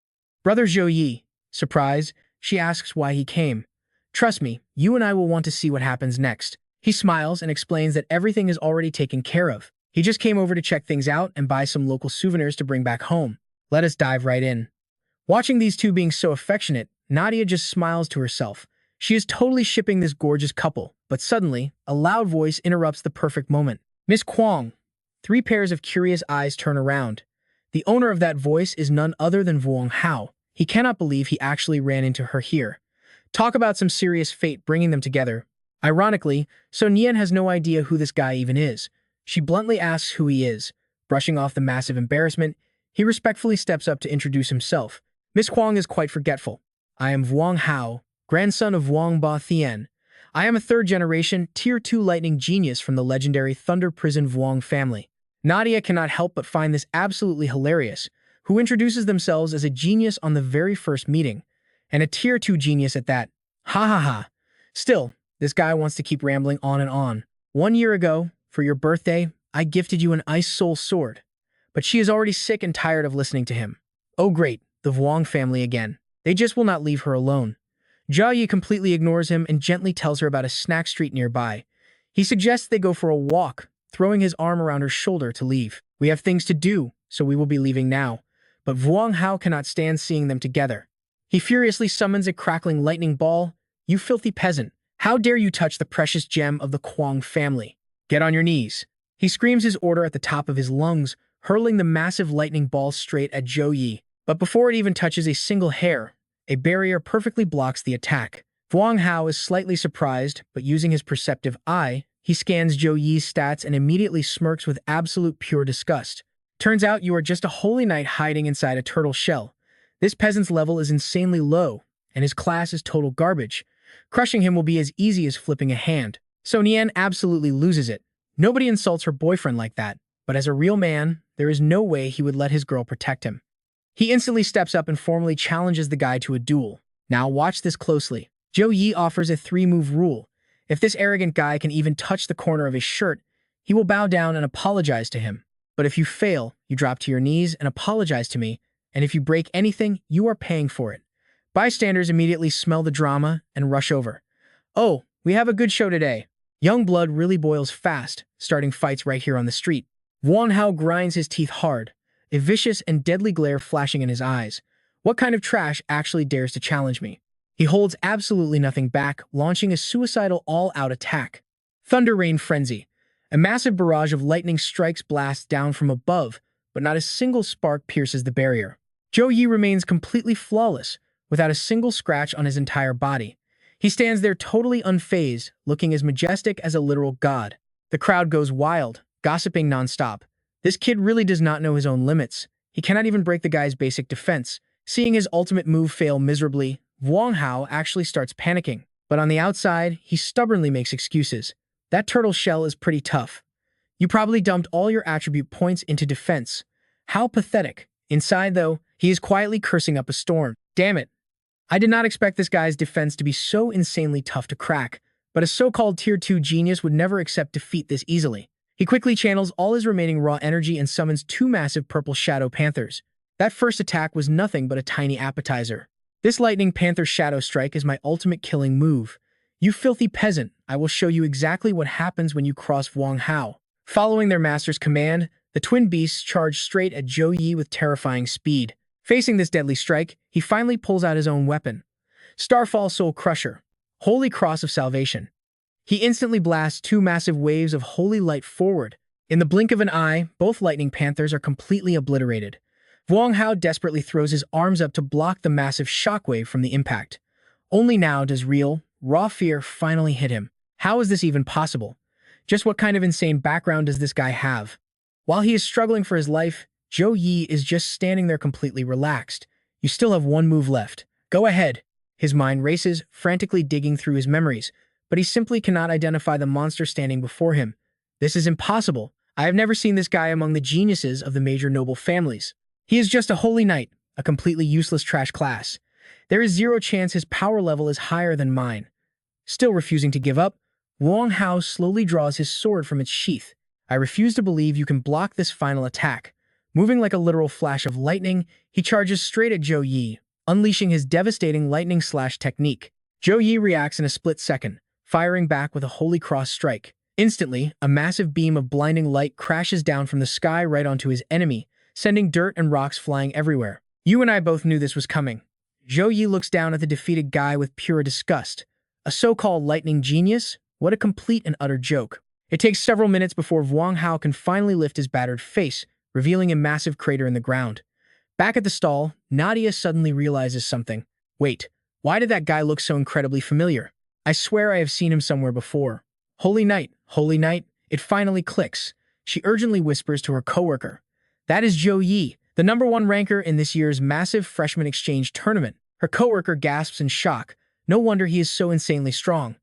Brother Zhou Yi. Surprised, she asks why he came. Trust me, you and I will want to see what happens next. He smiles and explains that everything is already taken care of. He just came over to check things out and buy some local souvenirs to bring back home. Let us dive right in. Watching these two being so affectionate, Nadia just smiles to herself. She is totally shipping this gorgeous couple, but suddenly, a loud voice interrupts the perfect moment. Miss Kwong. 3 pairs of curious eyes turn around. The owner of that voice is none other than Vuong Hao. He cannot believe he actually ran into her here. Talk about some serious fate bringing them together. Ironically, So Nian has no idea who this guy even is. She bluntly asks who he is. Brushing off the massive embarrassment, he respectfully steps up to introduce himself. Miss Kwong is quite forgetful. I am Vuong Hao, grandson of Vuong Ba Thien. I am a 3rd-generation, Tier 2 lightning genius from the legendary Thunder Prison Vuong family. Nadia cannot help but find this absolutely hilarious, who introduces themselves as a genius on the very first meeting, and a Tier 2 genius at that. Ha ha ha. Still, this guy wants to keep rambling on and on. 1 year ago, for your birthday, I gifted you an ice soul sword. But she is already sick and tired of listening to him. Oh great, the Vuong family again. They just will not leave her alone. Zhou Yi completely ignores him and gently tells her about a snack street nearby. He suggests they go for a walk, throwing his arm around her shoulder to leave. We have things to do, so we will be leaving now. But Vuong Hao cannot stand seeing them together. He furiously summons a crackling lightning ball. You filthy peasant. How dare you touch the precious gem of the Kwong family? Get on your knees. He screams his order at the top of his lungs, hurling the massive lightning ball straight at Zhou Yi. But before it even touches a single hair, a barrier perfectly blocks the attack. Vuong Hao is slightly surprised, but using his perceptive eye, he scans Zhou Yi's stats and immediately smirks with absolute pure disgust. Turns out you are just a holy knight hiding inside a turtle shell. This peasant's level is insanely low, and his class is total garbage. Crushing him will be as easy as flipping a hand. So Nian absolutely loses it. Nobody insults her boyfriend like that, but as a real man, there is no way he would let his girl protect him. He instantly steps up and formally challenges the guy to a duel. Now watch this closely. Zhou Yi offers a 3-move rule. If this arrogant guy can even touch the corner of his shirt, he will bow down and apologize to him. But if you fail, you drop to your knees and apologize to me, and if you break anything, you are paying for it. Bystanders immediately smell the drama and rush over. Oh, we have a good show today. Young blood really boils fast, starting fights right here on the street. Vuong Hao grinds his teeth hard, a vicious and deadly glare flashing in his eyes. What kind of trash actually dares to challenge me? He holds absolutely nothing back, launching a suicidal all-out attack. Thunder Rain Frenzy. A massive barrage of lightning strikes blasts down from above, but not a single spark pierces the barrier. Zhou Yi remains completely flawless, without a single scratch on his entire body. He stands there totally unfazed, looking as majestic as a literal god. The crowd goes wild, gossiping nonstop. This kid really does not know his own limits. He cannot even break the guy's basic defense. Seeing his ultimate move fail miserably, Vuong Hao actually starts panicking. But on the outside, he stubbornly makes excuses. That turtle shell is pretty tough. You probably dumped all your attribute points into defense. How pathetic. Inside, though, he is quietly cursing up a storm. Damn it. I did not expect this guy's defense to be so insanely tough to crack, but a so-called Tier 2 genius would never accept defeat this easily. He quickly channels all his remaining raw energy and summons 2 massive purple shadow panthers. That first attack was nothing but a tiny appetizer. This lightning panther shadow strike is my ultimate killing move. You filthy peasant, I will show you exactly what happens when you cross Vuong Hao. Following their master's command, the twin beasts charge straight at Zhou Yi with terrifying speed. Facing this deadly strike, he finally pulls out his own weapon. Starfall Soul Crusher. Holy Cross of Salvation. He instantly blasts 2 massive waves of holy light forward. In the blink of an eye, both lightning panthers are completely obliterated. Vuong Hao desperately throws his arms up to block the massive shockwave from the impact. Only now does real, raw fear finally hit him. How is this even possible? Just what kind of insane background does this guy have? While he is struggling for his life, Zhou Yi is just standing there completely relaxed. You still have 1 move left. Go ahead. His mind races, frantically digging through his memories, but he simply cannot identify the monster standing before him. This is impossible. I have never seen this guy among the geniuses of the major noble families. He is just a holy knight, a completely useless trash class. There is 0 chance his power level is higher than mine. Still refusing to give up, Vuong Hao slowly draws his sword from its sheath. I refuse to believe you can block this final attack. Moving like a literal flash of lightning, he charges straight at Zhou Yi, unleashing his devastating lightning-slash technique. Zhou Yi reacts in a split second, firing back with a holy cross strike. Instantly, a massive beam of blinding light crashes down from the sky right onto his enemy, sending dirt and rocks flying everywhere. You and I both knew this was coming. Zhou Yi looks down at the defeated guy with pure disgust. A so-called lightning genius? What a complete and utter joke. It takes several minutes before Wang Hao can finally lift his battered face, revealing a massive crater in the ground. Back at the stall, Nadia suddenly realizes something. Wait, why did that guy look so incredibly familiar? I swear I have seen him somewhere before. Holy night, it finally clicks. She urgently whispers to her coworker. That is Zhou Yi, the #1 ranker in this year's massive freshman exchange tournament. Her coworker gasps in shock. No wonder he is so insanely strong.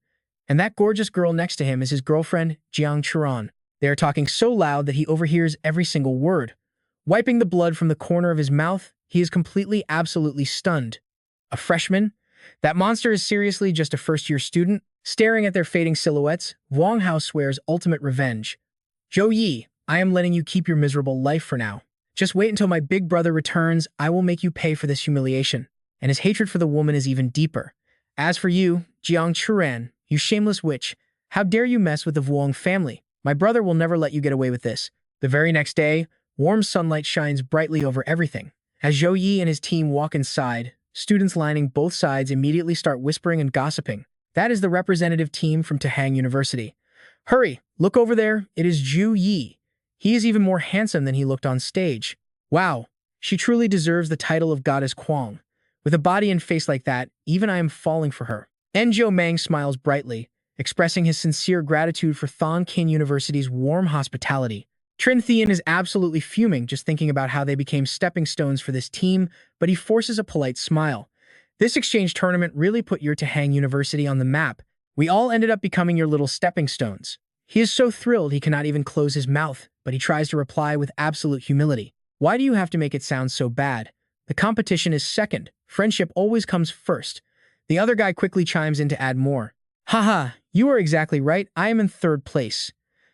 And that gorgeous girl next to him is his girlfriend, Jiang Churan. They are talking so loud that he overhears every single word. Wiping the blood from the corner of his mouth, he is absolutely stunned. A freshman? That monster is seriously just a first-year student? Staring at their fading silhouettes, Wang Hao swears ultimate revenge. Zhou Yi, I am letting you keep your miserable life for now. Just wait until my big brother returns, I will make you pay for this humiliation. And his hatred for the woman is even deeper. As for you, Jiang Churan, you shameless witch, how dare you mess with the Vuong family? My brother will never let you get away with this. The very next day, warm sunlight shines brightly over everything. As Zhou Yi and his team walk inside, students lining both sides immediately start whispering and gossiping. That is the representative team from Suhang University. Hurry, look over there, it is Zhou Yi. He is even more handsome than he looked on stage. Wow, she truly deserves the title of Goddess Kwang. With a body and face like that, even I am falling for her. Enjo Mang smiles brightly, expressing his sincere gratitude for Thon Kin University's warm hospitality. Trin Thean is absolutely fuming just thinking about how they became stepping stones for this team, but he forces a polite smile. This exchange tournament really put your Suhang University on the map. We all ended up becoming your little stepping stones. He is so thrilled he cannot even close his mouth, but he tries to reply with absolute humility. Why do you have to make it sound so bad? The competition is second. Friendship always comes first. The other guy quickly chimes in to add more. Haha, you are exactly right, I am in third place.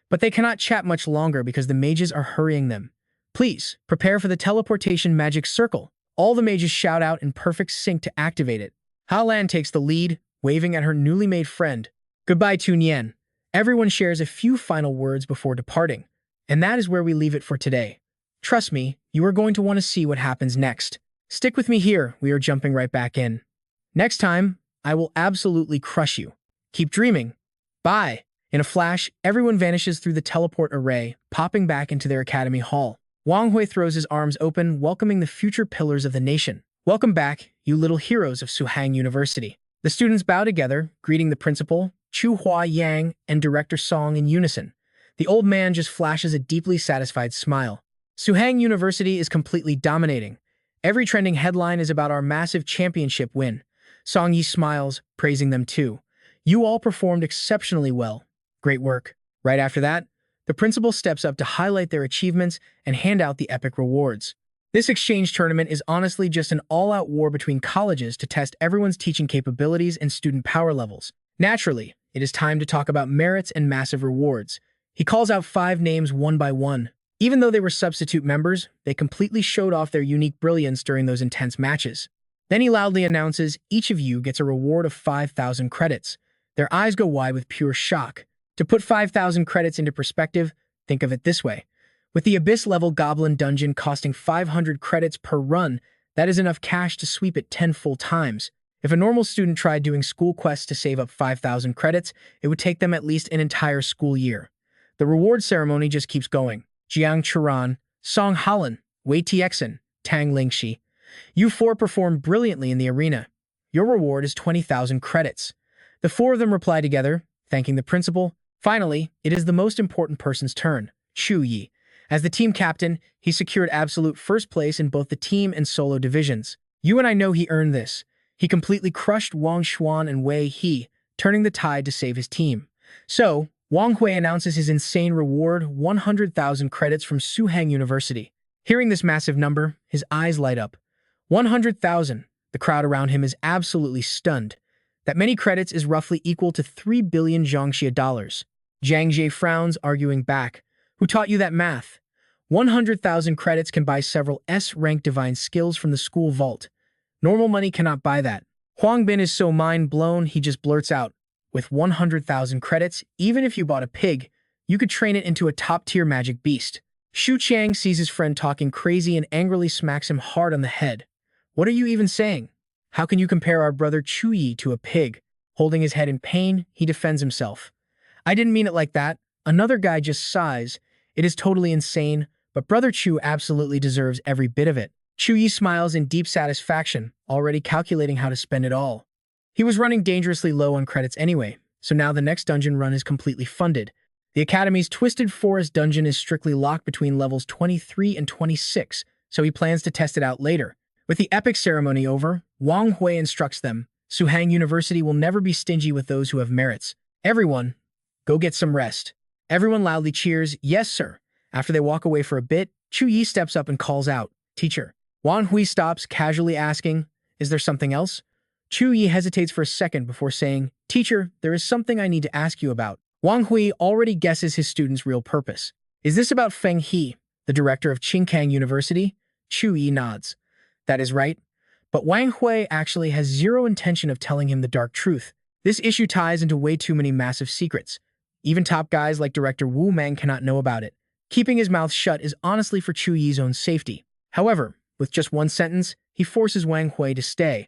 But they cannot chat much longer because the mages are hurrying them. Please, prepare for the teleportation magic circle. All the mages shout out in perfect sync to activate it. Ha Lan takes the lead, waving at her newly made friend. Goodbye, Tun Yen. Everyone shares a few final words before departing. And that is where we leave it for today. Trust me, you are going to want to see what happens next. Stick with me here, we are jumping right back in. Next time, I will absolutely crush you. Keep dreaming. Bye. In a flash, everyone vanishes through the teleport array, popping back into their academy hall. Wang Hui throws his arms open, welcoming the future pillars of the nation. Welcome back, you little heroes of Suhang University. The students bow together, greeting the principal, Chu Hua Yang, and Director Song in unison. The old man just flashes a deeply satisfied smile. Suhang University is completely dominating. Every trending headline is about our massive championship win. Song Yi smiles, praising them too. You all performed exceptionally well. Great work. Right after that, the principal steps up to highlight their achievements and hand out the epic rewards. This exchange tournament is honestly just an all-out war between colleges to test everyone's teaching capabilities and student power levels. Naturally, it is time to talk about merits and massive rewards. He calls out 5 names one by one. Even though they were substitute members, they completely showed off their unique brilliance during those intense matches. Then he loudly announces, each of you gets a reward of 5,000 credits. Their eyes go wide with pure shock. To put 5,000 credits into perspective, think of it this way. With the Abyss-level Goblin Dungeon costing 500 credits per run, that is enough cash to sweep it 10 full times. If a normal student tried doing school quests to save up 5,000 credits, it would take them at least an entire school year. The reward ceremony just keeps going. Jiang Churan, Song Halan, Wei Tiexin, Tang Lingxi. You 4 performed brilliantly in the arena. Your reward is 20,000 credits. The 4 of them reply together, thanking the principal. Finally, it is the most important person's turn, Zhou Yi. As the team captain, he secured absolute first place in both the team and solo divisions. You and I know he earned this. He completely crushed Wang Xuan and Wei He, turning the tide to save his team. So, Wang Hui announces his insane reward, 100,000 credits from Suhang University. Hearing this massive number, his eyes light up. 100,000. The crowd around him is absolutely stunned. That many credits is roughly equal to 3 billion Zhangxia dollars. Zhang Jie frowns, arguing back. Who taught you that math? 100,000 credits can buy several S-rank divine skills from the school vault. Normal money cannot buy that. Huang Bin is so mind-blown, he just blurts out, with 100,000 credits, even if you bought a pig, you could train it into a top-tier magic beast. Shu Qiang sees his friend talking crazy and angrily smacks him hard on the head. What are you even saying? How can you compare our brother Zhou Yi to a pig? Holding his head in pain, he defends himself. I didn't mean it like that. Another guy just sighs. It is totally insane, but brother Chu absolutely deserves every bit of it. Zhou Yi smiles in deep satisfaction, already calculating how to spend it all. He was running dangerously low on credits anyway, so now the next dungeon run is completely funded. The Academy's Twisted Forest dungeon is strictly locked between levels 23 and 26, so he plans to test it out later. With the epic ceremony over, Wang Hui instructs them, Suhang University will never be stingy with those who have merits. Everyone, go get some rest. Everyone loudly cheers, yes sir. After they walk away for a bit, Zhou Yi steps up and calls out, teacher. Wang Hui stops, casually asking, is there something else? Zhou Yi hesitates for a second before saying, teacher, there is something I need to ask you about. Wang Hui already guesses his student's real purpose. Is this about Feng He, the director of Qingkang University? Zhou Yi nods. That is right. But Wang Hui actually has zero intention of telling him the dark truth. This issue ties into way too many massive secrets. Even top guys like Director Wu Mang cannot know about it. Keeping his mouth shut is honestly for Zhou Yi's own safety. However, with just one sentence, he forces Wang Hui to stay.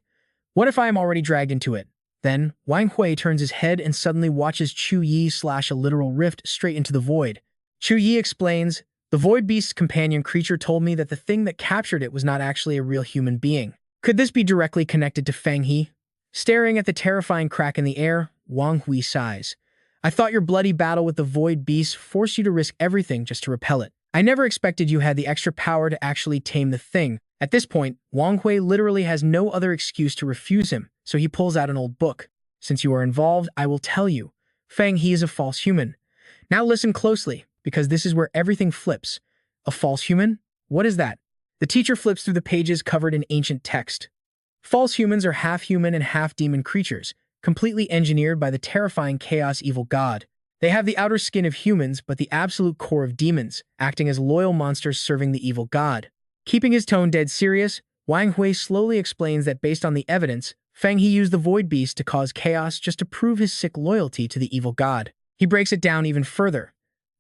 What if I am already dragged into it? Then, Wang Hui turns his head and suddenly watches Zhou Yi slash a literal rift straight into the void. Zhou Yi explains, the void beast's companion creature told me that the thing that captured it was not actually a real human being. Could this be directly connected to Feng He? Staring at the terrifying crack in the air, Wang Hui sighs. I thought your bloody battle with the void beast forced you to risk everything just to repel it. I never expected you had the extra power to actually tame the thing. At this point, Wang Hui literally has no other excuse to refuse him, so he pulls out an old book. Since you are involved, I will tell you. Feng He is a false human. Now listen closely, because this is where everything flips. A false human? What is that? The teacher flips through the pages covered in ancient text. False humans are half human and half demon creatures, completely engineered by the terrifying chaos evil god. They have the outer skin of humans, but the absolute core of demons, acting as loyal monsters serving the evil god. Keeping his tone dead serious, Wang Hui slowly explains that based on the evidence, Feng He used the void beast to cause chaos just to prove his sick loyalty to the evil god. He breaks it down even further.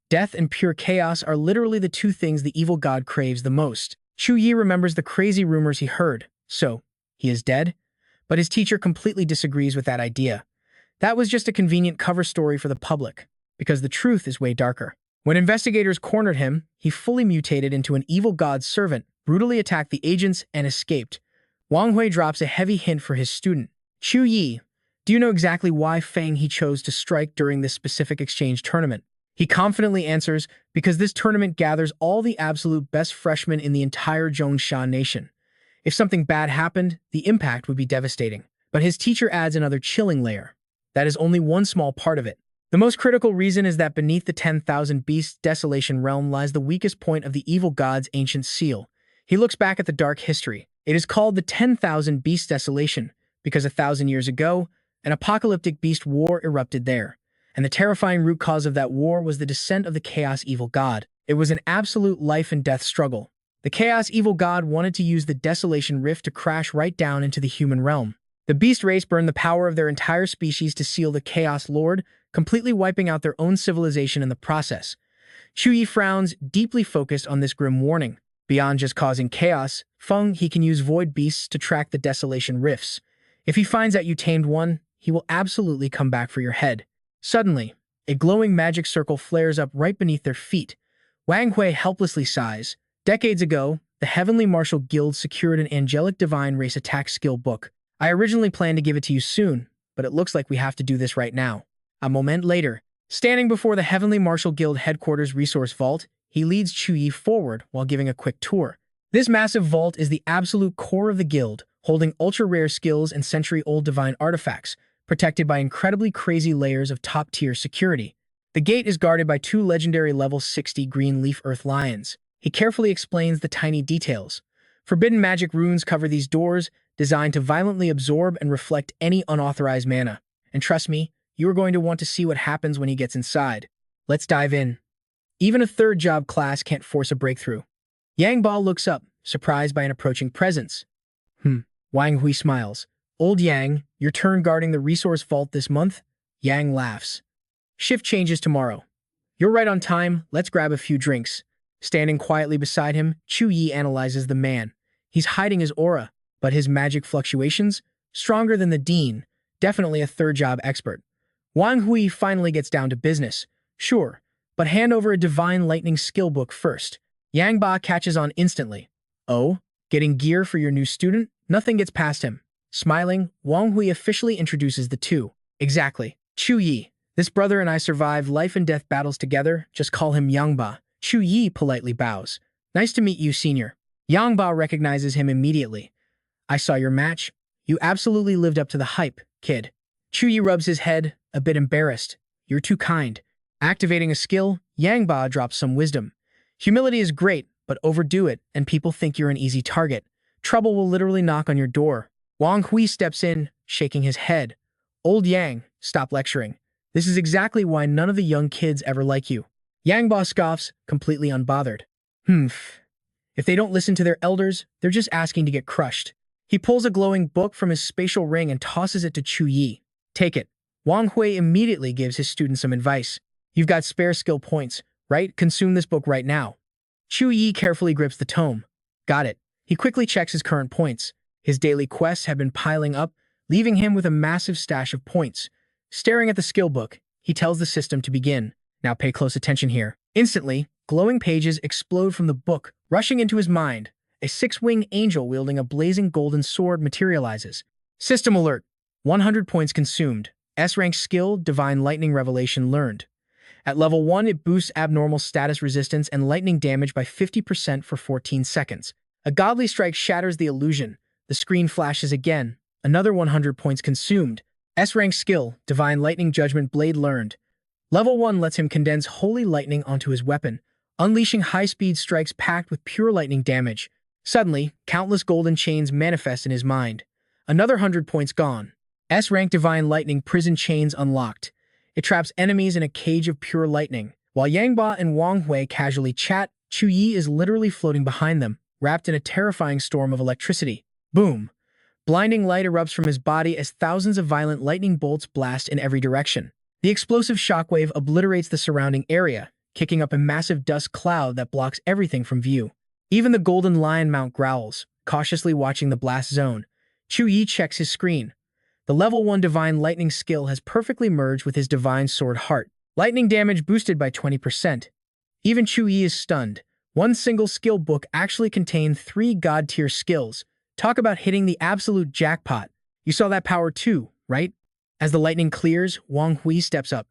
Death and pure chaos are literally the two things the evil god craves the most. Zhou Yi remembers the crazy rumors he heard, so he is dead? But his teacher completely disagrees with that idea. That was just a convenient cover story for the public, because the truth is way darker. When investigators cornered him, he fully mutated into an evil god's servant, brutally attacked the agents, and escaped. Wang Hui drops a heavy hint for his student. Zhou Yi, do you know exactly why Feng He chose to strike during this specific exchange tournament? He confidently answers, because this tournament gathers all the absolute best freshmen in the entire Zhongshan nation. If something bad happened, the impact would be devastating. But his teacher adds another chilling layer. That is only one small part of it. The most critical reason is that beneath the 10,000 Beasts Desolation realm lies the weakest point of the evil god's ancient seal. He looks back at the dark history. It is called the 10,000 Beasts Desolation because 1,000 years ago, an apocalyptic beast war erupted there. And the terrifying root cause of that war was the descent of the Chaos Evil God. It was an absolute life and death struggle. The Chaos Evil God wanted to use the Desolation Rift to crash right down into the human realm. The beast race burned the power of their entire species to seal the Chaos Lord, completely wiping out their own civilization in the process. Zhou Yi frowns, deeply focused on this grim warning. Beyond just causing chaos, Feng He can use void beasts to track the Desolation Rifts. If he finds out you tamed one, he will absolutely come back for your head. Suddenly, a glowing magic circle flares up right beneath their feet. Wang Hui helplessly sighs. Decades ago, the Heavenly Martial Guild secured an angelic divine race attack skill book. I originally planned to give it to you soon, but it looks like we have to do this right now. A moment later, standing before the Heavenly Martial Guild headquarters resource vault, he leads Zhou Yi forward while giving a quick tour. This massive vault is the absolute core of the guild, holding ultra-rare skills and century-old divine artifacts, protected by incredibly crazy layers of top-tier security. The gate is guarded by 2 legendary level 60 green leaf earth lions. He carefully explains the tiny details. Forbidden magic runes cover these doors, designed to violently absorb and reflect any unauthorized mana. And trust me, you are going to want to see what happens when he gets inside. Let's dive in. Even a third job class can't force a breakthrough. Yang Ba looks up, surprised by an approaching presence. Wang Hui smiles. Old Yang, your turn guarding the resource vault this month? Yang laughs. Shift changes tomorrow. You're right on time, let's grab a few drinks. Standing quietly beside him, Zhou Yi analyzes the man. He's hiding his aura, but his magic fluctuations? Stronger than the dean, definitely a third job expert. Wang Hui finally gets down to business. Sure, but hand over a divine lightning skill book first. Yang Ba catches on instantly. Oh, getting gear for your new student? Nothing gets past him. Smiling, Wang Hui officially introduces the two. Exactly. Zhou Yi. This brother and I survived life and death battles together. Just call him Yang Ba. Zhou Yi politely bows. Nice to meet you, senior. Yang Ba recognizes him immediately. I saw your match. You absolutely lived up to the hype, kid. Zhou Yi rubs his head, a bit embarrassed. You're too kind. Activating a skill, Yang Ba drops some wisdom. Humility is great, but overdo it, and people think you're an easy target. Trouble will literally knock on your door. Wang Hui steps in, shaking his head. Old Yang, stop lecturing. This is exactly why none of the young kids ever like you. Yang Ba scoffs, completely unbothered. If they don't listen to their elders, they're just asking to get crushed. He pulls a glowing book from his spatial ring and tosses it to Zhou Yi. Take it. Wang Hui immediately gives his student some advice. You've got spare skill points, right? Consume this book right now. Zhou Yi carefully grips the tome. Got it. He quickly checks his current points. His daily quests have been piling up, leaving him with a massive stash of points. Staring at the skill book, he tells the system to begin. Now pay close attention here. Instantly, glowing pages explode from the book, rushing into his mind. A six-winged angel wielding a blazing golden sword materializes. System alert. 100 points consumed. S-rank skill, Divine Lightning Revelation learned. At level 1, it boosts abnormal status resistance and lightning damage by 50% for 14 seconds. A godly strike shatters the illusion. The screen flashes again. Another 100 points consumed. S-rank skill, Divine Lightning Judgment Blade learned. Level 1 lets him condense holy lightning onto his weapon, unleashing high-speed strikes packed with pure lightning damage. Suddenly, countless golden chains manifest in his mind. Another 100 points gone. S-rank Divine Lightning Prison Chains unlocked. It traps enemies in a cage of pure lightning. While Yang Ba and Wang Hui casually chat, Zhou Yi is literally floating behind them, wrapped in a terrifying storm of electricity. Boom! Blinding light erupts from his body as thousands of violent lightning bolts blast in every direction. The explosive shockwave obliterates the surrounding area, kicking up a massive dust cloud that blocks everything from view. Even the golden lion mount growls, cautiously watching the blast zone. Zhou Yi checks his screen. The level 1 Divine Lightning skill has perfectly merged with his Divine Sword Heart. Lightning damage boosted by 20%. Even Zhou Yi is stunned. One single skill book actually contained 3 god-tier skills. Talk about hitting the absolute jackpot. You saw that power too, right? As the lightning clears, Wang Hui steps up.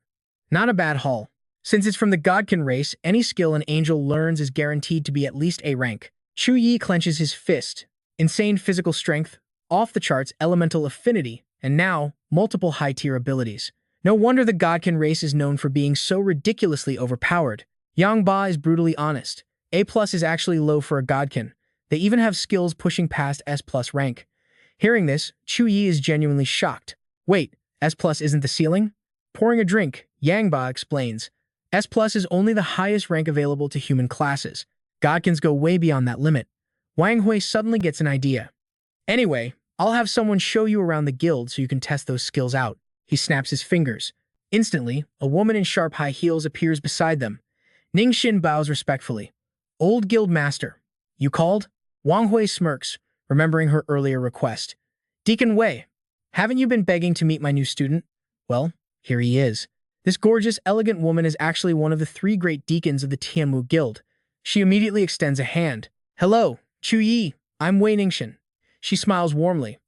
Not a bad haul. Since it's from the Godkin race, any skill an angel learns is guaranteed to be at least A rank. Zhou Yi clenches his fist. Insane physical strength, off-the-charts elemental affinity, and now, multiple high-tier abilities. No wonder the Godkin race is known for being so ridiculously overpowered. Yang Ba is brutally honest. A+ is actually low for a Godkin. They even have skills pushing past S+ rank. Hearing this, Zhou Yi is genuinely shocked. Wait, S+ isn't the ceiling? Pouring a drink, Yang Ba explains. S+ is only the highest rank available to human classes. Godkins go way beyond that limit. Wang Hui suddenly gets an idea. Anyway, I'll have someone show you around the guild so you can test those skills out. He snaps his fingers. Instantly, a woman in sharp high heels appears beside them. Ningxin bows respectfully. Old guild master. You called? Wang Hui smirks, remembering her earlier request. Deacon Wei, haven't you been begging to meet my new student? Well, here he is. This gorgeous, elegant woman is actually one of the 3 great deacons of the Tianmu Guild. She immediately extends a hand. Hello, Zhou Yi. I'm Wei Ningxin. She smiles warmly.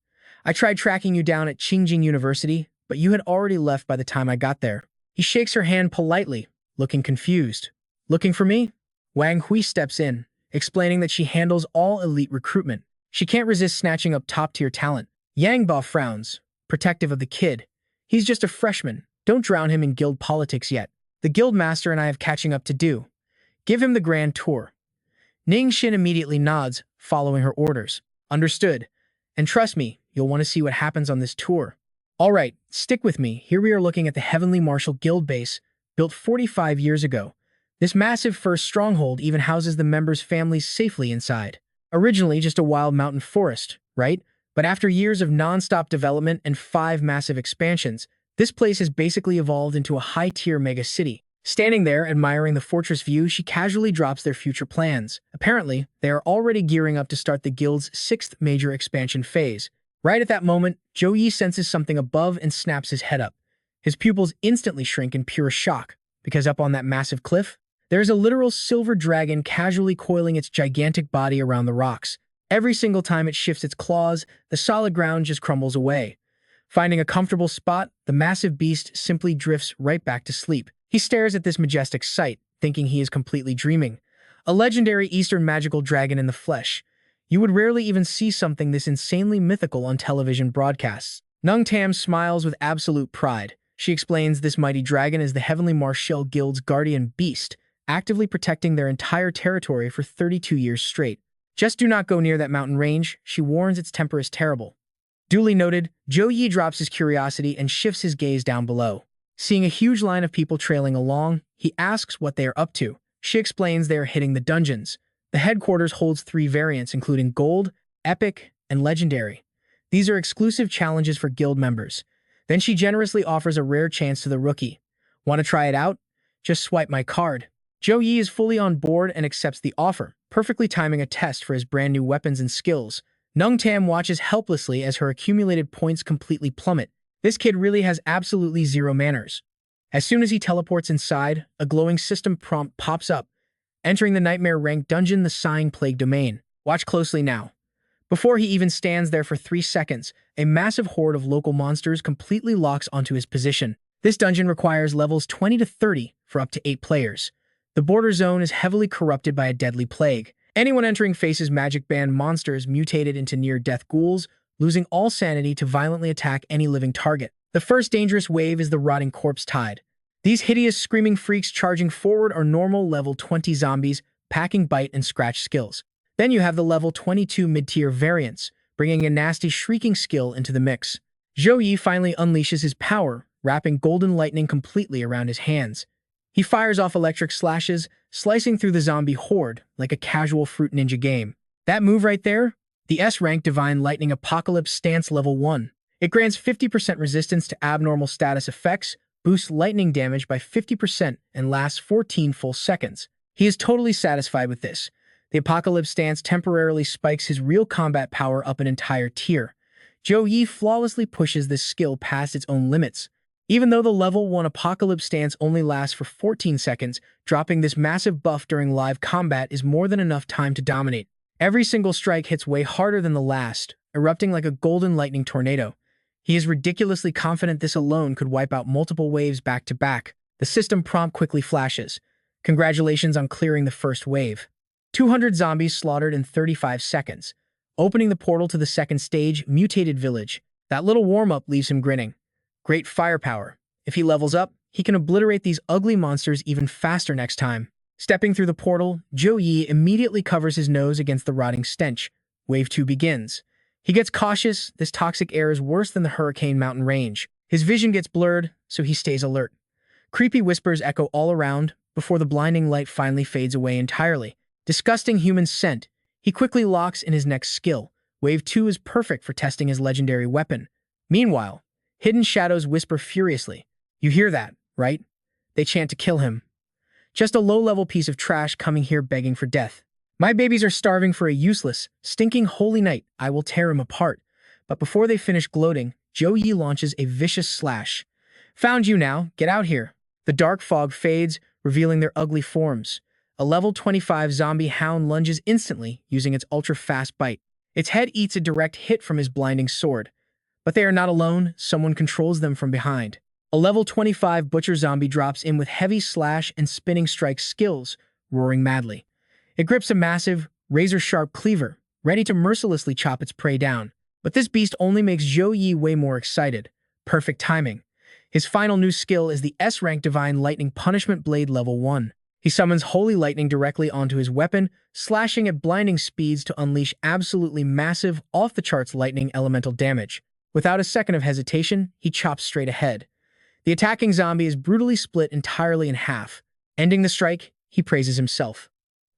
I tried tracking you down at Qingjing University, but you had already left by the time I got there. He shakes her hand politely, looking confused. Looking for me? Wang Hui steps in, explaining that she handles all elite recruitment. She can't resist snatching up top-tier talent. Yang Ba frowns, protective of the kid. He's just a freshman. Don't drown him in guild politics yet. The guild master and I have catching up to do. Give him the grand tour. Ningxin immediately nods, following her orders. Understood. And trust me, you'll want to see what happens on this tour. All right, stick with me. Here we are looking at the Heavenly Martial Guild base, built 45 years ago. This massive first stronghold even houses the members' families safely inside. Originally just a wild mountain forest, right? But after years of non-stop development and 5 massive expansions, this place has basically evolved into a high-tier mega-city. Standing there, admiring the fortress view, she casually drops their future plans. Apparently, they are already gearing up to start the guild's 6th major expansion phase. Right at that moment, Zhou Yi senses something above and snaps his head up. His pupils instantly shrink in pure shock, because up on that massive cliff, there is a literal silver dragon casually coiling its gigantic body around the rocks. Every single time it shifts its claws, the solid ground just crumbles away. Finding a comfortable spot, the massive beast simply drifts right back to sleep. He stares at this majestic sight, thinking he is completely dreaming. A legendary Eastern magical dragon in the flesh. You would rarely even see something this insanely mythical on television broadcasts. Nung Tam smiles with absolute pride. She explains this mighty dragon is the Heavenly Martial Guild's guardian beast, actively protecting their entire territory for 32 years straight. Just do not go near that mountain range, she warns, its temper is terrible. Duly noted, Zhou Yi drops his curiosity and shifts his gaze down below. Seeing a huge line of people trailing along, he asks what they are up to. She explains they are hitting the dungeons. The headquarters holds 3 variants, including Gold, Epic, and Legendary. These are exclusive challenges for guild members. Then she generously offers a rare chance to the rookie. Want to try it out? Just swipe my card. Zhou Yi is fully on board and accepts the offer, perfectly timing a test for his brand new weapons and skills. Nung Tam watches helplessly as her accumulated points completely plummet. This kid really has absolutely zero manners. As soon as he teleports inside, a glowing system prompt pops up. Entering the nightmare-ranked dungeon, the Sighing Plague Domain. Watch closely now. Before he even stands there for 3 seconds, a massive horde of local monsters completely locks onto his position. This dungeon requires levels 20 to 30 for up to 8 players. The border zone is heavily corrupted by a deadly plague. Anyone entering faces magic-banned monsters mutated into near-death ghouls, losing all sanity to violently attack any living target. The first dangerous wave is the Rotting Corpse Tide. These hideous screaming freaks charging forward are normal level 20 zombies, packing bite and scratch skills. Then you have the level 22 mid-tier variants, bringing a nasty shrieking skill into the mix. Zhou Yi finally unleashes his power, wrapping golden lightning completely around his hands. He fires off electric slashes, slicing through the zombie horde like a casual Fruit Ninja game. That move right there? The S-rank Divine Lightning Apocalypse Stance Level 1. It grants 50% resistance to abnormal status effects, boosts lightning damage by 50%, and lasts 14 full seconds. He is totally satisfied with this. The Apocalypse Stance temporarily spikes his real combat power up an entire tier. Zhou Yi flawlessly pushes this skill past its own limits. Even though the level 1 Apocalypse Stance only lasts for 14 seconds, dropping this massive buff during live combat is more than enough time to dominate. Every single strike hits way harder than the last, erupting like a golden lightning tornado. He is ridiculously confident this alone could wipe out multiple waves back to back. The system prompt quickly flashes. Congratulations on clearing the first wave. 200 zombies slaughtered in 35 seconds. Opening the portal to the second stage, Mutated Village. That little warm-up leaves him grinning. Great firepower. If he levels up, he can obliterate these ugly monsters even faster next time. Stepping through the portal, Zhou Yi immediately covers his nose against the rotting stench. Wave 2 begins. He gets cautious. This toxic air is worse than the Hurricane Mountain range. His vision gets blurred, so he stays alert. Creepy whispers echo all around before the blinding light finally fades away entirely. Disgusting human scent. He quickly locks in his next skill. Wave 2 is perfect for testing his legendary weapon. Meanwhile, hidden shadows whisper furiously. You hear that, right? They chant to kill him. Just a low-level piece of trash coming here begging for death. My babies are starving for a useless, stinking holy night. I will tear him apart. But before they finish gloating, Zhou Yi launches a vicious slash. Found you now. Get out here. The dark fog fades, revealing their ugly forms. A level 25 zombie hound lunges instantly, using its ultra-fast bite. Its head eats a direct hit from his blinding sword. But they are not alone. Someone controls them from behind. A level 25 butcher zombie drops in with heavy slash and spinning strike skills, roaring madly. It grips a massive, razor-sharp cleaver, ready to mercilessly chop its prey down. But this beast only makes Zhou Yi way more excited. Perfect timing. His final new skill is the S-rank Divine Lightning Punishment Blade Level 1. He summons Holy Lightning directly onto his weapon, slashing at blinding speeds to unleash absolutely massive, off-the-charts lightning elemental damage. Without a second of hesitation, he chops straight ahead. The attacking zombie is brutally split entirely in half. Ending the strike, he praises himself.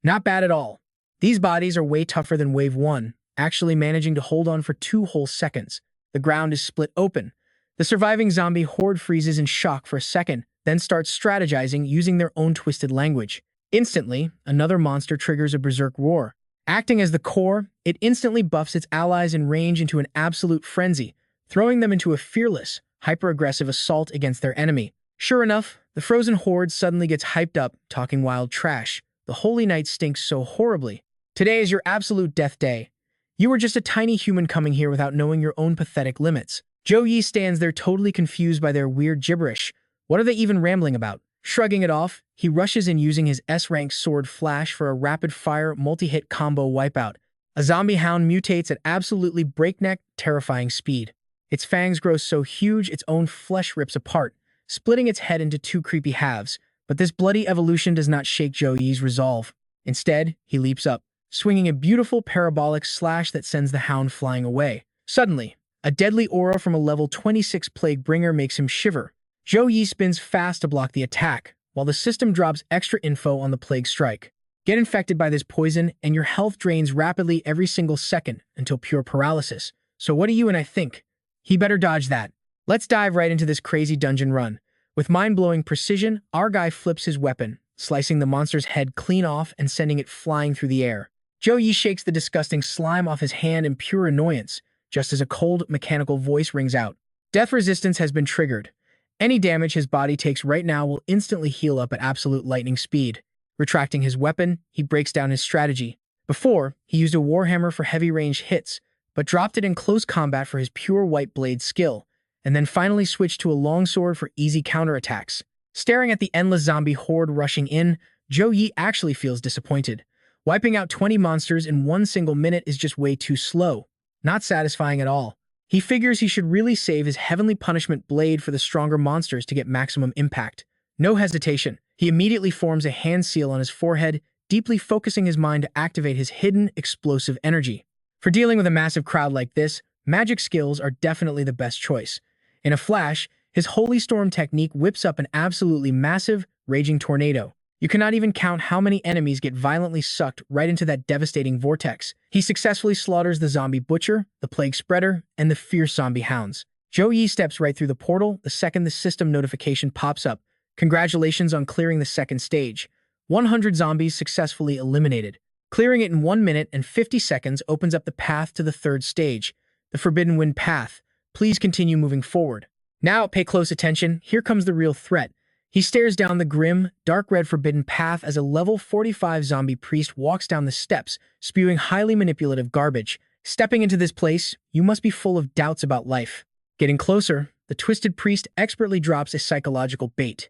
Not bad at all. These bodies are way tougher than Wave 1, actually managing to hold on for 2 whole seconds. The ground is split open. The surviving zombie horde freezes in shock for a second, then starts strategizing using their own twisted language. Instantly, another monster triggers a berserk roar. Acting as the core, it instantly buffs its allies in range into an absolute frenzy, throwing them into a fearless, hyper-aggressive assault against their enemy. Sure enough, the frozen horde suddenly gets hyped up, talking wild trash. The Holy Knight stinks so horribly. Today is your absolute death day. You are just a tiny human coming here without knowing your own pathetic limits. Zhou Yi stands there totally confused by their weird gibberish. What are they even rambling about? Shrugging it off, he rushes in using his S-rank sword flash for a rapid-fire multi-hit combo wipeout. A zombie hound mutates at absolutely breakneck, terrifying speed. Its fangs grow so huge its own flesh rips apart, splitting its head into 2 creepy halves. But this bloody evolution does not shake Zhou Yi's resolve. Instead, he leaps up, swinging a beautiful parabolic slash that sends the hound flying away. Suddenly, a deadly aura from a level 26 Plague Bringer makes him shiver. Zhou Yi spins fast to block the attack, while the system drops extra info on the Plague Strike. Get infected by this poison, and your health drains rapidly every single second until pure paralysis. So what do you and I think? He better dodge that. Let's dive right into this crazy dungeon run. With mind-blowing precision, our guy flips his weapon, slicing the monster's head clean off and sending it flying through the air. Zhou Yi shakes the disgusting slime off his hand in pure annoyance, just as a cold, mechanical voice rings out. Death resistance has been triggered. Any damage his body takes right now will instantly heal up at absolute lightning speed. Retracting his weapon, he breaks down his strategy. Before, he used a warhammer for heavy-range hits, but dropped it in close combat for his pure white blade skill, and then finally switched to a longsword for easy counterattacks. Staring at the endless zombie horde rushing in, Zhou Yi actually feels disappointed. Wiping out 20 monsters in 1 single minute is just way too slow. Not satisfying at all. He figures he should really save his Heavenly Punishment blade for the stronger monsters to get maximum impact. No hesitation, he immediately forms a hand seal on his forehead, deeply focusing his mind to activate his hidden, explosive energy. For dealing with a massive crowd like this, magic skills are definitely the best choice. In a flash, his Holy Storm technique whips up an absolutely massive, raging tornado. You cannot even count how many enemies get violently sucked right into that devastating vortex. He successfully slaughters the zombie butcher, the plague spreader, and the fierce zombie hounds. Zhou Yi steps right through the portal the second the system notification pops up. Congratulations on clearing the second stage. 100 zombies successfully eliminated. Clearing it in 1 minute and 50 seconds opens up the path to the third stage, the Forbidden Wind path. Please continue moving forward. Now, pay close attention. Here comes the real threat. He stares down the grim, dark red forbidden path as a level 45 zombie priest walks down the steps, spewing highly manipulative garbage. Stepping into this place, you must be full of doubts about life. Getting closer, the twisted priest expertly drops a psychological bait.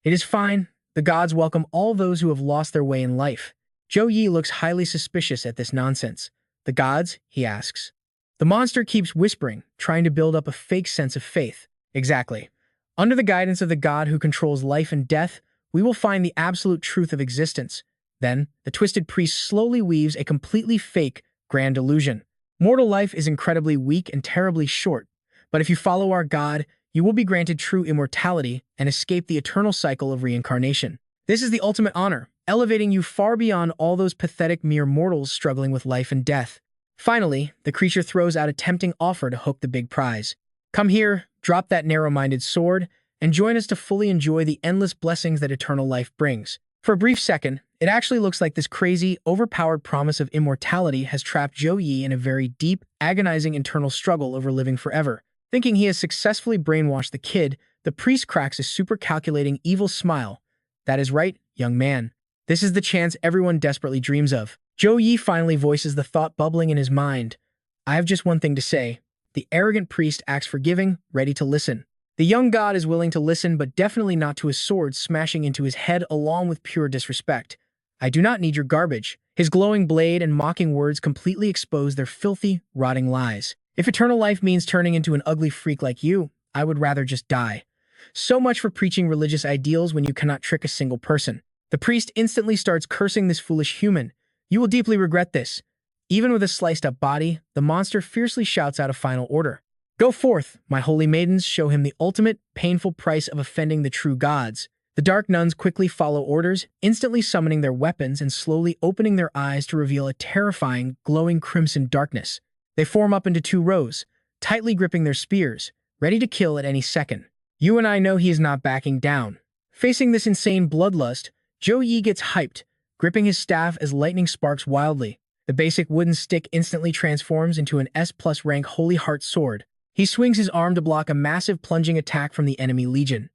It is fine. The gods welcome all those who have lost their way in life. Zhou Yi looks highly suspicious at this nonsense. The gods? He asks. The monster keeps whispering, trying to build up a fake sense of faith. Exactly. Under the guidance of the God who controls life and death, we will find the absolute truth of existence. Then, the twisted priest slowly weaves a completely fake, grand illusion. Mortal life is incredibly weak and terribly short, but if you follow our God, you will be granted true immortality and escape the eternal cycle of reincarnation. This is the ultimate honor, elevating you far beyond all those pathetic mere mortals struggling with life and death. Finally, the creature throws out a tempting offer to hook the big prize. Come here, drop that narrow-minded sword, and join us to fully enjoy the endless blessings that eternal life brings. For a brief second, it actually looks like this crazy, overpowered promise of immortality has trapped Zhou Yi in a very deep, agonizing internal struggle over living forever. Thinking he has successfully brainwashed the kid, the priest cracks a super calculating evil smile. That is right, young man. This is the chance everyone desperately dreams of. Zhou Yi finally voices the thought bubbling in his mind. I have just one thing to say. The arrogant priest acts forgiving, ready to listen. The young god is willing to listen, but definitely not to his sword smashing into his head along with pure disrespect. I do not need your garbage. His glowing blade and mocking words completely expose their filthy, rotting lies. If eternal life means turning into an ugly freak like you, I would rather just die. So much for preaching religious ideals when you cannot trick a single person. The priest instantly starts cursing this foolish human. You will deeply regret this. Even with a sliced-up body, the monster fiercely shouts out a final order. Go forth, my holy maidens, show him the ultimate, painful price of offending the true gods. The dark nuns quickly follow orders, instantly summoning their weapons and slowly opening their eyes to reveal a terrifying, glowing crimson darkness. They form up into two rows, tightly gripping their spears, ready to kill at any second. You and I know he is not backing down. Facing this insane bloodlust, Zhou Yi gets hyped, gripping his staff as lightning sparks wildly. The basic wooden stick instantly transforms into an S+ rank Holy Heart sword. He swings his arm to block a massive plunging attack from the enemy legion.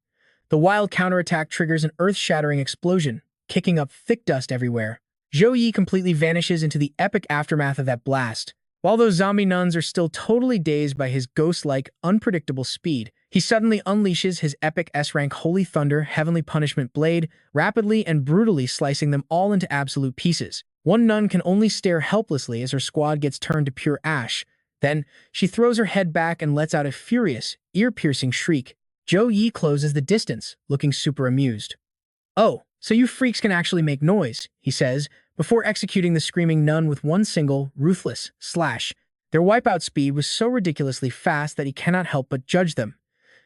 The wild counterattack triggers an earth-shattering explosion, kicking up thick dust everywhere. Zhou Yi completely vanishes into the epic aftermath of that blast. While those zombie nuns are still totally dazed by his ghost-like, unpredictable speed, he suddenly unleashes his epic S-rank Holy Thunder Heavenly Punishment Blade, rapidly and brutally slicing them all into absolute pieces. One nun can only stare helplessly as her squad gets turned to pure ash. Then, she throws her head back and lets out a furious, ear-piercing shriek. Zhou Yi closes the distance, looking super amused. "Oh, so you freaks can actually make noise," he says, before executing the screaming nun with one single, ruthless slash. Their wipeout speed was so ridiculously fast that he cannot help but judge them.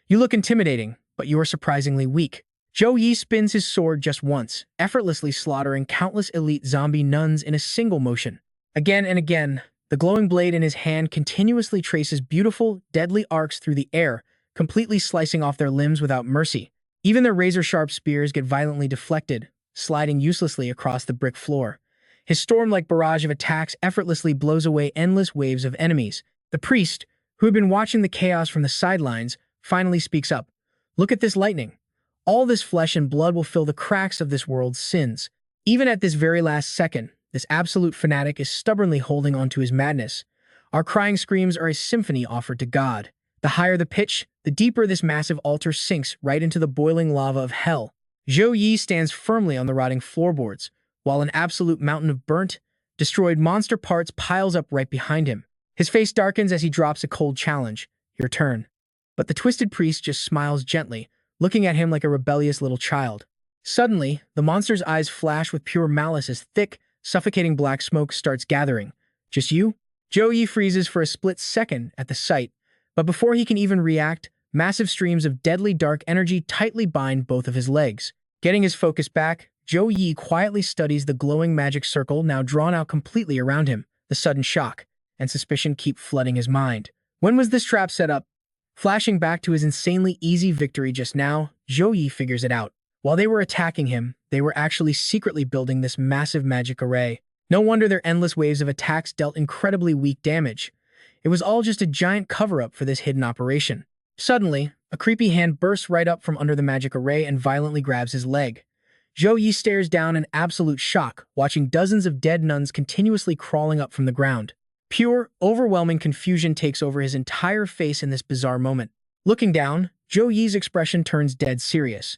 "You look intimidating, but you are surprisingly weak." Zhou Yi spins his sword just once, effortlessly slaughtering countless elite zombie nuns in a single motion. Again and again, the glowing blade in his hand continuously traces beautiful, deadly arcs through the air, completely slicing off their limbs without mercy. Even their razor-sharp spears get violently deflected, sliding uselessly across the brick floor. His storm-like barrage of attacks effortlessly blows away endless waves of enemies. The priest, who had been watching the chaos from the sidelines, finally speaks up. "Look at this lightning. All this flesh and blood will fill the cracks of this world's sins." Even at this very last second, this absolute fanatic is stubbornly holding on to his madness. Our crying screams are a symphony offered to God. The higher the pitch, the deeper this massive altar sinks right into the boiling lava of hell. Zhou Yi stands firmly on the rotting floorboards, while an absolute mountain of burnt, destroyed monster parts piles up right behind him. His face darkens as he drops a cold challenge. "Your turn." But the twisted priest just smiles gently, looking at him like a rebellious little child. Suddenly, the monster's eyes flash with pure malice as thick, suffocating black smoke starts gathering. "Just you?" Zhou Yi freezes for a split second at the sight, but before he can even react, massive streams of deadly dark energy tightly bind both of his legs. Getting his focus back, Zhou Yi quietly studies the glowing magic circle now drawn out completely around him. The sudden shock and suspicion keep flooding his mind. When was this trap set up? Flashing back to his insanely easy victory just now, Zhou Yi figures it out. While they were attacking him, they were actually secretly building this massive magic array. No wonder their endless waves of attacks dealt incredibly weak damage. It was all just a giant cover-up for this hidden operation. Suddenly, a creepy hand bursts right up from under the magic array and violently grabs his leg. Zhou Yi stares down in absolute shock, watching dozens of dead nuns continuously crawling up from the ground. Pure, overwhelming confusion takes over his entire face in this bizarre moment. Looking down, Zhou Yi's expression turns dead serious.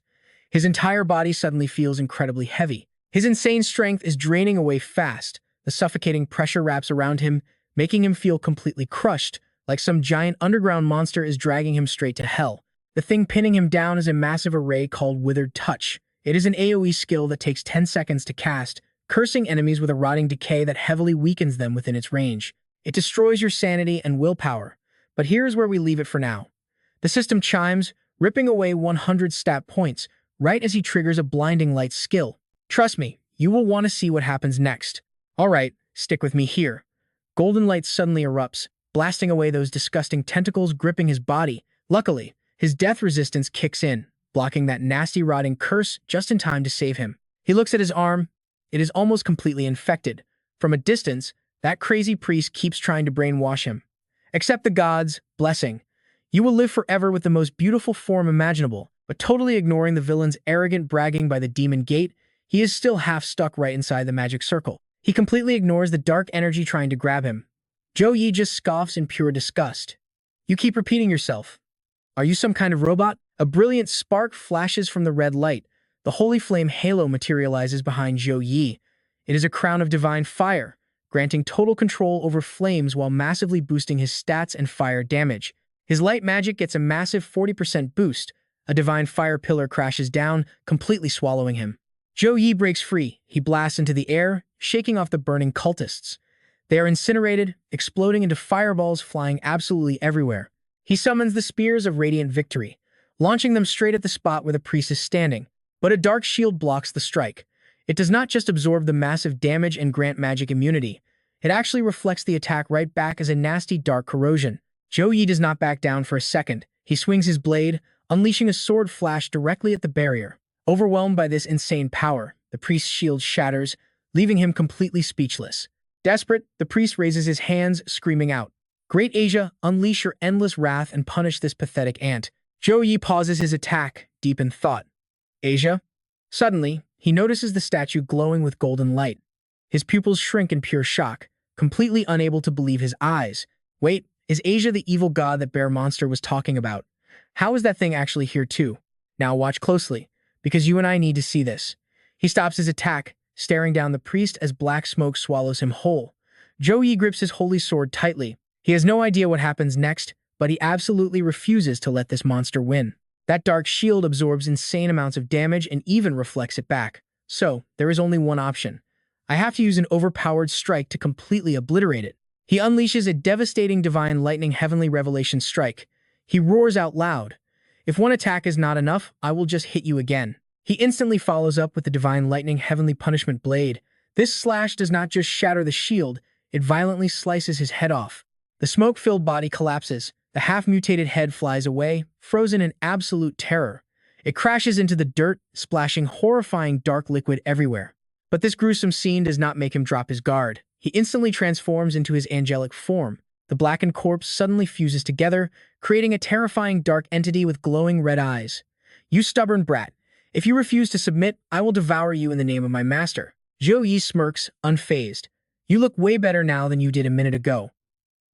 His entire body suddenly feels incredibly heavy. His insane strength is draining away fast. The suffocating pressure wraps around him, making him feel completely crushed, like some giant underground monster is dragging him straight to hell. The thing pinning him down is a massive array called Withered Touch. It is an AoE skill that takes 10 seconds to cast, cursing enemies with a rotting decay that heavily weakens them within its range. It destroys your sanity and willpower. But here's where we leave it for now. The system chimes, ripping away 100 stat points, right as he triggers a blinding light skill. Trust me, you will want to see what happens next. Alright, stick with me here. Golden light suddenly erupts, blasting away those disgusting tentacles gripping his body. Luckily, his death resistance kicks in, blocking that nasty rotting curse just in time to save him. He looks at his arm. It is almost completely infected. From a distance, that crazy priest keeps trying to brainwash him. Accept the gods' blessing. You will live forever with the most beautiful form imaginable, but totally ignoring the villain's arrogant bragging by the demon gate, he is still half stuck right inside the magic circle. He completely ignores the dark energy trying to grab him. Zhou Yi just scoffs in pure disgust. You keep repeating yourself. Are you some kind of robot? A brilliant spark flashes from the red light. The holy flame halo materializes behind Zhou Yi. It is a crown of divine fire, granting total control over flames while massively boosting his stats and fire damage. His light magic gets a massive 40% boost. A divine fire pillar crashes down, completely swallowing him. Zhou Yi breaks free. He blasts into the air, shaking off the burning cultists. They are incinerated, exploding into fireballs flying absolutely everywhere. He summons the Spears of Radiant Victory, launching them straight at the spot where the priest is standing. But a dark shield blocks the strike. It does not just absorb the massive damage and grant magic immunity. It actually reflects the attack right back as a nasty dark corrosion. Zhou Yi does not back down for a second. He swings his blade, unleashing a sword flash directly at the barrier. Overwhelmed by this insane power, the priest's shield shatters, leaving him completely speechless. Desperate, the priest raises his hands, screaming out, "Great Asia, unleash your endless wrath and punish this pathetic ant." Zhou Yi pauses his attack, deep in thought. Asia? Suddenly, he notices the statue glowing with golden light. His pupils shrink in pure shock, completely unable to believe his eyes. Wait, is Asia the evil god that Bear Monster was talking about? How is that thing actually here too? Now watch closely, because you and I need to see this. He stops his attack, staring down the priest as black smoke swallows him whole. Zhou Yi grips his holy sword tightly. He has no idea what happens next, but he absolutely refuses to let this monster win. That dark shield absorbs insane amounts of damage and even reflects it back. So, there is only one option. I have to use an overpowered strike to completely obliterate it. He unleashes a devastating divine lightning heavenly revelation strike. He roars out loud, "If one attack is not enough, I will just hit you again." He instantly follows up with the divine lightning heavenly punishment blade. This slash does not just shatter the shield, it violently slices his head off. The smoke-filled body collapses. The half-mutated head flies away, frozen in absolute terror. It crashes into the dirt, splashing horrifying dark liquid everywhere. But this gruesome scene does not make him drop his guard. He instantly transforms into his angelic form. The blackened corpse suddenly fuses together, creating a terrifying dark entity with glowing red eyes. "You stubborn brat. If you refuse to submit, I will devour you in the name of my master." Zhou Yi smirks, unfazed. "You look way better now than you did a minute ago."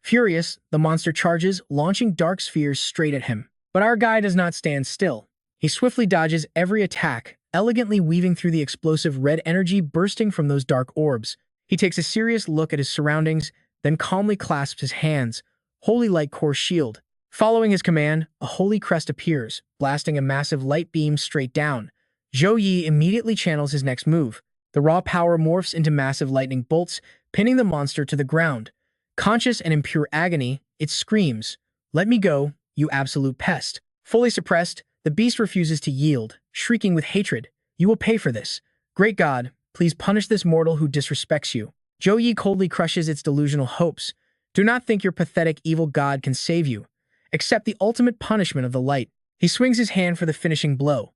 Furious, the monster charges, launching dark spheres straight at him. But our guy does not stand still. He swiftly dodges every attack, elegantly weaving through the explosive red energy bursting from those dark orbs. He takes a serious look at his surroundings, then calmly clasps his hands, holy light core shield. Following his command, a holy crest appears, blasting a massive light beam straight down. Zhou Yi immediately channels his next move. The raw power morphs into massive lightning bolts, pinning the monster to the ground. Conscious and in pure agony, it screams, "Let me go, you absolute pest." Fully suppressed, the beast refuses to yield, shrieking with hatred, "You will pay for this. Great God, please punish this mortal who disrespects you." Zhou Yi coldly crushes its delusional hopes. "Do not think your pathetic evil god can save you. Accept the ultimate punishment of the light." He swings his hand for the finishing blow.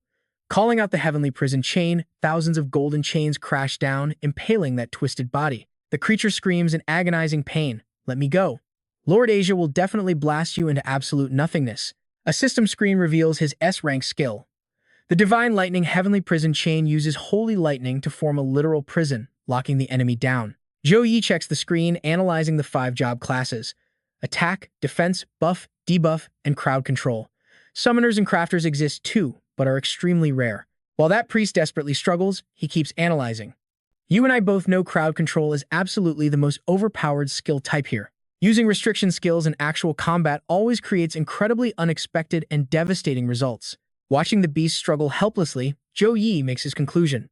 Calling out the heavenly prison chain, thousands of golden chains crash down, impaling that twisted body. The creature screams in agonizing pain, "Let me go. Lord Asia will definitely blast you into absolute nothingness." A system screen reveals his S-rank skill. The divine lightning heavenly prison chain uses holy lightning to form a literal prison, locking the enemy down. Zhou Yi checks the screen, analyzing the 5 job classes: attack, defense, buff, debuff, and crowd control. Summoners and crafters exist too, but are extremely rare. While that priest desperately struggles, he keeps analyzing. You and I both know crowd control is absolutely the most overpowered skill type here. Using restriction skills in actual combat always creates incredibly unexpected and devastating results. Watching the beast struggle helplessly, Zhou Yi makes his conclusion.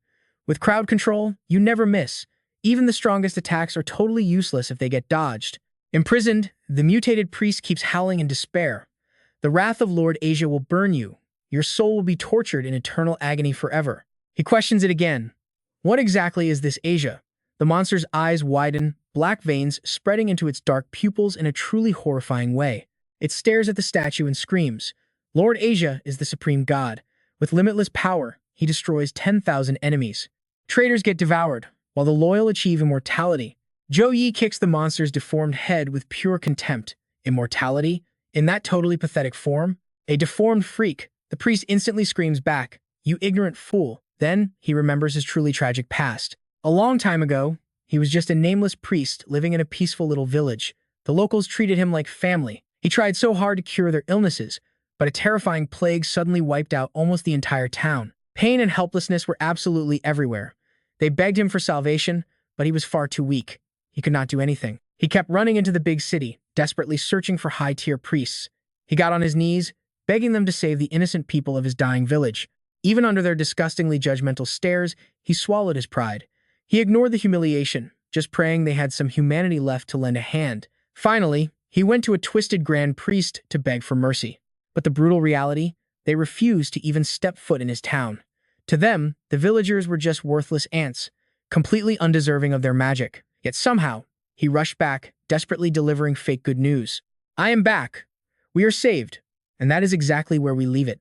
With crowd control, you never miss. Even the strongest attacks are totally useless if they get dodged. Imprisoned, the mutated priest keeps howling in despair. "The wrath of Lord Asia will burn you. Your soul will be tortured in eternal agony forever." He questions it again. What exactly is this Asia? The monster's eyes widen, black veins spreading into its dark pupils in a truly horrifying way. It stares at the statue and screams. Lord Asia is the supreme god. With limitless power, he destroys 10,000 enemies. Traitors get devoured, while the loyal achieve immortality. Zhou Yi kicks the monster's deformed head with pure contempt. Immortality? In that totally pathetic form? A deformed freak. The priest instantly screams back, "You ignorant fool." Then, he remembers his truly tragic past. A long time ago, he was just a nameless priest living in a peaceful little village. The locals treated him like family. He tried so hard to cure their illnesses, but a terrifying plague suddenly wiped out almost the entire town. Pain and helplessness were absolutely everywhere. They begged him for salvation, but he was far too weak. He could not do anything. He kept running into the big city, desperately searching for high-tier priests. He got on his knees, begging them to save the innocent people of his dying village. Even under their disgustingly judgmental stares, he swallowed his pride. He ignored the humiliation, just praying they had some humanity left to lend a hand. Finally, he went to a twisted grand priest to beg for mercy. But the brutal reality, they refused to even step foot in his town. To them, the villagers were just worthless ants, completely undeserving of their magic. Yet somehow, he rushed back, desperately delivering fake good news. I am back. We are saved. And that is exactly where we leave it.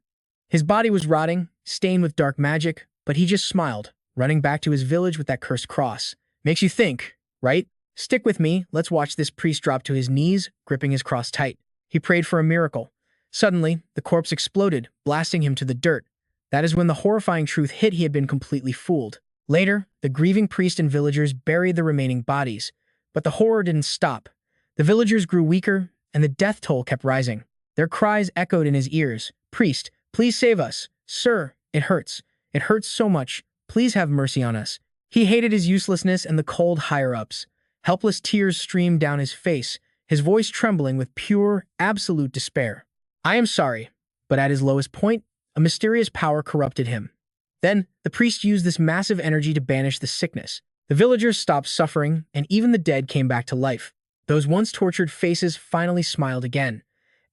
His body was rotting, stained with dark magic, but he just smiled, running back to his village with that cursed cross. Makes you think, right? Stick with me, let's watch this priest drop to his knees, gripping his cross tight. He prayed for a miracle. Suddenly, the corpse exploded, blasting him to the dirt. That is when the horrifying truth hit. He had been completely fooled. Later, the grieving priest and villagers buried the remaining bodies. But the horror didn't stop. The villagers grew weaker, and the death toll kept rising. Their cries echoed in his ears. Priest, please save us. Sir, it hurts. It hurts so much. Please have mercy on us. He hated his uselessness and the cold higher-ups. Helpless tears streamed down his face, his voice trembling with pure, absolute despair. I am sorry, but at his lowest point, a mysterious power corrupted him. Then, the priest used this massive energy to banish the sickness. The villagers stopped suffering, and even the dead came back to life. Those once tortured faces finally smiled again.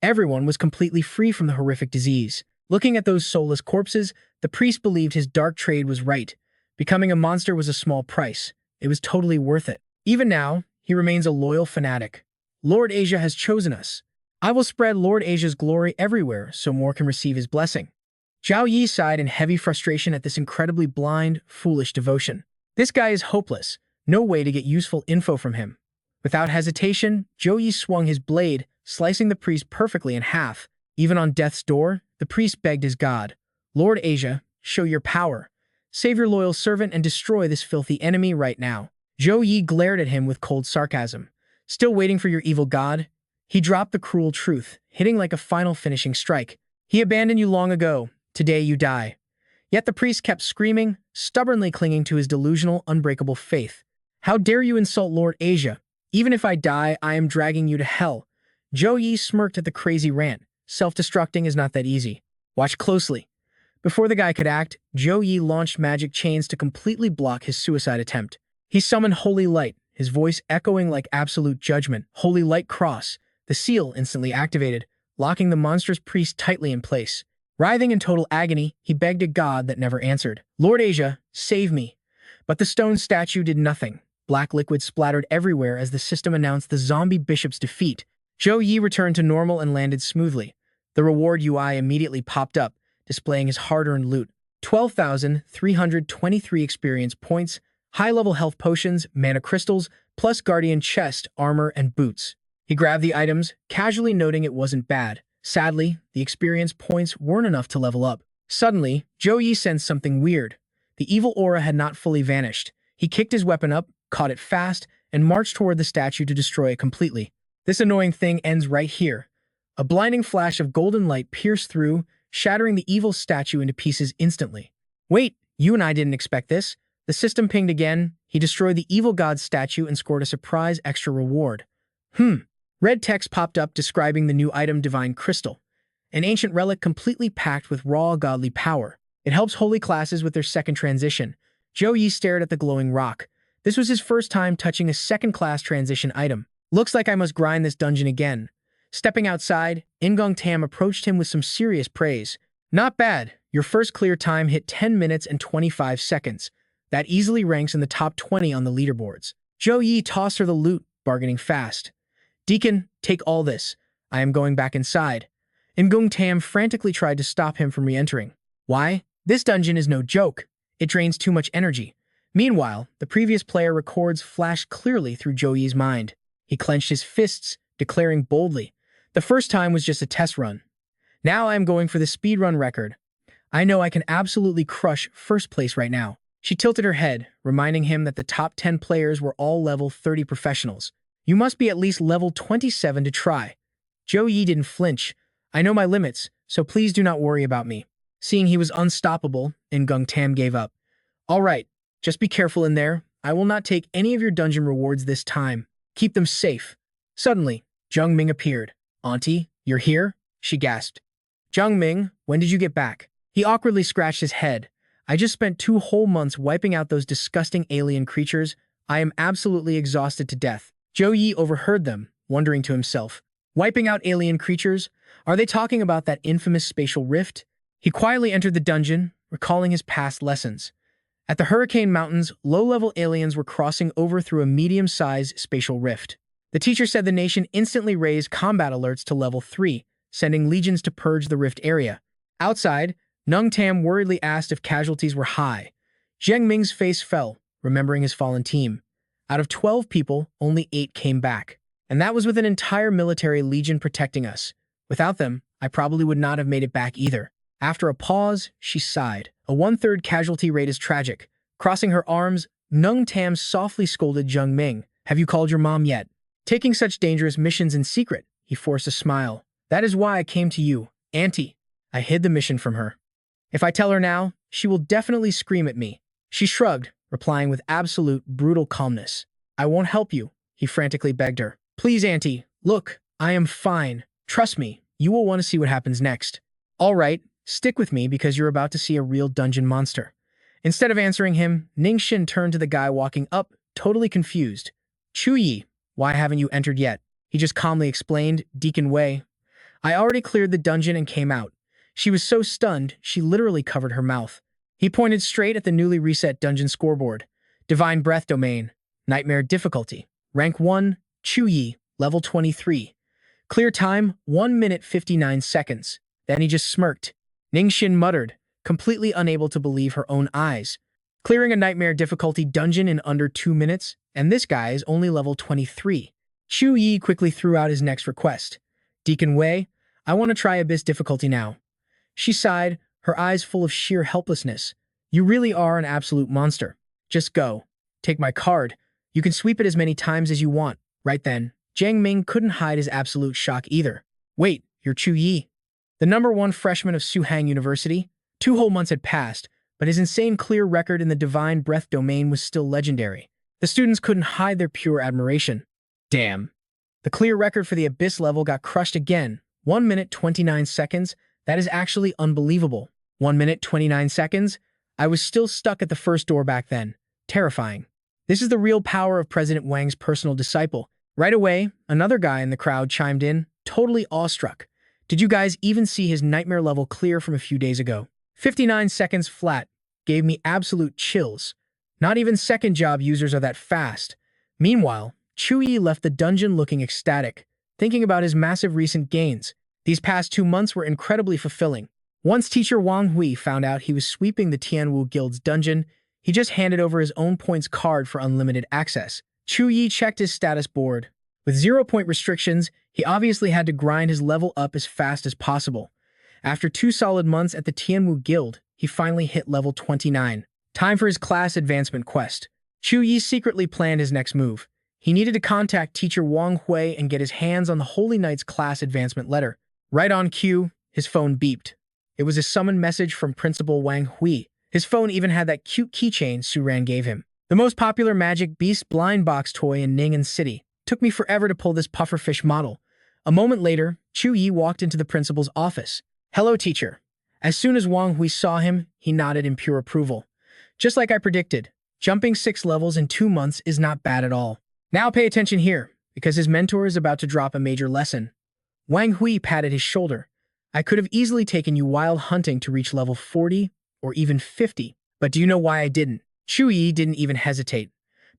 Everyone was completely free from the horrific disease. Looking at those soulless corpses, the priest believed his dark trade was right. Becoming a monster was a small price. It was totally worth it. Even now, he remains a loyal fanatic. Lord Asia has chosen us. I will spread Lord Asia's glory everywhere so more can receive his blessing. Zhou Yi sighed in heavy frustration at this incredibly blind, foolish devotion. This guy is hopeless. No way to get useful info from him. Without hesitation, Zhou Yi swung his blade, slicing the priest perfectly in half. Even on death's door, the priest begged his god, Lord Asia, show your power. Save your loyal servant and destroy this filthy enemy right now. Zhou Yi glared at him with cold sarcasm. Still waiting for your evil god? He dropped the cruel truth, hitting like a final finishing strike. He abandoned you long ago. Today you die. Yet the priest kept screaming, stubbornly clinging to his delusional, unbreakable faith. How dare you insult Lord Asia? Even if I die, I am dragging you to hell. Zhou Yi smirked at the crazy rant. Self-destructing is not that easy. Watch closely. Before the guy could act, Zhou Yi launched magic chains to completely block his suicide attempt. He summoned Holy Light, his voice echoing like absolute judgment. Holy Light Cross. The seal instantly activated, locking the monstrous priest tightly in place. Writhing in total agony, he begged a god that never answered. Lord Asia, save me. But the stone statue did nothing. Black liquid splattered everywhere as the system announced the zombie bishop's defeat. Zhou Yi returned to normal and landed smoothly. The reward UI immediately popped up, displaying his hard-earned loot. 12,323 experience points, high-level health potions, mana crystals, plus guardian chest, armor, and boots. He grabbed the items, casually noting it wasn't bad. Sadly, the experience points weren't enough to level up. Suddenly, Zhou Yi sensed something weird. The evil aura had not fully vanished. He kicked his weapon up, caught it fast, and marched toward the statue to destroy it completely. This annoying thing ends right here. A blinding flash of golden light pierced through, shattering the evil statue into pieces instantly. Wait, you and I didn't expect this. The system pinged again. He destroyed the evil god's statue and scored a surprise extra reward. Red text popped up describing the new item Divine Crystal, an ancient relic completely packed with raw godly power. It helps holy classes with their second transition. Zhou Yi stared at the glowing rock. This was his first time touching a second-class transition item. Looks like I must grind this dungeon again. Stepping outside, Ingung Tam approached him with some serious praise. Not bad. Your first clear time hit 10 minutes and 25 seconds. That easily ranks in the top 20 on the leaderboards. Zhou Yi tossed her the loot, bargaining fast. Deacon, take all this. I am going back inside. Ingung Tam frantically tried to stop him from re-entering. Why? This dungeon is no joke. It drains too much energy. Meanwhile, the previous player records flashed clearly through Zhou Yi's mind. He clenched his fists, declaring boldly, the first time was just a test run. Now I am going for the speedrun record. I know I can absolutely crush first place right now. She tilted her head, reminding him that the top 10 players were all level 30 professionals. You must be at least level 27 to try. Zhou Yi didn't flinch. I know my limits, so please do not worry about me. Seeing he was unstoppable, Ingung Tam gave up. All right, just be careful in there. I will not take any of your dungeon rewards this time. Keep them safe. Suddenly, Zheng Ming appeared. Auntie, you're here? She gasped. Zheng Ming, when did you get back? He awkwardly scratched his head. I just spent 2 whole months wiping out those disgusting alien creatures. I am absolutely exhausted to death. Zhou Yi overheard them, wondering to himself, wiping out alien creatures? Are they talking about that infamous spatial rift? He quietly entered the dungeon, recalling his past lessons. At the Hurricane Mountains, low-level aliens were crossing over through a medium-sized spatial rift. The teacher said the nation instantly raised combat alerts to level 3, sending legions to purge the rift area. Outside, Nung Tam worriedly asked if casualties were high. Jiang Ming's face fell, remembering his fallen team. Out of 12 people, only 8 came back. And that was with an entire military legion protecting us. Without them, I probably would not have made it back either. After a pause, she sighed. A 1/3 casualty rate is tragic. Crossing her arms, Nung Tam softly scolded Jiang Ming. Have you called your mom yet? Taking such dangerous missions in secret, he forced a smile. That is why I came to you, Auntie. I hid the mission from her. If I tell her now, she will definitely scream at me. She shrugged, replying with absolute brutal calmness. I won't help you, he frantically begged her. Please, Auntie, look, I am fine. Trust me, you will want to see what happens next. All right, stick with me because you're about to see a real dungeon monster. Instead of answering him, Ningxin turned to the guy walking up, totally confused. Zhou Yi, why haven't you entered yet? He just calmly explained, Deacon Wei. I already cleared the dungeon and came out. She was so stunned, she literally covered her mouth. He pointed straight at the newly reset dungeon scoreboard. Divine Breath Domain. Nightmare Difficulty. Rank 1, Zhou Yi, level 23. Clear time, 1 minute 59 seconds. Then he just smirked. Ningxin muttered, completely unable to believe her own eyes. Clearing a Nightmare Difficulty dungeon in under 2 minutes, and this guy is only level 23. Zhou Yi quickly threw out his next request. Deacon Wei, I want to try Abyss Difficulty now. She sighed, her eyes full of sheer helplessness. You really are an absolute monster. Just go. Take my card. You can sweep it as many times as you want. Right then, Jiang Ming couldn't hide his absolute shock either. Wait, you're Zhou Yi? The #1 freshman of Suhang University? 2 whole months had passed, but his insane clear record in the Divine Breath domain was still legendary. The students couldn't hide their pure admiration. Damn. The clear record for the Abyss level got crushed again. 1 minute 29 seconds? That is actually unbelievable. 1 minute 29 seconds? I was still stuck at the first door back then. Terrifying. This is the real power of President Wang's personal disciple. Right away, another guy in the crowd chimed in, totally awestruck. Did you guys even see his nightmare level clear from a few days ago? 59 seconds flat. Gave me absolute chills. Not even second job users are that fast. Meanwhile, Zhou Yi left the dungeon looking ecstatic, thinking about his massive recent gains. These past 2 months were incredibly fulfilling. Once teacher Wang Hui found out he was sweeping the Tianwu Guild's dungeon, he just handed over his own points card for unlimited access. Zhou Yi checked his status board. With 0-point restrictions, he obviously had to grind his level up as fast as possible. After 2 solid months at the Tianwu Guild, he finally hit level 29. Time for his class advancement quest. Zhou Yi secretly planned his next move. He needed to contact teacher Wang Hui and get his hands on the Holy Knight's class advancement letter. Right on cue, his phone beeped. It was a summon message from Principal Wang Hui. His phone even had that cute keychain Suran gave him. The most popular Magic Beast blind box toy in Ning'an City. Took me forever to pull this pufferfish model. A moment later, Zhou Yi walked into the principal's office. Hello, teacher. As soon as Wang Hui saw him, he nodded in pure approval. Just like I predicted, jumping 6 levels in 2 months is not bad at all. Now pay attention here, because his mentor is about to drop a major lesson. Wang Hui patted his shoulder. I could have easily taken you wild hunting to reach level 40 or even 50, but do you know why I didn't? Zhou Yi didn't even hesitate.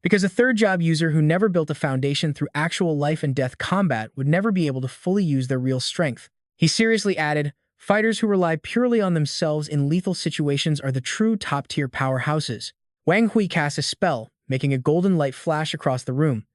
Because a third job user who never built a foundation through actual life and death combat would never be able to fully use their real strength. He seriously added, fighters who rely purely on themselves in lethal situations are the true top-tier powerhouses. Wang Hui cast a spell, making a golden light flash across the room.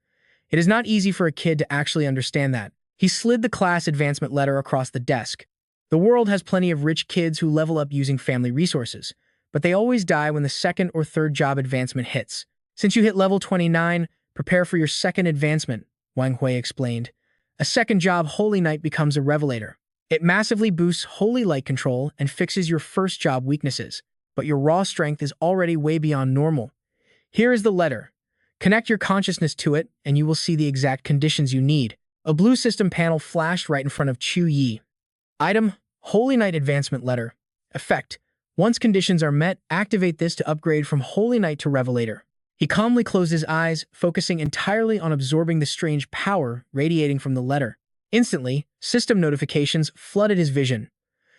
It is not easy for a kid to actually understand that. He slid the class advancement letter across the desk. The world has plenty of rich kids who level up using family resources, but they always die when the second or third job advancement hits. Since you hit level 29, prepare for your second advancement, Wang Hui explained. A second job Holy Knight becomes a Revelator. It massively boosts Holy Light control and fixes your first job weaknesses, but your raw strength is already way beyond normal. Here is the letter. Connect your consciousness to it, and you will see the exact conditions you need. A blue system panel flashed right in front of Zhou Yi. Item, Holy Knight Advancement Letter. Effect. Once conditions are met, activate this to upgrade from Holy Knight to Revelator. He calmly closed his eyes, focusing entirely on absorbing the strange power radiating from the letter. Instantly, system notifications flooded his vision.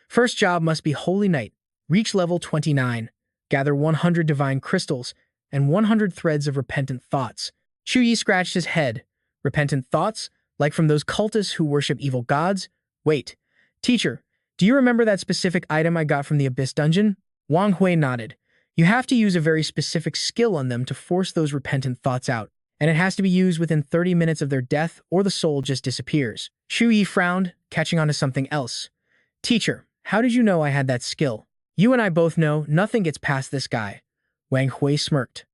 First job must be Holy Knight. Reach level 29. Gather 100 divine crystals and 100 threads of repentant thoughts. Zhou Yi scratched his head. Repentant thoughts? Like from those cultists who worship evil gods? Wait. Teacher, do you remember that specific item I got from the Abyss dungeon? Wang Hui nodded. You have to use a very specific skill on them to force those repentant thoughts out, and it has to be used within 30 minutes of their death or the soul just disappears. Zhou Yi frowned, catching on to something else. Teacher, how did you know I had that skill? You and I both know nothing gets past this guy. Wang Hui smirked.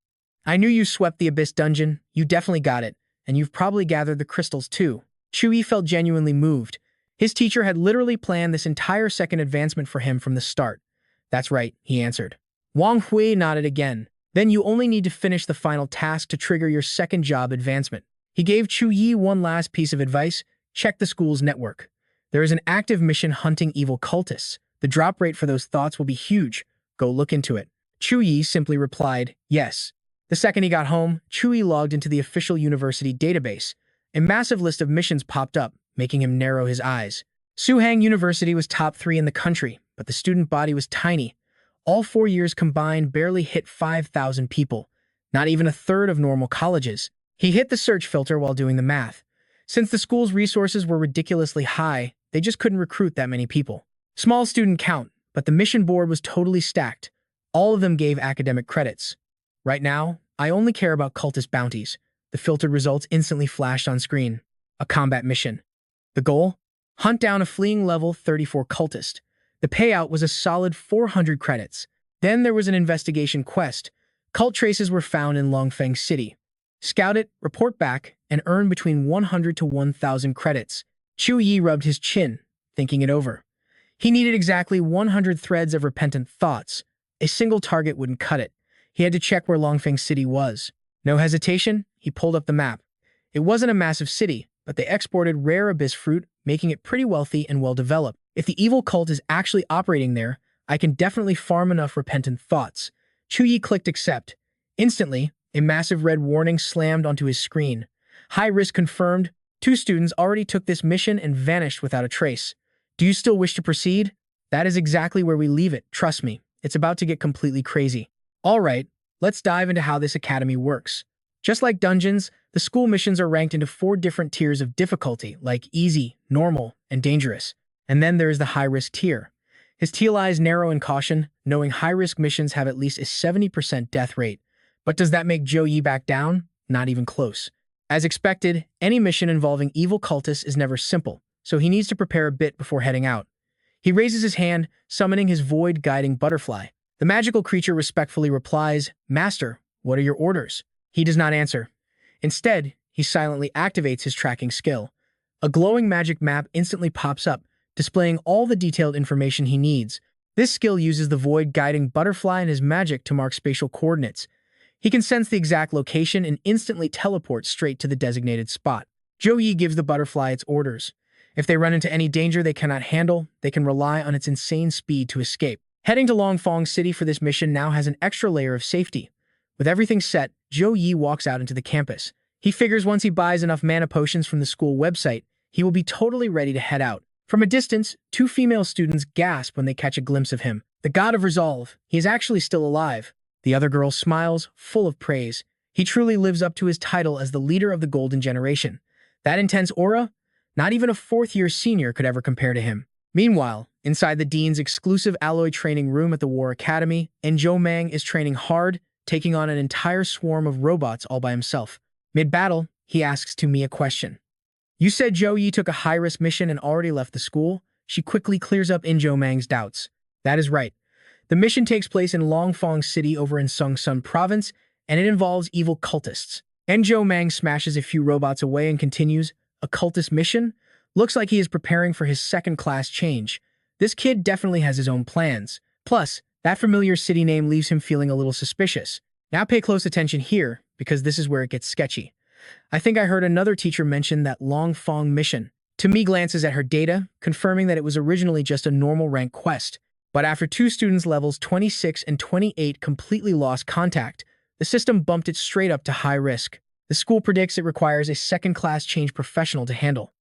I knew you swept the Abyss dungeon, you definitely got it, and you've probably gathered the crystals too. Zhou Yi felt genuinely moved. His teacher had literally planned this entire second advancement for him from the start. That's right, he answered. Wang Hui nodded again. Then you only need to finish the final task to trigger your second job advancement. He gave Zhou Yi one last piece of advice. Check the school's network. There is an active mission hunting evil cultists. The drop rate for those thoughts will be huge. Go look into it. Zhou Yi simply replied, yes. The second he got home, Zhou Yi logged into the official university database. A massive list of missions popped up, making him narrow his eyes. Suhang University was top 3 in the country, but the student body was tiny. All 4 years combined barely hit 5,000 people, not even a third of normal colleges. He hit the search filter while doing the math. Since the school's resources were ridiculously high, they just couldn't recruit that many people. Small student count, but the mission board was totally stacked. All of them gave academic credits. Right now, I only care about cultist bounties. The filtered results instantly flashed on screen. A combat mission. The goal? Hunt down a fleeing level 34 cultist. The payout was a solid 400 credits. Then there was an investigation quest. Cult traces were found in Longfeng City. Scout it, report back, and earn between 100 to 1,000 credits. Zhou Yi rubbed his chin, thinking it over. He needed exactly 100 threads of repentant thoughts. A single target wouldn't cut it. He had to check where Longfeng City was. No hesitation, he pulled up the map. It wasn't a massive city, but they exported rare abyss fruit, making it pretty wealthy and well-developed. If the evil cult is actually operating there, I can definitely farm enough repentant thoughts. Zhou Yi clicked accept. Instantly, a massive red warning slammed onto his screen. High risk confirmed. 2 students already took this mission and vanished without a trace. Do you still wish to proceed? That is exactly where we leave it, trust me. It's about to get completely crazy. All right, let's dive into how this academy works. Just like dungeons, the school missions are ranked into 4 different tiers of difficulty, like easy, normal, and dangerous. And then there is the high-risk tier. His teal eyes narrow in caution, knowing high-risk missions have at least a 70% death rate. But does that make Zhou Yi back down? Not even close. As expected, any mission involving evil cultists is never simple, so he needs to prepare a bit before heading out. He raises his hand, summoning his void-guiding butterfly. The magical creature respectfully replies, Master, what are your orders? He does not answer. Instead, he silently activates his tracking skill. A glowing magic map instantly pops up, displaying all the detailed information he needs. This skill uses the void-guiding butterfly and his magic to mark spatial coordinates. He can sense the exact location and instantly teleport straight to the designated spot. Zhou Yi gives the butterfly its orders. If they run into any danger they cannot handle, they can rely on its insane speed to escape. Heading to Longfeng City for this mission now has an extra layer of safety. With everything set, Zhou Yi walks out into the campus. He figures once he buys enough mana potions from the school website, he will be totally ready to head out. From a distance, 2 female students gasp when they catch a glimpse of him. The god of resolve, he is actually still alive. The other girl smiles, full of praise. He truly lives up to his title as the leader of the golden generation. That intense aura? Not even a 4th-year senior could ever compare to him. Meanwhile, inside the dean's exclusive alloy training room at the War Academy, Zhou Mang is training hard, taking on an entire swarm of robots all by himself. Mid-battle, he asks me a question. You said Zhou Yi took a high-risk mission and already left the school? She quickly clears up Zhou Mang's doubts. That is right. The mission takes place in Longfeng City over in Songsun Province, and it involves evil cultists. Zhou Mang smashes a few robots away and continues, a cultist mission? Looks like he is preparing for his second-class change. This kid definitely has his own plans. Plus, that familiar city name leaves him feeling a little suspicious. Now pay close attention here, because this is where it gets sketchy. I think I heard another teacher mention that Longfeng mission. Tami glances at her data, confirming that it was originally just a normal rank quest. But after 2 students levels 26 and 28 completely lost contact, the system bumped it straight up to high risk. The school predicts it requires a second-class change professional to handle.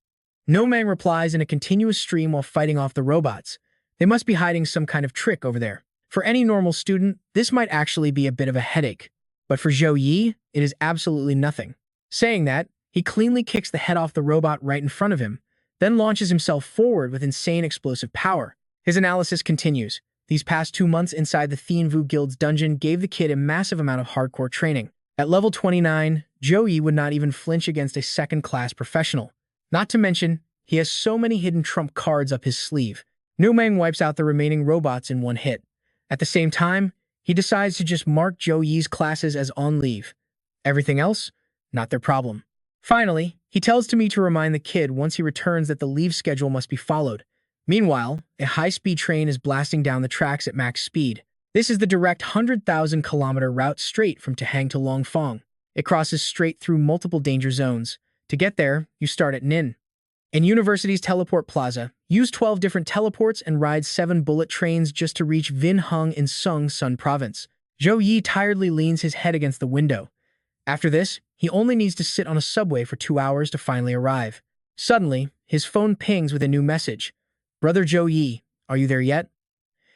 No Mang replies in a continuous stream while fighting off the robots. They must be hiding some kind of trick over there. For any normal student, this might actually be a bit of a headache. But for Zhou Yi, it is absolutely nothing. Saying that, he cleanly kicks the head off the robot right in front of him, then launches himself forward with insane explosive power. His analysis continues. These past 2 months inside the Thien Vu Guild's dungeon gave the kid a massive amount of hardcore training. At level 29, Zhou Yi would not even flinch against a second-class professional. Not to mention, he has so many hidden trump cards up his sleeve. Numang wipes out the remaining robots in one hit. At the same time, he decides to just mark Zhou Yi's classes as on leave. Everything else? Not their problem. Finally, he tells me to remind the kid once he returns that the leave schedule must be followed. Meanwhile, a high-speed train is blasting down the tracks at max speed. This is the direct 100,000-kilometer route straight from Suhang to Longfang. It crosses straight through multiple danger zones. To get there, you start at Nin. In University's Teleport Plaza, use 12 different teleports and ride 7 bullet trains just to reach Vin Hung in Sung Sun Province. Zhou Yi tiredly leans his head against the window. After this, he only needs to sit on a subway for 2 hours to finally arrive. Suddenly, his phone pings with a new message. "Brother Zhou Yi, are you there yet?"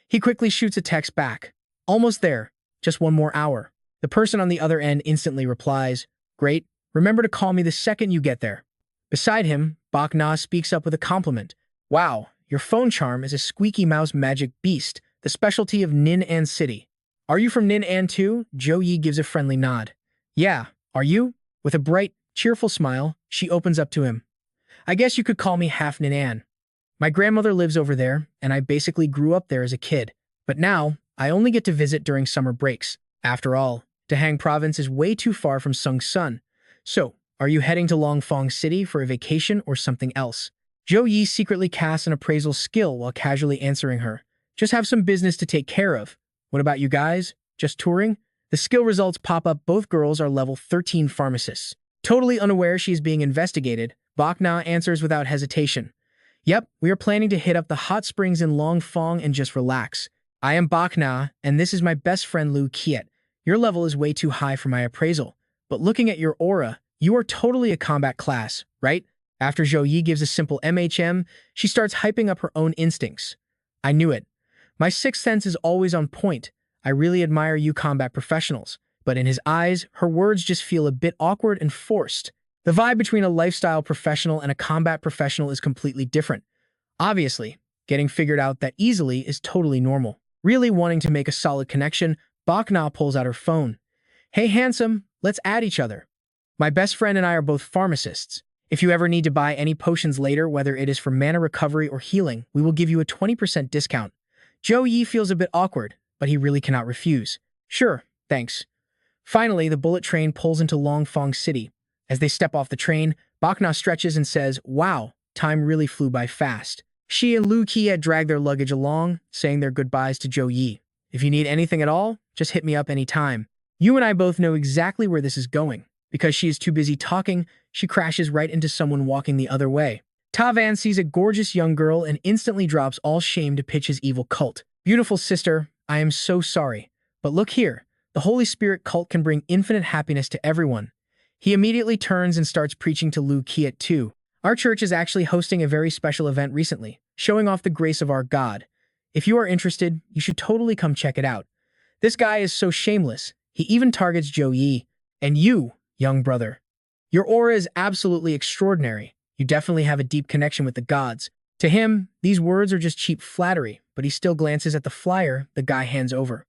He quickly shoots a text back. "Almost there. Just 1 more hour." The person on the other end instantly replies, "Great. Remember to call me the second you get there." Beside him, Bak Na speaks up with a compliment. "Wow, your phone charm is a squeaky mouse magic beast, the specialty of Nin An City. Are you from Nin An too?" Zhou Yi gives a friendly nod. "Yeah, are you?" With a bright, cheerful smile, she opens up to him. "I guess you could call me half Nin An. My grandmother lives over there, and I basically grew up there as a kid. But now, I only get to visit during summer breaks. After all, Dahang Province is way too far from Sung Sun. So, are you heading to Longfang City for a vacation or something else?" Zhou Yi secretly casts an appraisal skill while casually answering her. "Just have some business to take care of. What about you guys? Just touring?" The skill results pop up. Both girls are level 13 pharmacists. Totally unaware she is being investigated, Bak Na answers without hesitation. "Yep, we are planning to hit up the hot springs in Longfang and just relax. I am Bak Na, and this is my best friend Lu Kiet. Your level is way too high for my appraisal, but looking at your aura, you are totally a combat class, right?" After Zhou Yi gives a simple MHM, she starts hyping up her own instincts. "I knew it. My sixth sense is always on point. I really admire you combat professionals." But in his eyes, her words just feel a bit awkward and forced. The vibe between a lifestyle professional and a combat professional is completely different. Obviously, getting figured out that easily is totally normal. Really wanting to make a solid connection, Bak Na pulls out her phone. "Hey handsome, let's add each other. My best friend and I are both pharmacists. If you ever need to buy any potions later, whether it is for mana recovery or healing, we will give you a 20% discount." Zhou Yi feels a bit awkward, but he really cannot refuse. "Sure, thanks." Finally, the bullet train pulls into Longfang City. As they step off the train, Bak Na stretches and says, "Wow, time really flew by fast." She and Lu Kiet drag their luggage along, saying their goodbyes to Zhou Yi. "If you need anything at all, just hit me up anytime." You and I both know exactly where this is going. Because she is too busy talking, she crashes right into someone walking the other way. Ta Van sees a gorgeous young girl and instantly drops all shame to pitch his evil cult. "Beautiful sister, I am so sorry. But look here, the Holy Spirit cult can bring infinite happiness to everyone." He immediately turns and starts preaching to Lu Kiet too. "Our church is actually hosting a very special event recently, showing off the grace of our God. If you are interested, you should totally come check it out." This guy is so shameless, he even targets Zhou Yi. "And you, young brother. Your aura is absolutely extraordinary. You definitely have a deep connection with the gods." To him, these words are just cheap flattery, but he still glances at the flyer the guy hands over.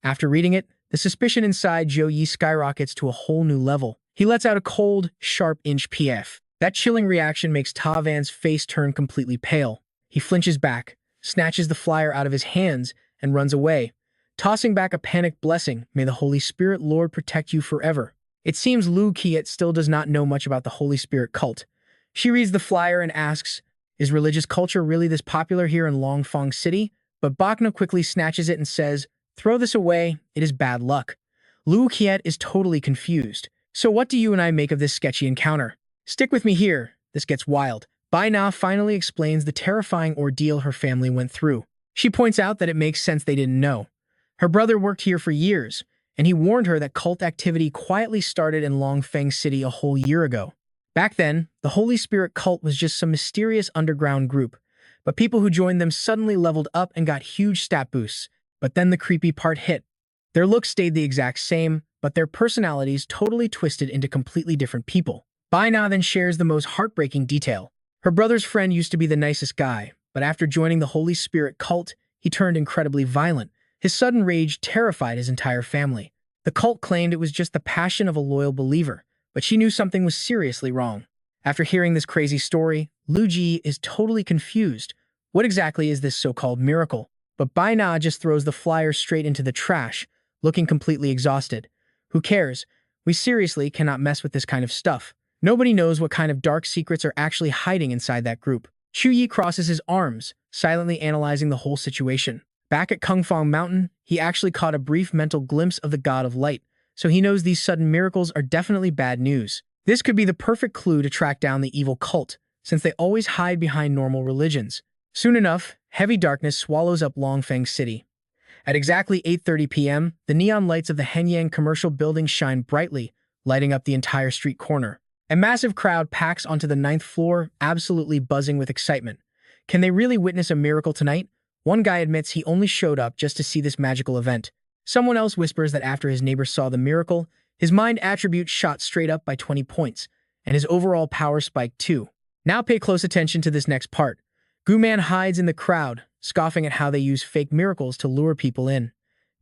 After reading it, the suspicion inside Zhou Yi skyrockets to a whole new level. He lets out a cold, sharp inch PF. That chilling reaction makes Ta Van's face turn completely pale. He flinches back, snatches the flyer out of his hands, and runs away, tossing back a panicked blessing. "May the Holy Spirit Lord protect you forever." It seems Lu Kiet still does not know much about the Holy Spirit cult. She reads the flyer and asks, "Is religious culture really this popular here in Longfang City?" But Bak Na quickly snatches it and says, "Throw this away, it is bad luck." Lu Kiet is totally confused. "So what do you and I make of this sketchy encounter?" "Stick with me here, this gets wild." Bai Na finally explains the terrifying ordeal her family went through. She points out that it makes sense they didn't know. Her brother worked here for years, and he warned her that cult activity quietly started in Longfang City a whole year ago. Back then, the Holy Spirit cult was just some mysterious underground group, but people who joined them suddenly leveled up and got huge stat boosts. But then the creepy part hit. Their looks stayed the exact same, but their personalities totally twisted into completely different people. Bai Na then shares the most heartbreaking detail. Her brother's friend used to be the nicest guy, but after joining the Holy Spirit cult, he turned incredibly violent. His sudden rage terrified his entire family. The cult claimed it was just the passion of a loyal believer, but she knew something was seriously wrong. After hearing this crazy story, Lu Ji is totally confused. What exactly is this so-called miracle? But Bai Na just throws the flyer straight into the trash, looking completely exhausted. Who cares? We seriously cannot mess with this kind of stuff. Nobody knows what kind of dark secrets are actually hiding inside that group. Zhou Yi crosses his arms, silently analyzing the whole situation. Back at Kungfang Mountain, he actually caught a brief mental glimpse of the God of Light, so he knows these sudden miracles are definitely bad news. This could be the perfect clue to track down the evil cult, since they always hide behind normal religions. Soon enough, heavy darkness swallows up Longfeng City. At exactly 8:30 p.m., the neon lights of the Henyang commercial building shine brightly, lighting up the entire street corner. A massive crowd packs onto the 9th floor, absolutely buzzing with excitement. Can they really witness a miracle tonight? One guy admits he only showed up just to see this magical event. Someone else whispers that after his neighbor saw the miracle, his mind attribute shot straight up by 20 points, and his overall power spiked too. Now pay close attention to this next part. Guman hides in the crowd, scoffing at how they use fake miracles to lure people in.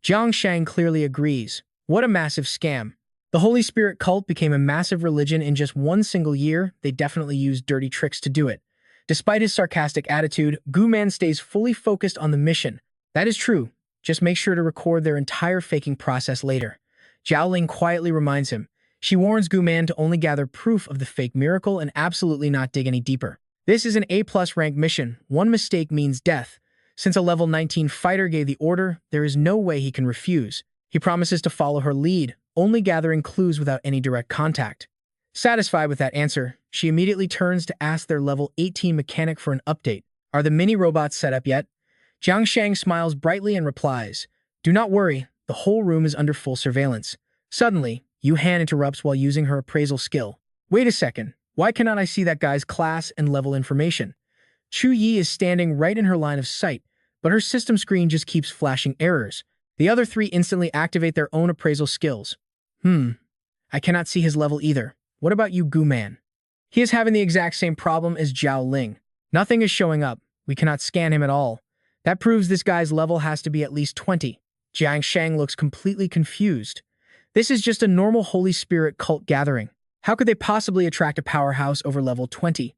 Jiang Shang clearly agrees. What a massive scam. The Holy Spirit cult became a massive religion in just one single year. They definitely used dirty tricks to do it. Despite his sarcastic attitude, Guman stays fully focused on the mission. That is true. Just make sure to record their entire faking process later. Jiaoling quietly reminds him. She warns Guman to only gather proof of the fake miracle and absolutely not dig any deeper. This is an A+ rank mission. One mistake means death. Since a level 19 fighter gave the order, there is no way he can refuse. He promises to follow her lead, only gathering clues without any direct contact. Satisfied with that answer, she immediately turns to ask their level 18 mechanic for an update. Are the mini-robots set up yet? Jiang Shang smiles brightly and replies, Do not worry, the whole room is under full surveillance. Suddenly, Yu Han interrupts while using her appraisal skill. Wait a second, why cannot I see that guy's class and level information? Zhou Yi is standing right in her line of sight, but her system screen just keeps flashing errors. The other three instantly activate their own appraisal skills. I cannot see his level either. What about you, Guman? He is having the exact same problem as Zhao Ling. Nothing is showing up. We cannot scan him at all. That proves this guy's level has to be at least 20. Jiang Shang looks completely confused. This is just a normal Holy Spirit cult gathering. How could they possibly attract a powerhouse over level 20?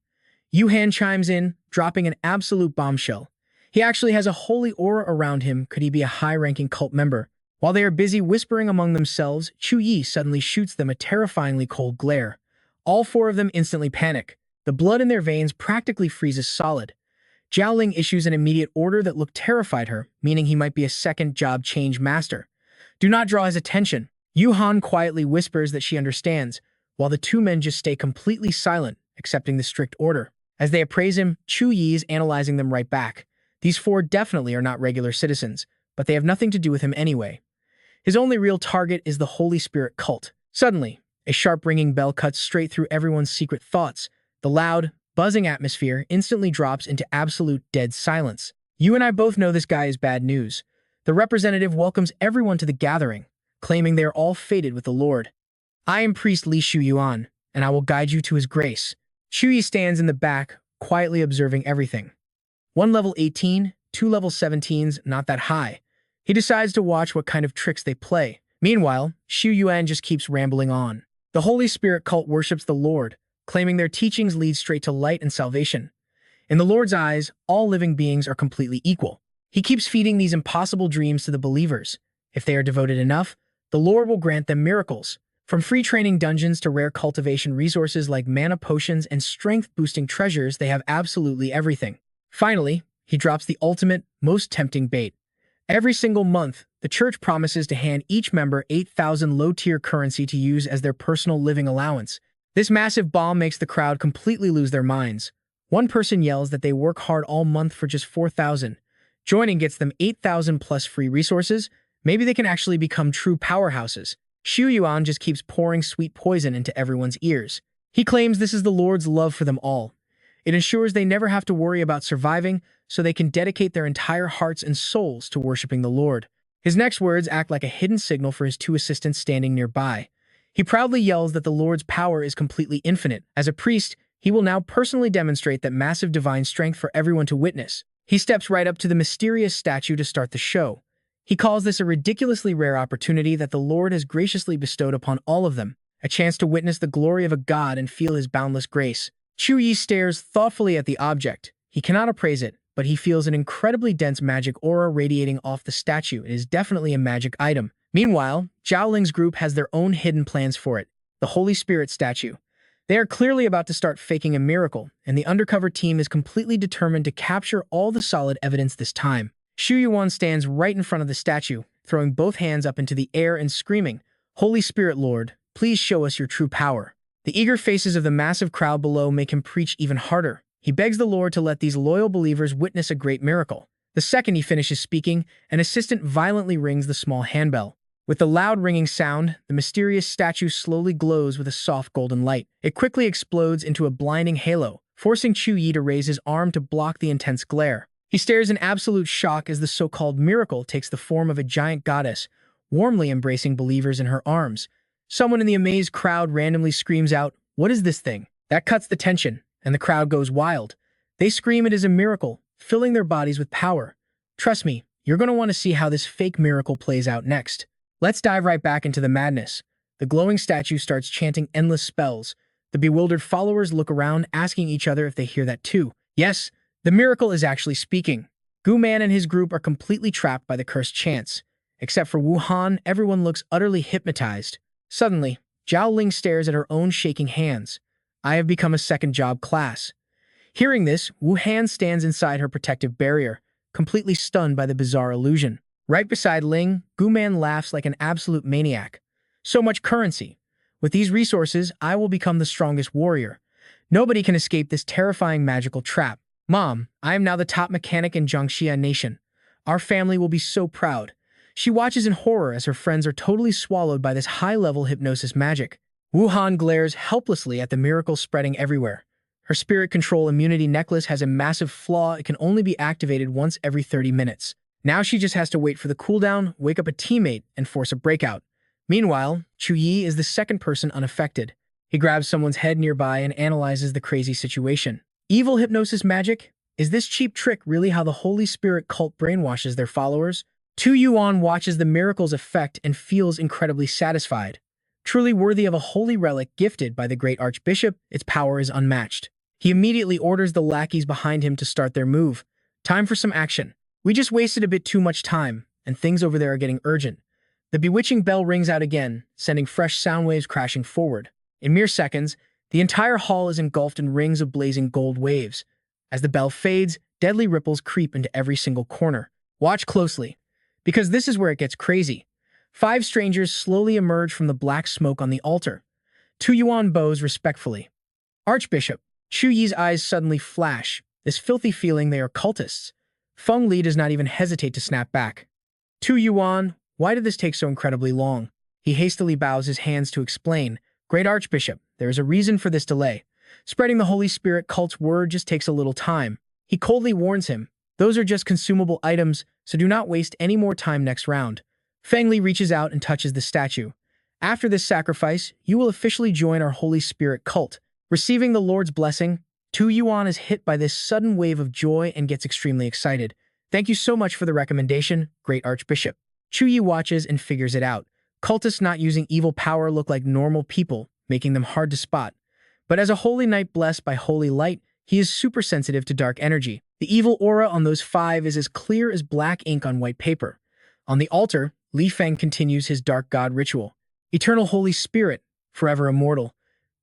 Yu Han chimes in, dropping an absolute bombshell. He actually has a holy aura around him. Could he be a high-ranking cult member? While they are busy whispering among themselves, Zhou Yi suddenly shoots them a terrifyingly cold glare. All four of them instantly panic. The blood in their veins practically freezes solid. Zhao Ling issues an immediate order that looked terrified her, meaning he might be a second job change master. Do not draw his attention. Yu Han quietly whispers that she understands, while the two men just stay completely silent, accepting the strict order. As they appraise him, Zhou Yi is analyzing them right back. These four definitely are not regular citizens, but they have nothing to do with him anyway. His only real target is the Holy Spirit cult. Suddenly, a sharp ringing bell cuts straight through everyone's secret thoughts. The loud, buzzing atmosphere instantly drops into absolute dead silence. You and I both know this guy is bad news. The representative welcomes everyone to the gathering, claiming they are all fated with the Lord. I am Priest Li Shu Yuan, and I will guide you to his grace. Shu Yi stands in the back, quietly observing everything. One level 18, two level 17s, not that high. He decides to watch what kind of tricks they play. Meanwhile, Xu Yuan just keeps rambling on. The Holy Spirit cult worships the Lord, claiming their teachings lead straight to light and salvation. In the Lord's eyes, all living beings are completely equal. He keeps feeding these impossible dreams to the believers. If they are devoted enough, the Lord will grant them miracles. From free training dungeons to rare cultivation resources like mana potions and strength-boosting treasures, they have absolutely everything. Finally, he drops the ultimate, most tempting bait. Every single month, the church promises to hand each member 8,000 low-tier currency to use as their personal living allowance. This massive bomb makes the crowd completely lose their minds. One person yells that they work hard all month for just 4,000. Joining gets them 8,000 plus free resources. Maybe they can actually become true powerhouses. Xu Yuan just keeps pouring sweet poison into everyone's ears. He claims this is the Lord's love for them all. It ensures they never have to worry about surviving, so they can dedicate their entire hearts and souls to worshiping the Lord. His next words act like a hidden signal for his two assistants standing nearby. He proudly yells that the Lord's power is completely infinite. As a priest, he will now personally demonstrate that massive divine strength for everyone to witness. He steps right up to the mysterious statue to start the show. He calls this a ridiculously rare opportunity that the Lord has graciously bestowed upon all of them, a chance to witness the glory of a god and feel his boundless grace. Zhou Yi stares thoughtfully at the object. He cannot appraise it, but he feels an incredibly dense magic aura radiating off the statue. It is definitely a magic item. Meanwhile, Zhao Ling's group has their own hidden plans for it, the Holy Spirit statue. They are clearly about to start faking a miracle, and the undercover team is completely determined to capture all the solid evidence this time. Xu Yuan stands right in front of the statue, throwing both hands up into the air and screaming, "Holy Spirit Lord, please show us your true power." The eager faces of the massive crowd below make him preach even harder. He begs the Lord to let these loyal believers witness a great miracle. The second he finishes speaking, an assistant violently rings the small handbell. With the loud ringing sound, the mysterious statue slowly glows with a soft golden light. It quickly explodes into a blinding halo, forcing Zhou Yi to raise his arm to block the intense glare. He stares in absolute shock as the so-called miracle takes the form of a giant goddess, warmly embracing believers in her arms. Someone in the amazed crowd randomly screams out, "What is this thing?" That cuts the tension, and the crowd goes wild. They scream it is a miracle, filling their bodies with power. Trust me, you're going to want to see how this fake miracle plays out next. Let's dive right back into the madness. The glowing statue starts chanting endless spells. The bewildered followers look around, asking each other if they hear that too. Yes, the miracle is actually speaking. Gu Man and his group are completely trapped by the cursed chants. Except for Wu Han, everyone looks utterly hypnotized. Suddenly, Zhao Ling stares at her own shaking hands. I have become a second job class. Hearing this, Wu Han stands inside her protective barrier, completely stunned by the bizarre illusion. Right beside Ling, Gu Man laughs like an absolute maniac. So much currency. With these resources, I will become the strongest warrior. Nobody can escape this terrifying magical trap. Mom, I am now the top mechanic in Jiangxia Nation. Our family will be so proud. She watches in horror as her friends are totally swallowed by this high-level hypnosis magic. Wu Han glares helplessly at the miracle spreading everywhere. Her spirit control immunity necklace has a massive flaw. It can only be activated once every 30 minutes. Now she just has to wait for the cooldown, wake up a teammate, and force a breakout. Meanwhile, Zhou Yi is the second person unaffected. He grabs someone's head nearby and analyzes the crazy situation. Evil hypnosis magic? Is this cheap trick really how the Holy Spirit cult brainwashes their followers? Tu Yuan watches the miracle's effect and feels incredibly satisfied. Truly worthy of a holy relic gifted by the great archbishop, its power is unmatched. He immediately orders the lackeys behind him to start their move. Time for some action. We just wasted a bit too much time, and things over there are getting urgent. The bewitching bell rings out again, sending fresh sound waves crashing forward. In mere seconds, the entire hall is engulfed in rings of blazing gold waves. As the bell fades, deadly ripples creep into every single corner. Watch closely, because this is where it gets crazy. 5 strangers slowly emerge from the black smoke on the altar. Tu Yuan bows respectfully. Archbishop. Zhou Yi's eyes suddenly flash, this filthy feeling they are cultists. Feng Li does not even hesitate to snap back. Tu Yuan, why did this take so incredibly long? He hastily bows his hands to explain. Great Archbishop, there is a reason for this delay. Spreading the Holy Spirit cult's word just takes a little time. He coldly warns him, those are just consumable items, so do not waste any more time next round. Feng Li reaches out and touches the statue. After this sacrifice, you will officially join our Holy Spirit cult. Receiving the Lord's blessing, Tu Yuan is hit by this sudden wave of joy and gets extremely excited. Thank you so much for the recommendation, Great Archbishop. Zhou Yi watches and figures it out. Cultists not using evil power look like normal people, making them hard to spot. But as a holy knight blessed by holy light, he is super sensitive to dark energy. The evil aura on those 5 is as clear as black ink on white paper. On the altar, Li Feng continues his dark god ritual. Eternal Holy Spirit, forever immortal.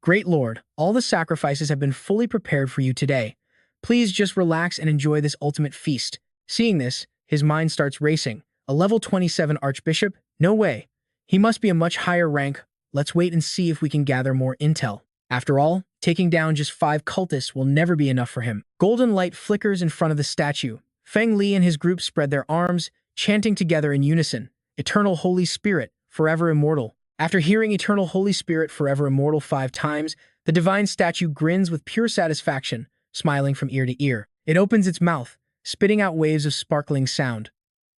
Great Lord, all the sacrifices have been fully prepared for you today. Please just relax and enjoy this ultimate feast. Seeing this, his mind starts racing. A level 27 Archbishop? No way. He must be a much higher rank. Let's wait and see if we can gather more intel. After all, taking down just 5 cultists will never be enough for him. Golden light flickers in front of the statue. Feng Li and his group spread their arms, chanting together in unison. Eternal Holy Spirit, forever immortal. After hearing Eternal Holy Spirit, forever immortal 5 times, the divine statue grins with pure satisfaction, smiling from ear to ear. It opens its mouth, spitting out waves of sparkling sound.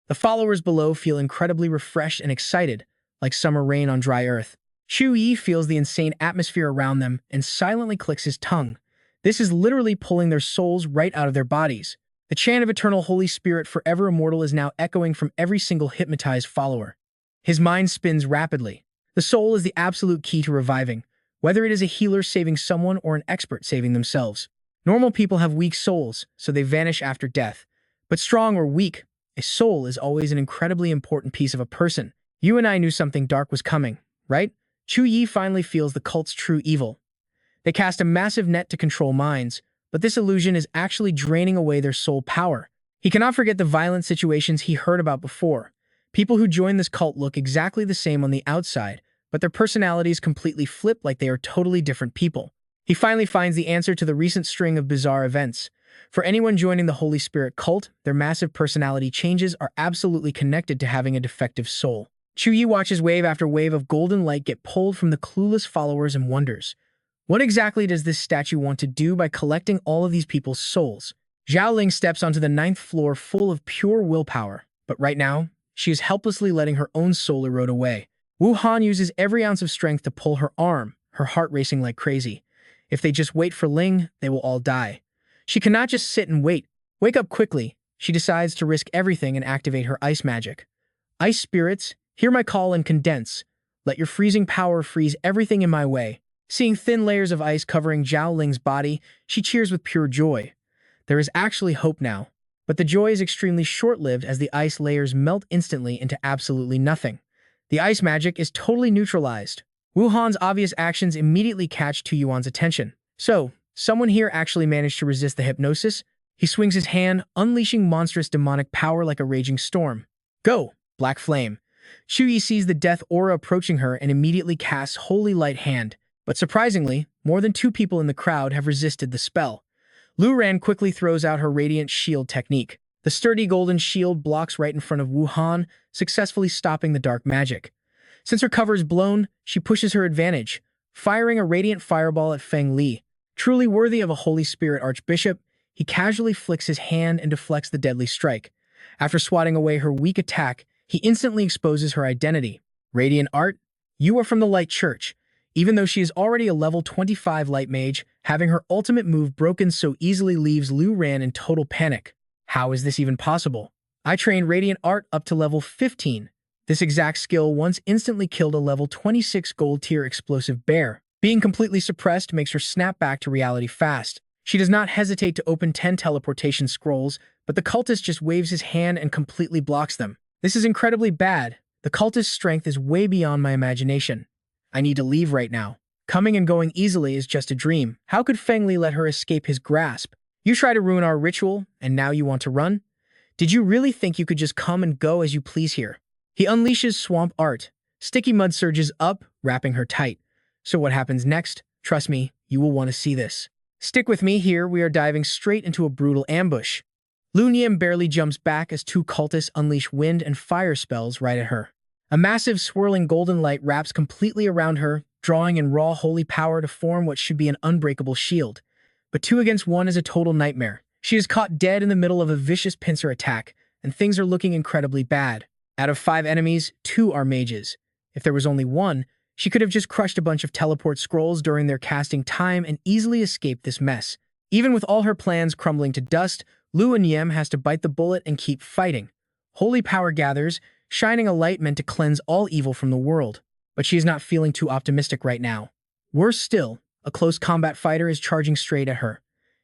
The followers below feel incredibly refreshed and excited, like summer rain on dry earth. Zhou Yi feels the insane atmosphere around them and silently clicks his tongue. This is literally pulling their souls right out of their bodies. The chant of eternal Holy Spirit forever immortal is now echoing from every single hypnotized follower. His mind spins rapidly. The soul is the absolute key to reviving, whether it is a healer saving someone or an expert saving themselves. Normal people have weak souls, so they vanish after death. But strong or weak, a soul is always an incredibly important piece of a person. You and I knew something dark was coming, right? Zhou Yi finally feels the cult's true evil. They cast a massive net to control minds, but this illusion is actually draining away their soul power. He cannot forget the violent situations he heard about before. People who join this cult look exactly the same on the outside, but their personalities completely flip like they are totally different people. He finally finds the answer to the recent string of bizarre events. For anyone joining the Holy Spirit cult, their massive personality changes are absolutely connected to having a defective soul. Zhou Yi watches wave after wave of golden light get pulled from the clueless followers and wonders, what exactly does this statue want to do by collecting all of these people's souls? Zhao Ling steps onto the 9th floor full of pure willpower, but right now, she is helplessly letting her own soul erode away. Wu Han uses every ounce of strength to pull her arm, her heart racing like crazy. If they just wait for Ling, they will all die. She cannot just sit and wait. Wake up quickly. She decides to risk everything and activate her ice magic. Ice spirits, hear my call and condense. Let your freezing power freeze everything in my way. Seeing thin layers of ice covering Zhao Ling's body, she cheers with pure joy. There is actually hope now, but the joy is extremely short-lived as the ice layers melt instantly into absolutely nothing. The ice magic is totally neutralized. Wu Han's obvious actions immediately catch Tu Yuan's attention. So, someone here actually managed to resist the hypnosis. He swings his hand, unleashing monstrous demonic power like a raging storm. Go, Black Flame. Zhou Yi sees the death aura approaching her and immediately casts Holy Light Hand. But surprisingly, more than 2 people in the crowd have resisted the spell. Lu Ran quickly throws out her Radiant Shield technique. The sturdy golden shield blocks right in front of Wu Han, successfully stopping the dark magic. Since her cover is blown, she pushes her advantage, firing a Radiant Fireball at Feng Li. Truly worthy of a Holy Spirit Archbishop, he casually flicks his hand and deflects the deadly strike. After swatting away her weak attack, he instantly exposes her identity. Radiant Art, you are from the Light Church. Even though she is already a level 25 light mage, having her ultimate move broken so easily leaves Lu Ran in total panic. How is this even possible? I trained Radiant Art up to level 15. This exact skill once instantly killed a level 26 gold tier explosive bear. Being completely suppressed makes her snap back to reality fast. She does not hesitate to open 10 teleportation scrolls, but the cultist just waves his hand and completely blocks them. This is incredibly bad. The cultist's strength is way beyond my imagination. I need to leave right now. Coming and going easily is just a dream. How could Feng Li let her escape his grasp? You try to ruin our ritual, and now you want to run? Did you really think you could just come and go as you please here? He unleashes Swamp Art. Sticky mud surges up, wrapping her tight. So what happens next? Trust me, you will want to see this. Stick with me here, we are diving straight into a brutal ambush. Lu Nian barely jumps back as 2 cultists unleash wind and fire spells right at her. A massive swirling golden light wraps completely around her, drawing in raw holy power to form what should be an unbreakable shield. But 2 against 1 is a total nightmare. She is caught dead in the middle of a vicious pincer attack, and things are looking incredibly bad. Out of 5 enemies, 2 are mages. If there was only 1, she could have just crushed a bunch of teleport scrolls during their casting time and easily escaped this mess. Even with all her plans crumbling to dust, Lu Nian has to bite the bullet and keep fighting. Holy power gathers, shining a light meant to cleanse all evil from the world. But she is not feeling too optimistic right now. Worse still, a close combat fighter is charging straight at her.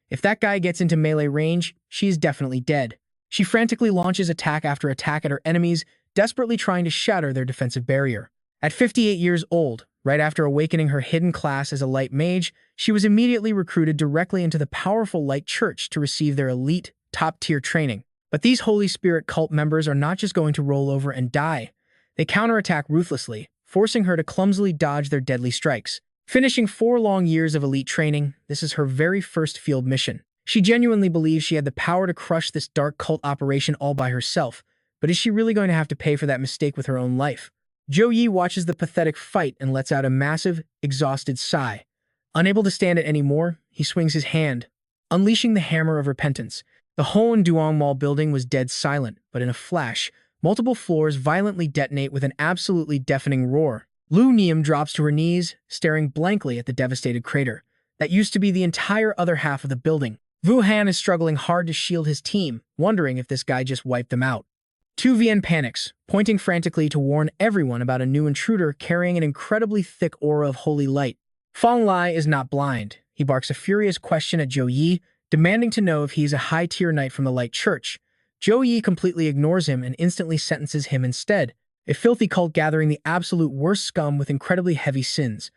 If that guy gets into melee range, she is definitely dead. She frantically launches attack after attack at her enemies, desperately trying to shatter their defensive barrier. At 58 years old, right after awakening her hidden class as a light mage, she was immediately recruited directly into the powerful Light Church to receive their elite, top-tier training. But these Holy Spirit cult members are not just going to roll over and die. They counterattack ruthlessly, forcing her to clumsily dodge their deadly strikes. Finishing 4 long years of elite training, this is her very first field mission. She genuinely believes she had the power to crush this dark cult operation all by herself, but is she really going to have to pay for that mistake with her own life? Zhou Yi watches the pathetic fight and lets out a massive, exhausted sigh. Unable to stand it anymore, he swings his hand, unleashing the Hammer of Repentance. The whole Duang Mall building was dead silent, but in a flash, multiple floors violently detonate with an absolutely deafening roar. Lu Niam drops to her knees, staring blankly at the devastated crater. That used to be the entire other half of the building. Vu Han is struggling hard to shield his team, wondering if this guy just wiped them out. Tu Vian panics, pointing frantically to warn everyone about a new intruder carrying an incredibly thick aura of holy light. Fong Lai is not blind. He barks a furious question at Zhou Yi, demanding to know if he's a high-tier knight from the Light Church. Zhou Yi completely ignores him and instantly sentences him instead, a filthy cult gathering the absolute worst scum with incredibly heavy sins.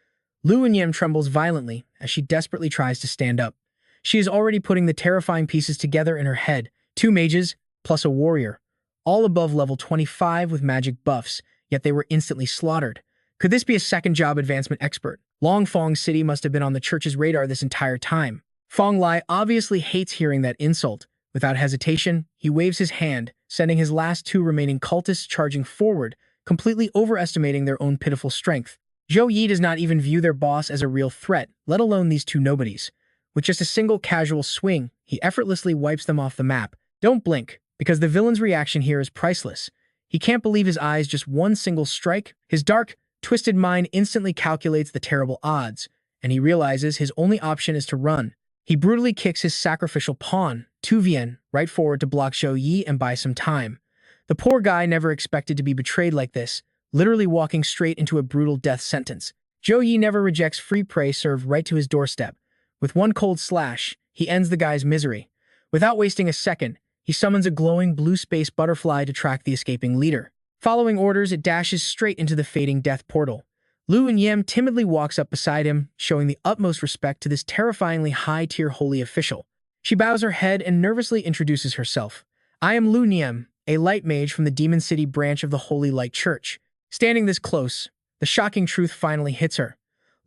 Lu Yim trembles violently as she desperately tries to stand up. She is already putting the terrifying pieces together in her head, 2 mages plus a warrior, all above level 25 with magic buffs, yet they were instantly slaughtered. Could this be a second job advancement expert? Longfong City must have been on the church's radar this entire time. Fong Lai obviously hates hearing that insult. Without hesitation, he waves his hand, sending his last 2 remaining cultists charging forward, completely overestimating their own pitiful strength. Zhou Yi does not even view their boss as a real threat, let alone these 2 nobodies. With just a single casual swing, he effortlessly wipes them off the map. Don't blink, because the villain's reaction here is priceless. He can't believe his eyes, just one single strike. His dark, twisted mind instantly calculates the terrible odds, and he realizes his only option is to run. He brutally kicks his sacrificial pawn, Tu Vian, right forward to block Zhou Yi and buy some time. The poor guy never expected to be betrayed like this, literally walking straight into a brutal death sentence. Zhou Yi never rejects free prey served right to his doorstep. With one cold slash, he ends the guy's misery. Without wasting a second, he summons a glowing blue space butterfly to track the escaping leader. Following orders, it dashes straight into the fading death portal. Lu Yim timidly walks up beside him, showing the utmost respect to this terrifyingly high-tier holy official. She bows her head and nervously introduces herself. I am Lu Niam, a light mage from the Demon City branch of the Holy Light Church. Standing this close, the shocking truth finally hits her.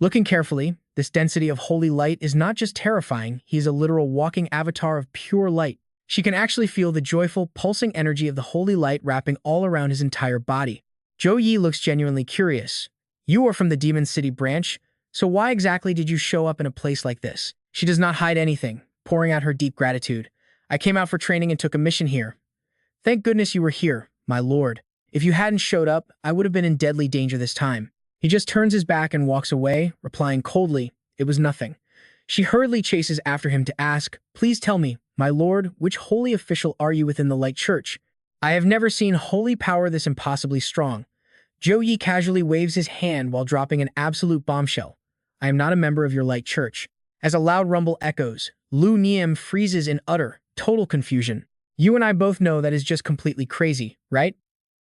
Looking carefully, this density of holy light is not just terrifying, he is a literal walking avatar of pure light. She can actually feel the joyful, pulsing energy of the holy light wrapping all around his entire body. Zhou Yi looks genuinely curious. You are from the Demon City branch, so why exactly did you show up in a place like this? She does not hide anything, pouring out her deep gratitude. I came out for training and took a mission here. Thank goodness you were here, my lord. If you hadn't showed up, I would have been in deadly danger this time. He just turns his back and walks away, replying coldly, it was nothing. She hurriedly chases after him to ask, please tell me, my lord, which holy official are you within the Light Church? I have never seen holy power this impossibly strong. Zhou Yi casually waves his hand while dropping an absolute bombshell. I am not a member of your Light Church. As a loud rumble echoes, Lu Niam freezes in utter, total confusion. You and I both know that is just completely crazy, right?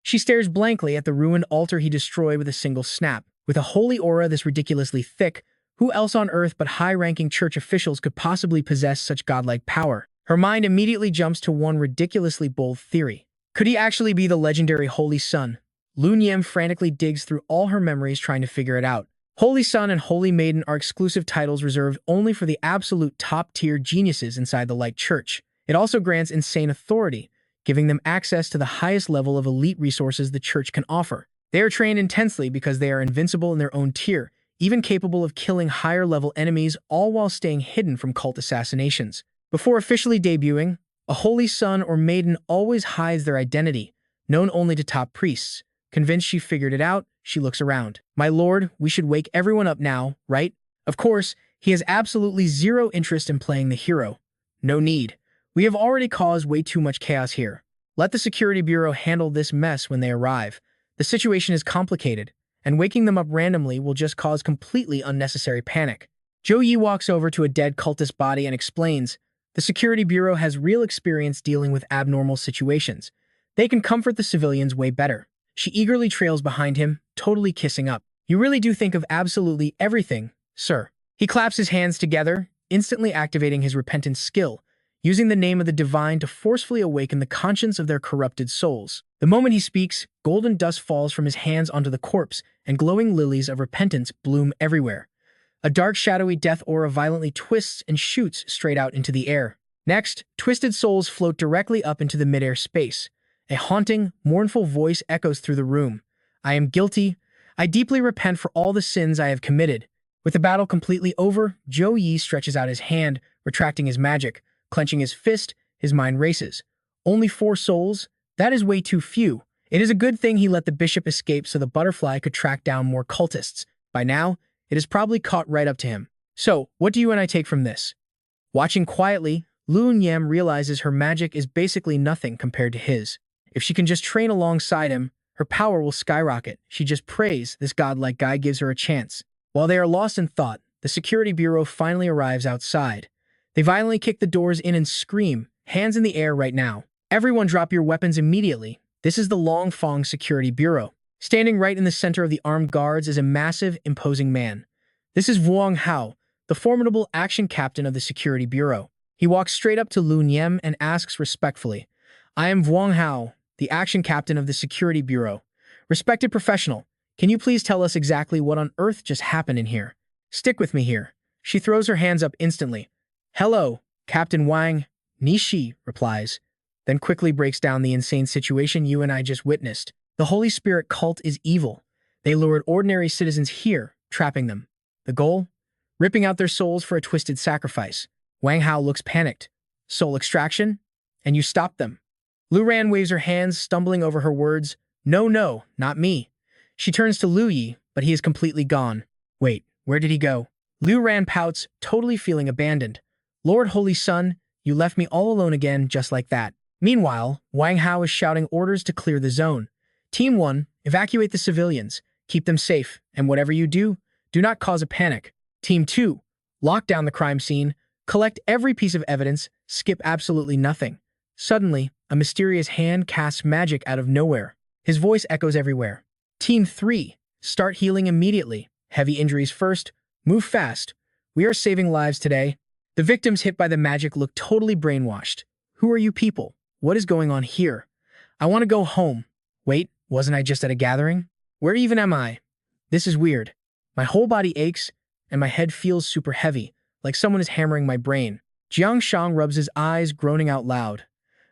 She stares blankly at the ruined altar he destroyed with a single snap. With a holy aura this ridiculously thick, who else on earth but high-ranking church officials could possibly possess such godlike power? Her mind immediately jumps to one ridiculously bold theory. Could he actually be the legendary Holy Sun? Lu Niam frantically digs through all her memories trying to figure it out. Holy Sun and Holy Maiden are exclusive titles reserved only for the absolute top-tier geniuses inside the Light Church. It also grants insane authority, giving them access to the highest level of elite resources the church can offer. They are trained intensely because they are invincible in their own tier, even capable of killing higher-level enemies, all while staying hidden from cult assassinations. Before officially debuting, a Holy Sun or Maiden always hides their identity, known only to top priests. Convinced she figured it out, she looks around. My lord, we should wake everyone up now, right? Of course, he has absolutely zero interest in playing the hero. No need. We have already caused way too much chaos here. Let the security bureau handle this mess when they arrive. The situation is complicated, and waking them up randomly will just cause completely unnecessary panic. Zhou Yi walks over to a dead cultist body and explains, the security bureau has real experience dealing with abnormal situations. They can comfort the civilians way better. She eagerly trails behind him, totally kissing up. You really do think of absolutely everything, sir. He claps his hands together, instantly activating his repentance skill, using the name of the divine to forcefully awaken the conscience of their corrupted souls. The moment he speaks, golden dust falls from his hands onto the corpse, and glowing lilies of repentance bloom everywhere. A dark, shadowy death aura violently twists and shoots straight out into the air. Next, twisted souls float directly up into the midair space. A haunting, mournful voice echoes through the room. I am guilty. I deeply repent for all the sins I have committed. With the battle completely over, Zhou Yi stretches out his hand, retracting his magic. Clenching his fist, his mind races. Only 4 souls? That is way too few. It is a good thing he let the bishop escape so the butterfly could track down more cultists. By now, it is probably caught right up to him. So, what do you and I take from this? Watching quietly, Lu Nyem realizes her magic is basically nothing compared to his. If she can just train alongside him, her power will skyrocket. She just prays this godlike guy gives her a chance. While they are lost in thought, the security bureau finally arrives outside. They violently kick the doors in and scream, "Hands in the air right now. Everyone drop your weapons immediately." This is the Long Fong Security Bureau. Standing right in the center of the armed guards is a massive, imposing man. This is Vuong Hao, the formidable action captain of the Security Bureau. He walks straight up to Lu Nyem and asks respectfully, "I am Vuong Hao, the action captain of the Security Bureau. Respected professional, can you please tell us exactly what on earth just happened in here? Stick with me here." She throws her hands up instantly. "Hello, Captain Wang," Nishi replies, then quickly breaks down the insane situation you and I just witnessed. The Holy Spirit cult is evil. They lured ordinary citizens here, trapping them. The goal? Ripping out their souls for a twisted sacrifice. Wang Hao looks panicked. "Soul extraction? And you stopped them?" Lu Ran waves her hands, stumbling over her words. No, not me." She turns to Lu Yi, but he is completely gone. "Wait, where did he go?" Lu Ran pouts, totally feeling abandoned. "Lord Holy Sun, you left me all alone again, just like that." Meanwhile, Wang Hao is shouting orders to clear the zone. Team 1, evacuate the civilians, keep them safe, and whatever you do, do not cause a panic. Team 2, lock down the crime scene, collect every piece of evidence, skip absolutely nothing. Suddenly, a mysterious hand casts magic out of nowhere. His voice echoes everywhere. Team 3, start healing immediately. Heavy injuries first, move fast. We are saving lives today. The victims hit by the magic look totally brainwashed. Who are you people? What is going on here? I want to go home. Wait, wasn't I just at a gathering? Where even am I? This is weird. My whole body aches, and my head feels super heavy, like someone is hammering my brain. Jiang Shang rubs his eyes, groaning out loud.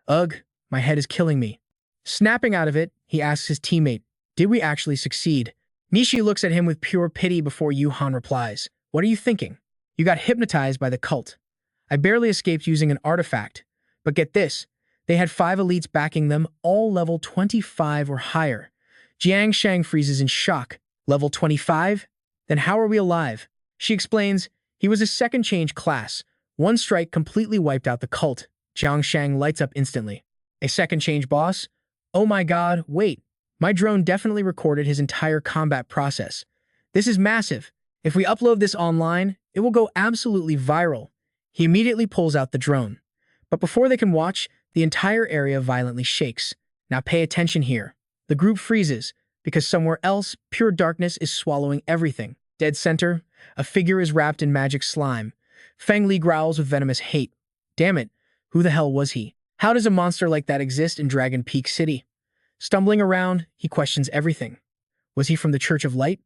Ugh, my head is killing me. Snapping out of it, he asks his teammate, "Did we actually succeed?" Nishi looks at him with pure pity before Yu Han replies, "What are you thinking? You got hypnotized by the cult. I barely escaped using an artifact. But get this, they had 5 elites backing them, all level 25 or higher." Jiang Shang freezes in shock. Level 25? Then how are we alive? She explains, "He was a second change class. One strike completely wiped out the cult." Jiang Shang lights up instantly. "A second change boss? Oh my god, wait. My drone definitely recorded his entire combat process. This is massive. If we upload this online, it will go absolutely viral." He immediately pulls out the drone. But before they can watch, the entire area violently shakes. Now pay attention here. The group freezes, because somewhere else, pure darkness is swallowing everything. Dead center, a figure is wrapped in magic slime. Feng Li growls with venomous hate. Damn it, who the hell was he? How does a monster like that exist in Dragon Peak City? Stumbling around, he questions everything. Was he from the Church of Light?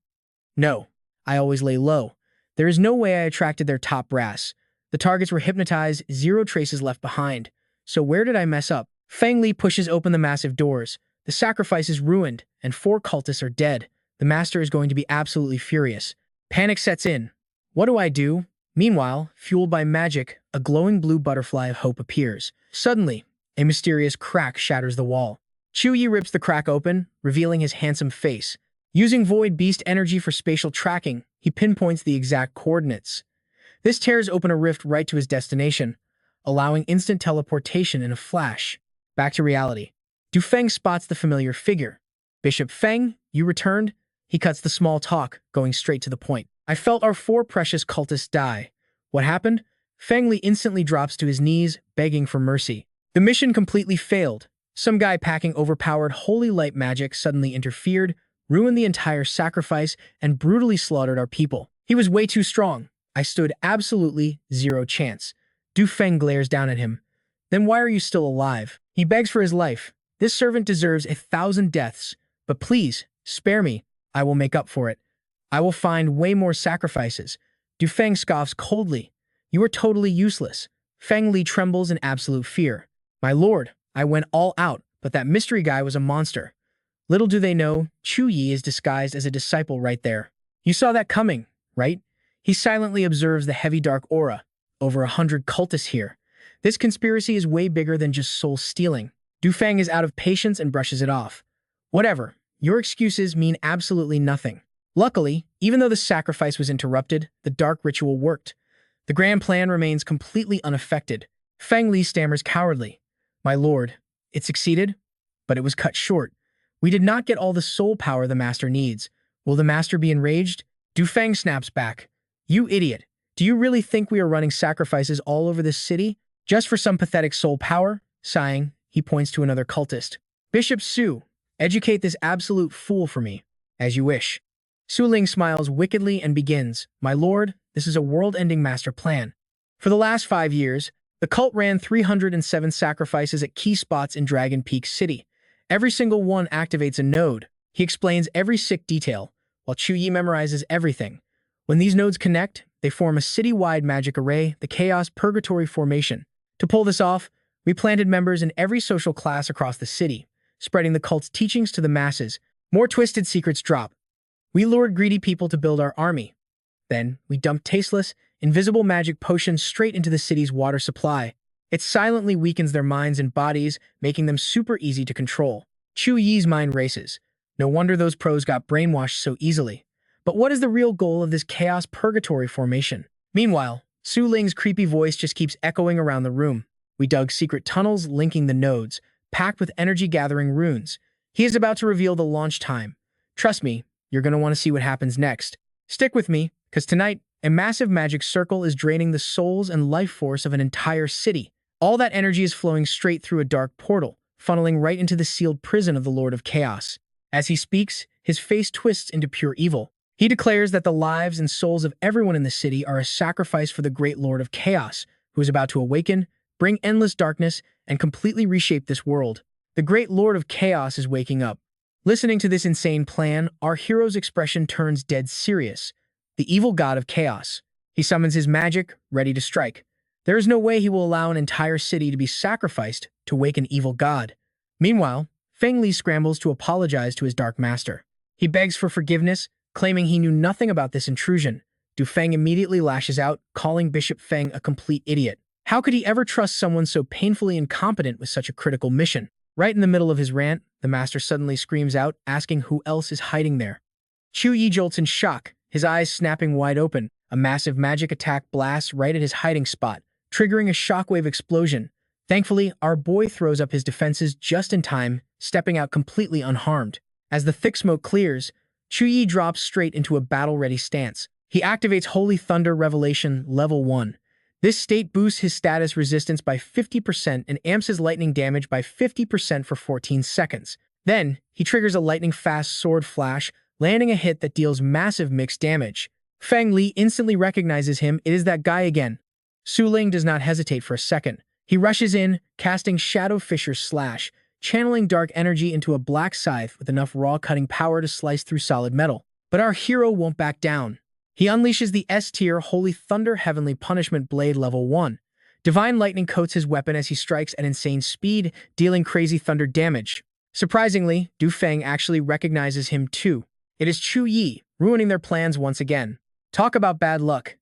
No, I always lay low. There is no way I attracted their top brass. The targets were hypnotized, 0 traces left behind. So where did I mess up? Feng Li pushes open the massive doors. The sacrifice is ruined, and 4 cultists are dead. The master is going to be absolutely furious. Panic sets in. What do I do? Meanwhile, fueled by magic, a glowing blue butterfly of hope appears. Suddenly, a mysterious crack shatters the wall. Zhou Yi rips the crack open, revealing his handsome face. Using Void Beast energy for spatial tracking, he pinpoints the exact coordinates. This tears open a rift right to his destination, allowing instant teleportation in a flash. Back to reality. Du Feng spots the familiar figure. "Bishop Feng, you returned?" He cuts the small talk, going straight to the point. "I felt our 4 precious cultists die. What happened?" Feng Li instantly drops to his knees, begging for mercy. The mission completely failed. Some guy packing overpowered holy light magic suddenly interfered, ruined the entire sacrifice, and brutally slaughtered our people. He was way too strong. I stood absolutely 0 chance. Du Feng glares down at him. "Then why are you still alive?" He begs for his life. "This servant deserves 1,000 deaths, but please, spare me. I will make up for it. I will find way more sacrifices." Du Feng scoffs coldly. "You are totally useless." Feng Li trembles in absolute fear. "My lord, I went all out, but that mystery guy was a monster." Little do they know, Zhou Yi is disguised as a disciple right there. You saw that coming, right? He silently observes the heavy dark aura. Over 100 cultists here. This conspiracy is way bigger than just soul stealing. Du Feng is out of patience and brushes it off. Whatever, your excuses mean absolutely nothing. Luckily, even though the sacrifice was interrupted, the dark ritual worked. The grand plan remains completely unaffected. Feng Li stammers cowardly. My lord, it succeeded, but it was cut short. We did not get all the soul power the master needs. Will the master be enraged? Du Feng snaps back. You idiot. Do you really think we are running sacrifices all over this city? Just for some pathetic soul power? Sighing, he points to another cultist. Bishop Su, educate this absolute fool for me. As you wish. Su Ling smiles wickedly and begins. My lord, this is a world-ending master plan. For the last 5 years, the cult ran 307 sacrifices at key spots in Dragon Peak City. Every single one activates a node. He explains every sick detail, while Zhou Yi memorizes everything. When these nodes connect, they form a city-wide magic array, the Chaos Purgatory Formation. To pull this off, we planted members in every social class across the city, spreading the cult's teachings to the masses. More twisted secrets drop. We lured greedy people to build our army. Then, we dumped tasteless, invisible magic potions straight into the city's water supply. It silently weakens their minds and bodies, making them super easy to control. Zhou Yi's mind races. No wonder those pros got brainwashed so easily. But what is the real goal of this Chaos Purgatory Formation? Meanwhile, Su Ling's creepy voice just keeps echoing around the room. We dug secret tunnels linking the nodes, packed with energy-gathering runes. He is about to reveal the launch time. Trust me, you're going to want to see what happens next. Stick with me, because tonight, a massive magic circle is draining the souls and life force of an entire city. All that energy is flowing straight through a dark portal, funneling right into the sealed prison of the Lord of Chaos. As he speaks, his face twists into pure evil. He declares that the lives and souls of everyone in the city are a sacrifice for the great Lord of Chaos, who is about to awaken, bring endless darkness, and completely reshape this world. The great Lord of Chaos is waking up. Listening to this insane plan, our hero's expression turns dead serious. The evil god of chaos. He summons his magic, ready to strike. There is no way he will allow an entire city to be sacrificed to wake an evil god. Meanwhile, Feng Li scrambles to apologize to his dark master. He begs for forgiveness, claiming he knew nothing about this intrusion. Du Feng immediately lashes out, calling Bishop Feng a complete idiot. How could he ever trust someone so painfully incompetent with such a critical mission? Right in the middle of his rant, the master suddenly screams out, asking who else is hiding there. Zhou Yi jolts in shock, his eyes snapping wide open. A massive magic attack blasts right at his hiding spot, triggering a shockwave explosion. Thankfully, our boy throws up his defenses just in time, stepping out completely unharmed. As the thick smoke clears, Zhou Yi drops straight into a battle-ready stance. He activates Holy Thunder Revelation Level 1. This state boosts his status resistance by 50% and amps his lightning damage by 50% for 14 seconds. Then, he triggers a lightning-fast sword flash, landing a hit that deals massive mixed damage. Feng Li instantly recognizes him. It is that guy again. Su Ling does not hesitate for a second. He rushes in, casting Shadow Fisher's Slash, channeling dark energy into a black scythe with enough raw cutting power to slice through solid metal. But our hero won't back down. He unleashes the S-tier Holy Thunder Heavenly Punishment Blade Level 1. Divine Lightning coats his weapon as he strikes at insane speed, dealing crazy thunder damage. Surprisingly, Du Feng actually recognizes him too. It is Zhou Yi, ruining their plans once again. Talk about bad luck.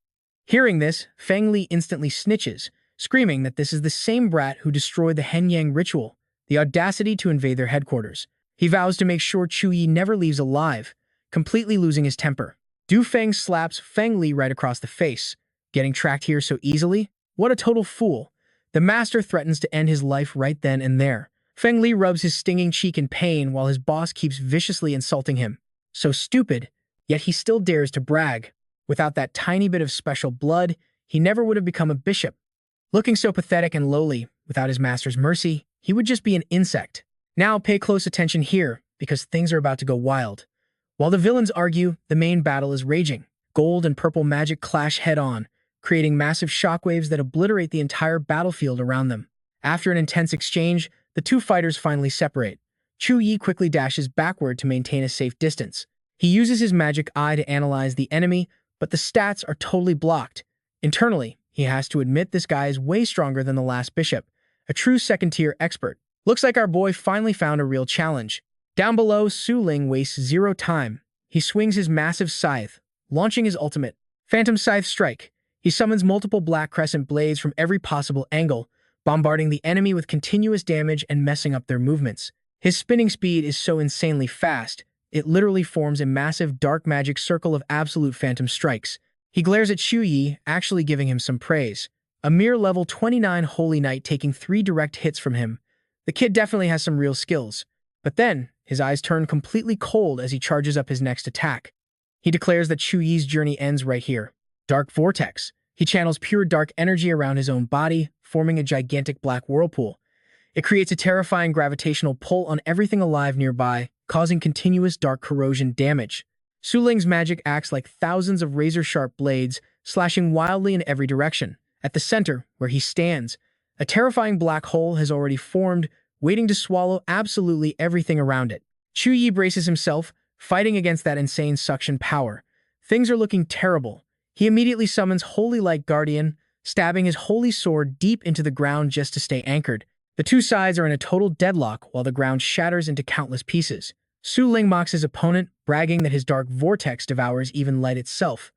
Hearing this, Feng Li instantly snitches, screaming that this is the same brat who destroyed the Henyang ritual, the audacity to invade their headquarters. He vows to make sure Zhou Yi never leaves alive, completely losing his temper. Du Feng slaps Feng Li right across the face. Getting tracked here so easily? What a total fool. The master threatens to end his life right then and there. Feng Li rubs his stinging cheek in pain while his boss keeps viciously insulting him. So stupid, yet he still dares to brag. Without that tiny bit of special blood, he never would have become a bishop. Looking so pathetic and lowly, without his master's mercy, he would just be an insect. Now pay close attention here, because things are about to go wild. While the villains argue, the main battle is raging. Gold and purple magic clash head-on, creating massive shockwaves that obliterate the entire battlefield around them. After an intense exchange, the two fighters finally separate. Zhou Yi quickly dashes backward to maintain a safe distance. He uses his magic eye to analyze the enemy, but the stats are totally blocked. Internally, he has to admit this guy is way stronger than the last bishop, a true second-tier expert. Looks like our boy finally found a real challenge. Down below, Su Ling wastes zero time. He swings his massive scythe, launching his ultimate, Phantom Scythe Strike. He summons multiple black crescent blades from every possible angle, bombarding the enemy with continuous damage and messing up their movements. His spinning speed is so insanely fast, it literally forms a massive dark magic circle of absolute phantom strikes. He glares at Zhou Yi, actually giving him some praise. A mere level 29 Holy Knight taking 3 direct hits from him. The kid definitely has some real skills. But then, his eyes turn completely cold as he charges up his next attack. He declares that Zhou Yi's journey ends right here. Dark Vortex. He channels pure dark energy around his own body, forming a gigantic black whirlpool. It creates a terrifying gravitational pull on everything alive nearby, causing continuous dark corrosion damage. Su Ling's magic acts like thousands of razor-sharp blades, slashing wildly in every direction. At the center, where he stands, a terrifying black hole has already formed, waiting to swallow absolutely everything around it. Zhou Yi braces himself, fighting against that insane suction power. Things are looking terrible. He immediately summons Holy Light Guardian, stabbing his holy sword deep into the ground just to stay anchored. The two sides are in a total deadlock while the ground shatters into countless pieces. Su Ling mocks his opponent, bragging that his dark vortex devours even light itself.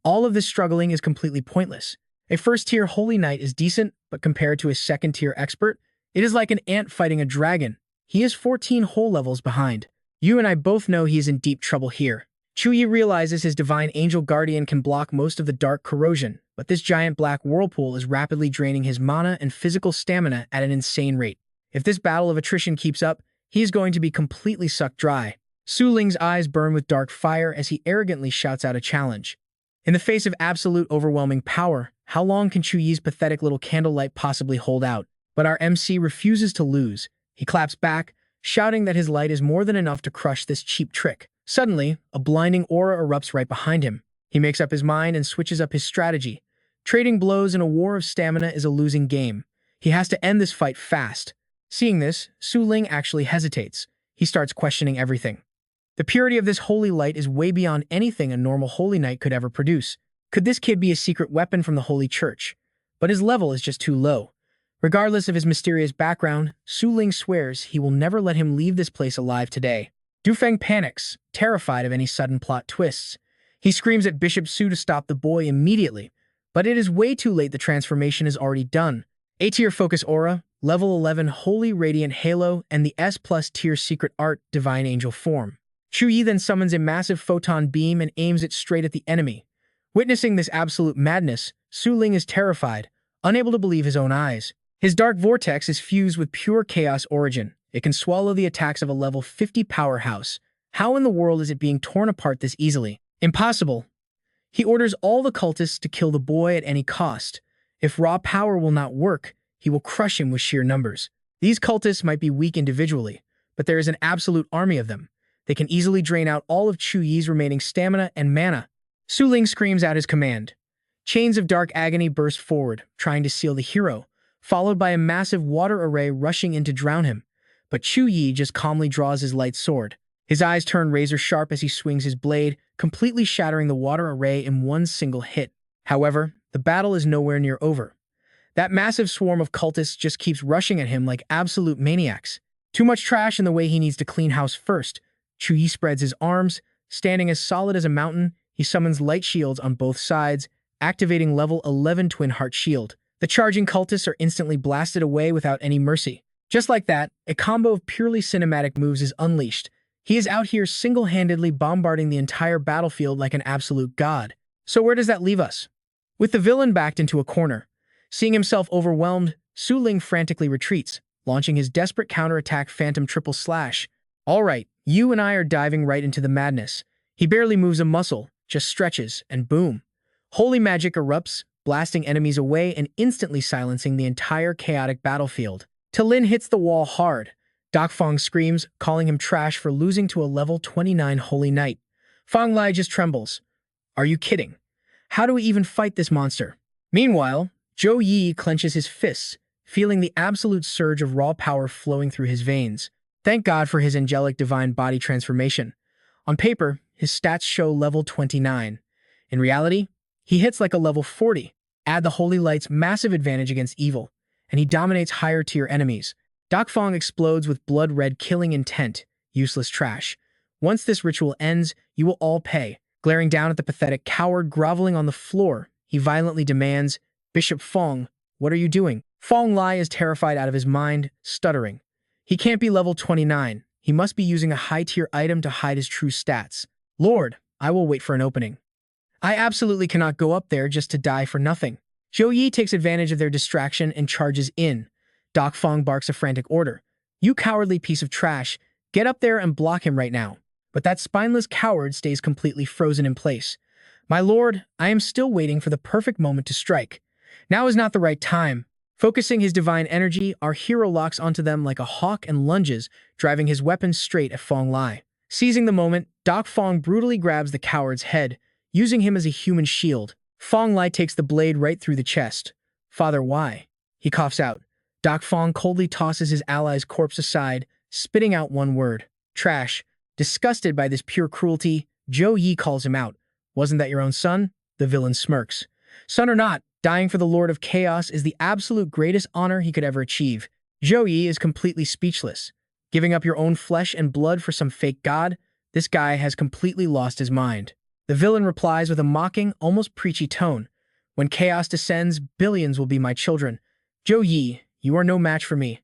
All of this struggling is completely pointless. A first-tier Holy Knight is decent, but compared to a second-tier expert, it is like an ant fighting a dragon. He is 14 whole levels behind. You and I both know he is in deep trouble here. Zhou Yi realizes his Divine Angel Guardian can block most of the dark corrosion, but this giant black whirlpool is rapidly draining his mana and physical stamina at an insane rate. If this battle of attrition keeps up, he is going to be completely sucked dry. Su Ling's eyes burn with dark fire as he arrogantly shouts out a challenge. In the face of absolute overwhelming power, how long can Zhou Yi's pathetic little candlelight possibly hold out? But our MC refuses to lose. He claps back, shouting that his light is more than enough to crush this cheap trick. Suddenly, a blinding aura erupts right behind him. He makes up his mind and switches up his strategy. Trading blows in a war of stamina is a losing game. He has to end this fight fast. Seeing this, Su Ling actually hesitates. He starts questioning everything. The purity of this holy light is way beyond anything a normal holy knight could ever produce. Could this kid be a secret weapon from the Holy Church? But his level is just too low. Regardless of his mysterious background, Su Ling swears he will never let him leave this place alive today. Defying panics, terrified of any sudden plot twists. He screams at Bishop Su to stop the boy immediately, but it is way too late. The transformation is already done. A-tier Focus Aura, Level 11 Holy Radiant Halo, and the S+ tier Secret Art Divine Angel form. Zhou Yi then summons a massive photon beam and aims it straight at the enemy. Witnessing this absolute madness, Su Ling is terrified, unable to believe his own eyes. His dark vortex is fused with pure chaos origin. It can swallow the attacks of a level 50 powerhouse. How in the world is it being torn apart this easily? Impossible. He orders all the cultists to kill the boy at any cost. If raw power will not work, he will crush him with sheer numbers. These cultists might be weak individually, but there is an absolute army of them. They can easily drain out all of Zhou Yi's remaining stamina and mana. Su Ling screams out his command. Chains of dark agony burst forward, trying to seal the hero, followed by a massive water array rushing in to drown him. But Zhou Yi just calmly draws his light sword. His eyes turn razor-sharp as he swings his blade, completely shattering the water array in one single hit. However, the battle is nowhere near over. That massive swarm of cultists just keeps rushing at him like absolute maniacs. Too much trash in the way he needs to clean house first. Zhou Yi spreads his arms. Standing as solid as a mountain, he summons light shields on both sides, activating level 11 Twin Heart Shield. The charging cultists are instantly blasted away without any mercy. Just like that, a combo of purely cinematic moves is unleashed. He is out here single-handedly bombarding the entire battlefield like an absolute god. So where does that leave us? With the villain backed into a corner, seeing himself overwhelmed, Su Ling frantically retreats, launching his desperate counterattack Phantom Triple Slash. All right, you and I are diving right into the madness. He barely moves a muscle, just stretches, and boom. Holy magic erupts, blasting enemies away and instantly silencing the entire chaotic battlefield. Lin hits the wall hard. Fong screams, calling him trash for losing to a level 29 Holy Knight. Fong Lai just trembles. Are you kidding? How do we even fight this monster? Meanwhile, Zhou Yi clenches his fists, feeling the absolute surge of raw power flowing through his veins. Thank God for his angelic divine body transformation. On paper, his stats show level 29. In reality, he hits like a level 40. Add the Holy Light's massive advantage against evil, and he dominates higher-tier enemies. Fong explodes with blood-red killing intent. Useless trash. Once this ritual ends, you will all pay. Glaring down at the pathetic coward groveling on the floor, he violently demands, Bishop Fong, what are you doing? Fong Lai is terrified out of his mind, stuttering. He can't be level 29. He must be using a high-tier item to hide his true stats. Lord, I will wait for an opening. I absolutely cannot go up there just to die for nothing. Zhou Yi takes advantage of their distraction and charges in. Doc Fong barks a frantic order. You cowardly piece of trash, get up there and block him right now. But that spineless coward stays completely frozen in place. My lord, I am still waiting for the perfect moment to strike. Now is not the right time. Focusing his divine energy, our hero locks onto them like a hawk and lunges, driving his weapon straight at Fong Lai. Seizing the moment, Doc Fong brutally grabs the coward's head, using him as a human shield. Fong Lai takes the blade right through the chest. Father, why? He coughs out. Doc Fong coldly tosses his ally's corpse aside, spitting out one word. Trash. Disgusted by this pure cruelty, Zhou Yi calls him out. Wasn't that your own son? The villain smirks. Son or not, dying for the Lord of Chaos is the absolute greatest honor he could ever achieve. Zhou Yi is completely speechless. Giving up your own flesh and blood for some fake god? This guy has completely lost his mind. The villain replies with a mocking, almost preachy tone. When chaos descends, billions will be my children. Zhou Yi, you are no match for me.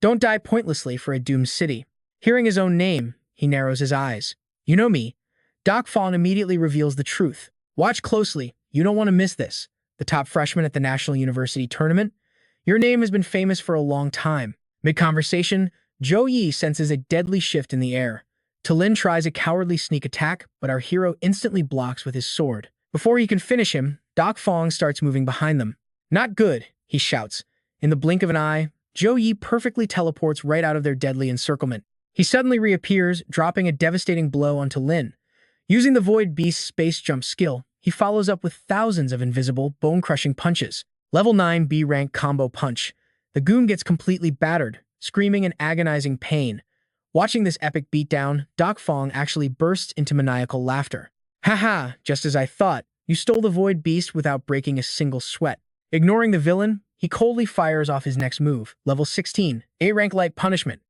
Don't die pointlessly for a doomed city. Hearing his own name, he narrows his eyes. You know me. Doc Fong immediately reveals the truth. Watch closely. You don't want to miss this. The top freshman at the National University Tournament? Your name has been famous for a long time. Mid-conversation, Zhou Yi senses a deadly shift in the air. Talin tries a cowardly sneak attack, but our hero instantly blocks with his sword. Before he can finish him, Doc Fong starts moving behind them. Not good, he shouts. In the blink of an eye, Zhou Yi perfectly teleports right out of their deadly encirclement. He suddenly reappears, dropping a devastating blow onto Lin. Using the Void Beast's space jump skill, he follows up with thousands of invisible, bone-crushing punches. Level 9 B-rank combo punch. The goon gets completely battered, screaming in agonizing pain. Watching this epic beatdown, Doc Fong actually bursts into maniacal laughter. Haha, just as I thought, you stole the Void Beast without breaking a single sweat. Ignoring the villain, he coldly fires off his next move, level 16, A-rank light punishment.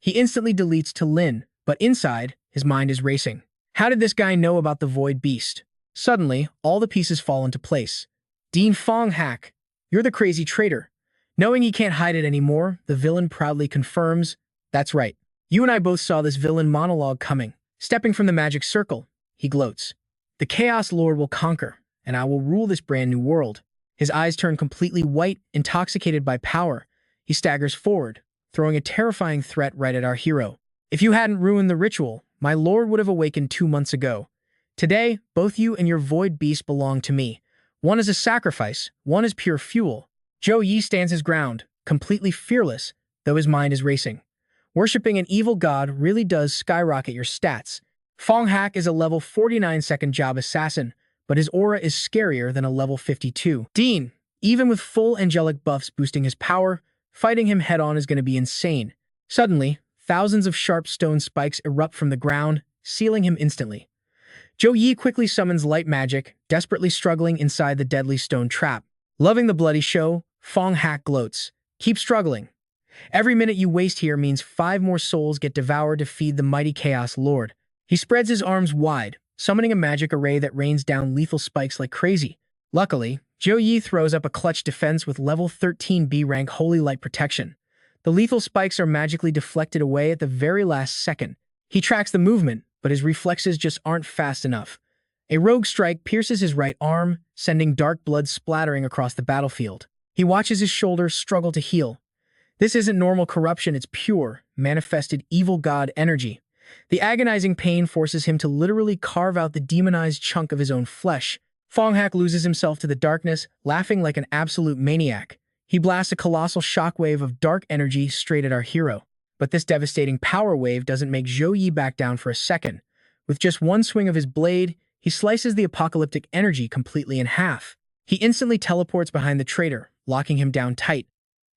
He instantly deletes to Lin, but inside, his mind is racing. How did this guy know about the Void Beast? Suddenly, all the pieces fall into place. Dean Fong Hack, you're the crazy traitor. Knowing he can't hide it anymore, the villain proudly confirms, that's right. You and I both saw this villain monologue coming. Stepping from the magic circle, he gloats. The Chaos Lord will conquer, and I will rule this brand new world. His eyes turn completely white, intoxicated by power. He staggers forward, throwing a terrifying threat right at our hero. If you hadn't ruined the ritual, my lord would have awakened 2 months ago. Today, both you and your Void Beast belong to me. One is a sacrifice, one is pure fuel. Zhou Yi stands his ground, completely fearless, though his mind is racing. Worshipping an evil god really does skyrocket your stats. Fong Hak is a level 49 second job assassin, but his aura is scarier than a level 52. Dean, even with full angelic buffs boosting his power, fighting him head-on is going to be insane. Suddenly, thousands of sharp stone spikes erupt from the ground, sealing him instantly. Zhou Yi quickly summons light magic, desperately struggling inside the deadly stone trap. Loving the bloody show, Fong Hak gloats. Keep struggling. Every minute you waste here means 5 more souls get devoured to feed the mighty Chaos Lord. He spreads his arms wide, summoning a magic array that rains down lethal spikes like crazy. Luckily, Zhou Yi throws up a clutch defense with level 13 B-rank Holy Light Protection. The lethal spikes are magically deflected away at the very last second. He tracks the movement, but his reflexes just aren't fast enough. A rogue strike pierces his right arm, sending dark blood splattering across the battlefield. He watches his shoulder struggle to heal. This isn't normal corruption, it's pure, manifested evil god energy. The agonizing pain forces him to literally carve out the demonized chunk of his own flesh. Fong Hak loses himself to the darkness, laughing like an absolute maniac. He blasts a colossal shockwave of dark energy straight at our hero. But this devastating power wave doesn't make Zhou Yi back down for a second. With just one swing of his blade, he slices the apocalyptic energy completely in half. He instantly teleports behind the traitor, locking him down tight.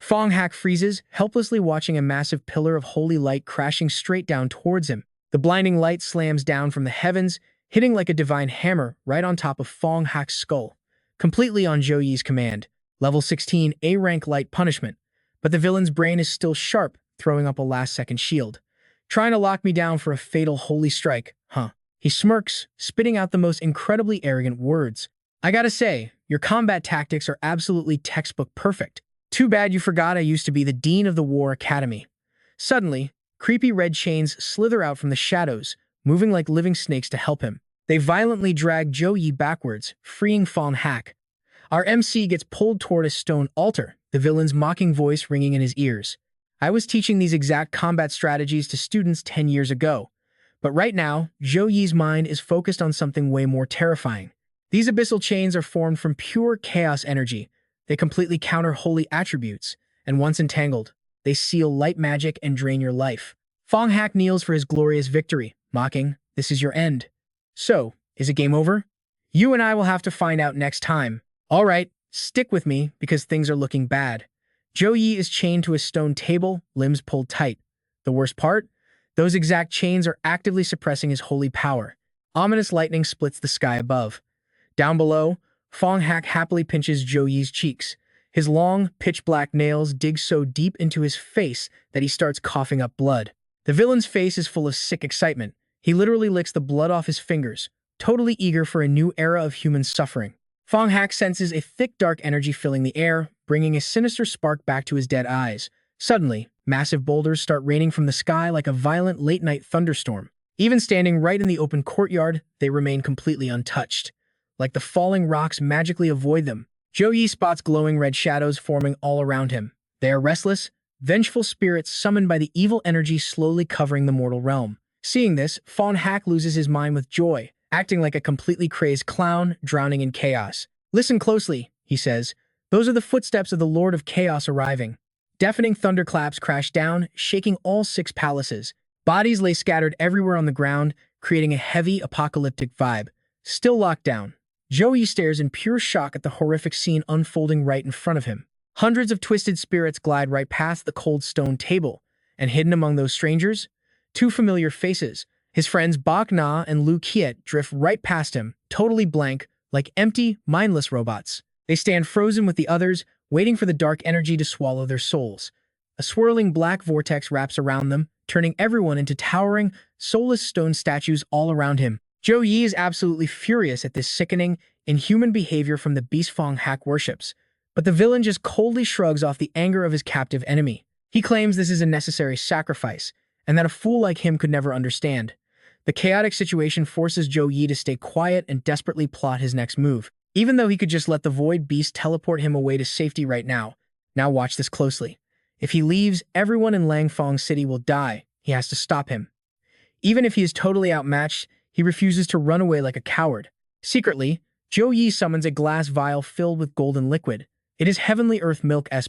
Fong Hak freezes, helplessly watching a massive pillar of holy light crashing straight down towards him. The blinding light slams down from the heavens, hitting like a divine hammer right on top of Fong Hak's skull. Completely on Zhou Yi's command. Level 16 A-rank light punishment. But the villain's brain is still sharp, throwing up a last-second shield. Trying to lock me down for a fatal holy strike, huh? He smirks, spitting out the most incredibly arrogant words. I gotta say, your combat tactics are absolutely textbook perfect. Too bad you forgot I used to be the Dean of the War Academy. Suddenly, creepy red chains slither out from the shadows, moving like living snakes to help him. They violently drag Zhou Yi backwards, freeing Fong Hak. Our MC gets pulled toward a stone altar, the villain's mocking voice ringing in his ears. I was teaching these exact combat strategies to students 10 years ago. But right now, Zhou Yi's mind is focused on something way more terrifying. These abyssal chains are formed from pure chaos energy. They completely counter holy attributes, and once entangled, they seal light magic and drain your life. Fong Hak kneels for his glorious victory, mocking, "This is your end." So, is it game over? You and I will have to find out next time. All right, stick with me because things are looking bad. Zhou Yi is chained to a stone table, limbs pulled tight. The worst part? Those exact chains are actively suppressing his holy power. Ominous lightning splits the sky above. Down below, Fong Hak happily pinches Zhou Yi's cheeks. His long, pitch-black nails dig so deep into his face that he starts coughing up blood. The villain's face is full of sick excitement. He literally licks the blood off his fingers, totally eager for a new era of human suffering. Fong Hak senses a thick, dark energy filling the air, bringing a sinister spark back to his dead eyes. Suddenly, massive boulders start raining from the sky like a violent late-night thunderstorm. Even standing right in the open courtyard, they remain completely untouched. Like the falling rocks magically avoid them. Zhou Yi spots glowing red shadows forming all around him. They are restless, vengeful spirits summoned by the evil energy slowly covering the mortal realm. Seeing this, Fong Hak loses his mind with joy, acting like a completely crazed clown drowning in chaos. "Listen closely," he says. "Those are the footsteps of the Lord of Chaos arriving." Deafening thunderclaps crash down, shaking all 6 palaces. Bodies lay scattered everywhere on the ground, creating a heavy, apocalyptic vibe. Still locked down, Zhou Yi stares in pure shock at the horrific scene unfolding right in front of him. Hundreds of twisted spirits glide right past the cold stone table, and hidden among those strangers, 2 familiar faces. His friends Bak Na and Lu Kiet drift right past him, totally blank, like empty, mindless robots. They stand frozen with the others, waiting for the dark energy to swallow their souls. A swirling black vortex wraps around them, turning everyone into towering, soulless stone statues all around him. Zhou Yi is absolutely furious at this sickening, inhuman behavior from the beast Fong Hak worships. But the villain just coldly shrugs off the anger of his captive enemy. He claims this is a necessary sacrifice, and that a fool like him could never understand. The chaotic situation forces Zhou Yi to stay quiet and desperately plot his next move, even though he could just let the void beast teleport him away to safety right now. Now watch this closely. If he leaves, everyone in Langfang City will die. He has to stop him. Even if he is totally outmatched, he refuses to run away like a coward. Secretly, Zhou Yi summons a glass vial filled with golden liquid. It is Heavenly Earth Milk S+.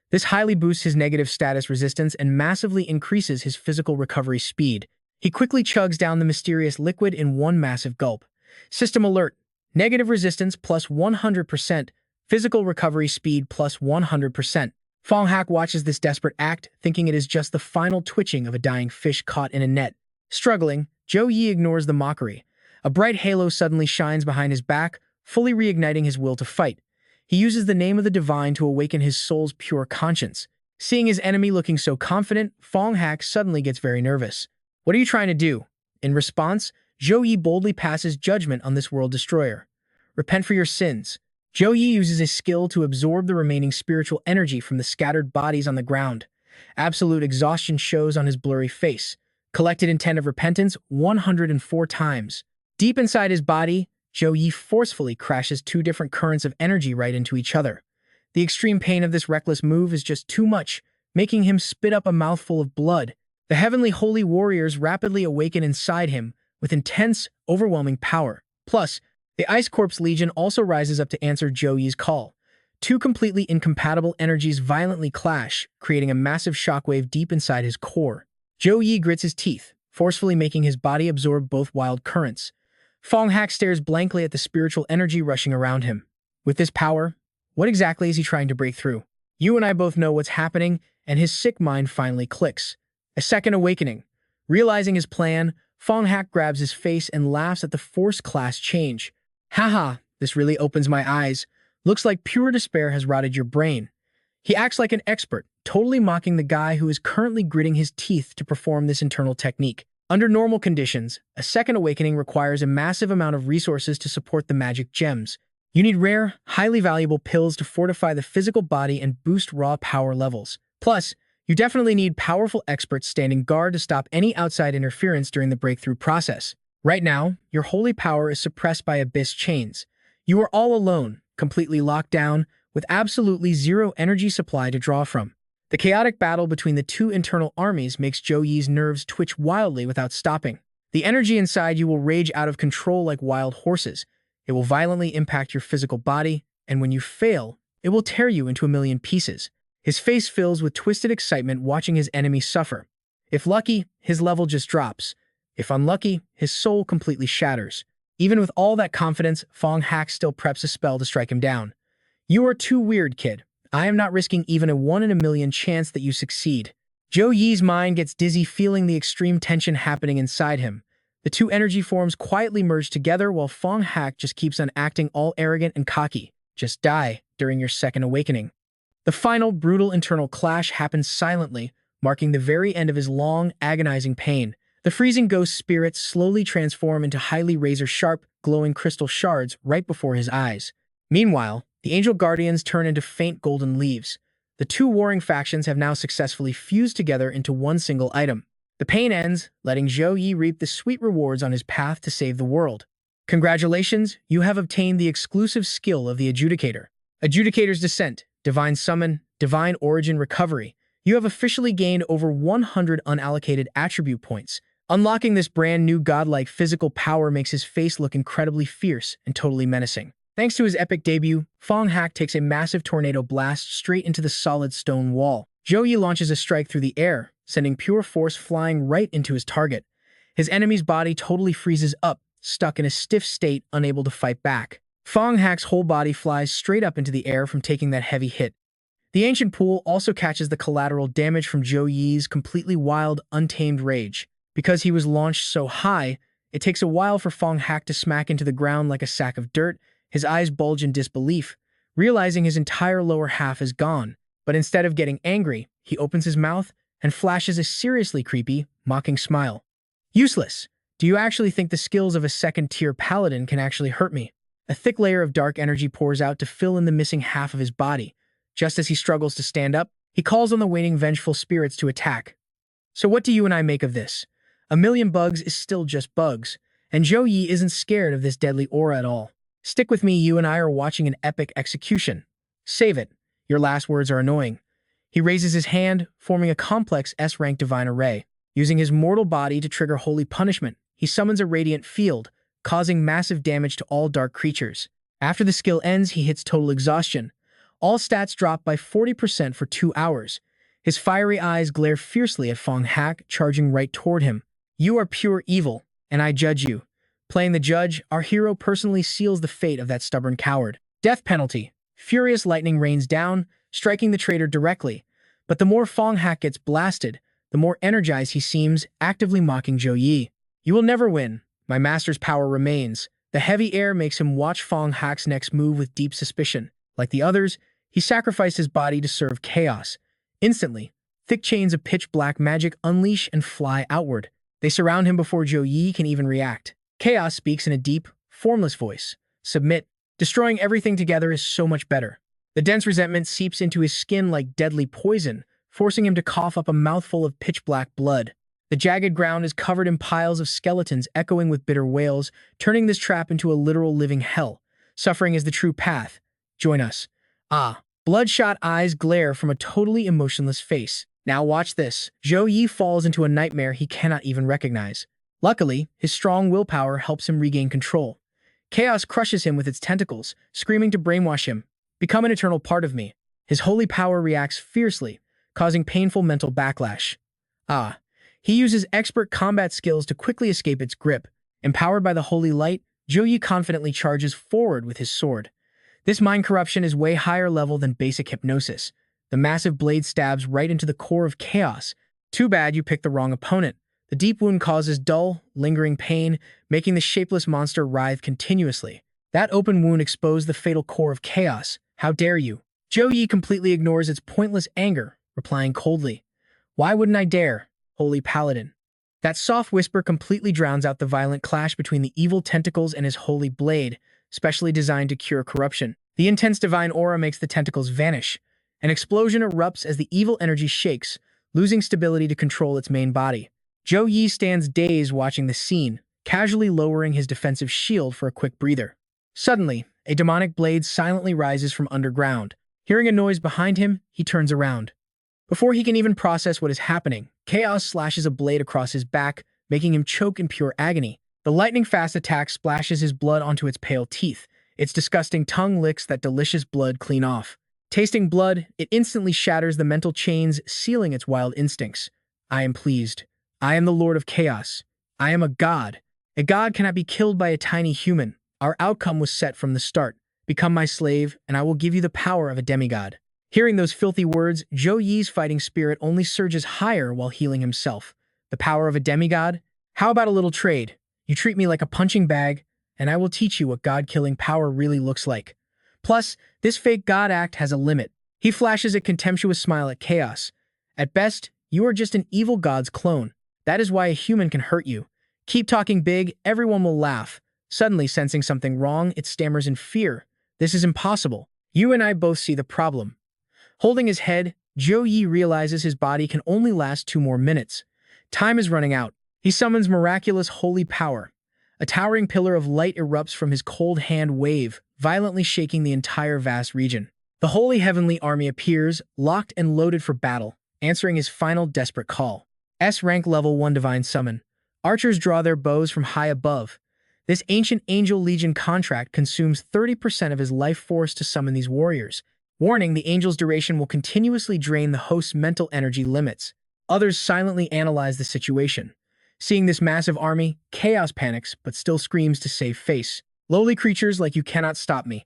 This highly boosts his negative status resistance and massively increases his physical recovery speed. He quickly chugs down the mysterious liquid in one massive gulp. System alert. Negative resistance plus 100%. Physical recovery speed plus 100%. Fong Hak watches this desperate act, thinking it is just the final twitching of a dying fish caught in a net. Struggling, Zhou Yi ignores the mockery. A bright halo suddenly shines behind his back, fully reigniting his will to fight. He uses the name of the divine to awaken his soul's pure conscience. Seeing his enemy looking so confident, Fong Hak suddenly gets very nervous. "What are you trying to do?" In response, Zhou Yi boldly passes judgment on this world destroyer. "Repent for your sins." Zhou Yi uses his skill to absorb the remaining spiritual energy from the scattered bodies on the ground. Absolute exhaustion shows on his blurry face. Collected intent of repentance 104 times. Deep inside his body, Zhou Yi forcefully crashes 2 different currents of energy right into each other. The extreme pain of this reckless move is just too much, making him spit up a mouthful of blood. The heavenly holy warriors rapidly awaken inside him with intense, overwhelming power. Plus, the Ice Corpse Legion also rises up to answer Zhou Yi's call. 2 completely incompatible energies violently clash, creating a massive shockwave deep inside his core. Zhou Yi grits his teeth, forcefully making his body absorb both wild currents. Fong Hak stares blankly at the spiritual energy rushing around him. With this power, what exactly is he trying to break through? You and I both know what's happening, and his sick mind finally clicks. A second awakening. Realizing his plan, Fong Hak grabs his face and laughs at the forced class change. "Haha, this really opens my eyes. Looks like pure despair has rotted your brain." He acts like an expert, totally mocking the guy who is currently gritting his teeth to perform this internal technique. Under normal conditions, a second awakening requires a massive amount of resources to support the magic gems. You need rare, highly valuable pills to fortify the physical body and boost raw power levels. Plus, You definitely need powerful experts standing guard to stop any outside interference during the breakthrough process. Right now, your holy power is suppressed by abyss chains. You are all alone, completely locked down, with absolutely zero energy supply to draw from. The chaotic battle between the two internal armies makes Zhou Yi's nerves twitch wildly without stopping. The energy inside you will rage out of control like wild horses. It will violently impact your physical body, and when you fail, it will tear you into a million pieces. His face fills with twisted excitement watching his enemy suffer. If lucky, his level just drops. If unlucky, his soul completely shatters. Even with all that confidence, Fong Hak still preps a spell to strike him down. You are too weird, kid. I am not risking even a 1 in a million chance that you succeed. Zhou Yi's mind gets dizzy feeling the extreme tension happening inside him. The two energy forms quietly merge together while Fong Hak just keeps on acting all arrogant and cocky. Just die during your second awakening. The final, brutal internal clash happens silently, marking the very end of his long, agonizing pain. The freezing ghost spirits slowly transform into highly razor-sharp, glowing crystal shards right before his eyes. Meanwhile, the angel guardians turn into faint golden leaves. The two warring factions have now successfully fused together into one single item. The pain ends, letting Zhou Yi reap the sweet rewards on his path to save the world. Congratulations, you have obtained the exclusive skill of the Adjudicator. Adjudicator's Descent, Divine Summon, Divine Origin Recovery. You have officially gained over 100 unallocated attribute points. Unlocking this brand new godlike physical power makes his face look incredibly fierce and totally menacing. Thanks to his epic debut, Fong Hak takes a massive tornado blast straight into the solid stone wall. Zhou Yi launches a strike through the air, sending pure force flying right into his target. His enemy's body totally freezes up, stuck in a stiff state, unable to fight back. Fong Hak's whole body flies straight up into the air from taking that heavy hit. The ancient pool also catches the collateral damage from Zhou Yi's completely wild, untamed rage. Because he was launched so high, it takes a while for Fong Hak to smack into the ground like a sack of dirt. His eyes bulge in disbelief, realizing his entire lower half is gone. But instead of getting angry, he opens his mouth and flashes a seriously creepy, mocking smile. Useless. Do you actually think the skills of a second-tier paladin can actually hurt me? A thick layer of dark energy pours out to fill in the missing half of his body. Just as he struggles to stand up, he calls on the waiting vengeful spirits to attack. So what do you and I make of this? A million bugs is still just bugs, and Zhou Yi isn't scared of this deadly aura at all. Stick with me, you and I are watching an epic execution. Save it. Your last words are annoying. He raises his hand, forming a complex S-rank divine array. Using his mortal body to trigger holy punishment, he summons a radiant field, causing massive damage to all dark creatures. After the skill ends, he hits total exhaustion. All stats drop by 40% for 2 hours. His fiery eyes glare fiercely at Fong Hak, charging right toward him. You are pure evil, and I judge you. Playing the judge, our hero personally seals the fate of that stubborn coward. Death penalty. Furious lightning rains down, striking the traitor directly. But the more Fong Hak gets blasted, the more energized he seems, actively mocking Zhou Yi. You will never win. My master's power remains. The heavy air makes him watch Fong Hak's next move with deep suspicion. Like the others, he sacrificed his body to serve chaos. Instantly, thick chains of pitch-black magic unleash and fly outward. They surround him before Zhou Yi can even react. Chaos speaks in a deep, formless voice. Submit. Destroying everything together is so much better. The dense resentment seeps into his skin like deadly poison, forcing him to cough up a mouthful of pitch-black blood. The jagged ground is covered in piles of skeletons echoing with bitter wails, turning this trap into a literal living hell. Suffering is the true path. Join us. Ah. Bloodshot eyes glare from a totally emotionless face. Now watch this. Zhou Yi falls into a nightmare he cannot even recognize. Luckily, his strong willpower helps him regain control. Chaos crushes him with its tentacles, screaming to brainwash him. Become an eternal part of me. His holy power reacts fiercely, causing painful mental backlash. Ah. He uses expert combat skills to quickly escape its grip. Empowered by the holy light, Zhou Yi confidently charges forward with his sword. This mind corruption is way higher level than basic hypnosis. The massive blade stabs right into the core of chaos. Too bad you picked the wrong opponent. The deep wound causes dull, lingering pain, making the shapeless monster writhe continuously. That open wound exposed the fatal core of chaos. How dare you? Zhou Yi completely ignores its pointless anger, replying coldly. Why wouldn't I dare, holy paladin? That soft whisper completely drowns out the violent clash between the evil tentacles and his holy blade, specially designed to cure corruption. The intense divine aura makes the tentacles vanish. An explosion erupts as the evil energy shakes, losing stability to control its main body. Zhou Yi stands dazed watching the scene, casually lowering his defensive shield for a quick breather. Suddenly, a demonic blade silently rises from underground. Hearing a noise behind him, he turns around. Before he can even process what is happening, Chaos slashes a blade across his back, making him choke in pure agony. The lightning-fast attack splashes his blood onto its pale teeth. Its disgusting tongue licks that delicious blood clean off. Tasting blood, it instantly shatters the mental chains, sealing its wild instincts. I am pleased. I am the Lord of Chaos. I am a god. A god cannot be killed by a tiny human. Our outcome was set from the start. Become my slave, and I will give you the power of a demigod. Hearing those filthy words, Zhou Yi's fighting spirit only surges higher while healing himself. The power of a demigod? How about a little trade? You treat me like a punching bag, and I will teach you what god-killing power really looks like. Plus, this fake god act has a limit. He flashes a contemptuous smile at Chaos. At best, you are just an evil god's clone. That is why a human can hurt you. Keep talking big, everyone will laugh. Suddenly, sensing something wrong, it stammers in fear. This is impossible. You and I both see the problem. Holding his head, Zhou Yi realizes his body can only last 2 more minutes. Time is running out. He summons miraculous holy power. A towering pillar of light erupts from his cold hand wave, violently shaking the entire vast region. The holy heavenly army appears, locked and loaded for battle, answering his final desperate call. S-rank level 1 divine summon. Archers draw their bows from high above. This ancient angel legion contract consumes 30% of his life force to summon these warriors. Warning, the angel's duration will continuously drain the host's mental energy limits. Others silently analyze the situation. Seeing this massive army, Chaos panics, but still screams to save face. Lowly creatures like you cannot stop me.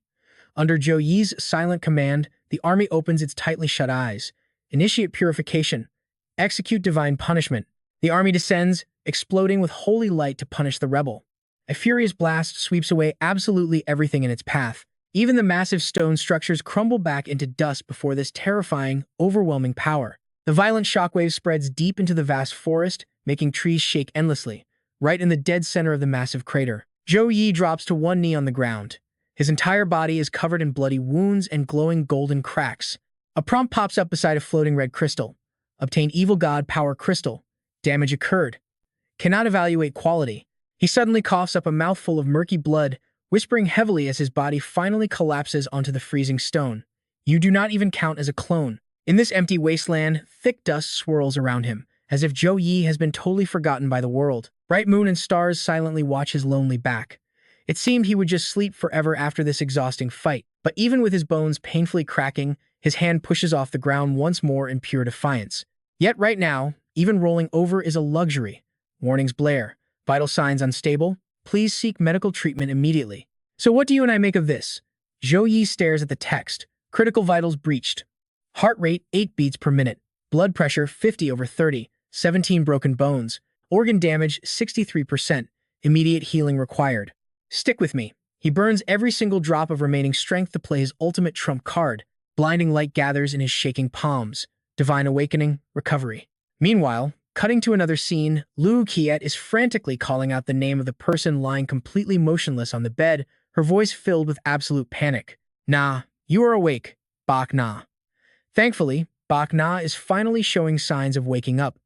Under Zhou Yi's silent command, the army opens its tightly shut eyes. Initiate purification. Execute divine punishment. The army descends, exploding with holy light to punish the rebel. A furious blast sweeps away absolutely everything in its path. Even the massive stone structures crumble back into dust before this terrifying, overwhelming power. The violent shockwave spreads deep into the vast forest, making trees shake endlessly. Right in the dead center of the massive crater, Zhou Yi drops to one knee on the ground. His entire body is covered in bloody wounds and glowing golden cracks. A prompt pops up beside a floating red crystal. Obtain Evil God Power Crystal. Damage occurred. Cannot evaluate quality. He suddenly coughs up a mouthful of murky blood, whispering heavily as his body finally collapses onto the freezing stone. You do not even count as a clone. In this empty wasteland, thick dust swirls around him, as if Zhou Yi has been totally forgotten by the world. Bright moon and stars silently watch his lonely back. It seemed he would just sleep forever after this exhausting fight, but even with his bones painfully cracking, his hand pushes off the ground once more in pure defiance. Yet right now, even rolling over is a luxury. Warnings blare. Vital signs unstable. Please seek medical treatment immediately. So what do you and I make of this? Zhou Yi stares at the text. Critical vitals breached. Heart rate 8 beats per minute. Blood pressure 50/30. 17 broken bones. Organ damage 63%. Immediate healing required. Stick with me. He burns every single drop of remaining strength to play his ultimate trump card. Blinding light gathers in his shaking palms. Divine awakening, recovery. Meanwhile, cutting to another scene, Lu Qiet is frantically calling out the name of the person lying completely motionless on the bed, her voice filled with absolute panic. Nah, you are awake. Bak Na. Thankfully, Bak Na is finally showing signs of waking up,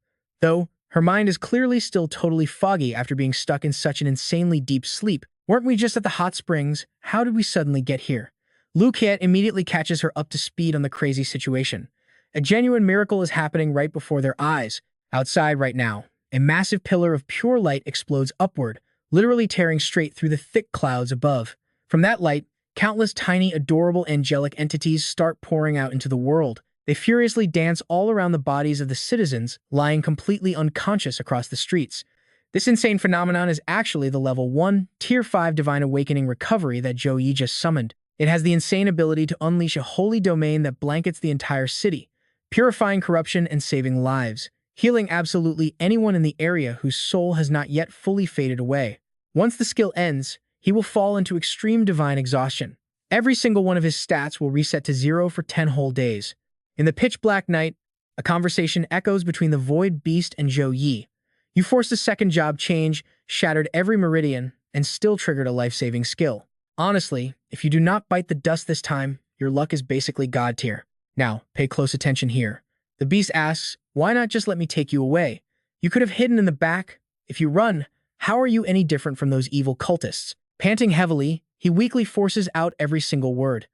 though her mind is clearly still totally foggy after being stuck in such an insanely deep sleep. Weren't we just at the hot springs? How did we suddenly get here? Lu Qiet immediately catches her up to speed on the crazy situation. A genuine miracle is happening right before their eyes. Outside right now, a massive pillar of pure light explodes upward, literally tearing straight through the thick clouds above. From that light, countless tiny, adorable, angelic entities start pouring out into the world. They furiously dance all around the bodies of the citizens, lying completely unconscious across the streets. This insane phenomenon is actually the level 1, Tier 5 Divine Awakening recovery that Zhou Yi just summoned. It has the insane ability to unleash a holy domain that blankets the entire city, purifying corruption and saving lives, healing absolutely anyone in the area whose soul has not yet fully faded away. Once the skill ends, he will fall into extreme divine exhaustion. Every single one of his stats will reset to 0 for 10 whole days. In the pitch-black night, a conversation echoes between the Void Beast and Zhou Yi. You forced a second job change, shattered every meridian, and still triggered a life-saving skill. Honestly, if you do not bite the dust this time, your luck is basically god tier. Now, pay close attention here. The beast asks, "Why not just let me take you away? You could have hidden in the back. If you run, how are you any different from those evil cultists?" Panting heavily, he weakly forces out every single word.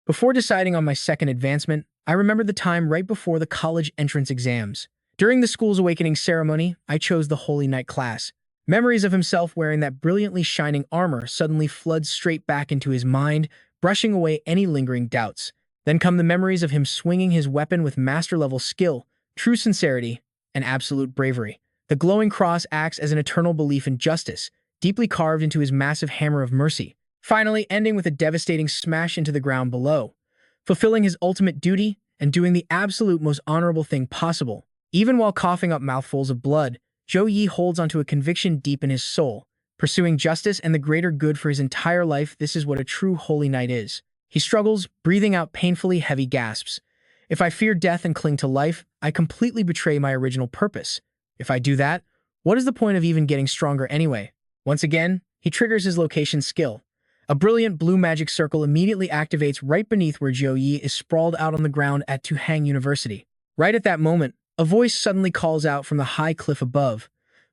Before deciding on my second advancement, I remembered the time right before the college entrance exams. During the school's awakening ceremony, I chose the Holy Knight class. Memories of himself wearing that brilliantly shining armor suddenly flood straight back into his mind, brushing away any lingering doubts. Then come the memories of him swinging his weapon with master-level skill, true sincerity, and absolute bravery. The glowing cross acts as an eternal belief in justice, deeply carved into his massive hammer of mercy, finally ending with a devastating smash into the ground below, fulfilling his ultimate duty and doing the absolute most honorable thing possible. Even while coughing up mouthfuls of blood, Zhou Yi holds onto a conviction deep in his soul, pursuing justice and the greater good for his entire life. This is what a true holy knight is. He struggles, breathing out painfully heavy gasps. If I fear death and cling to life, I completely betray my original purpose. If I do that, what is the point of even getting stronger anyway? Once again, he triggers his location skill. A brilliant blue magic circle immediately activates right beneath where Zhou Yi is sprawled out on the ground at Suhang University. Right at that moment, a voice suddenly calls out from the high cliff above.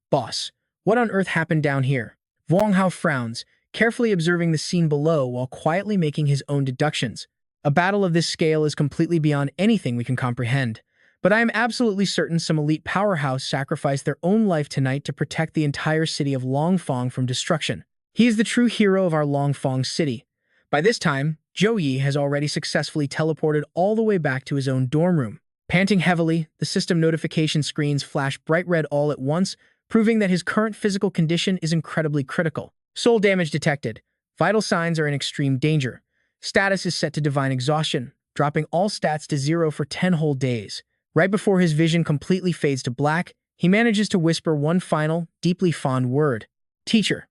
"Boss, what on earth happened down here?" Wang Hao frowns, carefully observing the scene below while quietly making his own deductions. A battle of this scale is completely beyond anything we can comprehend. But I am absolutely certain some elite powerhouse sacrificed their own life tonight to protect the entire city of Longfang from destruction. He is the true hero of our Longfang city. By this time, Zhou Yi has already successfully teleported all the way back to his own dorm room. Panting heavily, the system notification screens flash bright red all at once, proving that his current physical condition is incredibly critical. Soul damage detected. Vital signs are in extreme danger. Status is set to divine exhaustion, dropping all stats to 0 for 10 whole days. Right before his vision completely fades to black, he manages to whisper one final, deeply fond word. "Teacher."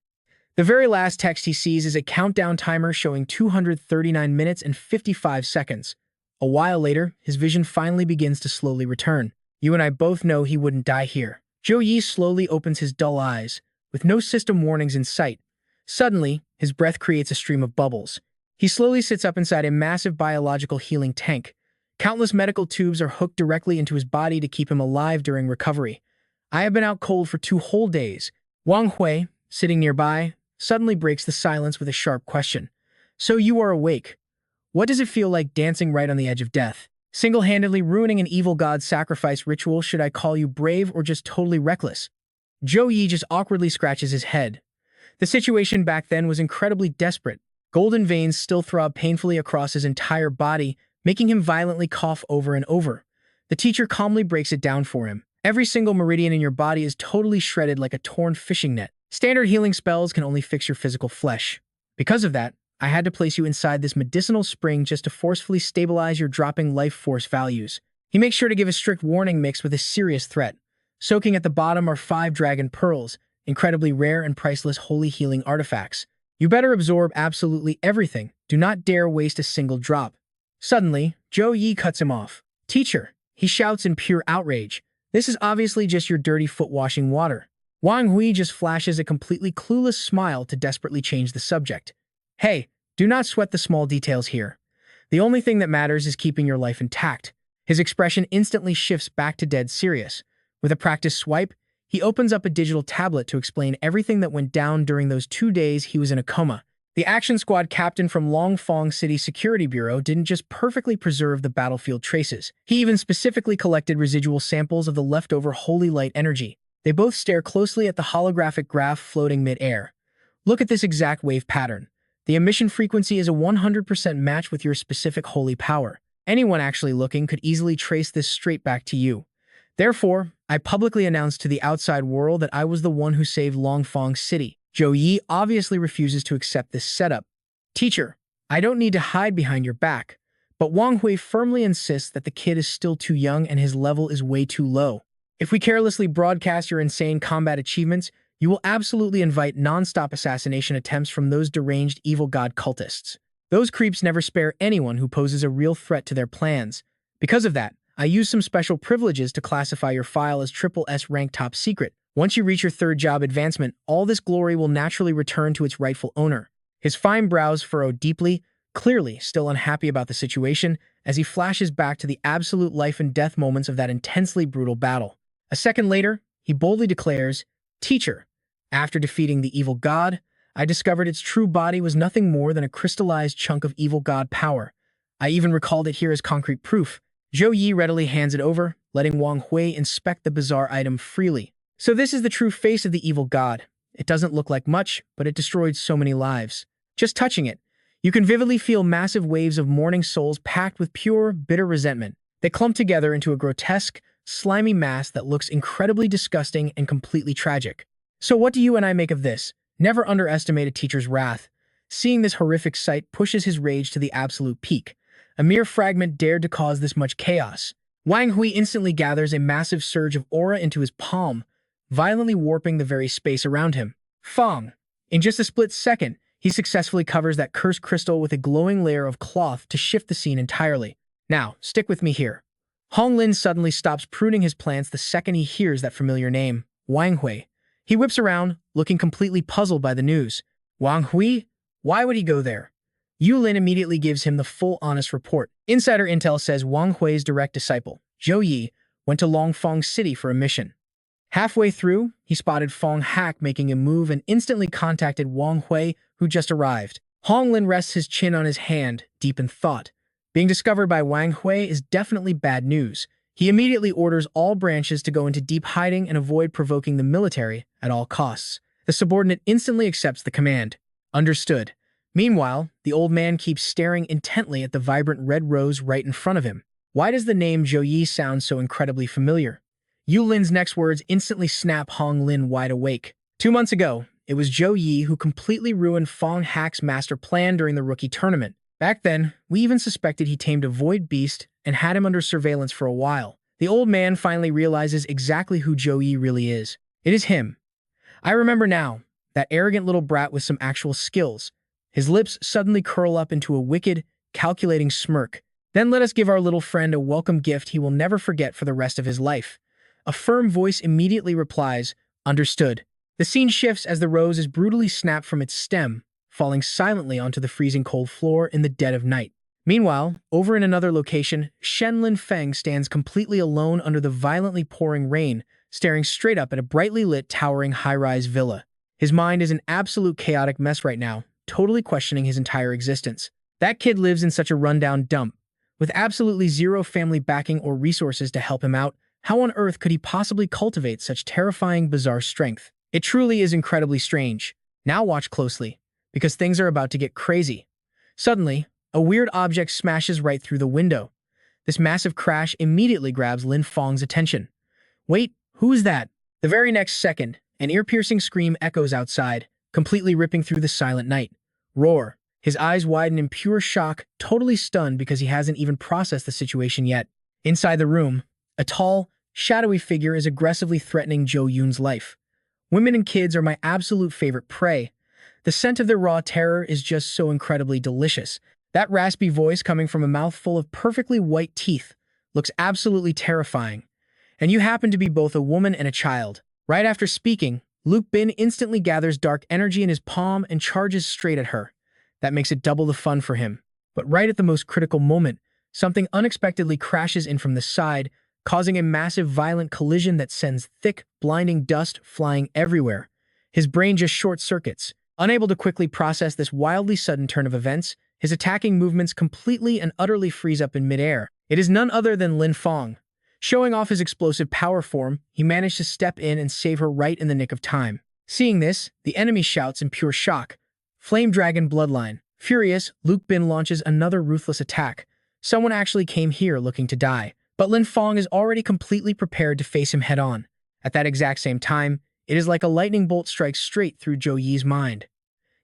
The very last text he sees is a countdown timer showing 239 minutes and 55 seconds. A while later, his vision finally begins to slowly return. You and I both know he wouldn't die here. Zhou Yi slowly opens his dull eyes, with no system warnings in sight. Suddenly, his breath creates a stream of bubbles. He slowly sits up inside a massive biological healing tank. Countless medical tubes are hooked directly into his body to keep him alive during recovery. I have been out cold for 2 whole days. Wang Hui, sitting nearby, suddenly breaks the silence with a sharp question. "So you are awake. What does it feel like dancing right on the edge of death? Single-handedly ruining an evil god's sacrifice ritual? Should I call you brave or just totally reckless?" Zhou Yi just awkwardly scratches his head. The situation back then was incredibly desperate. Golden veins still throb painfully across his entire body, making him violently cough over and over. The teacher calmly breaks it down for him. Every single meridian in your body is totally shredded like a torn fishing net. Standard healing spells can only fix your physical flesh. Because of that, I had to place you inside this medicinal spring just to forcefully stabilize your dropping life force values. He makes sure to give a strict warning mixed with a serious threat. Soaking at the bottom are 5 dragon pearls, incredibly rare and priceless holy healing artifacts. You better absorb absolutely everything. Do not dare waste a single drop. Suddenly, Zhou Yi cuts him off. "Teacher," he shouts in pure outrage. "This is obviously just your dirty foot-washing water." Wang Hui just flashes a completely clueless smile to desperately change the subject. "Hey, do not sweat the small details here. The only thing that matters is keeping your life intact." His expression instantly shifts back to dead serious. With a practiced swipe, he opens up a digital tablet to explain everything that went down during those 2 days he was in a coma. The action squad captain from Longfang City Security Bureau didn't just perfectly preserve the battlefield traces. He even specifically collected residual samples of the leftover holy light energy. They both stare closely at the holographic graph floating mid-air. "Look at this exact wave pattern. The emission frequency is a 100% match with your specific holy power. Anyone actually looking could easily trace this straight back to you. Therefore, I publicly announced to the outside world that I was the one who saved Longfang City." Zhou Yi obviously refuses to accept this setup. "Teacher, I don't need to hide behind your back." But Wang Hui firmly insists that the kid is still too young and his level is way too low. "If we carelessly broadcast your insane combat achievements, you will absolutely invite non-stop assassination attempts from those deranged evil god cultists. Those creeps never spare anyone who poses a real threat to their plans. Because of that, I use some special privileges to classify your file as triple S rank top secret. Once you reach your 3rd job advancement, all this glory will naturally return to its rightful owner." His fine brows furrow deeply, clearly still unhappy about the situation as he flashes back to the absolute life and death moments of that intensely brutal battle. A second later, he boldly declares, "Teacher, after defeating the evil god, I discovered its true body was nothing more than a crystallized chunk of evil god power. I even recalled it here as concrete proof." Zhou Yi readily hands it over, letting Wang Hui inspect the bizarre item freely. So this is the true face of the evil god. It doesn't look like much, but it destroyed so many lives. Just touching it, you can vividly feel massive waves of mourning souls packed with pure, bitter resentment. They clump together into a grotesque, slimy mass that looks incredibly disgusting and completely tragic. So what do you and I make of this? Never underestimate a teacher's wrath. Seeing this horrific sight pushes his rage to the absolute peak. A mere fragment dared to cause this much chaos. Wang Hui instantly gathers a massive surge of aura into his palm, violently warping the very space around him. Fong! In just a split second, he successfully covers that cursed crystal with a glowing layer of cloth to shift the scene entirely. Now, stick with me here. Hong Lin suddenly stops pruning his plants the second he hears that familiar name, Wang Hui. He whips around, looking completely puzzled by the news. Wang Hui? Why would he go there? Yu Lin immediately gives him the full honest report. Insider intel says Wang Hui's direct disciple, Zhou Yi, went to Longfeng City for a mission. Halfway through, he spotted Fong Hak making a move and instantly contacted Wang Hui, who just arrived. Hong Lin rests his chin on his hand, deep in thought. Being discovered by Wang Hui is definitely bad news. He immediately orders all branches to go into deep hiding and avoid provoking the military at all costs. The subordinate instantly accepts the command. Understood. Meanwhile, the old man keeps staring intently at the vibrant red rose right in front of him. Why does the name Zhou Yi sound so incredibly familiar? Yu Lin's next words instantly snap Hong Lin wide awake. 2 months ago, it was Zhou Yi who completely ruined Fong Hak's master plan during the rookie tournament. Back then, we even suspected he tamed a void beast and had him under surveillance for a while. The old man finally realizes exactly who Zhou Yi really is. It is him. I remember now, that arrogant little brat with some actual skills. His lips suddenly curl up into a wicked, calculating smirk. Then let us give our little friend a welcome gift he will never forget for the rest of his life. A firm voice immediately replies, "Understood." The scene shifts as the rose is brutally snapped from its stem, falling silently onto the freezing cold floor in the dead of night. Meanwhile, over in another location, Shen Lin Feng stands completely alone under the violently pouring rain, staring straight up at a brightly lit, towering high-rise villa. His mind is an absolute chaotic mess right now, totally questioning his entire existence. That kid lives in such a rundown dump. With absolutely zero family backing or resources to help him out, how on earth could he possibly cultivate such terrifying, bizarre strength? It truly is incredibly strange. Now watch closely, because things are about to get crazy. Suddenly, a weird object smashes right through the window. This massive crash immediately grabs Lin Feng's attention. Wait, who is that? The very next second, an ear-piercing scream echoes outside, completely ripping through the silent night. Roar. His eyes widen in pure shock, totally stunned because he hasn't even processed the situation yet. Inside the room, a tall, shadowy figure is aggressively threatening Zhou Yun's life. Women and kids are my absolute favorite prey. The scent of their raw terror is just so incredibly delicious. That raspy voice coming from a mouth full of perfectly white teeth looks absolutely terrifying. And you happen to be both a woman and a child. Right after speaking, Luke Bin instantly gathers dark energy in his palm and charges straight at her. That makes it double the fun for him. But right at the most critical moment, something unexpectedly crashes in from the side, causing a massive violent collision that sends thick, blinding dust flying everywhere. His brain just short-circuits. Unable to quickly process this wildly sudden turn of events, his attacking movements completely and utterly freeze up in midair. It is none other than Lin Feng. Showing off his explosive power form, he managed to step in and save her right in the nick of time. Seeing this, the enemy shouts in pure shock. Flame Dragon Bloodline. Furious, Luke Bin launches another ruthless attack. Someone actually came here looking to die, but Lin Feng is already completely prepared to face him head-on. At that exact same time, it is like a lightning bolt strikes straight through Zhou Yi's mind.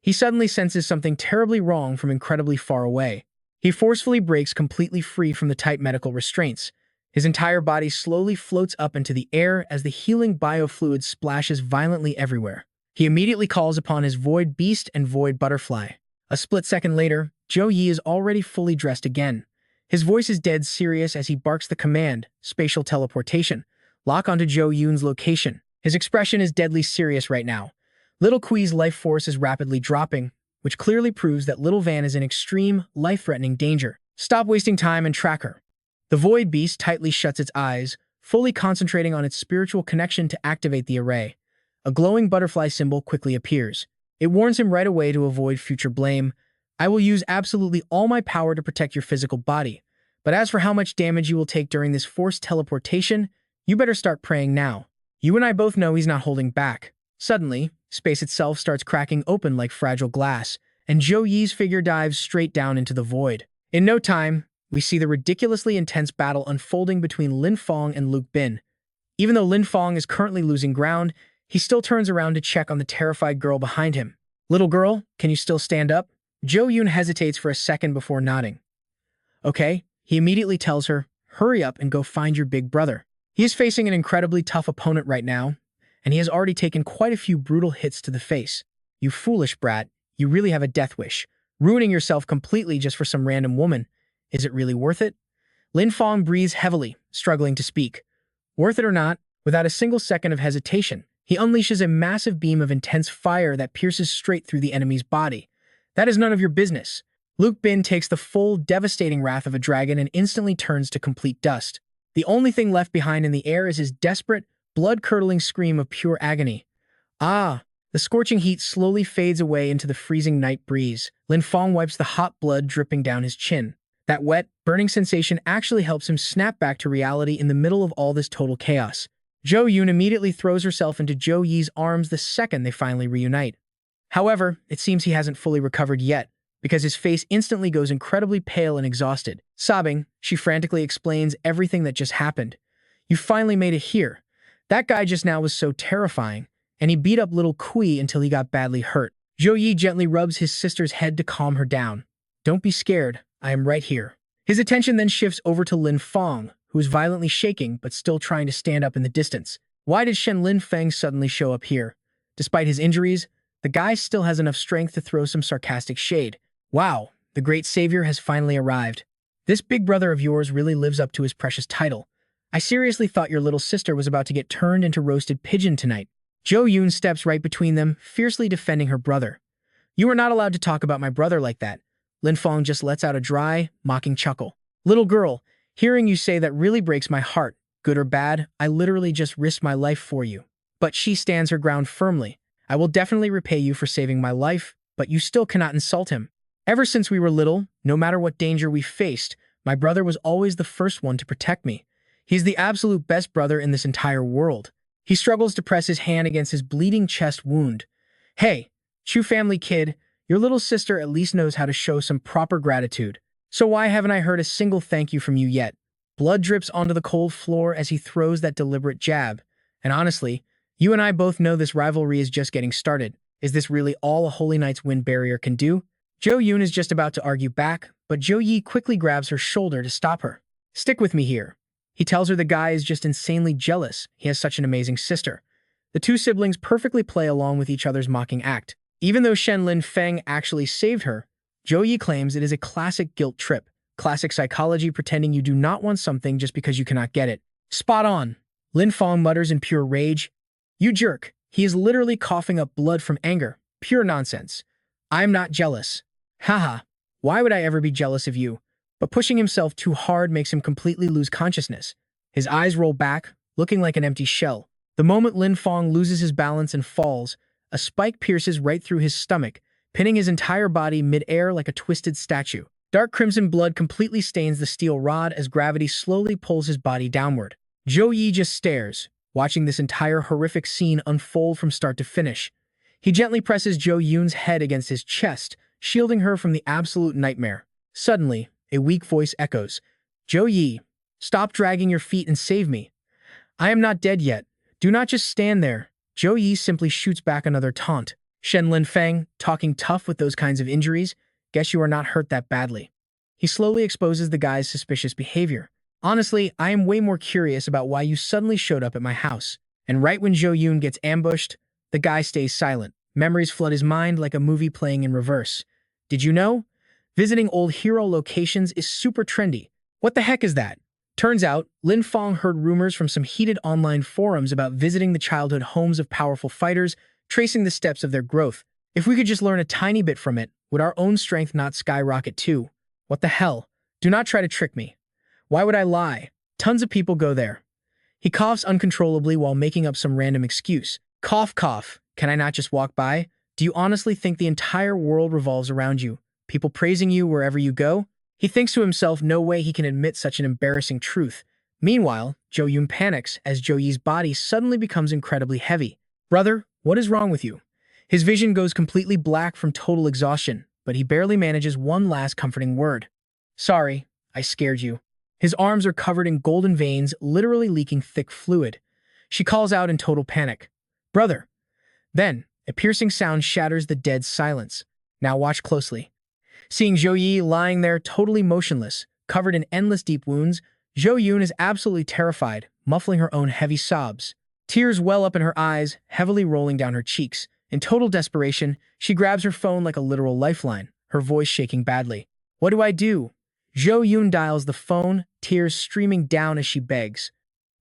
He suddenly senses something terribly wrong from incredibly far away. He forcefully breaks completely free from the tight medical restraints. His entire body slowly floats up into the air as the healing biofluid splashes violently everywhere. He immediately calls upon his Void Beast and Void Butterfly. A split second later, Zhou Yi is already fully dressed again. His voice is dead serious as he barks the command, spatial teleportation, lock onto Zhou Yun's location. His expression is deadly serious right now. Little Kui's life force is rapidly dropping, which clearly proves that little Van is in extreme, life-threatening danger. Stop wasting time and track her. The void beast tightly shuts its eyes, fully concentrating on its spiritual connection to activate the array. A glowing butterfly symbol quickly appears. It warns him right away to avoid future blame. I will use absolutely all my power to protect your physical body. But as for how much damage you will take during this forced teleportation, you better start praying now. You and I both know he's not holding back. Suddenly, space itself starts cracking open like fragile glass, and Zhou Yi's figure dives straight down into the void. In no time, we see the ridiculously intense battle unfolding between Lin Fong and Luke Bin. Even though Lin Fong is currently losing ground, he still turns around to check on the terrified girl behind him. Little girl, can you still stand up? Zhou Yun hesitates for a second before nodding. Okay, he immediately tells her, hurry up and go find your big brother. He is facing an incredibly tough opponent right now, and he has already taken quite a few brutal hits to the face. You foolish brat, you really have a death wish, ruining yourself completely just for some random woman. Is it really worth it? Lin Fong breathes heavily, struggling to speak. Worth it or not, without a single second of hesitation, he unleashes a massive beam of intense fire that pierces straight through the enemy's body. That is none of your business. Luke Bin takes the full, devastating wrath of a dragon and instantly turns to complete dust. The only thing left behind in the air is his desperate, blood-curdling scream of pure agony. Ah! The scorching heat slowly fades away into the freezing night breeze. Lin Fong wipes the hot blood dripping down his chin. That wet, burning sensation actually helps him snap back to reality in the middle of all this total chaos. Zhou Yun immediately throws herself into Zhou Yi's arms the second they finally reunite. However, it seems he hasn't fully recovered yet, because his face instantly goes incredibly pale and exhausted. Sobbing, she frantically explains everything that just happened. You finally made it here. That guy just now was so terrifying, and he beat up little Kui until he got badly hurt. Zhou Yi gently rubs his sister's head to calm her down. Don't be scared, I am right here. His attention then shifts over to Lin Fong, who is violently shaking but still trying to stand up in the distance. Why did Shen Lin Feng suddenly show up here? Despite his injuries, the guy still has enough strength to throw some sarcastic shade. Wow, the great savior has finally arrived. This big brother of yours really lives up to his precious title. I seriously thought your little sister was about to get turned into roasted pigeon tonight. Zhou Yun steps right between them, fiercely defending her brother. You are not allowed to talk about my brother like that. Lin Fong just lets out a dry, mocking chuckle. Little girl, hearing you say that really breaks my heart. Good or bad, I literally just risked my life for you. But she stands her ground firmly. I will definitely repay you for saving my life, but you still cannot insult him. Ever since we were little, no matter what danger we faced, my brother was always the first one to protect me. He's the absolute best brother in this entire world. He struggles to press his hand against his bleeding chest wound. Hey, Chu family kid, your little sister at least knows how to show some proper gratitude. So why haven't I heard a single thank you from you yet? Blood drips onto the cold floor as he throws that deliberate jab. And honestly, you and I both know this rivalry is just getting started. Is this really all a Holy Knight's wind barrier can do? Zhou Yun is just about to argue back, but Zhou Yi quickly grabs her shoulder to stop her. Stick with me here. He tells her the guy is just insanely jealous. He has such an amazing sister. The two siblings perfectly play along with each other's mocking act. Even though Shen Lin Feng actually saved her, Zhou Yi claims it is a classic guilt trip. Classic psychology pretending you do not want something just because you cannot get it. Spot on. Lin Feng mutters in pure rage. You jerk. He is literally coughing up blood from anger. Pure nonsense. I'm not jealous. Haha, why would I ever be jealous of you? But pushing himself too hard makes him completely lose consciousness. His eyes roll back, looking like an empty shell. The moment Lin Fong loses his balance and falls, a spike pierces right through his stomach, pinning his entire body mid-air like a twisted statue. Dark crimson blood completely stains the steel rod as gravity slowly pulls his body downward. Zhou Yi just stares, watching this entire horrific scene unfold from start to finish. He gently presses Zhou Yun's head against his chest, shielding her from the absolute nightmare. Suddenly, a weak voice echoes. Zhou Yi, stop dragging your feet and save me. I am not dead yet. Do not just stand there. Zhou Yi simply shoots back another taunt. Shen Lin Feng, talking tough with those kinds of injuries, guess you are not hurt that badly. He slowly exposes the guy's suspicious behavior. Honestly, I am way more curious about why you suddenly showed up at my house. And right when Zhou Yun gets ambushed, the guy stays silent. Memories flood his mind like a movie playing in reverse. Did you know? Visiting old hero locations is super trendy. What the heck is that? Turns out, Lin Fong heard rumors from some heated online forums about visiting the childhood homes of powerful fighters, tracing the steps of their growth. If we could just learn a tiny bit from it, would our own strength not skyrocket too? What the hell? Do not try to trick me. Why would I lie? Tons of people go there. He coughs uncontrollably while making up some random excuse. Cough, cough. Can I not just walk by? Do you honestly think the entire world revolves around you? People praising you wherever you go? He thinks to himself, no way he can admit such an embarrassing truth. Meanwhile, Zhou Yi panics as Zhou Yi's body suddenly becomes incredibly heavy. Brother, what is wrong with you? His vision goes completely black from total exhaustion, but he barely manages one last comforting word. Sorry, I scared you. His arms are covered in golden veins, literally leaking thick fluid. She calls out in total panic. Brother. Then, a piercing sound shatters the dead silence. Now watch closely. Seeing Zhou Yi lying there totally motionless, covered in endless deep wounds, Zhou Yun is absolutely terrified, muffling her own heavy sobs. Tears well up in her eyes, heavily rolling down her cheeks. In total desperation, she grabs her phone like a literal lifeline, her voice shaking badly. What do I do? Zhou Yun dials the phone, tears streaming down as she begs.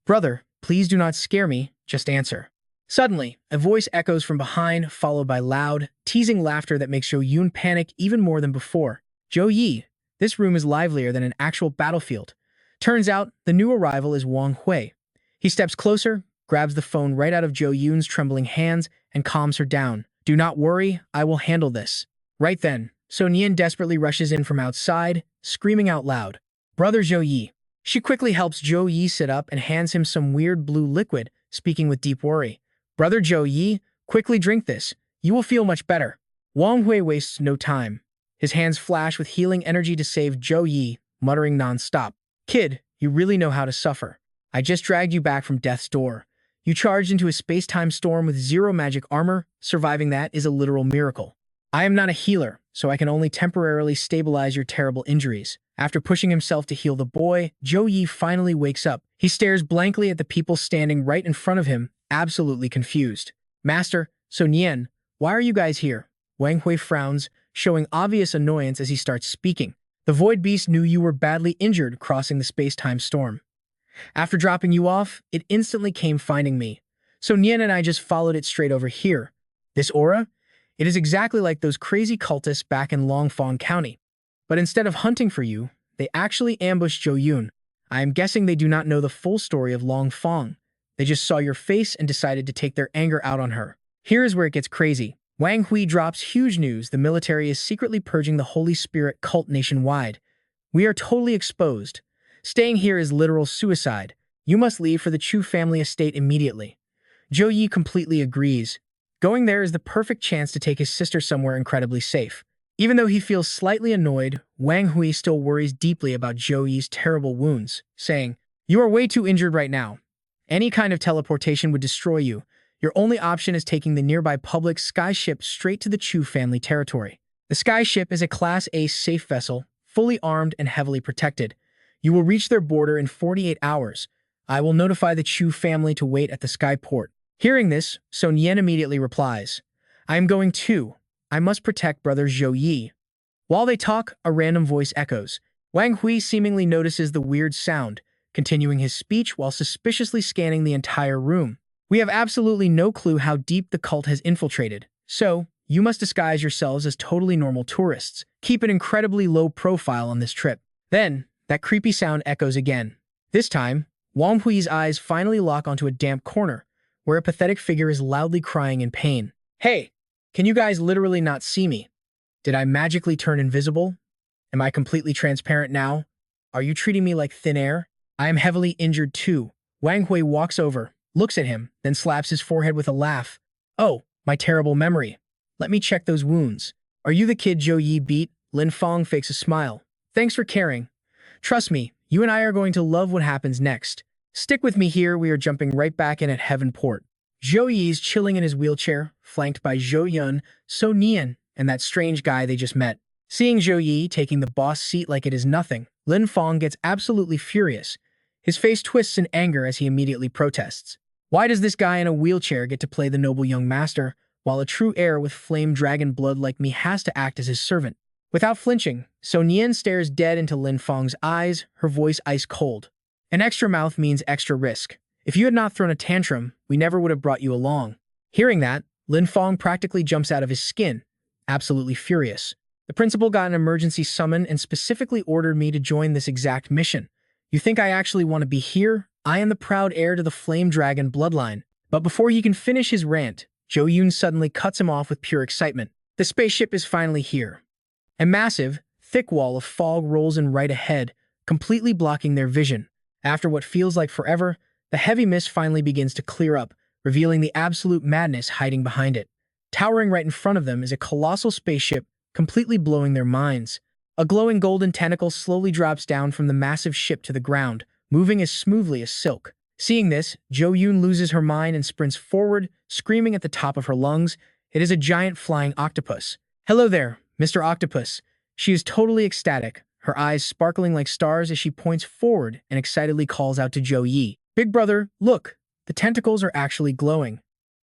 Brother, please do not scare me, just answer. Suddenly, a voice echoes from behind, followed by loud, teasing laughter that makes Zhou Yun panic even more than before. Zhou Yi, this room is livelier than an actual battlefield. Turns out, the new arrival is Wang Hui. He steps closer, grabs the phone right out of Zhou Yun's trembling hands, and calms her down. Do not worry, I will handle this. Right then, So Nian desperately rushes in from outside, screaming out loud. Brother Zhou Yi. She quickly helps Zhou Yi sit up and hands him some weird blue liquid, speaking with deep worry. Brother Zhou Yi, quickly drink this. You will feel much better. Wang Hui wastes no time. His hands flash with healing energy to save Zhou Yi, muttering non-stop. Kid, you really know how to suffer. I just dragged you back from death's door. You charged into a space-time storm with zero magic armor. Surviving that is a literal miracle. I am not a healer, so I can only temporarily stabilize your terrible injuries. After pushing himself to heal the boy, Zhou Yi finally wakes up. He stares blankly at the people standing right in front of him, absolutely confused. Master, so Nian, why are you guys here? Wang Hui frowns, showing obvious annoyance as he starts speaking. The Void Beast knew you were badly injured crossing the space-time storm. After dropping you off, it instantly came finding me. So Nian and I just followed it straight over here. This aura? It is exactly like those crazy cultists back in Longfang County. But instead of hunting for you, they actually ambushed Zhou Yun. I am guessing they do not know the full story of Longfang. They just saw your face and decided to take their anger out on her. Here is where it gets crazy. Wang Hui drops huge news. The military is secretly purging the Holy Spirit cult nationwide. We are totally exposed. Staying here is literal suicide. You must leave for the Chu family estate immediately. Zhou Yi completely agrees. Going there is the perfect chance to take his sister somewhere incredibly safe. Even though he feels slightly annoyed, Wang Hui still worries deeply about Zhou Yi's terrible wounds, saying, You are way too injured right now. Any kind of teleportation would destroy you. Your only option is taking the nearby public skyship straight to the Chu family territory. The skyship is a Class A safe vessel, fully armed and heavily protected. You will reach their border in 48 hours. I will notify the Chu family to wait at the skyport. Hearing this, Sun Yen immediately replies, I am going too. I must protect brother Zhou Yi. While they talk, a random voice echoes. Wang Hui seemingly notices the weird sound, continuing his speech while suspiciously scanning the entire room. We have absolutely no clue how deep the cult has infiltrated, so you must disguise yourselves as totally normal tourists. Keep an incredibly low profile on this trip. Then, that creepy sound echoes again. This time, Wang Hui's eyes finally lock onto a damp corner, where a pathetic figure is loudly crying in pain. Hey, can you guys literally not see me? Did I magically turn invisible? Am I completely transparent now? Are you treating me like thin air? I am heavily injured too. Wang Hui walks over, looks at him, then slaps his forehead with a laugh. Oh, my terrible memory. Let me check those wounds. Are you the kid Zhou Yi beat? Lin Fang fakes a smile. Thanks for caring. Trust me, you and I are going to love what happens next. Stick with me here, we are jumping right back in at Heaven Port. Zhou Yi's chilling in his wheelchair, flanked by Zhou Yun, So Nian, and that strange guy they just met. Seeing Zhou Yi taking the boss seat like it is nothing, Lin Fang gets absolutely furious. His face twists in anger as he immediately protests. Why does this guy in a wheelchair get to play the noble young master, while a true heir with flame dragon blood like me has to act as his servant? Without flinching, So Nian stares dead into Lin Fang's eyes, her voice ice cold. An extra mouth means extra risk. If you had not thrown a tantrum, we never would have brought you along. Hearing that, Lin Fong practically jumps out of his skin, absolutely furious. The principal got an emergency summon and specifically ordered me to join this exact mission. You think I actually want to be here? I am the proud heir to the Flame Dragon bloodline. But before he can finish his rant, Zhou Yi suddenly cuts him off with pure excitement. The spaceship is finally here. A massive, thick wall of fog rolls in right ahead, completely blocking their vision. After what feels like forever, the heavy mist finally begins to clear up, revealing the absolute madness hiding behind it. Towering right in front of them is a colossal spaceship, completely blowing their minds. A glowing golden tentacle slowly drops down from the massive ship to the ground, moving as smoothly as silk. Seeing this, Zhou Yi loses her mind and sprints forward, screaming at the top of her lungs. It is a giant flying octopus. "Hello there, Mr. Octopus." She is totally ecstatic, her eyes sparkling like stars as she points forward and excitedly calls out to Zhou Yi. "Big brother, look, the tentacles are actually glowing."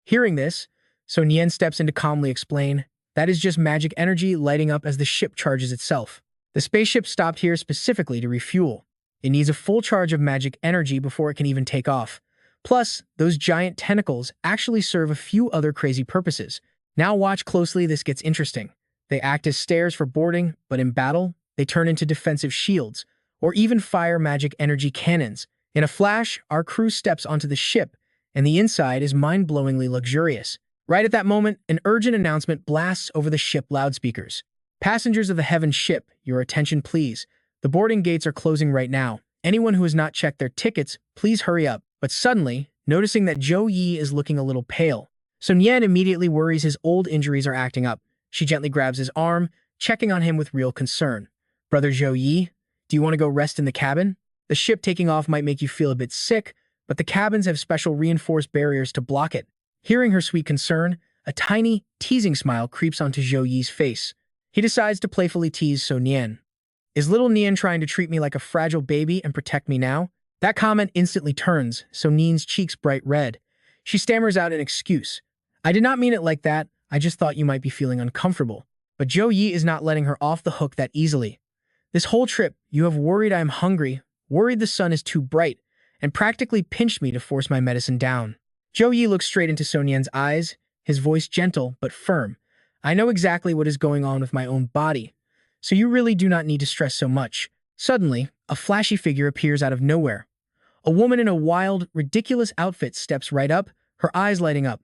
Hearing this, So Nian steps in to calmly explain, "That is just magic energy lighting up as the ship charges itself. The spaceship stopped here specifically to refuel. It needs a full charge of magic energy before it can even take off. Plus, those giant tentacles actually serve a few other crazy purposes. Now watch closely, this gets interesting. They act as stairs for boarding, but in battle, they turn into defensive shields, or even fire magic energy cannons. In a flash, our crew steps onto the ship, and the inside is mind-blowingly luxurious. Right at that moment, an urgent announcement blasts over the ship loudspeakers. Passengers of the Heaven ship, your attention please. The boarding gates are closing right now. Anyone who has not checked their tickets, please hurry up." But suddenly, noticing that Zhou Yi is looking a little pale, Sun Yan immediately worries his old injuries are acting up. She gently grabs his arm, checking on him with real concern. "Brother Zhou Yi, do you want to go rest in the cabin? The ship taking off might make you feel a bit sick, but the cabins have special reinforced barriers to block it." Hearing her sweet concern, a tiny, teasing smile creeps onto Zhou Yi's face. He decides to playfully tease So Nian. "Is little Nian trying to treat me like a fragile baby and protect me now?" That comment instantly turns So Nian's cheeks bright red. She stammers out an excuse. "I did not mean it like that. I just thought you might be feeling uncomfortable." But Zhou Yi is not letting her off the hook that easily. "This whole trip, you have worried I am hungry, worried the sun is too bright, and practically pinched me to force my medicine down." Zhou Yi looks straight into So Nian's eyes, his voice gentle but firm. "I know exactly what is going on with my own body, so you really do not need to stress so much." Suddenly, a flashy figure appears out of nowhere. A woman in a wild, ridiculous outfit steps right up, her eyes lighting up.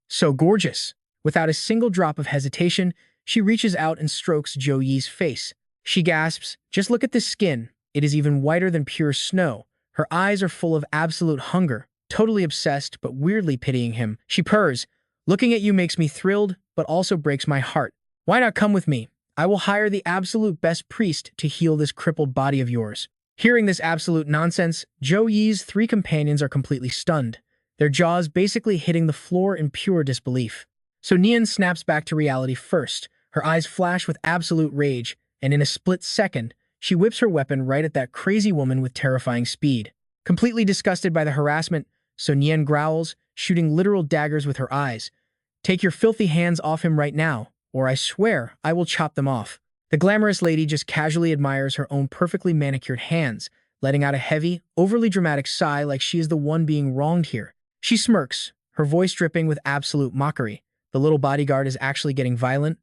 So gorgeous! Without a single drop of hesitation, she reaches out and strokes Zhou Yi's face. She gasps, "Just look at this skin. It is even whiter than pure snow." Her eyes are full of absolute hunger, totally obsessed but weirdly pitying him. She purrs, "Looking at you makes me thrilled, but also breaks my heart. Why not come with me? I will hire the absolute best priest to heal this crippled body of yours." Hearing this absolute nonsense, Zhou Yi's three companions are completely stunned, their jaws basically hitting the floor in pure disbelief. So Nian snaps back to reality first. Her eyes flash with absolute rage, and in a split second, she whips her weapon right at that crazy woman with terrifying speed. Completely disgusted by the harassment, So Nian growls, shooting literal daggers with her eyes. "Take your filthy hands off him right now, or I swear I will chop them off." The glamorous lady just casually admires her own perfectly manicured hands, letting out a heavy, overly dramatic sigh like she is the one being wronged here. She smirks, her voice dripping with absolute mockery. The little bodyguard is actually getting violent.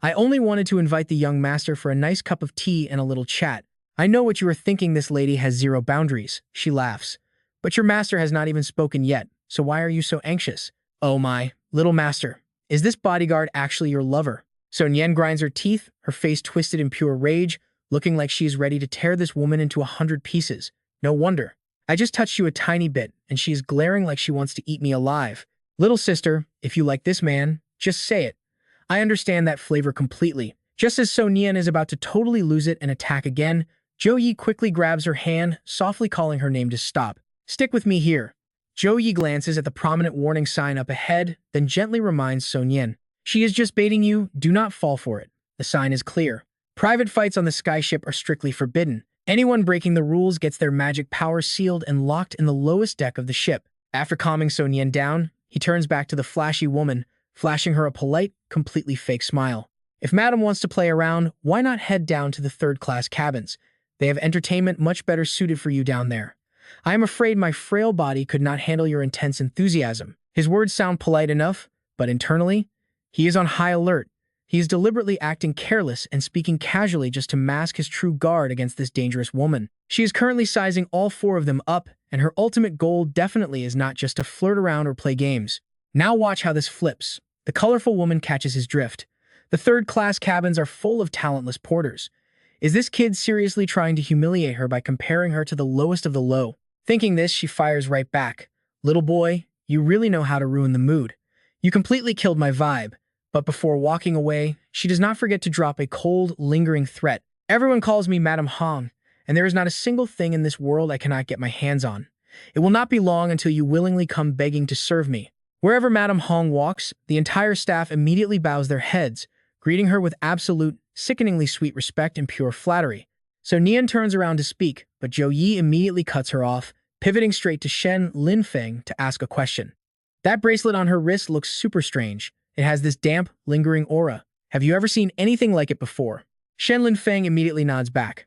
"I only wanted to invite the young master for a nice cup of tea and a little chat. I know what you are thinking, this lady has zero boundaries." She laughs. "But your master has not even spoken yet, so why are you so anxious?" "Oh my, little master, is this bodyguard actually your lover?" So Nian grinds her teeth, her face twisted in pure rage, looking like she is ready to tear this woman into 100 pieces. "No wonder. I just touched you a tiny bit, and she is glaring like she wants to eat me alive. Little sister, if you like this man, just say it. I understand that flavor completely." Just as So Nian is about to totally lose it and attack again, Zhou Yi quickly grabs her hand, softly calling her name to stop. "Stick with me here." Zhou Yi glances at the prominent warning sign up ahead, then gently reminds So Nian, "She is just baiting you, do not fall for it." The sign is clear. Private fights on the skyship are strictly forbidden. Anyone breaking the rules gets their magic power sealed and locked in the lowest deck of the ship. After calming So Nian down, he turns back to the flashy woman, flashing her a polite, completely fake smile. "If Madam wants to play around, why not head down to the third-class cabins? They have entertainment much better suited for you down there. I am afraid my frail body could not handle your intense enthusiasm." His words sound polite enough, but internally, he is on high alert. He is deliberately acting careless and speaking casually just to mask his true guard against this dangerous woman. She is currently sizing all four of them up, and her ultimate goal definitely is not just to flirt around or play games. Now watch how this flips. The colorful woman catches his drift. The third-class cabins are full of talentless porters. Is this kid seriously trying to humiliate her by comparing her to the lowest of the low? Thinking this, she fires right back. Little boy, you really know how to ruin the mood. You completely killed my vibe. But before walking away, she does not forget to drop a cold, lingering threat. Everyone calls me Madam Hong, and there is not a single thing in this world I cannot get my hands on. It will not be long until you willingly come begging to serve me. Wherever Madam Hong walks, the entire staff immediately bows their heads, greeting her with absolute, sickeningly sweet respect and pure flattery. So Nian turns around to speak, but Zhou Yi immediately cuts her off, pivoting straight to Shen Linfeng to ask a question. That bracelet on her wrist looks super strange. It has this damp, lingering aura. Have you ever seen anything like it before? Shen Linfeng immediately nods back.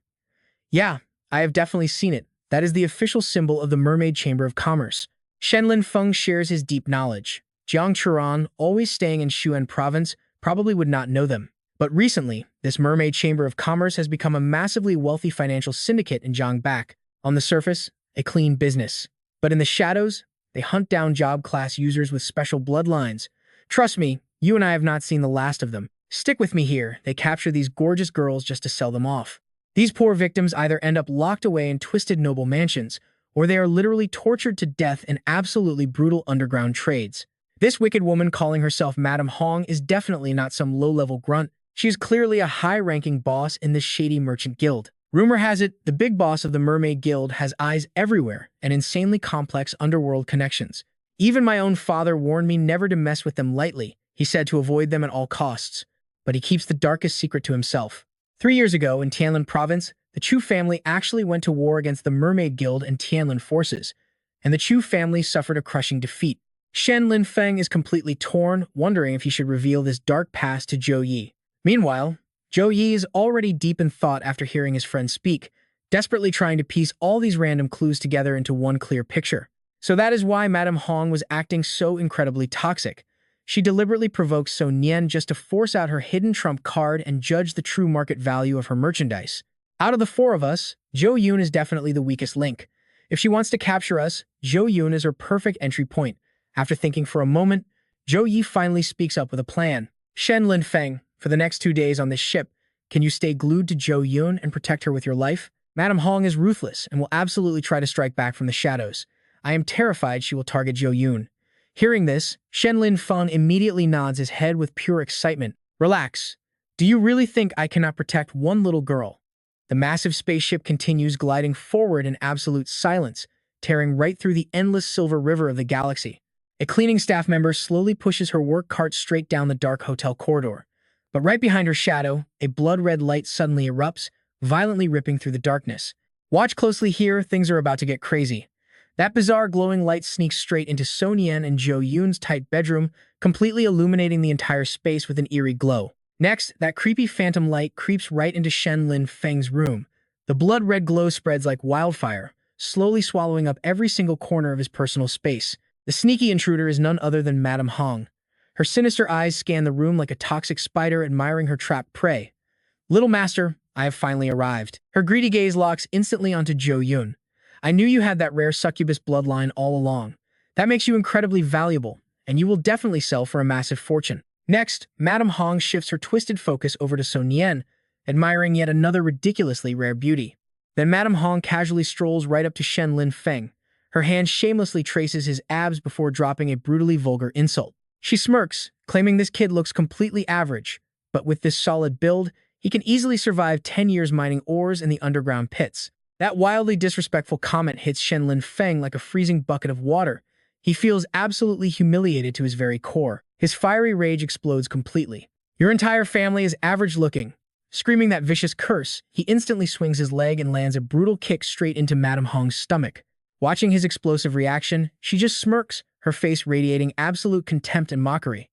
Yeah, I have definitely seen it. That is the official symbol of the Mermaid Chamber of Commerce. Shen Linfeng shares his deep knowledge. Jiang Churan, always staying in Shuan province, probably would not know them. But recently, this Mermaid Chamber of Commerce has become a massively wealthy financial syndicate in Zhongbak. On the surface, a clean business. But in the shadows, they hunt down job-class users with special bloodlines. Trust me, you and I have not seen the last of them. Stick with me here. They capture these gorgeous girls just to sell them off. These poor victims either end up locked away in twisted noble mansions, or they are literally tortured to death in absolutely brutal underground trades. This wicked woman calling herself Madam Hong is definitely not some low-level grunt. She is clearly a high-ranking boss in this shady merchant guild. Rumor has it, the big boss of the Mermaid Guild has eyes everywhere and insanely complex underworld connections. Even my own father warned me never to mess with them lightly. He said to avoid them at all costs. But he keeps the darkest secret to himself. 3 years ago, in Tianlin province, the Chu family actually went to war against the Mermaid Guild and Tianlin forces, and the Chu family suffered a crushing defeat. Shen Linfeng is completely torn, wondering if he should reveal this dark past to Zhou Yi. Meanwhile, Zhou Yi is already deep in thought after hearing his friend speak, desperately trying to piece all these random clues together into one clear picture. So that is why Madame Hong was acting so incredibly toxic. She deliberately provoked So Nian just to force out her hidden trump card and judge the true market value of her merchandise. Out of the four of us, Zhou Yun is definitely the weakest link. If she wants to capture us, Zhou Yun is her perfect entry point. After thinking for a moment, Zhou Yi finally speaks up with a plan. Shen Linfeng, for the next 2 days on this ship, can you stay glued to Zhou Yun and protect her with your life? Madame Hong is ruthless and will absolutely try to strike back from the shadows. I am terrified she will target Zhou Yun. Hearing this, Shen Linfeng immediately nods his head with pure excitement. Relax. Do you really think I cannot protect one little girl? The massive spaceship continues gliding forward in absolute silence, tearing right through the endless silver river of the galaxy. A cleaning staff member slowly pushes her work cart straight down the dark hotel corridor. But right behind her shadow, a blood-red light suddenly erupts, violently ripping through the darkness. Watch closely here, things are about to get crazy. That bizarre glowing light sneaks straight into So Nian and Zhou Yun's tight bedroom, completely illuminating the entire space with an eerie glow. Next, that creepy phantom light creeps right into Shen Linfeng's room. The blood-red glow spreads like wildfire, slowly swallowing up every single corner of his personal space. The sneaky intruder is none other than Madame Hong. Her sinister eyes scan the room like a toxic spider admiring her trapped prey. Little master, I have finally arrived. Her greedy gaze locks instantly onto Zhou Yun. I knew you had that rare succubus bloodline all along. That makes you incredibly valuable, and you will definitely sell for a massive fortune. Next, Madame Hong shifts her twisted focus over to So Nian, admiring yet another ridiculously rare beauty. Then Madame Hong casually strolls right up to Shen Linfeng. Her hand shamelessly traces his abs before dropping a brutally vulgar insult. She smirks, claiming this kid looks completely average, but with this solid build, he can easily survive 10 years mining ores in the underground pits. That wildly disrespectful comment hits Shen Linfeng like a freezing bucket of water. He feels absolutely humiliated to his very core. His fiery rage explodes completely. Your entire family is average-looking. Screaming that vicious curse, he instantly swings his leg and lands a brutal kick straight into Madame Hong's stomach. Watching his explosive reaction, she just smirks, her face radiating absolute contempt and mockery.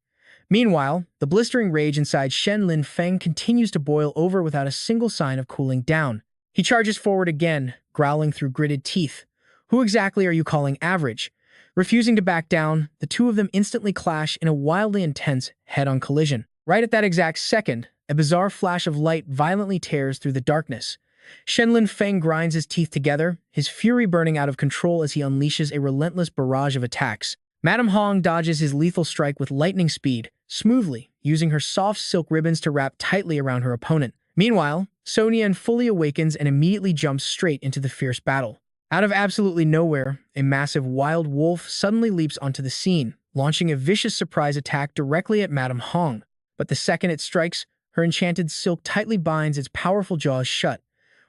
Meanwhile, the blistering rage inside Shen Linfeng continues to boil over without a single sign of cooling down. He charges forward again, growling through gritted teeth. Who exactly are you calling average? Refusing to back down, the two of them instantly clash in a wildly intense head-on collision. Right at that exact second, a bizarre flash of light violently tears through the darkness. Shenlin Feng grinds his teeth together, his fury burning out of control as he unleashes a relentless barrage of attacks. Madame Hong dodges his lethal strike with lightning speed, smoothly, using her soft silk ribbons to wrap tightly around her opponent. Meanwhile, Zhou Yi fully awakens and immediately jumps straight into the fierce battle. Out of absolutely nowhere, a massive wild wolf suddenly leaps onto the scene, launching a vicious surprise attack directly at Madame Hong. But the second it strikes, her enchanted silk tightly binds its powerful jaws shut.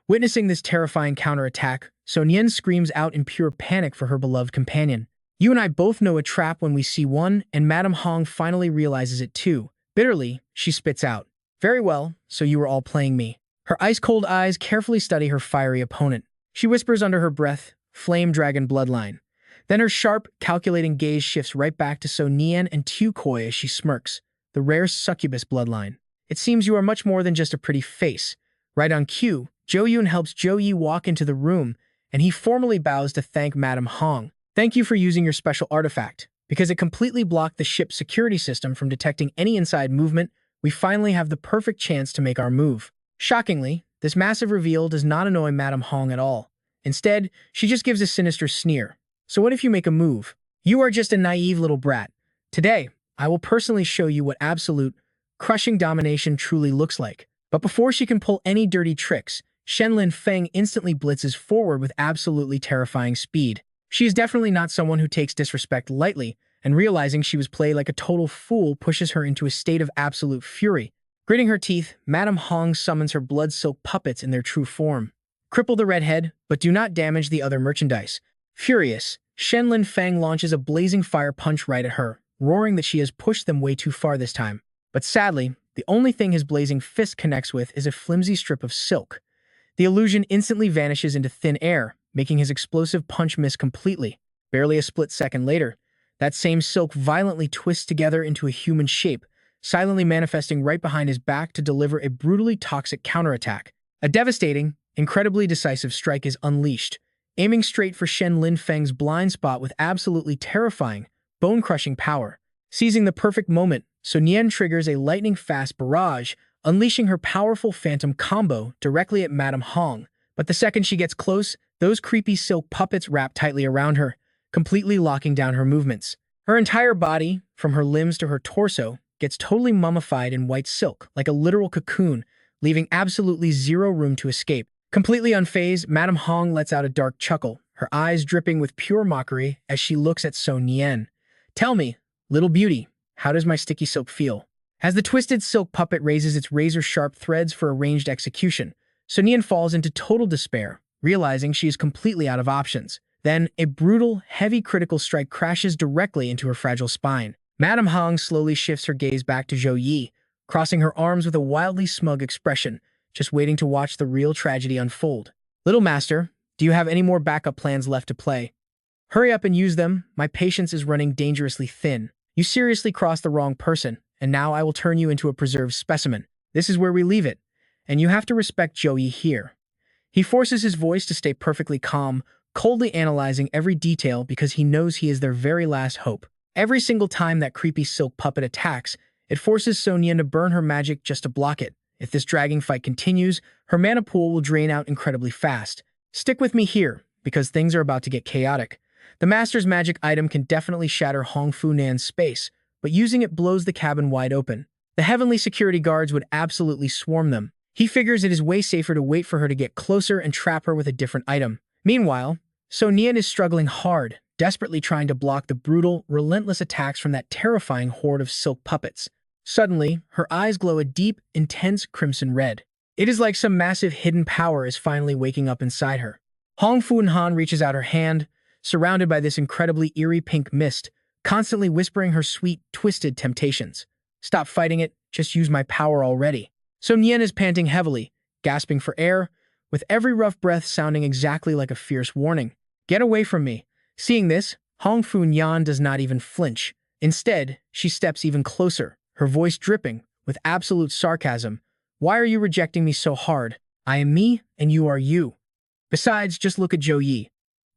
Witnessing this terrifying counterattack, Zhou Yi screams out in pure panic for her beloved companion. You and I both know a trap when we see one, and Madame Hong finally realizes it too. Bitterly, she spits out. Very well, so you were all playing me. Her ice-cold eyes carefully study her fiery opponent. She whispers under her breath, Flame Dragon Bloodline. Then her sharp, calculating gaze shifts right back to Zhou Yi and Tu Koi as she smirks. The rare succubus bloodline. It seems you are much more than just a pretty face. Right on cue, Zhou Yun helps Zhou Yi walk into the room, and he formally bows to thank Madame Hong. Thank you for using your special artifact. Because it completely blocked the ship's security system from detecting any inside movement, we finally have the perfect chance to make our move. Shockingly, this massive reveal does not annoy Madame Hong at all. Instead, she just gives a sinister sneer. So what if you make a move? You are just a naive little brat. Today, I will personally show you what absolute, crushing domination truly looks like. But before she can pull any dirty tricks, Shenlin Feng instantly blitzes forward with absolutely terrifying speed. She is definitely not someone who takes disrespect lightly, and realizing she was played like a total fool pushes her into a state of absolute fury. Gritting her teeth, Madame Hong summons her blood-soaked puppets in their true form. Cripple the redhead, but do not damage the other merchandise. Furious, Shenlin Feng launches a blazing fire punch right at her, roaring that she has pushed them way too far this time. But sadly, the only thing his blazing fist connects with is a flimsy strip of silk. The illusion instantly vanishes into thin air, making his explosive punch miss completely. Barely a split second later, that same silk violently twists together into a human shape, silently manifesting right behind his back to deliver a brutally toxic counterattack. A devastating, incredibly decisive strike is unleashed, aiming straight for Shenlin Feng's blind spot with absolutely terrifying, bone-crushing power. Seizing the perfect moment, Zhou Yi triggers a lightning-fast barrage, unleashing her powerful phantom combo directly at Madame Hong. But the second she gets close, those creepy silk puppets wrap tightly around her, completely locking down her movements. Her entire body, from her limbs to her torso, gets totally mummified in white silk, like a literal cocoon, leaving absolutely zero room to escape. Completely unfazed, Madame Hong lets out a dark chuckle, her eyes dripping with pure mockery as she looks at Zhou Yi. Tell me, little beauty, how does my sticky silk feel? As the twisted silk puppet raises its razor-sharp threads for a ranged execution, Zhou Yi falls into total despair, realizing she is completely out of options. Then, a brutal, heavy critical strike crashes directly into her fragile spine. Madame Hong slowly shifts her gaze back to Zhou Yi, crossing her arms with a wildly smug expression, just waiting to watch the real tragedy unfold. Little master, do you have any more backup plans left to play? Hurry up and use them, my patience is running dangerously thin. You seriously crossed the wrong person, and now I will turn you into a preserved specimen. This is where we leave it, and you have to respect Zhou Yi here. He forces his voice to stay perfectly calm, coldly analyzing every detail because he knows he is their very last hope. Every single time that creepy silk puppet attacks, it forces Zhou Yi to burn her magic just to block it. If this dragging fight continues, her mana pool will drain out incredibly fast. Stick with me here, because things are about to get chaotic. The Master's magic item can definitely shatter Hong Fu Nan's space, but using it blows the cabin wide open. The heavenly security guards would absolutely swarm them. He figures it is way safer to wait for her to get closer and trap her with a different item. Meanwhile, Zhou Yi is struggling hard, desperately trying to block the brutal, relentless attacks from that terrifying horde of silk puppets. Suddenly, her eyes glow a deep, intense crimson red. It is like some massive hidden power is finally waking up inside her. Hong Fu-Han reaches out her hand, surrounded by this incredibly eerie pink mist, constantly whispering her sweet, twisted temptations. Stop fighting it, just use my power already. Zhou Yi is panting heavily, gasping for air, with every rough breath sounding exactly like a fierce warning. Get away from me. Seeing this, Hong Fu-Yan does not even flinch. Instead, she steps even closer, her voice dripping with absolute sarcasm. Why are you rejecting me so hard? I am me, and you are you. Besides, just look at Zhou Yi.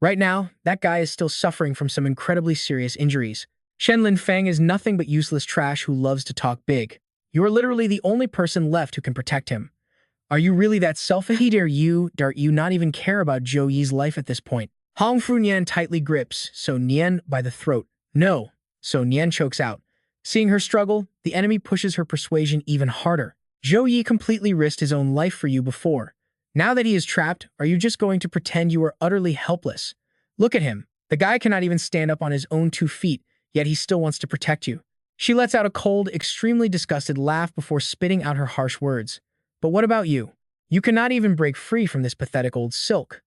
Right now, that guy is still suffering from some incredibly serious injuries. Shen Linfeng is nothing but useless trash who loves to talk big. You are literally the only person left who can protect him. Are you really that selfish? Dare you not even care about Zhou Yi's life at this point? Hong Fu Nian tightly grips So Nian by the throat. No. So Nian chokes out. Seeing her struggle, the enemy pushes her persuasion even harder. Zhou Yi completely risked his own life for you before. Now that he is trapped, are you just going to pretend you are utterly helpless? Look at him. The guy cannot even stand up on his own 2 feet, yet he still wants to protect you. She lets out a cold, extremely disgusted laugh before spitting out her harsh words. But what about you? You cannot even break free from this pathetic old silk.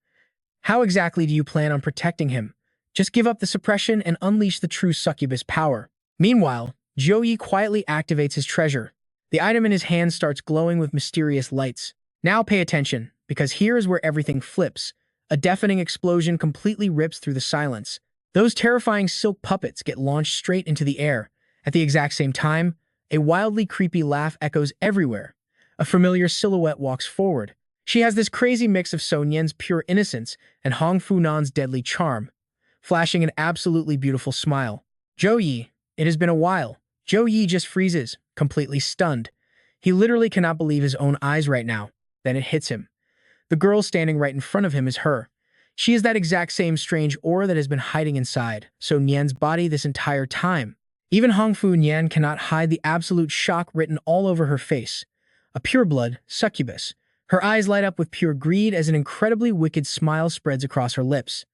How exactly do you plan on protecting him? Just give up the suppression and unleash the true succubus power. Meanwhile, Zhou Yi quietly activates his treasure. The item in his hand starts glowing with mysterious lights. Now pay attention, because here is where everything flips. A deafening explosion completely rips through the silence. Those terrifying silk puppets get launched straight into the air. At the exact same time, a wildly creepy laugh echoes everywhere. A familiar silhouette walks forward. She has this crazy mix of So Nian's pure innocence and Hong Fu Nan's deadly charm, flashing an absolutely beautiful smile. Zhou Yi, it has been a while. Zhou Yi just freezes, completely stunned. He literally cannot believe his own eyes right now. Then it hits him. The girl standing right in front of him is her. She is that exact same strange aura that has been hiding inside So Nian's body this entire time. Even Hong Fu Nian cannot hide the absolute shock written all over her face. A pureblood succubus. Her eyes light up with pure greed as an incredibly wicked smile spreads across her lips.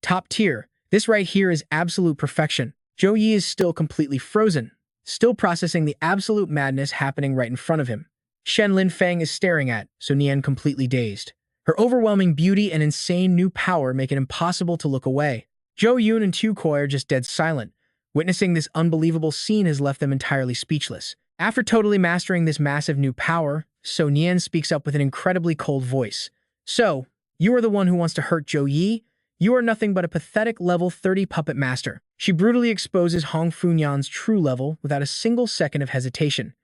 Top tier. This right here is absolute perfection. Zhou Yi is still completely frozen, still processing the absolute madness happening right in front of him. Shen Linfeng is staring at So Nian completely dazed. Her overwhelming beauty and insane new power make it impossible to look away. Zhou Yun and Tu Koi are just dead silent. Witnessing this unbelievable scene has left them entirely speechless. After totally mastering this massive new power, So Nian speaks up with an incredibly cold voice. So, you are the one who wants to hurt Zhou Yi? You are nothing but a pathetic level 30 puppet master. She brutally exposes Hong Fu Nian's true level without a single second of hesitation.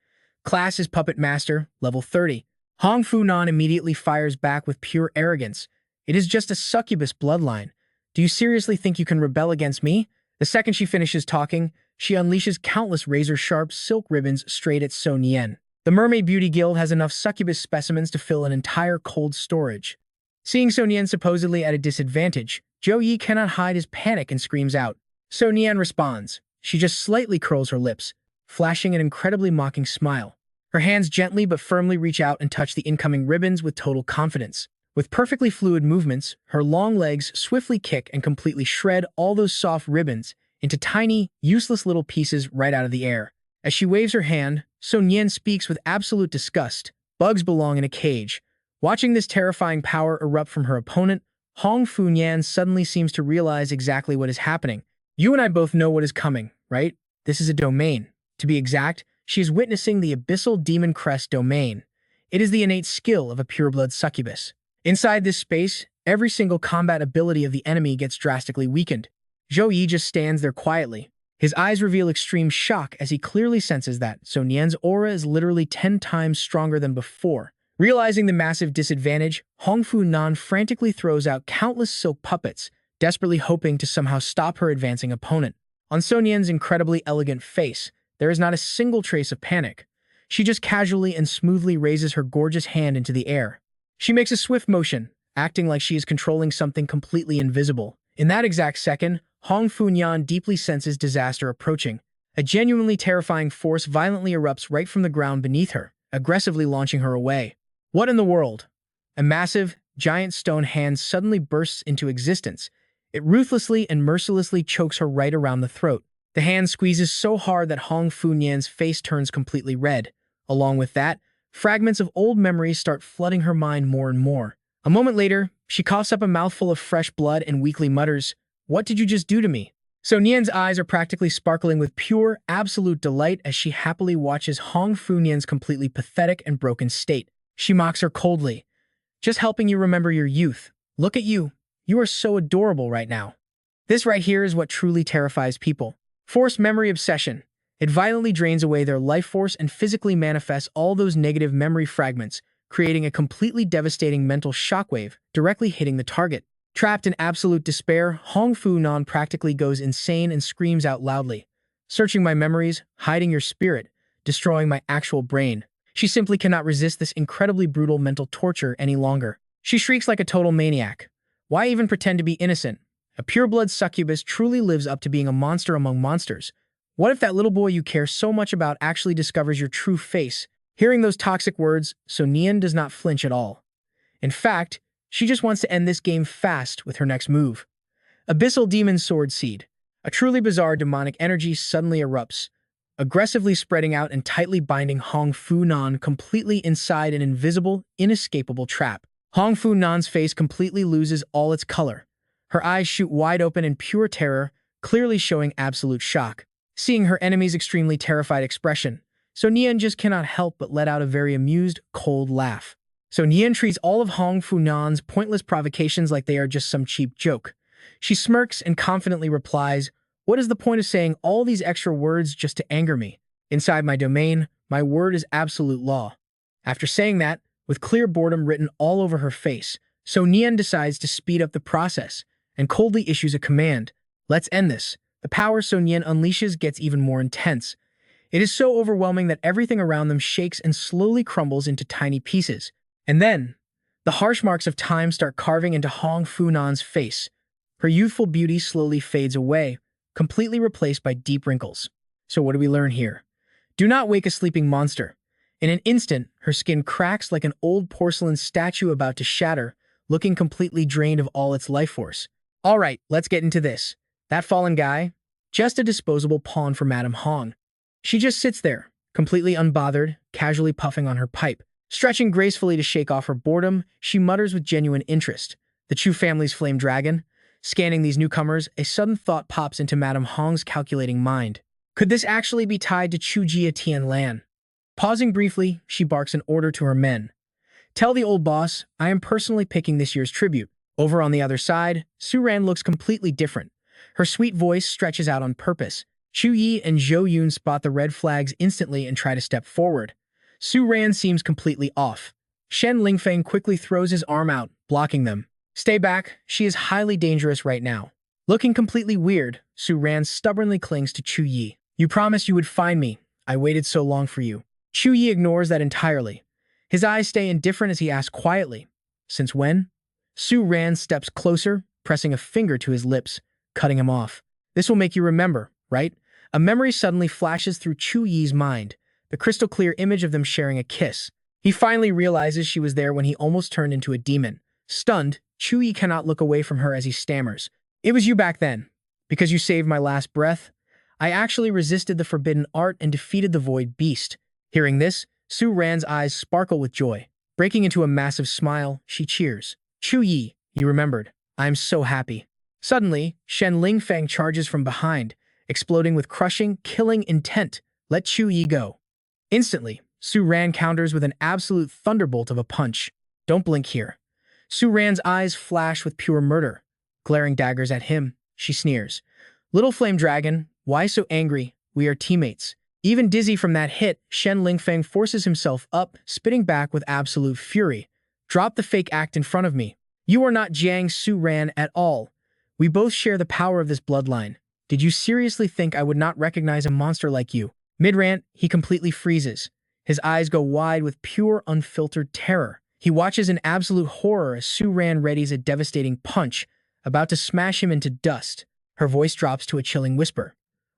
Class is puppet master, level 30. Hong Fu Nan immediately fires back with pure arrogance. It is just a succubus bloodline. Do you seriously think you can rebel against me? The second she finishes talking, she unleashes countless razor-sharp silk ribbons straight at So Nian. The Mermaid Beauty Guild has enough succubus specimens to fill an entire cold storage. Seeing So Nian supposedly at a disadvantage, Zhou Yi cannot hide his panic and screams out. So Nian responds. She just slightly curls her lips, flashing an incredibly mocking smile. Her hands gently but firmly reach out and touch the incoming ribbons with total confidence. With perfectly fluid movements, her long legs swiftly kick and completely shred all those soft ribbons into tiny, useless little pieces right out of the air. As she waves her hand, So Nian speaks with absolute disgust. Bugs belong in a cage. Watching this terrifying power erupt from her opponent, Hong Fu Nian suddenly seems to realize exactly what is happening. You and I both know what is coming, right? This is a domain. To be exact, she is witnessing the Abyssal Demon Crest domain. It is the innate skill of a pureblood succubus. Inside this space, every single combat ability of the enemy gets drastically weakened. Zhou Yi just stands there quietly. His eyes reveal extreme shock as he clearly senses that So Nian's aura is literally 10 times stronger than before. Realizing the massive disadvantage, Hong Fu Nan frantically throws out countless silk puppets, desperately hoping to somehow stop her advancing opponent. On So Nian's incredibly elegant face, there is not a single trace of panic. She just casually and smoothly raises her gorgeous hand into the air. She makes a swift motion, acting like she is controlling something completely invisible. In that exact second, Hong Fu Nian deeply senses disaster approaching. A genuinely terrifying force violently erupts right from the ground beneath her, aggressively launching her away. What in the world? A massive, giant stone hand suddenly bursts into existence. It ruthlessly and mercilessly chokes her right around the throat. The hand squeezes so hard that Hong Fu Nian's face turns completely red. Along with that, fragments of old memories start flooding her mind more and more. A moment later, she coughs up a mouthful of fresh blood and weakly mutters, "What did you just do to me?" So Nian's eyes are practically sparkling with pure, absolute delight as she happily watches Hong Fu Nian's completely pathetic and broken state. She mocks her coldly. "Just helping you remember your youth. Look at you. You are so adorable right now." This right here is what truly terrifies people. Forced memory obsession. It violently drains away their life force and physically manifests all those negative memory fragments, creating a completely devastating mental shockwave directly hitting the target. Trapped in absolute despair, Hong Fu Nan practically goes insane and screams out loudly. Searching my memories, hiding your spirit, destroying my actual brain. She simply cannot resist this incredibly brutal mental torture any longer. She shrieks like a total maniac. Why even pretend to be innocent? A pureblood succubus truly lives up to being a monster among monsters. What if that little boy you care so much about actually discovers your true face? Hearing those toxic words, So Nian does not flinch at all. In fact, she just wants to end this game fast with her next move. Abyssal Demon Sword Seed. A truly bizarre demonic energy suddenly erupts, aggressively spreading out and tightly binding Hong Fu Nan completely inside an invisible, inescapable trap. Hong Fu Nan's face completely loses all its color. Her eyes shoot wide open in pure terror, clearly showing absolute shock. Seeing her enemy's extremely terrified expression, So Nian just cannot help but let out a very amused, cold laugh. So Nian treats all of Hong Fu Nan's pointless provocations like they are just some cheap joke. She smirks and confidently replies, "What is the point of saying all these extra words just to anger me? Inside my domain, my word is absolute law." After saying that, with clear boredom written all over her face, So Nian decides to speed up the process and coldly issues a command. "Let's end this." The power So Nian unleashes gets even more intense. It is so overwhelming that everything around them shakes and slowly crumbles into tiny pieces. And then, the harsh marks of time start carving into Hong Fu Nan's face. Her youthful beauty slowly fades away, completely replaced by deep wrinkles. So what do we learn here? Do not wake a sleeping monster. In an instant, her skin cracks like an old porcelain statue about to shatter, looking completely drained of all its life force. All right, let's get into this. That fallen guy? Just a disposable pawn for Madame Hong. She just sits there, completely unbothered, casually puffing on her pipe. Stretching gracefully to shake off her boredom, she mutters with genuine interest. The Chu family's flame dragon? Scanning these newcomers, a sudden thought pops into Madame Hong's calculating mind. Could this actually be tied to Chu Jia Tian Lan? Pausing briefly, she barks an order to her men. "Tell the old boss, I am personally picking this year's tribute." Over on the other side, Su Ran looks completely different. Her sweet voice stretches out on purpose. Chu Yi and Zhou Yun spot the red flags instantly and try to step forward. Su Ran seems completely off. Shen Lingfeng quickly throws his arm out, blocking them. "Stay back, she is highly dangerous right now." Looking completely weird, Su Ran stubbornly clings to Chu Yi. "You promised you would find me. I waited so long for you." Chu Yi ignores that entirely. His eyes stay indifferent as he asks quietly, "Since when?" Su Ran steps closer, pressing a finger to his lips, cutting him off. "This will make you remember, right?" A memory suddenly flashes through Chu Yi's mind, the crystal-clear image of them sharing a kiss. He finally realizes she was there when he almost turned into a demon. Stunned, Chu Yi cannot look away from her as he stammers. "It was you back then. Because you saved my last breath. I actually resisted the forbidden art and defeated the void beast." Hearing this, Su Ran's eyes sparkle with joy. Breaking into a massive smile, she cheers. "Chu Yi, you remembered. I am so happy." Suddenly, Shen Lingfeng charges from behind, exploding with crushing, killing intent. "Let Chu Yi go." Instantly, Su Ran counters with an absolute thunderbolt of a punch. "Don't blink here." Su Ran's eyes flash with pure murder. Glaring daggers at him, she sneers. "Little flame dragon, why so angry? We are teammates." Even dizzy from that hit, Shen Lingfeng forces himself up, spitting back with absolute fury. "Drop the fake act in front of me. You are not Jiang Su Ran at all. We both share the power of this bloodline. Did you seriously think I would not recognize a monster like you?" Mid-rant, he completely freezes. His eyes go wide with pure, unfiltered terror. He watches in absolute horror as Su Ran readies a devastating punch, about to smash him into dust. Her voice drops to a chilling whisper.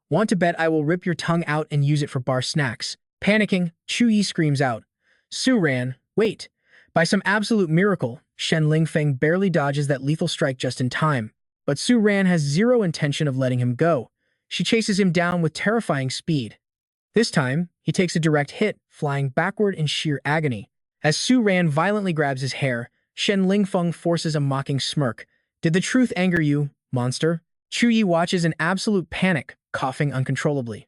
"Want to bet I will rip your tongue out and use it for bar snacks?" Panicking, Chu Yi screams out. "Su Ran, wait." By some absolute miracle, Shen Lingfeng barely dodges that lethal strike just in time. But Su Ran has zero intention of letting him go. She chases him down with terrifying speed. This time, he takes a direct hit, flying backward in sheer agony. As Su Ran violently grabs his hair, Shen Lingfeng forces a mocking smirk. "Did the truth anger you, monster?" Chu Yi watches in absolute panic, coughing uncontrollably.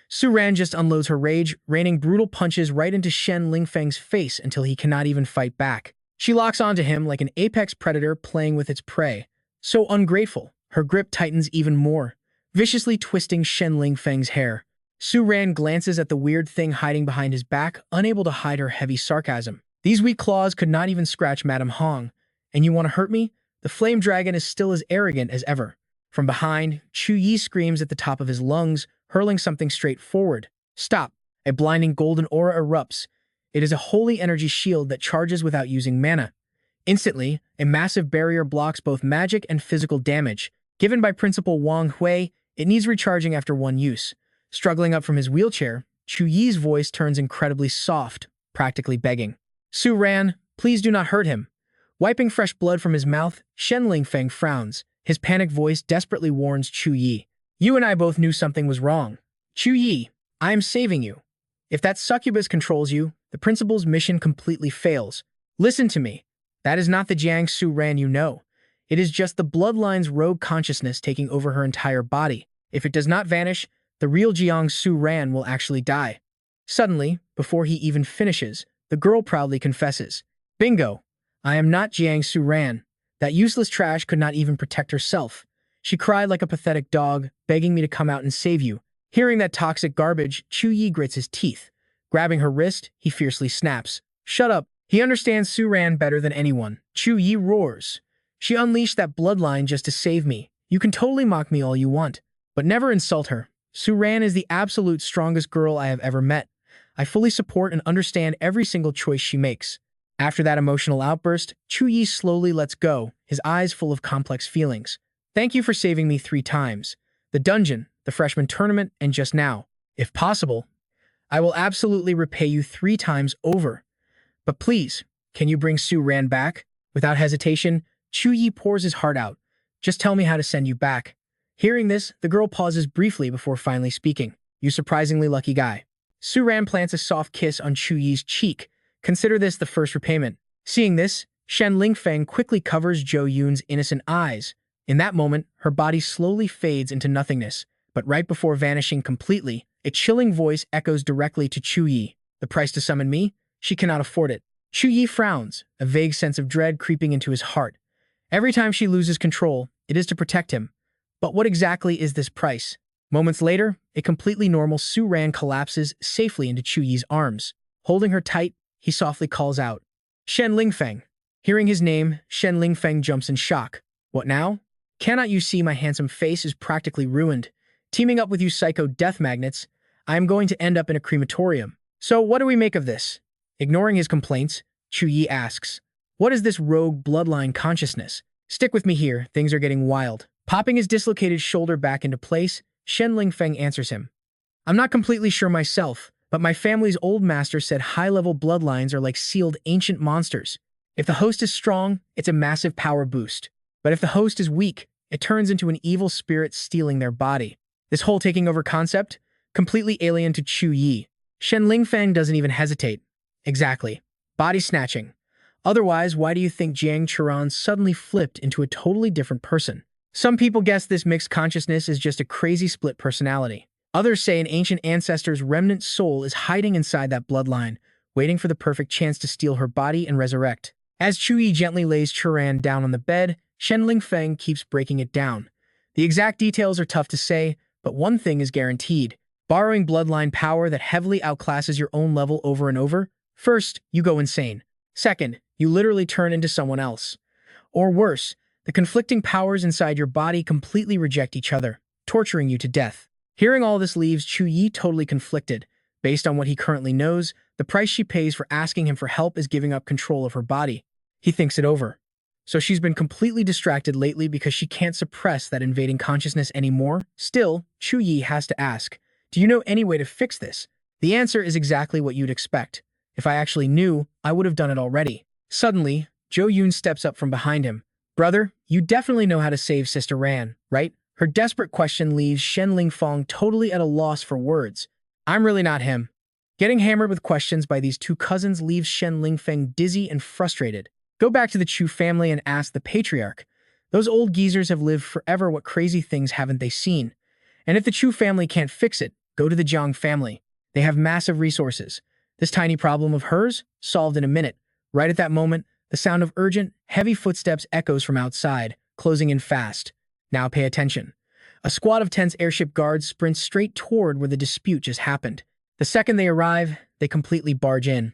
Su Ran just unloads her rage, raining brutal punches right into Shen Lingfeng's face until he cannot even fight back. She locks onto him like an apex predator playing with its prey. So ungrateful, her grip tightens even more, viciously twisting Shen Lingfeng's hair. Su Ran glances at the weird thing hiding behind his back, unable to hide her heavy sarcasm. "These weak claws could not even scratch Madame Hong, and you want to hurt me? The flame dragon is still as arrogant as ever. From behind, Zhou Yi screams at the top of his lungs, hurling something straight forward. Stop! A blinding golden aura erupts. It is a holy energy shield that charges without using mana. Instantly, a massive barrier blocks both magic and physical damage. Given by Principal Wang Hui, it needs recharging after one use. Struggling up from his wheelchair, Zhou Yi's voice turns incredibly soft, practically begging. Su Ran, please do not hurt him. Wiping fresh blood from his mouth, Shen Lingfeng frowns. His panicked voice desperately warns Zhou Yi. You and I both knew something was wrong. Zhou Yi, I am saving you. If that succubus controls you, the principal's mission completely fails. Listen to me. That is not the Jiang Su Ran you know. It is just the Bloodline's rogue consciousness taking over her entire body. If it does not vanish, the real Jiang Su Ran will actually die. Suddenly, before he even finishes, the girl proudly confesses. Bingo! I am not Jiang Su Ran. That useless trash could not even protect herself. She cried like a pathetic dog, begging me to come out and save you. Hearing that toxic garbage, Zhou Yi grits his teeth. Grabbing her wrist, he fiercely snaps. Shut up. He understands Su Ran better than anyone. Zhou Yi roars. She unleashed that bloodline just to save me. You can totally mock me all you want, but never insult her. Su Ran is the absolute strongest girl I have ever met. I fully support and understand every single choice she makes. After that emotional outburst, Zhou Yi slowly lets go, his eyes full of complex feelings. Thank you for saving me 3 times. The dungeon, the freshman tournament, and just now. If possible, I will absolutely repay you 3 times over. But please, can you bring Su Ran back? Without hesitation, Zhou Yi pours his heart out. Just tell me how to send you back. Hearing this, the girl pauses briefly before finally speaking. You surprisingly lucky guy. Su Ran plants a soft kiss on Zhou Yi's cheek. Consider this the first repayment. Seeing this, Shen Lingfeng quickly covers Zhou Yun's innocent eyes. In that moment, her body slowly fades into nothingness. But right before vanishing completely, a chilling voice echoes directly to Zhou Yi. The price to summon me? She cannot afford it. Zhou Yi frowns, a vague sense of dread creeping into his heart. Every time she loses control, it is to protect him. But what exactly is this price? Moments later, a completely normal Su Ran collapses safely into Zhou Yi's arms. Holding her tight, he softly calls out, Shen Lingfeng. Hearing his name, Shen Lingfeng jumps in shock. What now? Cannot you see my handsome face is practically ruined? Teaming up with you psycho death magnets, I am going to end up in a crematorium. So what do we make of this? Ignoring his complaints, Zhou Yi asks, what is this rogue bloodline consciousness? Stick with me here, things are getting wild. Popping his dislocated shoulder back into place, Shen Lingfeng answers him. I'm not completely sure myself, but my family's old master said high-level bloodlines are like sealed ancient monsters. If the host is strong, it's a massive power boost. But if the host is weak, it turns into an evil spirit stealing their body. This whole taking over concept? Completely alien to Zhou Yi. Shen Lingfeng doesn't even hesitate. Exactly. Body snatching. Otherwise, why do you think Jiang Churan suddenly flipped into a totally different person? Some people guess this mixed consciousness is just a crazy split personality. Others say an ancient ancestor's remnant soul is hiding inside that bloodline, waiting for the perfect chance to steal her body and resurrect. As Zhou Yi gently lays Churan down on the bed, Shen Lingfeng keeps breaking it down. The exact details are tough to say, but one thing is guaranteed. Borrowing bloodline power that heavily outclasses your own level over and over, first, you go insane. Second, you literally turn into someone else. Or worse, the conflicting powers inside your body completely reject each other, torturing you to death. Hearing all this leaves Zhou Yi totally conflicted. Based on what he currently knows, the price she pays for asking him for help is giving up control of her body. He thinks it over. So she's been completely distracted lately because she can't suppress that invading consciousness anymore. Still, Zhou Yi has to ask, do you know any way to fix this? The answer is exactly what you'd expect. If I actually knew, I would have done it already. Suddenly, Zhou Yun steps up from behind him. Brother, you definitely know how to save Sister Ran, right? Her desperate question leaves Shen Lingfeng totally at a loss for words. I'm really not him. Getting hammered with questions by these two cousins leaves Shen Lingfeng dizzy and frustrated. Go back to the Chu family and ask the patriarch. Those old geezers have lived forever, what crazy things haven't they seen? And if the Chu family can't fix it, go to the Jiang family. They have massive resources. This tiny problem of hers, solved in a minute. Right at that moment, the sound of urgent, heavy footsteps echoes from outside, closing in fast. Now pay attention. A squad of tense airship guards sprints straight toward where the dispute just happened. The second they arrive, they completely barge in.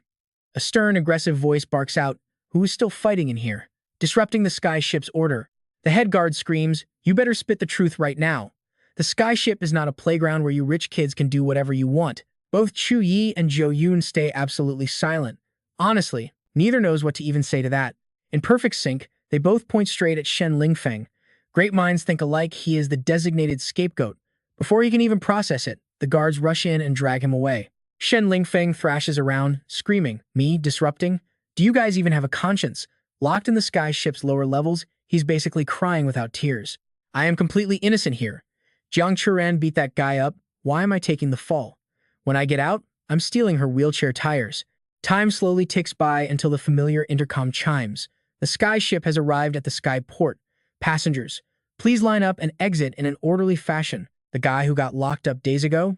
A stern, aggressive voice barks out, "Who is still fighting in here?" disrupting the sky ship's order. The head guard screams, "You better spit the truth right now." The sky ship is not a playground where you rich kids can do whatever you want. Both Zhou Yi and Zhou Yun stay absolutely silent. Honestly, neither knows what to even say to that. In perfect sync, they both point straight at Shen Lingfeng. Great minds think alike. He is the designated scapegoat. Before he can even process it, the guards rush in and drag him away. Shen Lingfeng thrashes around, screaming, "Me? Disrupting? Do you guys even have a conscience?" Locked in the sky ship's lower levels, he's basically crying without tears. "I am completely innocent here. Jiang Churan beat that guy up. Why am I taking the fall? When I get out, I'm stealing her wheelchair tires." Time slowly ticks by until the familiar intercom chimes. The sky ship has arrived at the sky port. "Passengers, please line up and exit in an orderly fashion." The guy who got locked up days ago,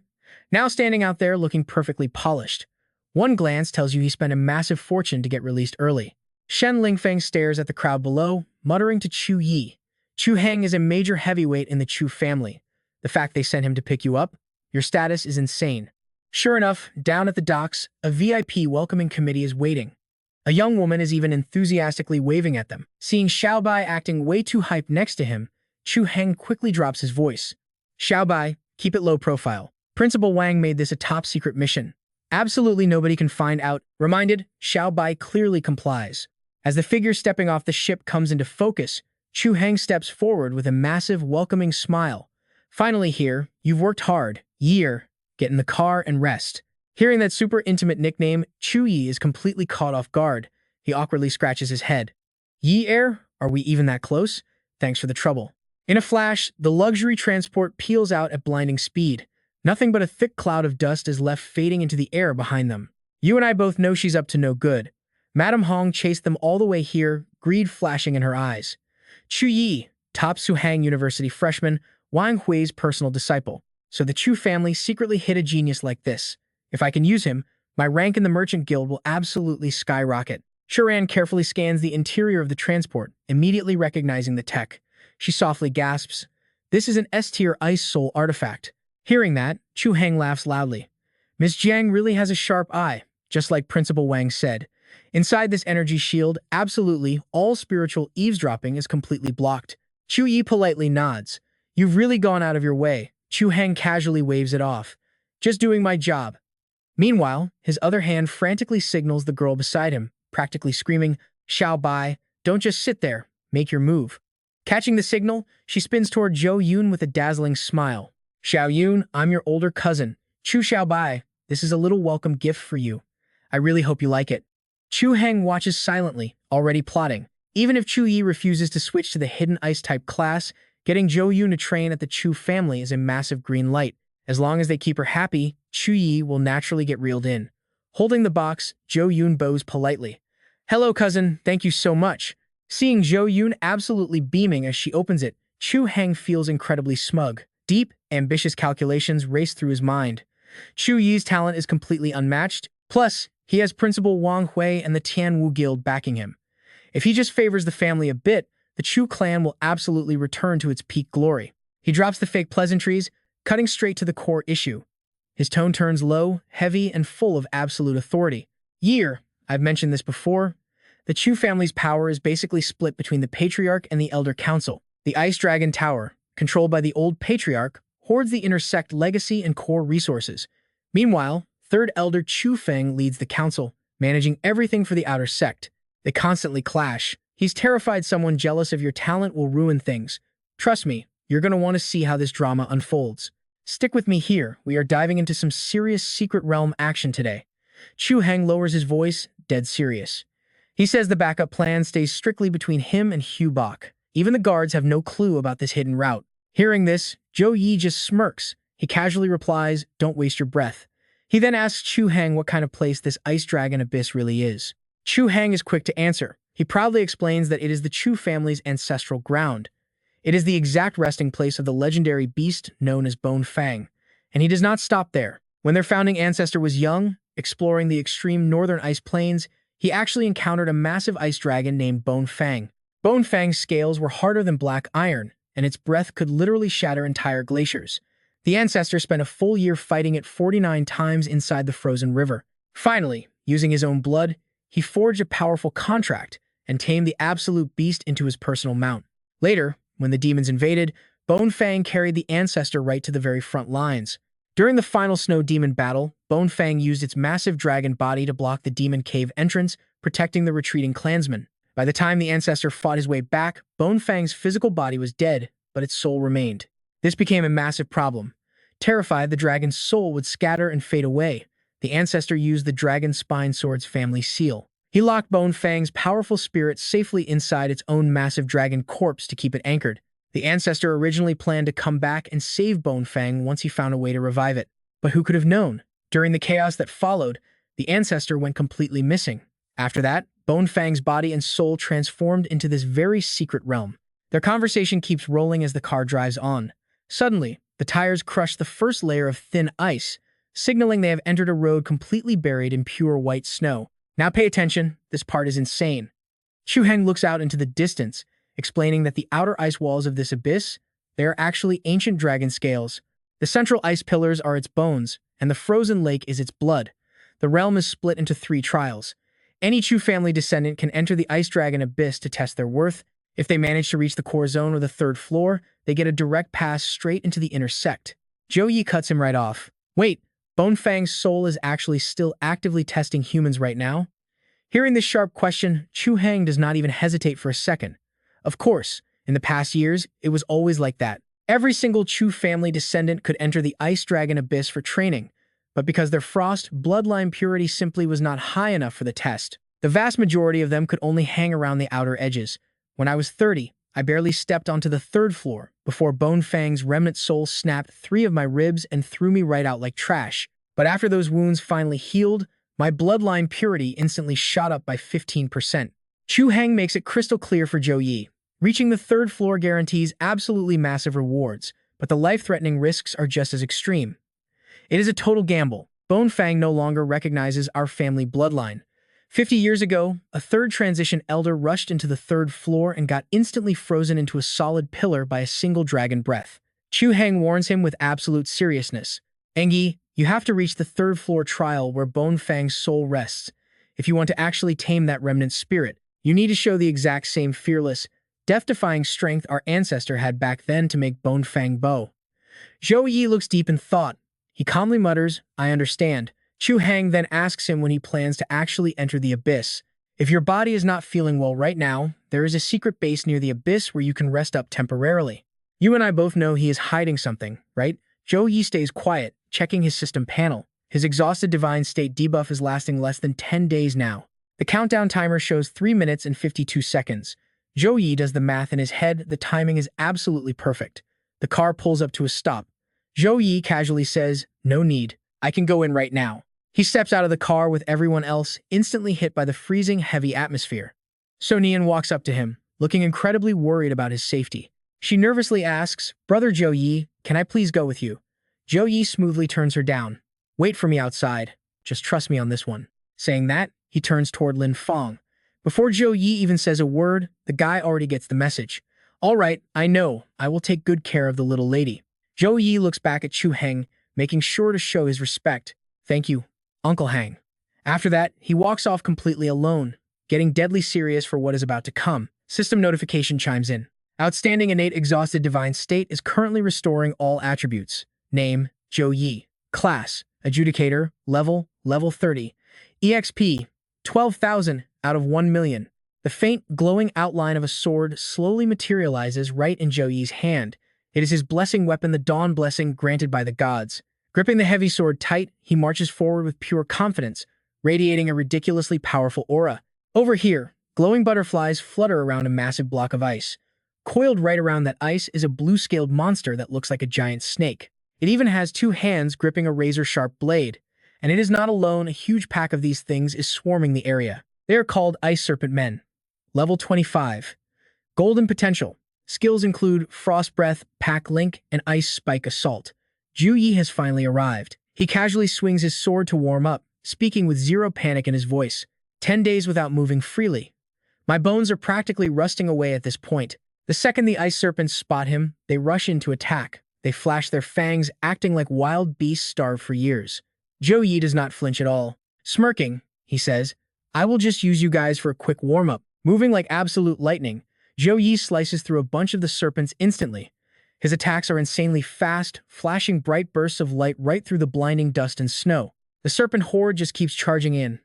now standing out there looking perfectly polished. One glance tells you he spent a massive fortune to get released early. Shen Lingfeng stares at the crowd below, muttering to Zhou Yi. Suhang is a major heavyweight in the Chu family. The fact they sent him to pick you up, your status is insane. Sure enough, down at the docks, a VIP welcoming committee is waiting. A young woman is even enthusiastically waving at them. Seeing Xiaobai acting way too hyped next to him, Suhang quickly drops his voice. "Xiaobai, keep it low profile. Principal Wang made this a top-secret mission. Absolutely nobody can find out." Reminded, Xiaobai clearly complies. As the figure stepping off the ship comes into focus, Suhang steps forward with a massive, welcoming smile. "Finally here, you've worked hard. Year, get in the car and rest." Hearing that super intimate nickname, Zhou Yi is completely caught off guard. He awkwardly scratches his head. "Yi Air, are we even that close? Thanks for the trouble." In a flash, the luxury transport peels out at blinding speed. Nothing but a thick cloud of dust is left fading into the air behind them. You and I both know she's up to no good. Madame Hong chased them all the way here, greed flashing in her eyes. Zhou Yi, top Suhang University freshman, Wang Hui's personal disciple. So the Chu family secretly hid a genius like this. If I can use him, my rank in the merchant guild will absolutely skyrocket. Sharan carefully scans the interior of the transport, immediately recognizing the tech. She softly gasps, "This is an S-tier ice soul artifact." Hearing that, Suhang laughs loudly. Miss Jiang really has a sharp eye, just like Principal Wang said. Inside this energy shield, absolutely all spiritual eavesdropping is completely blocked. Zhou Yi politely nods. "You've really gone out of your way." Suhang casually waves it off. "Just doing my job." Meanwhile, his other hand frantically signals the girl beside him, practically screaming, "Xiaobai, don't just sit there, make your move." Catching the signal, she spins toward Zhou Yun with a dazzling smile. "Xiao Yun, I'm your older cousin. Chu Xiaobai, this is a little welcome gift for you. I really hope you like it." Suhang watches silently, already plotting. Even if Zhou Yi refuses to switch to the hidden ice-type class, getting Zhou Yun to train at the Chu family is a massive green light. As long as they keep her happy, Zhou Yi will naturally get reeled in. Holding the box, Zhou Yun bows politely. "Hello, cousin, thank you so much." Seeing Zhou Yun absolutely beaming as she opens it, Suhang feels incredibly smug. Deep, ambitious calculations race through his mind. Zhou Yi's talent is completely unmatched, plus, he has Principal Wang Hui and the Tianwu Guild backing him. If he just favors the family a bit, the Chu clan will absolutely return to its peak glory. He drops the fake pleasantries, cutting straight to the core issue. His tone turns low, heavy, and full of absolute authority. "Year, I've mentioned this before. The Chu family's power is basically split between the Patriarch and the Elder Council. The Ice Dragon Tower, controlled by the old Patriarch, hoards the intersect legacy and core resources. Meanwhile, Third Elder Chu Feng leads the council, managing everything for the outer sect. They constantly clash. He's terrified someone jealous of your talent will ruin things. Trust me, you're going to want to see how this drama unfolds. Stick with me here, we are diving into some serious Secret Realm action today." Suhang lowers his voice, dead serious. He says the backup plan stays strictly between him and Hugh Bok. Even the guards have no clue about this hidden route. Hearing this, Zhou Yi just smirks. He casually replies, "Don't waste your breath." He then asks Suhang what kind of place this Ice Dragon Abyss really is. Suhang is quick to answer. He proudly explains that it is the Chu family's ancestral ground. It is the exact resting place of the legendary beast known as Bone Fang. And he does not stop there. When their founding ancestor was young, exploring the extreme northern ice plains, he actually encountered a massive ice dragon named Bone Fang. Bone Fang's scales were harder than black iron, and its breath could literally shatter entire glaciers. The ancestor spent a full year fighting it 49 times inside the frozen river. Finally, using his own blood, he forged a powerful contract, and tamed the absolute beast into his personal mount. Later, when the demons invaded, Bone Fang carried the ancestor right to the very front lines. During the final snow demon battle, Bone Fang used its massive dragon body to block the demon cave entrance, protecting the retreating clansmen. By the time the ancestor fought his way back, Bone Fang's physical body was dead, but its soul remained. This became a massive problem. Terrified, the dragon's soul would scatter and fade away. The ancestor used the dragon spine sword's family seal. He locked Bone Fang's powerful spirit safely inside its own massive dragon corpse to keep it anchored. The ancestor originally planned to come back and save Bone Fang once he found a way to revive it. But who could have known? During the chaos that followed, the ancestor went completely missing. After that, Bone Fang's body and soul transformed into this very secret realm. Their conversation keeps rolling as the car drives on. Suddenly, the tires crush the first layer of thin ice, signaling they have entered a road completely buried in pure white snow. Now pay attention, this part is insane. Suhang looks out into the distance, explaining that the outer ice walls of this abyss, they are actually ancient dragon scales. The central ice pillars are its bones, and the frozen lake is its blood. The realm is split into 3 trials. Any Chu family descendant can enter the ice dragon abyss to test their worth. If they manage to reach the core zone or the 3rd floor, they get a direct pass straight into the inner sect. Zhou Yi cuts him right off. Wait, Bone Fang's soul is actually still actively testing humans right now? Hearing this sharp question, Suhang does not even hesitate for a second. Of course, in the past years, it was always like that. Every single Chu family descendant could enter the ice dragon abyss for training, but because their frost bloodline purity simply was not high enough for the test, the vast majority of them could only hang around the outer edges. When I was 30, I barely stepped onto the 3rd floor before Bone Fang's remnant soul snapped 3 of my ribs and threw me right out like trash. But after those wounds finally healed, my bloodline purity instantly shot up by 15%. Suhang makes it crystal clear for Zhou Yi. Reaching the 3rd floor guarantees absolutely massive rewards, but the life-threatening risks are just as extreme. It is a total gamble. Bone Fang no longer recognizes our family bloodline. 50 years ago, a 3rd transition elder rushed into the 3rd floor and got instantly frozen into a solid pillar by a single dragon breath. Suhang warns him with absolute seriousness. Engi, you have to reach the 3rd floor trial where Bone Fang's soul rests. If you want to actually tame that remnant spirit, you need to show the exact same fearless, death-defying strength our ancestor had back then to make Bone Fang bow. Zhou Yi looks deep in thought. He calmly mutters, I understand. Suhang then asks him when he plans to actually enter the abyss. If your body is not feeling well right now, there is a secret base near the abyss where you can rest up temporarily. You and I both know he is hiding something, right? Zhou Yi stays quiet, checking his system panel. His exhausted divine state debuff is lasting less than 10 days now. The countdown timer shows 3 minutes and 52 seconds. Zhou Yi does the math in his head. The timing is absolutely perfect. The car pulls up to a stop. Zhou Yi casually says, no need. I can go in right now. He steps out of the car with everyone else, instantly hit by the freezing, heavy atmosphere. So Nian walks up to him, looking incredibly worried about his safety. She nervously asks, Brother Zhou Yi, can I please go with you? Zhou Yi smoothly turns her down. Wait for me outside. Just trust me on this one. Saying that, he turns toward Lin Feng. Before Zhou Yi even says a word, the guy already gets the message. All right, I know. I will take good care of the little lady. Zhou Yi looks back at Suhang, making sure to show his respect. Thank you, Uncle Hang. After that, he walks off completely alone, getting deadly serious for what is about to come. System notification chimes in. Outstanding innate exhausted divine state is currently restoring all attributes. Name, Zhou Yi. Class, Adjudicator, level 30. EXP, 12,000 out of 1 million. The faint, glowing outline of a sword slowly materializes right in Zhou Yi's hand. It is his blessing weapon, the Dawn Blessing granted by the gods. Gripping the heavy sword tight, he marches forward with pure confidence, radiating a ridiculously powerful aura. Over here, glowing butterflies flutter around a massive block of ice. Coiled right around that ice is a blue-scaled monster that looks like a giant snake. It even has 2 hands gripping a razor-sharp blade. And it is not alone, a huge pack of these things is swarming the area. They are called Ice Serpent Men. Level 25. Golden Potential. Skills include Frost Breath, Pack Link, and Ice Spike Assault. Zhou Yi has finally arrived. He casually swings his sword to warm up, speaking with zero panic in his voice. 10 days without moving freely. My bones are practically rusting away at this point. The second the ice serpents spot him, they rush in to attack. They flash their fangs, acting like wild beasts starved for years. Zhou Yi does not flinch at all. Smirking, he says, I will just use you guys for a quick warm-up. Moving like absolute lightning, Zhou Yi slices through a bunch of the serpents instantly. His attacks are insanely fast, flashing bright bursts of light right through the blinding dust and snow. The serpent horde just keeps charging in.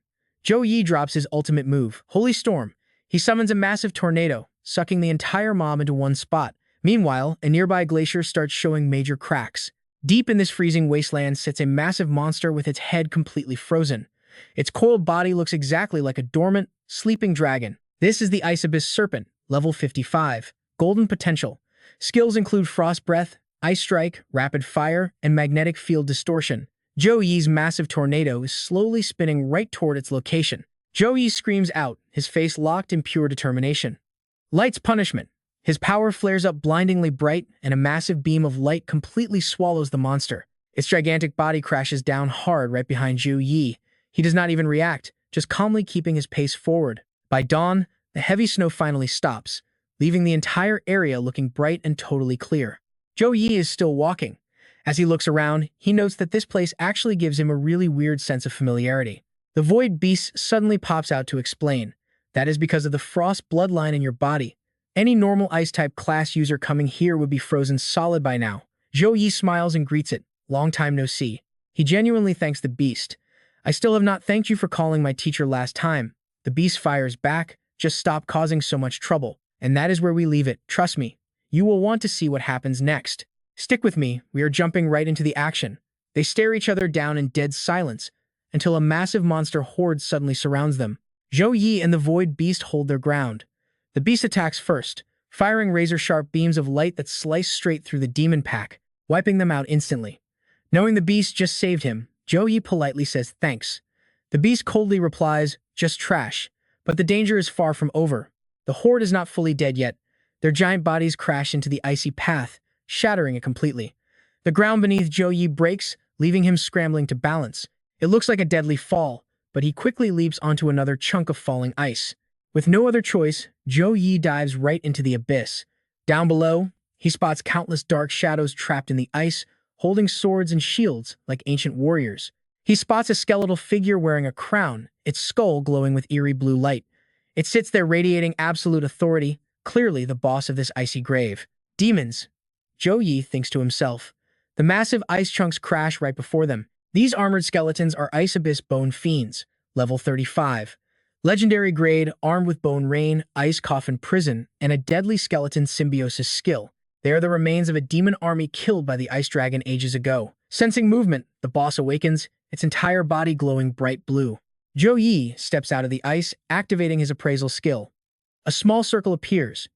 Zhou Yi drops his ultimate move, Holy Storm. He summons a massive tornado, sucking the entire mob into one spot. Meanwhile, a nearby glacier starts showing major cracks. Deep in this freezing wasteland sits a massive monster with its head completely frozen. Its coiled body looks exactly like a dormant, sleeping dragon. This is the Ice Abyss Serpent, level 55. Golden potential. Skills include Frost Breath, Ice Strike, Rapid Fire, and Magnetic Field Distortion. Zhou Yi's massive tornado is slowly spinning right toward its location. Zhou Yi screams out, his face locked in pure determination. Light's punishment. His power flares up blindingly bright, and a massive beam of light completely swallows the monster. Its gigantic body crashes down hard right behind Zhou Yi. He does not even react, just calmly keeping his pace forward. By dawn, the heavy snow finally stops, leaving the entire area looking bright and totally clear. Zhou Yi is still walking. As he looks around, he notes that this place actually gives him a really weird sense of familiarity. The Void Beast suddenly pops out to explain. That is because of the Frost bloodline in your body. Any normal Ice-type class user coming here would be frozen solid by now. Zhou Yi smiles and greets it. Long time no see. He genuinely thanks the beast. I still have not thanked you for calling my teacher last time. The beast fires back. Just stop causing so much trouble. And that is where we leave it. Trust me. You will want to see what happens next. Stick with me. We are jumping right into the action. They stare each other down in dead silence, until a massive monster horde suddenly surrounds them. Zhou Yi and the Void Beast hold their ground. The beast attacks first, firing razor-sharp beams of light that slice straight through the demon pack, wiping them out instantly. Knowing the beast just saved him, Zhou Yi politely says thanks. The beast coldly replies, just trash, but the danger is far from over. The horde is not fully dead yet. Their giant bodies crash into the icy path, shattering it completely. The ground beneath Zhou Yi breaks, leaving him scrambling to balance. It looks like a deadly fall, but he quickly leaps onto another chunk of falling ice. With no other choice, Zhou Yi dives right into the abyss. Down below, he spots countless dark shadows trapped in the ice, holding swords and shields like ancient warriors. He spots a skeletal figure wearing a crown, its skull glowing with eerie blue light. It sits there radiating absolute authority, clearly the boss of this icy grave. Demons, Zhou Yi thinks to himself. The massive ice chunks crash right before them. These armored skeletons are Ice Abyss Bone Fiends, level 35. Legendary grade, armed with Bone Rain, Ice Coffin Prison, and a deadly skeleton symbiosis skill. They are the remains of a demon army killed by the Ice Dragon ages ago. Sensing movement, the boss awakens, its entire body glowing bright blue. Zhou Yi steps out of the ice, activating his appraisal skill. A small circle appears.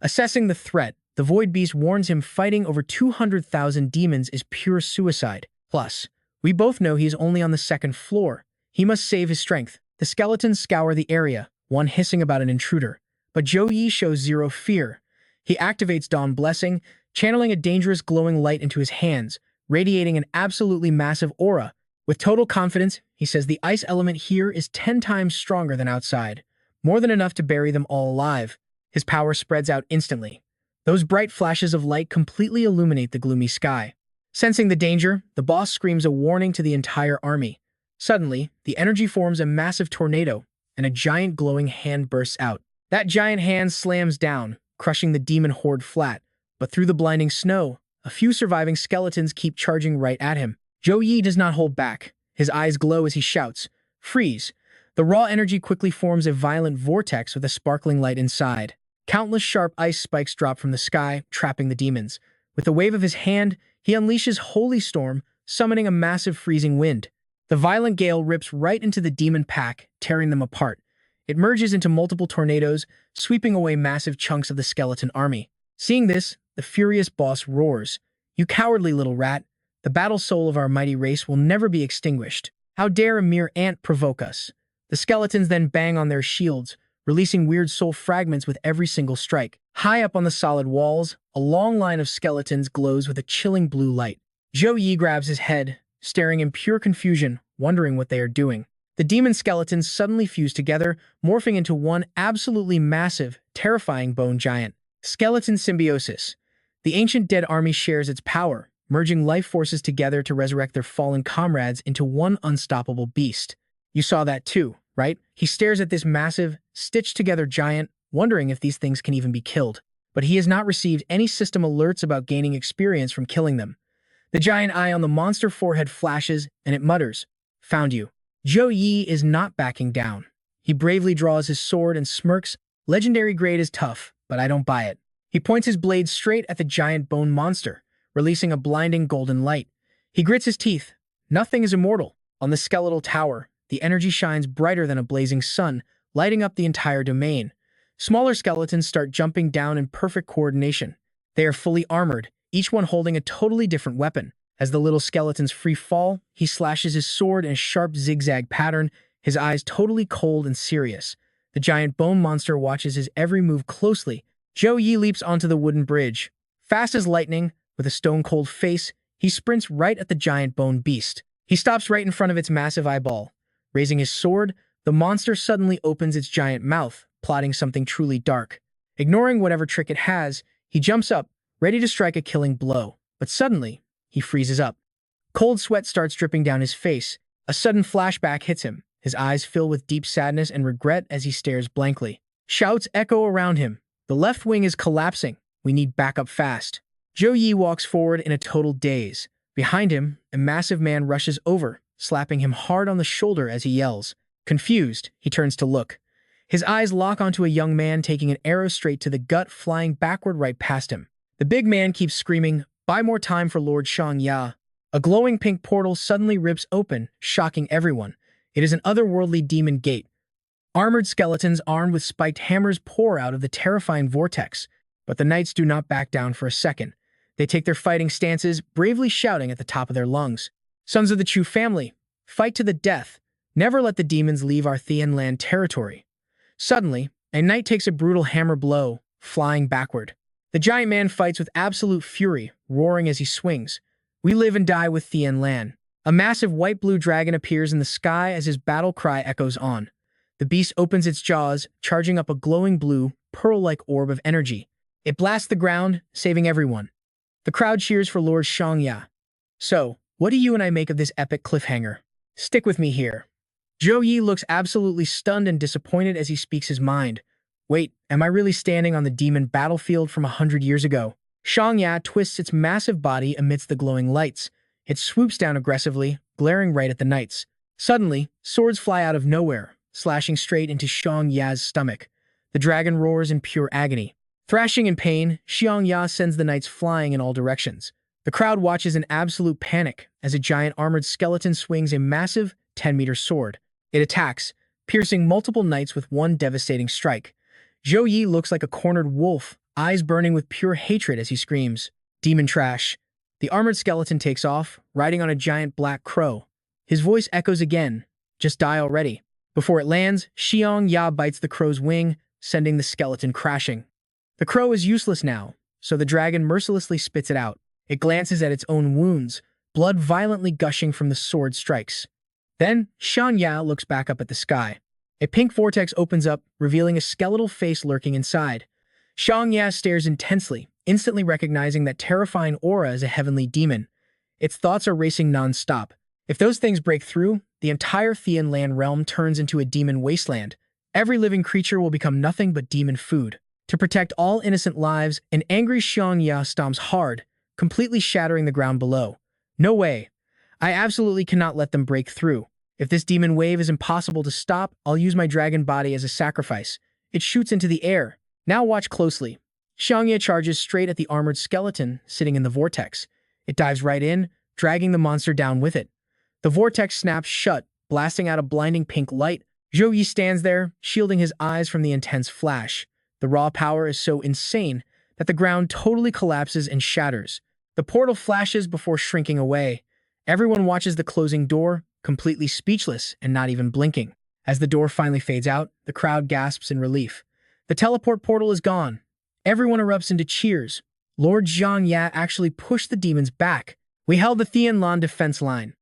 Assessing the threat, the Void Beast warns him fighting over 200,000 demons is pure suicide. Plus, we both know he is only on the second floor. He must save his strength. The skeletons scour the area, one hissing about an intruder. But Zhou Yi shows zero fear. He activates Dawn Blessing, channeling a dangerous glowing light into his hands, radiating an absolutely massive aura. With total confidence, he says the ice element here is 10 times stronger than outside, more than enough to bury them all alive. His power spreads out instantly. Those bright flashes of light completely illuminate the gloomy sky. Sensing the danger, the boss screams a warning to the entire army. Suddenly, the energy forms a massive tornado, and a giant glowing hand bursts out. That giant hand slams down, crushing the demon horde flat. But through the blinding snow, a few surviving skeletons keep charging right at him. Zhou Yi does not hold back. His eyes glow as he shouts, "Freeze!" The raw energy quickly forms a violent vortex with a sparkling light inside. Countless sharp ice spikes drop from the sky, trapping the demons. With a wave of his hand, he unleashes Holy Storm, summoning a massive freezing wind. The violent gale rips right into the demon pack, tearing them apart. It merges into multiple tornadoes, sweeping away massive chunks of the skeleton army. Seeing this, the furious boss roars, "You cowardly little rat! The battle soul of our mighty race will never be extinguished. How dare a mere ant provoke us?" The skeletons then bang on their shields, releasing weird soul fragments with every single strike. High up on the solid walls, a long line of skeletons glows with a chilling blue light. Zhou Yi grabs his head, staring in pure confusion, wondering what they are doing. The demon skeletons suddenly fuse together, morphing into one absolutely massive, terrifying bone giant. Skeleton symbiosis. The ancient dead army shares its power, merging life forces together to resurrect their fallen comrades into one unstoppable beast. You saw that too, right? He stares at this massive, stitched-together giant, wondering if these things can even be killed. But he has not received any system alerts about gaining experience from killing them. The giant eye on the monster forehead flashes, and it mutters, "Found you." Zhou Yi is not backing down. He bravely draws his sword and smirks. "Legendary grade is tough, but I don't buy it." He points his blade straight at the giant bone monster, releasing a blinding golden light. He grits his teeth. Nothing is immortal. On the skeletal tower, the energy shines brighter than a blazing sun, lighting up the entire domain. Smaller skeletons start jumping down in perfect coordination. They are fully armored, each one holding a totally different weapon. As the little skeletons free fall, he slashes his sword in a sharp zigzag pattern, his eyes totally cold and serious. The giant bone monster watches his every move closely. Zhou Yi leaps onto the wooden bridge. Fast as lightning, with a stone-cold face, he sprints right at the giant bone beast. He stops right in front of its massive eyeball. Raising his sword, the monster suddenly opens its giant mouth, plotting something truly dark. Ignoring whatever trick it has, he jumps up, ready to strike a killing blow. But suddenly, he freezes up. Cold sweat starts dripping down his face. A sudden flashback hits him. His eyes fill with deep sadness and regret as he stares blankly. Shouts echo around him. "The left wing is collapsing. We need backup fast." Zhou Yi walks forward in a total daze. Behind him, a massive man rushes over, slapping him hard on the shoulder as he yells. Confused, he turns to look. His eyes lock onto a young man taking an arrow straight to the gut, flying backward right past him. The big man keeps screaming, "Buy more time for Lord Shang Ya." A glowing pink portal suddenly rips open, shocking everyone. It is an otherworldly demon gate. Armored skeletons armed with spiked hammers pour out of the terrifying vortex, but the knights do not back down for a second. They take their fighting stances, bravely shouting at the top of their lungs. "Sons of the Chu family, fight to the death. Never let the demons leave our Thean land territory." Suddenly, a knight takes a brutal hammer blow, flying backward. The giant man fights with absolute fury, roaring as he swings. "We live and die with Thean land." A massive white-blue dragon appears in the sky as his battle cry echoes on. The beast opens its jaws, charging up a glowing blue, pearl-like orb of energy. It blasts the ground, saving everyone. The crowd cheers for Lord Shangya. "So, what do you and I make of this epic cliffhanger? Stick with me here." Zhou Yi looks absolutely stunned and disappointed as he speaks his mind. "Wait, am I really standing on the demon battlefield from 100 years ago?" Shangya twists its massive body amidst the glowing lights. It swoops down aggressively, glaring right at the knights. Suddenly, swords fly out of nowhere, slashing straight into Shangya's stomach. The dragon roars in pure agony. Thrashing in pain, Xiangya sends the knights flying in all directions. The crowd watches in absolute panic as a giant armored skeleton swings a massive 10-meter sword. It attacks, piercing multiple knights with one devastating strike. Zhou Yi looks like a cornered wolf, eyes burning with pure hatred as he screams, "Demon trash." The armored skeleton takes off, riding on a giant black crow. His voice echoes again, "Just die already." Before it lands, Xiangya bites the crow's wing, sending the skeleton crashing. The crow is useless now, so the dragon mercilessly spits it out. It glances at its own wounds, blood violently gushing from the sword strikes. Then, Shangya looks back up at the sky. A pink vortex opens up, revealing a skeletal face lurking inside. Shangya stares intensely, instantly recognizing that terrifying aura is a heavenly demon. Its thoughts are racing non-stop. If those things break through, the entire Thean land realm turns into a demon wasteland. Every living creature will become nothing but demon food. To protect all innocent lives, an angry Xiangya stomps hard, completely shattering the ground below. "No way. I absolutely cannot let them break through. If this demon wave is impossible to stop, I'll use my dragon body as a sacrifice." It shoots into the air. Now watch closely. Xiangya charges straight at the armored skeleton sitting in the vortex. It dives right in, dragging the monster down with it. The vortex snaps shut, blasting out a blinding pink light. Zhou Yi stands there, shielding his eyes from the intense flash. The raw power is so insane that the ground totally collapses and shatters. The portal flashes before shrinking away. Everyone watches the closing door, completely speechless and not even blinking. As the door finally fades out, the crowd gasps in relief. The teleport portal is gone. Everyone erupts into cheers. Lord Zhang Ya actually pushed the demons back. We held the Tianlan defense line.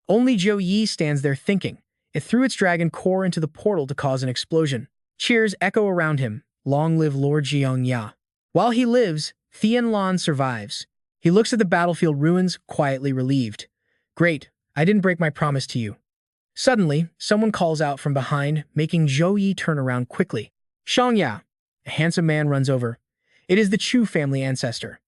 Only Zhou Yi stands there thinking. It threw its dragon core into the portal to cause an explosion. Cheers echo around him. Long live Lord Zhang Ya. While he lives, Tianlan survives. He looks at the battlefield ruins, quietly relieved. Great, I didn't break my promise to you. Suddenly, someone calls out from behind, making Zhou Yi turn around quickly. Shangya. a handsome man runs over. It is the Chu family ancestor.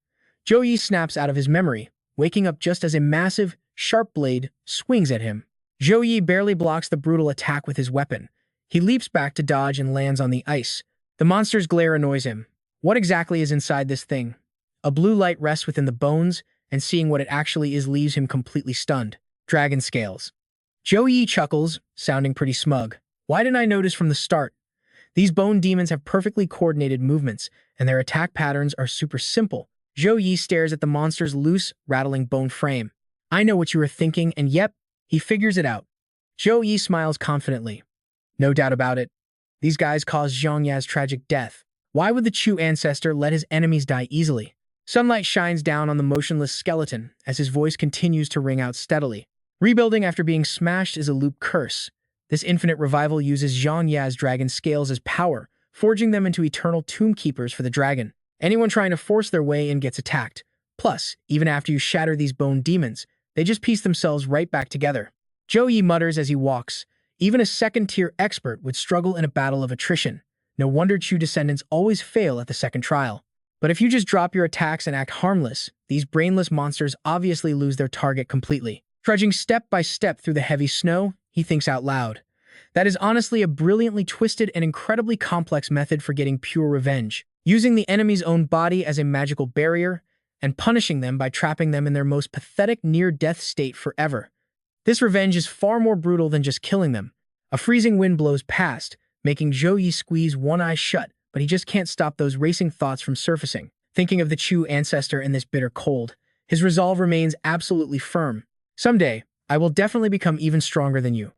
Zhou Yi snaps out of his memory, waking up just as a massive, sharp blade swings at him. Zhou Yi barely blocks the brutal attack with his weapon. He leaps back to dodge and lands on the ice. The monster's glare annoys him. What exactly is inside this thing? A blue light rests within the bones, and seeing what it actually is leaves him completely stunned. Dragon scales. Zhou Yi chuckles, sounding pretty smug. Why didn't I notice from the start? These bone demons have perfectly coordinated movements, and their attack patterns are super simple. Zhou Yi stares at the monster's loose, rattling bone frame. I know what you were thinking, and yep, he figures it out. Zhou Yi smiles confidently. No doubt about it. These guys caused Zhang Ya's tragic death. Why would the Chu ancestor let his enemies die easily? Sunlight shines down on the motionless skeleton as his voice continues to ring out steadily. Rebuilding after being smashed is a loop curse. This infinite revival uses Zhang Ya's dragon scales as power, forging them into eternal tomb keepers for the dragon. Anyone trying to force their way in gets attacked. Plus, even after you shatter these bone demons, they just piece themselves right back together. Zhou Yi mutters as he walks. Even a second-tier expert would struggle in a battle of attrition. No wonder Chu descendants always fail at the second trial. But if you just drop your attacks and act harmless, these brainless monsters obviously lose their target completely. Trudging step by step through the heavy snow, he thinks out loud. That is honestly a brilliantly twisted and incredibly complex method for getting pure revenge. Using the enemy's own body as a magical barrier, and punishing them by trapping them in their most pathetic near-death state forever. This revenge is far more brutal than just killing them. A freezing wind blows past, making Zhou Yi squeeze one eye shut, but he just can't stop those racing thoughts from surfacing. Thinking of the Chu ancestor in this bitter cold, his resolve remains absolutely firm. Someday, I will definitely become even stronger than you.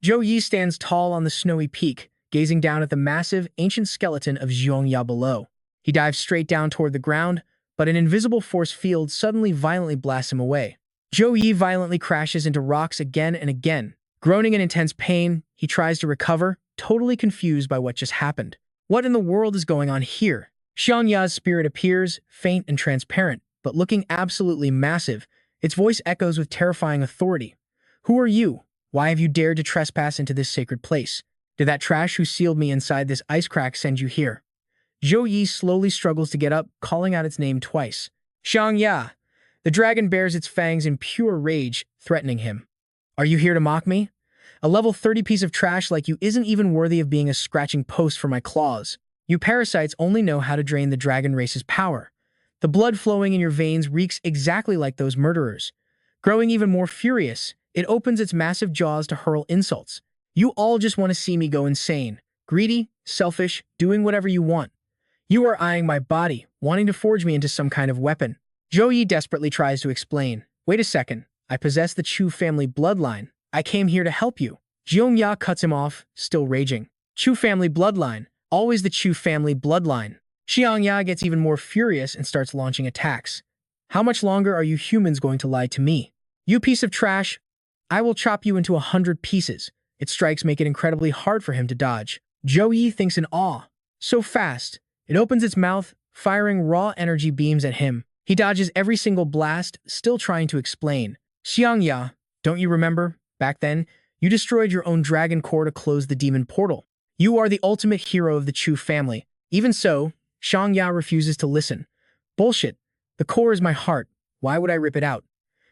Zhou Yi stands tall on the snowy peak, gazing down at the massive, ancient skeleton of Zhang Ya below. He dives straight down toward the ground, but an invisible force field suddenly violently blasts him away. Zhou Yi violently crashes into rocks again and again. Groaning in intense pain, he tries to recover, totally confused by what just happened. What in the world is going on here? Zhang Ya's spirit appears, faint and transparent, but looking absolutely massive. Its voice echoes with terrifying authority. Who are you? Why have you dared to trespass into this sacred place? Did that trash who sealed me inside this ice crack send you here? Zhou Yi slowly struggles to get up, calling out its name twice. Zhang Ya! The dragon bares its fangs in pure rage, threatening him. Are you here to mock me? A level 30 piece of trash like you isn't even worthy of being a scratching post for my claws. You parasites only know how to drain the dragon race's power. The blood flowing in your veins reeks exactly like those murderers. Growing even more furious, it opens its massive jaws to hurl insults. You all just want to see me go insane. Greedy, selfish, doing whatever you want. You are eyeing my body, wanting to forge me into some kind of weapon. Zhou Yi desperately tries to explain. Wait a second, I possess the Chu family bloodline. I came here to help you. Zhang Ya cuts him off, still raging. Chu family bloodline. Always the Chu family bloodline. Zhang Ya gets even more furious and starts launching attacks. How much longer are you humans going to lie to me? You piece of trash. I will chop you into 100 pieces. Its strikes make it incredibly hard for him to dodge. Zhou Yi thinks in awe. So fast. It opens its mouth, firing raw energy beams at him. He dodges every single blast, still trying to explain. Zhang Ya, don't you remember? Back then, you destroyed your own dragon core to close the demon portal. You are the ultimate hero of the Chu family. Even so, Zhang Ya refuses to listen. Bullshit. The core is my heart. Why would I rip it out?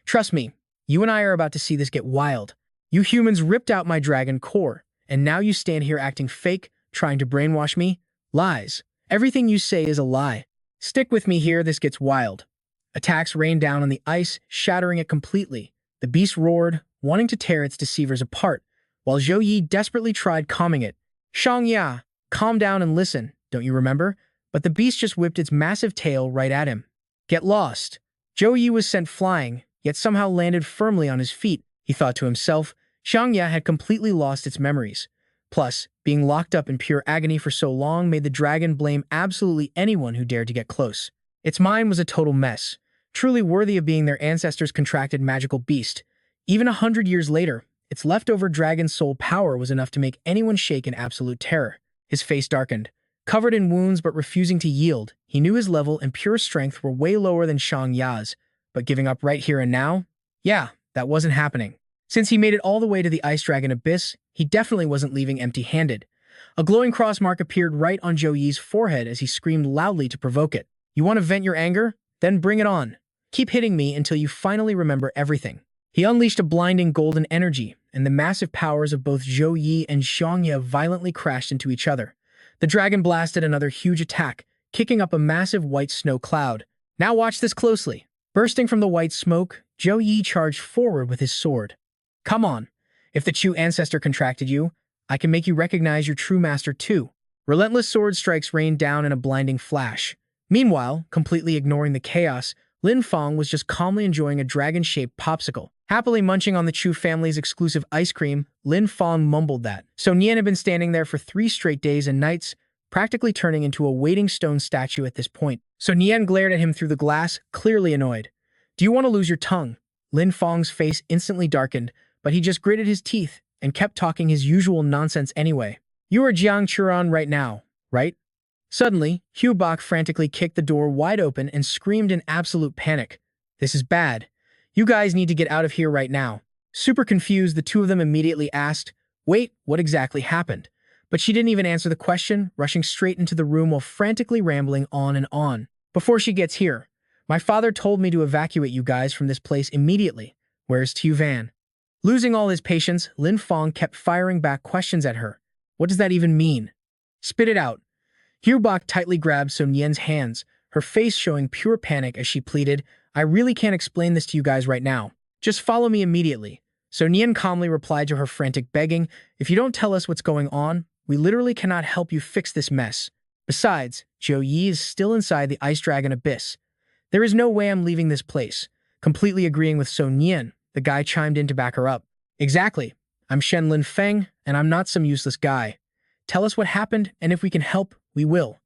Trust me, you and I are about to see this get wild. You humans ripped out my dragon core, and now you stand here acting fake, trying to brainwash me? Lies. Everything you say is a lie. Stick with me here, this gets wild. Attacks rained down on the ice, shattering it completely. The beast roared, wanting to tear its deceivers apart, while Zhou Yi desperately tried calming it. Zhang Ya, calm down and listen, don't you remember? But the beast just whipped its massive tail right at him. Get lost. Zhou Yi was sent flying, yet somehow landed firmly on his feet. He thought to himself, Zhang Ya had completely lost its memories. Plus, being locked up in pure agony for so long made the dragon blame absolutely anyone who dared to get close. Its mind was a total mess, truly worthy of being their ancestors' contracted magical beast. Even 100 years later, its leftover dragon soul power was enough to make anyone shake in absolute terror. His face darkened. Covered in wounds but refusing to yield, he knew his level and pure strength were way lower than Zhang Ya's, but giving up right here and now? Yeah, that wasn't happening. Since he made it all the way to the Ice Dragon Abyss, he definitely wasn't leaving empty-handed. A glowing cross mark appeared right on Zhou Yi's forehead as he screamed loudly to provoke it. You want to vent your anger? Then bring it on. Keep hitting me until you finally remember everything. He unleashed a blinding golden energy, and the massive powers of both Zhou Yi and Xiangye violently crashed into each other. The dragon blasted another huge attack, kicking up a massive white snow cloud. Now watch this closely. Bursting from the white smoke, Zhou Yi charged forward with his sword. Come on. If the Chu ancestor contracted you, I can make you recognize your true master too. Relentless sword strikes rained down in a blinding flash. Meanwhile, completely ignoring the chaos, Lin Feng was just calmly enjoying a dragon-shaped popsicle. Happily munching on the Chu family's exclusive ice cream, Lin Feng mumbled that. So Nian had been standing there for 3 straight days and nights, practically turning into a waiting stone statue at this point. So Nian glared at him through the glass, clearly annoyed. Do you want to lose your tongue? Lin Feng's face instantly darkened, but he just gritted his teeth and kept talking his usual nonsense anyway. You are Jiang Churan right now, right? Suddenly, Hu Bak frantically kicked the door wide open and screamed in absolute panic. This is bad. You guys need to get out of here right now. Super confused, the two of them immediately asked, wait, what exactly happened? But she didn't even answer the question, rushing straight into the room while frantically rambling on and on. Before she gets here, my father told me to evacuate you guys from this place immediately. Where's Tu Van? Losing all his patience, Lin Feng kept firing back questions at her. What does that even mean? Spit it out. Hu Bak tightly grabbed Sun Yan's hands, her face showing pure panic as she pleaded, I really can't explain this to you guys right now. Just follow me immediately. So Nian calmly replied to her frantic begging, if you don't tell us what's going on, we literally cannot help you fix this mess. Besides, Zhou Yi is still inside the Ice Dragon Abyss. There is no way I'm leaving this place. Completely agreeing with Sun Yan, the guy chimed in to back her up. Exactly. I'm Shen Lin Feng, and I'm not some useless guy. Tell us what happened, and if we can help, we will.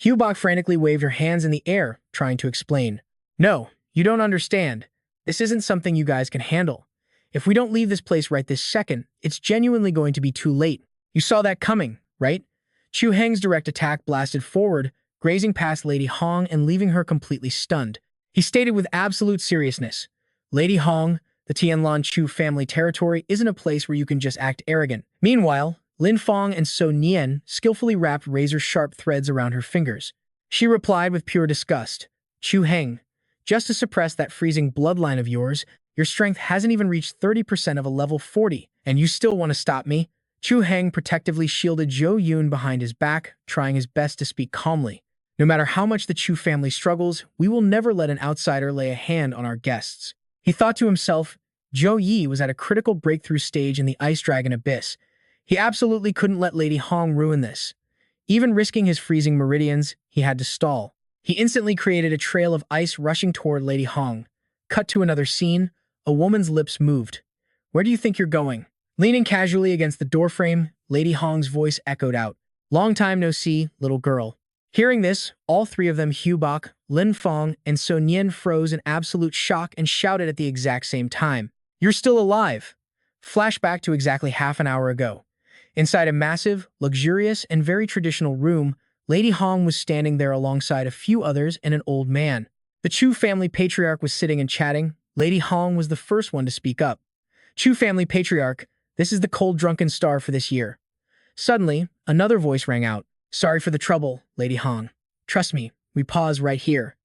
Hu Bak frantically waved her hands in the air, trying to explain. No, you don't understand. This isn't something you guys can handle. If we don't leave this place right this second, it's genuinely going to be too late. You saw that coming, right? Chu Heng's direct attack blasted forward, grazing past Lady Hong and leaving her completely stunned. He stated with absolute seriousness, Lady Hong, the Tianlan Chu family territory isn't a place where you can just act arrogant. Meanwhile, Lin Feng and So Nian skillfully wrapped razor-sharp threads around her fingers. She replied with pure disgust, Chu Heng, just to suppress that freezing bloodline of yours, your strength hasn't even reached 30% of a level 40, and you still want to stop me? Chu Heng protectively shielded Zhou Yun behind his back, trying his best to speak calmly. No matter how much the Chu family struggles, we will never let an outsider lay a hand on our guests. He thought to himself, Zhou Yi was at a critical breakthrough stage in the Ice Dragon Abyss. He absolutely couldn't let Lady Hong ruin this. Even risking his freezing meridians, he had to stall. He instantly created a trail of ice rushing toward Lady Hong. Cut to another scene, a woman's lips moved. Where do you think you're going? Leaning casually against the doorframe, Lady Hong's voice echoed out. Long time no see, little girl. Hearing this, all three of them, Hu Bak, Lin Feng, and So Nian, froze in absolute shock and shouted at the exact same time. You're still alive! Flashback to exactly half an hour ago. Inside a massive, luxurious, and very traditional room, Lady Hong was standing there alongside a few others and an old man. The Chu family patriarch was sitting and chatting. Lady Hong was the first one to speak up. Chu family patriarch, this is the cold drunken star for this year. Suddenly, another voice rang out. Sorry for the trouble, Lady Hong. Trust me, we pause right here.